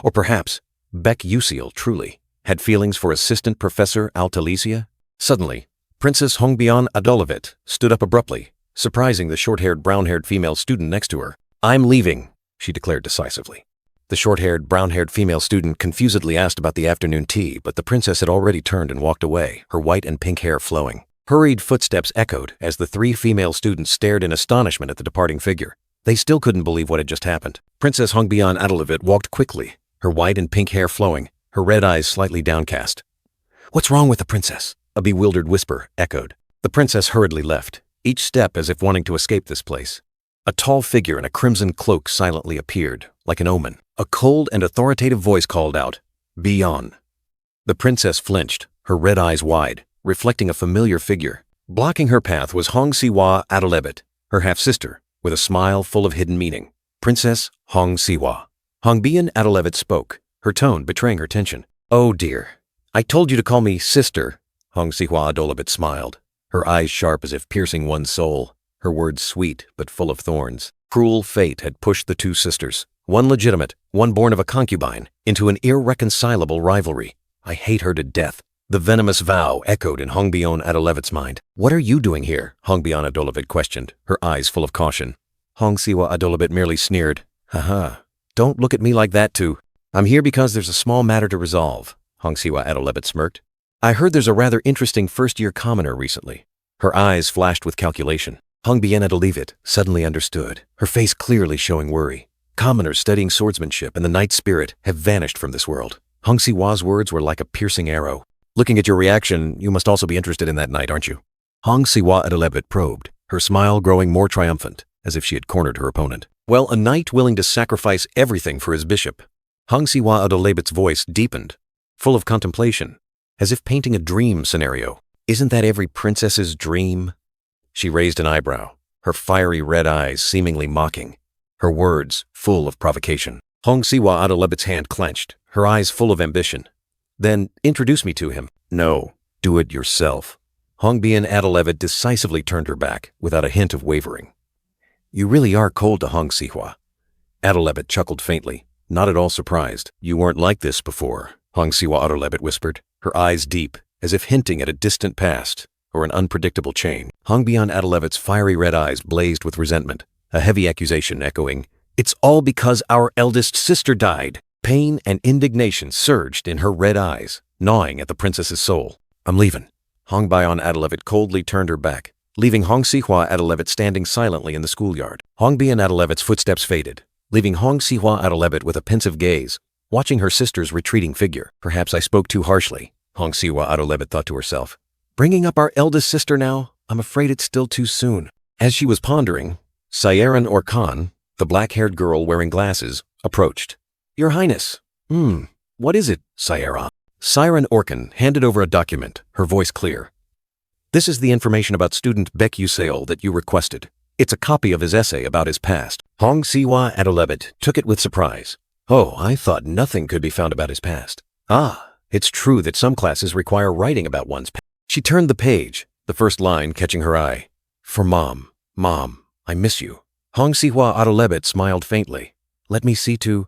Or perhaps Becusale truly had feelings for Assistant Professor Altalicia? Suddenly, Princess Hongbyon Adelevet stood up abruptly, surprising the short-haired, brown-haired female student next to her. "I'm leaving," she declared decisively. The short-haired, brown-haired female student confusedly asked about the afternoon tea, but the princess had already turned and walked away, her white and pink hair flowing. Hurried footsteps echoed as the three female students stared in astonishment at the departing figure. They still couldn't believe what had just happened. Princess Hongbyon Adelevet walked quickly, her white and pink hair flowing, her red eyes slightly downcast. "What's wrong with the princess?" a bewildered whisper echoed. The princess hurriedly left, each step as if wanting to escape this place. A tall figure in a crimson cloak silently appeared, like an omen. A cold and authoritative voice called out, "Be on." The princess flinched, her red eyes wide, reflecting a familiar figure. Blocking her path was Hong Siwa Adelevet, her half-sister, with a smile full of hidden meaning. Princess Hong Siwa. Hongbyon Adelevet spoke, her tone betraying her tension. "Oh dear. I told you to call me sister." Hong Siwa Adelevet smiled, her eyes sharp as if piercing one's soul, her words sweet but full of thorns. Cruel fate had pushed the two sisters, one legitimate, one born of a concubine, into an irreconcilable rivalry. "I hate her to death." The venomous vow echoed in Hongbyon Adelevet's mind. "What are you doing here?" Hongbyon Adelevet questioned, her eyes full of caution. Hong Siwa Adelevet merely sneered. "Haha, don't look at me like that too. I'm here because there's a small matter to resolve." Hong Siwa Adelevet smirked. "I heard there's a rather interesting first-year commoner recently." Her eyes flashed with calculation. Hongbyon Adelevet suddenly understood, her face clearly showing worry. Commoners studying swordsmanship and the night spirit have vanished from this world. Hong Siwa's words were like a piercing arrow. "Looking at your reaction, you must also be interested in that knight, aren't you?" Hong Siwa Adelevet probed, her smile growing more triumphant, as if she had cornered her opponent. "Well, a knight willing to sacrifice everything for his bishop." Hong Siwa Adelevet's voice deepened, full of contemplation, as if painting a dream scenario. "Isn't that every princess's dream?" She raised an eyebrow, her fiery red eyes seemingly mocking, her words full of provocation. Hong Siwa Adelevet's hand clenched, her eyes full of ambition. "Then introduce me to him." "No, do it yourself." Hongbyon Adelevet decisively turned her back, without a hint of wavering. "You really are cold to Hong Siwa." Adelevet chuckled faintly, not at all surprised. "You weren't like this before," Hong Siwa Adelevet whispered, her eyes deep, as if hinting at a distant past or an unpredictable change. Hongbyon Adelevet's fiery red eyes blazed with resentment, a heavy accusation echoing, "It's all because our eldest sister died." Pain and indignation surged in her red eyes, gnawing at the princess's soul. "I'm leaving." Hongbyon Adelevet coldly turned her back, leaving Hong Siwa Adelevet standing silently in the schoolyard. Hongbyon Adelevet's footsteps faded, leaving Hong Siwa Adelevet with a pensive gaze, watching her sister's retreating figure. "Perhaps I spoke too harshly," Hong Siwa Adelevet thought to herself. "Bringing up our eldest sister now? I'm afraid it's still too soon." As she was pondering, Sayaran Orkan, the black-haired girl wearing glasses, approached. "Your Highness." What is it, Sayara?" Siren Orkan handed over a document, her voice clear. "This is the information about student Becusale that you requested. It's a copy of his essay about his past." Hong Siwa Adelevet took it with surprise. "Oh, I thought nothing could be found about his past." "Ah, it's true that some classes require writing about one's past." She turned the page, the first line catching her eye. "For Mom, I miss you." Hong Siwa Adelevet smiled faintly. "Let me see to..."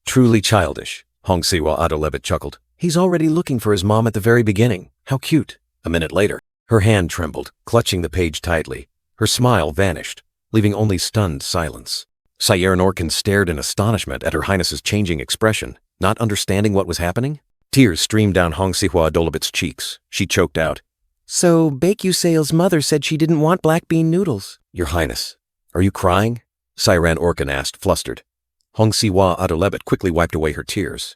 "Truly childish," Hong Siwa Adelevet chuckled. "He's already looking for his mom at the very beginning. How cute." A minute later, her hand trembled, clutching the page tightly. Her smile vanished, leaving only stunned silence. Sierra Norkin stared in astonishment at Her Highness's changing expression, not understanding what was happening. Tears streamed down Hong Sihua Dolobit's cheeks. She choked out. So, Baekyu-seil's mother said she didn't want black bean noodles. Your Highness, are you crying? Sairan Orkin asked, flustered. Hong Sihua Adolebit quickly wiped away her tears.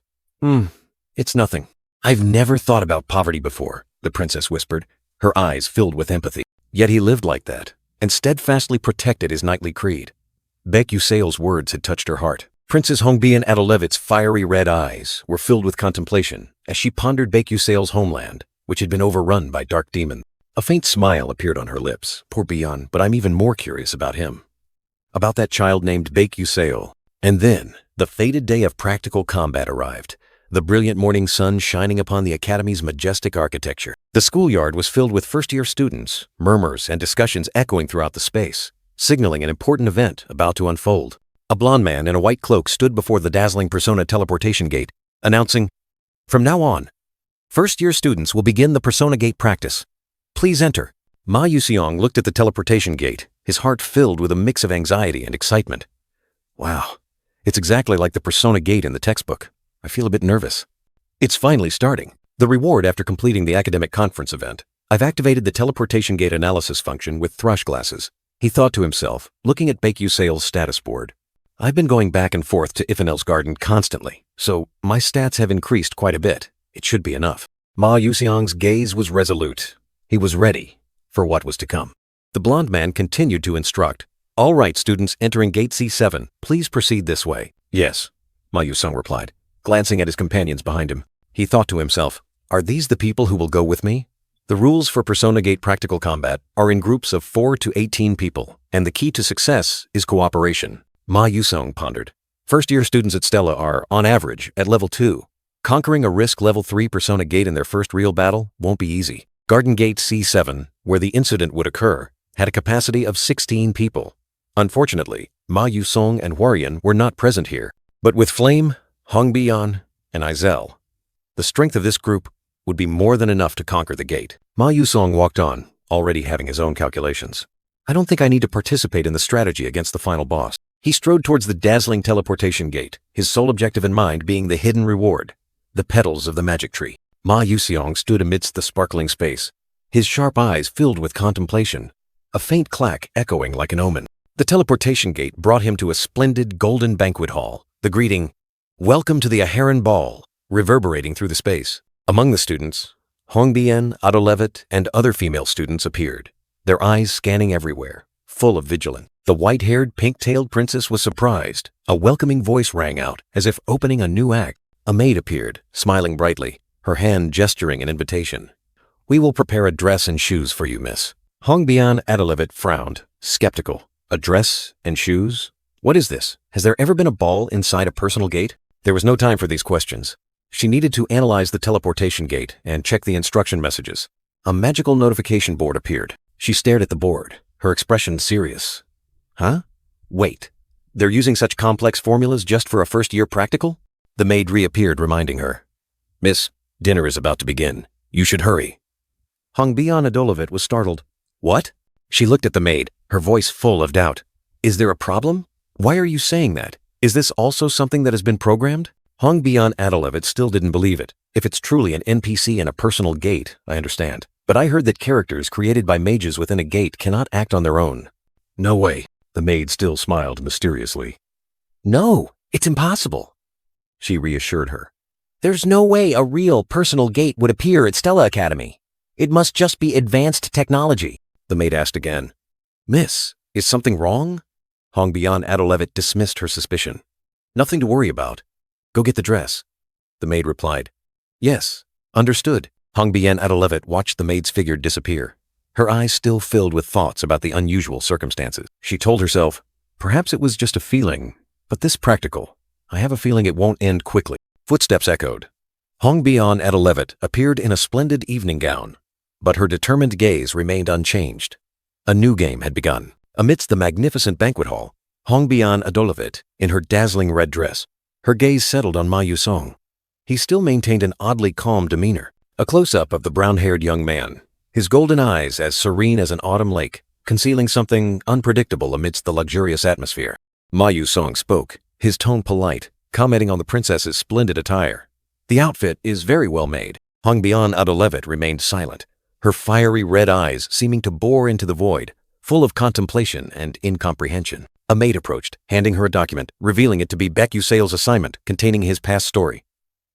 It's nothing. I've never thought about poverty before, the princess whispered, her eyes filled with empathy. Yet he lived like that, and steadfastly protected his knightly creed. Baekyu-seil's words had touched her heart. Princess Hongbin Adolevit's fiery red eyes were filled with contemplation as she pondered Baekyu-seil's homeland, which had been overrun by dark demons. A faint smile appeared on her lips. Poor Bian, but I'm even more curious about him. About that child named Baekyu-seil. And then, the fated day of practical combat arrived, the brilliant morning sun shining upon the Academy's majestic architecture. The schoolyard was filled with first-year students, murmurs and discussions echoing throughout the space, signaling an important event about to unfold. A blond man in a white cloak stood before the dazzling Persona teleportation gate, announcing, "From now on, first-year students will begin the Persona Gate practice. Please enter." Ma Yuseong looked at the teleportation gate, his heart filled with a mix of anxiety and excitement. Wow, it's exactly like the Persona Gate in the textbook. I feel a bit nervous. It's finally starting. The reward after completing the academic conference event. I've activated the teleportation gate analysis function with thrush glasses. He thought to himself, looking at Baekyu-seil's status board. I've been going back and forth to Ifenel's garden constantly, so my stats have increased quite a bit. It should be enough. Ma Yuseong's gaze was resolute. He was ready for what was to come. The blond man continued to instruct. All right, students entering gate C7, please proceed this way. Yes, Ma Yuseong replied, glancing at his companions behind him. He thought to himself, are these the people who will go with me? The rules for Persona Gate practical combat are in groups of 4 to 18 people, and the key to success is cooperation. Ma Yuseong pondered. First-year students at Stella are, on average, at level 2. Conquering a risk level 3 Persona Gate in their first real battle won't be easy. Garden Gate C7, where the incident would occur, had a capacity of 16 people. Unfortunately, Ma Yuseong and Huarian were not present here, but with Flame, Hongbian, and Izel, the strength of this group would be more than enough to conquer the gate. Ma Yuseong walked on, already having his own calculations. I don't think I need to participate in the strategy against the final boss. He strode towards the dazzling teleportation gate, his sole objective in mind being the hidden reward, the petals of the magic tree. Ma Yuseong stood amidst the sparkling space, his sharp eyes filled with contemplation, a faint clack echoing like an omen. The teleportation gate brought him to a splendid golden banquet hall, the greeting, "Welcome to the Aheron Ball," reverberating through the space. Among the students, Hongbien, Adolevit, and other female students appeared, their eyes scanning everywhere, full of vigilance. The white-haired, pink-tailed princess was surprised. A welcoming voice rang out, as if opening a new act. A maid appeared, smiling brightly, her hand gesturing an invitation. "We will prepare a dress and shoes for you, miss." Hongbien Adolevit frowned, skeptical. A dress and shoes? What is this? Has there ever been a ball inside a personal gate? There was no time for these questions. She needed to analyze the teleportation gate and check the instruction messages. A magical notification board appeared. She stared at the board, her expression serious. Huh? Wait. They're using such complex formulas just for a first-year practical? The maid reappeared, reminding her. "Miss, dinner is about to begin. You should hurry." Hongbien Adolevit was startled. "What?" She looked at the maid, her voice full of doubt. "Is there a problem? Why are you saying that? Is this also something that has been programmed?" Hongbien Adolevit still didn't believe it. If it's truly an NPC in a personal gate, I understand. But I heard that characters created by mages within a gate cannot act on their own. No way. The maid still smiled mysteriously. "No, it's impossible," she reassured her. "There's no way a real personal gate would appear at Stella Academy. It must just be advanced technology." The maid asked again. "Miss, is something wrong?" Hongbien Adolevit dismissed her suspicion. "Nothing to worry about. Go get the dress." The maid replied. "Yes, understood." Hongbien Adolevit watched the maid's figure disappear, her eyes still filled with thoughts about the unusual circumstances. She told herself, perhaps it was just a feeling, but this practical, I have a feeling it won't end quickly. Footsteps echoed. Hongbien Adolevit appeared in a splendid evening gown, but her determined gaze remained unchanged. A new game had begun. Amidst the magnificent banquet hall, Hongbien Adolevit, in her dazzling red dress, her gaze settled on Ma Yuseong. He still maintained an oddly calm demeanor. A close-up of the brown-haired young man, his golden eyes as serene as an autumn lake, concealing something unpredictable amidst the luxurious atmosphere. Ma Yusong spoke, his tone polite, commenting on the princess's splendid attire. The outfit is very well made. Hongbian Adolevet remained silent, her fiery red eyes seeming to bore into the void, full of contemplation and incomprehension. A maid approached, handing her a document, revealing it to be Baek Yuseol's assignment containing his past story.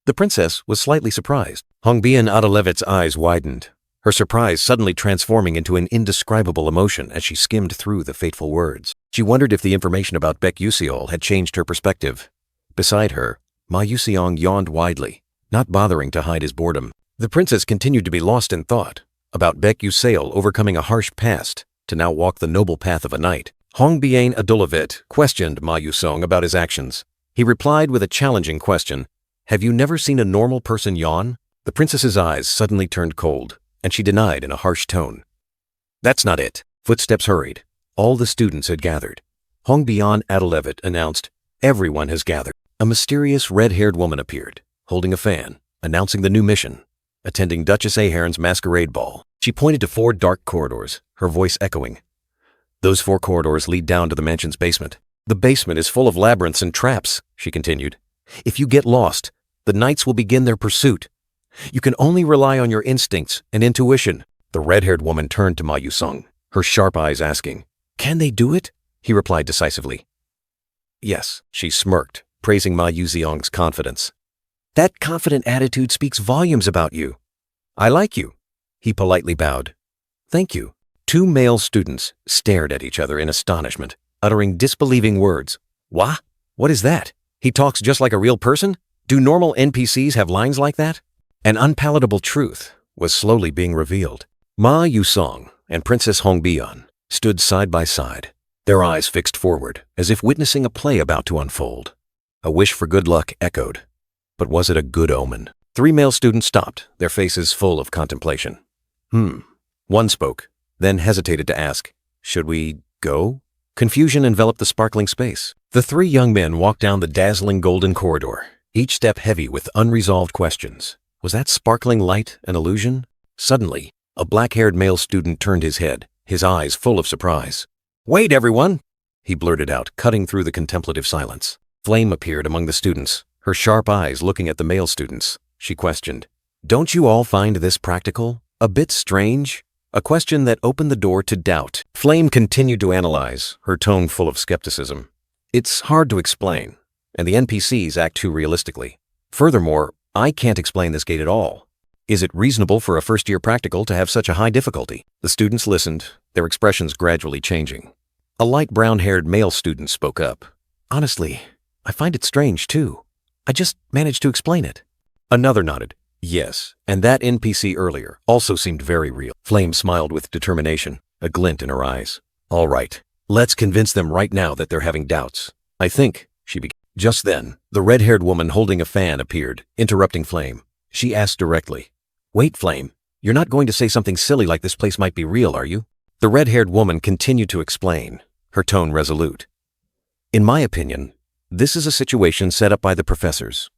The princess was slightly surprised. Hongbian Adolevet's eyes widened, her surprise suddenly transforming into an indescribable emotion as she skimmed through the fateful words. She wondered if the information about Baek Yuseol had changed her perspective. Beside her, Ma Yuseong yawned widely, not bothering to hide his boredom. The princess continued to be lost in thought about Baek Yuseol overcoming a harsh past to now walk the noble path of a knight. Hongbian Adolevet questioned Ma Yusong about his actions. He replied with a challenging question. Have you never seen a normal person yawn? The princess's eyes suddenly turned cold, and she denied in a harsh tone. That's not it. Footsteps hurried. All the students had gathered. Hongbian Adolevet announced, everyone has gathered. A mysterious red-haired woman appeared, holding a fan, announcing the new mission, attending Duchess Ahern's masquerade ball. She pointed to 4 dark corridors, her voice echoing. Those 4 corridors lead down to the mansion's basement. The basement is full of labyrinths and traps, she continued. If you get lost, the knights will begin their pursuit. You can only rely on your instincts and intuition. The red-haired woman turned to Ma Yusong, her sharp eyes asking, Can they do it? He replied decisively. Yes, she smirked, praising Ma Yuseong's confidence. That confident attitude speaks volumes about you. I like you. He politely bowed. Thank you. 2 male students stared at each other in astonishment, uttering disbelieving words. Wha? What is that? He talks just like a real person? Do normal NPCs have lines like that? An unpalatable truth was slowly being revealed. Ma Yusong and Princess Hongbian stood side by side, their eyes fixed forward, as if witnessing a play about to unfold. A wish for good luck echoed. But was it a good omen? 3 male students stopped, their faces full of contemplation. One spoke, then hesitated to ask, Should we go? Confusion enveloped the sparkling space. The 3 young men walked down the dazzling golden corridor, each step heavy with unresolved questions. Was that sparkling light an illusion? Suddenly, a black-haired male student turned his head, his eyes full of surprise. Wait, everyone! He blurted out, cutting through the contemplative silence. Flame appeared among the students, her sharp eyes looking at the male students. She questioned, Don't you all find this practical? A bit strange? A question that opened the door to doubt. Flame continued to analyze, her tone full of skepticism. It's hard to explain, and the NPCs act too realistically. Furthermore, I can't explain this gate at all. Is it reasonable for a first-year practical to have such a high difficulty? The students listened, their expressions gradually changing. A light brown-haired male student spoke up. Honestly, I find it strange too. I just managed to explain it. Another nodded. Yes, and that NPC earlier also seemed very real. Flame smiled with determination, a glint in her eyes. All right, let's convince them right now that they're having doubts. I think, she began. Just then, the red-haired woman holding a fan appeared, interrupting Flame. She asked directly, Wait, Flame, you're not going to say something silly like this place might be real, are you? The red-haired woman continued to explain, her tone resolute. In my opinion, this is a situation set up by the professors.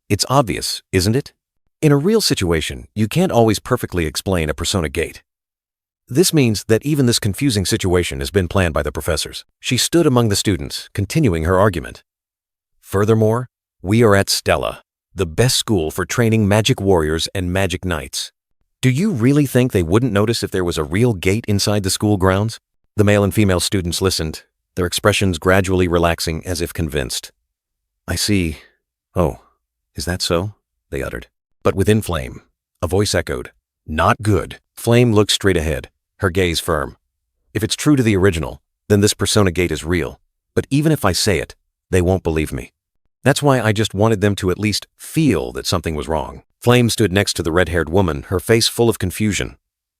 It's obvious, isn't it? In a real situation, you can't always perfectly explain a persona gate. This means that even this confusing situation has been planned by the professors. She stood among the students, continuing her argument. Furthermore, we are at Stella, the best school for training magic warriors and magic knights. Do you really think they wouldn't notice if there was a real gate inside the school grounds? The male and female students listened, their expressions gradually relaxing as if convinced. I see. Oh, is that so? They uttered. But within Flame, a voice echoed, Not good. Flame looked straight ahead, her gaze firm. If it's true to the original, then this persona gate is real. But even if I say it, they won't believe me. That's why I just wanted them to at least feel that something was wrong. Flame stood next to the red-haired woman, her face full of confusion.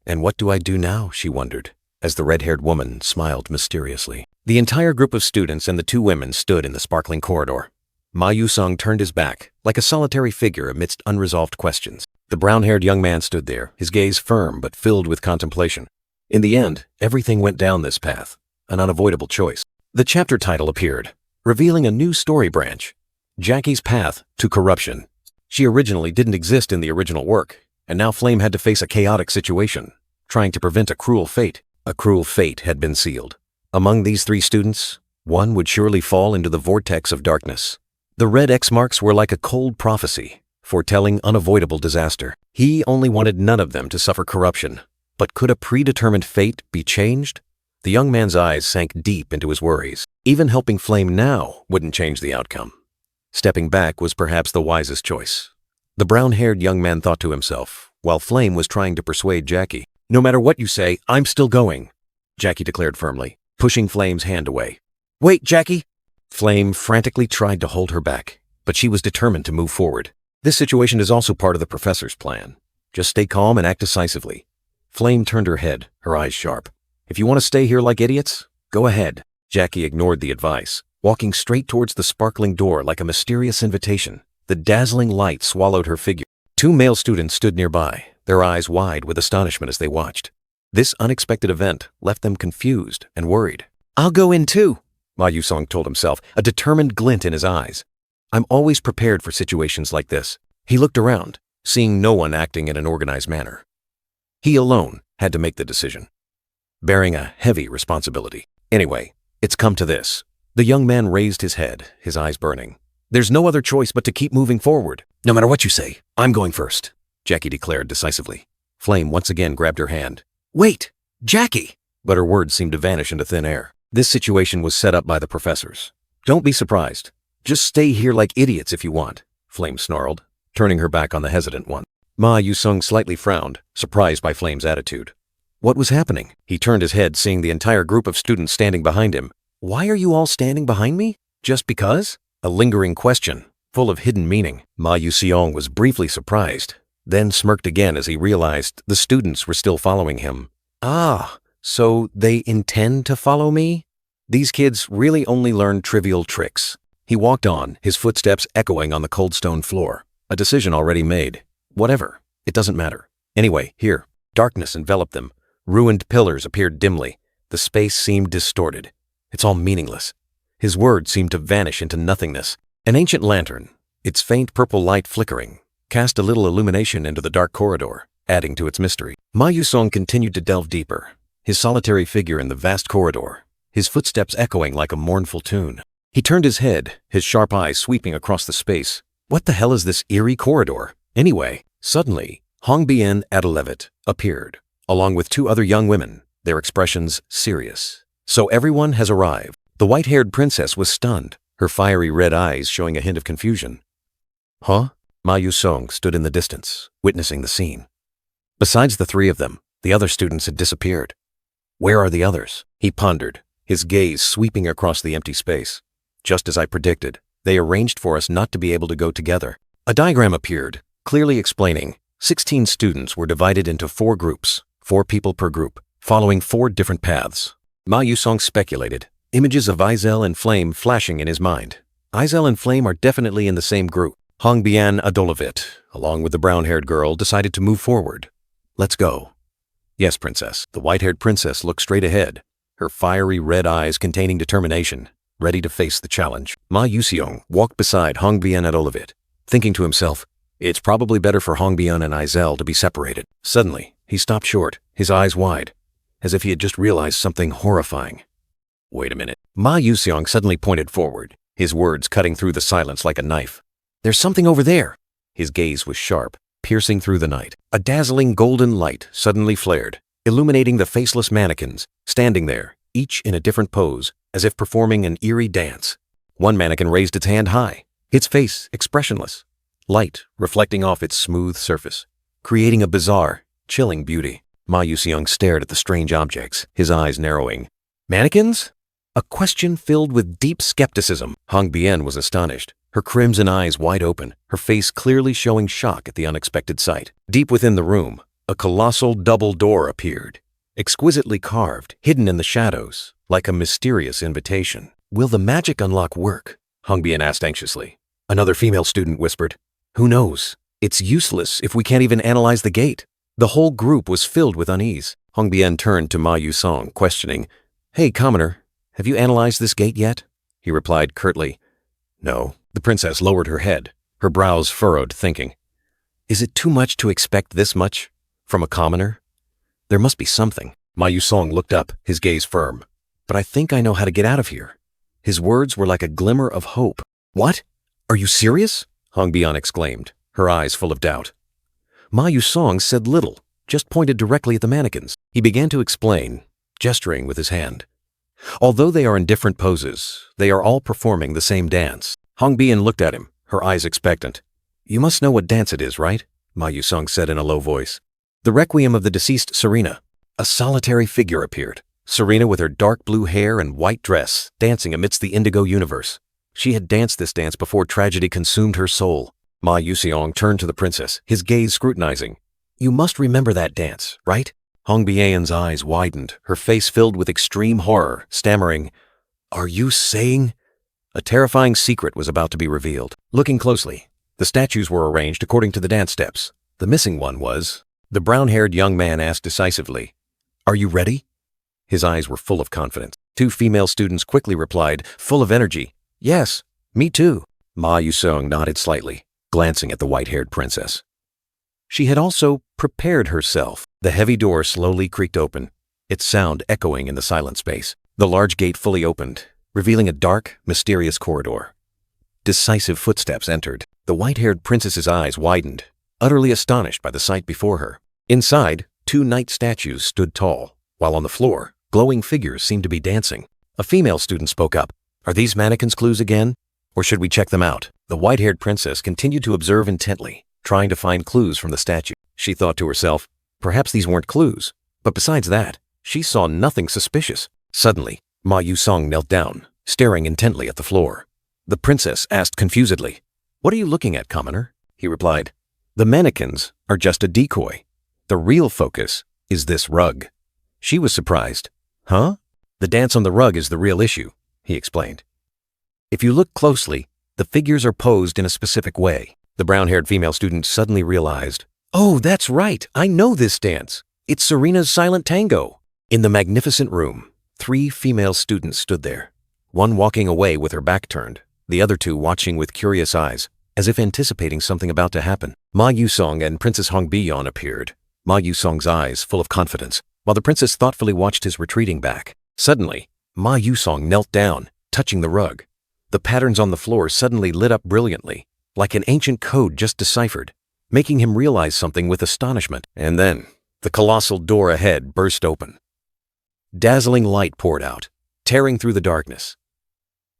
And what do I do now, she wondered, as the red-haired woman smiled mysteriously. The entire group of students and the 2 women stood in the sparkling corridor. Ma Yusong turned his back, like a solitary figure amidst unresolved questions. The brown-haired young man stood there, his gaze firm but filled with contemplation. In the end, everything went down this path, an unavoidable choice. The chapter title appeared, revealing a new story branch, Jackie's Path to Corruption. She originally didn't exist in the original work, and now Flame had to face a chaotic situation, trying to prevent a cruel fate. A cruel fate had been sealed. Among these 3 students, One would surely fall into the vortex of darkness. The red X marks were like a cold prophecy, foretelling unavoidable disaster. He only wanted none of them to suffer corruption. But could a predetermined fate be changed? The young man's eyes sank deep into his worries. Even helping Flame now wouldn't change the outcome. Stepping back was perhaps the wisest choice. The brown-haired young man thought to himself, while Flame was trying to persuade Jackie. "No matter what you say, I'm still going," Jackie declared firmly, pushing Flame's hand away. "Wait, Jackie!" Flame frantically tried to hold her back, but she was determined to move forward. This situation is also part of the professor's plan. Just stay calm and act decisively. Flame turned her head, her eyes sharp. "If you want to stay here like idiots, go ahead." Jackie ignored the advice, walking straight towards the sparkling door like a mysterious invitation. The dazzling light swallowed her figure. Two male students stood nearby, their eyes wide with astonishment as they watched. This unexpected event left them confused and worried. "I'll go in too," Ma Yusong told himself, a determined glint in his eyes. "I'm always prepared for situations like this." He looked around, seeing no one acting in an organized manner. He alone had to make the decision, bearing a heavy responsibility. "Anyway, it's come to this." The young man raised his head, his eyes burning. "There's no other choice but to keep moving forward. No matter what you say, I'm going first," Jackie declared decisively. Flame once again grabbed her hand. "Wait, Jackie!" But her words seemed to vanish into thin air. This situation was set up by the professors. "Don't be surprised. Just stay here like idiots if you want," Flame snarled, turning her back on the hesitant one. Ma Yusung slightly frowned, surprised by Flame's attitude. What was happening? He turned his head, seeing the entire group of students standing behind him. "Why are you all standing behind me? Just because?" A lingering question, full of hidden meaning. Ma Yusung was briefly surprised, then smirked again as he realized the students were still following him. "Ah, so they intend to follow me? These kids really only learn trivial tricks." He walked on, his footsteps echoing on the cold stone floor. A decision already made. Whatever, it doesn't matter. Anyway, here. Darkness enveloped them. Ruined pillars appeared dimly. The space seemed distorted. It's all meaningless. His words seemed to vanish into nothingness. An ancient lantern, its faint purple light flickering, cast a little illumination into the dark corridor, adding to its mystery. Ma Yusong continued to delve deeper, his solitary figure in the vast corridor, his footsteps echoing like a mournful tune. He turned his head, his sharp eyes sweeping across the space. What the hell is this eerie corridor? Anyway, suddenly, Hongbien Adelevet appeared, along with two other young women, their expressions serious. "So everyone has arrived." The white-haired princess was stunned, her fiery red eyes showing a hint of confusion. "Huh?" Ma Yusong stood in the distance, witnessing the scene. Besides the three of them, the other students had disappeared. Where are the others? He pondered, his gaze sweeping across the empty space. Just as I predicted, they arranged for us not to be able to go together. A diagram appeared, clearly explaining 16 students were divided into 4 groups, 4 people per group, following 4 different paths. Ma Yusong speculated, images of Izel and Flame flashing in his mind. Izel and Flame are definitely in the same group. Hongbien Adolovit, along with the brown-haired girl, decided to move forward. "Let's go." "Yes, princess." The white-haired princess looked straight ahead, her fiery red eyes containing determination, ready to face the challenge. Ma Yusong walked beside Hongbien Adolovit, thinking to himself, it's probably better for Hongbien and Izel to be separated. Suddenly, he stopped short, his eyes wide, as if he had just realized something horrifying. "Wait a minute." Ma Yusong suddenly pointed forward, his words cutting through the silence like a knife. "There's something over there." His gaze was sharp, piercing through the night. A dazzling golden light suddenly flared, illuminating the faceless mannequins, standing there, each in a different pose, as if performing an eerie dance. One mannequin raised its hand high, its face expressionless, light reflecting off its smooth surface, creating a bizarre, chilling beauty. Ma Yusong stared at the strange objects, his eyes narrowing. "Mannequins?" A question filled with deep skepticism. Hongbien was astonished, her crimson eyes wide open, her face clearly showing shock at the unexpected sight. Deep within the room, a colossal double door appeared, exquisitely carved, hidden in the shadows, like a mysterious invitation. "Will the magic unlock work?" Hongbien asked anxiously. Another female student whispered, "Who knows? It's useless if we can't even analyze the gate." The whole group was filled with unease. Hongbien turned to Ma Yusong, questioning, "Hey, commoner, have you analyzed this gate yet?" He replied curtly, "No." The princess lowered her head, her brows furrowed, thinking, "Is it too much to expect this much from a commoner? There must be something." Ma Yusong looked up, his gaze firm. "But I think I know how to get out of here." His words were like a glimmer of hope. "What? Are you serious?" Hong Bian exclaimed, her eyes full of doubt. Ma Yusong said little, just pointed directly at the mannequins. He began to explain, gesturing with his hand. Although they are in different poses, they are all performing the same dance. Hong Bian looked at him, her eyes expectant. "You must know what dance it is, right?" Ma Yusong said in a low voice. "The requiem of the deceased Serena." A solitary figure appeared. Serena with her dark blue hair and white dress, dancing amidst the indigo universe. She had danced this dance before tragedy consumed her soul. Ma Yuseong turned to the princess, his gaze scrutinizing. "You must remember that dance, right?" Hong Bian's eyes widened, her face filled with extreme horror, stammering, "Are you saying—" A terrifying secret was about to be revealed. Looking closely, the statues were arranged according to the dance steps. The missing one was... The brown-haired young man asked decisively, "Are you ready?" His eyes were full of confidence. Two female students quickly replied, full of energy, "Yes, me too." Ma Yusong nodded slightly, glancing at the white-haired princess. She had also prepared herself. The heavy door slowly creaked open, its sound echoing in the silent space. The large gate fully opened, revealing a dark, mysterious corridor. Decisive footsteps entered. The white-haired princess's eyes widened, utterly astonished by the sight before her. Inside, two knight statues stood tall, while on the floor, glowing figures seemed to be dancing. A female student spoke up. "Are these mannequins clues again? Or should we check them out?" The white-haired princess continued to observe intently, trying to find clues from the statue. She thought to herself, perhaps these weren't clues. But besides that, she saw nothing suspicious. Suddenly, Ma Yusong knelt down, staring intently at the floor. The princess asked confusedly, "What are you looking at, commoner?" He replied, "The mannequins are just a decoy. The real focus is this rug." She was surprised. "Huh? The dance on the rug is the real issue," he explained. "If you look closely, the figures are posed in a specific way." The brown-haired female student suddenly realized, "Oh, that's right, I know this dance. It's Serena's silent tango." In the magnificent room, three female students stood there, one walking away with her back turned, the other two watching with curious eyes, as if anticipating something about to happen. Ma Yusong and Princess Hong Bian appeared, Ma Yusong's eyes full of confidence, while the princess thoughtfully watched his retreating back. Suddenly, Ma Yusong knelt down, touching the rug. The patterns on the floor suddenly lit up brilliantly, like an ancient code just deciphered, making him realize something with astonishment. And then, the colossal door ahead burst open. Dazzling light poured out, tearing through the darkness,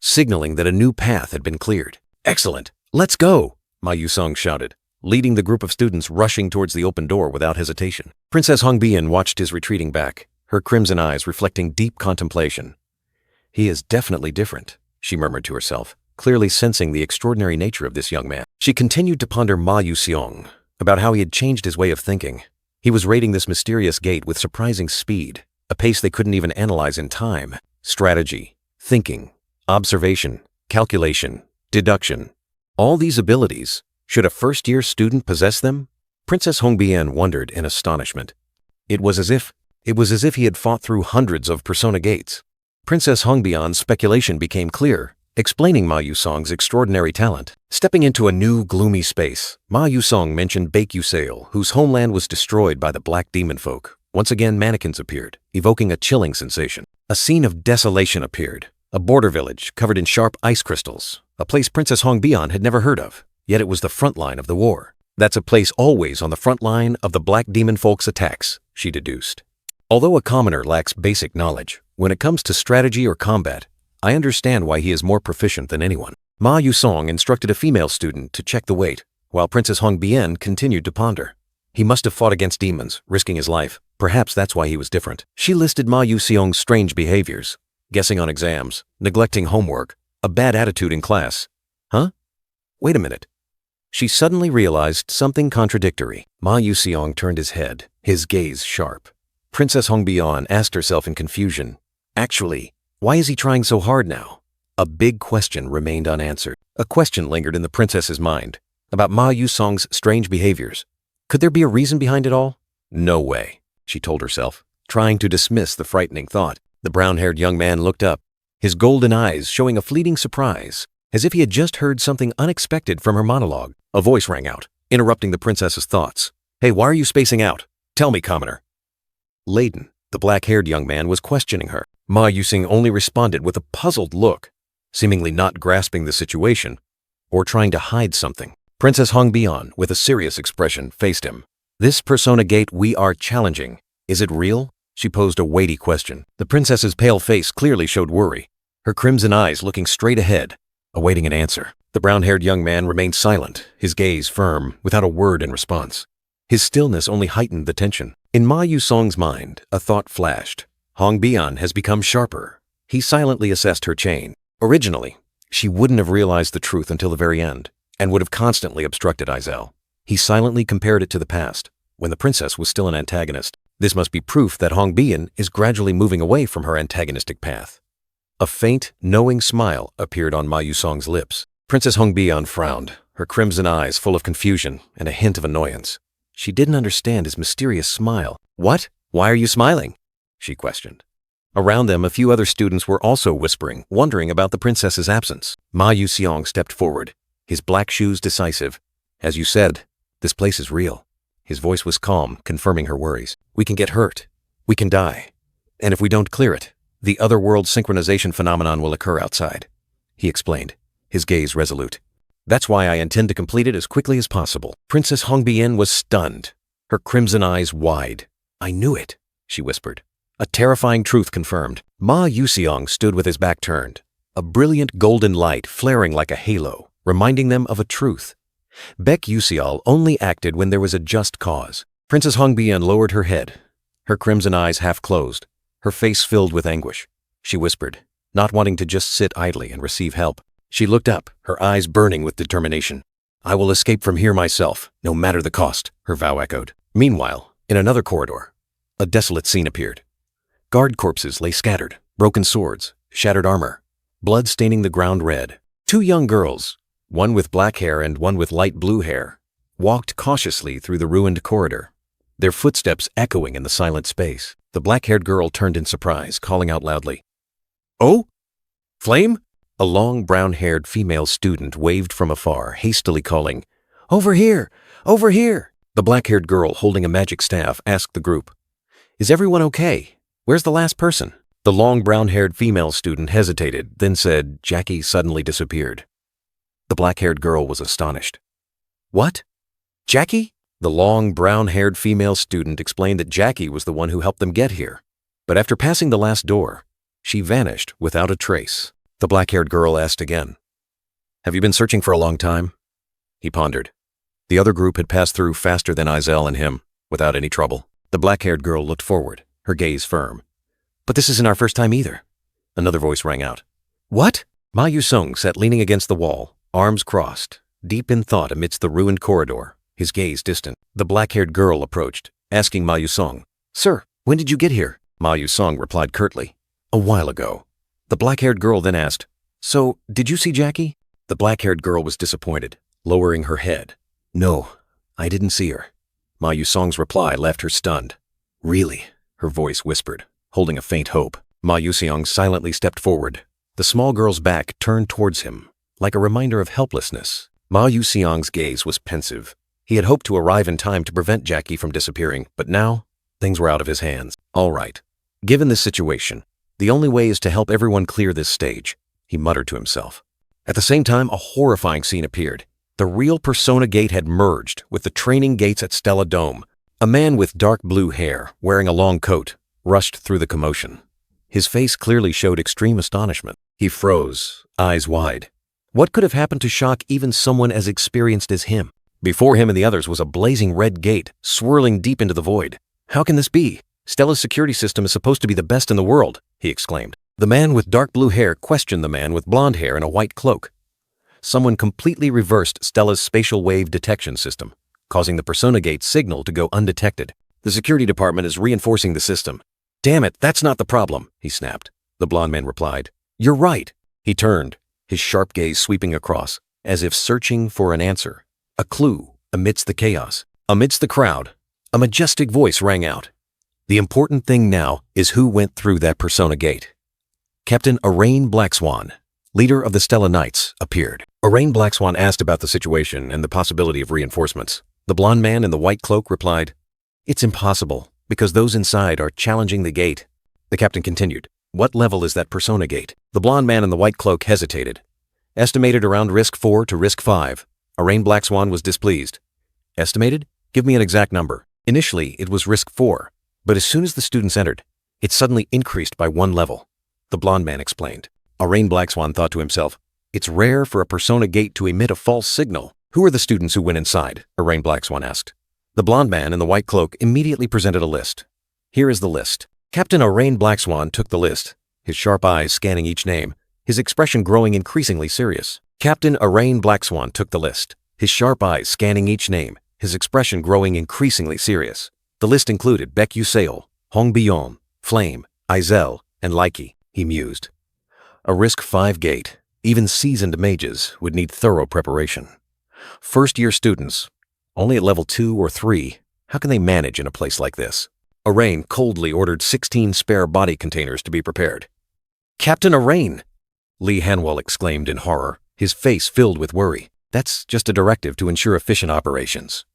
signaling that a new path had been cleared. "Excellent! Let's go!" Ma Yusong shouted, leading the group of students rushing towards the open door without hesitation. Princess Hong Bian watched his retreating back, her crimson eyes reflecting deep contemplation. "He is definitely different," she murmured to herself, clearly sensing the extraordinary nature of this young man. She continued to ponder Ma Yuseong, about how he had changed his way of thinking. He was raiding this mysterious gate with surprising speed, a pace they couldn't even analyze in time. Strategy, thinking, observation, calculation, deduction. All these abilities, should a first-year student possess them? Princess Hong Bian wondered in astonishment. It was as if he had fought through hundreds of persona gates. Princess Hong Bian's speculation became clear, explaining Ma Yusong's extraordinary talent. Stepping into a new, gloomy space, Ma Yusong mentioned Baekhyuseo, whose homeland was destroyed by the black demon folk. Once again, mannequins appeared, evoking a chilling sensation. A scene of desolation appeared, a border village covered in sharp ice crystals, a place Princess Hong Bian had never heard of. Yet it was the front line of the war. That's a place always on the front line of the black demon folk's attacks, she deduced. Although a commoner lacks basic knowledge, when it comes to strategy or combat, I understand why he is more proficient than anyone. Ma Yusong instructed a female student to check the weight, while Princess Hong Bian continued to ponder. He must have fought against demons, risking his life. Perhaps that's why he was different. She listed Ma Yuseong's strange behaviors, guessing on exams, neglecting homework, a bad attitude in class. Huh? Wait a minute. She suddenly realized something contradictory. Ma Yuseong turned his head, his gaze sharp. Princess Hong Bian asked herself in confusion, actually, why is he trying so hard now? A big question remained unanswered. A question lingered in the princess's mind, about Ma Yusong's strange behaviors. Could there be a reason behind it all? No way, she told herself, trying to dismiss the frightening thought. The brown-haired young man looked up, his golden eyes showing a fleeting surprise, as if he had just heard something unexpected from her monologue. A voice rang out, interrupting the princess's thoughts. "Hey, why are you spacing out? Tell me, commoner." Layden, the black-haired young man, was questioning her. Ma Yusing only responded with a puzzled look. seemingly not grasping the situation or trying to hide something. Princess Hongbian, with a serious expression, faced him. "This persona gate we are challenging, is it real?" She posed a weighty question. The princess's pale face clearly showed worry, her crimson eyes looking straight ahead, awaiting an answer. The brown-haired young man remained silent, his gaze firm, without a word in response. His stillness only heightened the tension. In Ma Yusong's mind, a thought flashed. Hongbian has become sharper. He silently assessed her chain. Originally, she wouldn't have realized the truth until the very end, and would have constantly obstructed Aizel. He silently compared it to the past, when the princess was still an antagonist. This must be proof that Hongbian is gradually moving away from her antagonistic path. A faint, knowing smile appeared on Ma Yusong's lips. Princess Hongbian frowned, her crimson eyes full of confusion and a hint of annoyance. She didn't understand his mysterious smile. "What? Why are you smiling?" she questioned. Around them, a few other students were also whispering, wondering about the princess's absence. Ma Yuxiong stepped forward, his black shoes decisive. "As you said, this place is real." His voice was calm, confirming her worries. "We can get hurt. We can die. And if we don't clear it, the other-world synchronization phenomenon will occur outside," he explained, his gaze resolute. "That's why I intend to complete it as quickly as possible." Princess Hongbian was stunned, her crimson eyes wide. "I knew it," she whispered. A terrifying truth confirmed. Ma Yuxiong stood with his back turned, a brilliant golden light flaring like a halo, reminding them of a truth. Baek Yuxial only acted when there was a just cause. Princess Hongbian lowered her head, her crimson eyes half closed, her face filled with anguish. She whispered, not wanting to just sit idly and receive help. She looked up, her eyes burning with determination. "I will escape from here myself, no matter the cost," her vow echoed. Meanwhile, in another corridor, a desolate scene appeared. Guard corpses lay scattered, broken swords, shattered armor, blood staining the ground red. Two young girls, one with black hair and one with light blue hair, walked cautiously through the ruined corridor, their footsteps echoing in the silent space. The black-haired girl turned in surprise, calling out loudly, "Oh? Flame?" A long brown-haired female student waved from afar, hastily calling, "Over here! Over here!" The black-haired girl holding a magic staff asked the group, "Is everyone okay? Where's the last person?" The long brown-haired female student hesitated, then said, "Jackie suddenly disappeared." The black-haired girl was astonished. "What? Jackie?" The long brown-haired female student explained that Jackie was the one who helped them get here. But after passing the last door, she vanished without a trace. The black-haired girl asked again, "Have you been searching for a long time?" He pondered. The other group had passed through faster than Aizel and him, without any trouble. The black-haired girl looked forward, her gaze firm. "But this isn't our first time either." Another voice rang out. "What?" Ma Yusong sat leaning against the wall, arms crossed, deep in thought amidst the ruined corridor, his gaze distant. The black-haired girl approached, asking Ma Yusong, "Sir, when did you get here?" Ma Yusong replied curtly, "A while ago." The black-haired girl then asked, "So, did you see Jackie?" The black-haired girl was disappointed, lowering her head. "No, I didn't see her." Ma Yusong's reply left her stunned. "Really?" her voice whispered, holding a faint hope. Ma Yuxiong silently stepped forward, the small girl's back turned towards him, like a reminder of helplessness. Ma Yuxiong's gaze was pensive. He had hoped to arrive in time to prevent Jackie from disappearing, but now, things were out of his hands. "All right. Given this situation, the only way is to help everyone clear this stage," he muttered to himself. At the same time, a horrifying scene appeared. The real Persona Gate had merged with the training gates at Stella Dome. A man with dark blue hair, wearing a long coat, rushed through the commotion. His face clearly showed extreme astonishment. He froze, eyes wide. What could have happened to shock even someone as experienced as him? Before him and the others was a blazing red gate, swirling deep into the void. "How can this be? Stella's security system is supposed to be the best in the world," he exclaimed. The man with dark blue hair questioned the man with blonde hair and a white cloak. Someone completely reversed Stella's spatial wave detection system, causing the Persona Gate signal to go undetected. "The security department is reinforcing the system." "Damn it, that's not the problem," he snapped. The blonde man replied, "You're right." He turned, his sharp gaze sweeping across, as if searching for an answer, a clue amidst the chaos. Amidst the crowd, a majestic voice rang out. "The important thing now is who went through that Persona Gate." Captain Arain Blackswan, leader of the Stella Knights, appeared. Arain Blackswan asked about the situation and the possibility of reinforcements. The blonde man in the white cloak replied, "It's impossible, because those inside are challenging the gate." The captain continued, What level is that persona gate? The blonde man in the white cloak hesitated. Estimated around risk 4 to risk 5. Arain Black Swan was displeased. Estimated? Give me an exact number. Initially, it was risk 4, but as soon as the students entered, it suddenly increased by 1 level. The blonde man explained. Arain Black Swan thought to himself, it's rare for a persona gate to emit a false signal. Who are the students who went inside? Arain Black Swan asked. The blonde man in the white cloak immediately presented a list. Here is the list. Captain Arain Black Swan took the list, his sharp eyes scanning each name, his expression growing increasingly serious. Captain Arain Black Swan took the list, his sharp eyes scanning each name, his expression growing increasingly serious. The list included Baek Yuseol, Hong Byeon, Flame, Izel, and Likey, he mused. A risk 5 gate. Even seasoned mages would need thorough preparation. First-year students, only at level 2 or 3, how can they manage in a place like this? Arain coldly ordered 16 spare body containers to be prepared. Captain Arain! Lee Hanwell exclaimed in horror, his face filled with worry. That's just a directive to ensure efficient operations.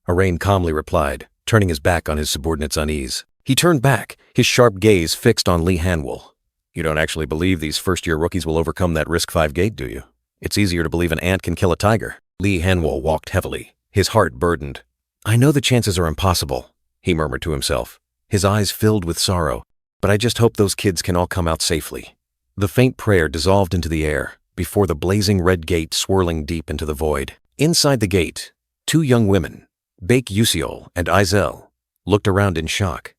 Arain calmly replied, turning his back on his subordinate's unease. He turned back, his sharp gaze fixed on Lee Hanwell. You don't actually believe these first-year rookies will overcome that risk 5 gate, do you? It's easier to believe an ant can kill a tiger. Lee Hanwell walked heavily, his heart burdened. I know the chances are impossible, he murmured to himself, his eyes filled with sorrow, but I just hope those kids can all come out safely. The faint prayer dissolved into the air, before the blazing red gate swirling deep into the void. Inside the gate, 2 young women, Baek Yuseol and Izel, looked around in shock.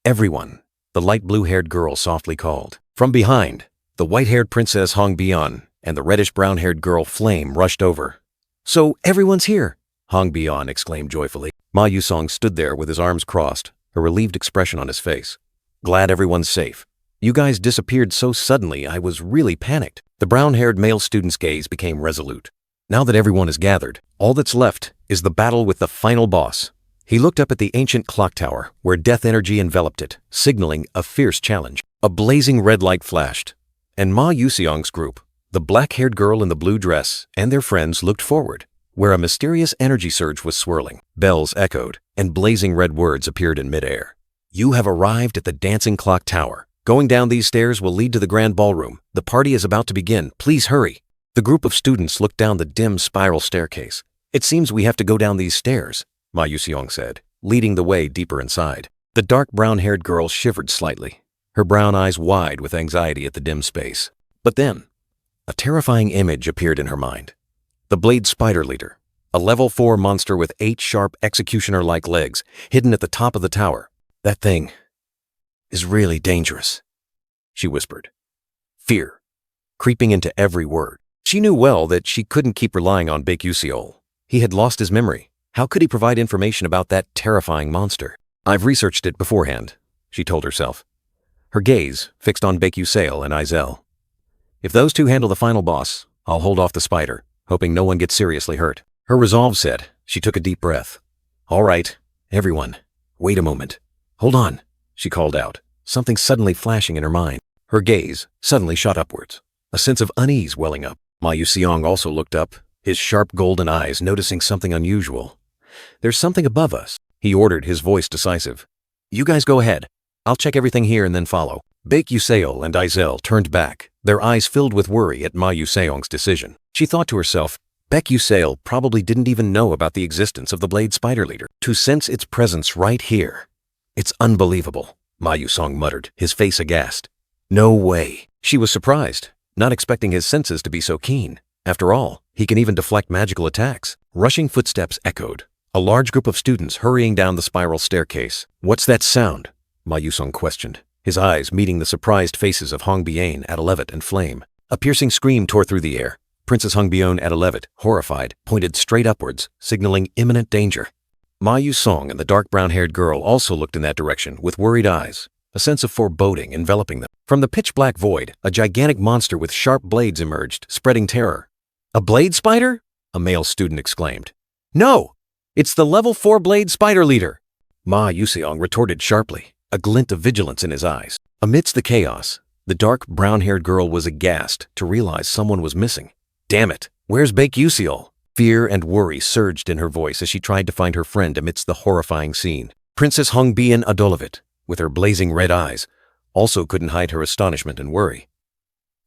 Everyone, the light blue-haired girl softly called. From behind, the white-haired princess Hong Byeon and the reddish-brown-haired girl Flame rushed over. So everyone's here, Hong Byeon exclaimed joyfully. Ma Yusong stood there with his arms crossed, a relieved expression on his face. Glad everyone's safe. You guys disappeared so suddenly I was really panicked. The brown-haired male student's gaze became resolute. Now that everyone is gathered, all that's left is the battle with the final boss. He looked up at the ancient clock tower, where death energy enveloped it, signaling a fierce challenge. A blazing red light flashed, and Ma Yuseong's group, the black-haired girl in the blue dress, and their friends looked forward, where a mysterious energy surge was swirling. Bells echoed, and blazing red words appeared in midair. You have arrived at the dancing clock tower. Going down these stairs will lead to the grand ballroom. The party is about to begin. Please hurry. The group of students looked down the dim spiral staircase. It seems we have to go down these stairs, Ma Yuseong said, leading the way deeper inside. The dark brown-haired girl shivered slightly, her brown eyes wide with anxiety at the dim space. But then, a terrifying image appeared in her mind. The Blade Spider Leader, a level 4 monster with 8 sharp executioner-like legs, hidden at the top of the tower. That thing is really dangerous, she whispered. Fear creeping into every word. She knew well that she couldn't keep relying on Baek Yuseol. He had lost his memory. How could he provide information about that terrifying monster? I've researched it beforehand, she told herself, her gaze fixed on Baek Yuseol and Izel. If those two handle the final boss, I'll hold off the spider, hoping no one gets seriously hurt. Her resolve set, she took a deep breath. All right, everyone, wait a moment. Hold on, she called out, something suddenly flashing in her mind. Her gaze suddenly shot upwards, a sense of unease welling up. Ma Yuseong also looked up, his sharp golden eyes noticing something unusual. There's something above us, he ordered, his voice decisive. You guys go ahead. I'll check everything here and then follow. Baek Yuseol and Izel turned back, their eyes filled with worry at Ma Yuseong's decision. She thought to herself, Baek Yuseol probably didn't even know about the existence of the Blade Spider Leader. To sense its presence right here. It's unbelievable, Ma Yusong muttered, his face aghast. No way. She was surprised, not expecting his senses to be so keen. After all, he can even deflect magical attacks. Rushing footsteps echoed. A large group of students hurrying down the spiral staircase. What's that sound? Ma Yusong questioned, his eyes meeting the surprised faces of Hong Byeon, Adelevet, and Flame. A piercing scream tore through the air. Princess Hong Byeon, Adelevet, horrified, pointed straight upwards, signaling imminent danger. Ma Yusong and the dark brown-haired girl also looked in that direction with worried eyes, a sense of foreboding enveloping them. From the pitch-black void, a gigantic monster with sharp blades emerged, spreading terror. A blade spider? A male student exclaimed. No! It's the level 4 Blade Spider Leader! Ma Yuseong retorted sharply, a glint of vigilance in his eyes. Amidst the chaos, the dark brown-haired girl was aghast to realize someone was missing. Damn it! Where's Baek Yuseol? Fear and worry surged in her voice as she tried to find her friend amidst the horrifying scene. Princess Hong Byeon Adelevet, with her blazing red eyes, also couldn't hide her astonishment and worry.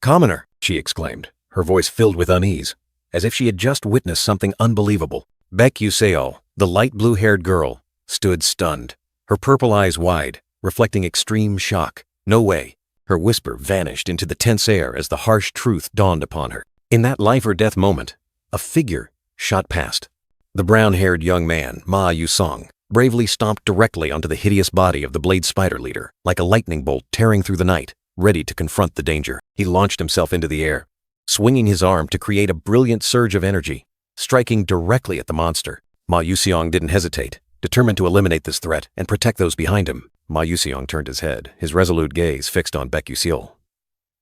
"Commoner!" she exclaimed, her voice filled with unease, as if she had just witnessed something unbelievable. Baek Yuseol, the light blue-haired girl, stood stunned, her purple eyes wide, reflecting extreme shock. "No way." Her whisper vanished into the tense air as the harsh truth dawned upon her. In that life-or-death moment, a figure shot past. The brown-haired young man, Ma Yusong, bravely stomped directly onto the hideous body of the Blade Spider leader, like a lightning bolt tearing through the night, ready to confront the danger. He launched himself into the air, swinging his arm to create a brilliant surge of energy, striking directly at the monster. Ma Yuseong didn't hesitate, determined to eliminate this threat and protect those behind him. Ma Yuseong turned his head, his resolute gaze fixed on Baek Yuseol.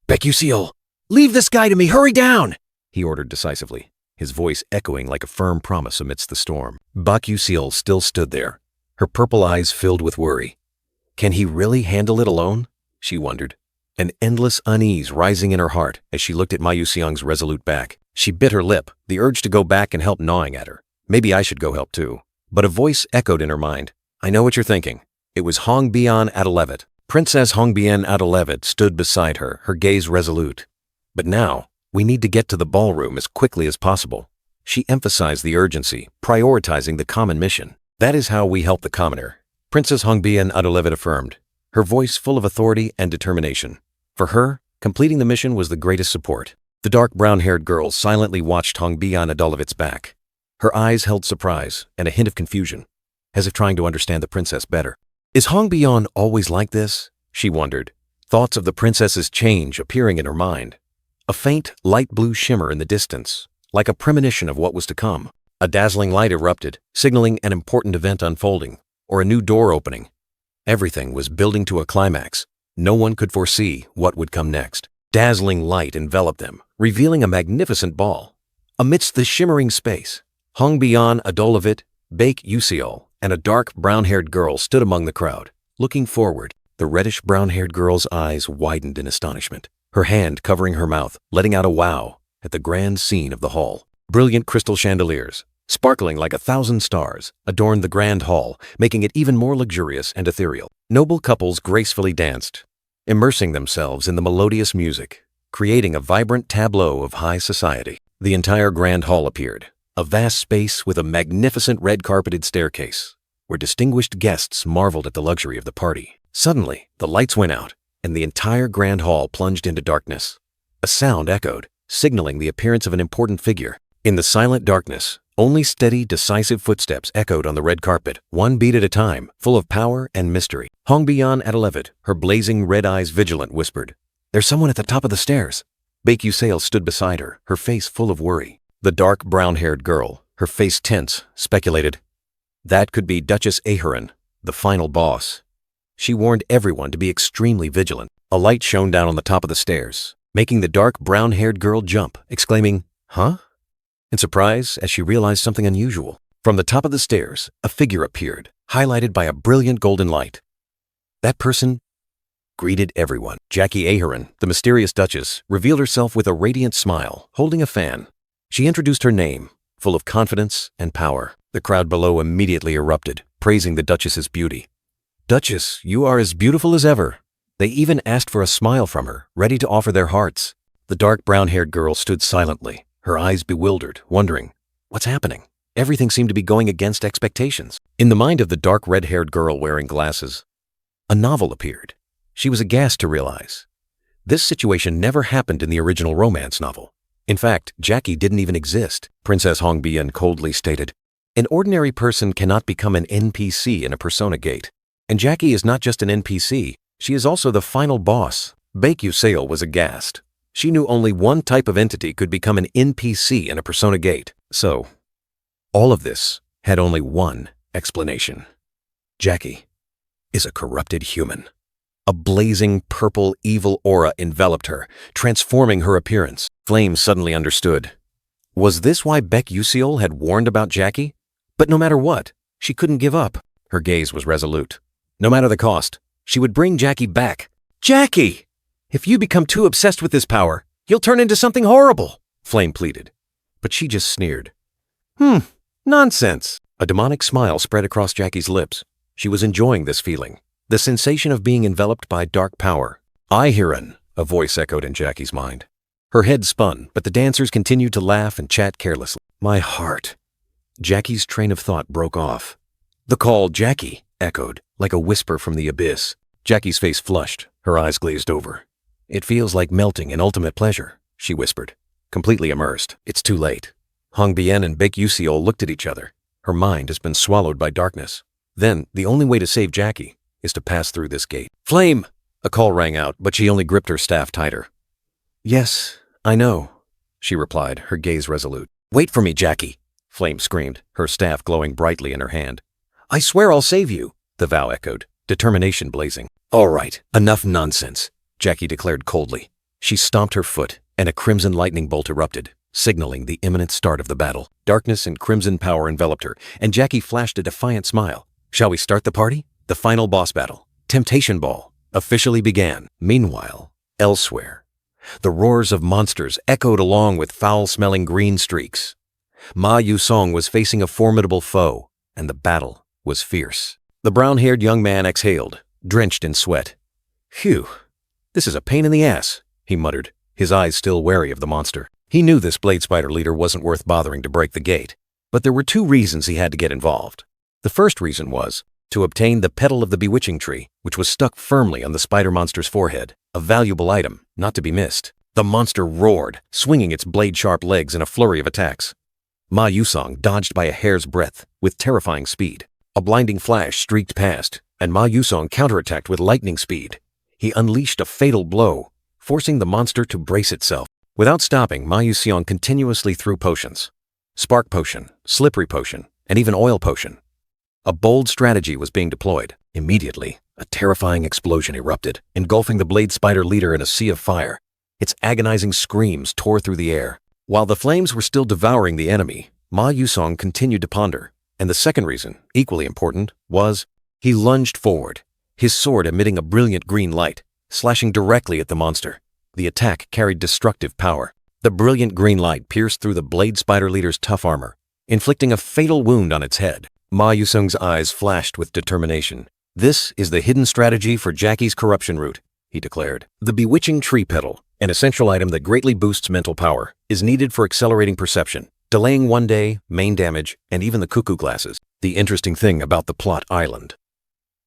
"Baek Yuseol, leave this guy to me! Hurry down!" he ordered decisively, his voice echoing like a firm promise amidst the storm. Baek Yuseol still stood there, her purple eyes filled with worry. Can he really handle it alone? She wondered, an endless unease rising in her heart as she looked at Ma Yuseong's resolute back. She bit her lip, the urge to go back and help gnawing at her. Maybe I should go help too. But a voice echoed in her mind. "I know what you're thinking." It was Hongbian Adelevet. Princess Hongbian Adelevet stood beside her, her gaze resolute. "But now, we need to get to the ballroom as quickly as possible." She emphasized the urgency, prioritizing the common mission. "That is how we help the commoner," Princess Hongbian Adelevet affirmed, her voice full of authority and determination. For her, completing the mission was the greatest support. The dark brown-haired girl silently watched Hongbian Adelevet's back. Her eyes held surprise and a hint of confusion, as if trying to understand the princess better. Is Hongbian always like this? She wondered, thoughts of the princess's change appearing in her mind. A faint, light blue shimmer in the distance, like a premonition of what was to come. A dazzling light erupted, signaling an important event unfolding, or a new door opening. Everything was building to a climax. No one could foresee what would come next. Dazzling light enveloped them, revealing a magnificent ball. Amidst the shimmering space, Hongbian Adelevet, Baek Yuseol, and a dark brown-haired girl stood among the crowd. Looking forward, the reddish brown-haired girl's eyes widened in astonishment, her hand covering her mouth, letting out a wow at the grand scene of the hall. Brilliant crystal chandeliers, sparkling like 1,000 stars, adorned the grand hall, making it even more luxurious and ethereal. Noble couples gracefully danced, immersing themselves in the melodious music, creating a vibrant tableau of high society. The entire grand hall appeared, a vast space with a magnificent red-carpeted staircase, where distinguished guests marveled at the luxury of the party. Suddenly, the lights went out, and the entire grand hall plunged into darkness. A sound echoed, signaling the appearance of an important figure. In the silent darkness, only steady, decisive footsteps echoed on the red carpet, one beat at a time, full of power and mystery. Hongbian Adelevet, her blazing red eyes vigilant, whispered, "There's someone at the top of the stairs." Baek Yuseol stood beside her, her face full of worry. The dark brown-haired girl, her face tense, speculated, "That could be Duchess Aheron, the final boss." She warned everyone to be extremely vigilant. A light shone down on the top of the stairs, making the dark brown-haired girl jump, exclaiming, "Huh?" in surprise as she realized something unusual. From the top of the stairs, a figure appeared, highlighted by a brilliant golden light. That person greeted everyone. Jackie Aheron, the mysterious duchess, revealed herself with a radiant smile, holding a fan. She introduced her name, full of confidence and power. The crowd below immediately erupted, praising the duchess's beauty. "Duchess, you are as beautiful as ever." They even asked for a smile from her, ready to offer their hearts. The dark brown-haired girl stood silently, her eyes bewildered, wondering, what's happening? Everything seemed to be going against expectations. In the mind of the dark red-haired girl wearing glasses, a novel appeared. She was aghast to realize this situation never happened in the original romance novel. In fact, Jackie didn't even exist, Princess Hongbian coldly stated. An ordinary person cannot become an NPC in a Persona Gate. And Jackie is not just an NPC, she is also the final boss. Baek Yuseol was aghast. She knew only one type of entity could become an NPC in a Persona Gate. So, all of this had only one explanation. Jackie is a corrupted human. A blazing purple evil aura enveloped her, transforming her appearance. Flame suddenly understood. Was this why Baek Yuseol had warned about Jackie? But no matter what, she couldn't give up. Her gaze was resolute. No matter the cost, she would bring Jackie back. "Jackie! If you become too obsessed with this power, you'll turn into something horrible," Flame pleaded. But she just sneered. Nonsense." A demonic smile spread across Jackie's lips. She was enjoying this feeling, The sensation of being enveloped by dark power. "Aihiran," a voice echoed in Jackie's mind. Her head spun, but the dancers continued to laugh and chat carelessly. "My heart." Jackie's train of thought broke off. The call, "Jackie," echoed, like a whisper from the abyss. Jackie's face flushed, her eyes glazed over. "It feels like melting in ultimate pleasure," she whispered, completely immersed. "It's too late." Hong Bien and Baek Yuseol looked at each other. Her mind has been swallowed by darkness. Then, the only way to save Jackie is to pass through this gate. "Flame!" A call rang out, but she only gripped her staff tighter. "Yes, I know," she replied, her gaze resolute. "Wait for me, Jackie," Flame screamed, her staff glowing brightly in her hand. "I swear I'll save you," the vow echoed, determination blazing. "All right, enough nonsense," Jackie declared coldly. She stomped her foot, and a crimson lightning bolt erupted, signaling the imminent start of the battle. Darkness and crimson power enveloped her, and Jackie flashed a defiant smile. "Shall we start the party?" The final boss battle, Temptation Ball, officially began. Meanwhile, elsewhere, the roars of monsters echoed along with foul-smelling green streaks. Ma Yusong was facing a formidable foe, and the battle was fierce. The brown-haired young man exhaled, drenched in sweat. "Phew, this is a pain in the ass," he muttered, his eyes still wary of the monster. He knew this Blade Spider leader wasn't worth bothering to break the gate, but there were two reasons he had to get involved. The first reason was to obtain the petal of the bewitching tree, which was stuck firmly on the spider monster's forehead, a valuable item, not to be missed. The monster roared, swinging its blade-sharp legs in a flurry of attacks. Ma Yusong dodged by a hair's breadth, with terrifying speed. A blinding flash streaked past, and Ma Yusong counterattacked with lightning speed. He unleashed a fatal blow, forcing the monster to brace itself. Without stopping, Ma Yusong continuously threw potions. Spark potion, slippery potion, and even oil potion. A bold strategy was being deployed. Immediately, a terrifying explosion erupted, engulfing the Blade Spider leader in a sea of fire. Its agonizing screams tore through the air. While the flames were still devouring the enemy, Ma Yusong continued to ponder. And the second reason, equally important, was he lunged forward, his sword emitting a brilliant green light, slashing directly at the monster. The attack carried destructive power. The brilliant green light pierced through the Blade Spider leader's tough armor, inflicting a fatal wound on its head. Ma Yusong's eyes flashed with determination. "This is the hidden strategy for Jackie's corruption route," he declared. "The bewitching tree petal, an essential item that greatly boosts mental power, is needed for accelerating perception, delaying one day, main damage, and even the cuckoo glasses. The interesting thing about the plot island."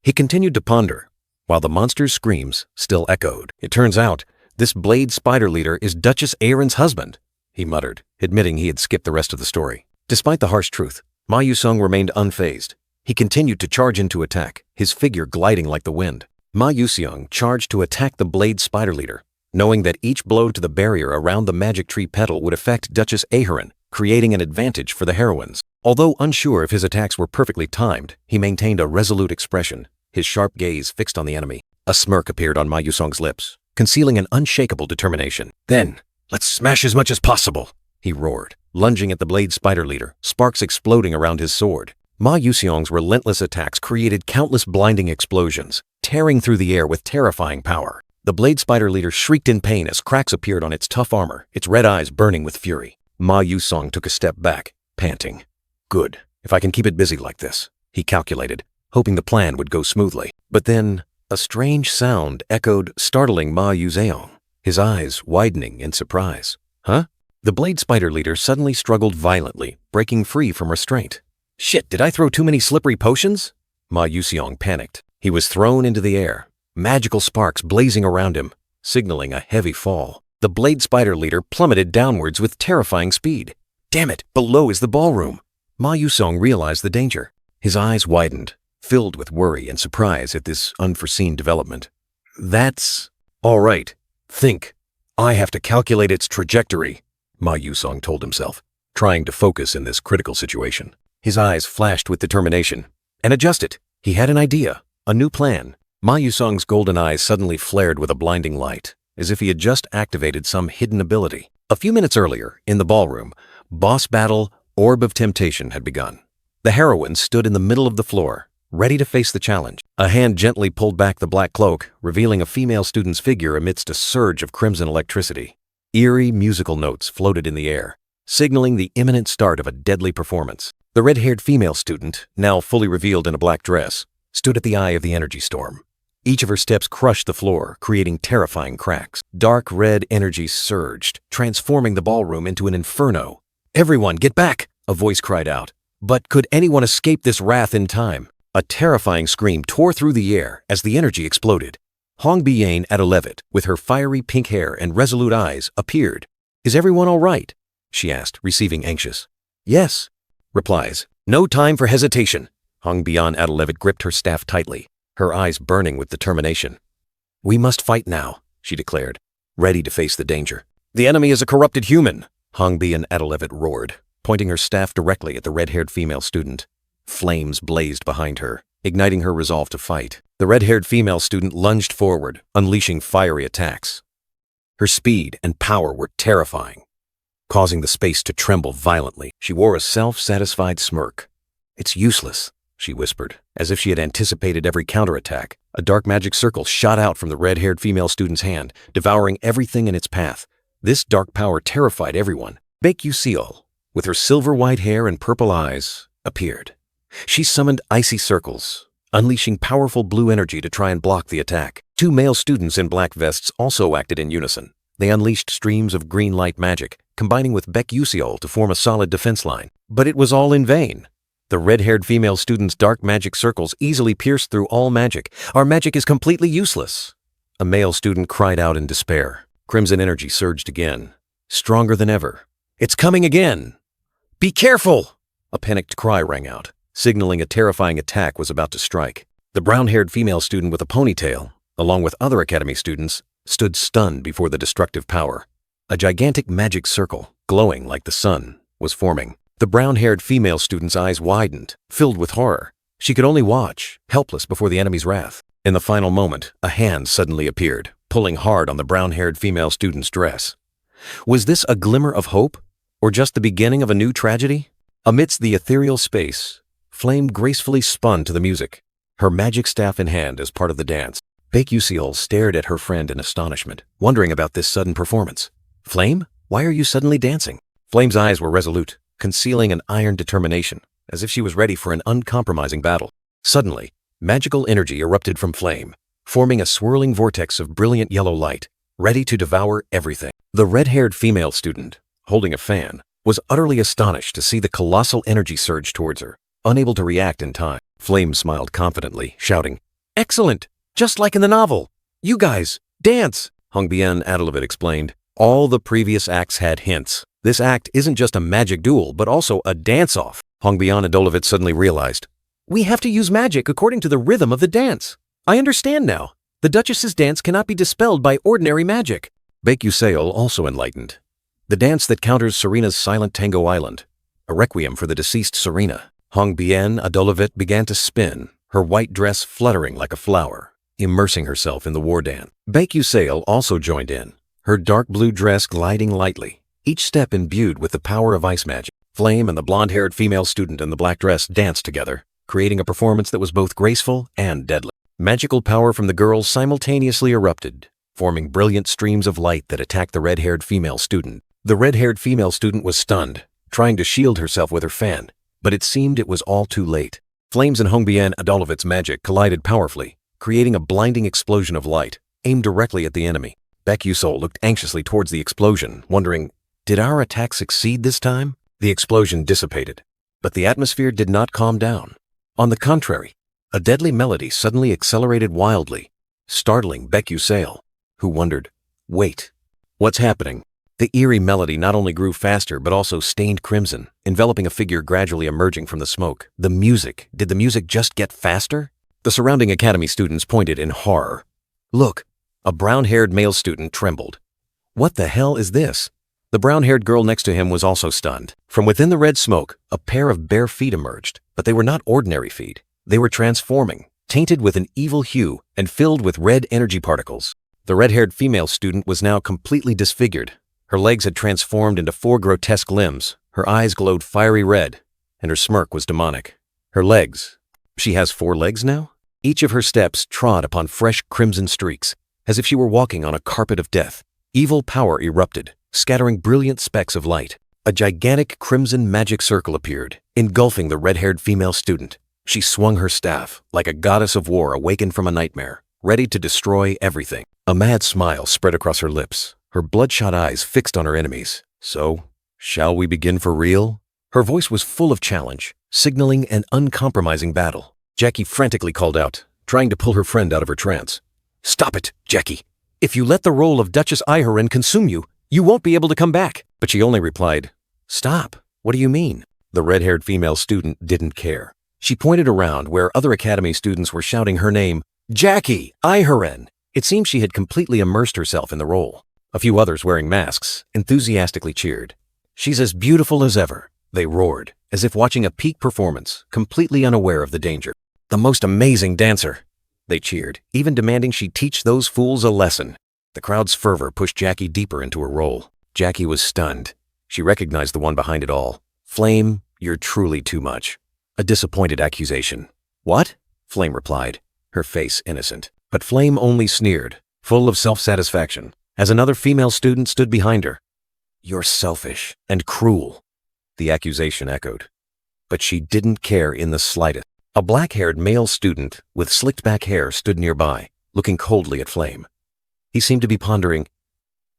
He continued to ponder, while the monster's screams still echoed. "It turns out, this Blade Spider leader is Duchess Aaron's husband," he muttered, admitting he had skipped the rest of the story. Despite the harsh truth, Ma Yusong remained unfazed. He continued to charge into attack, his figure gliding like the wind. Ma Yusong charged to attack the Blade Spider leader, knowing that each blow to the barrier around the magic tree petal would affect Duchess Aaron, creating an advantage for the heroines. Although unsure if his attacks were perfectly timed, he maintained a resolute expression, his sharp gaze fixed on the enemy. A smirk appeared on Ma Yusong's lips, concealing an unshakable determination. "Then, let's smash as much as possible," he roared, lunging at the Blade Spider leader, sparks exploding around his sword. Ma Yusong's relentless attacks created countless blinding explosions, tearing through the air with terrifying power. The Blade Spider leader shrieked in pain as cracks appeared on its tough armor, its red eyes burning with fury. Ma Yusong took a step back, panting. "Good, if I can keep it busy like this," he calculated, hoping the plan would go smoothly. But then, a strange sound echoed, startling Ma Yusong, his eyes widening in surprise. "Huh?" The Blade Spider leader suddenly struggled violently, breaking free from restraint. "Shit, did I throw too many slippery potions?" Ma Yusong panicked. He was thrown into the air, magical sparks blazing around him, signaling a heavy fall. The Blade Spider leader plummeted downwards with terrifying speed. "Damn it, below is the ballroom." Ma Yusong realized the danger. His eyes widened, filled with worry and surprise at this unforeseen development. "That's all right. Think. I have to calculate its trajectory," Ma Yusong told himself, trying to focus in this critical situation. His eyes flashed with determination. And adjust it. He had an idea, a new plan. Ma Yusong's golden eyes suddenly flared with a blinding light, as if he had just activated some hidden ability. A few minutes earlier, in the ballroom, boss battle Orb of Temptation had begun. The heroine stood in the middle of the floor, ready to face the challenge. A hand gently pulled back the black cloak, revealing a female student's figure amidst a surge of crimson electricity. Eerie musical notes floated in the air, signaling the imminent start of a deadly performance. The red-haired female student, now fully revealed in a black dress, stood at the eye of the energy storm, Each of her steps crushed the floor, creating terrifying cracks. Dark red energy surged, transforming the ballroom into an inferno. "Everyone, get back!" a voice cried out. But could anyone escape this wrath in time? A terrifying scream tore through the air as the energy exploded. Unveiling at 11, with her fiery pink hair and resolute eyes, appeared. "Is everyone all right?" she asked, receiving anxious. "Yes," replies. "No time for hesitation." Unveiling at 11 gripped her staff tightly, her eyes burning with determination. "We must fight now," she declared, ready to face the danger. "The enemy is a corrupted human," Unveiling at 11 roared, pointing her staff directly at the red-haired female student. Flames blazed behind her, igniting her resolve to fight. The red-haired female student lunged forward, unleashing fiery attacks. Her speed and power were terrifying, causing the space to tremble violently. She wore a self-satisfied smirk. "It's useless," she whispered, as if she had anticipated every counterattack. A dark magic circle shot out from the red-haired female student's hand, devouring everything in its path. This dark power terrified everyone. Baek, with her silver-white hair and purple eyes, appeared. She summoned icy circles, unleashing powerful blue energy to try and block the attack. Two male students in black vests also acted in unison. They unleashed streams of green light magic, combining with Baek to form a solid defense line. But it was all in vain. The red-haired female student's dark magic circles easily pierced through all magic. "Our magic is completely useless." A male student cried out in despair. Crimson energy surged again, stronger than ever. "It's coming again! Be careful!" A panicked cry rang out, signaling a terrifying attack was about to strike. The brown-haired female student with a ponytail, along with other academy students, stood stunned before the destructive power. A gigantic magic circle, glowing like the sun, was forming. The brown-haired female student's eyes widened, filled with horror. She could only watch, helpless before the enemy's wrath. In the final moment, a hand suddenly appeared, pulling hard on the brown-haired female student's dress. Was this a glimmer of hope, or just the beginning of a new tragedy? Amidst the ethereal space, Flame gracefully spun to the music, her magic staff in hand as part of the dance. Baek stared at her friend in astonishment, wondering about this sudden performance. "Flame, why are you suddenly dancing?" Flame's eyes were resolute, concealing an iron determination, as if she was ready for an uncompromising battle. Suddenly, magical energy erupted from Flame, forming a swirling vortex of brilliant yellow light, ready to devour everything. The red-haired female student, holding a fan, was utterly astonished to see the colossal energy surge towards her, unable to react in time. Flame smiled confidently, shouting, "Excellent! Just like in the novel! You guys, dance!" Unveiling at explained. All the previous acts had hints. This act isn't just a magic duel, but also a dance-off. Unveiling at suddenly realized, "We have to use magic according to the rhythm of the dance. I understand now. The Duchess's dance cannot be dispelled by ordinary magic." Baek also enlightened. "The dance that counters Serena's silent Tango Island, a requiem for the deceased Serena." Unveiling began to spin, her white dress fluttering like a flower, immersing herself in the war dance. Baek also joined in, her dark blue dress gliding lightly, each step imbued with the power of ice magic. Flame and the blonde-haired female student in the black dress danced together, creating a performance that was both graceful and deadly. Magical power from the girls simultaneously erupted, forming brilliant streams of light that attacked the red-haired female student. The red-haired female student was stunned, trying to shield herself with her fan, but it seemed it was all too late. Flames and Unveiling magic collided powerfully, creating a blinding explosion of light, aimed directly at the enemy. Baek looked anxiously towards the explosion, wondering, did our attack succeed this time? The explosion dissipated, but the atmosphere did not calm down. On the contrary, a deadly melody suddenly accelerated wildly, startling Baek, who wondered, wait, what's happening? The eerie melody not only grew faster but also stained crimson, enveloping a figure gradually emerging from the smoke. Did the music just get faster? The surrounding academy students pointed in horror. Look, a brown-haired male student trembled. What the hell is this? The brown-haired girl next to him was also stunned. From within the red smoke, a pair of bare feet emerged, but they were not ordinary feet. They were transforming, tainted with an evil hue and filled with red energy particles. The red-haired female student was now completely disfigured. Her legs had transformed into 4 grotesque limbs, her eyes glowed fiery red, and her smirk was demonic. Her legs. She has 4 legs now? Each of her steps trod upon fresh crimson streaks, as if she were walking on a carpet of death. Evil power erupted, scattering brilliant specks of light. A gigantic crimson magic circle appeared, engulfing the red-haired female student. She swung her staff, like a goddess of war awakened from a nightmare, ready to destroy everything. A mad smile spread across her lips, her bloodshot eyes fixed on her enemies. So, shall we begin for real? Her voice was full of challenge, signaling an uncompromising battle. Jackie frantically called out, trying to pull her friend out of her trance. "Stop it, Jackie. If you let the role of Duchess Iharen consume you, you won't be able to come back." But she only replied, "Stop. What do you mean?" The red-haired female student didn't care. She pointed around where other academy students were shouting her name, "Jackie Iharen!" It seemed she had completely immersed herself in the role. A few others wearing masks enthusiastically cheered. "She's as beautiful as ever," they roared, as if watching a peak performance, completely unaware of the danger. "The most amazing dancer," they cheered, even demanding she teach those fools a lesson. The crowd's fervor pushed Jackie deeper into her role. Jackie was stunned. She recognized the one behind it all. "Flame, you're truly too much." A disappointed accusation. "What?" Flame replied, her face innocent. But Flame only sneered, full of self-satisfaction, as another female student stood behind her. "You're selfish and cruel," the accusation echoed. But she didn't care in the slightest. A black-haired male student with slicked-back hair stood nearby, looking coldly at Flame. He seemed to be pondering,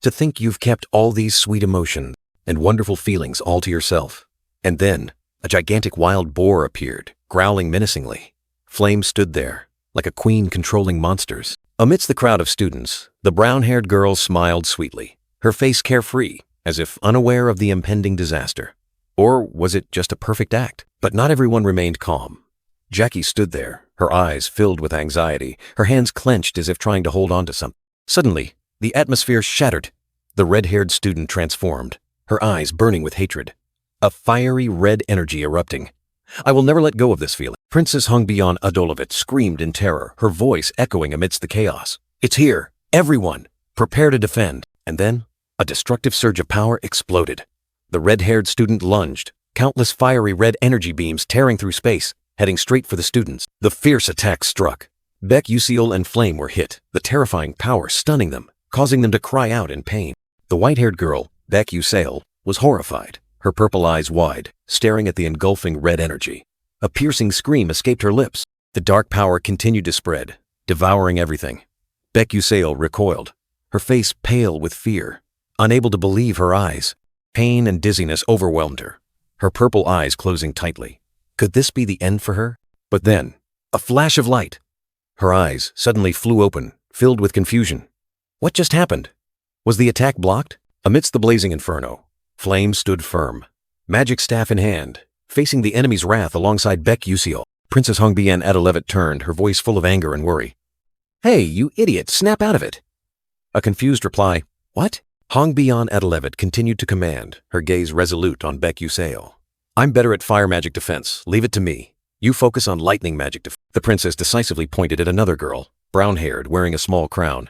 "To think you've kept all these sweet emotions and wonderful feelings all to yourself." And then, a gigantic wild boar appeared, growling menacingly. Flame stood there, like a queen controlling monsters. Amidst the crowd of students, the brown-haired girl smiled sweetly, her face carefree, as if unaware of the impending disaster. Or was it just a perfect act? But not everyone remained calm. Jackie stood there, her eyes filled with anxiety, her hands clenched as if trying to hold on to something. Suddenly, the atmosphere shattered. The red-haired student transformed, her eyes burning with hatred. A fiery red energy erupting. "I will never let go of this feeling." Princess Hongbian Adolovit screamed in terror, her voice echoing amidst the chaos. "It's here! Everyone! Prepare to defend!" And then, a destructive surge of power exploded. The red-haired student lunged, countless fiery red energy beams tearing through space, heading straight for the students. The fierce attack struck. Beck, Usiel, and Flame were hit, the terrifying power stunning them, causing them to cry out in pain. The white-haired girl, Beck Usiel, was horrified, her purple eyes wide, staring at the engulfing red energy. A piercing scream escaped her lips. The dark power continued to spread, devouring everything. Beck Usiel recoiled, her face pale with fear, unable to believe her eyes. Pain and dizziness overwhelmed her, her purple eyes closing tightly. Could this be the end for her? But then, a flash of light. Her eyes suddenly flew open, filled with confusion. What just happened? Was the attack blocked? Amidst the blazing inferno, Flame stood firm, magic staff in hand, facing the enemy's wrath alongside Beck Usiel. Princess Hongbian Adolevit turned, her voice full of anger and worry. "Hey, you idiot, snap out of it!" A confused reply, "What?" Hongbian Adolevit continued to command, her gaze resolute on Beck Usiel. "I'm better at fire magic defense, leave it to me. You focus on lightning magic defense." The princess decisively pointed at another girl, brown-haired, wearing a small crown.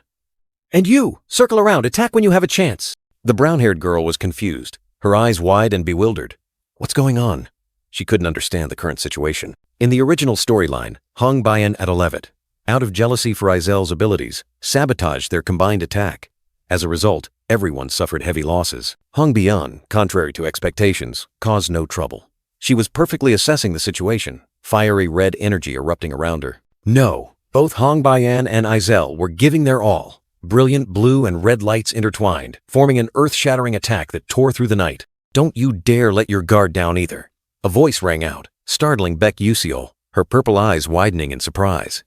"And you, circle around, attack when you have a chance." The brown-haired girl was confused, her eyes wide and bewildered. What's going on? She couldn't understand the current situation. In the original storyline, Hongbian Adolevit, out of jealousy for Izel's abilities, sabotaged their combined attack. As a result, everyone suffered heavy losses. Hongbian, contrary to expectations, caused no trouble. She was perfectly assessing the situation, fiery red energy erupting around her. No, both Hongbian and Izel were giving their all. Brilliant blue and red lights intertwined, forming an earth-shattering attack that tore through the night. "Don't you dare let your guard down either." A voice rang out, startling Beck Usiel, her purple eyes widening in surprise.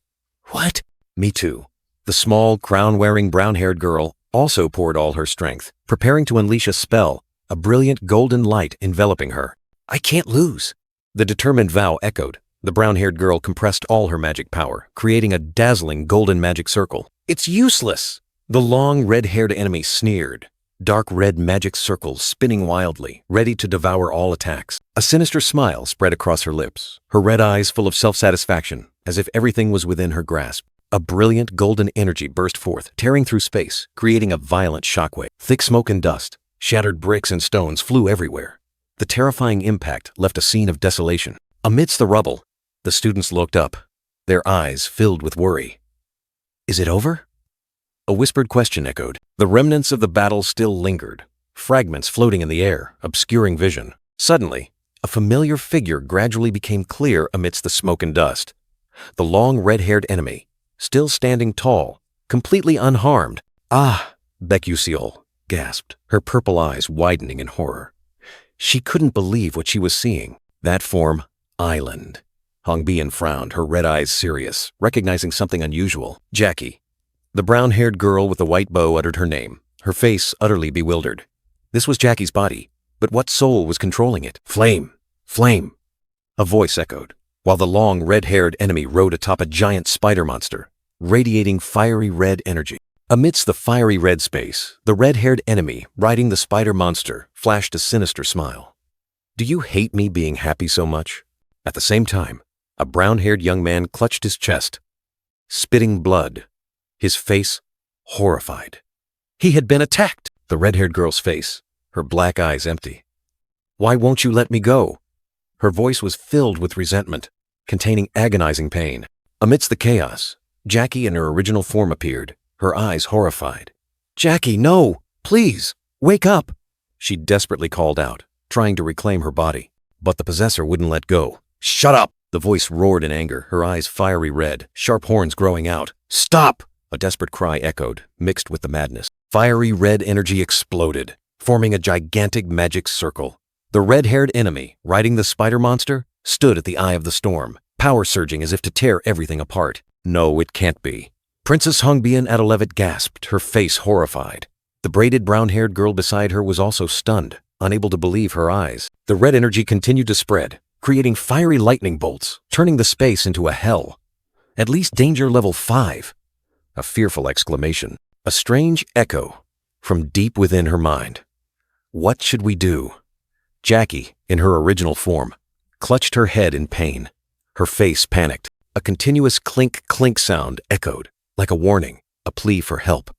"What?" "Me too." The small, crown-wearing brown-haired girl also poured all her strength, preparing to unleash a spell, a brilliant golden light enveloping her. "I can't lose." The determined vow echoed. The brown-haired girl compressed all her magic power, creating a dazzling golden magic circle. "It's useless!" The long, red-haired enemy sneered, dark red magic circles spinning wildly, ready to devour all attacks. A sinister smile spread across her lips, her red eyes full of self-satisfaction, as if everything was within her grasp. A brilliant golden energy burst forth, tearing through space, creating a violent shockwave. Thick smoke and dust, shattered bricks and stones flew everywhere. The terrifying impact left a scene of desolation. Amidst the rubble, the students looked up, their eyes filled with worry. "Is it over?" A whispered question echoed. The remnants of the battle still lingered, fragments floating in the air, obscuring vision. Suddenly, a familiar figure gradually became clear amidst the smoke and dust. The long red-haired enemy, still standing tall, completely unharmed. Ah, Baek gasped, her purple eyes widening in horror. She couldn't believe what she was seeing. That form, island. Hongbian frowned, her red eyes serious, recognizing something unusual. Jackie. The brown-haired girl with the white bow uttered her name, her face utterly bewildered. This was Jackie's body, but what soul was controlling it? Flame! Flame! A voice echoed, while the long, red-haired enemy rode atop a giant spider monster, radiating fiery red energy. Amidst the fiery red space, the red-haired enemy riding the spider monster flashed a sinister smile. Do you hate me being happy so much? At the same time, a brown-haired young man clutched his chest, spitting blood, his face horrified. He had been attacked! The red-haired girl's face, her black eyes empty. Why won't you let me go? Her voice was filled with resentment, containing agonizing pain. Amidst the chaos, Jackie in her original form appeared, her eyes horrified. Jackie, no! Please! Wake up! She desperately called out, trying to reclaim her body. But the possessor wouldn't let go. Shut up! The voice roared in anger, her eyes fiery red, sharp horns growing out. Stop! A desperate cry echoed, mixed with the madness. Fiery red energy exploded, forming a gigantic magic circle. The red-haired enemy, riding the spider monster, stood at the eye of the storm, power surging as if to tear everything apart. No, it can't be. Princess Hongbian Adelevet gasped, her face horrified. The braided brown-haired girl beside her was also stunned, unable to believe her eyes. The red energy continued to spread, creating fiery lightning bolts, turning the space into a hell. At least danger level 5. A fearful exclamation, a strange echo from deep within her mind. What should we do? Jackie, in her original form, clutched her head in pain. Her face panicked. A continuous clink-clink sound echoed, like a warning, a plea for help.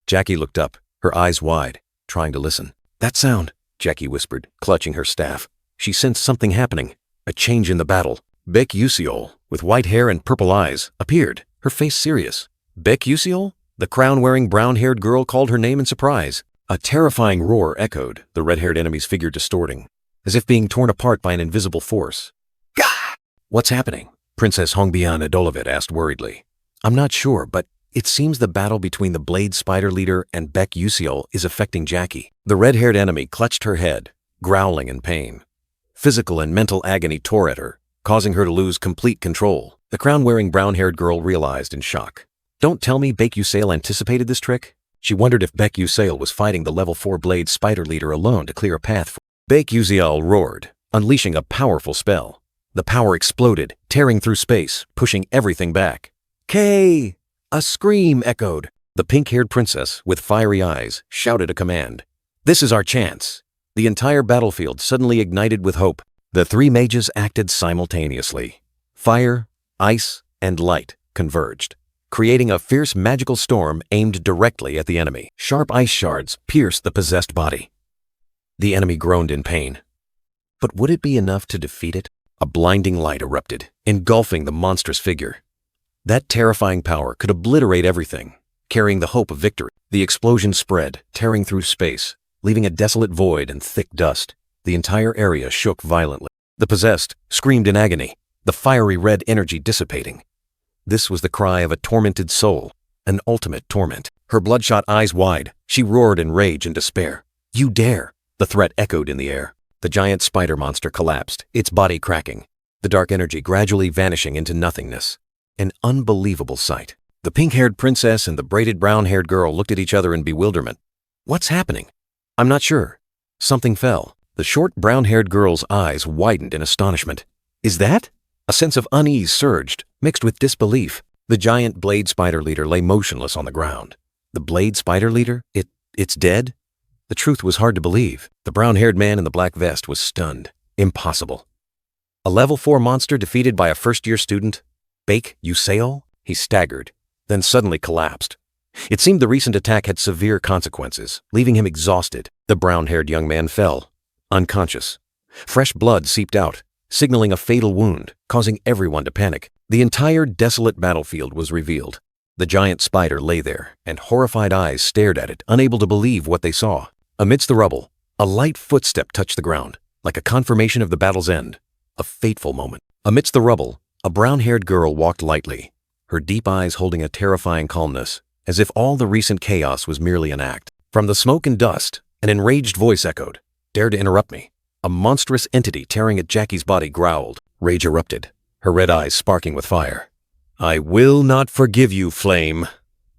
Jackie looked up, her eyes wide, trying to listen. That sound, Jackie whispered, clutching her staff. She sensed something happening, a change in the battle. Baek Yuseol, with white hair and purple eyes, appeared, her face serious. Baek Yuseol? The crown-wearing brown-haired girl called her name in surprise. A terrifying roar echoed, the red-haired enemy's figure distorting, as if being torn apart by an invisible force. Gah! What's happening? Princess Hongbian Adelevet asked worriedly. I'm not sure, but it seems the battle between the Blade Spider Leader and Baek Yuseol is affecting Jackie. The red-haired enemy clutched her head, growling in pain. Physical and mental agony tore at her, causing her to lose complete control. The crown-wearing brown-haired girl realized in shock. Don't tell me Baek Yuseol anticipated this trick? She wondered if Baek Yuseol was fighting the level 4 Blade Spider Leader alone to clear a path for Baek Yuseol roared, unleashing a powerful spell. The power exploded, tearing through space, pushing everything back. Kay! A scream echoed. The pink-haired princess, with fiery eyes, shouted a command. This is our chance. The entire battlefield suddenly ignited with hope. The 3 mages acted simultaneously. Fire, ice, and light converged, creating a fierce magical storm aimed directly at the enemy. Sharp ice shards pierced the possessed body. The enemy groaned in pain. But would it be enough to defeat it? A blinding light erupted, engulfing the monstrous figure. That terrifying power could obliterate everything, carrying the hope of victory. The explosion spread, tearing through space, leaving a desolate void and thick dust. The entire area shook violently. The possessed screamed in agony, the fiery red energy dissipating. This was the cry of a tormented soul, an ultimate torment. Her bloodshot eyes wide, she roared in rage and despair. You dare! The threat echoed in the air. The giant spider monster collapsed, its body cracking, the dark energy gradually vanishing into nothingness. An unbelievable sight. The pink-haired princess and the braided brown-haired girl looked at each other in bewilderment. What's happening? I'm not sure. Something fell. The short brown-haired girl's eyes widened in astonishment. Is that? A sense of unease surged, mixed with disbelief. The giant Blade Spider Leader lay motionless on the ground. The Blade Spider Leader? It's dead? The truth was hard to believe. The brown-haired man in the black vest was stunned. Impossible. A level 4 monster defeated by a first-year student? Baek Yuseol? He staggered, then suddenly collapsed. It seemed the recent attack had severe consequences, leaving him exhausted. The brown-haired young man fell, unconscious. Fresh blood seeped out, signaling a fatal wound, causing everyone to panic. The entire desolate battlefield was revealed. The giant spider lay there, and horrified eyes stared at it, unable to believe what they saw. Amidst the rubble, a light footstep touched the ground, like a confirmation of the battle's end. A fateful moment. Amidst the rubble, a brown-haired girl walked lightly, her deep eyes holding a terrifying calmness, as if all the recent chaos was merely an act. From the smoke and dust, an enraged voice echoed. "Dare to interrupt me." A monstrous entity tearing at Jackie's body growled. Rage erupted, her red eyes sparking with fire. "I will not forgive you, Flame."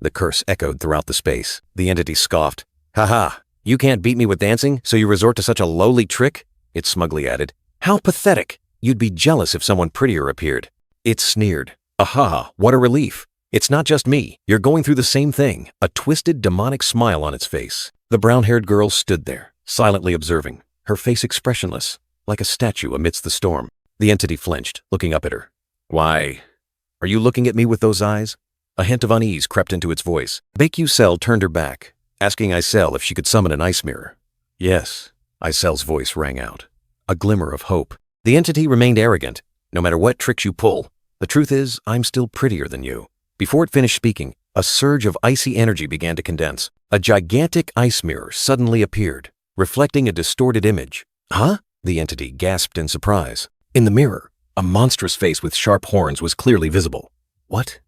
The curse echoed throughout the space. The entity scoffed. "Ha! You can't beat me with dancing, so you resort to such a lowly trick?" It smugly added. "How pathetic! You'd be jealous if someone prettier appeared." It sneered. "Aha, what a relief. It's not just me. You're going through the same thing." A twisted, demonic smile on its face. The brown-haired girl stood there, silently observing, her face expressionless, like a statue amidst the storm. The entity flinched, looking up at her. "Why, are you looking at me with those eyes?" A hint of unease crept into its voice. Baek-Yu-sel turned her back, asking Isel if she could summon an ice mirror. "Yes," Isel's voice rang out, a glimmer of hope. The entity remained arrogant. "No matter what tricks you pull, the truth is, I'm still prettier than you." Before it finished speaking, a surge of icy energy began to condense. A gigantic ice mirror suddenly appeared, reflecting a distorted image. "Huh?" The entity gasped in surprise. In the mirror, a monstrous face with sharp horns was clearly visible. "What?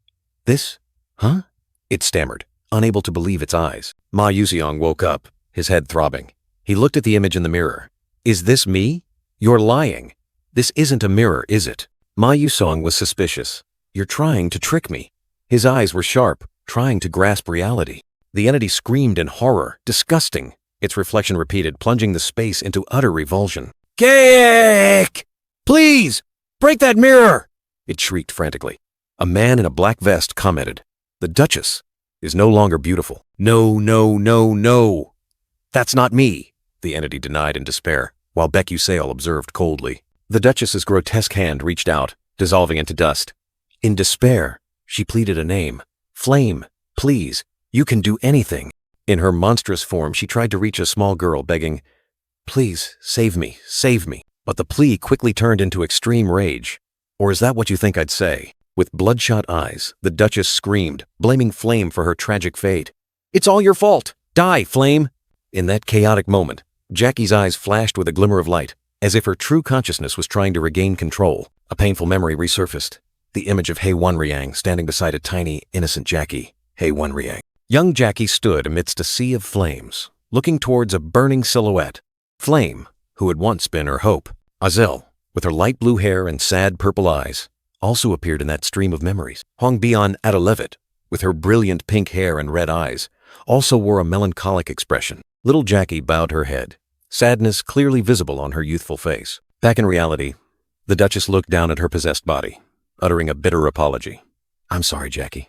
This? Huh?" It stammered, unable to believe its eyes. Ma Yuseong woke up, his head throbbing. He looked at the image in the mirror. "Is this me? You're lying. This isn't a mirror, is it?" Ma Yuseong was suspicious. "You're trying to trick me." His eyes were sharp, trying to grasp reality. The entity screamed in horror. "Disgusting!" Its reflection repeated, plunging the space into utter revulsion. "Cake! Please! Break that mirror!" It shrieked frantically. A man in a black vest commented, "The Duchess is no longer beautiful." No. "That's not me," the entity denied in despair, while Baek-Yu-sel observed coldly. The Duchess's grotesque hand reached out, dissolving into dust. In despair, she pleaded a name. "Flame, please, you can do anything." In her monstrous form, she tried to reach a small girl, begging, "Please, save me, save me." But the plea quickly turned into extreme rage. "Or is that what you think I'd say?" With bloodshot eyes, the Duchess screamed, blaming Flame for her tragic fate. "It's all your fault! Die, Flame!" In that chaotic moment, Jackie's eyes flashed with a glimmer of light, as if her true consciousness was trying to regain control. A painful memory resurfaced. The image of Hae Won-ryang standing beside a tiny, innocent Jackie. Hae Won-ryang. Young Jackie stood amidst a sea of flames, looking towards a burning silhouette. Flame, who had once been her hope. Azel, with her light blue hair and sad purple eyes, also appeared in that stream of memories. Hongbian Adelevet, with her brilliant pink hair and red eyes, also wore a melancholic expression. Little Jackie bowed her head, sadness clearly visible on her youthful face. Back in reality, the Duchess looked down at her possessed body, uttering a bitter apology. "I'm sorry, Jackie.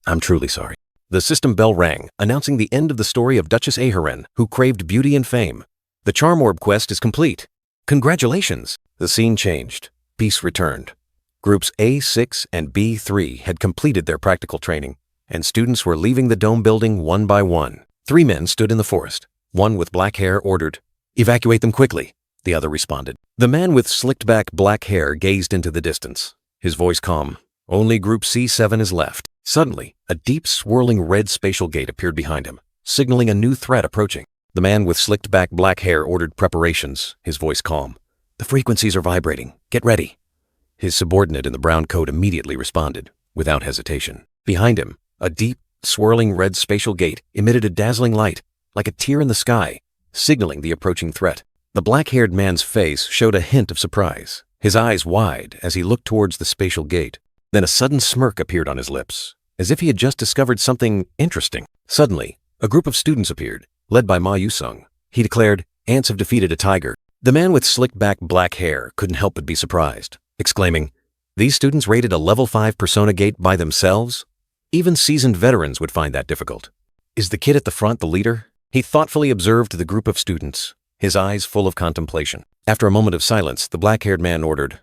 I'm truly sorry." The system bell rang, announcing the end of the story of Duchess Aheren, who craved beauty and fame. The Charm Orb quest is complete. Congratulations! The scene changed. Peace returned. Groups A6 and B3 had completed their practical training, and students were leaving the dome building one by one. 3 men stood in the forest. One with black hair ordered, "Evacuate them quickly," the other responded. The man with slicked-back black hair gazed into the distance, his voice calm. "Only Group C7 is left." Suddenly, a deep, swirling red spatial gate appeared behind him, signaling a new threat approaching. The man with slicked-back black hair ordered preparations, his voice calm. "The frequencies are vibrating. Get ready." His subordinate in the brown coat immediately responded, without hesitation. Behind him, a deep, swirling red spatial gate emitted a dazzling light, like a tear in the sky, signaling the approaching threat. The black-haired man's face showed a hint of surprise, his eyes wide as he looked towards the spatial gate. Then a sudden smirk appeared on his lips, as if he had just discovered something interesting. Suddenly, a group of students appeared, led by Ma Yusung. He declared, "Ants have defeated a tiger." The man with slicked-back black hair couldn't help but be surprised, exclaiming, "These students raided a level 5 persona gate by themselves? Even seasoned veterans would find that difficult. Is the kid at the front the leader?" He thoughtfully observed the group of students, his eyes full of contemplation. After a moment of silence, the black-haired man ordered,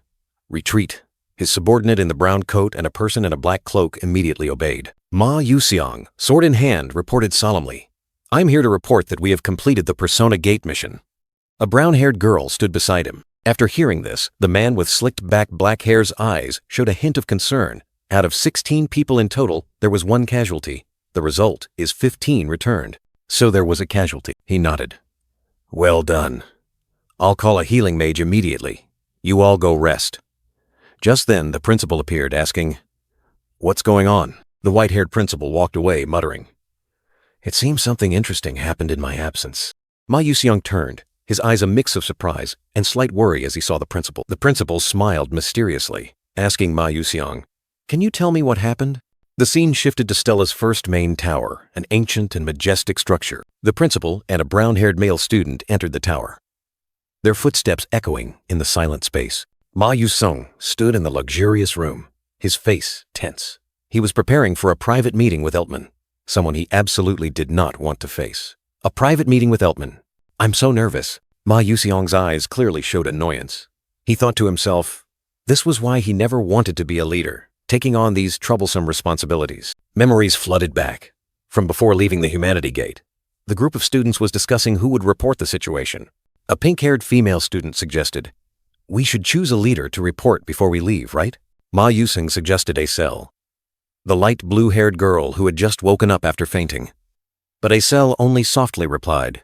"Retreat." His subordinate in the brown coat and a person in a black cloak immediately obeyed. Ma Yuseong, sword in hand, reported solemnly, "I'm here to report that we have completed the Persona Gate mission." A brown-haired girl stood beside him. After hearing this, the man with slicked-back black hair's eyes showed a hint of concern. Out of 16 people in total, there was 1 casualty. The result is 15 returned. So there was a casualty. He nodded. "Well done. I'll call a healing mage immediately. You all go rest." Just then, the principal appeared, asking, What's going on? The white-haired principal walked away, muttering. It seems something interesting happened in my absence. Ma Yuseong turned, his eyes a mix of surprise and slight worry as he saw the principal. The principal smiled mysteriously, asking Ma Yuseong, "Can you tell me what happened?" The scene shifted to Stella's first main tower, an ancient and majestic structure. The principal and a brown-haired male student entered the tower, their footsteps echoing in the silent space. Ma Yuseong stood in the luxurious room, his face tense. He was preparing for a private meeting with Eltman, someone he absolutely did not want to face. A private meeting with Eltman. I'm so nervous. Ma Yuseong's eyes clearly showed annoyance. He thought to himself, this was why he never wanted to be a leader, taking on these troublesome responsibilities. Memories flooded back. From before leaving the Humanity Gate, the group of students was discussing who would report the situation. A pink-haired female student suggested, "We should choose a leader to report before we leave, right?" Ma Yuseong suggested Acel, the light blue-haired girl who had just woken up after fainting. But Acel only softly replied,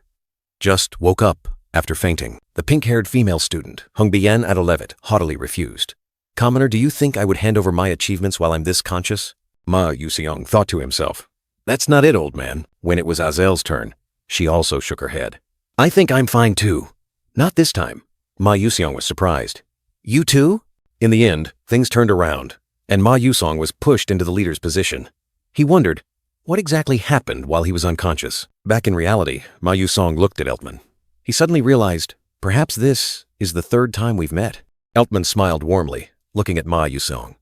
"Just woke up after fainting." The pink-haired female student, Hung Bien Adelevet, haughtily refused. "Commoner, do you think I would hand over my achievements while I'm this conscious?" Ma Yuseong thought to himself. That's not it, old man. When it was Azel's turn, she also shook her head. "I think I'm fine too." "Not this time." Ma Yuseong was surprised. "You too?" In the end, things turned around, and Ma Yuseong was pushed into the leader's position. He wondered, what exactly happened while he was unconscious? Back in reality, Ma Yuseong looked at Eltman. He suddenly realized, perhaps this is the third time we've met. Eltman smiled warmly, looking at Ma Yuseong.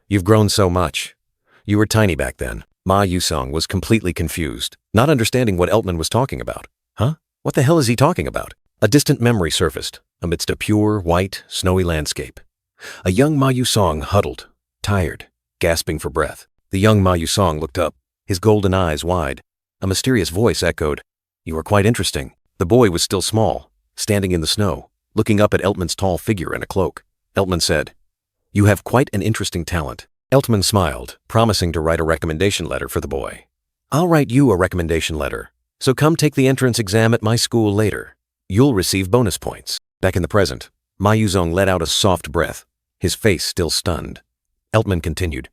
"You've grown so much. You were tiny back then." Ma Yuseong was completely confused, not understanding what Eltman was talking about. Huh? What the hell is he talking about? A distant memory surfaced, amidst a pure, white, snowy landscape. A young Ma Yuseong huddled, tired, gasping for breath. The young Ma Yuseong looked up, his golden eyes wide. A mysterious voice echoed, "You are quite interesting." The boy was still small, standing in the snow, looking up at Eltman's tall figure in a cloak. Eltman said, "You have quite an interesting talent." Eltman smiled, promising to write a recommendation letter for the boy. "I'll write you a recommendation letter, so come take the entrance exam at my school later. You'll receive bonus points." Back in the present, Ma Yuseong let out a soft breath, his face still stunned. Eltman continued,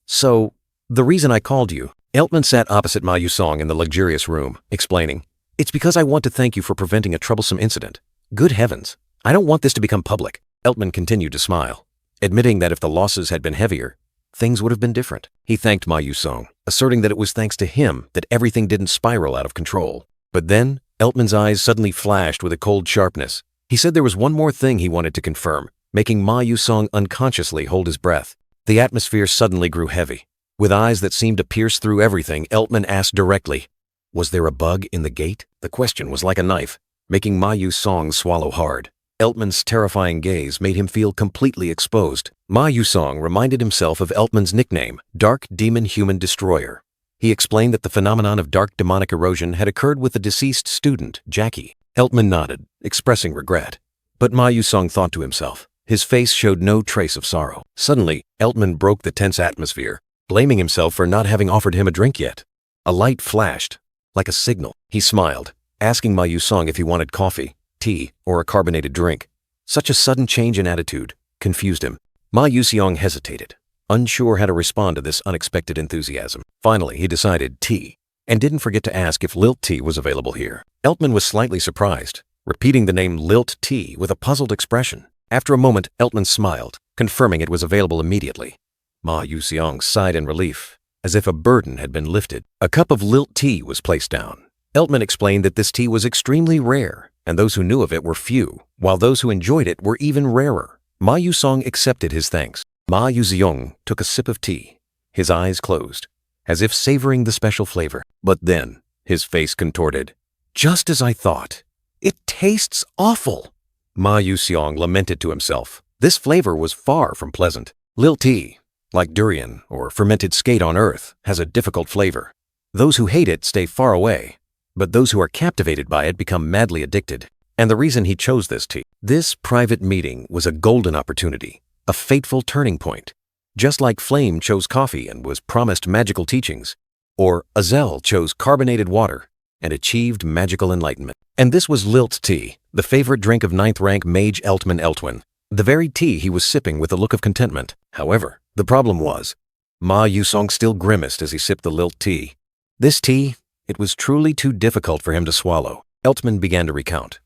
"So, the reason I called you..." Eltman sat opposite Ma Yuseong in the luxurious room, explaining, "It's because I want to thank you for preventing a troublesome incident. Good heavens, I don't want this to become public." Eltman continued to smile, admitting that if the losses had been heavier, things would have been different. He thanked Ma Yuseong, asserting that it was thanks to him that everything didn't spiral out of control. But then, Eltman's eyes suddenly flashed with a cold sharpness. He said there was one more thing he wanted to confirm, making Ma Yuseong unconsciously hold his breath. The atmosphere suddenly grew heavy. With eyes that seemed to pierce through everything, Eltman asked directly, "Was there a bug in the gate?" The question was like a knife, making Ma Yuseong swallow hard. Eltman's terrifying gaze made him feel completely exposed. Ma Yuseong reminded himself of Eltman's nickname, Dark Demon Human Destroyer. He explained that the phenomenon of dark demonic erosion had occurred with the deceased student, Jackie. Eltman nodded, expressing regret. But Ma Yuseong thought to himself. His face showed no trace of sorrow. Suddenly, Eltman broke the tense atmosphere, blaming himself for not having offered him a drink yet. A light flashed, like a signal. He smiled, asking Ma Yuseong if he wanted coffee, tea, or a carbonated drink. Such a sudden change in attitude confused him. Ma Yuseong hesitated, unsure how to respond to this unexpected enthusiasm. Finally, he decided tea, and didn't forget to ask if Lilt tea was available here. Eltman was slightly surprised, repeating the name Lilt tea with a puzzled expression. After a moment, Eltman smiled, confirming it was available immediately. Ma Yuseong sighed in relief, as if a burden had been lifted. A cup of Lilt tea was placed down. Eltman explained that this tea was extremely rare, and those who knew of it were few, while those who enjoyed it were even rarer. Ma Yuseong accepted his thanks. Ma Yuseong took a sip of tea, his eyes closed, as if savoring the special flavor. But then, his face contorted. "Just as I thought. It tastes awful." Ma Yuseong lamented to himself. This flavor was far from pleasant. Lilt tea, like durian or fermented skate on earth, has a difficult flavor. Those who hate it stay far away, but those who are captivated by it become madly addicted. And the reason he chose this tea. This private meeting was a golden opportunity, a fateful turning point. Just like Flame chose coffee and was promised magical teachings, or Azel chose carbonated water and achieved magical enlightenment. And this was Lilt tea, the favorite drink of 9th rank Mage Eltman Eltwin, the very tea he was sipping with a look of contentment. However, the problem was, Ma Yusong still grimaced as he sipped the lilt tea. This tea, it was truly too difficult for him to swallow. Eltman began to recount.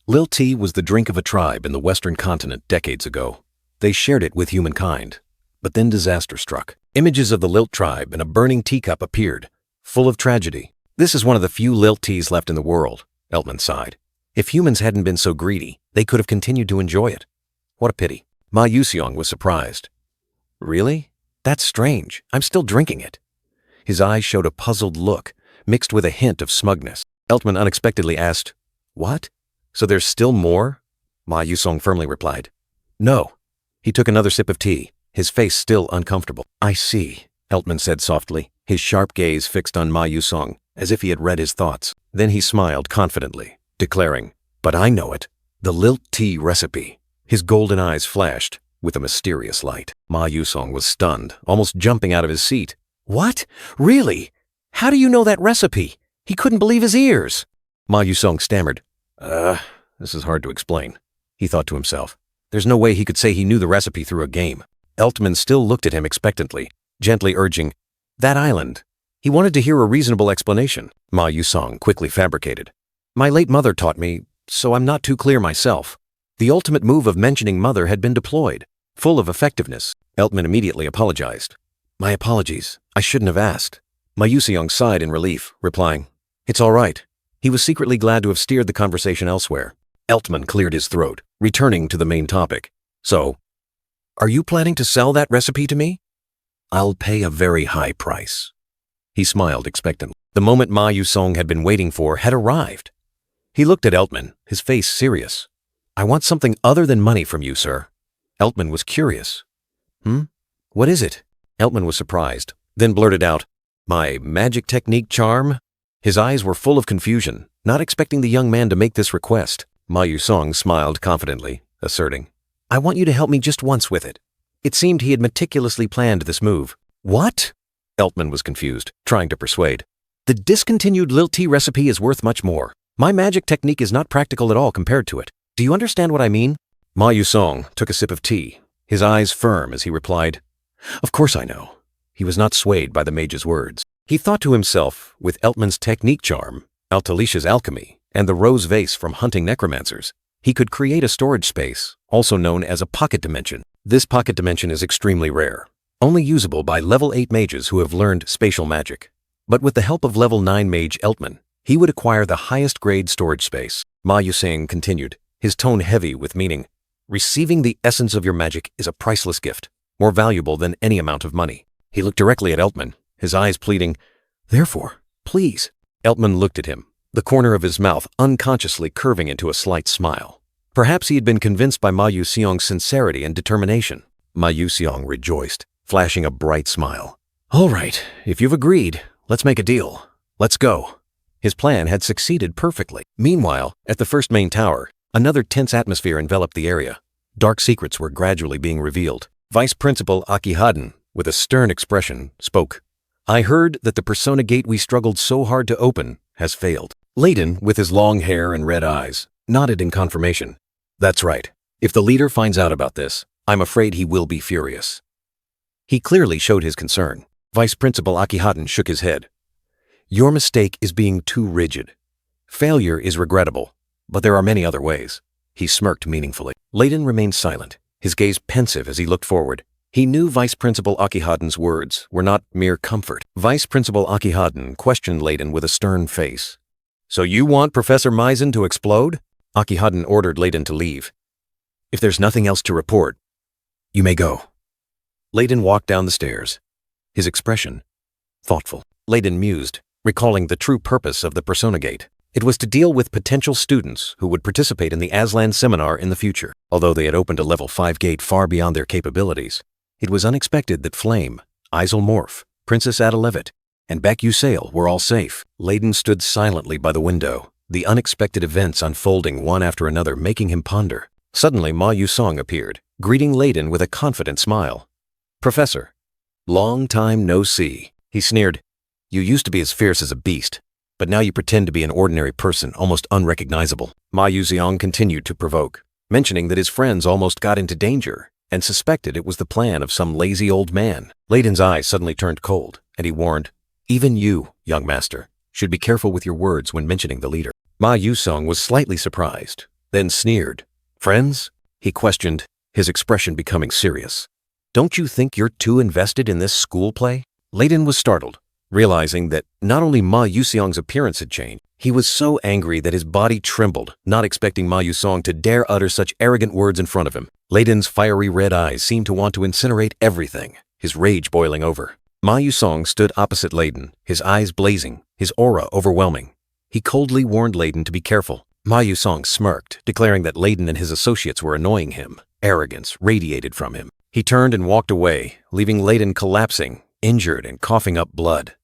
Lilt tea was the drink of a tribe in the western continent decades ago. They shared it with humankind. But then disaster struck. Images of the Lilt tribe in a burning teacup appeared, full of tragedy. This is one of the few Lilt teas left in the world, Eltman sighed. If humans hadn't been so greedy, they could have continued to enjoy it. What a pity. Ma Yuseong was surprised. Really? That's strange. I'm still drinking it. His eyes showed a puzzled look, mixed with a hint of smugness. Eltman unexpectedly asked, What? So there's still more? Ma Yusong firmly replied, No. He took another sip of tea, his face still uncomfortable. I see, Eltman said softly, his sharp gaze fixed on Ma Yusong, as if he had read his thoughts. Then he smiled confidently, declaring, But I know it. The Lilt tea recipe. His golden eyes flashed with a mysterious light. Ma Yusong was stunned, almost jumping out of his seat. What? Really? How do you know that recipe? He couldn't believe his ears. Ma Yusong stammered. This is hard to explain, he thought to himself. There's no way he could say he knew the recipe through a game. Eltman still looked at him expectantly, gently urging, That island. He wanted to hear a reasonable explanation. Ma Yusong quickly fabricated. My late mother taught me, so I'm not too clear myself. The ultimate move of mentioning mother had been deployed, full of effectiveness. Eltman immediately apologized. My apologies. I shouldn't have asked. Ma Yusong sighed in relief, replying, It's all right. He was secretly glad to have steered the conversation elsewhere. Eltman cleared his throat, returning to the main topic. So, are you planning to sell that recipe to me? I'll pay a very high price. He smiled expectantly. The moment Ma Yusong had been waiting for had arrived. He looked at Eltman, his face serious. I want something other than money from you, sir. Eltman was curious. What is it? Eltman was surprised, then blurted out, My magic technique charm? His eyes were full of confusion, not expecting the young man to make this request. Ma Yusong smiled confidently, asserting, I want you to help me just once with it. It seemed he had meticulously planned this move. What? Eltman was confused, trying to persuade. The discontinued Lilt tea recipe is worth much more. My magic technique is not practical at all compared to it. Do you understand what I mean? Ma Yusong took a sip of tea, his eyes firm as he replied, Of course I know. He was not swayed by the mage's words. He thought to himself, with Eltman's technique charm, Altalicia's alchemy, and the rose vase from hunting necromancers, he could create a storage space, also known as a pocket dimension. This pocket dimension is extremely rare, only usable by level 8 mages who have learned spatial magic. But with the help of level 9 mage Eltman, he would acquire the highest grade storage space. Ma Yusong continued, his tone heavy with meaning. Receiving the essence of your magic is a priceless gift, more valuable than any amount of money. He looked directly at Eltman, his eyes pleading, Therefore, please. Eltman looked at him, the corner of his mouth unconsciously curving into a slight smile. Perhaps he had been convinced by Ma Yuseong's sincerity and determination. Ma Yuseong rejoiced, flashing a bright smile. All right, if you've agreed, let's make a deal. Let's go. His plan had succeeded perfectly. Meanwhile, at the first main tower, another tense atmosphere enveloped the area. Dark secrets were gradually being revealed. Vice Principal Akihaden, with a stern expression, spoke. I heard that the persona gate we struggled so hard to open has failed. Layden, with his long hair and red eyes, nodded in confirmation. That's right. If the leader finds out about this, I'm afraid he will be furious. He clearly showed his concern. Vice Principal Akihaden shook his head. Your mistake is being too rigid. Failure is regrettable, but there are many other ways. He smirked meaningfully. Layden remained silent, his gaze pensive as he looked forward. He knew Vice Principal Akihaden's words were not mere comfort. Vice Principal Akihaden questioned Layden with a stern face. So you want Professor Misen to explode? Akihaden ordered Layden to leave. If there's nothing else to report, you may go. Layden walked down the stairs, his expression thoughtful. Layden mused, recalling the true purpose of the Persona Gate. It was to deal with potential students who would participate in the Aslan seminar in the future. Although they had opened a level 5 gate far beyond their capabilities, it was unexpected that Flame, Isolmorph, Princess Adelevet, and Baek Yusail were all safe. Layden stood silently by the window, the unexpected events unfolding one after another making him ponder. Suddenly Ma Yusong appeared, greeting Layden with a confident smile. Professor, long time no see. He sneered. You used to be as fierce as a beast, but now you pretend to be an ordinary person, almost unrecognizable. Ma Yuseong continued to provoke, mentioning that his friends almost got into danger, and suspected it was the plan of some lazy old man. Layden's eyes suddenly turned cold, and he warned, "Even you, young master, should be careful with your words when mentioning the leader." Ma Yusong was slightly surprised, then sneered. "Friends?" he questioned, his expression becoming serious. "Don't you think you're too invested in this school play?" Layden was startled, realizing that not only Ma Yuseong's appearance had changed, he was so angry that his body trembled, not expecting Ma Yusong to dare utter such arrogant words in front of him. Layden's fiery red eyes seemed to want to incinerate everything, his rage boiling over. Ma Yusong stood opposite Layden, his eyes blazing, his aura overwhelming. He coldly warned Layden to be careful. Ma Yusong smirked, declaring that Layden and his associates were annoying him. Arrogance radiated from him. He turned and walked away, leaving Layden collapsing, injured and coughing up blood.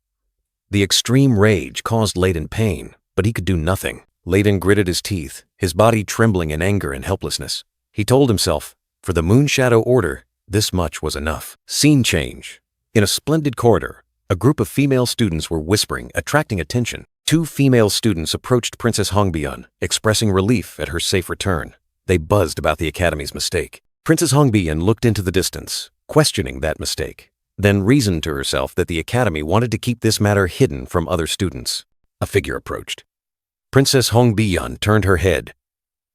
The extreme rage caused Layden pain, but he could do nothing. Layden gritted his teeth, his body trembling in anger and helplessness. He told himself, for the Moonshadow Order, this much was enough. Scene change. In a splendid corridor, a group of female students were whispering, attracting attention. 2 female students approached Princess Hongbian, expressing relief at her safe return. They buzzed about the Academy's mistake. Princess Hongbian looked into the distance, questioning that mistake, then reasoned to herself that the Academy wanted to keep this matter hidden from other students. A figure approached. Princess Hongbian turned her head,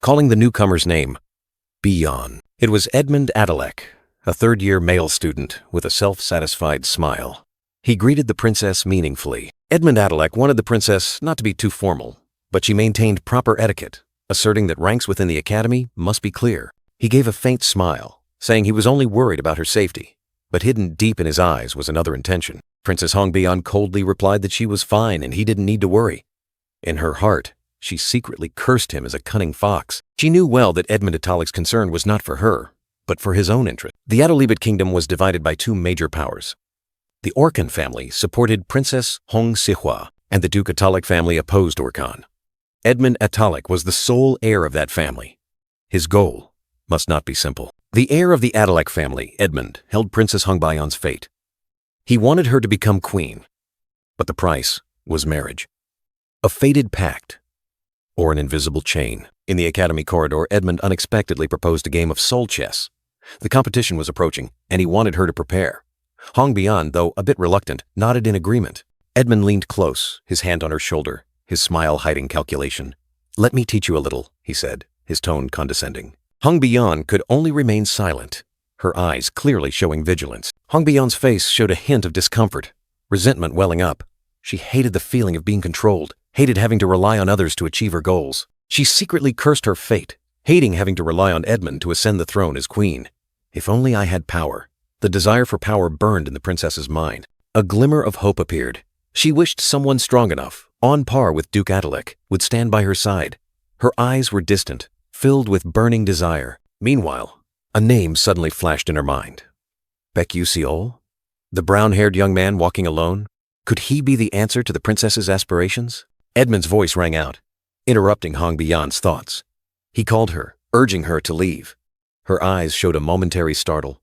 calling the newcomer's name, Bian. It was Edmund Adalek, a third-year male student with a self-satisfied smile. He greeted the princess meaningfully. Edmund Adalek wanted the princess not to be too formal, but she maintained proper etiquette, asserting that ranks within the Academy must be clear. He gave a faint smile, saying he was only worried about her safety, but hidden deep in his eyes was another intention. Princess Hongbian coldly replied that she was fine and he didn't need to worry. In her heart, she secretly cursed him as a cunning fox. She knew well that Edmund Adalek's concern was not for her, but for his own interest. The Adalibet kingdom was divided by 2 major powers. The Orkan family supported Princess Hong Sihua, and the Duke Adalek family opposed Orkan. Edmund Adalek was the sole heir of that family. His goal must not be simple. The heir of the Adalek family, Edmund, held Princess Hongbian's fate. He wanted her to become queen, but the price was marriage. A fated pact, or an invisible chain. In the Academy corridor, Edmund unexpectedly proposed a game of soul chess. The competition was approaching, and he wanted her to prepare. Hongbian, though a bit reluctant, nodded in agreement. Edmund leaned close, his hand on her shoulder, his smile hiding calculation. "Let me teach you a little," he said, his tone condescending. Hongbian could only remain silent, her eyes clearly showing vigilance. Hongbian's face showed a hint of discomfort, resentment welling up. She hated the feeling of being controlled, hated having to rely on others to achieve her goals. She secretly cursed her fate, hating having to rely on Edmund to ascend the throne as queen. If only I had power. The desire for power burned in the princess's mind. A glimmer of hope appeared. She wished someone strong enough, on par with Duke Adalek, would stand by her side. Her eyes were distant, filled with burning desire. Meanwhile, a name suddenly flashed in her mind. Baek Yuseol? The brown-haired young man walking alone? Could he be the answer to the princess's aspirations? Edmund's voice rang out, interrupting Hongbian's thoughts. He called her, urging her to leave. Her eyes showed a momentary startle,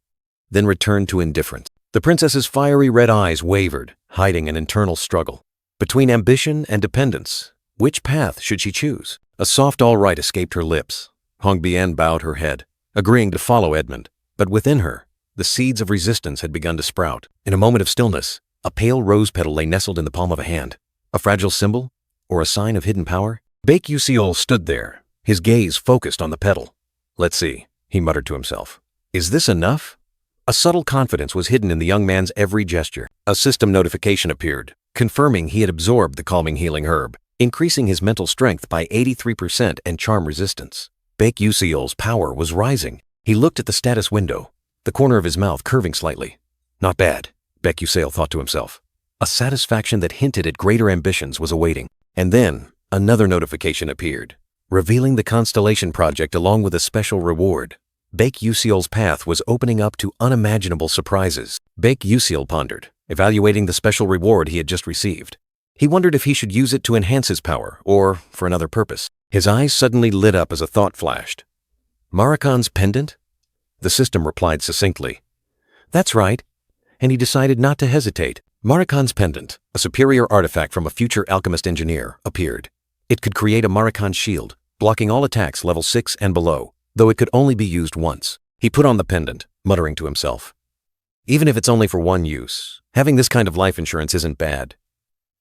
then returned to indifference. The princess's fiery red eyes wavered, hiding an internal struggle. Between ambition and dependence, which path should she choose? A soft all right escaped her lips. Hongbian bowed her head, agreeing to follow Edmund, but within her, the seeds of resistance had begun to sprout. In a moment of stillness, a pale rose petal lay nestled in the palm of a hand. A fragile symbol, or a sign of hidden power? Baek Yuseol stood there, his gaze focused on the petal. "Let's see," he muttered to himself. "Is this enough?" A subtle confidence was hidden in the young man's every gesture. A system notification appeared, confirming he had absorbed the calming healing herb, increasing his mental strength by 83% and charm resistance. Baek Yuseol's power was rising. He looked at the status window, the corner of his mouth curving slightly. Not bad, Baek Yuseol thought to himself. A satisfaction that hinted at greater ambitions was awaiting. And then, another notification appeared, revealing the Constellation Project along with a special reward. Baek Yuseol's path was opening up to unimaginable surprises. Baek Yuseol pondered, evaluating the special reward he had just received. He wondered if he should use it to enhance his power, or for another purpose. His eyes suddenly lit up as a thought flashed. Marakan's pendant? The system replied succinctly. That's right. And he decided not to hesitate. Marakan's pendant, a superior artifact from a future alchemist engineer, appeared. It could create a Marakan shield, blocking all attacks level 6 and below, though it could only be used once. He put on the pendant, muttering to himself. Even if it's only for one use, having this kind of life insurance isn't bad.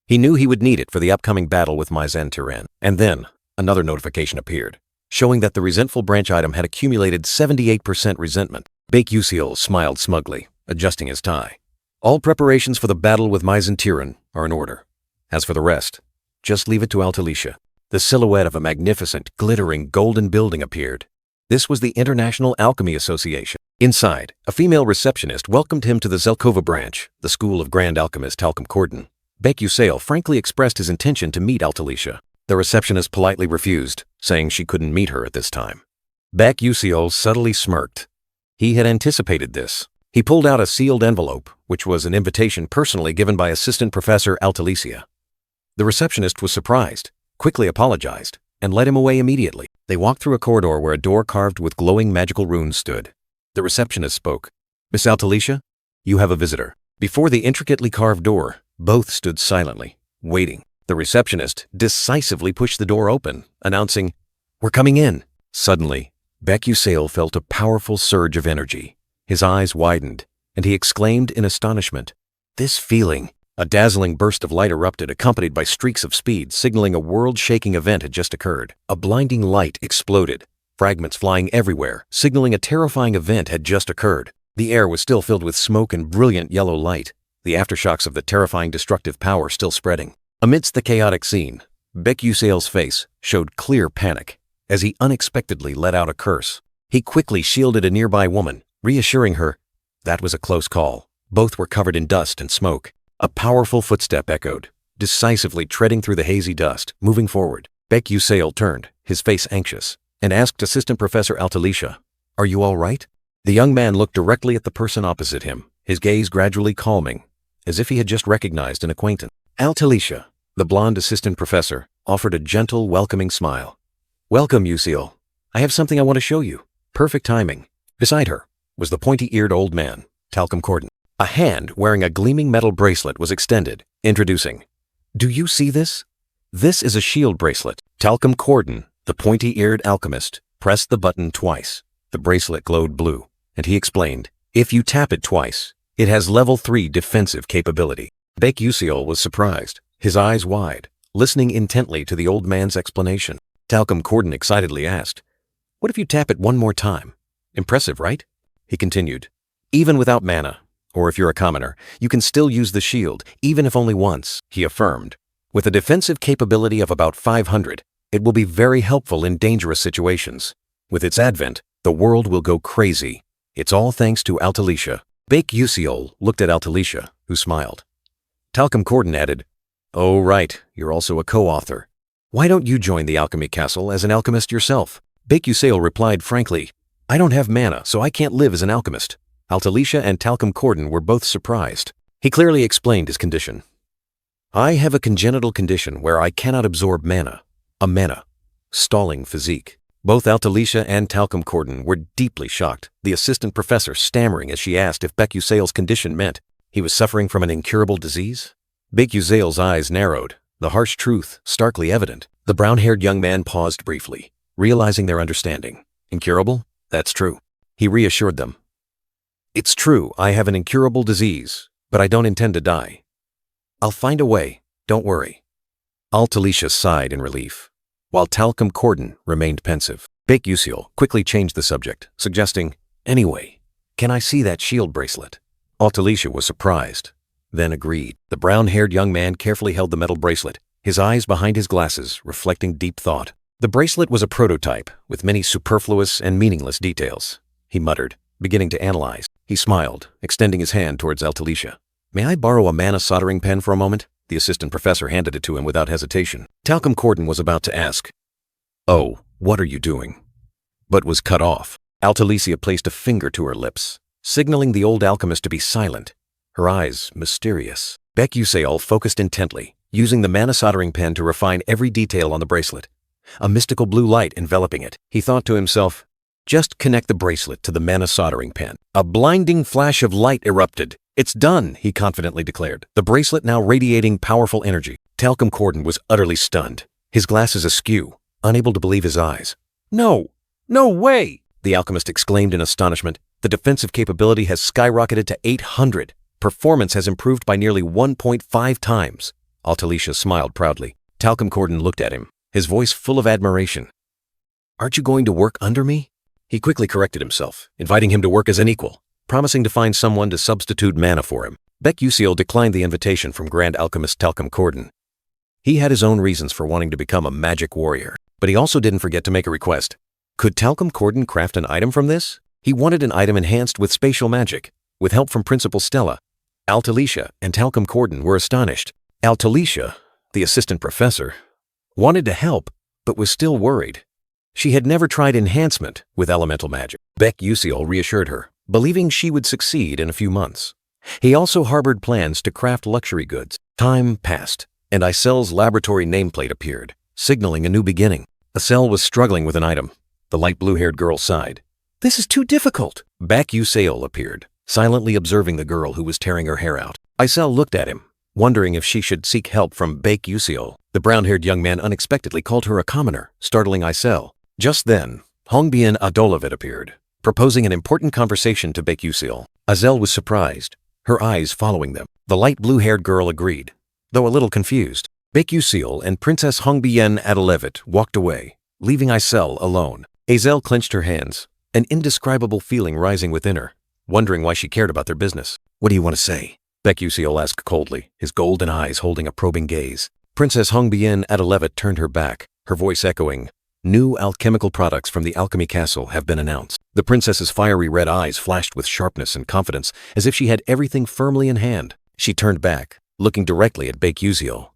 He knew he would need it for the upcoming battle with Misen Tyrann. And then, another notification appeared, showing that the resentful branch item had accumulated 78% resentment. Bake Usiel smiled smugly, adjusting his tie. All preparations for the battle with Misen Tyrann are in order. As for the rest, just leave it to Altalicia. The silhouette of a magnificent, glittering, golden building appeared. This was the International Alchemy Association. Inside, a female receptionist welcomed him to the Zelkova branch, the school of Grand Alchemist Talcum Corden. Bake Usiel frankly expressed his intention to meet Altalicia. The receptionist politely refused, saying she couldn't meet her at this time. Bake Usiel subtly smirked. He had anticipated this. He pulled out a sealed envelope, which was an invitation personally given by Assistant Professor Altalicia. The receptionist was surprised, quickly apologized, and led him away immediately. They walked through a corridor where a door carved with glowing magical runes stood. The receptionist spoke. "Miss Altalicia, you have a visitor." Before the intricately carved door, both stood silently, waiting. The receptionist decisively pushed the door open, announcing, "We're coming in." Suddenly, Bake Usiel felt a powerful surge of energy. His eyes widened, and he exclaimed in astonishment, "This feeling!" A dazzling burst of light erupted, accompanied by streaks of speed, signaling a world-shaking event had just occurred. A blinding light exploded, fragments flying everywhere, signaling a terrifying event had just occurred. The air was still filled with smoke and brilliant yellow light, the aftershocks of the terrifying destructive power still spreading. Amidst the chaotic scene, Bake Usiel's face showed clear panic as he unexpectedly let out a curse. He quickly shielded a nearby woman, reassuring her that was a close call. Both were covered in dust and smoke. A powerful footstep echoed, decisively treading through the hazy dust, moving forward. Bake Usiel turned, his face anxious, and asked Assistant Professor Altalicia, "Are you all right?" The young man looked directly at the person opposite him, his gaze gradually calming, as if he had just recognized an acquaintance. Altalicia, the blonde assistant professor, offered a gentle, welcoming smile. "Welcome, Usiel. I have something I want to show you." Perfect timing. Beside her was the pointy-eared old man, Talcum Corden. A hand wearing a gleaming metal bracelet was extended, introducing, "Do you see this? This is a shield bracelet." Talcum Corden, the pointy-eared alchemist, pressed the button twice. The bracelet glowed blue, and he explained, "If you tap it twice, it has level 3 defensive capability." Bake Usiel was surprised, his eyes wide, listening intently to the old man's explanation. Talcum Corden excitedly asked, "What if you tap it one more time? Impressive, right?" He continued, "Even without mana, or if you're a commoner, you can still use the shield, even if only once," he affirmed. "With a defensive capability of about 500, it will be very helpful in dangerous situations. With its advent, the world will go crazy. It's all thanks to Altalicia." Bake Usiel looked at Altalicia, who smiled. Talcum Corden added, "Oh right, you're also a co-author. Why don't you join the Alchemy Castle as an alchemist yourself?" Bake Usiel replied frankly, "I don't have mana, so I can't live as an alchemist." Altalicia and Talcum Corden were both surprised. He clearly explained his condition. "I have a congenital condition where I cannot absorb mana, a mana, stalling physique." Both Altalicia and Talcum Corden were deeply shocked, the assistant professor stammering as she asked if Bake Usiel's condition meant he was suffering from an incurable disease. Bake Usiel's eyes narrowed, the harsh truth starkly evident. The brown-haired young man paused briefly, realizing their understanding. "Incurable? That's true." He reassured them. "It's true, I have an incurable disease, but I don't intend to die. I'll find a way, don't worry." Altalicia sighed in relief, while Talcum Corden remained pensive. Bake Usiel quickly changed the subject, suggesting, "Anyway, can I see that shield bracelet?" Altalicia was surprised, then agreed. The brown-haired young man carefully held the metal bracelet, his eyes behind his glasses reflecting deep thought. The bracelet was a prototype with many superfluous and meaningless details. He muttered, beginning to analyze. He smiled, extending his hand towards Altalicia. "May I borrow a mana soldering pen for a moment?" The assistant professor handed it to him without hesitation. Talcum Corden was about to ask, "Oh, what are you doing?" but was cut off. Altalicia placed a finger to her lips, signaling the old alchemist to be silent, her eyes mysterious. Bake Usiel focused intently, using the mana soldering pen to refine every detail on the bracelet. A mystical blue light enveloping it. He thought to himself, "Just connect the bracelet to the mana soldering pen." A blinding flash of light erupted. "It's done," he confidently declared, the bracelet now radiating powerful energy. Talcum Corden was utterly stunned, his glasses askew, unable to believe his eyes. No way!" The alchemist exclaimed in astonishment. The defensive capability has skyrocketed to 800. Performance has improved by nearly 1.5 times. Altelisha smiled proudly. Talcum Corden looked at him, his voice full of admiration. Aren't you going to work under me? He quickly corrected himself, inviting him to work as an equal, promising to find someone to substitute mana for him. Bec-Usiel declined the invitation from Grand Alchemist Talcum Corden. He had his own reasons for wanting to become a magic warrior, but he also didn't forget to make a request. Could Talcum Corden craft an item from this? He wanted an item enhanced with spatial magic, with help from Principal Stella. Altelisha and Talcum Corden were astonished. Altelisha, the assistant professor, wanted to help, but was still worried. She had never tried enhancement with elemental magic. Bec-Usiel reassured her, believing she would succeed in a few months. He also harbored plans to craft luxury goods. Time passed, and Isel's laboratory nameplate appeared, signaling a new beginning. Isel was struggling with an item. The light blue-haired girl sighed. This is too difficult. Bec-Usiel appeared, silently observing the girl who was tearing her hair out. Isel looked at him, wondering if she should seek help from Bec-Usiel. The brown-haired young man unexpectedly called her a commoner, startling Isel. Just then, Hongbien Adolovit appeared, proposing an important conversation to Bec-Usiel. Isel was surprised, her eyes following them. The light blue-haired girl agreed, though a little confused. Bec-Usiel and Princess Hongbien Adolovit walked away, leaving Isel alone. Isel clenched her hands, an indescribable feeling rising within her, wondering why she cared about their business. What do you want to say? Bec-Usiel asked coldly, his golden eyes holding a probing gaze. Princess Hongbien Adolovit turned her back, her voice echoing, New alchemical products from the Alchemy Castle have been announced. The princess's fiery red eyes flashed with sharpness and confidence, as if she had everything firmly in hand. She turned back, looking directly at Bec-Usiel.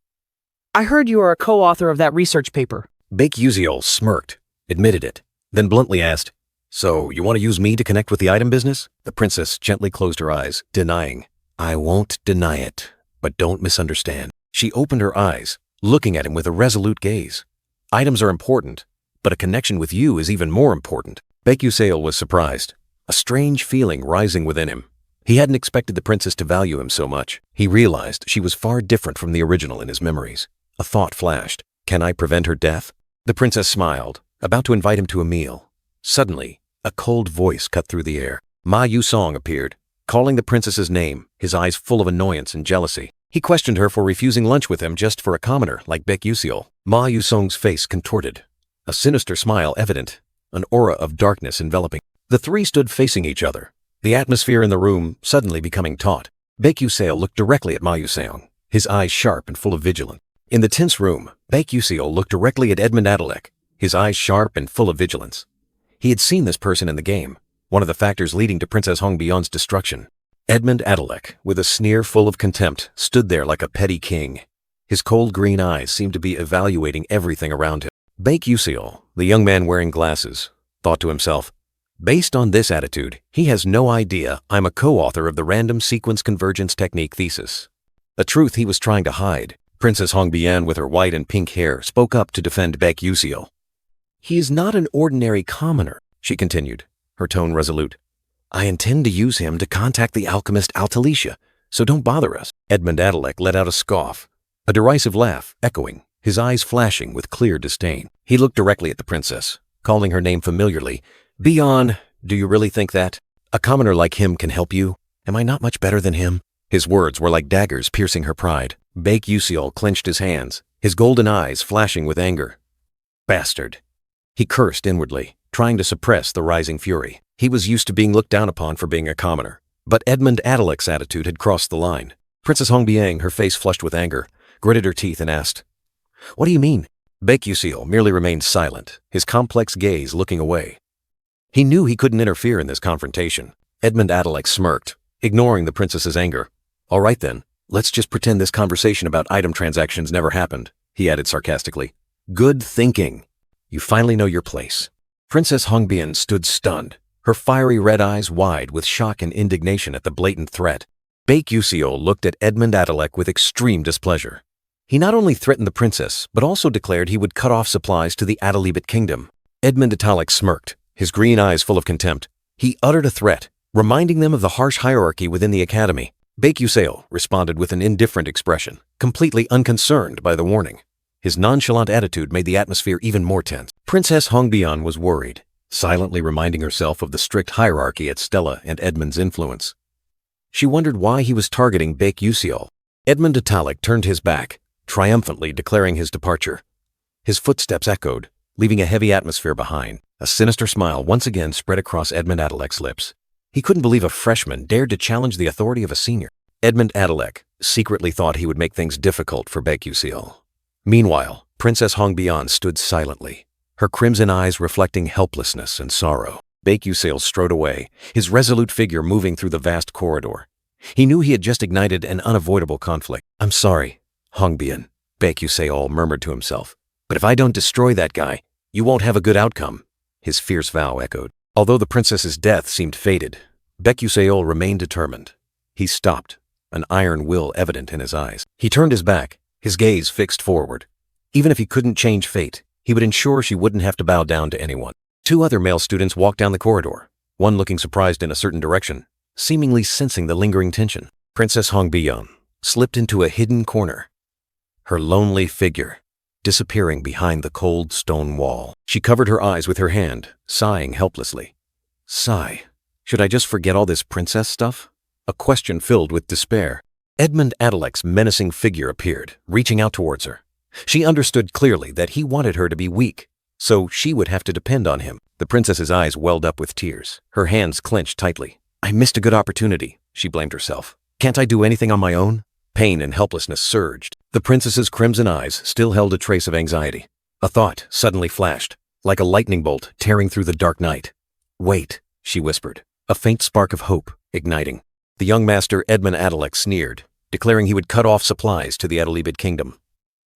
I heard you are a co-author of that research paper. Bec-Usiel smirked, admitted it, then bluntly asked, So, you want to use me to connect with the item business? The princess gently closed her eyes, denying. I won't deny it, but don't misunderstand. She opened her eyes, looking at him with a resolute gaze. Items are important, but a connection with you is even more important. Bec-Usiel was surprised, a strange feeling rising within him. He hadn't expected the princess to value him so much. He realized she was far different from the original in his memories. A thought flashed. Can I prevent her death? The princess smiled, about to invite him to a meal. Suddenly, a cold voice cut through the air. Ma Yusong appeared, calling the princess's name, his eyes full of annoyance and jealousy. He questioned her for refusing lunch with him just for a commoner like Bec-Usiel. Ma Yusong's face contorted, a sinister smile evident, an aura of darkness enveloping. The three stood facing each other, the atmosphere in the room suddenly becoming taut. Bec-Usiel looked directly at Ma Yusong, his eyes sharp and full of vigilance. In the tense room, Bec-Usiel looked directly at Edmund Adalek, his eyes sharp and full of vigilance. He had seen this person in the game, one of the factors leading to Princess Hongbion's destruction. Edmund Adalek, with a sneer full of contempt, stood there like a petty king. His cold green eyes seemed to be evaluating everything around him. Bec-Usiel, the young man wearing glasses, thought to himself, based on this attitude, he has no idea I'm a co-author of the Random Sequence Convergence Technique thesis. A truth he was trying to hide. Princess Hongbien, with her white and pink hair, spoke up to defend Bec-Usiel. He is not an ordinary commoner, she continued, her tone resolute. I intend to use him to contact the alchemist Altelisha, so don't bother us. Edmund Adalek let out a scoff, a derisive laugh echoing, his eyes flashing with clear disdain. He looked directly at the princess, calling her name familiarly. Bion, do you really think that? A commoner like him can help you? Am I not much better than him? His words were like daggers piercing her pride. Bec-Usiel clenched his hands, his golden eyes flashing with anger. Bastard. He cursed inwardly, trying to suppress the rising fury. He was used to being looked down upon for being a commoner, but Edmund Adalek's attitude had crossed the line. Princess Hongbien, her face flushed with anger, gritted her teeth and asked, What do you mean? Bec-Usiel merely remained silent, his complex gaze looking away. He knew he couldn't interfere in this confrontation. Edmund Adalek smirked, ignoring the princess's anger. All right then, let's just pretend this conversation about item transactions never happened, he added sarcastically. Good thinking. You finally know your place. Princess Hongbien stood stunned, her fiery red eyes wide with shock and indignation at the blatant threat. Bec-Usiel looked at Edmund Adalek with extreme displeasure. He not only threatened the princess, but also declared he would cut off supplies to the Adalebit kingdom. Edmund Adalek smirked, his green eyes full of contempt. He uttered a threat, reminding them of the harsh hierarchy within the academy. Bec-Usiel responded with an indifferent expression, completely unconcerned by the warning. His nonchalant attitude made the atmosphere even more tense. Princess Hongbien was worried, silently reminding herself of the strict hierarchy at Stella and Edmund's influence. She wondered why he was targeting Baek Yuseol. Edmund Italic turned his back, triumphantly declaring his departure. His footsteps echoed, leaving a heavy atmosphere behind. A sinister smile once again spread across Edmund Atilec's lips. He couldn't believe a freshman dared to challenge the authority of a senior. Edmund Atilec secretly thought he would make things difficult for Baek Yuseol. Meanwhile, Princess Hongbian stood silently, her crimson eyes reflecting helplessness and sorrow. Baek Yuseol strode away, his resolute figure moving through the vast corridor. He knew he had just ignited an unavoidable conflict. "I'm sorry, Hongbian," Baek Yuseol murmured to himself. "But if I don't destroy that guy, you won't have a good outcome." His fierce vow echoed. Although the princess's death seemed fated, Baek Yuseol remained determined. He stopped, an iron will evident in his eyes. He turned his back, his gaze fixed forward. Even if he couldn't change fate, he would ensure she wouldn't have to bow down to anyone. Two other male students walked down the corridor, one looking surprised in a certain direction, seemingly sensing the lingering tension. Princess Hongbian slipped into a hidden corner, her lonely figure disappearing behind the cold stone wall. She covered her eyes with her hand, sighing helplessly. Sigh. Should I just forget all this princess stuff? A question filled with despair. Edmund Atilec's menacing figure appeared, reaching out towards her. She understood clearly that he wanted her to be weak, so she would have to depend on him. The princess's eyes welled up with tears, her hands clenched tightly. "I missed a good opportunity," she blamed herself. "Can't I do anything on my own?" Pain and helplessness surged. The princess's crimson eyes still held a trace of anxiety. A thought suddenly flashed, like a lightning bolt tearing through the dark night. "Wait," she whispered, a faint spark of hope igniting. The young master Edmund Atilec sneered, declaring he would cut off supplies to the Adelibid kingdom.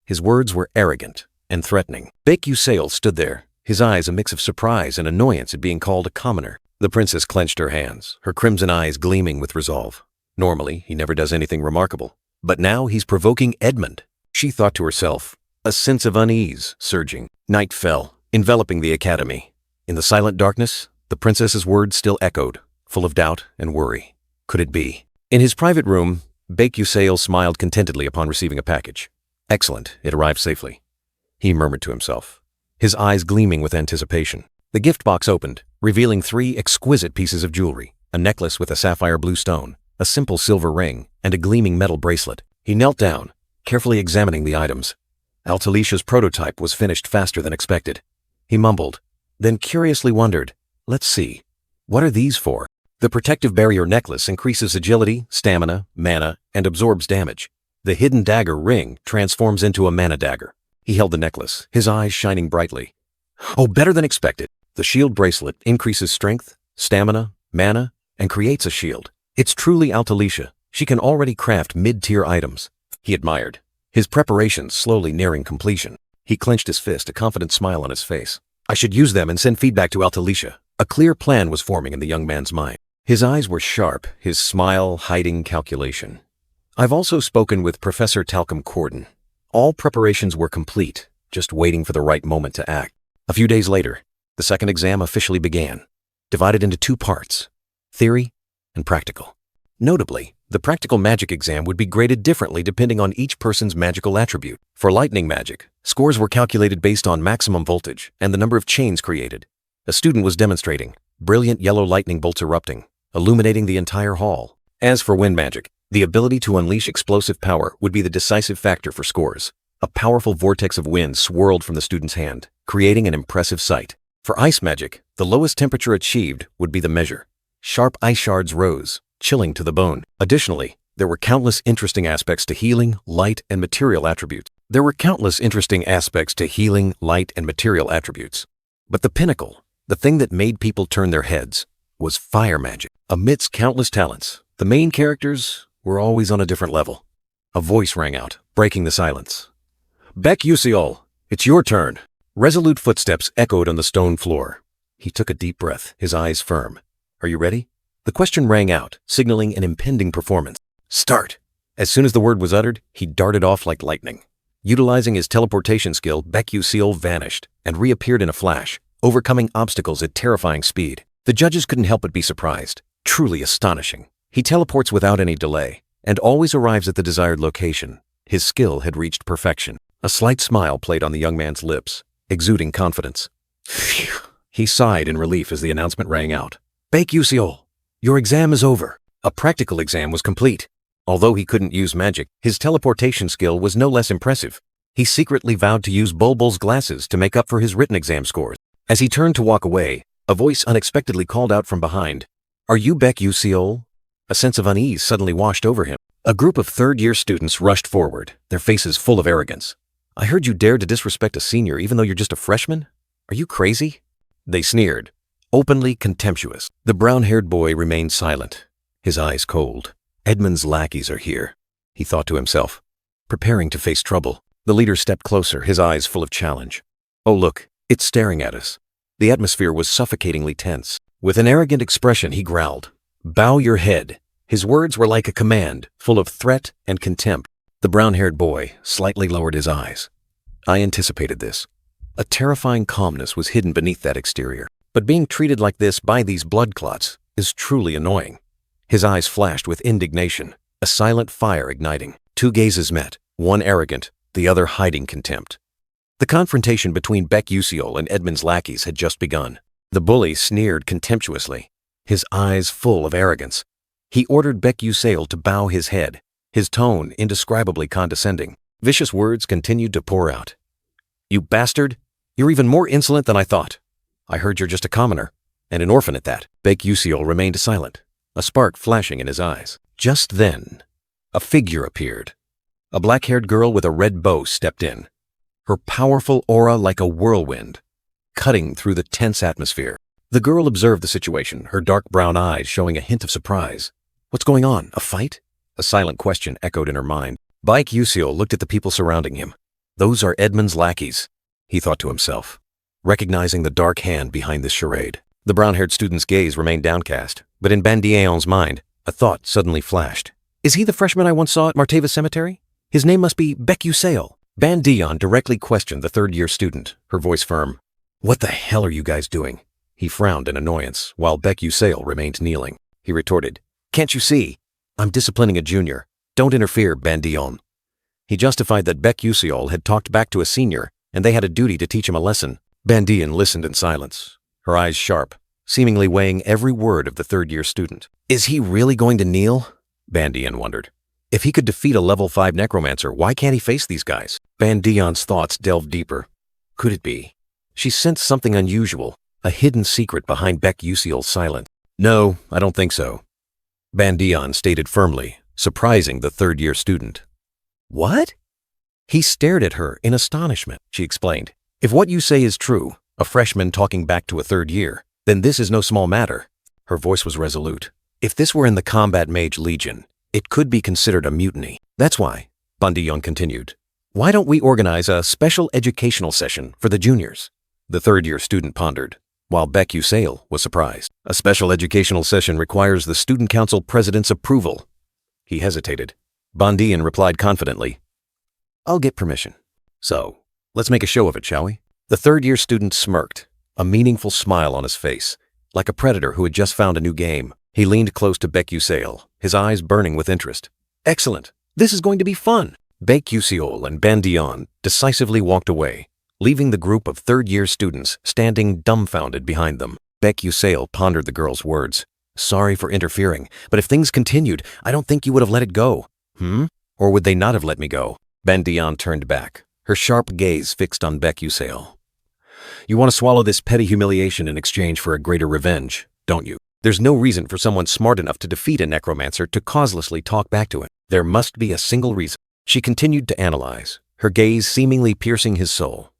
His words were arrogant and threatening. Baek Yuseol stood there, his eyes a mix of surprise and annoyance at being called a commoner. The princess clenched her hands, her crimson eyes gleaming with resolve. Normally, he never does anything remarkable. But now he's provoking Edmund. She thought to herself, a sense of unease surging. Night fell, enveloping the academy. In the silent darkness, the princess's words still echoed, full of doubt and worry. Could it be? In his private room, Baek Yuseol smiled contentedly upon receiving a package. Excellent, it arrived safely. He murmured to himself, his eyes gleaming with anticipation. The gift box opened, revealing 3 exquisite pieces of jewelry, a necklace with a sapphire blue stone, a simple silver ring, and a gleaming metal bracelet. He knelt down, carefully examining the items. Altalicia's prototype was finished faster than expected. He mumbled, then curiously wondered, "Let's see, what are these for?" The protective barrier necklace increases agility, stamina, mana, and absorbs damage. The hidden dagger ring transforms into a mana dagger. He held the necklace, his eyes shining brightly. Oh, better than expected. The shield bracelet increases strength, stamina, mana, and creates a shield. It's truly Altalicia. She can already craft mid-tier items. He admired, his preparations slowly nearing completion. He clenched his fist, a confident smile on his face. I should use them and send feedback to Altalicia. A clear plan was forming in the young man's mind. His eyes were sharp, his smile hiding calculation. I've also spoken with Professor Talcum Corden. All preparations were complete, just waiting for the right moment to act. A few days later, the second exam officially began, divided into 2 parts, theory and practical. Notably, the practical magic exam would be graded differently depending on each person's magical attribute. For lightning magic, scores were calculated based on maximum voltage and the number of chains created. A student was demonstrating, brilliant yellow lightning bolts erupting, illuminating the entire hall. As for wind magic, the ability to unleash explosive power would be the decisive factor for scores. A powerful vortex of wind swirled from the student's hand, creating an impressive sight. For ice magic, the lowest temperature achieved would be the measure. Sharp ice shards rose, chilling to the bone. Additionally, there were countless interesting aspects to healing, light, and material attributes. But the pinnacle, the thing that made people turn their heads, was fire magic. Amidst countless talents, the main characters were always on a different level. A voice rang out, breaking the silence. Baek Yuseol, it's your turn. Resolute footsteps echoed on the stone floor. He took a deep breath, his eyes firm. Are you ready? The question rang out, signaling an impending performance. Start! As soon as the word was uttered, he darted off like lightning. Utilizing his teleportation skill, Baek Yuseol vanished and reappeared in a flash, overcoming obstacles at terrifying speed. The judges couldn't help but be surprised. Truly astonishing. He teleports without any delay and always arrives at the desired location. His skill had reached perfection. A slight smile played on the young man's lips, exuding confidence. Phew, He sighed in relief as the announcement rang out. Baek Yuseol, your exam is over. A practical exam was complete. Although he couldn't use magic, his teleportation skill was no less impressive. He secretly vowed to use Bulbul's glasses to make up for his written exam scores. As he turned to walk away, a voice unexpectedly called out from behind. Are you Baek Yuseol? A sense of unease suddenly washed over him. A group of third-year students rushed forward, their faces full of arrogance. I heard you dared to disrespect a senior even though you're just a freshman? Are you crazy? They sneered, openly contemptuous. The brown-haired boy remained silent, his eyes cold. Edmund's lackeys are here, he thought to himself, preparing to face trouble. The leader stepped closer, his eyes full of challenge. Oh look, it's staring at us. The atmosphere was suffocatingly tense. With an arrogant expression, he growled, Bow your head. His words were like a command, full of threat and contempt. The brown-haired boy slightly lowered his eyes. I anticipated this. A terrifying calmness was hidden beneath that exterior. But being treated like this by these blood clots is truly annoying. His eyes flashed with indignation, a silent fire igniting. Two gazes met, one arrogant, the other hiding contempt. The confrontation between Baek Yuseol and Edmund's lackeys had just begun. The bully sneered contemptuously, his eyes full of arrogance. He ordered Baek Yuseol to bow his head, his tone indescribably condescending. Vicious words continued to pour out. You bastard! You're even more insolent than I thought. I heard you're just a commoner, and an orphan at that. Baek Yuseol remained silent, a spark flashing in his eyes. Just then, a figure appeared. A black-haired girl with a red bow stepped in, her powerful aura like a whirlwind, cutting through the tense atmosphere. The girl observed the situation, her dark brown eyes showing a hint of surprise. What's going on? A fight? A silent question echoed in her mind. Baek Yuseol looked at the people surrounding him. Those are Edmund's lackeys, he thought to himself, recognizing the dark hand behind this charade. The brown-haired student's gaze remained downcast, but in Bandion's mind, a thought suddenly flashed. Is he the freshman I once saw at Marteva Cemetery? His name must be Baek Yuseol. Bandion directly questioned the third-year student, her voice firm. What the hell are you guys doing? He frowned in annoyance, while Baek Yuseol remained kneeling. He retorted, Can't you see? I'm disciplining a junior. Don't interfere, Bandion. He justified that Baek Yuseol had talked back to a senior, and they had a duty to teach him a lesson. Bandion listened in silence, her eyes sharp, seemingly weighing every word of the third-year student. Is he really going to kneel? Bandion wondered. If he could defeat a level 5 necromancer, why can't he face these guys? Bandion's thoughts delved deeper. Could it be? She sensed something unusual, a hidden secret behind Baek Yuseol's silence. No, I don't think so. Bandion stated firmly, surprising the third-year student. What? He stared at her in astonishment. She explained, If what you say is true, a freshman talking back to a third year, then this is no small matter. Her voice was resolute. If this were in the Combat Mage Legion, it could be considered a mutiny. That's why, Bandion continued, why don't we organize a special educational session for the juniors? The third-year student pondered, while Baek Yuseol was surprised. A special educational session requires the student council president's approval. He hesitated. Bandion replied confidently, I'll get permission. So, let's make a show of it, shall we? The third-year student smirked, a meaningful smile on his face, like a predator who had just found a new game. He leaned close to Baek Yuseol, his eyes burning with interest. Excellent! This is going to be fun! Baek Yuseol and Bandion decisively walked away, leaving the group of third-year students standing dumbfounded behind them. Baek Yuseol pondered the girl's words. Sorry for interfering, but if things continued, I don't think you would have let it go. Or would they not have let me go? Bandion turned back, her sharp gaze fixed on Baek Yuseol. You want to swallow this petty humiliation in exchange for a greater revenge, don't you? There's no reason for someone smart enough to defeat a necromancer to causelessly talk back to him. There must be a single reason. She continued to analyze, her gaze seemingly piercing his soul.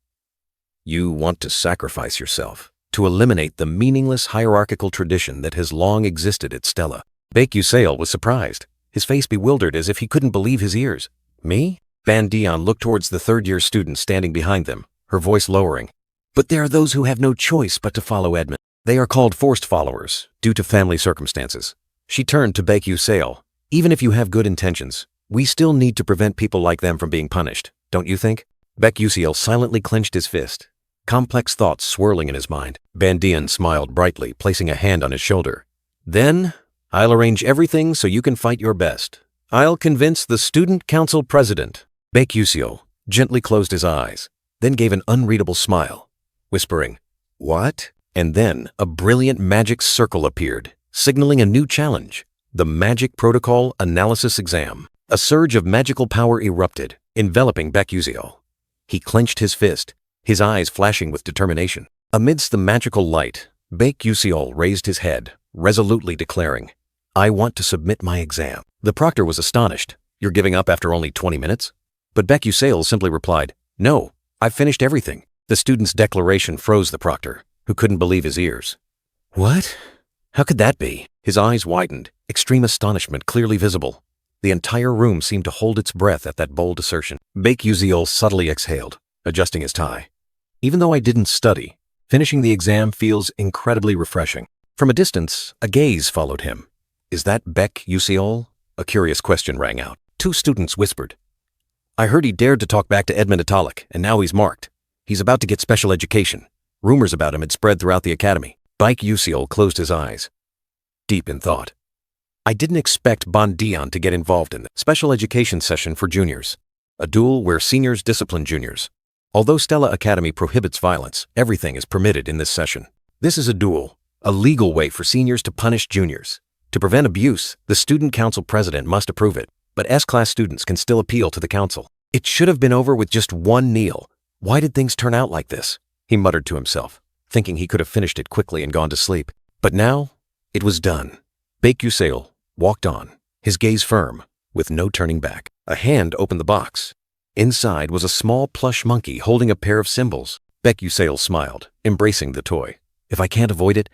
You want to sacrifice yourself, to eliminate the meaningless hierarchical tradition that has long existed at Stella. Baek Yuseol was surprised, his face bewildered as if he couldn't believe his ears. Me? Bandion looked towards the third-year student standing behind them, her voice lowering. But there are those who have no choice but to follow Edmund. They are called forced followers, due to family circumstances. She turned to Baek Yuseol. Even if you have good intentions, we still need to prevent people like them from being punished, don't you think? Baek Yuseol silently clenched his fist, complex thoughts swirling in his mind. Bandion smiled brightly, placing a hand on his shoulder. Then, I'll arrange everything so you can fight your best. I'll convince the student council president. Baek Yuseol gently closed his eyes, then gave an unreadable smile, whispering, What? And then a brilliant magic circle appeared, signaling a new challenge, the Magic Protocol Analysis Exam. A surge of magical power erupted, enveloping Baek-Yuseol. He clenched his fist, his eyes flashing with determination. Amidst the magical light, Baek-Yuseol raised his head, resolutely declaring, "I want to submit my exam." The proctor was astonished. "You're giving up after only 20 minutes? But Baek-Yuseol simply replied, "No, I've finished everything." The student's declaration froze the proctor, who couldn't believe his ears. "What? How could that be?" His eyes widened, extreme astonishment clearly visible. The entire room seemed to hold its breath at that bold assertion. Baek-Yuseol subtly exhaled, adjusting his tie. "Even though I didn't study, finishing the exam feels incredibly refreshing." From a distance, a gaze followed him. "Is that Baek-Yuseol?" A curious question rang out. Two students whispered. "I heard he dared to talk back to Edmund Atalik, and now he's marked. He's about to get special education." Rumors about him had spread throughout the academy. Baek-Yuseol closed his eyes, deep in thought. "I didn't expect Bandian to get involved in the special education session for juniors, a duel where seniors discipline juniors. Although Stella Academy prohibits violence, everything is permitted in this session. This is a duel, a legal way for seniors to punish juniors. To prevent abuse, the student council president must approve it, but S-class students can still appeal to the council. It should have been over with just one kneel. Why did things turn out like this?" He muttered to himself, thinking he could have finished it quickly and gone to sleep. But now, it was done. Baek-Yuseol walked on, his gaze firm, with no turning back. A hand opened the box. Inside was a small plush monkey holding a pair of cymbals. Baek-Yuseol smiled, embracing the toy. "If I can't avoid it,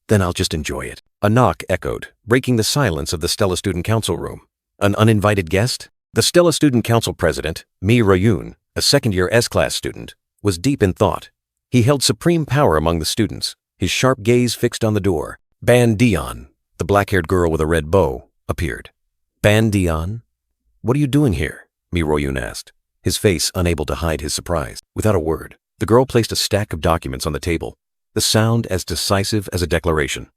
then I'll just enjoy it." A knock echoed, breaking the silence of the Stella Student Council room. An uninvited guest? The Stella Student Council president, Mi Royoon, a second-year S-class student, was deep in thought. He held supreme power among the students, his sharp gaze fixed on the door. Bandian, the black-haired girl with a red bow, appeared. "Bandian? What are you doing here?" Mi Royoon asked, his face unable to hide his surprise. Without a word, the girl placed a stack of documents on the table, the sound as decisive as a declaration.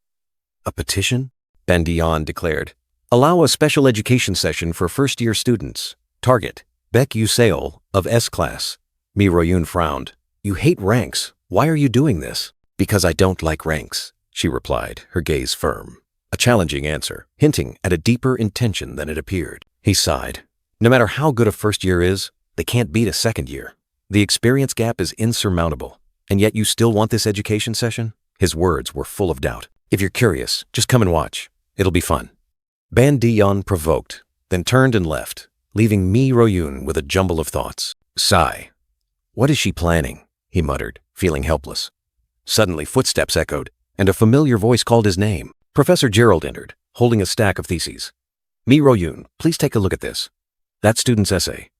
"A petition?" Bandian declared. "Allow a special education session for first-year students. Target, Baek-Yuseol of S-class." Mi Royoon frowned. "You hate ranks. Why are you doing this?" "Because I don't like ranks," she replied, her gaze firm. A challenging answer, hinting at a deeper intention than it appeared. He sighed. No matter how good a first year is, they can't beat a second year. The experience gap is insurmountable. And yet you still want this education session? His words were full of doubt. "If you're curious, just come and watch. It'll be fun." Bandian provoked, then turned and left, leaving Mi Royoon with a jumble of thoughts. Sigh. "What is she planning?" he muttered, feeling helpless. Suddenly footsteps echoed, and a familiar voice called his name. Professor Gerald entered, holding a stack of theses. "Mi Royoon, please take a look at this." "That student's essay?"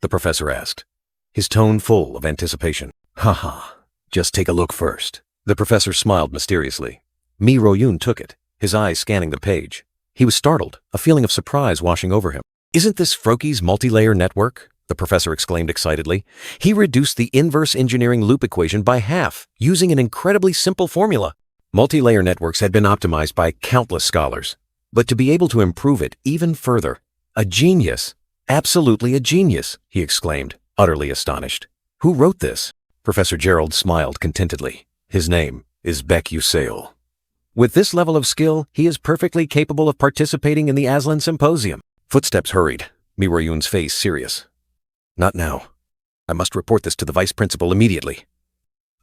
the professor asked, his tone full of anticipation. "Haha, just take a look first." The professor smiled mysteriously. Mi Royoon took it, his eyes scanning the page. He was startled, a feeling of surprise washing over him. "Isn't this Froki's multi-layer network?" the professor exclaimed excitedly. "He reduced the inverse engineering loop equation by half, using an incredibly simple formula." Multi-layer networks had been optimized by countless scholars, but to be able to improve it even further, a genius, absolutely a genius, he exclaimed, utterly astonished. "Who wrote this?" Professor Gerald smiled contentedly. "His name is Baek-Yuseol. With this level of skill, he is perfectly capable of participating in the Aslan Symposium." Footsteps hurried, Mi Royoon's face serious. "Not now. I must report this to the vice principal immediately."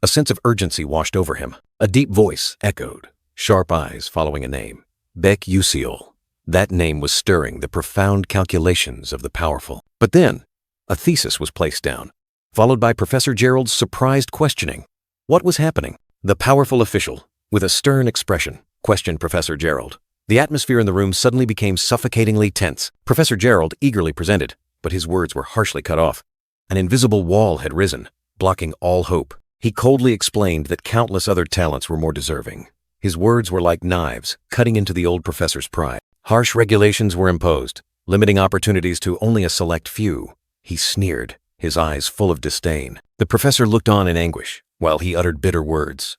A sense of urgency washed over him. A deep voice echoed, sharp eyes following a name. Baek-Yuseol. That name was stirring the profound calculations of the powerful. But then, a thesis was placed down, followed by Professor Gerald's surprised questioning. What was happening? The powerful official, with a stern expression, questioned Professor Gerald. The atmosphere in the room suddenly became suffocatingly tense. Professor Gerald eagerly presented, but his words were harshly cut off. An invisible wall had risen, blocking all hope. He coldly explained that countless other talents were more deserving. His words were like knives, cutting into the old professor's pride. Harsh regulations were imposed, limiting opportunities to only a select few. He sneered, his eyes full of disdain. The professor looked on in anguish, while he uttered bitter words.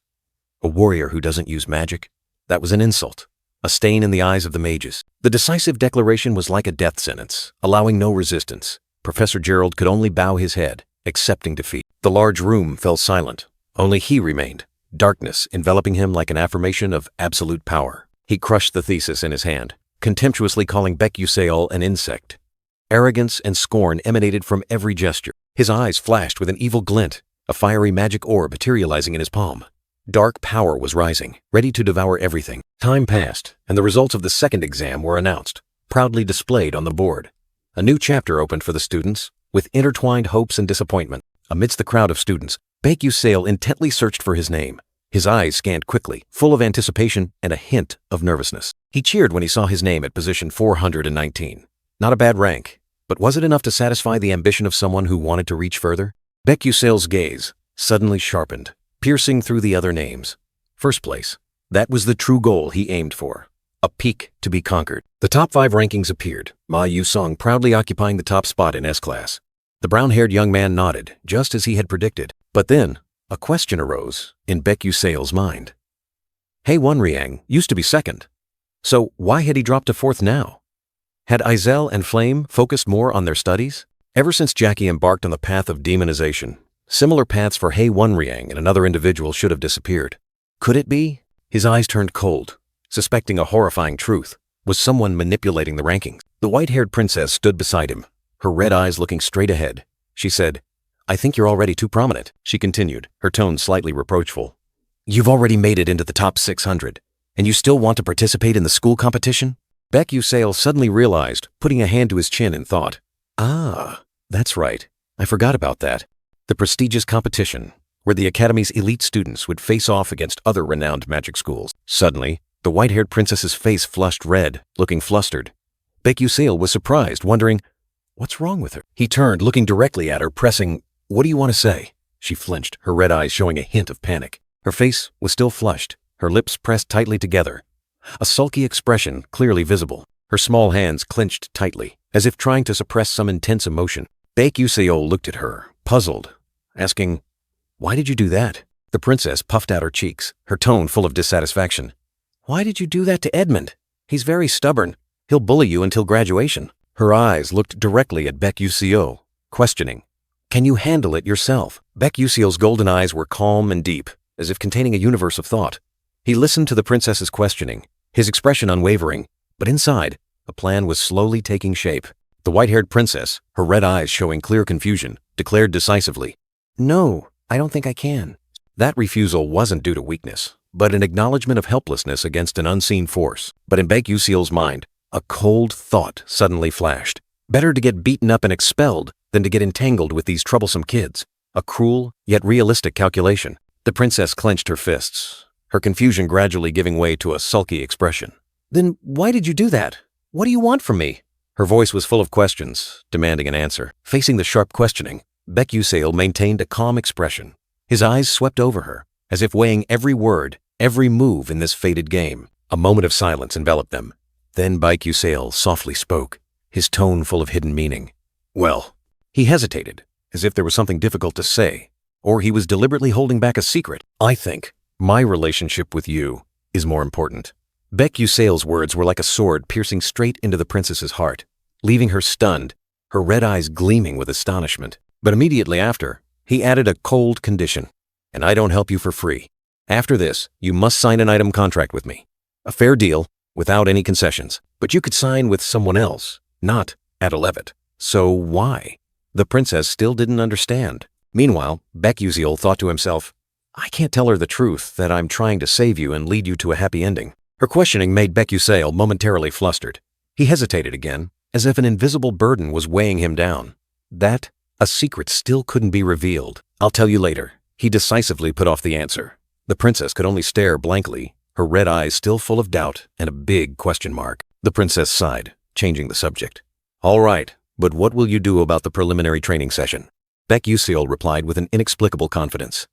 A warrior who doesn't use magic? That was an insult, a stain in the eyes of the mages. The decisive declaration was like a death sentence, allowing no resistance. Professor Gerald could only bow his head, accepting defeat. The large room fell silent. Only he remained, darkness enveloping him like an affirmation of absolute power. He crushed the thesis in his hand, contemptuously calling Baek Yuseol an insect. Arrogance and scorn emanated from every gesture. His eyes flashed with an evil glint, a fiery magic orb materializing in his palm. Dark power was rising, ready to devour everything. Time passed, and the results of the second exam were announced, proudly displayed on the board. A new chapter opened for the students, with intertwined hopes and disappointment. Amidst the crowd of students, Baek Yuseol intently searched for his name. His eyes scanned quickly, full of anticipation and a hint of nervousness. He cheered when he saw his name at position 419. Not a bad rank, but was it enough to satisfy the ambition of someone who wanted to reach further? Baek Yuseol's gaze suddenly sharpened, piercing through the other names. First place. That was the true goal he aimed for. A peak to be conquered. The top 5 rankings appeared, Ma Yu-sung proudly occupying the top spot in S-class. The brown-haired young man nodded, just as he had predicted. But then, a question arose in Baek Yuseol's mind. Hae Won-ryang used to be second. So why had he dropped to fourth now? Had Izel and Flame focused more on their studies? Ever since Jackie embarked on the path of demonization, similar paths for Hae Won-ryang and another individual should have disappeared. Could it be? His eyes turned cold, suspecting a horrifying truth. Was someone manipulating the rankings? The white-haired princess stood beside him, her red eyes looking straight ahead. She said, "I think you're already too prominent," she continued, her tone slightly reproachful. "You've already made it into the top 600, and you still want to participate in the school competition?" Baek Yuseol suddenly realized, putting a hand to his chin in thought. Ah, that's right. I forgot about that. The prestigious competition, where the Academy's elite students would face off against other renowned magic schools. Suddenly, the white-haired princess's face flushed red, looking flustered. Baek Yuseol was surprised, wondering, what's wrong with her? He turned, looking directly at her, pressing, "What do you want to say?" She flinched, her red eyes showing a hint of panic. Her face was still flushed, her lips pressed tightly together, a sulky expression clearly visible. Her small hands clenched tightly, as if trying to suppress some intense emotion. Baek Yuseol looked at her, puzzled, asking, "Why did you do that?" The princess puffed out her cheeks, her tone full of dissatisfaction. "Why did you do that to Edmund? He's very stubborn. He'll bully you until graduation." Her eyes looked directly at Baek Yuseol, questioning, "Can you handle it yourself?" Baek Yuseol's golden eyes were calm and deep, as if containing a universe of thought. He listened to the princess's questioning, his expression unwavering, but inside, a plan was slowly taking shape. The white-haired princess, her red eyes showing clear confusion, declared decisively, "No, I don't think I can." That refusal wasn't due to weakness, but an acknowledgement of helplessness against an unseen force. But in Baek Yuseol's mind, a cold thought suddenly flashed. Better to get beaten up and expelled than to get entangled with these troublesome kids. A cruel, yet realistic calculation. The princess clenched her fists, her confusion gradually giving way to a sulky expression. "Then why did you do that? What do you want from me?" Her voice was full of questions, demanding an answer. Facing the sharp questioning, Baek Yuseol maintained a calm expression. His eyes swept over her, as if weighing every word, every move in this fated game. A moment of silence enveloped them. Then Baek Yuseol softly spoke, his tone full of hidden meaning. "Well," he hesitated, as if there was something difficult to say, or he was deliberately holding back a secret. "I think my relationship with you is more important." Baek Yuseol's words were like a sword piercing straight into the princess's heart, leaving her stunned, her red eyes gleaming with astonishment. But immediately after, he added a cold condition. "And I don't help you for free. After this, you must sign an item contract with me. A fair deal, without any concessions. But you could sign with someone else, not at 11. So why?" The princess still didn't understand. Meanwhile, Baek Yuseol thought to himself, "I can't tell her the truth that I'm trying to save you and lead you to a happy ending." Her questioning made Baek Yuseol momentarily flustered. He hesitated again, as if an invisible burden was weighing him down. That, a secret still couldn't be revealed. "I'll tell you later." He decisively put off the answer. The princess could only stare blankly, her red eyes still full of doubt and a big question mark. The princess sighed, changing the subject. "All right, but what will you do about the preliminary training session?" Baek Yuseol replied with an inexplicable confidence.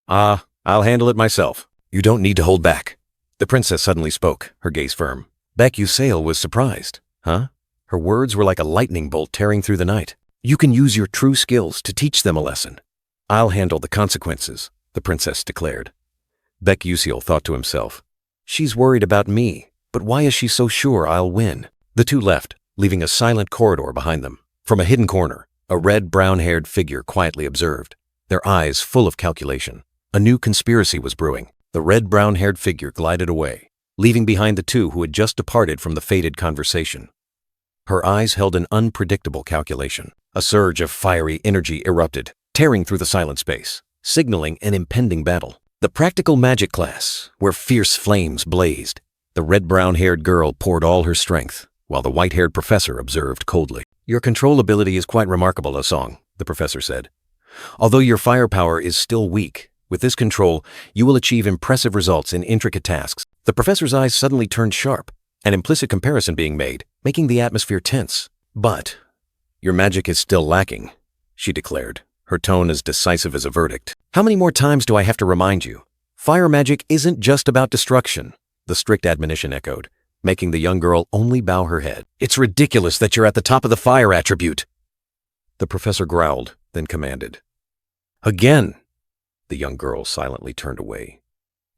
"I'll handle it myself. You don't need to hold back." The princess suddenly spoke, her gaze firm. Baek Yuseol was surprised. Huh? Her words were like a lightning bolt tearing through the night. "You can use your true skills to teach them a lesson. I'll handle the consequences," the princess declared. Baek Yuseol thought to himself, "She's worried about me, but why is she so sure I'll win?" The two left, leaving a silent corridor behind them. From a hidden corner, a red, brown-haired figure quietly observed, their eyes full of calculation. A new conspiracy was brewing. The red-brown-haired figure glided away, leaving behind the two who had just departed from the fated conversation. Her eyes held an unpredictable calculation. A surge of fiery energy erupted, tearing through the silent space, signaling an impending battle. The practical magic class, where fierce flames blazed. The red-brown-haired girl poured all her strength, while the white-haired professor observed coldly. "Your control ability is quite remarkable, Asong," the professor said. "Although your firepower is still weak, with this control, you will achieve impressive results in intricate tasks." The professor's eyes suddenly turned sharp, an implicit comparison being made, making the atmosphere tense. "But your magic is still lacking," she declared, her tone as decisive as a verdict. "How many more times do I have to remind you? Fire magic isn't just about destruction," the strict admonition echoed, making the young girl only bow her head. "It's ridiculous that you're at the top of the fire attribute," the professor growled, then commanded. "Again." The young girl silently turned away,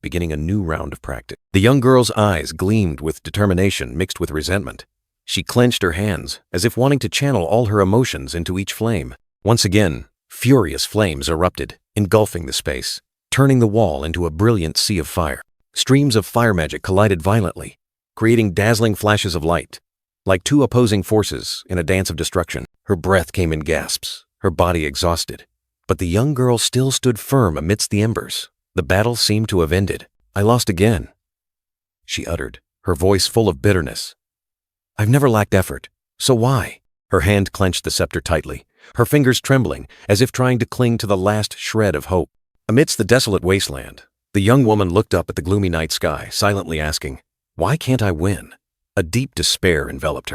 beginning a new round of practice. The young girl's eyes gleamed with determination mixed with resentment. She clenched her hands, as if wanting to channel all her emotions into each flame. Once again, furious flames erupted, engulfing the space, turning the wall into a brilliant sea of fire. Streams of fire magic collided violently, creating dazzling flashes of light, like two opposing forces in a dance of destruction. Her breath came in gasps, her body exhausted. But the young girl still stood firm amidst the embers. The battle seemed to have ended. "I lost again," she uttered, her voice full of bitterness. "I've never lacked effort, so why?" Her hand clenched the scepter tightly, her fingers trembling as if trying to cling to the last shred of hope. Amidst the desolate wasteland, the young woman looked up at the gloomy night sky, silently asking, "Why can't I win?" A deep despair enveloped her.